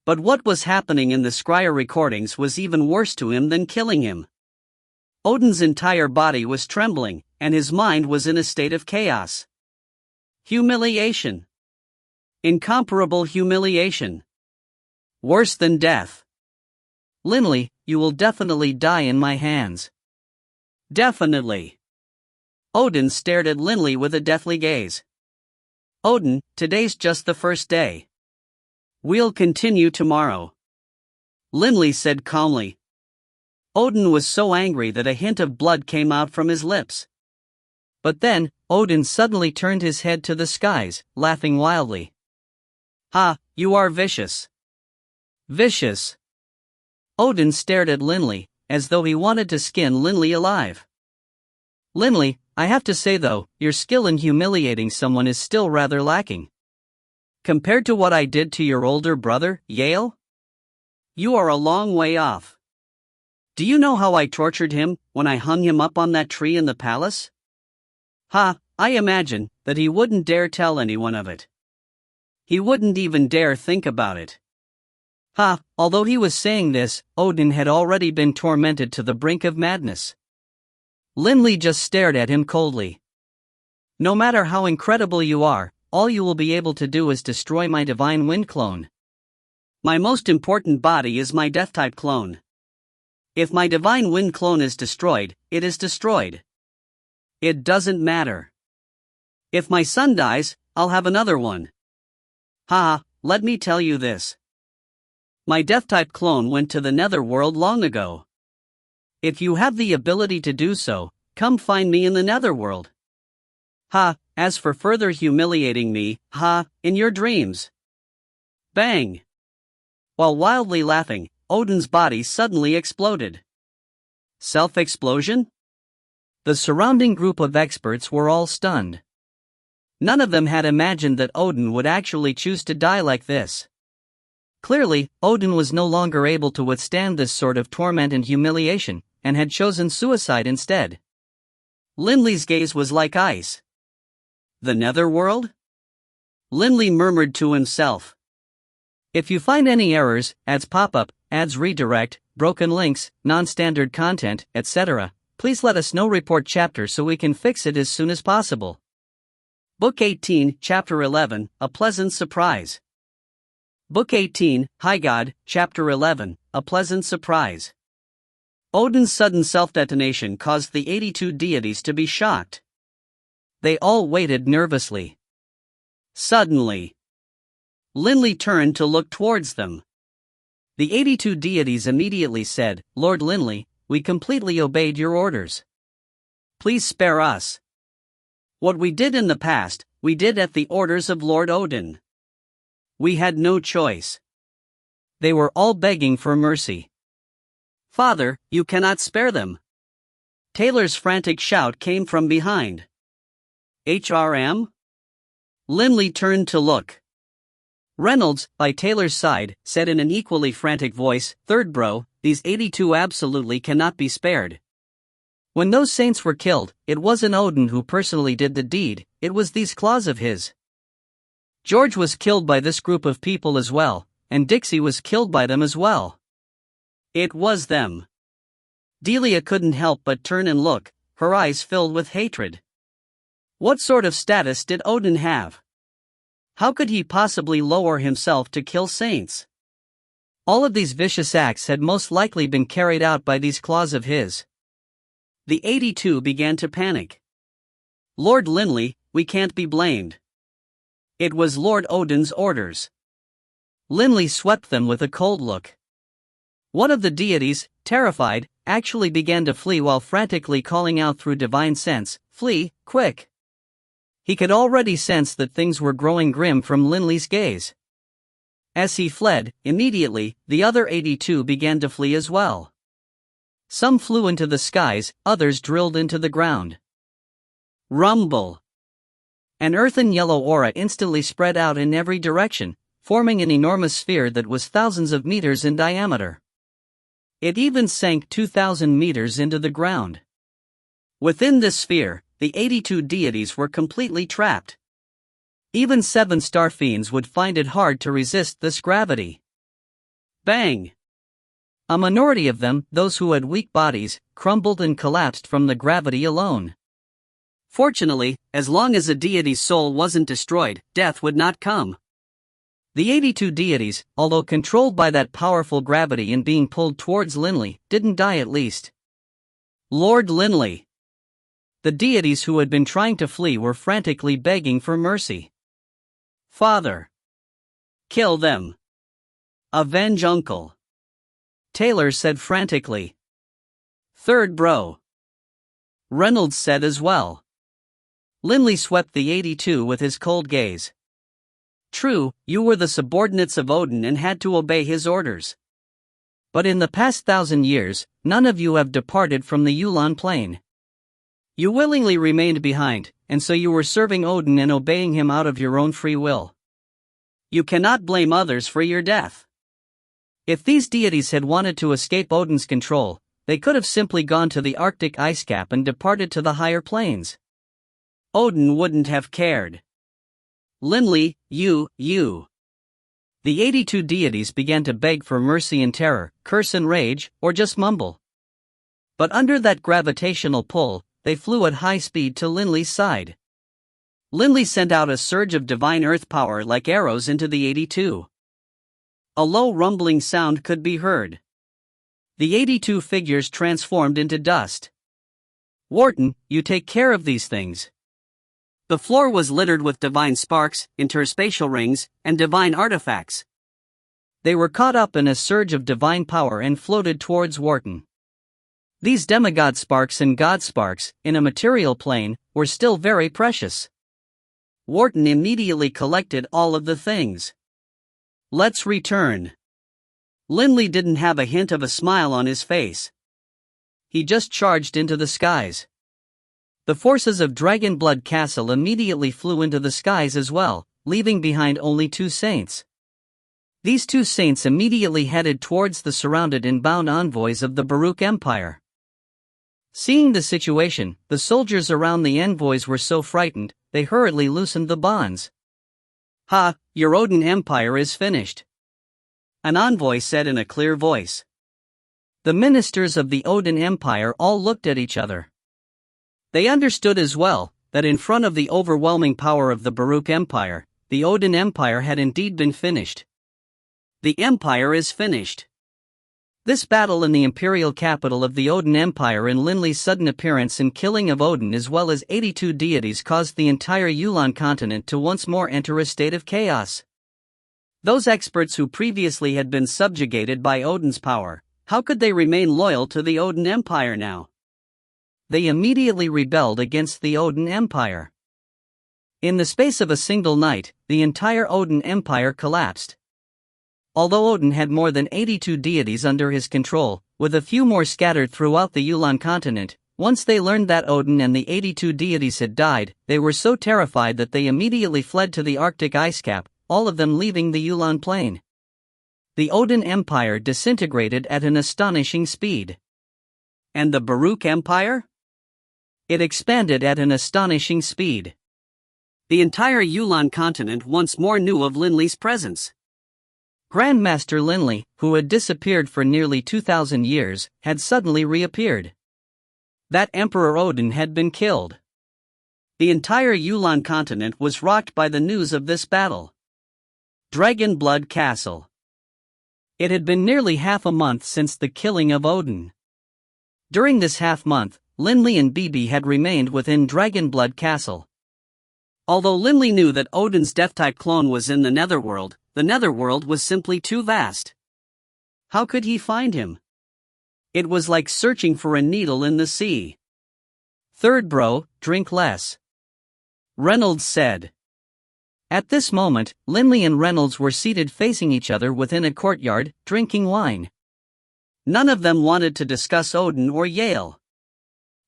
But what was happening in the Scryer recordings was even worse to him than killing him. Odin's entire body was trembling, and his mind was in a state of chaos. Humiliation. Incomparable humiliation. Worse than death. Linley, you will definitely die in my hands. Definitely. Odin stared at Linley with a deathly gaze. Odin, today's just the first day. We'll continue tomorrow. Linley said calmly. Odin was so angry that a hint of blood came out from his lips. But then, Odin suddenly turned his head to the skies, laughing wildly. "Ha, you are vicious." "Vicious?" Odin stared at Linley, as though he wanted to skin Linley alive. "Linley, I have to say though, your skill in humiliating someone is still rather lacking. Compared to what I did to your older brother, Yale? You are a long way off. Do you know how I tortured him when I hung him up on that tree in the palace? Ha, I imagine that he wouldn't dare tell anyone of it. He wouldn't even dare think about it." Ha, although he was saying this, Odin had already been tormented to the brink of madness. Linley just stared at him coldly. "No matter how incredible you are, all you will be able to do is destroy my divine wind clone. My most important body is my death-type clone. If my divine wind clone is destroyed, it is destroyed. It doesn't matter. If my son dies, I'll have another one. Ha, let me tell you this. My death-type clone went to the netherworld long ago. If you have the ability to do so, come find me in the netherworld. Ha, as for further humiliating me, ha, in your dreams." Bang! While wildly laughing, Odin's body suddenly exploded. Self-explosion? The surrounding group of experts were all stunned. None of them had imagined that Odin would actually choose to die like this. Clearly, Odin was no longer able to withstand this sort of torment and humiliation, and had chosen suicide instead. Linley's gaze was like ice. The netherworld? Linley murmured to himself. If you find any errors, ads pop up, ads redirect, broken links, non-standard content, etc., please let us know. Report chapter so we can fix it as soon as possible. Book 18, Chapter 11, A Pleasant Surprise. Book 18, High God, Chapter 11, A Pleasant Surprise. Odin's sudden self-detonation caused the 82 deities to be shocked. They all waited nervously. Suddenly, Linley turned to look towards them. The 82 deities immediately said, "Lord Linley, we completely obeyed your orders. Please spare us. What we did in the past, we did at the orders of Lord Odin. We had no choice." They were all begging for mercy. "Father, you cannot spare them." Taylor's frantic shout came from behind. "HRM?" Linley turned to look. Reynolds, by Taylor's side, said in an equally frantic voice, "Third bro, these 82 absolutely cannot be spared. When those saints were killed, it wasn't Odin who personally did the deed, it was these claws of his. George was killed by this group of people as well, and Dixie was killed by them as well. It was them." Delia couldn't help but turn and look, her eyes filled with hatred. What sort of status did Odin have? How could he possibly lower himself to kill saints? All of these vicious acts had most likely been carried out by these claws of his. The 82 began to panic. "Lord Linley, we can't be blamed. It was Lord Odin's orders." Linley swept them with a cold look. One of the deities, terrified, actually began to flee while frantically calling out through divine sense, "Flee, quick!" He could already sense that things were growing grim from Linley's gaze. As he fled, immediately, the other 82 began to flee as well. Some flew into the skies, others drilled into the ground. Rumble! An earthen yellow aura instantly spread out in every direction, forming an enormous sphere that was thousands of meters in diameter. It even sank 2,000 meters into the ground. Within this sphere, the 82 deities were completely trapped. Even 7 star fiends would find it hard to resist this gravity. Bang! A minority of them, those who had weak bodies, crumbled and collapsed from the gravity alone. Fortunately, as long as a deity's soul wasn't destroyed, death would not come. The 82 deities, although controlled by that powerful gravity and being pulled towards Linley, didn't die at least. Lord Linley! The deities who had been trying to flee were frantically begging for mercy. "Father! Kill them! Avenge Uncle!" Taylor said frantically. Third bro. Reynolds said as well. Linley swept the 82 with his cold gaze. True, you were the subordinates of Odin and had to obey his orders. But in the past 1,000 years, none of you have departed from the Yulon plane. You willingly remained behind, and so you were serving Odin and obeying him out of your own free will. You cannot blame others for your death. If these deities had wanted to escape Odin's control, they could have simply gone to the Arctic ice cap and departed to the higher planes. Odin wouldn't have cared. Linley, you. The 82 deities began to beg for mercy in terror, curse and rage, or just mumble. But under that gravitational pull, they flew at high speed to Linley's side. Linley sent out a surge of divine earth power like arrows into the 82. A low rumbling sound could be heard. The 82 figures transformed into dust. Wharton, you take care of these things. The floor was littered with divine sparks, interspatial rings, and divine artifacts. They were caught up in a surge of divine power and floated towards Wharton. These demigod sparks and god sparks, in a material plane, were still very precious. Wharton immediately collected all of the things. Let's return. Linley didn't have a hint of a smile on his face. He just charged into the skies. The forces of Dragonblood Castle immediately flew into the skies as well, leaving behind only 2 saints. These 2 saints immediately headed towards the surrounded and bound envoys of the Baruch Empire. Seeing the situation, the soldiers around the envoys were so frightened, they hurriedly loosened the bonds. Ha, your Odin Empire is finished. An envoy said in a clear voice. The ministers of the Odin Empire all looked at each other. They understood as well, that in front of the overwhelming power of the Baruch Empire, the Odin Empire had indeed been finished. The Empire is finished. This battle in the imperial capital of the Odin Empire and Linley's sudden appearance and killing of Odin as well as 82 deities caused the entire Yulon continent to once more enter a state of chaos. Those experts who previously had been subjugated by Odin's power, how could they remain loyal to the Odin Empire now? They immediately rebelled against the Odin Empire. In the space of a single night, the entire Odin Empire collapsed. Although Odin had more than 82 deities under his control, with a few more scattered throughout the Yulon continent, once they learned that Odin and the 82 deities had died, they were so terrified that they immediately fled to the Arctic ice cap, all of them leaving the Yulon plain. The Odin Empire disintegrated at an astonishing speed. And the Baruch Empire? It expanded at an astonishing speed. The entire Yulon continent once more knew of Linley's presence. Grandmaster Linley, who had disappeared for nearly 2,000 years, had suddenly reappeared. That Emperor Odin had been killed. The entire Yulon continent was rocked by the news of this battle. Dragonblood Castle. It had been nearly half a month since the killing of Odin. During this half-month, Linley and Bibi had remained within Dragonblood Castle. Although Linley knew that Odin's Death-type clone was in the Netherworld, the Netherworld was simply too vast. How could he find him? It was like searching for a needle in the sea. Third bro, drink less. Reynolds said. At this moment, Linley and Reynolds were seated facing each other within a courtyard, drinking wine. None of them wanted to discuss Odin or Yale.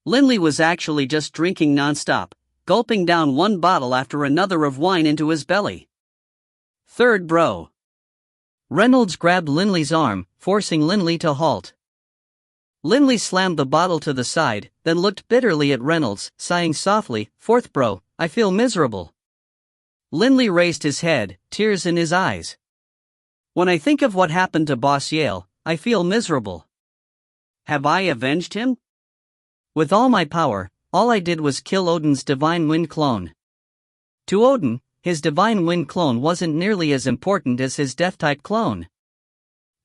Linley was actually just drinking non-stop, gulping down one bottle after another of wine into his belly. Third bro. Reynolds grabbed Linley's arm, forcing Linley to halt. Linley slammed the bottle to the side, then looked bitterly at Reynolds, sighing softly, "Fourth bro, I feel miserable." Linley raised his head, tears in his eyes. "When I think of what happened to Boss Yale, I feel miserable. Have I avenged him? With all my power, all I did was kill Odin's Divine Wind clone. To Odin, his Divine Wind clone wasn't nearly as important as his Death-type clone.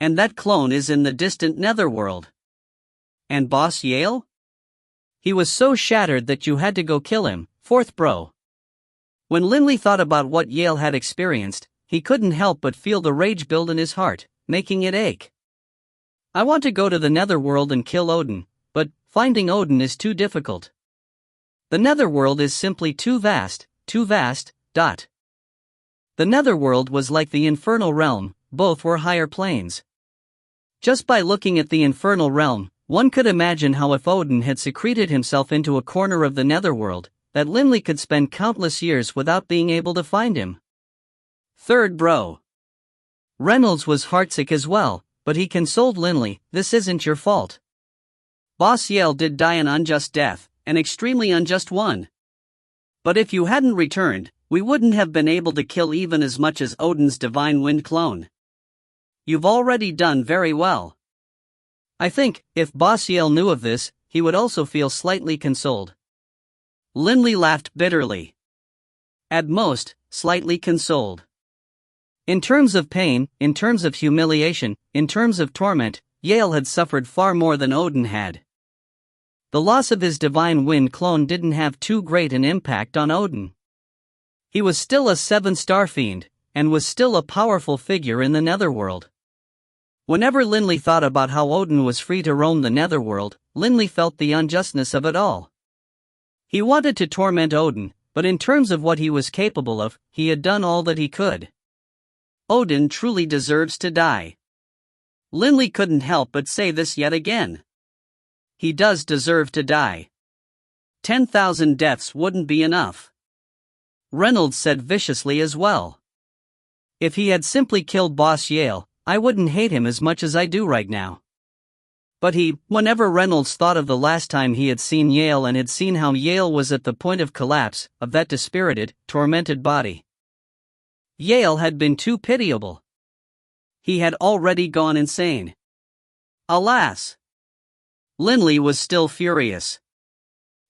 And that clone is in the distant Netherworld. And Boss Yale? He was so shattered that you had to go kill him, fourth bro." When Linley thought about what Yale had experienced, he couldn't help but feel the rage build in his heart, making it ache. "I want to go to the Netherworld and kill Odin, but finding Odin is too difficult. The netherworld is simply too vast. The netherworld was like the infernal realm, both were higher planes. Just by looking at the infernal realm, one could imagine how if Odin had secreted himself into a corner of the netherworld, that Linley could spend countless years without being able to find him. Third bro. Reynolds was heartsick as well, but he consoled Linley, "This isn't your fault. Boss Yale did die an unjust death, an extremely unjust one. But if you hadn't returned, we wouldn't have been able to kill even as much as Odin's Divine Wind clone. You've already done very well." I think, if Boss Yale knew of this, he would also feel slightly consoled. Linley laughed bitterly. At most, slightly consoled. In terms of pain, in terms of humiliation, in terms of torment, Yale had suffered far more than Odin had. The loss of his Divine Wind clone didn't have too great an impact on Odin. He was still a 7-star fiend, and was still a powerful figure in the netherworld. Whenever Linley thought about how Odin was free to roam the netherworld, Linley felt the unjustness of it all. He wanted to torment Odin, but in terms of what he was capable of, he had done all that he could. Odin truly deserves to die. Linley couldn't help but say this yet again. He does deserve to die. 10,000 deaths wouldn't be enough. Reynolds said viciously as well. If he had simply killed Boss Yale, I wouldn't hate him as much as I do right now. But whenever Reynolds thought of the last time he had seen Yale and had seen how Yale was at the point of collapse, of that dispirited, tormented body. Yale had been too pitiable. He had already gone insane. Alas! Linley was still furious.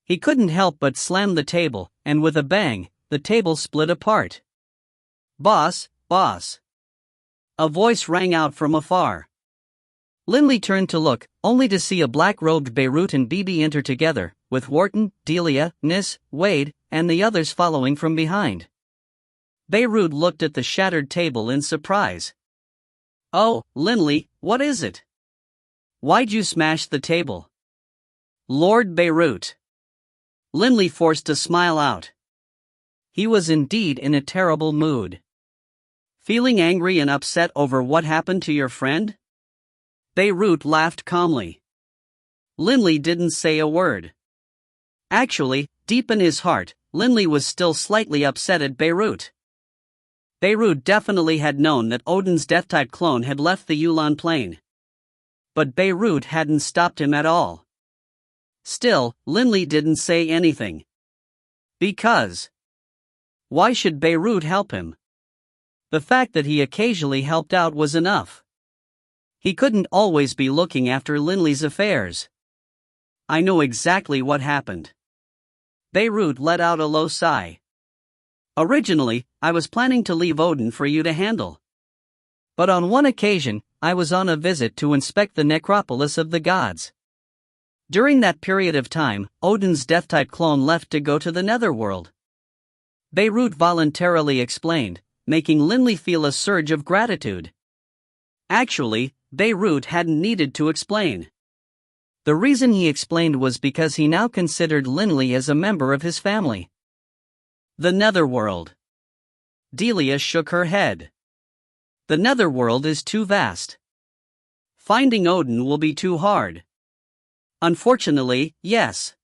He couldn't help but slam the table, and with a bang, the table split apart. "Boss, boss!" A voice rang out from afar. Linley turned to look, only to see a black-robed Beirut and Bibi enter together, with Wharton, Delia, Nis, Wade, and the others following from behind. Beirut looked at the shattered table in surprise. "Oh, Linley, what is it? Why'd you smash the table?" "Lord Beirut." Linley forced a smile out. He was indeed in a terrible mood. "Feeling angry and upset over what happened to your friend?" Beirut laughed calmly. Linley didn't say a word. Actually, deep in his heart, Linley was still slightly upset at Beirut. Beirut definitely had known that Odin's Death-type clone had left the Yulon Plain. But Beirut hadn't stopped him at all. Still, Linley didn't say anything. Because. Why should Beirut help him? The fact that he occasionally helped out was enough. He couldn't always be looking after Linley's affairs. "I know exactly what happened." Beirut let out a low sigh. "Originally, I was planning to leave Odin for you to handle. But on one occasion, I was on a visit to inspect the necropolis of the gods. During that period of time, Odin's Death-type clone left to go to the netherworld." Beirut voluntarily explained, making Linley feel a surge of gratitude. Actually, Beirut hadn't needed to explain. The reason he explained was because he now considered Linley as a member of his family. The netherworld. Delia shook her head. "The netherworld is too vast. Finding Odin will be too hard." "Unfortunately, yes."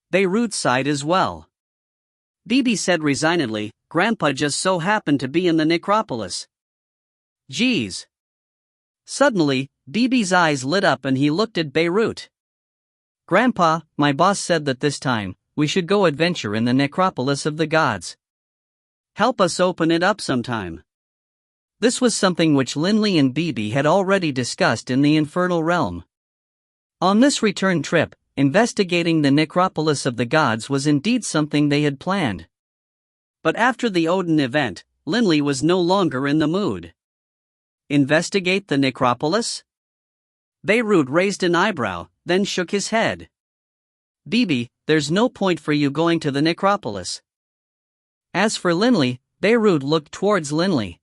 Beirut sighed as well. Bibi said resignedly, "Grandpa just so happened to be in the necropolis." "Geez." Suddenly, Bibi's eyes lit up and he looked at Beirut. "Grandpa, my boss said that this time, we should go adventure in the necropolis of the gods. Help us open it up sometime." This was something which Linley and Bibi had already discussed in the infernal realm. On this return trip, investigating the necropolis of the gods was indeed something they had planned. But after the Odin event, Linley was no longer in the mood. Investigate the necropolis? Beirut raised an eyebrow, then shook his head. "Bibi, there's no point for you going to the necropolis." As for Linley, Beirut looked towards Linley.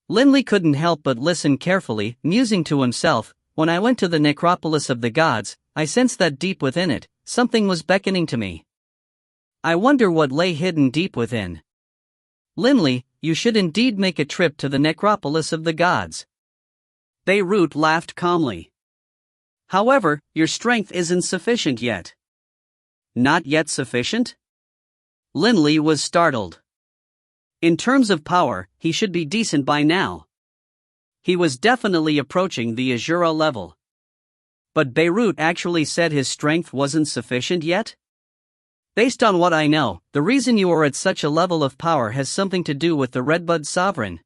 Linley couldn't help but listen carefully, musing to himself, "When I went to the necropolis of the gods, I sensed that deep within it, something was beckoning to me. I wonder what lay hidden deep within. Limley, you should indeed make a trip to the necropolis of the gods. Beirut laughed calmly. However, your strength isn't sufficient yet. Not yet sufficient? Limley was startled. In terms of power, he should be decent by now. He was definitely approaching the Azura level. But Beirut actually said his strength wasn't sufficient yet? Based on what I know, the reason you are at such a level of power has something to do with the Redbud Sovereign.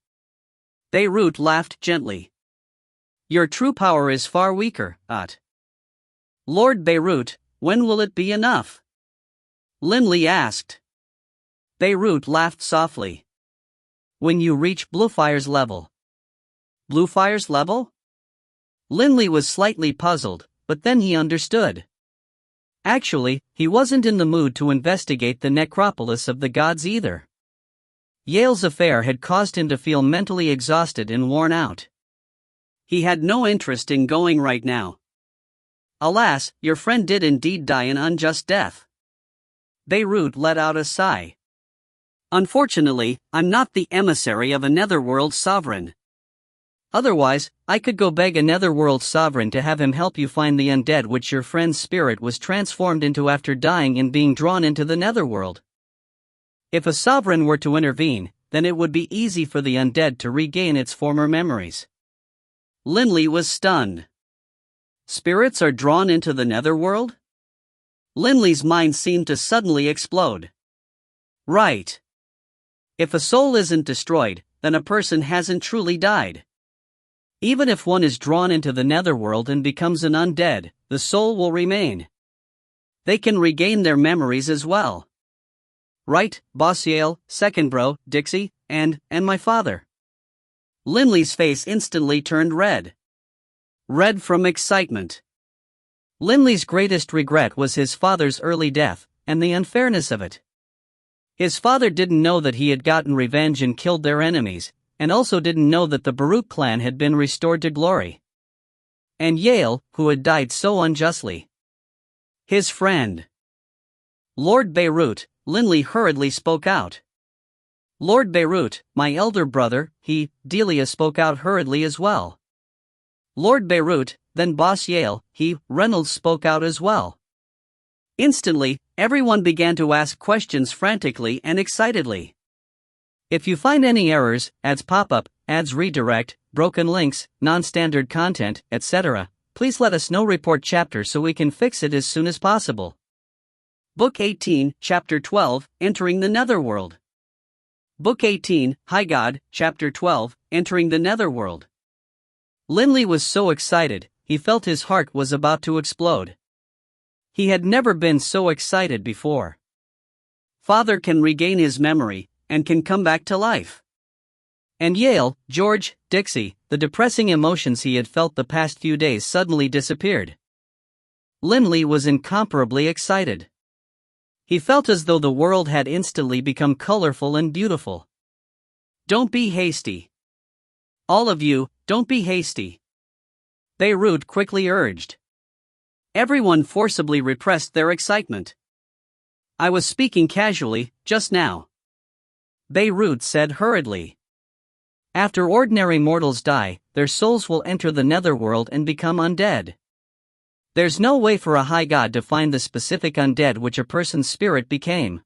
Beirut laughed gently. Your true power is far weaker, Ut. Lord Beirut, when will it be enough? Limley asked. Beirut laughed softly. When you reach Bluefire's level. Bluefire's level? Limley was slightly puzzled, but then he understood. Actually, he wasn't in the mood to investigate the necropolis of the gods either. Yale's affair had caused him to feel mentally exhausted and worn out. He had no interest in going right now. Alas, your friend did indeed die an unjust death. Beirut let out a sigh. Unfortunately, I'm not the emissary of a netherworld sovereign. Otherwise, I could go beg a netherworld sovereign to have him help you find the undead which your friend's spirit was transformed into after dying and being drawn into the netherworld. If a sovereign were to intervene, then it would be easy for the undead to regain its former memories. Limley was stunned. Spirits are drawn into the netherworld? Limley's mind seemed to suddenly explode. Right. If a soul isn't destroyed, then a person hasn't truly died. Even if one is drawn into the netherworld and becomes an undead, the soul will remain. They can regain their memories as well. Right, Boss Yale, Second Bro, Dixie, and my father. Limley's face instantly turned red. Red from excitement. Limley's greatest regret was his father's early death, and the unfairness of it. His father didn't know that he had gotten revenge and killed their enemies, and also didn't know that the Baruch clan had been restored to glory. And Yale, who had died so unjustly. His friend. Lord Beirut, Limley hurriedly spoke out. Lord Beirut, my elder brother, Delia spoke out hurriedly as well. Lord Beirut, then Boss Yale, Reynolds spoke out as well. Instantly, everyone began to ask questions frantically and excitedly. If you find any errors, ads pop up, ads redirect, broken links, non-standard content, etc., please let us know. Report chapter so we can fix it as soon as possible. Book 18, Chapter 12, Entering the Netherworld. Book 18, High God, Chapter 12, Entering the Netherworld. Limley was so excited, he felt his heart was about to explode. He had never been so excited before. Father can regain his memory, and can come back to life. And Yale, George, Dixie, the depressing emotions he had felt the past few days suddenly disappeared. Limley was incomparably excited. He felt as though the world had instantly become colorful and beautiful. Don't be hasty. All of you, don't be hasty. Beirut quickly urged. Everyone forcibly repressed their excitement. I was speaking casually, just now. Beirut said hurriedly. After ordinary mortals die, their souls will enter the netherworld and become undead. There's no way for a high god to find the specific undead which a person's spirit became.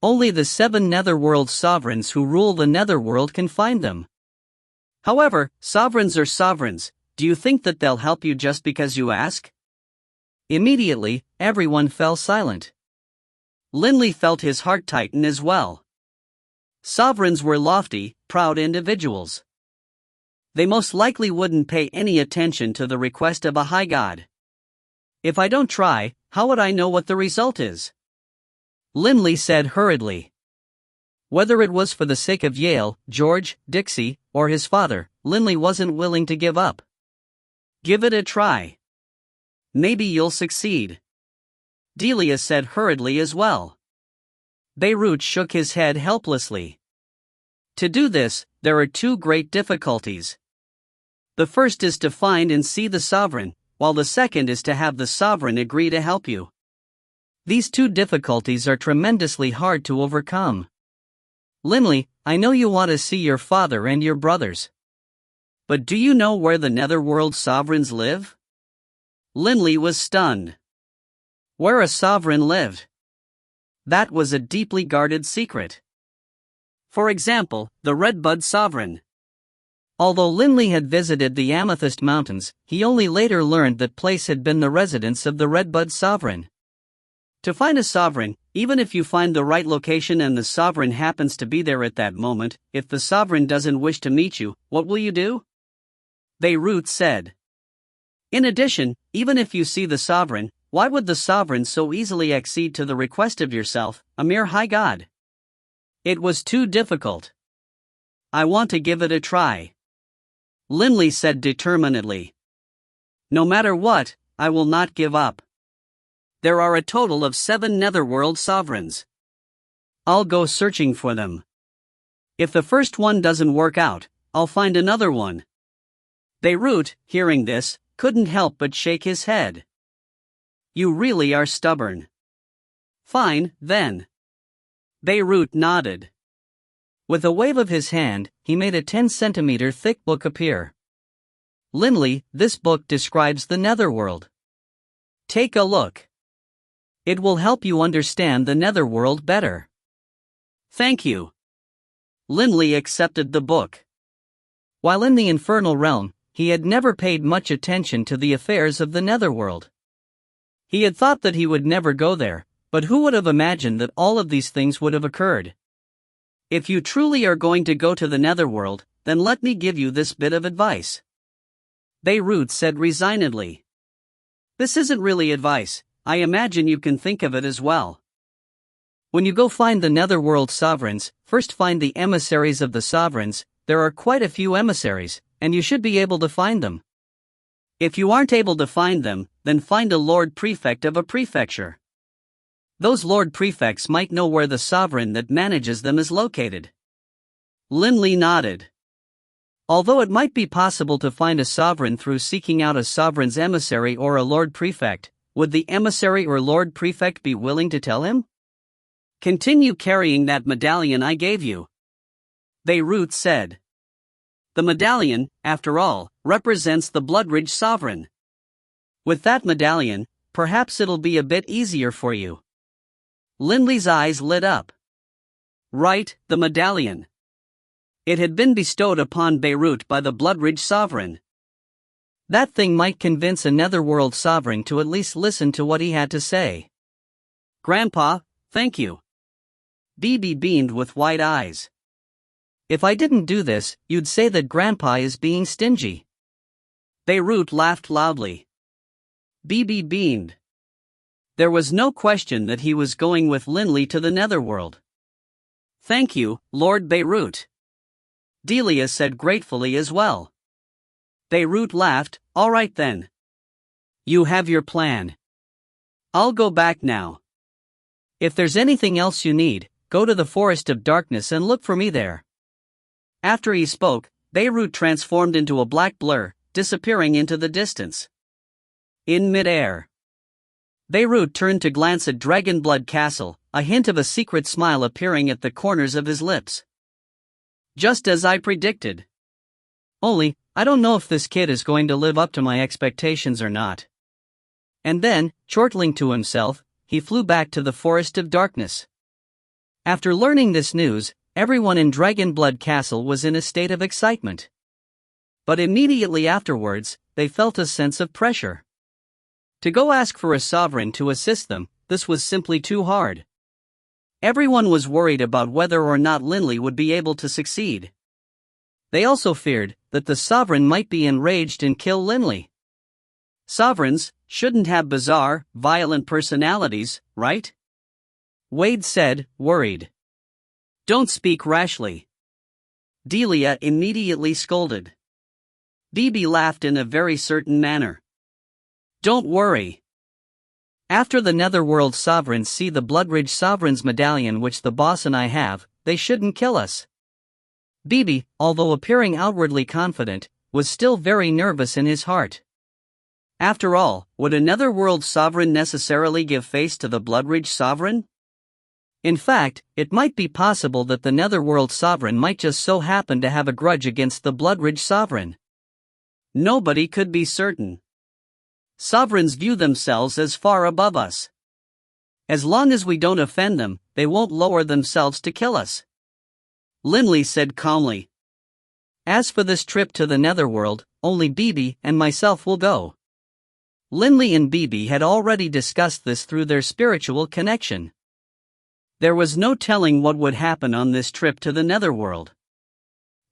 Only the 7 netherworld sovereigns who rule the netherworld can find them. However, sovereigns are sovereigns. Do you think that they'll help you just because you ask? Immediately, everyone fell silent. Limley felt his heart tighten as well. Sovereigns were lofty, proud individuals. They most likely wouldn't pay any attention to the request of a high god. If I don't try, how would I know what the result is? Limley said hurriedly. Whether it was for the sake of Yale, George, Dixie, or his father, Limley wasn't willing to give up. Give it a try. Maybe you'll succeed. Delia said hurriedly as well. Beirut shook his head helplessly. To do this, there are 2 great difficulties. The first is to find and see the sovereign, while the second is to have the sovereign agree to help you. These two difficulties are tremendously hard to overcome. Linley, I know you want to see your father and your brothers. But do you know where the Netherworld sovereigns live? Linley was stunned. Where a sovereign lived. That was a deeply guarded secret. For example, the Redbud sovereign. Although Linley had visited the Amethyst Mountains, he only later learned that place had been the residence of the Redbud sovereign. To find a sovereign, even if you find the right location and the sovereign happens to be there at that moment, if the sovereign doesn't wish to meet you, what will you do? Beirut said. In addition, even if you see the sovereign, why would the sovereign so easily accede to the request of yourself, a mere high god? It was too difficult. I want to give it a try. Linley said determinedly. No matter what, I will not give up. There are a total of 7 Netherworld sovereigns. I'll go searching for them. If the first one doesn't work out, I'll find another one. Beirut, hearing this, couldn't help but shake his head. You really are stubborn. Fine, then. Beirut nodded. With a wave of his hand, he made a 10-centimeter thick book appear. Linley, this book describes the Netherworld. Take a look. It will help you understand the Netherworld better. Thank you. Linley accepted the book. While in the Infernal Realm, he had never paid much attention to the affairs of the Netherworld. He had thought that he would never go there, but who would have imagined that all of these things would have occurred? If you truly are going to go to the Netherworld, then let me give you this bit of advice. Beirut said resignedly. This isn't really advice, I imagine you can think of it as well. When you go find the Netherworld sovereigns, first find the emissaries of the sovereigns. There are quite a few emissaries, and you should be able to find them. If you aren't able to find them, then find a Lord Prefect of a prefecture. Those Lord Prefects might know where the sovereign that manages them is located. Linley nodded. Although it might be possible to find a sovereign through seeking out a sovereign's emissary or a Lord Prefect, would the emissary or Lord Prefect be willing to tell him? Continue carrying that medallion I gave you. Beirut said. The medallion, after all, represents the Bloodridge sovereign. With that medallion, perhaps it'll be a bit easier for you. Linley's eyes lit up. Right, the medallion. It had been bestowed upon Beirut by the Bloodridge sovereign. That thing might convince a Netherworld sovereign to at least listen to what he had to say. Grandpa, thank you. Bibi beamed with wide eyes. If I didn't do this, you'd say that Grandpa is being stingy. Beirut laughed loudly. Bibi beamed. There was no question that he was going with Linley to the Netherworld. Thank you, Lord Beirut. Delia said gratefully as well. Beirut laughed, all right then. You have your plan. I'll go back now. If there's anything else you need, go to the Forest of Darkness and look for me there. After he spoke, Beirut transformed into a black blur, disappearing into the distance. In midair, Beirut turned to glance at Dragonblood Castle, a hint of a secret smile appearing at the corners of his lips. Just as I predicted. Only, I don't know if this kid is going to live up to my expectations or not. And then, chortling to himself, he flew back to the Forest of Darkness. After learning this news, everyone in Dragonblood Castle was in a state of excitement. But immediately afterwards, they felt a sense of pressure. To go ask for a sovereign to assist them, this was simply too hard. Everyone was worried about whether or not Linley would be able to succeed. They also feared that the sovereign might be enraged and kill Linley. Sovereigns shouldn't have bizarre, violent personalities, right? Wade said, worried. Don't speak rashly. Delia immediately scolded. Bibi laughed in a very certain manner. Don't worry. After the Netherworld sovereigns see the Bloodridge sovereign's medallion which the boss and I have, they shouldn't kill us. Bibi, although appearing outwardly confident, was still very nervous in his heart. After all, would another world sovereign necessarily give face to the Bloodridge sovereign? In fact, it might be possible that the netherworld sovereign might just so happen to have a grudge against the Bloodridge sovereign. Nobody could be certain. Sovereigns view themselves as far above us. As long as we don't offend them, they won't lower themselves to kill us. Linley said calmly. As for this trip to the netherworld, only Bibi and myself will go. Linley and Bibi had already discussed this through their spiritual connection. There was no telling what would happen on this trip to the netherworld.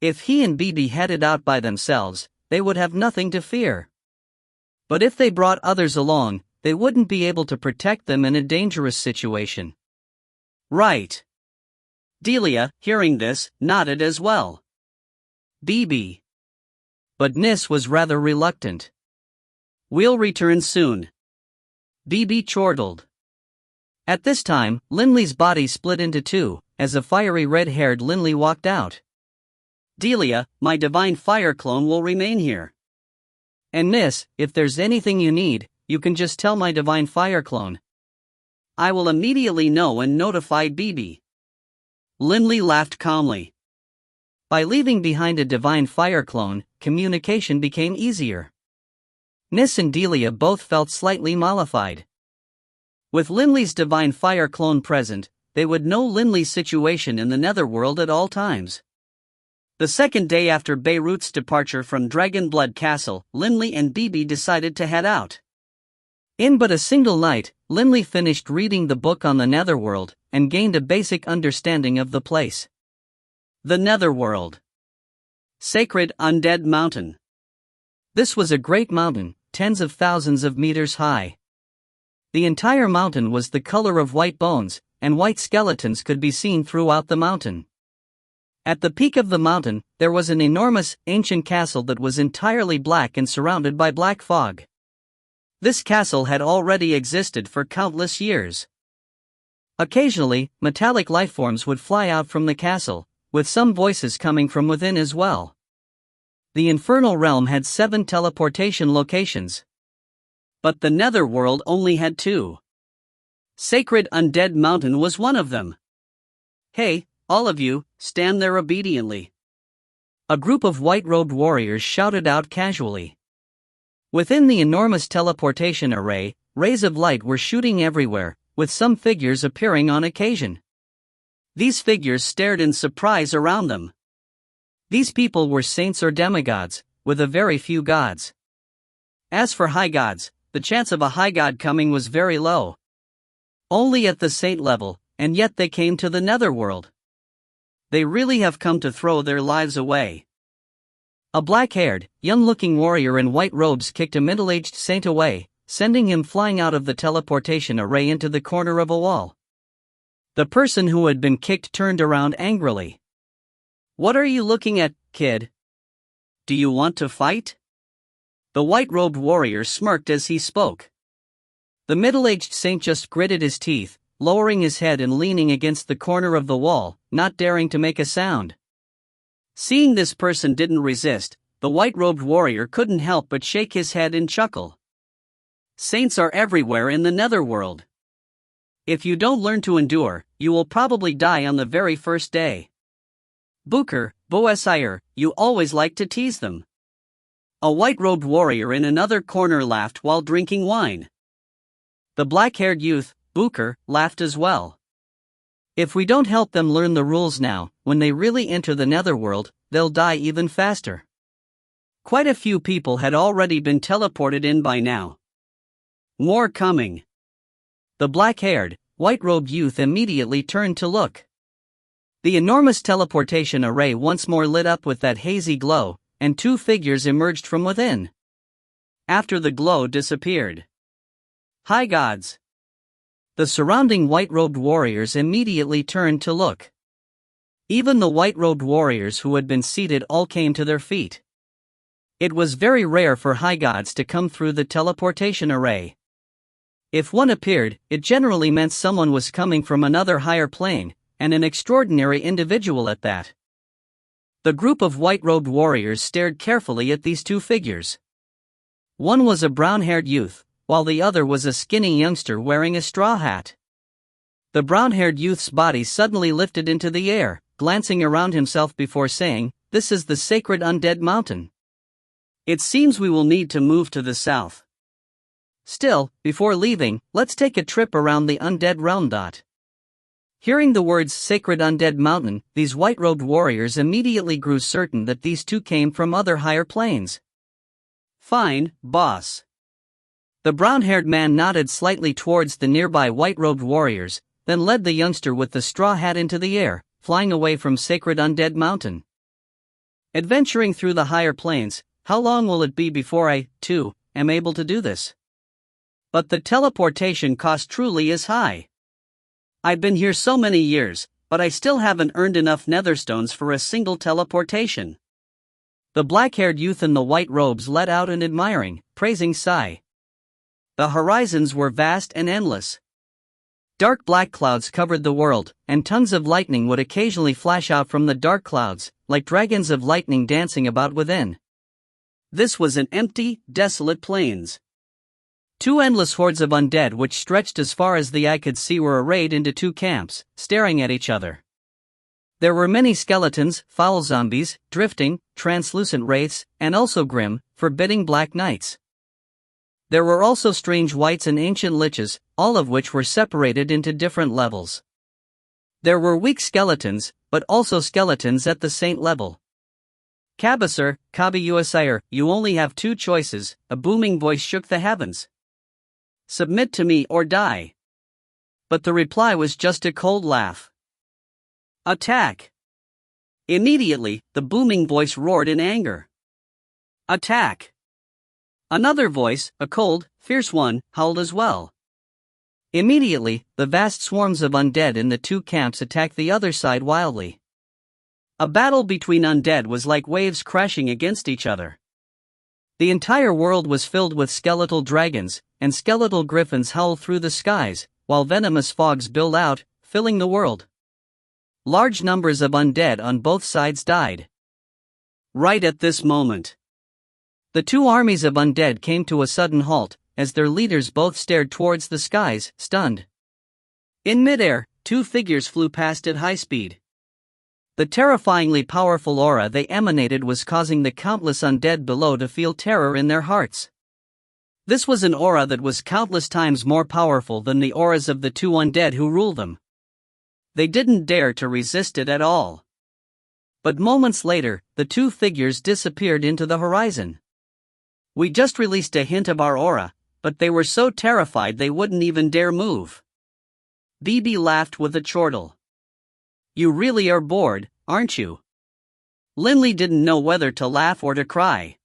If he and Bibi headed out by themselves, they would have nothing to fear. But if they brought others along, they wouldn't be able to protect them in a dangerous situation. Right. Delia, hearing this, nodded as well. Bibi. But Nis was rather reluctant. We'll return soon. Bibi chortled. At this time, Linley's body split into two, as a fiery red-haired Linley walked out. Delia, my divine fire clone will remain here. And Nis, if there's anything you need, you can just tell my divine fire clone. I will immediately know and notify Bibi. Linley laughed calmly. By leaving behind a divine fire clone, communication became easier. Nis and Delia both felt slightly mollified. With Linley's divine fire clone present, they would know Linley's situation in the netherworld at all times. The second day after Beirut's departure from Dragonblood Castle, Linley and Bibi decided to head out. In but a single night, Linley finished reading the book on the netherworld, and gained a basic understanding of the place. The netherworld. Sacred Undead Mountain. This was a great mountain, tens of thousands of meters high. The entire mountain was the color of white bones, and white skeletons could be seen throughout the mountain. At the peak of the mountain, there was an enormous, ancient castle that was entirely black and surrounded by black fog. This castle had already existed for countless years. Occasionally, metallic lifeforms would fly out from the castle, with some voices coming from within as well. The infernal realm had 7 teleportation locations. But the netherworld only had 2. Sacred Undead Mountain was one of them. Hey, all of you, stand there obediently. A group of white-robed warriors shouted out casually. Within the enormous teleportation array, rays of light were shooting everywhere, with some figures appearing on occasion. These figures stared in surprise around them. These people were saints or demigods, with a very few gods. As for high gods, the chance of a high god coming was very low. Only at the saint level, and yet they came to the netherworld. They really have come to throw their lives away. A black-haired, young-looking warrior in white robes kicked a middle-aged saint away, sending him flying out of the teleportation array into the corner of a wall. The person who had been kicked turned around angrily. What are you looking at, kid? Do you want to fight? The white-robed warrior smirked as he spoke. The middle-aged saint just gritted his teeth, lowering his head and leaning against the corner of the wall, not daring to make a sound. Seeing this person didn't resist, the white-robed warrior couldn't help but shake his head and chuckle. Saints are everywhere in the netherworld. If you don't learn to endure, you will probably die on the very first day. Booker, Boesire, you always like to tease them. A white-robed warrior in another corner laughed while drinking wine. The black-haired youth, Booker, laughed as well. If we don't help them learn the rules now, when they really enter the netherworld, they'll die even faster. Quite a few people had already been teleported in by now. More coming. The black-haired, white-robed youth immediately turned to look. The enormous teleportation array once more lit up with that hazy glow, and 2 figures emerged from within. After the glow disappeared. High gods. The surrounding white-robed warriors immediately turned to look. Even the white-robed warriors who had been seated all came to their feet. It was very rare for high gods to come through the teleportation array. If one appeared, it generally meant someone was coming from another higher plane, and an extraordinary individual at that. The group of white-robed warriors stared carefully at these 2 figures. One was a brown-haired youth, while the other was a skinny youngster wearing a straw hat. The brown-haired youth's body suddenly lifted into the air, glancing around himself before saying, "This is the sacred undead mountain. It seems we will need to move to the south. Still, before leaving, let's take a trip around the undead realm. Hearing the words sacred undead mountain, these white-robed warriors immediately grew certain that these two came from other higher planes. Fine, boss. The brown-haired man nodded slightly towards the nearby white-robed warriors, then led the youngster with the straw hat into the air, flying away from sacred undead mountain. Adventuring through the higher planes, how long will it be before I, too, am able to do this? But the teleportation cost truly is high. I've been here so many years, but I still haven't earned enough netherstones for a single teleportation. The black-haired youth in the white robes let out an admiring, praising sigh. The horizons were vast and endless. Dark black clouds covered the world, and tongues of lightning would occasionally flash out from the dark clouds, like dragons of lightning dancing about within. This was an empty, desolate plains. Two endless hordes of undead which stretched as far as the eye could see were arrayed into two camps, staring at each other. There were many skeletons, foul zombies, drifting, translucent wraiths, and also grim, forbidding black knights. There were also strange wights and ancient liches, all of which were separated into different levels. There were weak skeletons, but also skeletons at the saint level. Cabasir, Kabi-Uasire, you only have two choices, a booming voice shook the heavens. Submit to me or die. But the reply was just a cold laugh. Attack! Immediately, the booming voice roared in anger. Attack! Another voice, a cold, fierce one, howled as well. Immediately, the vast swarms of undead in the two camps attacked the other side wildly. A battle between undead was like waves crashing against each other. The entire world was filled with skeletal dragons, and skeletal griffins howled through the skies, while venomous fogs billowed out, filling the world. Large numbers of undead on both sides died. Right at this moment, the two armies of undead came to a sudden halt, as their leaders both stared towards the skies, stunned. In midair, two figures flew past at high speed. The terrifyingly powerful aura they emanated was causing the countless undead below to feel terror in their hearts. This was an aura that was countless times more powerful than the auras of the two undead who ruled them. They didn't dare to resist it at all. But moments later, the two figures disappeared into the horizon. We just released a hint of our aura, but they were so terrified they wouldn't even dare move. BB laughed with a chortle. You really are bored, aren't you? Linley didn't know whether to laugh or to cry.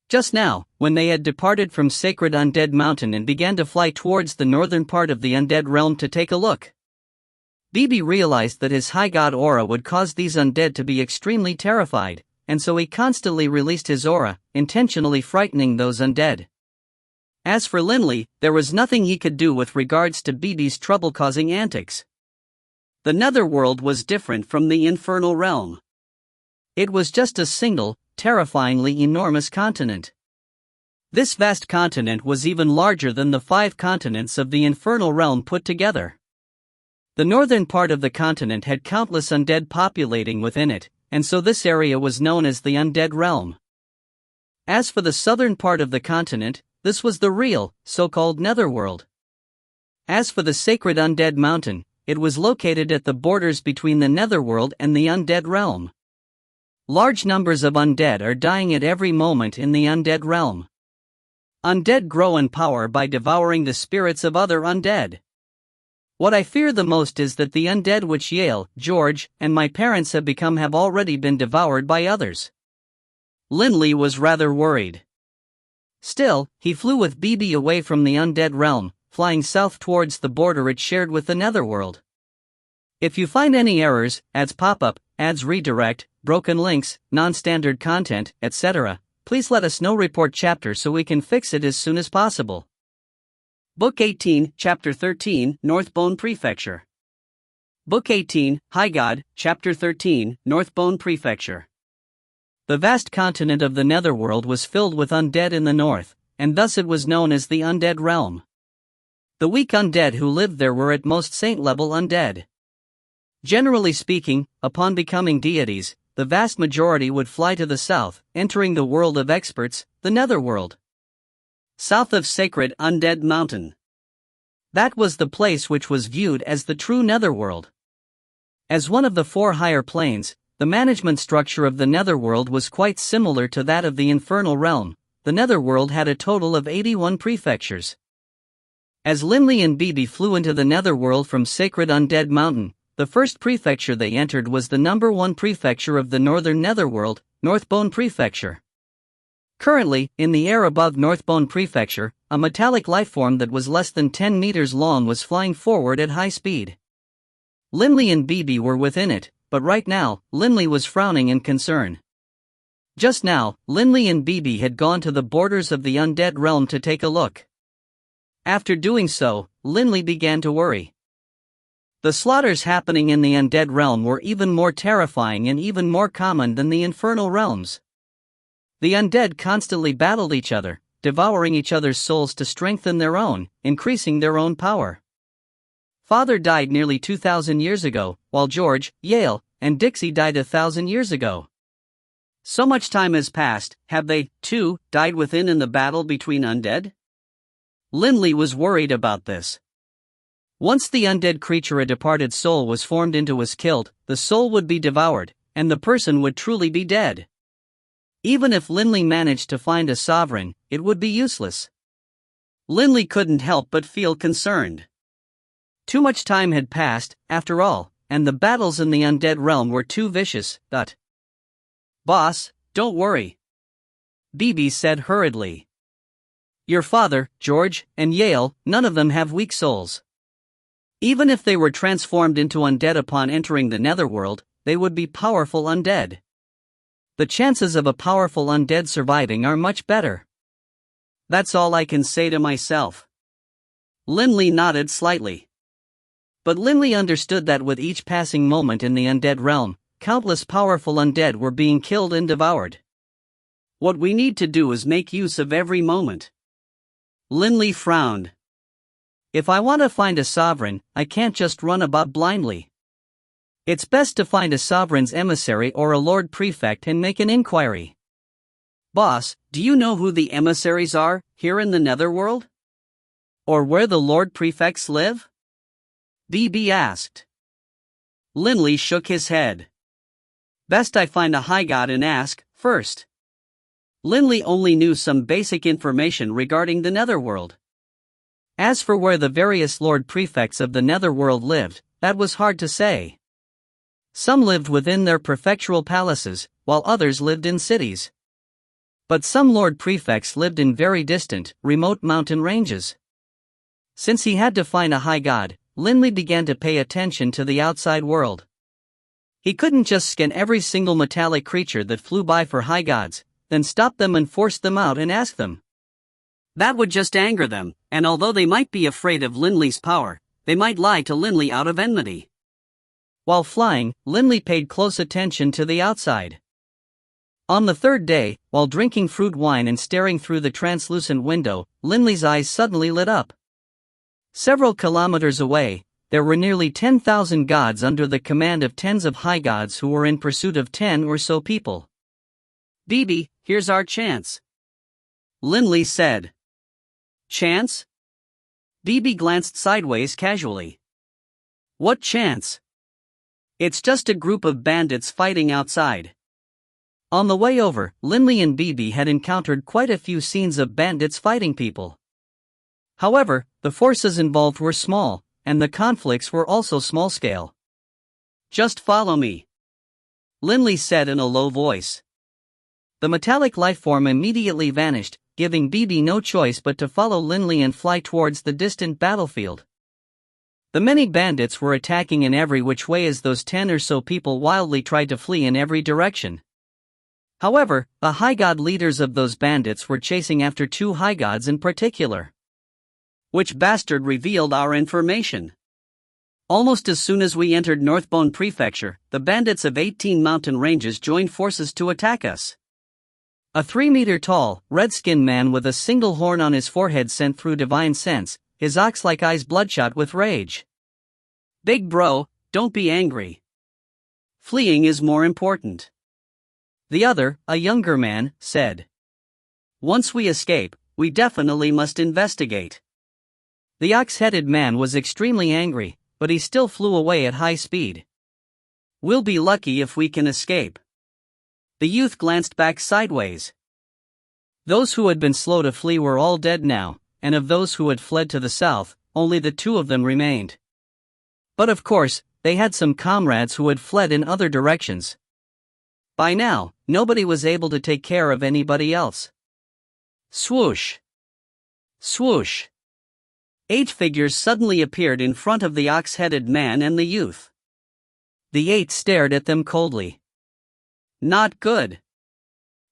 Just now, when they had departed from Sacred Undead Mountain and began to fly towards the northern part of the undead realm to take a look, BB realized that his high god aura would cause these undead to be extremely terrified, and so he constantly released his aura, intentionally frightening those undead. As for Linley, there was nothing he could do with regards to BB's trouble-causing antics. The netherworld was different from the infernal realm. It was just a single, terrifyingly enormous continent. This vast continent was even larger than the 5 continents of the infernal realm put together. The northern part of the continent had countless undead populating within it, and so this area was known as the Undead Realm. As for the southern part of the continent, this was the real, so-called Netherworld. As for the Sacred Undead Mountain, it was located at the borders between the Netherworld and the Undead Realm. Large numbers of undead are dying at every moment in the Undead Realm. Undead grow in power by devouring the spirits of other undead. What I fear the most is that the undead which Yale, George, and my parents have become have already been devoured by others. Linley was rather worried. Still, he flew with BB away from the undead realm, flying south towards the border it shared with the Netherworld. If you find any errors, ads pop-up, ads redirect, broken links, non-standard content, etc., please let us know. Report chapter so we can fix it as soon as possible. Book 18, Chapter 13, Northbone Prefecture. Book 18, High God, Chapter 13, Northbone Prefecture. The vast continent of the Netherworld was filled with undead in the north, and thus it was known as the Undead Realm. The weak undead who lived there were at most saint-level undead. Generally speaking, upon becoming deities, the vast majority would fly to the south, entering the world of experts, the Netherworld. South of Sacred Undead Mountain. That was the place which was viewed as the true Netherworld. As one of the 4 higher planes, the management structure of the Netherworld was quite similar to that of the Infernal Realm. The Netherworld had a total of 81 prefectures. As Linley and Bibi flew into the Netherworld from Sacred Undead Mountain, the first prefecture they entered was the number 1 prefecture of the northern Netherworld, Northbone Prefecture. Currently, in the air above Northbone Prefecture, a metallic lifeform that was less than 10 meters long was flying forward at high speed. Linley and Bibi were within it, but right now, Linley was frowning in concern. Just now, Linley and Bibi had gone to the borders of the Undead Realm to take a look. After doing so, Linley began to worry. The slaughters happening in the Undead Realm were even more terrifying and even more common than the Infernal Realms. The undead constantly battled each other, devouring each other's souls to strengthen their own, increasing their own power. Father died nearly 2,000 years ago, while George, Yale, and Dixie died 1,000 years ago. So much time has passed, have they, too, died within in the battle between undead? Linley was worried about this. Once the undead creature a departed soul was formed into was killed, the soul would be devoured, and the person would truly be dead. Even if Linley managed to find a sovereign, it would be useless. Linley couldn't help but feel concerned. Too much time had passed, after all, and the battles in the Undead Realm were too vicious. Boss, don't worry, Bibi said hurriedly. Your father, George, and Yale, none of them have weak souls. Even if they were transformed into undead upon entering the Netherworld, they would be powerful undead. The chances of a powerful undead surviving are much better. That's all I can say to myself. Linley nodded slightly. But Linley understood that with each passing moment in the Undead Realm, countless powerful undead were being killed and devoured. What we need to do is make use of every moment. Linley frowned. If I want to find a sovereign, I can't just run about blindly. It's best to find a sovereign's emissary or a lord prefect and make an inquiry. Boss, do you know who the emissaries are, here in the Netherworld? Or where the lord prefects live? Bibi asked. Linley shook his head. Best I find a high god and ask, first. Linley only knew some basic information regarding the Netherworld. As for where the various lord prefects of the Netherworld lived, that was hard to say. Some lived within their prefectural palaces, while others lived in cities. But some lord prefects lived in very distant, remote mountain ranges. Since he had to find a high god, Linley began to pay attention to the outside world. He couldn't just scan every single metallic creature that flew by for high gods, then stop them and force them out and ask them. That would just anger them, and although they might be afraid of Linley's power, they might lie to Linley out of enmity. While flying, Linley paid close attention to the outside. On the third day, while drinking fruit wine and staring through the translucent window, Linley's eyes suddenly lit up. Several kilometers away, there were nearly 10,000 gods under the command of tens of high gods who were in pursuit of 10 or so people. Bibi, here's our chance, Linley said. Chance? Bibi glanced sideways casually. What chance? It's just a group of bandits fighting outside. On the way over, Linley and Bibi had encountered quite a few scenes of bandits fighting people. However, the forces involved were small, and the conflicts were also small-scale. Just follow me, Linley said in a low voice. The metallic lifeform immediately vanished, giving Bibi no choice but to follow Linley and fly towards the distant battlefield. The many bandits were attacking in every which way as those 10 or so people wildly tried to flee in every direction. However, the high god leaders of those bandits were chasing after 2 high gods in particular. Which bastard revealed our information? Almost as soon as we entered Northbone Prefecture, the bandits of 18 mountain ranges joined forces to attack us. A 3-meter-tall, red-skinned man with a single horn on his forehead sent through divine sense, his ox-like eyes bloodshot with rage. "Big bro, don't be angry. Fleeing is more important." The other, a younger man, said. "Once we escape, we definitely must investigate." The ox-headed man was extremely angry, but he still flew away at high speed. "We'll be lucky if we can escape." The youth glanced back sideways. Those who had been slow to flee were all dead now, and of those who had fled to the south, only the 2 of them remained. But of course, they had some comrades who had fled in other directions. By now, nobody was able to take care of anybody else. Swoosh! Swoosh! 8 figures suddenly appeared in front of the ox-headed man and the youth. The 8 stared at them coldly. Not good.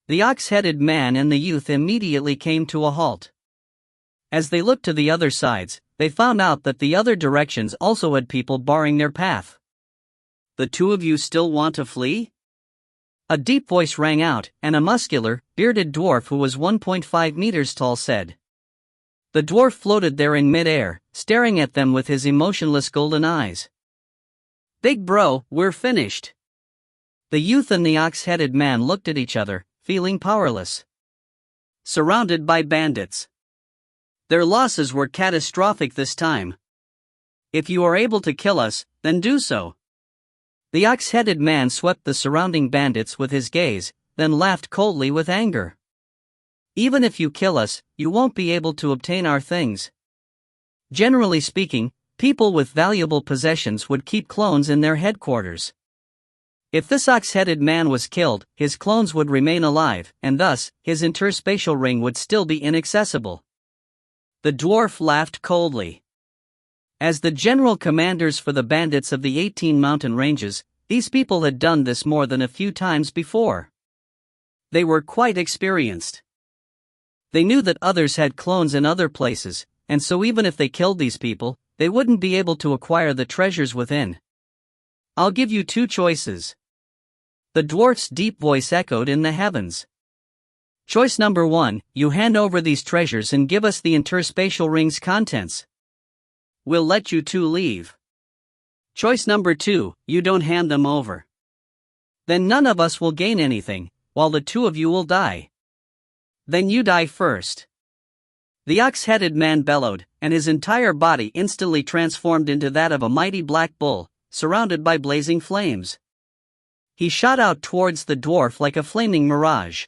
The ox-headed man and the youth immediately came to a halt. As they looked to the other sides, they found out that the other directions also had people barring their path. "The 2 of you still want to flee?" A deep voice rang out, and a muscular, bearded dwarf who was 1.5 meters tall said. The dwarf floated there in mid-air, staring at them with his emotionless golden eyes. "Big bro, we're finished." The youth and the ox-headed man looked at each other, feeling powerless. Surrounded by bandits. Their losses were catastrophic this time. "If you are able to kill us, then do so." The ox-headed man swept the surrounding bandits with his gaze, then laughed coldly with anger. "Even if you kill us, you won't be able to obtain our things. Generally speaking, people with valuable possessions would keep clones in their headquarters. If this ox-headed man was killed, his clones would remain alive, and thus, his interspatial ring would still be inaccessible." The dwarf laughed coldly. As the general commanders for the bandits of the 18 mountain ranges, these people had done this more than a few times before. They were quite experienced. They knew that others had clones in other places, and so even if they killed these people, they wouldn't be able to acquire the treasures within. "I'll give you 2 choices." The dwarf's deep voice echoed in the heavens. "Choice number 1, you hand over these treasures and give us the interspatial ring's contents. We'll let you 2 leave. Choice number 2, you don't hand them over. Then none of us will gain anything, while the 2 of you will die. Then you die first." The ox-headed man bellowed, and his entire body instantly transformed into that of a mighty black bull, surrounded by blazing flames. He shot out towards the dwarf like a flaming mirage.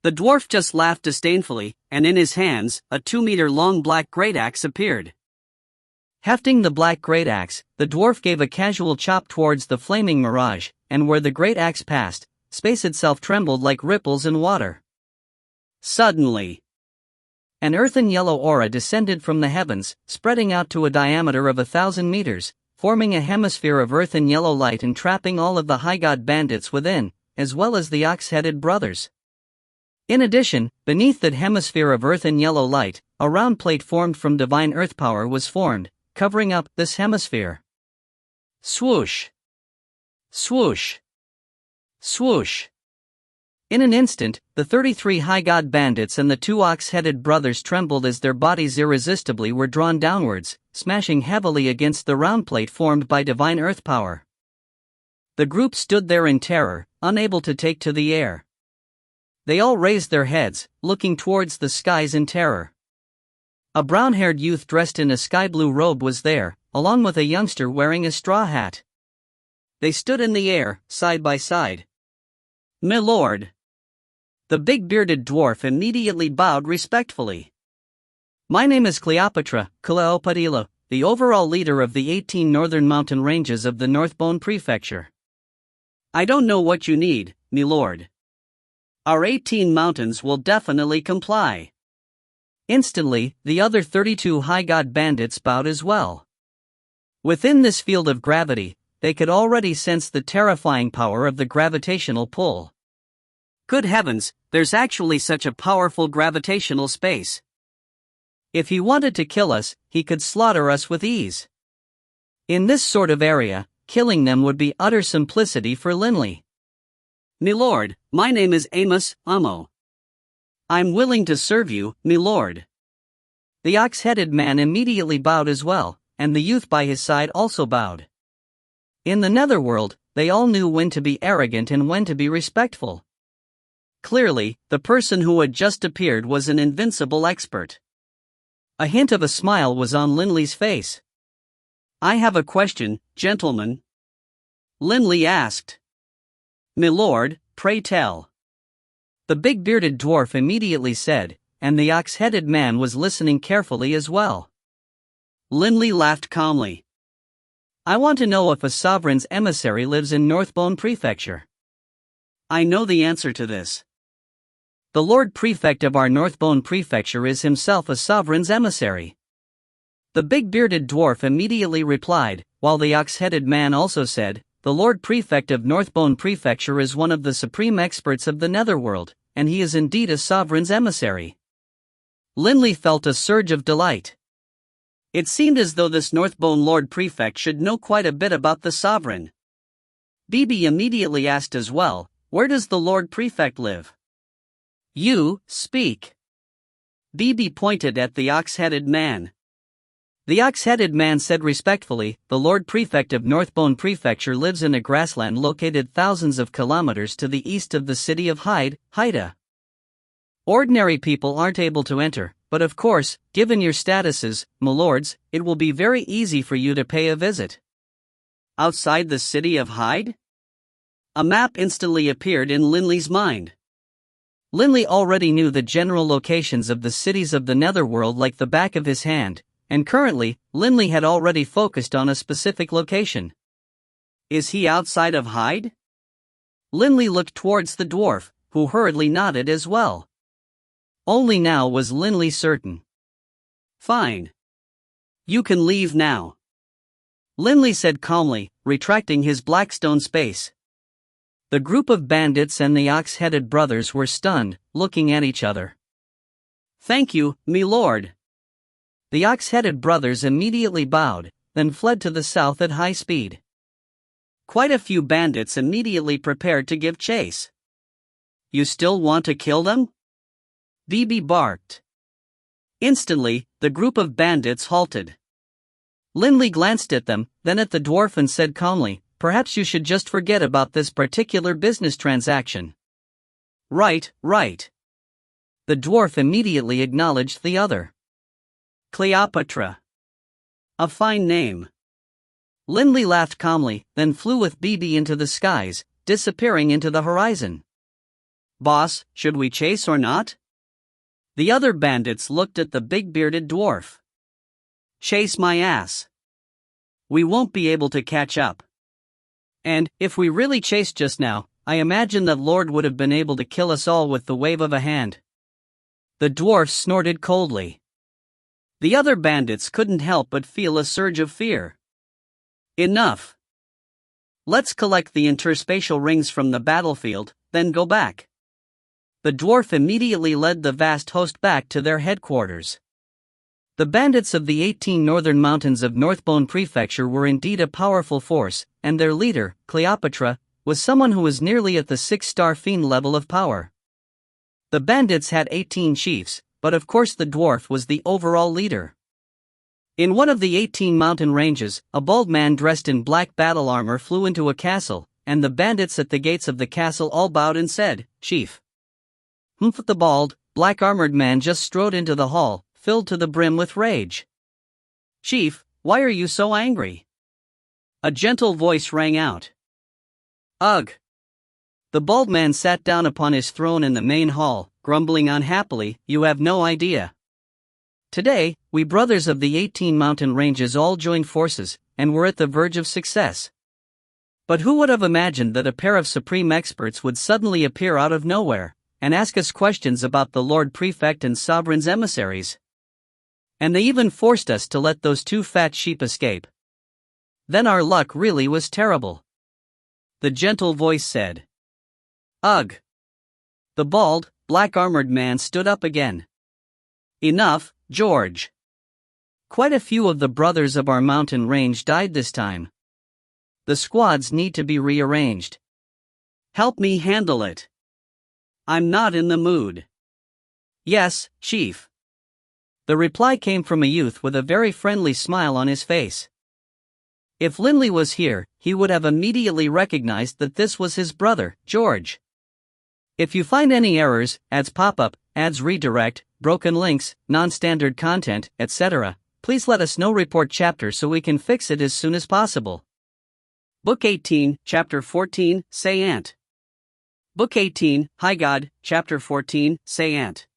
The dwarf just laughed disdainfully, and in his hands, a 2-meter-long black great axe appeared. Hefting the black great axe, the dwarf gave a casual chop towards the flaming mirage, and where the great axe passed, space itself trembled like ripples in water. Suddenly, an earthen yellow aura descended from the heavens, spreading out to a diameter of 1,000 meters, forming a hemisphere of earthen yellow light and trapping all of the high god bandits within, as well as the ox-headed brothers. In addition, beneath that hemisphere of earthen yellow light, a round plate formed from divine earth power was formed, covering up this hemisphere. Swoosh! Swoosh! Swoosh! In an instant, the 33 high god bandits and the 2 ox-headed brothers trembled as their bodies irresistibly were drawn downwards, smashing heavily against the round plate formed by divine earth power. The group stood there in terror, unable to take to the air. They all raised their heads, looking towards the skies in terror. A brown-haired youth dressed in a sky-blue robe was there, along with a youngster wearing a straw hat. They stood in the air, side by side. "My lord." The big bearded dwarf immediately bowed respectfully. "My name is Cleopatra, the overall leader of the 18 northern mountain ranges of the Northbone Prefecture. I don't know what you need, my lord. Our 18 mountains will definitely comply." Instantly, the other 32 high god bandits bowed as well. Within this field of gravity, they could already sense the terrifying power of the gravitational pull. Good heavens, there's actually such a powerful gravitational space. If he wanted to kill us, he could slaughter us with ease. In this sort of area, killing them would be utter simplicity for Linley. "Milord, my name is Amos Amo. I'm willing to serve you, milord." The ox-headed man immediately bowed as well, and the youth by his side also bowed. In the netherworld, they all knew when to be arrogant and when to be respectful. Clearly, the person who had just appeared was an invincible expert. A hint of a smile was on Linley's face. "I have a question, gentlemen," Linley asked. "Milord, pray tell." The big bearded dwarf immediately said, and the ox-headed man was listening carefully as well. Linley laughed calmly. "I want to know if a sovereign's emissary lives in Northbone Prefecture." "I know the answer to this. The Lord Prefect of our Northbone Prefecture is himself a sovereign's emissary." The big bearded dwarf immediately replied, while the ox-headed man also said, "The Lord Prefect of Northbone Prefecture is one of the supreme experts of the netherworld, and he is indeed a sovereign's emissary." Linley felt a surge of delight. It seemed as though this Northbone Lord Prefect should know quite a bit about the sovereign. BB immediately asked as well, "Where does the Lord Prefect live?" "You, speak." BB pointed at the ox-headed man. The ox-headed man said respectfully, "The Lord Prefect of Northbone Prefecture lives in a grassland located thousands of kilometers to the east of the city of Haida. Ordinary people aren't able to enter, but of course, given your statuses, milords, it will be very easy for you to pay a visit." Outside the city of Hyde? A map instantly appeared in Linley's mind. Linley already knew the general locations of the cities of the netherworld like the back of his hand, and currently, Linley had already focused on a specific location. "Is he outside of Hyde?" Linley looked towards the dwarf, who hurriedly nodded as well. Only now was Linley certain. "Fine. You can leave now," Linley said calmly, retracting his blackstone space. The group of bandits and the ox-headed brothers were stunned, looking at each other. "Thank you, me lord." The ox-headed brothers immediately bowed, then fled to the south at high speed. Quite a few bandits immediately prepared to give chase. "You still want to kill them?" BB barked. Instantly, the group of bandits halted. Linley glanced at them, then at the dwarf and said calmly, "Perhaps you should just forget about this particular business transaction." Right. The dwarf immediately acknowledged the other. "Cleopatra. A fine name." Linley laughed calmly, then flew with BB into the skies, disappearing into the horizon. "Boss, should we chase or not?" The other bandits looked at the big bearded dwarf. "Chase my ass. We won't be able to catch up. And, if we really chased just now, I imagine that Lord would have been able to kill us all with the wave of a hand." The dwarf snorted coldly. The other bandits couldn't help but feel a surge of fear. "Enough. Let's collect the interspatial rings from the battlefield, then go back." The dwarf immediately led the vast host back to their headquarters. The bandits of the 18 northern mountains of Northbone Prefecture were indeed a powerful force, and their leader, Cleopatra, was someone who was nearly at the 6-star fiend level of power. The bandits had 18 chiefs, but of course the dwarf was the overall leader. In one of the 18 mountain ranges, a bald man dressed in black battle armor flew into a castle, and the bandits at the gates of the castle all bowed and said, "Chief." The bald, black-armored man just strode into the hall, filled to the brim with rage. "Chief, why are you so angry?" A gentle voice rang out. "Ugh." The bald man sat down upon his throne in the main hall, grumbling unhappily, "You have no idea. Today, we brothers of the 18 mountain ranges all joined forces, and were at the verge of success. But who would have imagined that a pair of supreme experts would suddenly appear out of nowhere, and ask us questions about the Lord Prefect and Sovereign's emissaries? And they even forced us to let those 2 fat sheep escape. Then our luck really was terrible." The gentle voice said. "Ugh." The bald, black-armored man stood up again. "Enough, George. Quite a few of the brothers of our mountain range died this time. The squads need to be rearranged. Help me handle it. I'm not in the mood. Yes, Chief. The reply came from a youth with a very friendly smile on his face. If Linley was here, he would have immediately recognized that this was his brother, George. If you find any errors, ads pop-up, ads redirect, broken links, non-standard content, etc., please let us know. Report chapter so we can fix it as soon as possible. Book 18, Chapter 14, Say Ant. Book 18, High God, Chapter 14, Say Ant.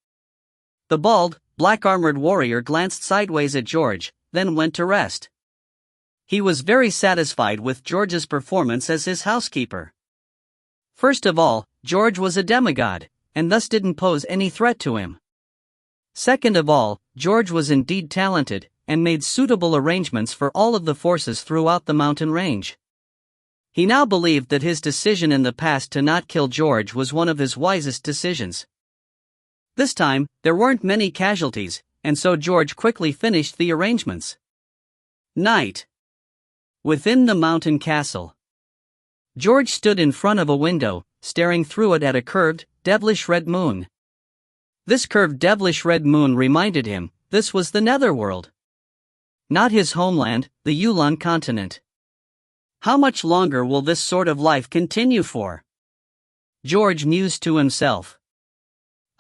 The bald, black-armored warrior glanced sideways at George, then went to rest. He was very satisfied with George's performance as his housekeeper. First of all, George was a demigod, and thus didn't pose any threat to him. Second of all, George was indeed talented, and made suitable arrangements for all of the forces throughout the mountain range. He now believed that his decision in the past to not kill George was one of his wisest decisions. This time, there weren't many casualties, and so George quickly finished the arrangements. Night. Within the mountain castle. George stood in front of a window, staring through it at a curved, devilish red moon. This curved devilish red moon reminded him, this was the netherworld. Not his homeland, the Yulan continent. How much longer will this sort of life continue for? George mused to himself.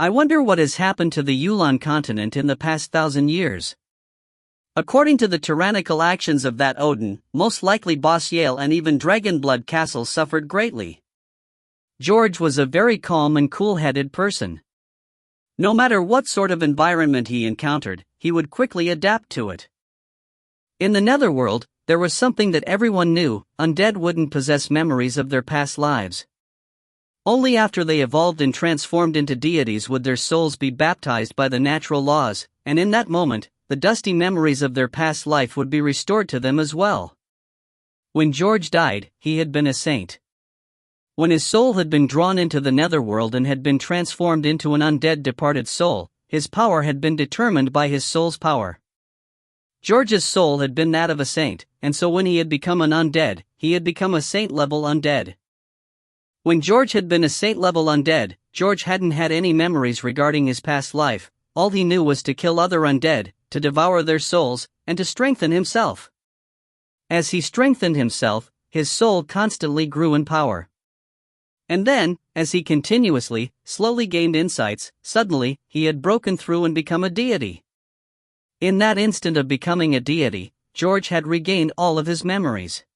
I wonder what has happened to the Yulan continent in the past 1,000 years. According to the tyrannical actions of that Odin, most likely Boss Yale and even Dragonblood Castle suffered greatly. George was a very calm and cool-headed person. No matter what sort of environment he encountered, he would quickly adapt to it. In the netherworld, there was something that everyone knew: undead wouldn't possess memories of their past lives. Only after they evolved and transformed into deities would their souls be baptized by the natural laws, and in that moment, the dusty memories of their past life would be restored to them as well. When George died, he had been a saint. When his soul had been drawn into the netherworld and had been transformed into an undead departed soul, his power had been determined by his soul's power. George's soul had been that of a saint, and so when he had become an undead, he had become a saint-level undead. When George had been a saint-level undead, George hadn't had any memories regarding his past life. All he knew was to kill other undead, to devour their souls, and to strengthen himself. As he strengthened himself, his soul constantly grew in power. And then, as he continuously, slowly gained insights, suddenly, he had broken through and become a deity. In that instant of becoming a deity, George had regained all of his memories.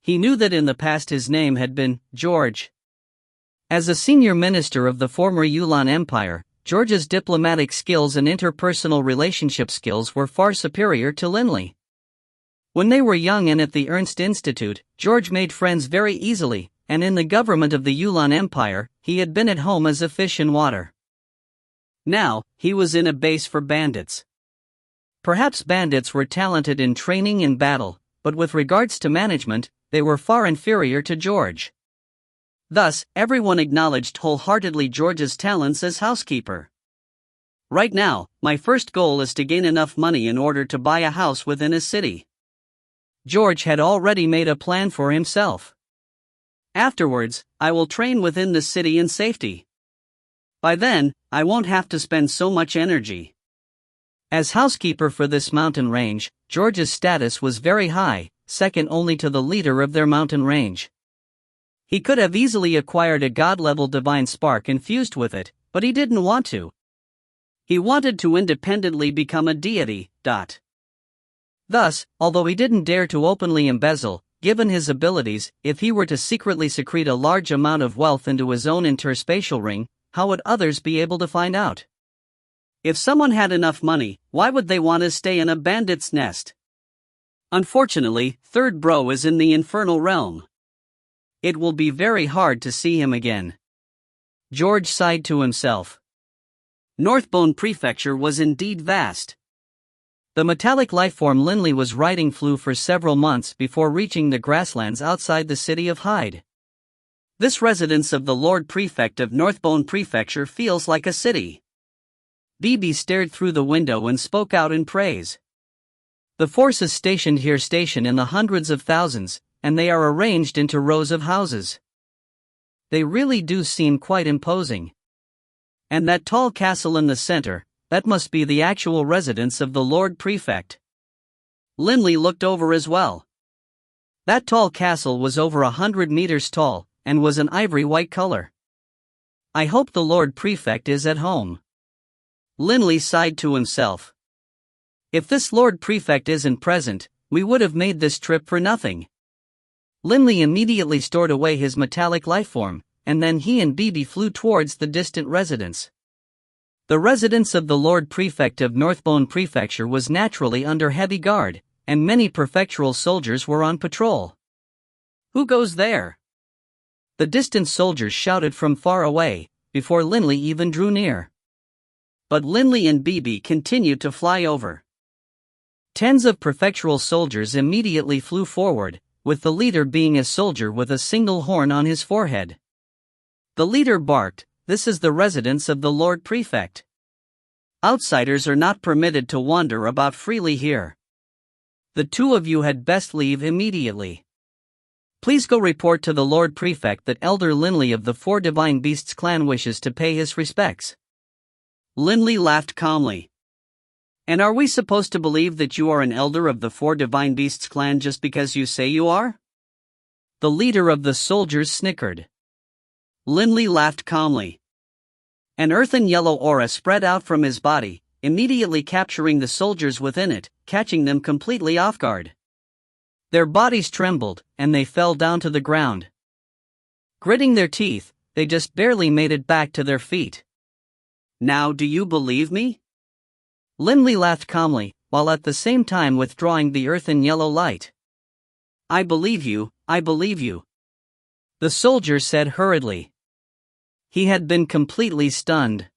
He knew that in the past his name had been George. As a senior minister of the former Yulan Empire, George's diplomatic skills and interpersonal relationship skills were far superior to Linley. When they were young and at the Ernst Institute, George made friends very easily, and in the government of the Yulan Empire, he had been at home as a fish in water. Now, he was in a base for bandits. Perhaps bandits were talented in training and battle, but with regards to management, they were far inferior to George. Thus, everyone acknowledged wholeheartedly George's talents as housekeeper. Right now, my first goal is to gain enough money in order to buy a house within a city. George had already made a plan for himself. Afterwards, I will train within the city in safety. By then, I won't have to spend so much energy. As housekeeper for this mountain range, George's status was very high, second only to the leader of their mountain range. He could have easily acquired a god-level divine spark infused with it, but he didn't want to. He wanted to independently become a deity. Thus, although he didn't dare to openly embezzle, given his abilities, if he were to secretly secrete a large amount of wealth into his own interspatial ring, how would others be able to find out? If someone had enough money, why would they want to stay in a bandit's nest? Unfortunately, Third Bro is in the infernal realm. It will be very hard to see him again. George sighed to himself. Northbone Prefecture was indeed vast. The metallic lifeform Linley was riding flew for several months before reaching the grasslands outside the city of Hyde. This residence of the Lord Prefect of Northbone Prefecture feels like a city. BB stared through the window and spoke out in praise. The forces stationed here station in the hundreds of thousands, and they are arranged into rows of houses. They really do seem quite imposing. And that tall castle in the center, that must be the actual residence of the Lord Prefect. Linley looked over as well. That tall castle was over 100 meters tall, and was an ivory white color. I hope the Lord Prefect is at home. Linley sighed to himself. If this Lord Prefect isn't present, we would have made this trip for nothing. Linley immediately stored away his metallic lifeform, and then he and Bibi flew towards the distant residence. The residence of the Lord Prefect of Northbone Prefecture was naturally under heavy guard, and many prefectural soldiers were on patrol. Who goes there? The distant soldiers shouted from far away, before Linley even drew near. But Linley and Bibi continued to fly over. Tens of prefectural soldiers immediately flew forward, with the leader being a soldier with a single horn on his forehead. The leader barked, "This is the residence of the Lord Prefect. Outsiders are not permitted to wander about freely here. The two of you had best leave immediately. Please go report to the Lord Prefect that Elder Linley of the Four Divine Beasts clan wishes to pay his respects." Linley laughed calmly. "And are we supposed to believe that you are an elder of the Four Divine Beasts clan just because you say you are?" The leader of the soldiers snickered. Linley laughed calmly. An earthen yellow aura spread out from his body, immediately capturing the soldiers within it, catching them completely off guard. Their bodies trembled, and they fell down to the ground. Gritting their teeth, they just barely made it back to their feet. "Now do you believe me?" Linley laughed calmly, while at the same time withdrawing the earthen yellow light. "I believe you, I believe you," the soldier said hurriedly. He had been completely stunned.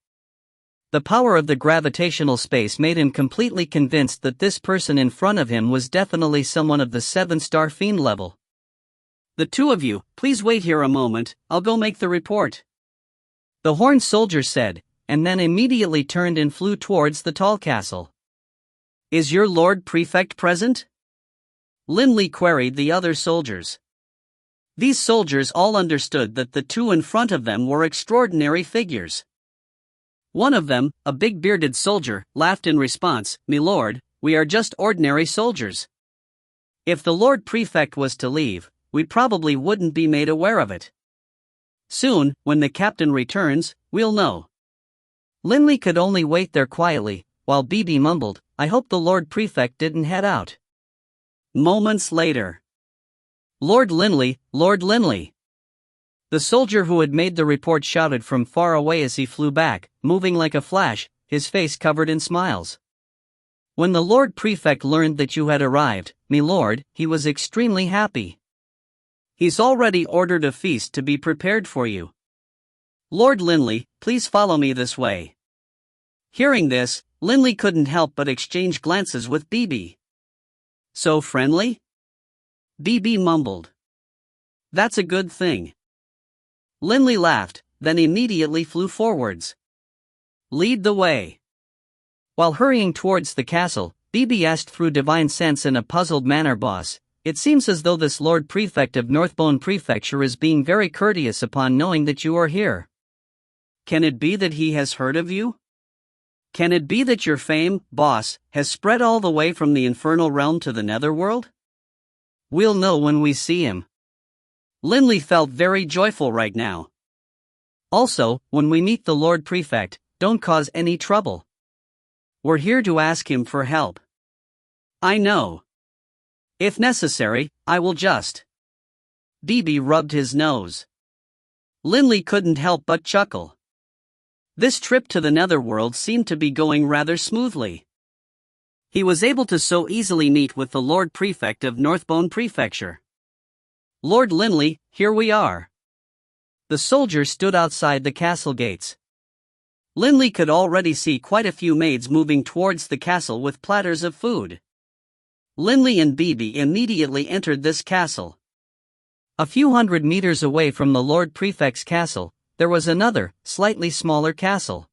The power of the gravitational space made him completely convinced that this person in front of him was definitely someone of the 7-star fiend level. "The two of you, please wait here a moment, I'll go make the report," the horned soldier said, and then immediately turned and flew towards the tall castle. "Is your Lord Prefect present?" Linley queried the other soldiers. These soldiers all understood that the two in front of them were extraordinary figures. One of them, a big bearded soldier, laughed in response, "Me lord, we are just ordinary soldiers. If the Lord Prefect was to leave, we probably wouldn't be made aware of it. Soon, when the captain returns, we'll know." Linley could only wait there quietly, while Bibi mumbled, "I hope the Lord Prefect didn't head out." Moments later. "Lord Linley, Lord Linley!" The soldier who had made the report shouted from far away as he flew back, moving like a flash, his face covered in smiles. "When the Lord Prefect learned that you had arrived, me lord, he was extremely happy. He's already ordered a feast to be prepared for you. Lord Linley, please follow me this way." Hearing this, Linley couldn't help but exchange glances with Bibi. "So friendly?" Bibi mumbled. "That's a good thing." Linley laughed, then immediately flew forwards. "Lead the way." While hurrying towards the castle, Bibi asked through divine sense in a puzzled manner, "Boss, it seems as though this Lord Prefect of Northbone Prefecture is being very courteous upon knowing that you are here. Can it be that he has heard of you? Can it be that your fame, boss, has spread all the way from the infernal realm to the netherworld? We'll know when we see him." Linley felt very joyful right now. "Also, when we meet the Lord Prefect, don't cause any trouble. We're here to ask him for help." "I know. If necessary, I will just." Bibi rubbed his nose. Linley couldn't help but chuckle. This trip to the netherworld seemed to be going rather smoothly. He was able to so easily meet with the Lord Prefect of Northbone Prefecture. "Lord Linley, here we are." The soldier stood outside the castle gates. Linley could already see quite a few maids moving towards the castle with platters of food. Linley and Bibi immediately entered this castle. A few hundred meters away from the Lord Prefect's castle, there was another, slightly smaller castle.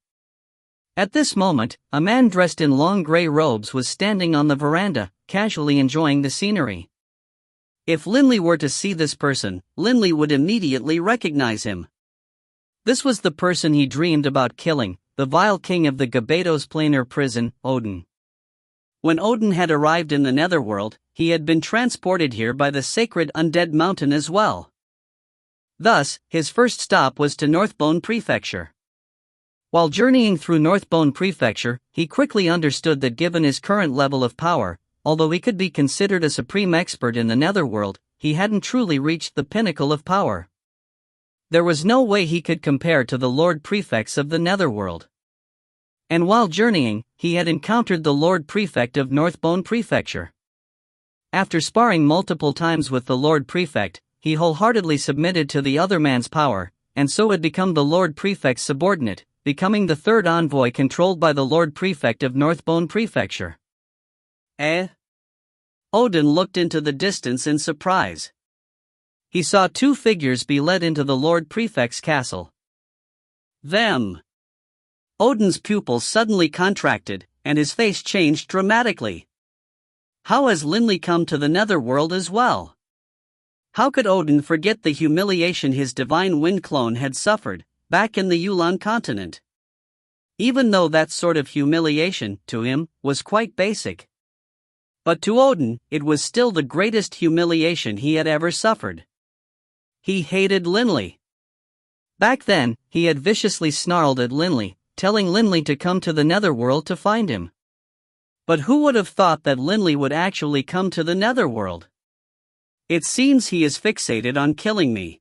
At this moment, a man dressed in long gray robes was standing on the veranda, casually enjoying the scenery. If Linley were to see this person, Linley would immediately recognize him. This was the person he dreamed about killing, the vile king of the Gabados planar prison, Odin. When Odin had arrived in the Netherworld, he had been transported here by the sacred undead mountain as well. Thus, his first stop was to Northbone Prefecture. While journeying through Northbone Prefecture, he quickly understood that given his current level of power, although he could be considered a supreme expert in the Netherworld, he hadn't truly reached the pinnacle of power. There was no way he could compare to the Lord Prefects of the Netherworld. And while journeying, he had encountered the Lord Prefect of Northbone Prefecture. After sparring multiple times with the Lord Prefect, he wholeheartedly submitted to the other man's power, and so had become the Lord Prefect's subordinate, becoming the third envoy controlled by the Lord Prefect of Northbone Prefecture. Odin looked into the distance in surprise. He saw two figures be led into the Lord Prefect's castle. Them! Odin's pupils suddenly contracted, and his face changed dramatically. How has Linley come to the Netherworld as well? How could Odin forget the humiliation his divine wind clone had suffered, back in the Yulan continent? Even though that sort of humiliation, to him, was quite basic. But to Odin, it was still the greatest humiliation he had ever suffered. He hated Linley. Back then, he had viciously snarled at Linley, telling Linley to come to the Netherworld to find him. But who would have thought that Linley would actually come to the Netherworld? It seems he is fixated on killing me.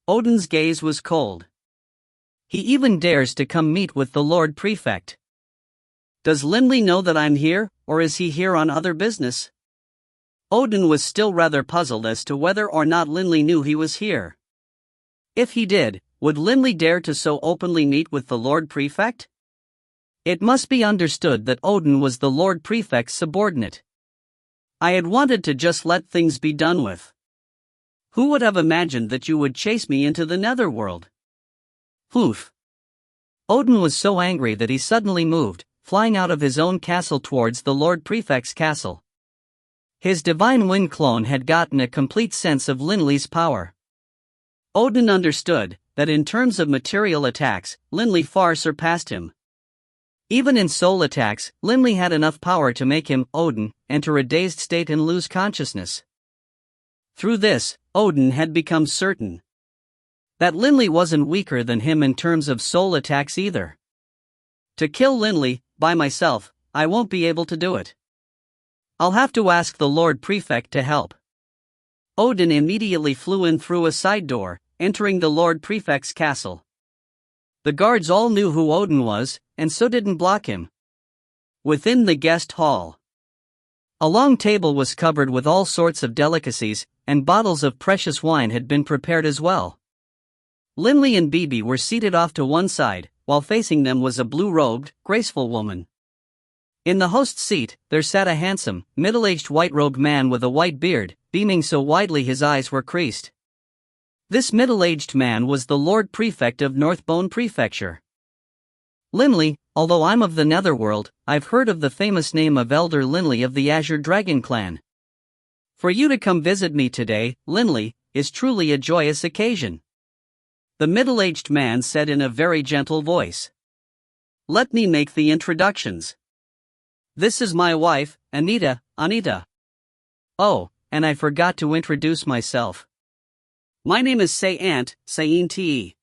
Odin's gaze was cold. He even dares to come meet with the Lord Prefect. Does Linley know that I'm here, or is he here on other business? Odin was still rather puzzled as to whether or not Linley knew he was here. If he did, would Linley dare to so openly meet with the Lord Prefect? It must be understood that Odin was the Lord Prefect's subordinate. I had wanted to just let things be done with. Who would have imagined that you would chase me into the Netherworld? Oof. Odin was so angry that he suddenly moved, flying out of his own castle towards the Lord Prefect's castle. His divine wind clone had gotten a complete sense of Linley's power. Odin understood that in terms of material attacks, Linley far surpassed him. Even in soul attacks, Linley had enough power to make him, Odin, enter a dazed state and lose consciousness. Through this, Odin had become certain that Linley wasn't weaker than him in terms of soul attacks either. To kill Linley, by myself, I won't be able to do it. I'll have to ask the Lord Prefect to help. Odin immediately flew in through a side door, entering the Lord Prefect's castle. The guards all knew who Odin was, and so didn't block him. Within the guest hall, a long table was covered with all sorts of delicacies, and bottles of precious wine had been prepared as well. Linley and Bibi were seated off to one side, while facing them was a blue-robed, graceful woman. In the host's seat, there sat a handsome, middle-aged white-robed man with a white beard, beaming so widely his eyes were creased. This middle-aged man was the Lord Prefect of Northbone Prefecture. Linley, although I'm of the Netherworld, I've heard of the famous name of Elder Linley of the Azure Dragon clan. For you to come visit me today, Linley, is truly a joyous occasion. The middle-aged man said in a very gentle voice. Let me make the introductions. This is my wife, Anita. Oh, and I forgot to introduce myself. My name is Sayant, Sayint.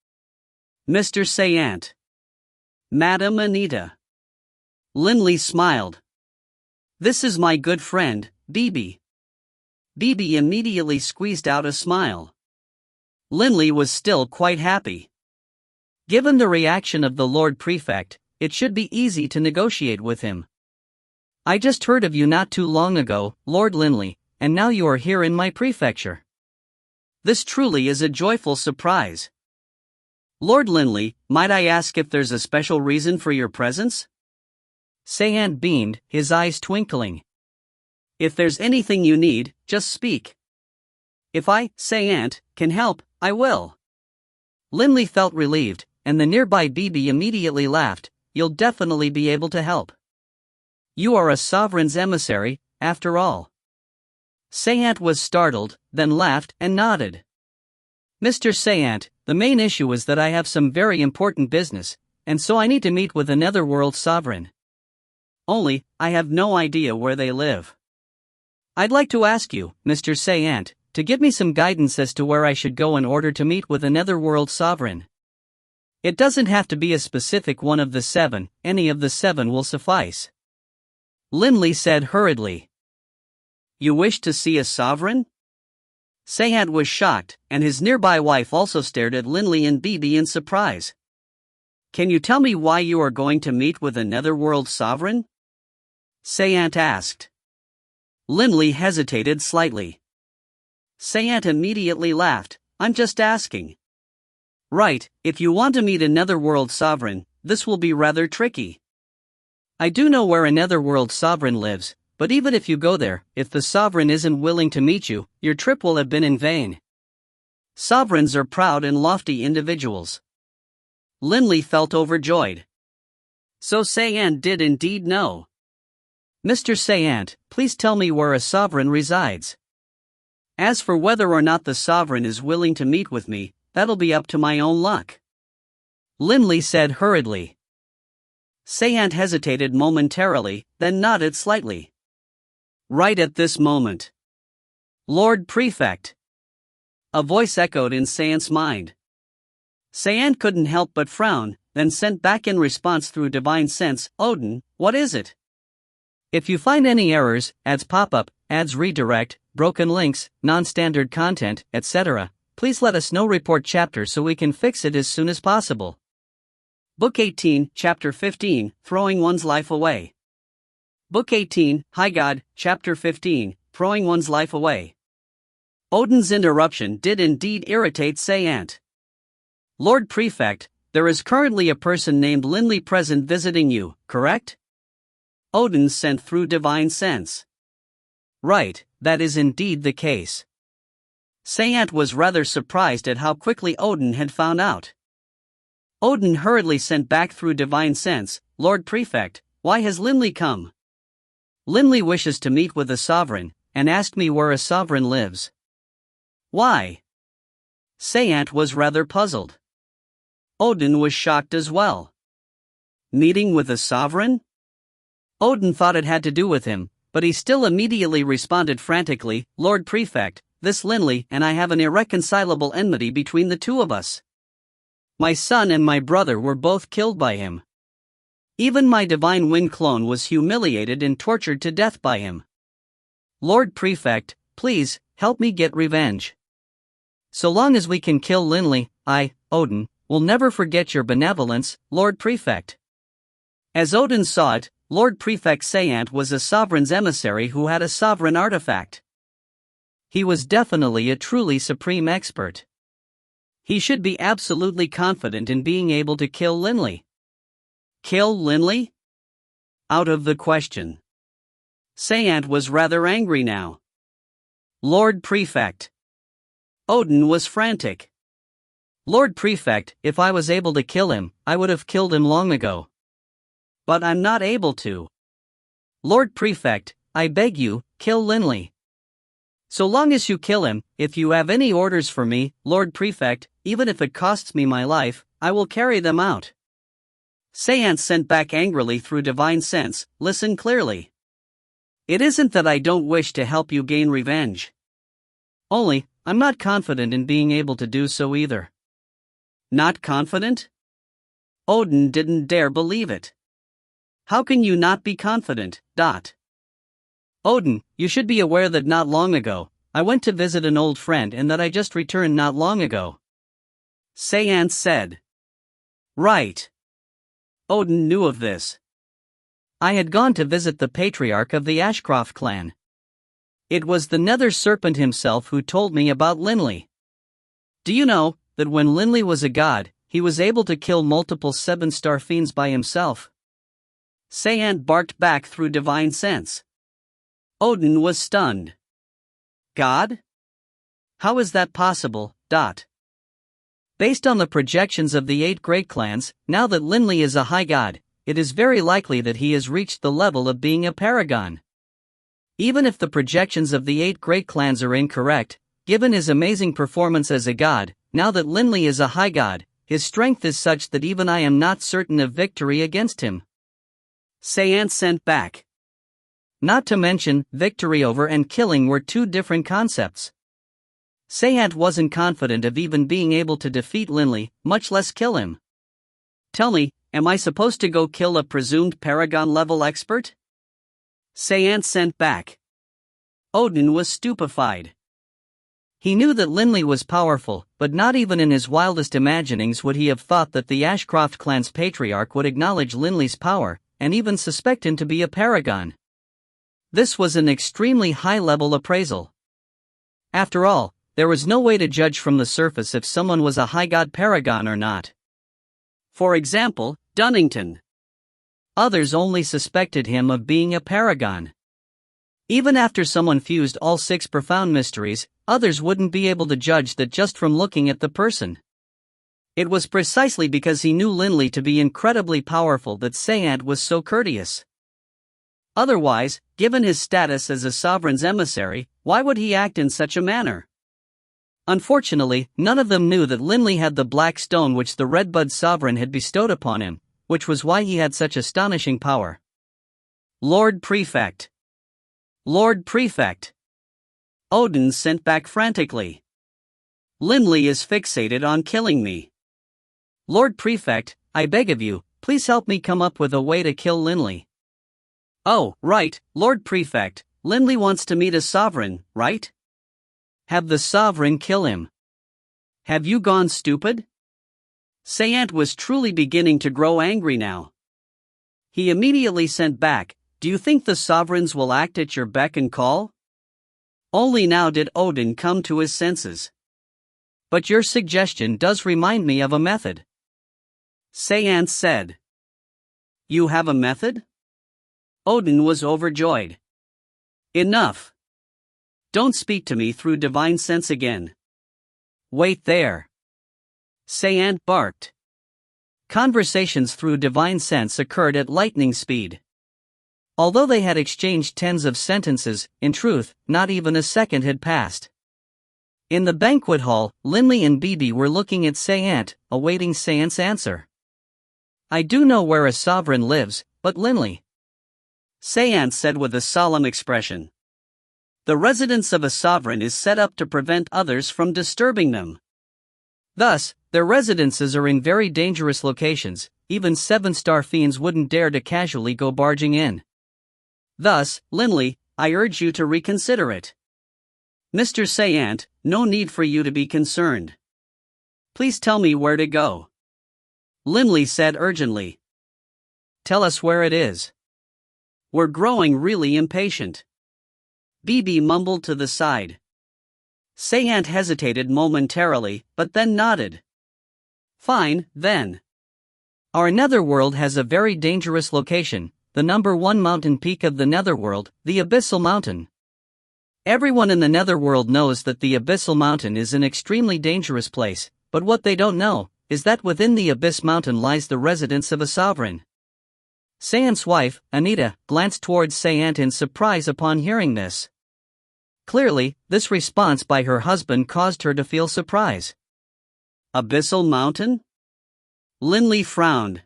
Mr. Sayant. Madam Anita. Linley smiled. This is my good friend, Bibi. Bibi immediately squeezed out a smile. Linley was still quite happy. Given the reaction of the Lord Prefect, it should be easy to negotiate with him. I just heard of you not too long ago, Lord Linley, and now you are here in my prefecture. This truly is a joyful surprise. Lord Linley, might I ask if there's a special reason for your presence? Sayant beamed, his eyes twinkling. If there's anything you need, just speak. If I, Sayant, can help, I will. Linley felt relieved, and the nearby Bibi immediately laughed. You'll definitely be able to help. You are a sovereign's emissary, after all. Sayant was startled, then laughed and nodded. Mr. Sayant, the main issue is that I have some very important business, and so I need to meet with a netherworld sovereign. Only, I have no idea where they live. I'd like to ask you, Mr. Sayant, to give me some guidance as to where I should go in order to meet with a netherworld sovereign. It doesn't have to be a specific one of the 7, any of the 7 will suffice. Linley said hurriedly. You wish to see a sovereign? Sayant was shocked, and his nearby wife also stared at Linley and Bibi in surprise. Can you tell me why you are going to meet with a netherworld sovereign? Sayant asked. Linley hesitated slightly. Sayant immediately laughed. I'm just asking. Right, if you want to meet a netherworld sovereign, this will be rather tricky. I do know where a netherworld sovereign lives, but even if you go there, if the sovereign isn't willing to meet you, your trip will have been in vain. Sovereigns are proud and lofty individuals. Linley felt overjoyed. So Sayant did indeed know. Mr. Sayant, please tell me where a sovereign resides. As for whether or not the sovereign is willing to meet with me, that'll be up to my own luck. Linley said hurriedly. Sayant hesitated momentarily, then nodded slightly. Right at this moment. Lord Prefect. A voice echoed in Sayant's mind. Sayant couldn't help but frown, then sent back in response through divine sense, Odin, what is it? If you find any errors, ads pop up, ads redirect, broken links, non-standard content, etc., please let us know. Report chapter so we can fix it as soon as possible. Book 18, Chapter 15, Throwing One's Life Away. Book 18, High God, Chapter 15, Throwing One's Life Away. Odin's interruption did indeed irritate Sayant. Lord Prefect, there is currently a person named Linley present visiting you, correct? Odin sent through divine sense. Right, that is indeed the case. Sayant was rather surprised at how quickly Odin had found out. Odin hurriedly sent back through divine sense, Lord Prefect, why has Linley come? Linley wishes to meet with a sovereign, and asked me where a sovereign lives. Why? Sayant was rather puzzled. Odin was shocked as well. Meeting with a sovereign? Odin thought it had to do with him, but he still immediately responded frantically, Lord Prefect, this Linley and I have an irreconcilable enmity between the two of us. My son and my brother were both killed by him. Even my divine wind clone was humiliated and tortured to death by him. Lord Prefect, please, help me get revenge. So long as we can kill Linley, I, Odin, will never forget your benevolence, Lord Prefect. As Odin saw it, Lord Prefect Sayant was a sovereign's emissary who had a sovereign artifact. He was definitely a truly supreme expert. He should be absolutely confident in being able to kill Linley. Kill Linley? Out of the question. Sayant was rather angry now. Lord Prefect. Odin was frantic. Lord Prefect, if I was able to kill him, I would have killed him long ago. But I'm not able to. Lord Prefect, I beg you, kill Linley. So long as you kill him, if you have any orders for me, Lord Prefect, even if it costs me my life, I will carry them out. Sayant sent back angrily through divine sense, listen clearly. It isn't that I don't wish to help you gain revenge. Only, I'm not confident in being able to do so either. Not confident? Odin didn't dare believe it. How can you not be confident? Odin, you should be aware that not long ago, I went to visit an old friend and that I just returned not long ago. Sayant said. Right. Odin knew of this. I had gone to visit the patriarch of the Ashcroft clan. It was the Nether Serpent himself who told me about Linley. Do you know that when Linley was a god, he was able to kill multiple 7-star fiends by himself? Sayant barked back through divine sense. Odin was stunned. God? How is that possible? Based on the projections of the 8 great clans, now that Linley is a high god, it is very likely that he has reached the level of being a paragon. Even if the projections of the 8 great clans are incorrect, given his amazing performance as a god, now that Linley is a high god, his strength is such that even I am not certain of victory against him. Sayant sent back. Not to mention, victory over and killing were 2 different concepts. Sayant wasn't confident of even being able to defeat Linley, much less kill him. Tell me, am I supposed to go kill a presumed Paragon-level expert? Sayant sent back. Odin was stupefied. He knew that Linley was powerful, but not even in his wildest imaginings would he have thought that the Ashcroft clan's patriarch would acknowledge Linley's power, and even suspect him to be a paragon. This was an extremely high-level appraisal. After all, there was no way to judge from the surface if someone was a high god paragon or not. For example, Dunnington. Others only suspected him of being a paragon. Even after someone fused all 6 profound mysteries, others wouldn't be able to judge that just from looking at the person. It was precisely because he knew Linley to be incredibly powerful that Sayant was so courteous. Otherwise, given his status as a sovereign's emissary, why would he act in such a manner? Unfortunately, none of them knew that Linley had the black stone which the Redbud sovereign had bestowed upon him, which was why he had such astonishing power. Lord Prefect. Lord Prefect. Odin sent back frantically. Linley is fixated on killing me. Lord Prefect, I beg of you, please help me come up with a way to kill Linley. Oh, right, Lord Prefect, Linley wants to meet a sovereign, right? Have the sovereign kill him. Have you gone stupid? Sayant was truly beginning to grow angry now. He immediately sent back, do you think the sovereigns will act at your beck and call? Only now did Odin come to his senses. But your suggestion does remind me of a method. Sayant said. You have a method? Odin was overjoyed. Enough. Don't speak to me through divine sense again. Wait there. Sayant barked. Conversations through divine sense occurred at lightning speed. Although they had exchanged tens of sentences, in truth, not even a second had passed. In the banquet hall, Linley and Bibi were looking at Sayant, awaiting Sayant's answer. I do know where a sovereign lives, but Linley. Sayant said with a solemn expression. The residence of a sovereign is set up to prevent others from disturbing them. Thus, their residences are in very dangerous locations, even 7-star fiends wouldn't dare to casually go barging in. Thus, Linley, I urge you to reconsider it. Mr. Sayant, no need for you to be concerned. Please tell me where to go. Linley said urgently. Tell us where it is. We're growing really impatient. Bibi mumbled to the side. Sayant hesitated momentarily, but then nodded. Fine, then. Our netherworld has a very dangerous location, the number 1 mountain peak of the netherworld, the Abyssal Mountain. Everyone in the netherworld knows that the Abyssal Mountain is an extremely dangerous place, but what they don't know is that within the Abyss Mountain lies the residence of a sovereign. Sayant's wife, Anita, glanced towards Sayant in surprise upon hearing this. Clearly, this response by her husband caused her to feel surprise. Abyssal Mountain? Linley frowned.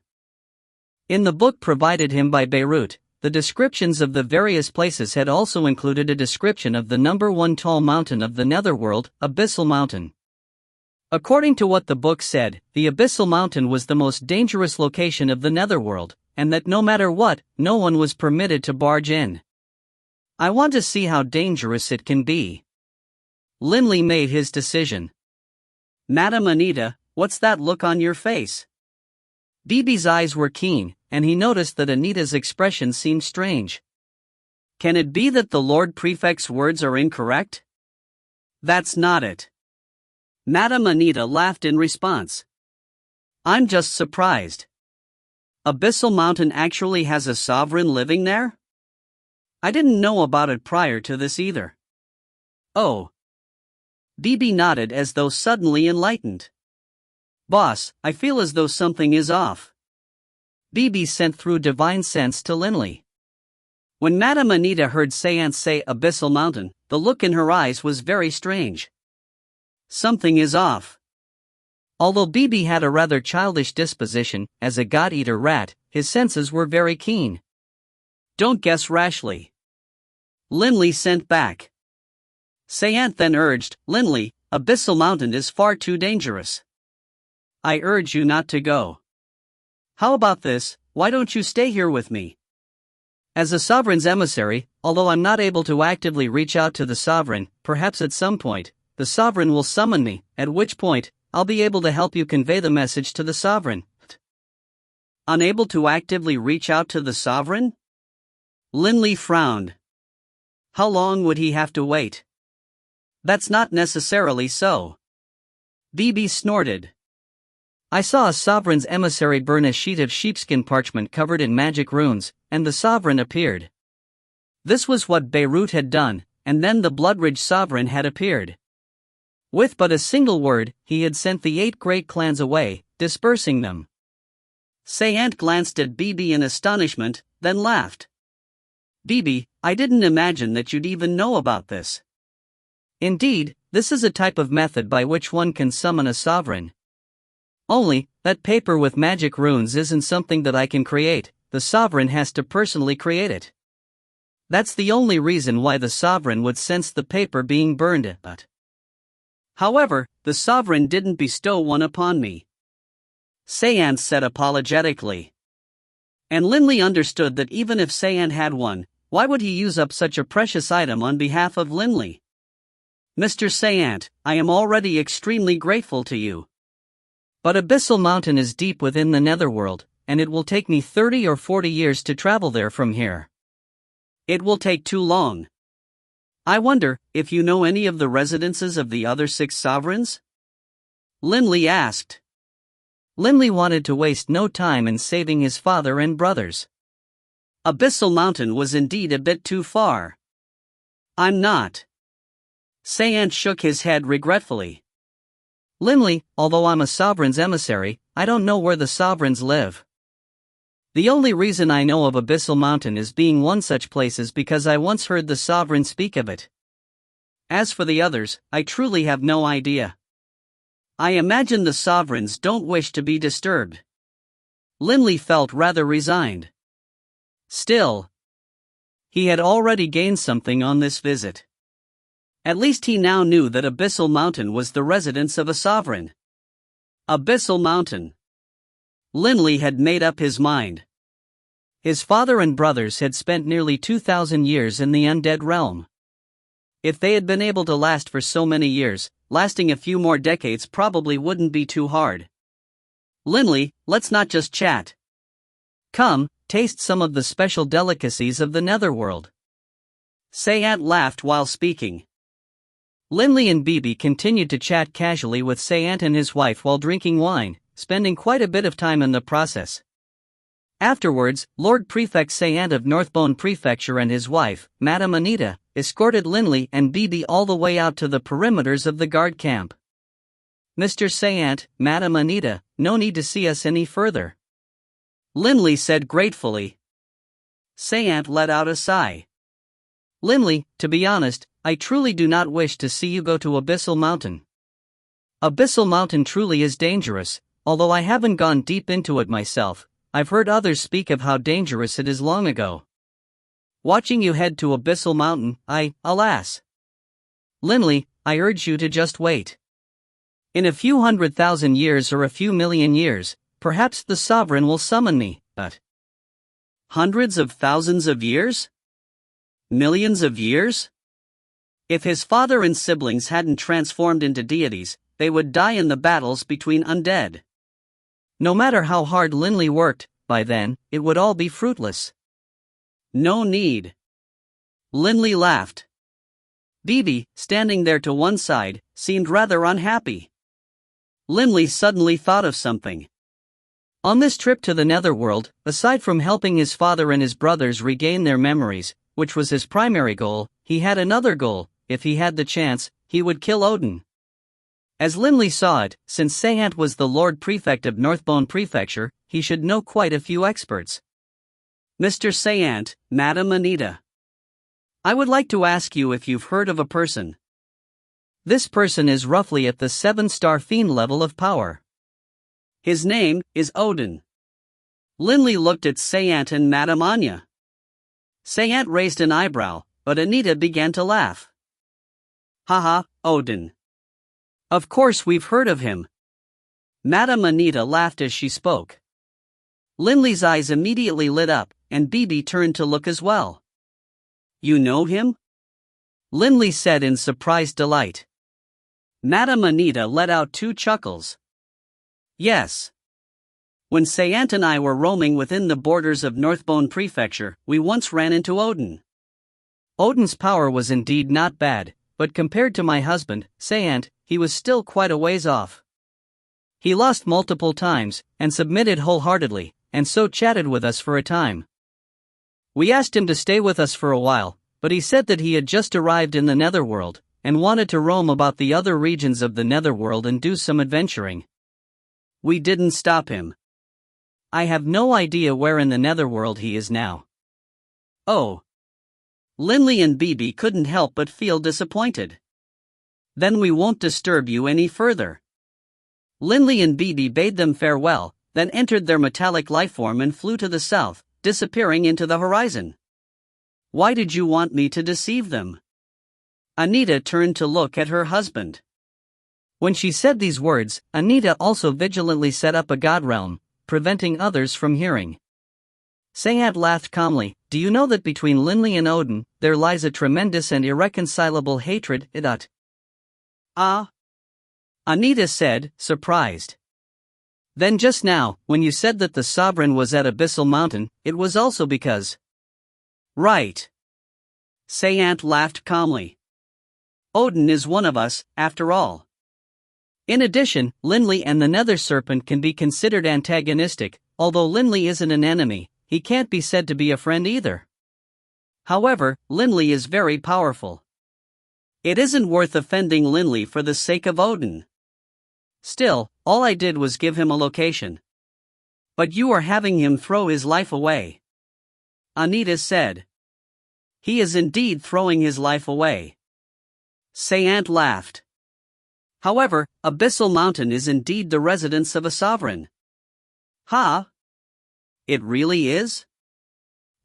In the book provided him by Beirut, the descriptions of the various places had also included a description of the number 1 tall mountain of the netherworld, Abyssal Mountain. According to what the book said, the Abyssal Mountain was the most dangerous location of the netherworld, and that no matter what, no one was permitted to barge in. I want to see how dangerous it can be. Linley made his decision. Madam Anita, what's that look on your face? Bibi's eyes were keen, and he noticed that Anita's expression seemed strange. Can it be that the Lord Prefect's words are incorrect? That's not it. Madam Anita laughed in response. I'm just surprised. Abyssal Mountain actually has a sovereign living there? I didn't know about it prior to this either. Oh. Bibi nodded as though suddenly enlightened. Boss, I feel as though something is off. Bibi sent through divine sense to Linley. When Madame Anita heard Seant say Abyssal Mountain, the look in her eyes was very strange. Something is off. Although Bibi had a rather childish disposition, as a god-eater rat, his senses were very keen. Don't guess rashly. Linley sent back. Seant then urged, Linley, Abyssal Mountain is far too dangerous. I urge you not to go. How about this, why don't you stay here with me? As a sovereign's emissary, although I'm not able to actively reach out to the sovereign, perhaps at some point, the sovereign will summon me, at which point, I'll be able to help you convey the message to the sovereign. Unable to actively reach out to the sovereign? Linley frowned. How long would he have to wait? That's not necessarily so. Bibi snorted. I saw a sovereign's emissary burn a sheet of sheepskin parchment covered in magic runes, and the sovereign appeared. This was what Beirut had done, and then the Bloodridge sovereign had appeared. With but a single word, he had sent the 8 great clans away, dispersing them. Seant glanced at Bibi in astonishment, then laughed. Bibi, I didn't imagine that you'd even know about this. Indeed, this is a type of method by which one can summon a sovereign. Only, that paper with magic runes isn't something that I can create, the sovereign has to personally create it. That's the only reason why the sovereign would sense the paper being burned, but. However, the sovereign didn't bestow one upon me. Seant said apologetically. And Linley understood that even if Seant had one, why would he use up such a precious item on behalf of Linley? Mr. Seant, I am already extremely grateful to you. But Abyssal Mountain is deep within the Netherworld, and it will take me 30 or 40 years to travel there from here. It will take too long. I wonder if you know any of the residences of the other 6 sovereigns? Linley asked. Linley wanted to waste no time in saving his father and brothers. Abyssal Mountain was indeed a bit too far. I'm not. Seant shook his head regretfully. Linley, although I'm a sovereign's emissary, I don't know where the sovereigns live. The only reason I know of Abyssal Mountain as being one such place is because I once heard the sovereign speak of it. As for the others, I truly have no idea. I imagine the sovereigns don't wish to be disturbed. Linley felt rather resigned. Still, he had already gained something on this visit. At least he now knew that Abyssal Mountain was the residence of a sovereign. Abyssal Mountain. Linley had made up his mind. His father and brothers had spent nearly 2,000 years in the undead realm. If they had been able to last for so many years, lasting a few more decades probably wouldn't be too hard. Linley, let's not just chat. Come, taste some of the special delicacies of the Netherworld. Seant laughed while speaking. Linley and Bibi continued to chat casually with Seant and his wife while drinking wine, spending quite a bit of time in the process. Afterwards, Lord Prefect Seant of Northbone Prefecture and his wife, Madame Anita, escorted Linley and Bibi all the way out to the perimeters of the guard camp. Mr. Seant, Madame Anita, no need to see us any further. Linley said gratefully. Seant let out a sigh. Linley, to be honest, I truly do not wish to see you go to Abyssal Mountain. Abyssal Mountain truly is dangerous, although I haven't gone deep into it myself. I've heard others speak of how dangerous it is long ago. Watching you head to Abyssal Mountain, alas. Linley, I urge you to just wait. In a few 100,000 years or a few million years, perhaps the sovereign will summon me, but. Hundreds of thousands of years? Millions of years? If his father and siblings hadn't transformed into deities, they would die in the battles between undead. No matter how hard Linley worked, by then, it would all be fruitless. No need. Linley laughed. Bibi, standing there to one side, seemed rather unhappy. Linley suddenly thought of something. On this trip to the Netherworld, aside from helping his father and his brothers regain their memories, which was his primary goal, he had another goal. If he had the chance, he would kill Odin. As Linley saw it, since Seant was the Lord Prefect of Northbone Prefecture, he should know quite a few experts. Mr. Sayant, Madam Anita. I would like to ask you if you've heard of a person. This person is roughly at the 7-star fiend level of power. His name is Odin. Linley looked at Sayant and Madame Anya. Sayant raised an eyebrow, but Anita began to laugh. Haha, Odin. Of course we've heard of him. Madame Anita laughed as she spoke. Linley's eyes immediately lit up, and Bibi turned to look as well. You know him? Linley said in surprised delight. Madame Anita let out 2 chuckles. Yes. When Sayant and I were roaming within the borders of Northbone Prefecture, we once ran into Odin. Odin's power was indeed not bad, but compared to my husband, Sayant, he was still quite a ways off. He lost multiple times, and submitted wholeheartedly, and so chatted with us for a time. We asked him to stay with us for a while, but he said that he had just arrived in the Netherworld, and wanted to roam about the other regions of the Netherworld and do some adventuring. We didn't stop him. I have no idea where in the Netherworld he is now. Oh. Linley and Bibi couldn't help but feel disappointed. Then we won't disturb you any further. Linley and Bibi bade them farewell, then entered their metallic lifeform and flew to the south, disappearing into the horizon. Why did you want me to deceive them? Anita turned to look at her husband. When she said these words, Anita also vigilantly set up a god realm, preventing others from hearing. Sayant laughed calmly. Do you know that between Linley and Odin, there lies a tremendous and irreconcilable hatred? Ah? Anita said, surprised. Then just now, when you said that the sovereign was at Abyssal Mountain, it was also because... Right. Sayant laughed calmly. Odin is one of us, after all. In addition, Linley and the Nether Serpent can be considered antagonistic. Although Linley isn't an enemy, he can't be said to be a friend either. However, Linley is very powerful. It isn't worth offending Linley for the sake of Odin. Still, all I did was give him a location. But you are having him throw his life away. Anita said. He is indeed throwing his life away. Sayant laughed. However, Abyssal Mountain is indeed the residence of a sovereign. Huh? It really is?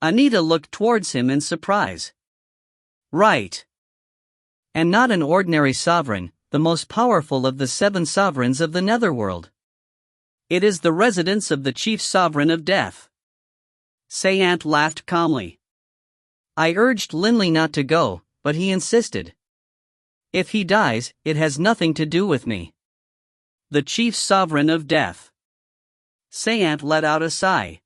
Anita looked towards him in surprise. Right. And not an ordinary sovereign, the most powerful of the 7 sovereigns of the Netherworld. It is the residence of the chief sovereign of death. Sayant laughed calmly. I urged Linley not to go, but he insisted. If he dies, it has nothing to do with me. The chief sovereign of death. Sayant let out a sigh.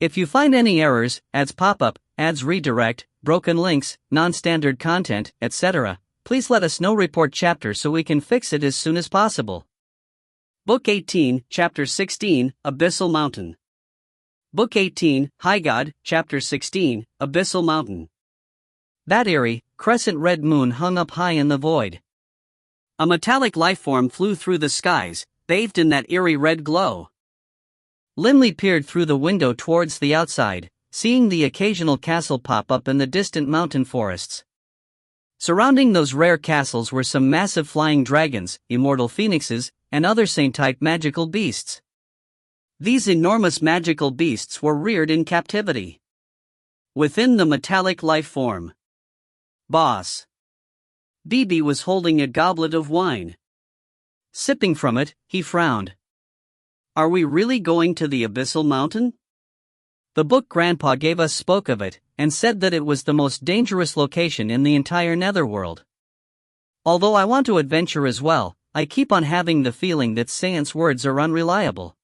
If you find any errors, ads pop up, ads redirect, broken links, non-standard content, etc., please let us know. Report chapter so we can fix it as soon as possible. Book 18, Chapter 16, Abyssal Mountain. Book 18, High God, Chapter 16, Abyssal Mountain. That eerie, crescent red moon hung up high in the void. A metallic lifeform flew through the skies, bathed in that eerie red glow. Linley peered through the window towards the outside, seeing the occasional castle pop up in the distant mountain forests. Surrounding those rare castles were some massive flying dragons, immortal phoenixes, and other saint-type magical beasts. These enormous magical beasts were reared in captivity. Within the metallic life form. Boss. Bibi was holding a goblet of wine. Sipping from it, he frowned. Are we really going to the Abyssal Mountain? The book Grandpa gave us spoke of it, and said that it was the most dangerous location in the entire Netherworld. Although I want to adventure as well, I keep on having the feeling that Sayant's words are unreliable.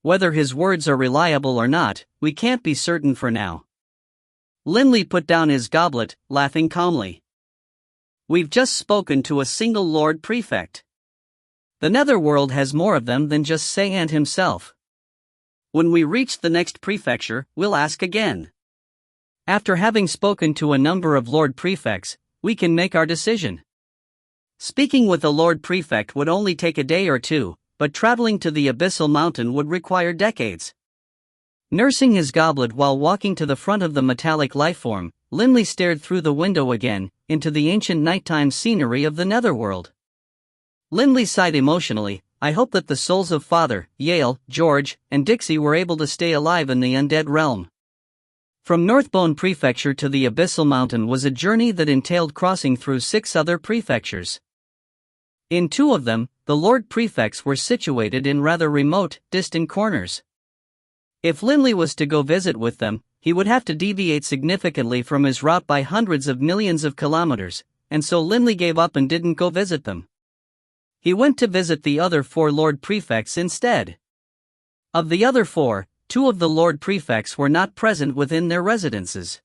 Whether his words are reliable or not, we can't be certain for now. Linley put down his goblet, laughing calmly. We've just spoken to a single Lord Prefect. The Netherworld has more of them than just Sayant himself. When we reach the next prefecture, we'll ask again. After having spoken to a number of Lord Prefects, we can make our decision. Speaking with a Lord Prefect would only take a day or two, but traveling to the Abyssal Mountain would require decades. Nursing his goblet while walking to the front of the metallic lifeform, Linley stared through the window again, into the ancient nighttime scenery of the netherworld. Linley sighed emotionally. I hope that the souls of Father, Yale, George, and Dixie were able to stay alive in the undead realm. From Northbone Prefecture to the Abyssal Mountain was a journey that entailed crossing through 6 other prefectures. In 2 of them, the Lord Prefects were situated in rather remote, distant corners. If Linley was to go visit with them, he would have to deviate significantly from his route by hundreds of millions of kilometers, and so Linley gave up and didn't go visit them. He went to visit the other 4 Lord Prefects instead. Of the other 4, 2 of the Lord Prefects were not present within their residences.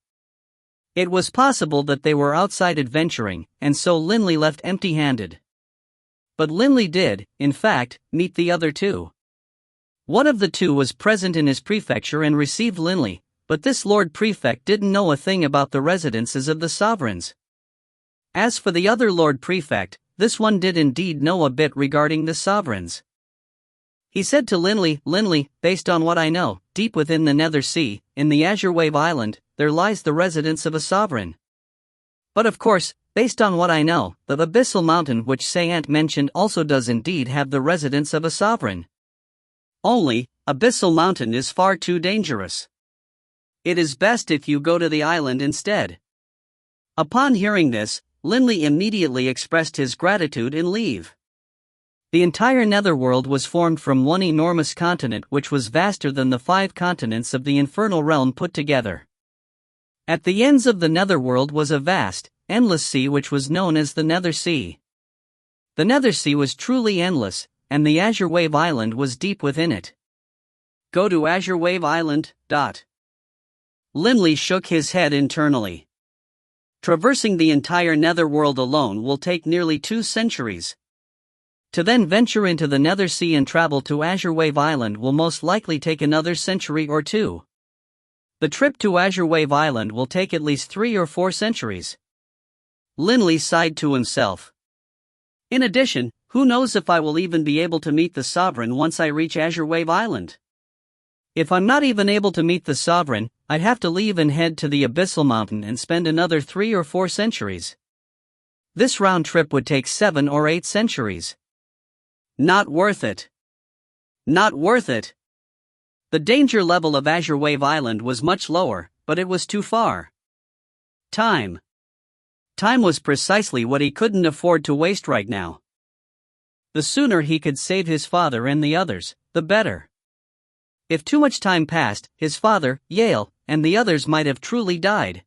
It was possible that they were outside adventuring, and so Linley left empty-handed. But Linley did, in fact, meet the other 2. One of the 2 was present in his prefecture and received Linley, but this Lord Prefect didn't know a thing about the residences of the sovereigns. As for the other Lord Prefect, this one did indeed know a bit regarding the sovereigns. He said to Linley, Linley, based on what I know, deep within the Nether Sea, in the Azure Wave Island, there lies the residence of a sovereign. But of course, based on what I know, the Abyssal Mountain which Sayant mentioned also does indeed have the residence of a sovereign. Only, Abyssal Mountain is far too dangerous. It is best if you go to the island instead. Upon hearing this, Linley immediately expressed his gratitude and leave. The entire netherworld was formed from one enormous continent which was vaster than the 5 continents of the infernal realm put together. At the ends of the netherworld was a vast, endless sea which was known as the Nether Sea. The Nether Sea was truly endless, and the Azure Wave Island was deep within it. Go to Azure Wave Island. Linley shook his head internally. Traversing the entire netherworld alone will take nearly 2 centuries. To then venture into the Nether Sea and travel to Azure Wave Island will most likely take another century or 2. The trip to Azure Wave Island will take at least 3 or 4 centuries. Linley sighed to himself. In addition, who knows if I will even be able to meet the Sovereign once I reach Azure Wave Island? If I'm not even able to meet the Sovereign, I'd have to leave and head to the Abyssal Mountain and spend another 3 or 4 centuries. This round trip would take 7 or 8 centuries. Not worth it. Not worth it. The danger level of Azure Wave Island was much lower, but it was too far. Time. Time was precisely what he couldn't afford to waste right now. The sooner he could save his father and the others, the better. If too much time passed, his father, Yale, and the others might have truly died.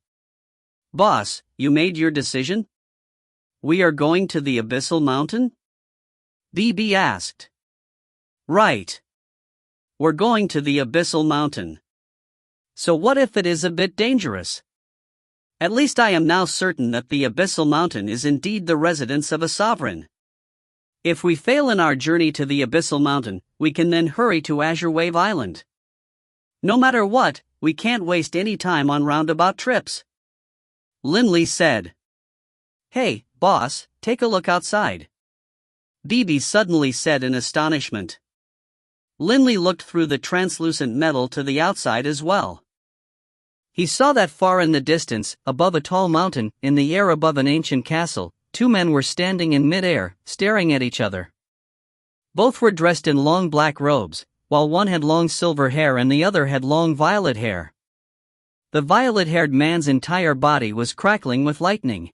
Boss, you made your decision? We are going to the Abyssal Mountain? BB asked. Right. We're going to the Abyssal Mountain. So what if it is a bit dangerous? At least I am now certain that the Abyssal Mountain is indeed the residence of a sovereign. If we fail in our journey to the Abyssal Mountain, we can then hurry to Azure Wave Island. No matter what, we can't waste any time on roundabout trips. Linley said. Hey, boss, take a look outside. BB suddenly said in astonishment. Linley looked through the translucent metal to the outside as well. He saw that far in the distance, above a tall mountain, in the air above an ancient castle, 2 men were standing in mid-air, staring at each other. Both were dressed in long black robes, while one had long silver hair and the other had long violet hair. The violet-haired man's entire body was crackling with lightning.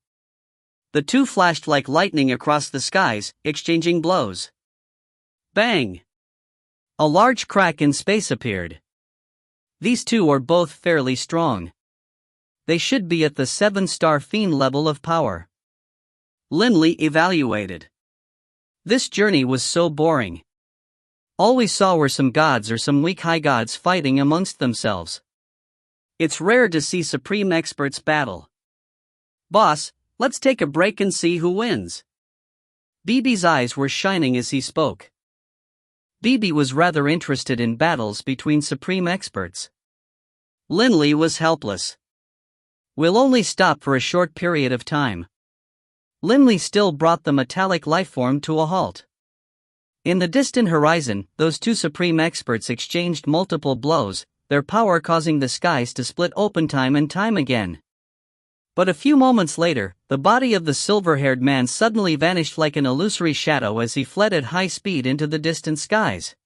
The 2 flashed like lightning across the skies, exchanging blows. Bang! A large crack in space appeared. These 2 are both fairly strong. They should be at the 7-star fiend level of power. Linley evaluated. This journey was so boring. All we saw were some gods or some weak high gods fighting amongst themselves. It's rare to see supreme experts battle. Boss, let's take a break and see who wins. BB's eyes were shining as he spoke. BB was rather interested in battles between supreme experts. Linley was helpless. We'll only stop for a short period of time. Linley still brought the metallic lifeform to a halt. In the distant horizon, those 2 supreme experts exchanged multiple blows, their power causing the skies to split open time and time again. But a few moments later, the body of the silver-haired man suddenly vanished like an illusory shadow as he fled at high speed into the distant skies.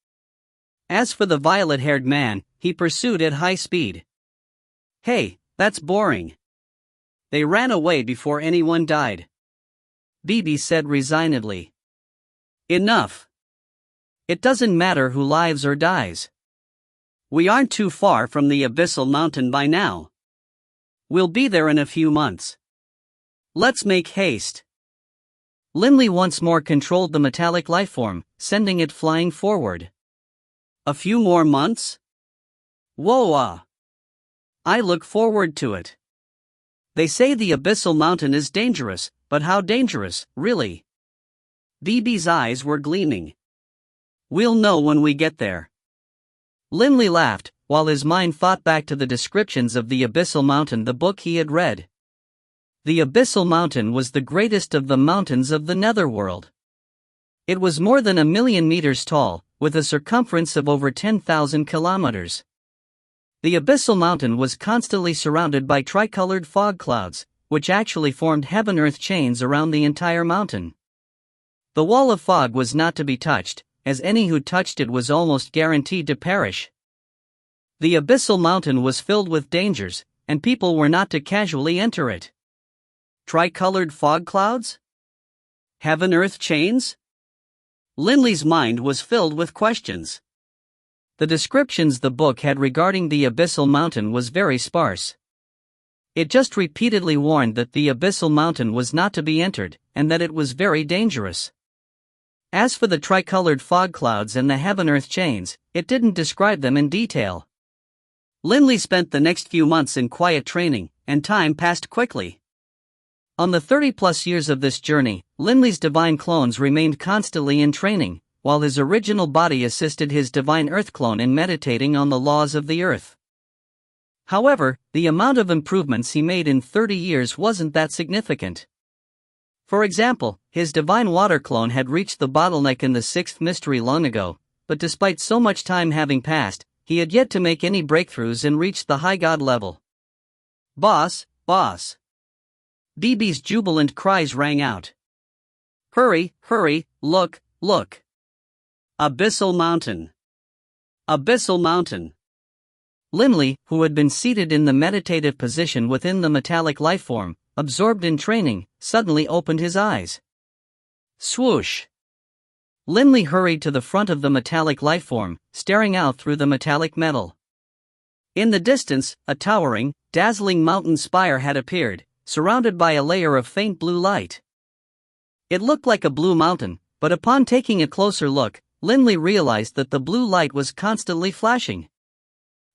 As for the violet-haired man, he pursued at high speed. "Hey, that's boring. They ran away before anyone died," Bibi said resignedly. "Enough. It doesn't matter who lives or dies. We aren't too far from the Abyssal Mountain by now. We'll be there in a few months. Let's make haste." Linley once more controlled the metallic lifeform, sending it flying forward. "A few more months? Whoa! I look forward to it. They say the Abyssal Mountain is dangerous, but how dangerous, really?" Bibi's eyes were gleaming. "We'll know when we get there." Linley laughed, while his mind thought back to the descriptions of the Abyssal Mountain, the book he had read. The Abyssal Mountain was the greatest of the mountains of the Netherworld. It was more than 1,000,000 meters tall, with a circumference of over 10,000 kilometers. The Abyssal Mountain was constantly surrounded by tricolored fog clouds, which actually formed heaven-earth chains around the entire mountain. The wall of fog was not to be touched, as any who touched it was almost guaranteed to perish. The Abyssal Mountain was filled with dangers, and people were not to casually enter it. Tricolored fog clouds? Heaven-earth chains? Linley's mind was filled with questions. The descriptions the book had regarding the Abyssal Mountain was very sparse. It just repeatedly warned that the Abyssal Mountain was not to be entered, and that it was very dangerous. As for the tricolored fog clouds and the heaven-earth chains, it didn't describe them in detail. Linley spent the next few months in quiet training, and time passed quickly. On the 30-plus years of this journey, Linley's divine clones remained constantly in training, while his original body assisted his divine earth clone in meditating on the laws of the earth. However, the amount of improvements he made in 30 years wasn't that significant. For example, his divine water clone had reached the bottleneck in the 6th mystery long ago, but despite so much time having passed, he had yet to make any breakthroughs and reach the high god level. "Boss, boss!" Bibi's jubilant cries rang out. "Hurry, hurry, look, look! Abyssal Mountain! Abyssal Mountain!" Linley, who had been seated in the meditative position within the metallic lifeform, absorbed in training, suddenly opened his eyes. Swoosh! Linley hurried to the front of the metallic lifeform, staring out through the metallic metal. In the distance, a towering, dazzling mountain spire had appeared, surrounded by a layer of faint blue light. It looked like a blue mountain, but upon taking a closer look, Linley realized that the blue light was constantly flashing.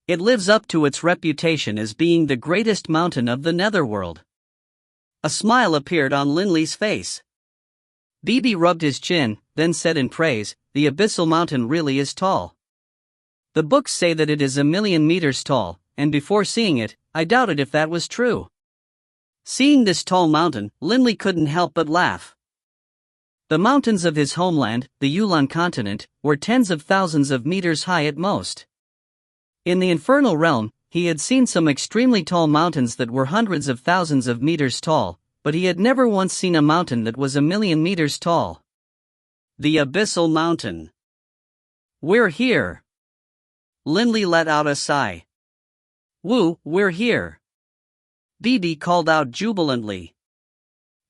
It lives up to its reputation as being the greatest mountain of the Netherworld. A smile appeared on Linley's face. Bibi rubbed his chin, then said in praise, "The Abyssal Mountain really is tall. The books say that it is 1,000,000 meters tall, and before seeing it, I doubted if that was true." Seeing this tall mountain, Linley couldn't help but laugh. The mountains of his homeland, the Yulan continent, were tens of thousands of meters high at most. In the infernal realm, he had seen some extremely tall mountains that were hundreds of thousands of meters tall, but he had never once seen a mountain that was 1,000,000 meters tall. The Abyssal Mountain. "We're here." Linley let out a sigh. "Woo, we're here." Bibi called out jubilantly.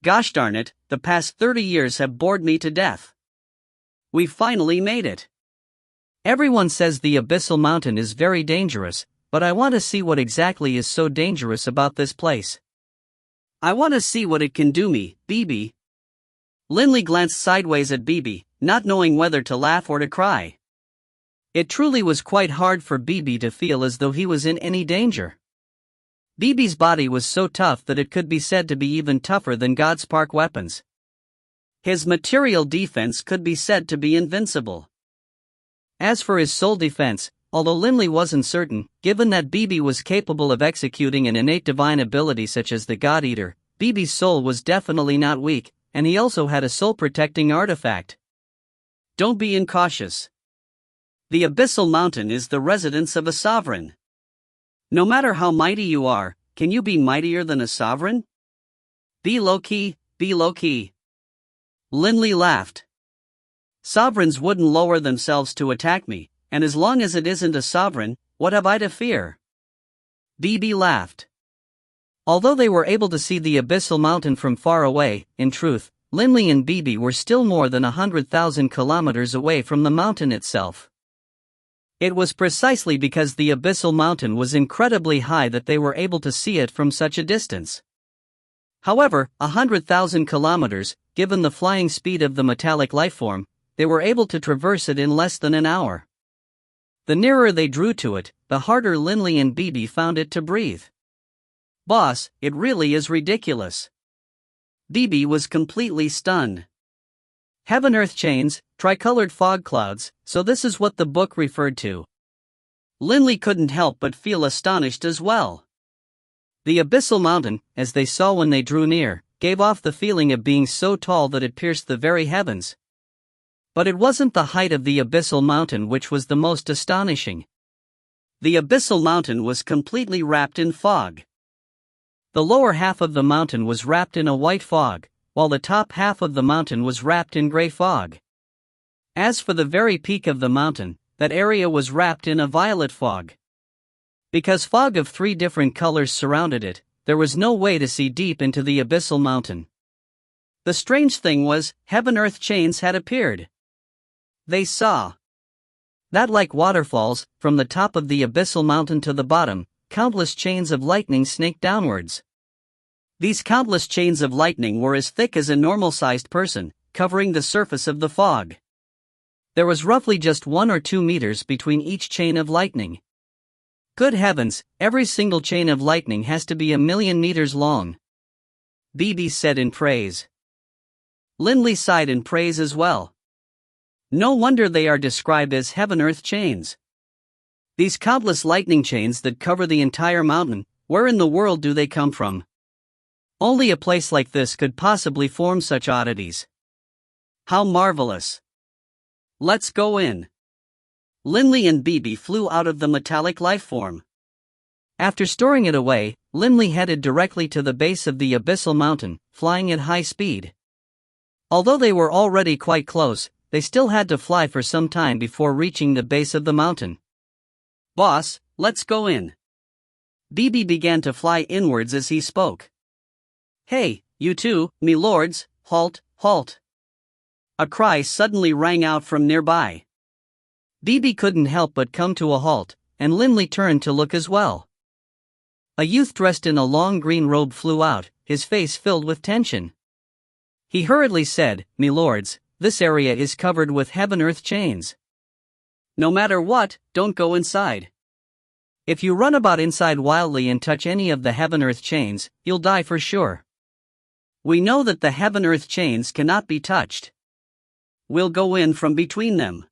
"Gosh darn it, the past 30 years have bored me to death. We finally made it. Everyone says the Abyssal Mountain is very dangerous, but I want to see what exactly is so dangerous about this place. I want to see what it can do me, Bibi." Linley glanced sideways at Bibi, not knowing whether to laugh or to cry. It truly was quite hard for Bibi to feel as though he was in any danger. Bibi's body was so tough that it could be said to be even tougher than Godspark weapons. His material defense could be said to be invincible. As for his soul defense, although Linley wasn't certain, given that Bibi was capable of executing an innate divine ability such as the God Eater, Bibi's soul was definitely not weak, and he also had a soul-protecting artifact. "Don't be incautious. The Abyssal Mountain is the residence of a sovereign. No matter how mighty you are, can you be mightier than a sovereign? Be low-key, be low-key. Linley laughed. Sovereigns wouldn't lower themselves to attack me, and as long as it isn't a sovereign, what have I to fear? BB laughed. Although they were able to see the abyssal mountain from far away, in truth, Linley and BB were still more than 100,000 kilometers away from the mountain itself. It was precisely because the abyssal mountain was incredibly high that they were able to see it from such a distance. However, 100,000 kilometers, given the flying speed of the metallic lifeform, they were able to traverse it in less than an hour. The nearer they drew to it, the harder Linley and BB found it to breathe. Boss, it really is ridiculous. BB was completely stunned. Heaven-earth chains, tricolored fog clouds, so this is what the book referred to. Linley couldn't help but feel astonished as well. The abyssal mountain, as they saw when they drew near, gave off the feeling of being so tall that it pierced the very heavens. But it wasn't the height of the abyssal mountain which was the most astonishing. The abyssal mountain was completely wrapped in fog. The lower half of the mountain was wrapped in a white fog, while the top half of the mountain was wrapped in gray fog. As for the very peak of the mountain, that area was wrapped in a violet fog. Because fog of 3 different colors surrounded it, there was no way to see deep into the abyssal mountain. The strange thing was, heaven-earth chains had appeared. They saw that, like waterfalls, from the top of the abyssal mountain to the bottom, countless chains of lightning snaked downwards. These countless chains of lightning were as thick as a normal-sized person, covering the surface of the fog. There was roughly just 1 or 2 meters between each chain of lightning. Good heavens, every single chain of lightning has to be 1,000,000 meters long. BB said in praise. Linley sighed in praise as well. No wonder they are described as heaven-earth chains. These countless lightning chains that cover the entire mountain, where in the world do they come from? Only a place like this could possibly form such oddities. How marvelous! Let's go in. Linley and BB flew out of the metallic lifeform. After storing it away, Linley headed directly to the base of the abyssal mountain, flying at high speed. Although they were already quite close, they still had to fly for some time before reaching the base of the mountain. Boss, let's go in. BB began to fly inwards as he spoke. Hey, you two, me lords, halt, halt. A cry suddenly rang out from nearby. BB couldn't help but come to a halt, and Linley turned to look as well. A youth dressed in a long green robe flew out, his face filled with tension. He hurriedly said, "Me lords, this area is covered with heaven-earth chains. No matter what, don't go inside. If you run about inside wildly and touch any of the heaven-earth chains, you'll die for sure. We know that the heaven-earth chains cannot be touched. We'll go in from between them."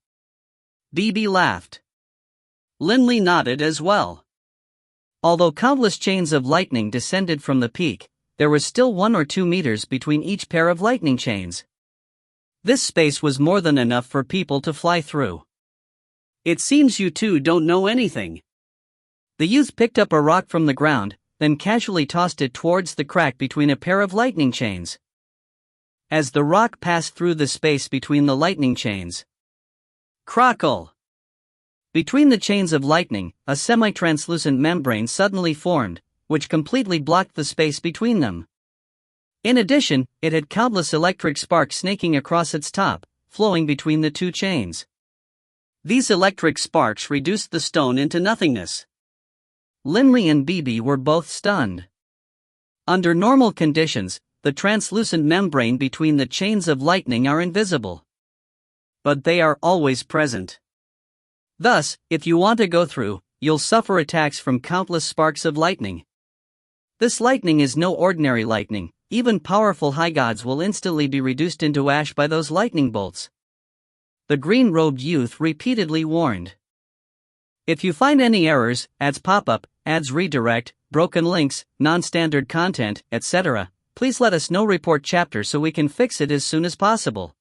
BB laughed. Linley nodded as well. Although countless chains of lightning descended from the peak, there was still 1 or 2 meters between each pair of lightning chains. This space was more than enough for people to fly through. It seems you two don't know anything. The youth picked up a rock from the ground, then casually tossed it towards the crack between a pair of lightning chains. As the rock passed through the space between the lightning chains, crackle! Between the chains of lightning, a semi-translucent membrane suddenly formed, which completely blocked the space between them. In addition, it had countless electric sparks snaking across its top, flowing between the 2 chains. These electric sparks reduced the stone into nothingness. Linley and BB were both stunned. Under normal conditions, the translucent membrane between the chains of lightning are invisible. But they are always present. Thus, if you want to go through, you'll suffer attacks from countless sparks of lightning. This lightning is no ordinary lightning, even powerful high gods will instantly be reduced into ash by those lightning bolts. The green-robed youth repeatedly warned. If you find any errors, ads pop up, ads redirect, broken links, non-standard content, etc., please let us know. Report chapter so we can fix it as soon as possible.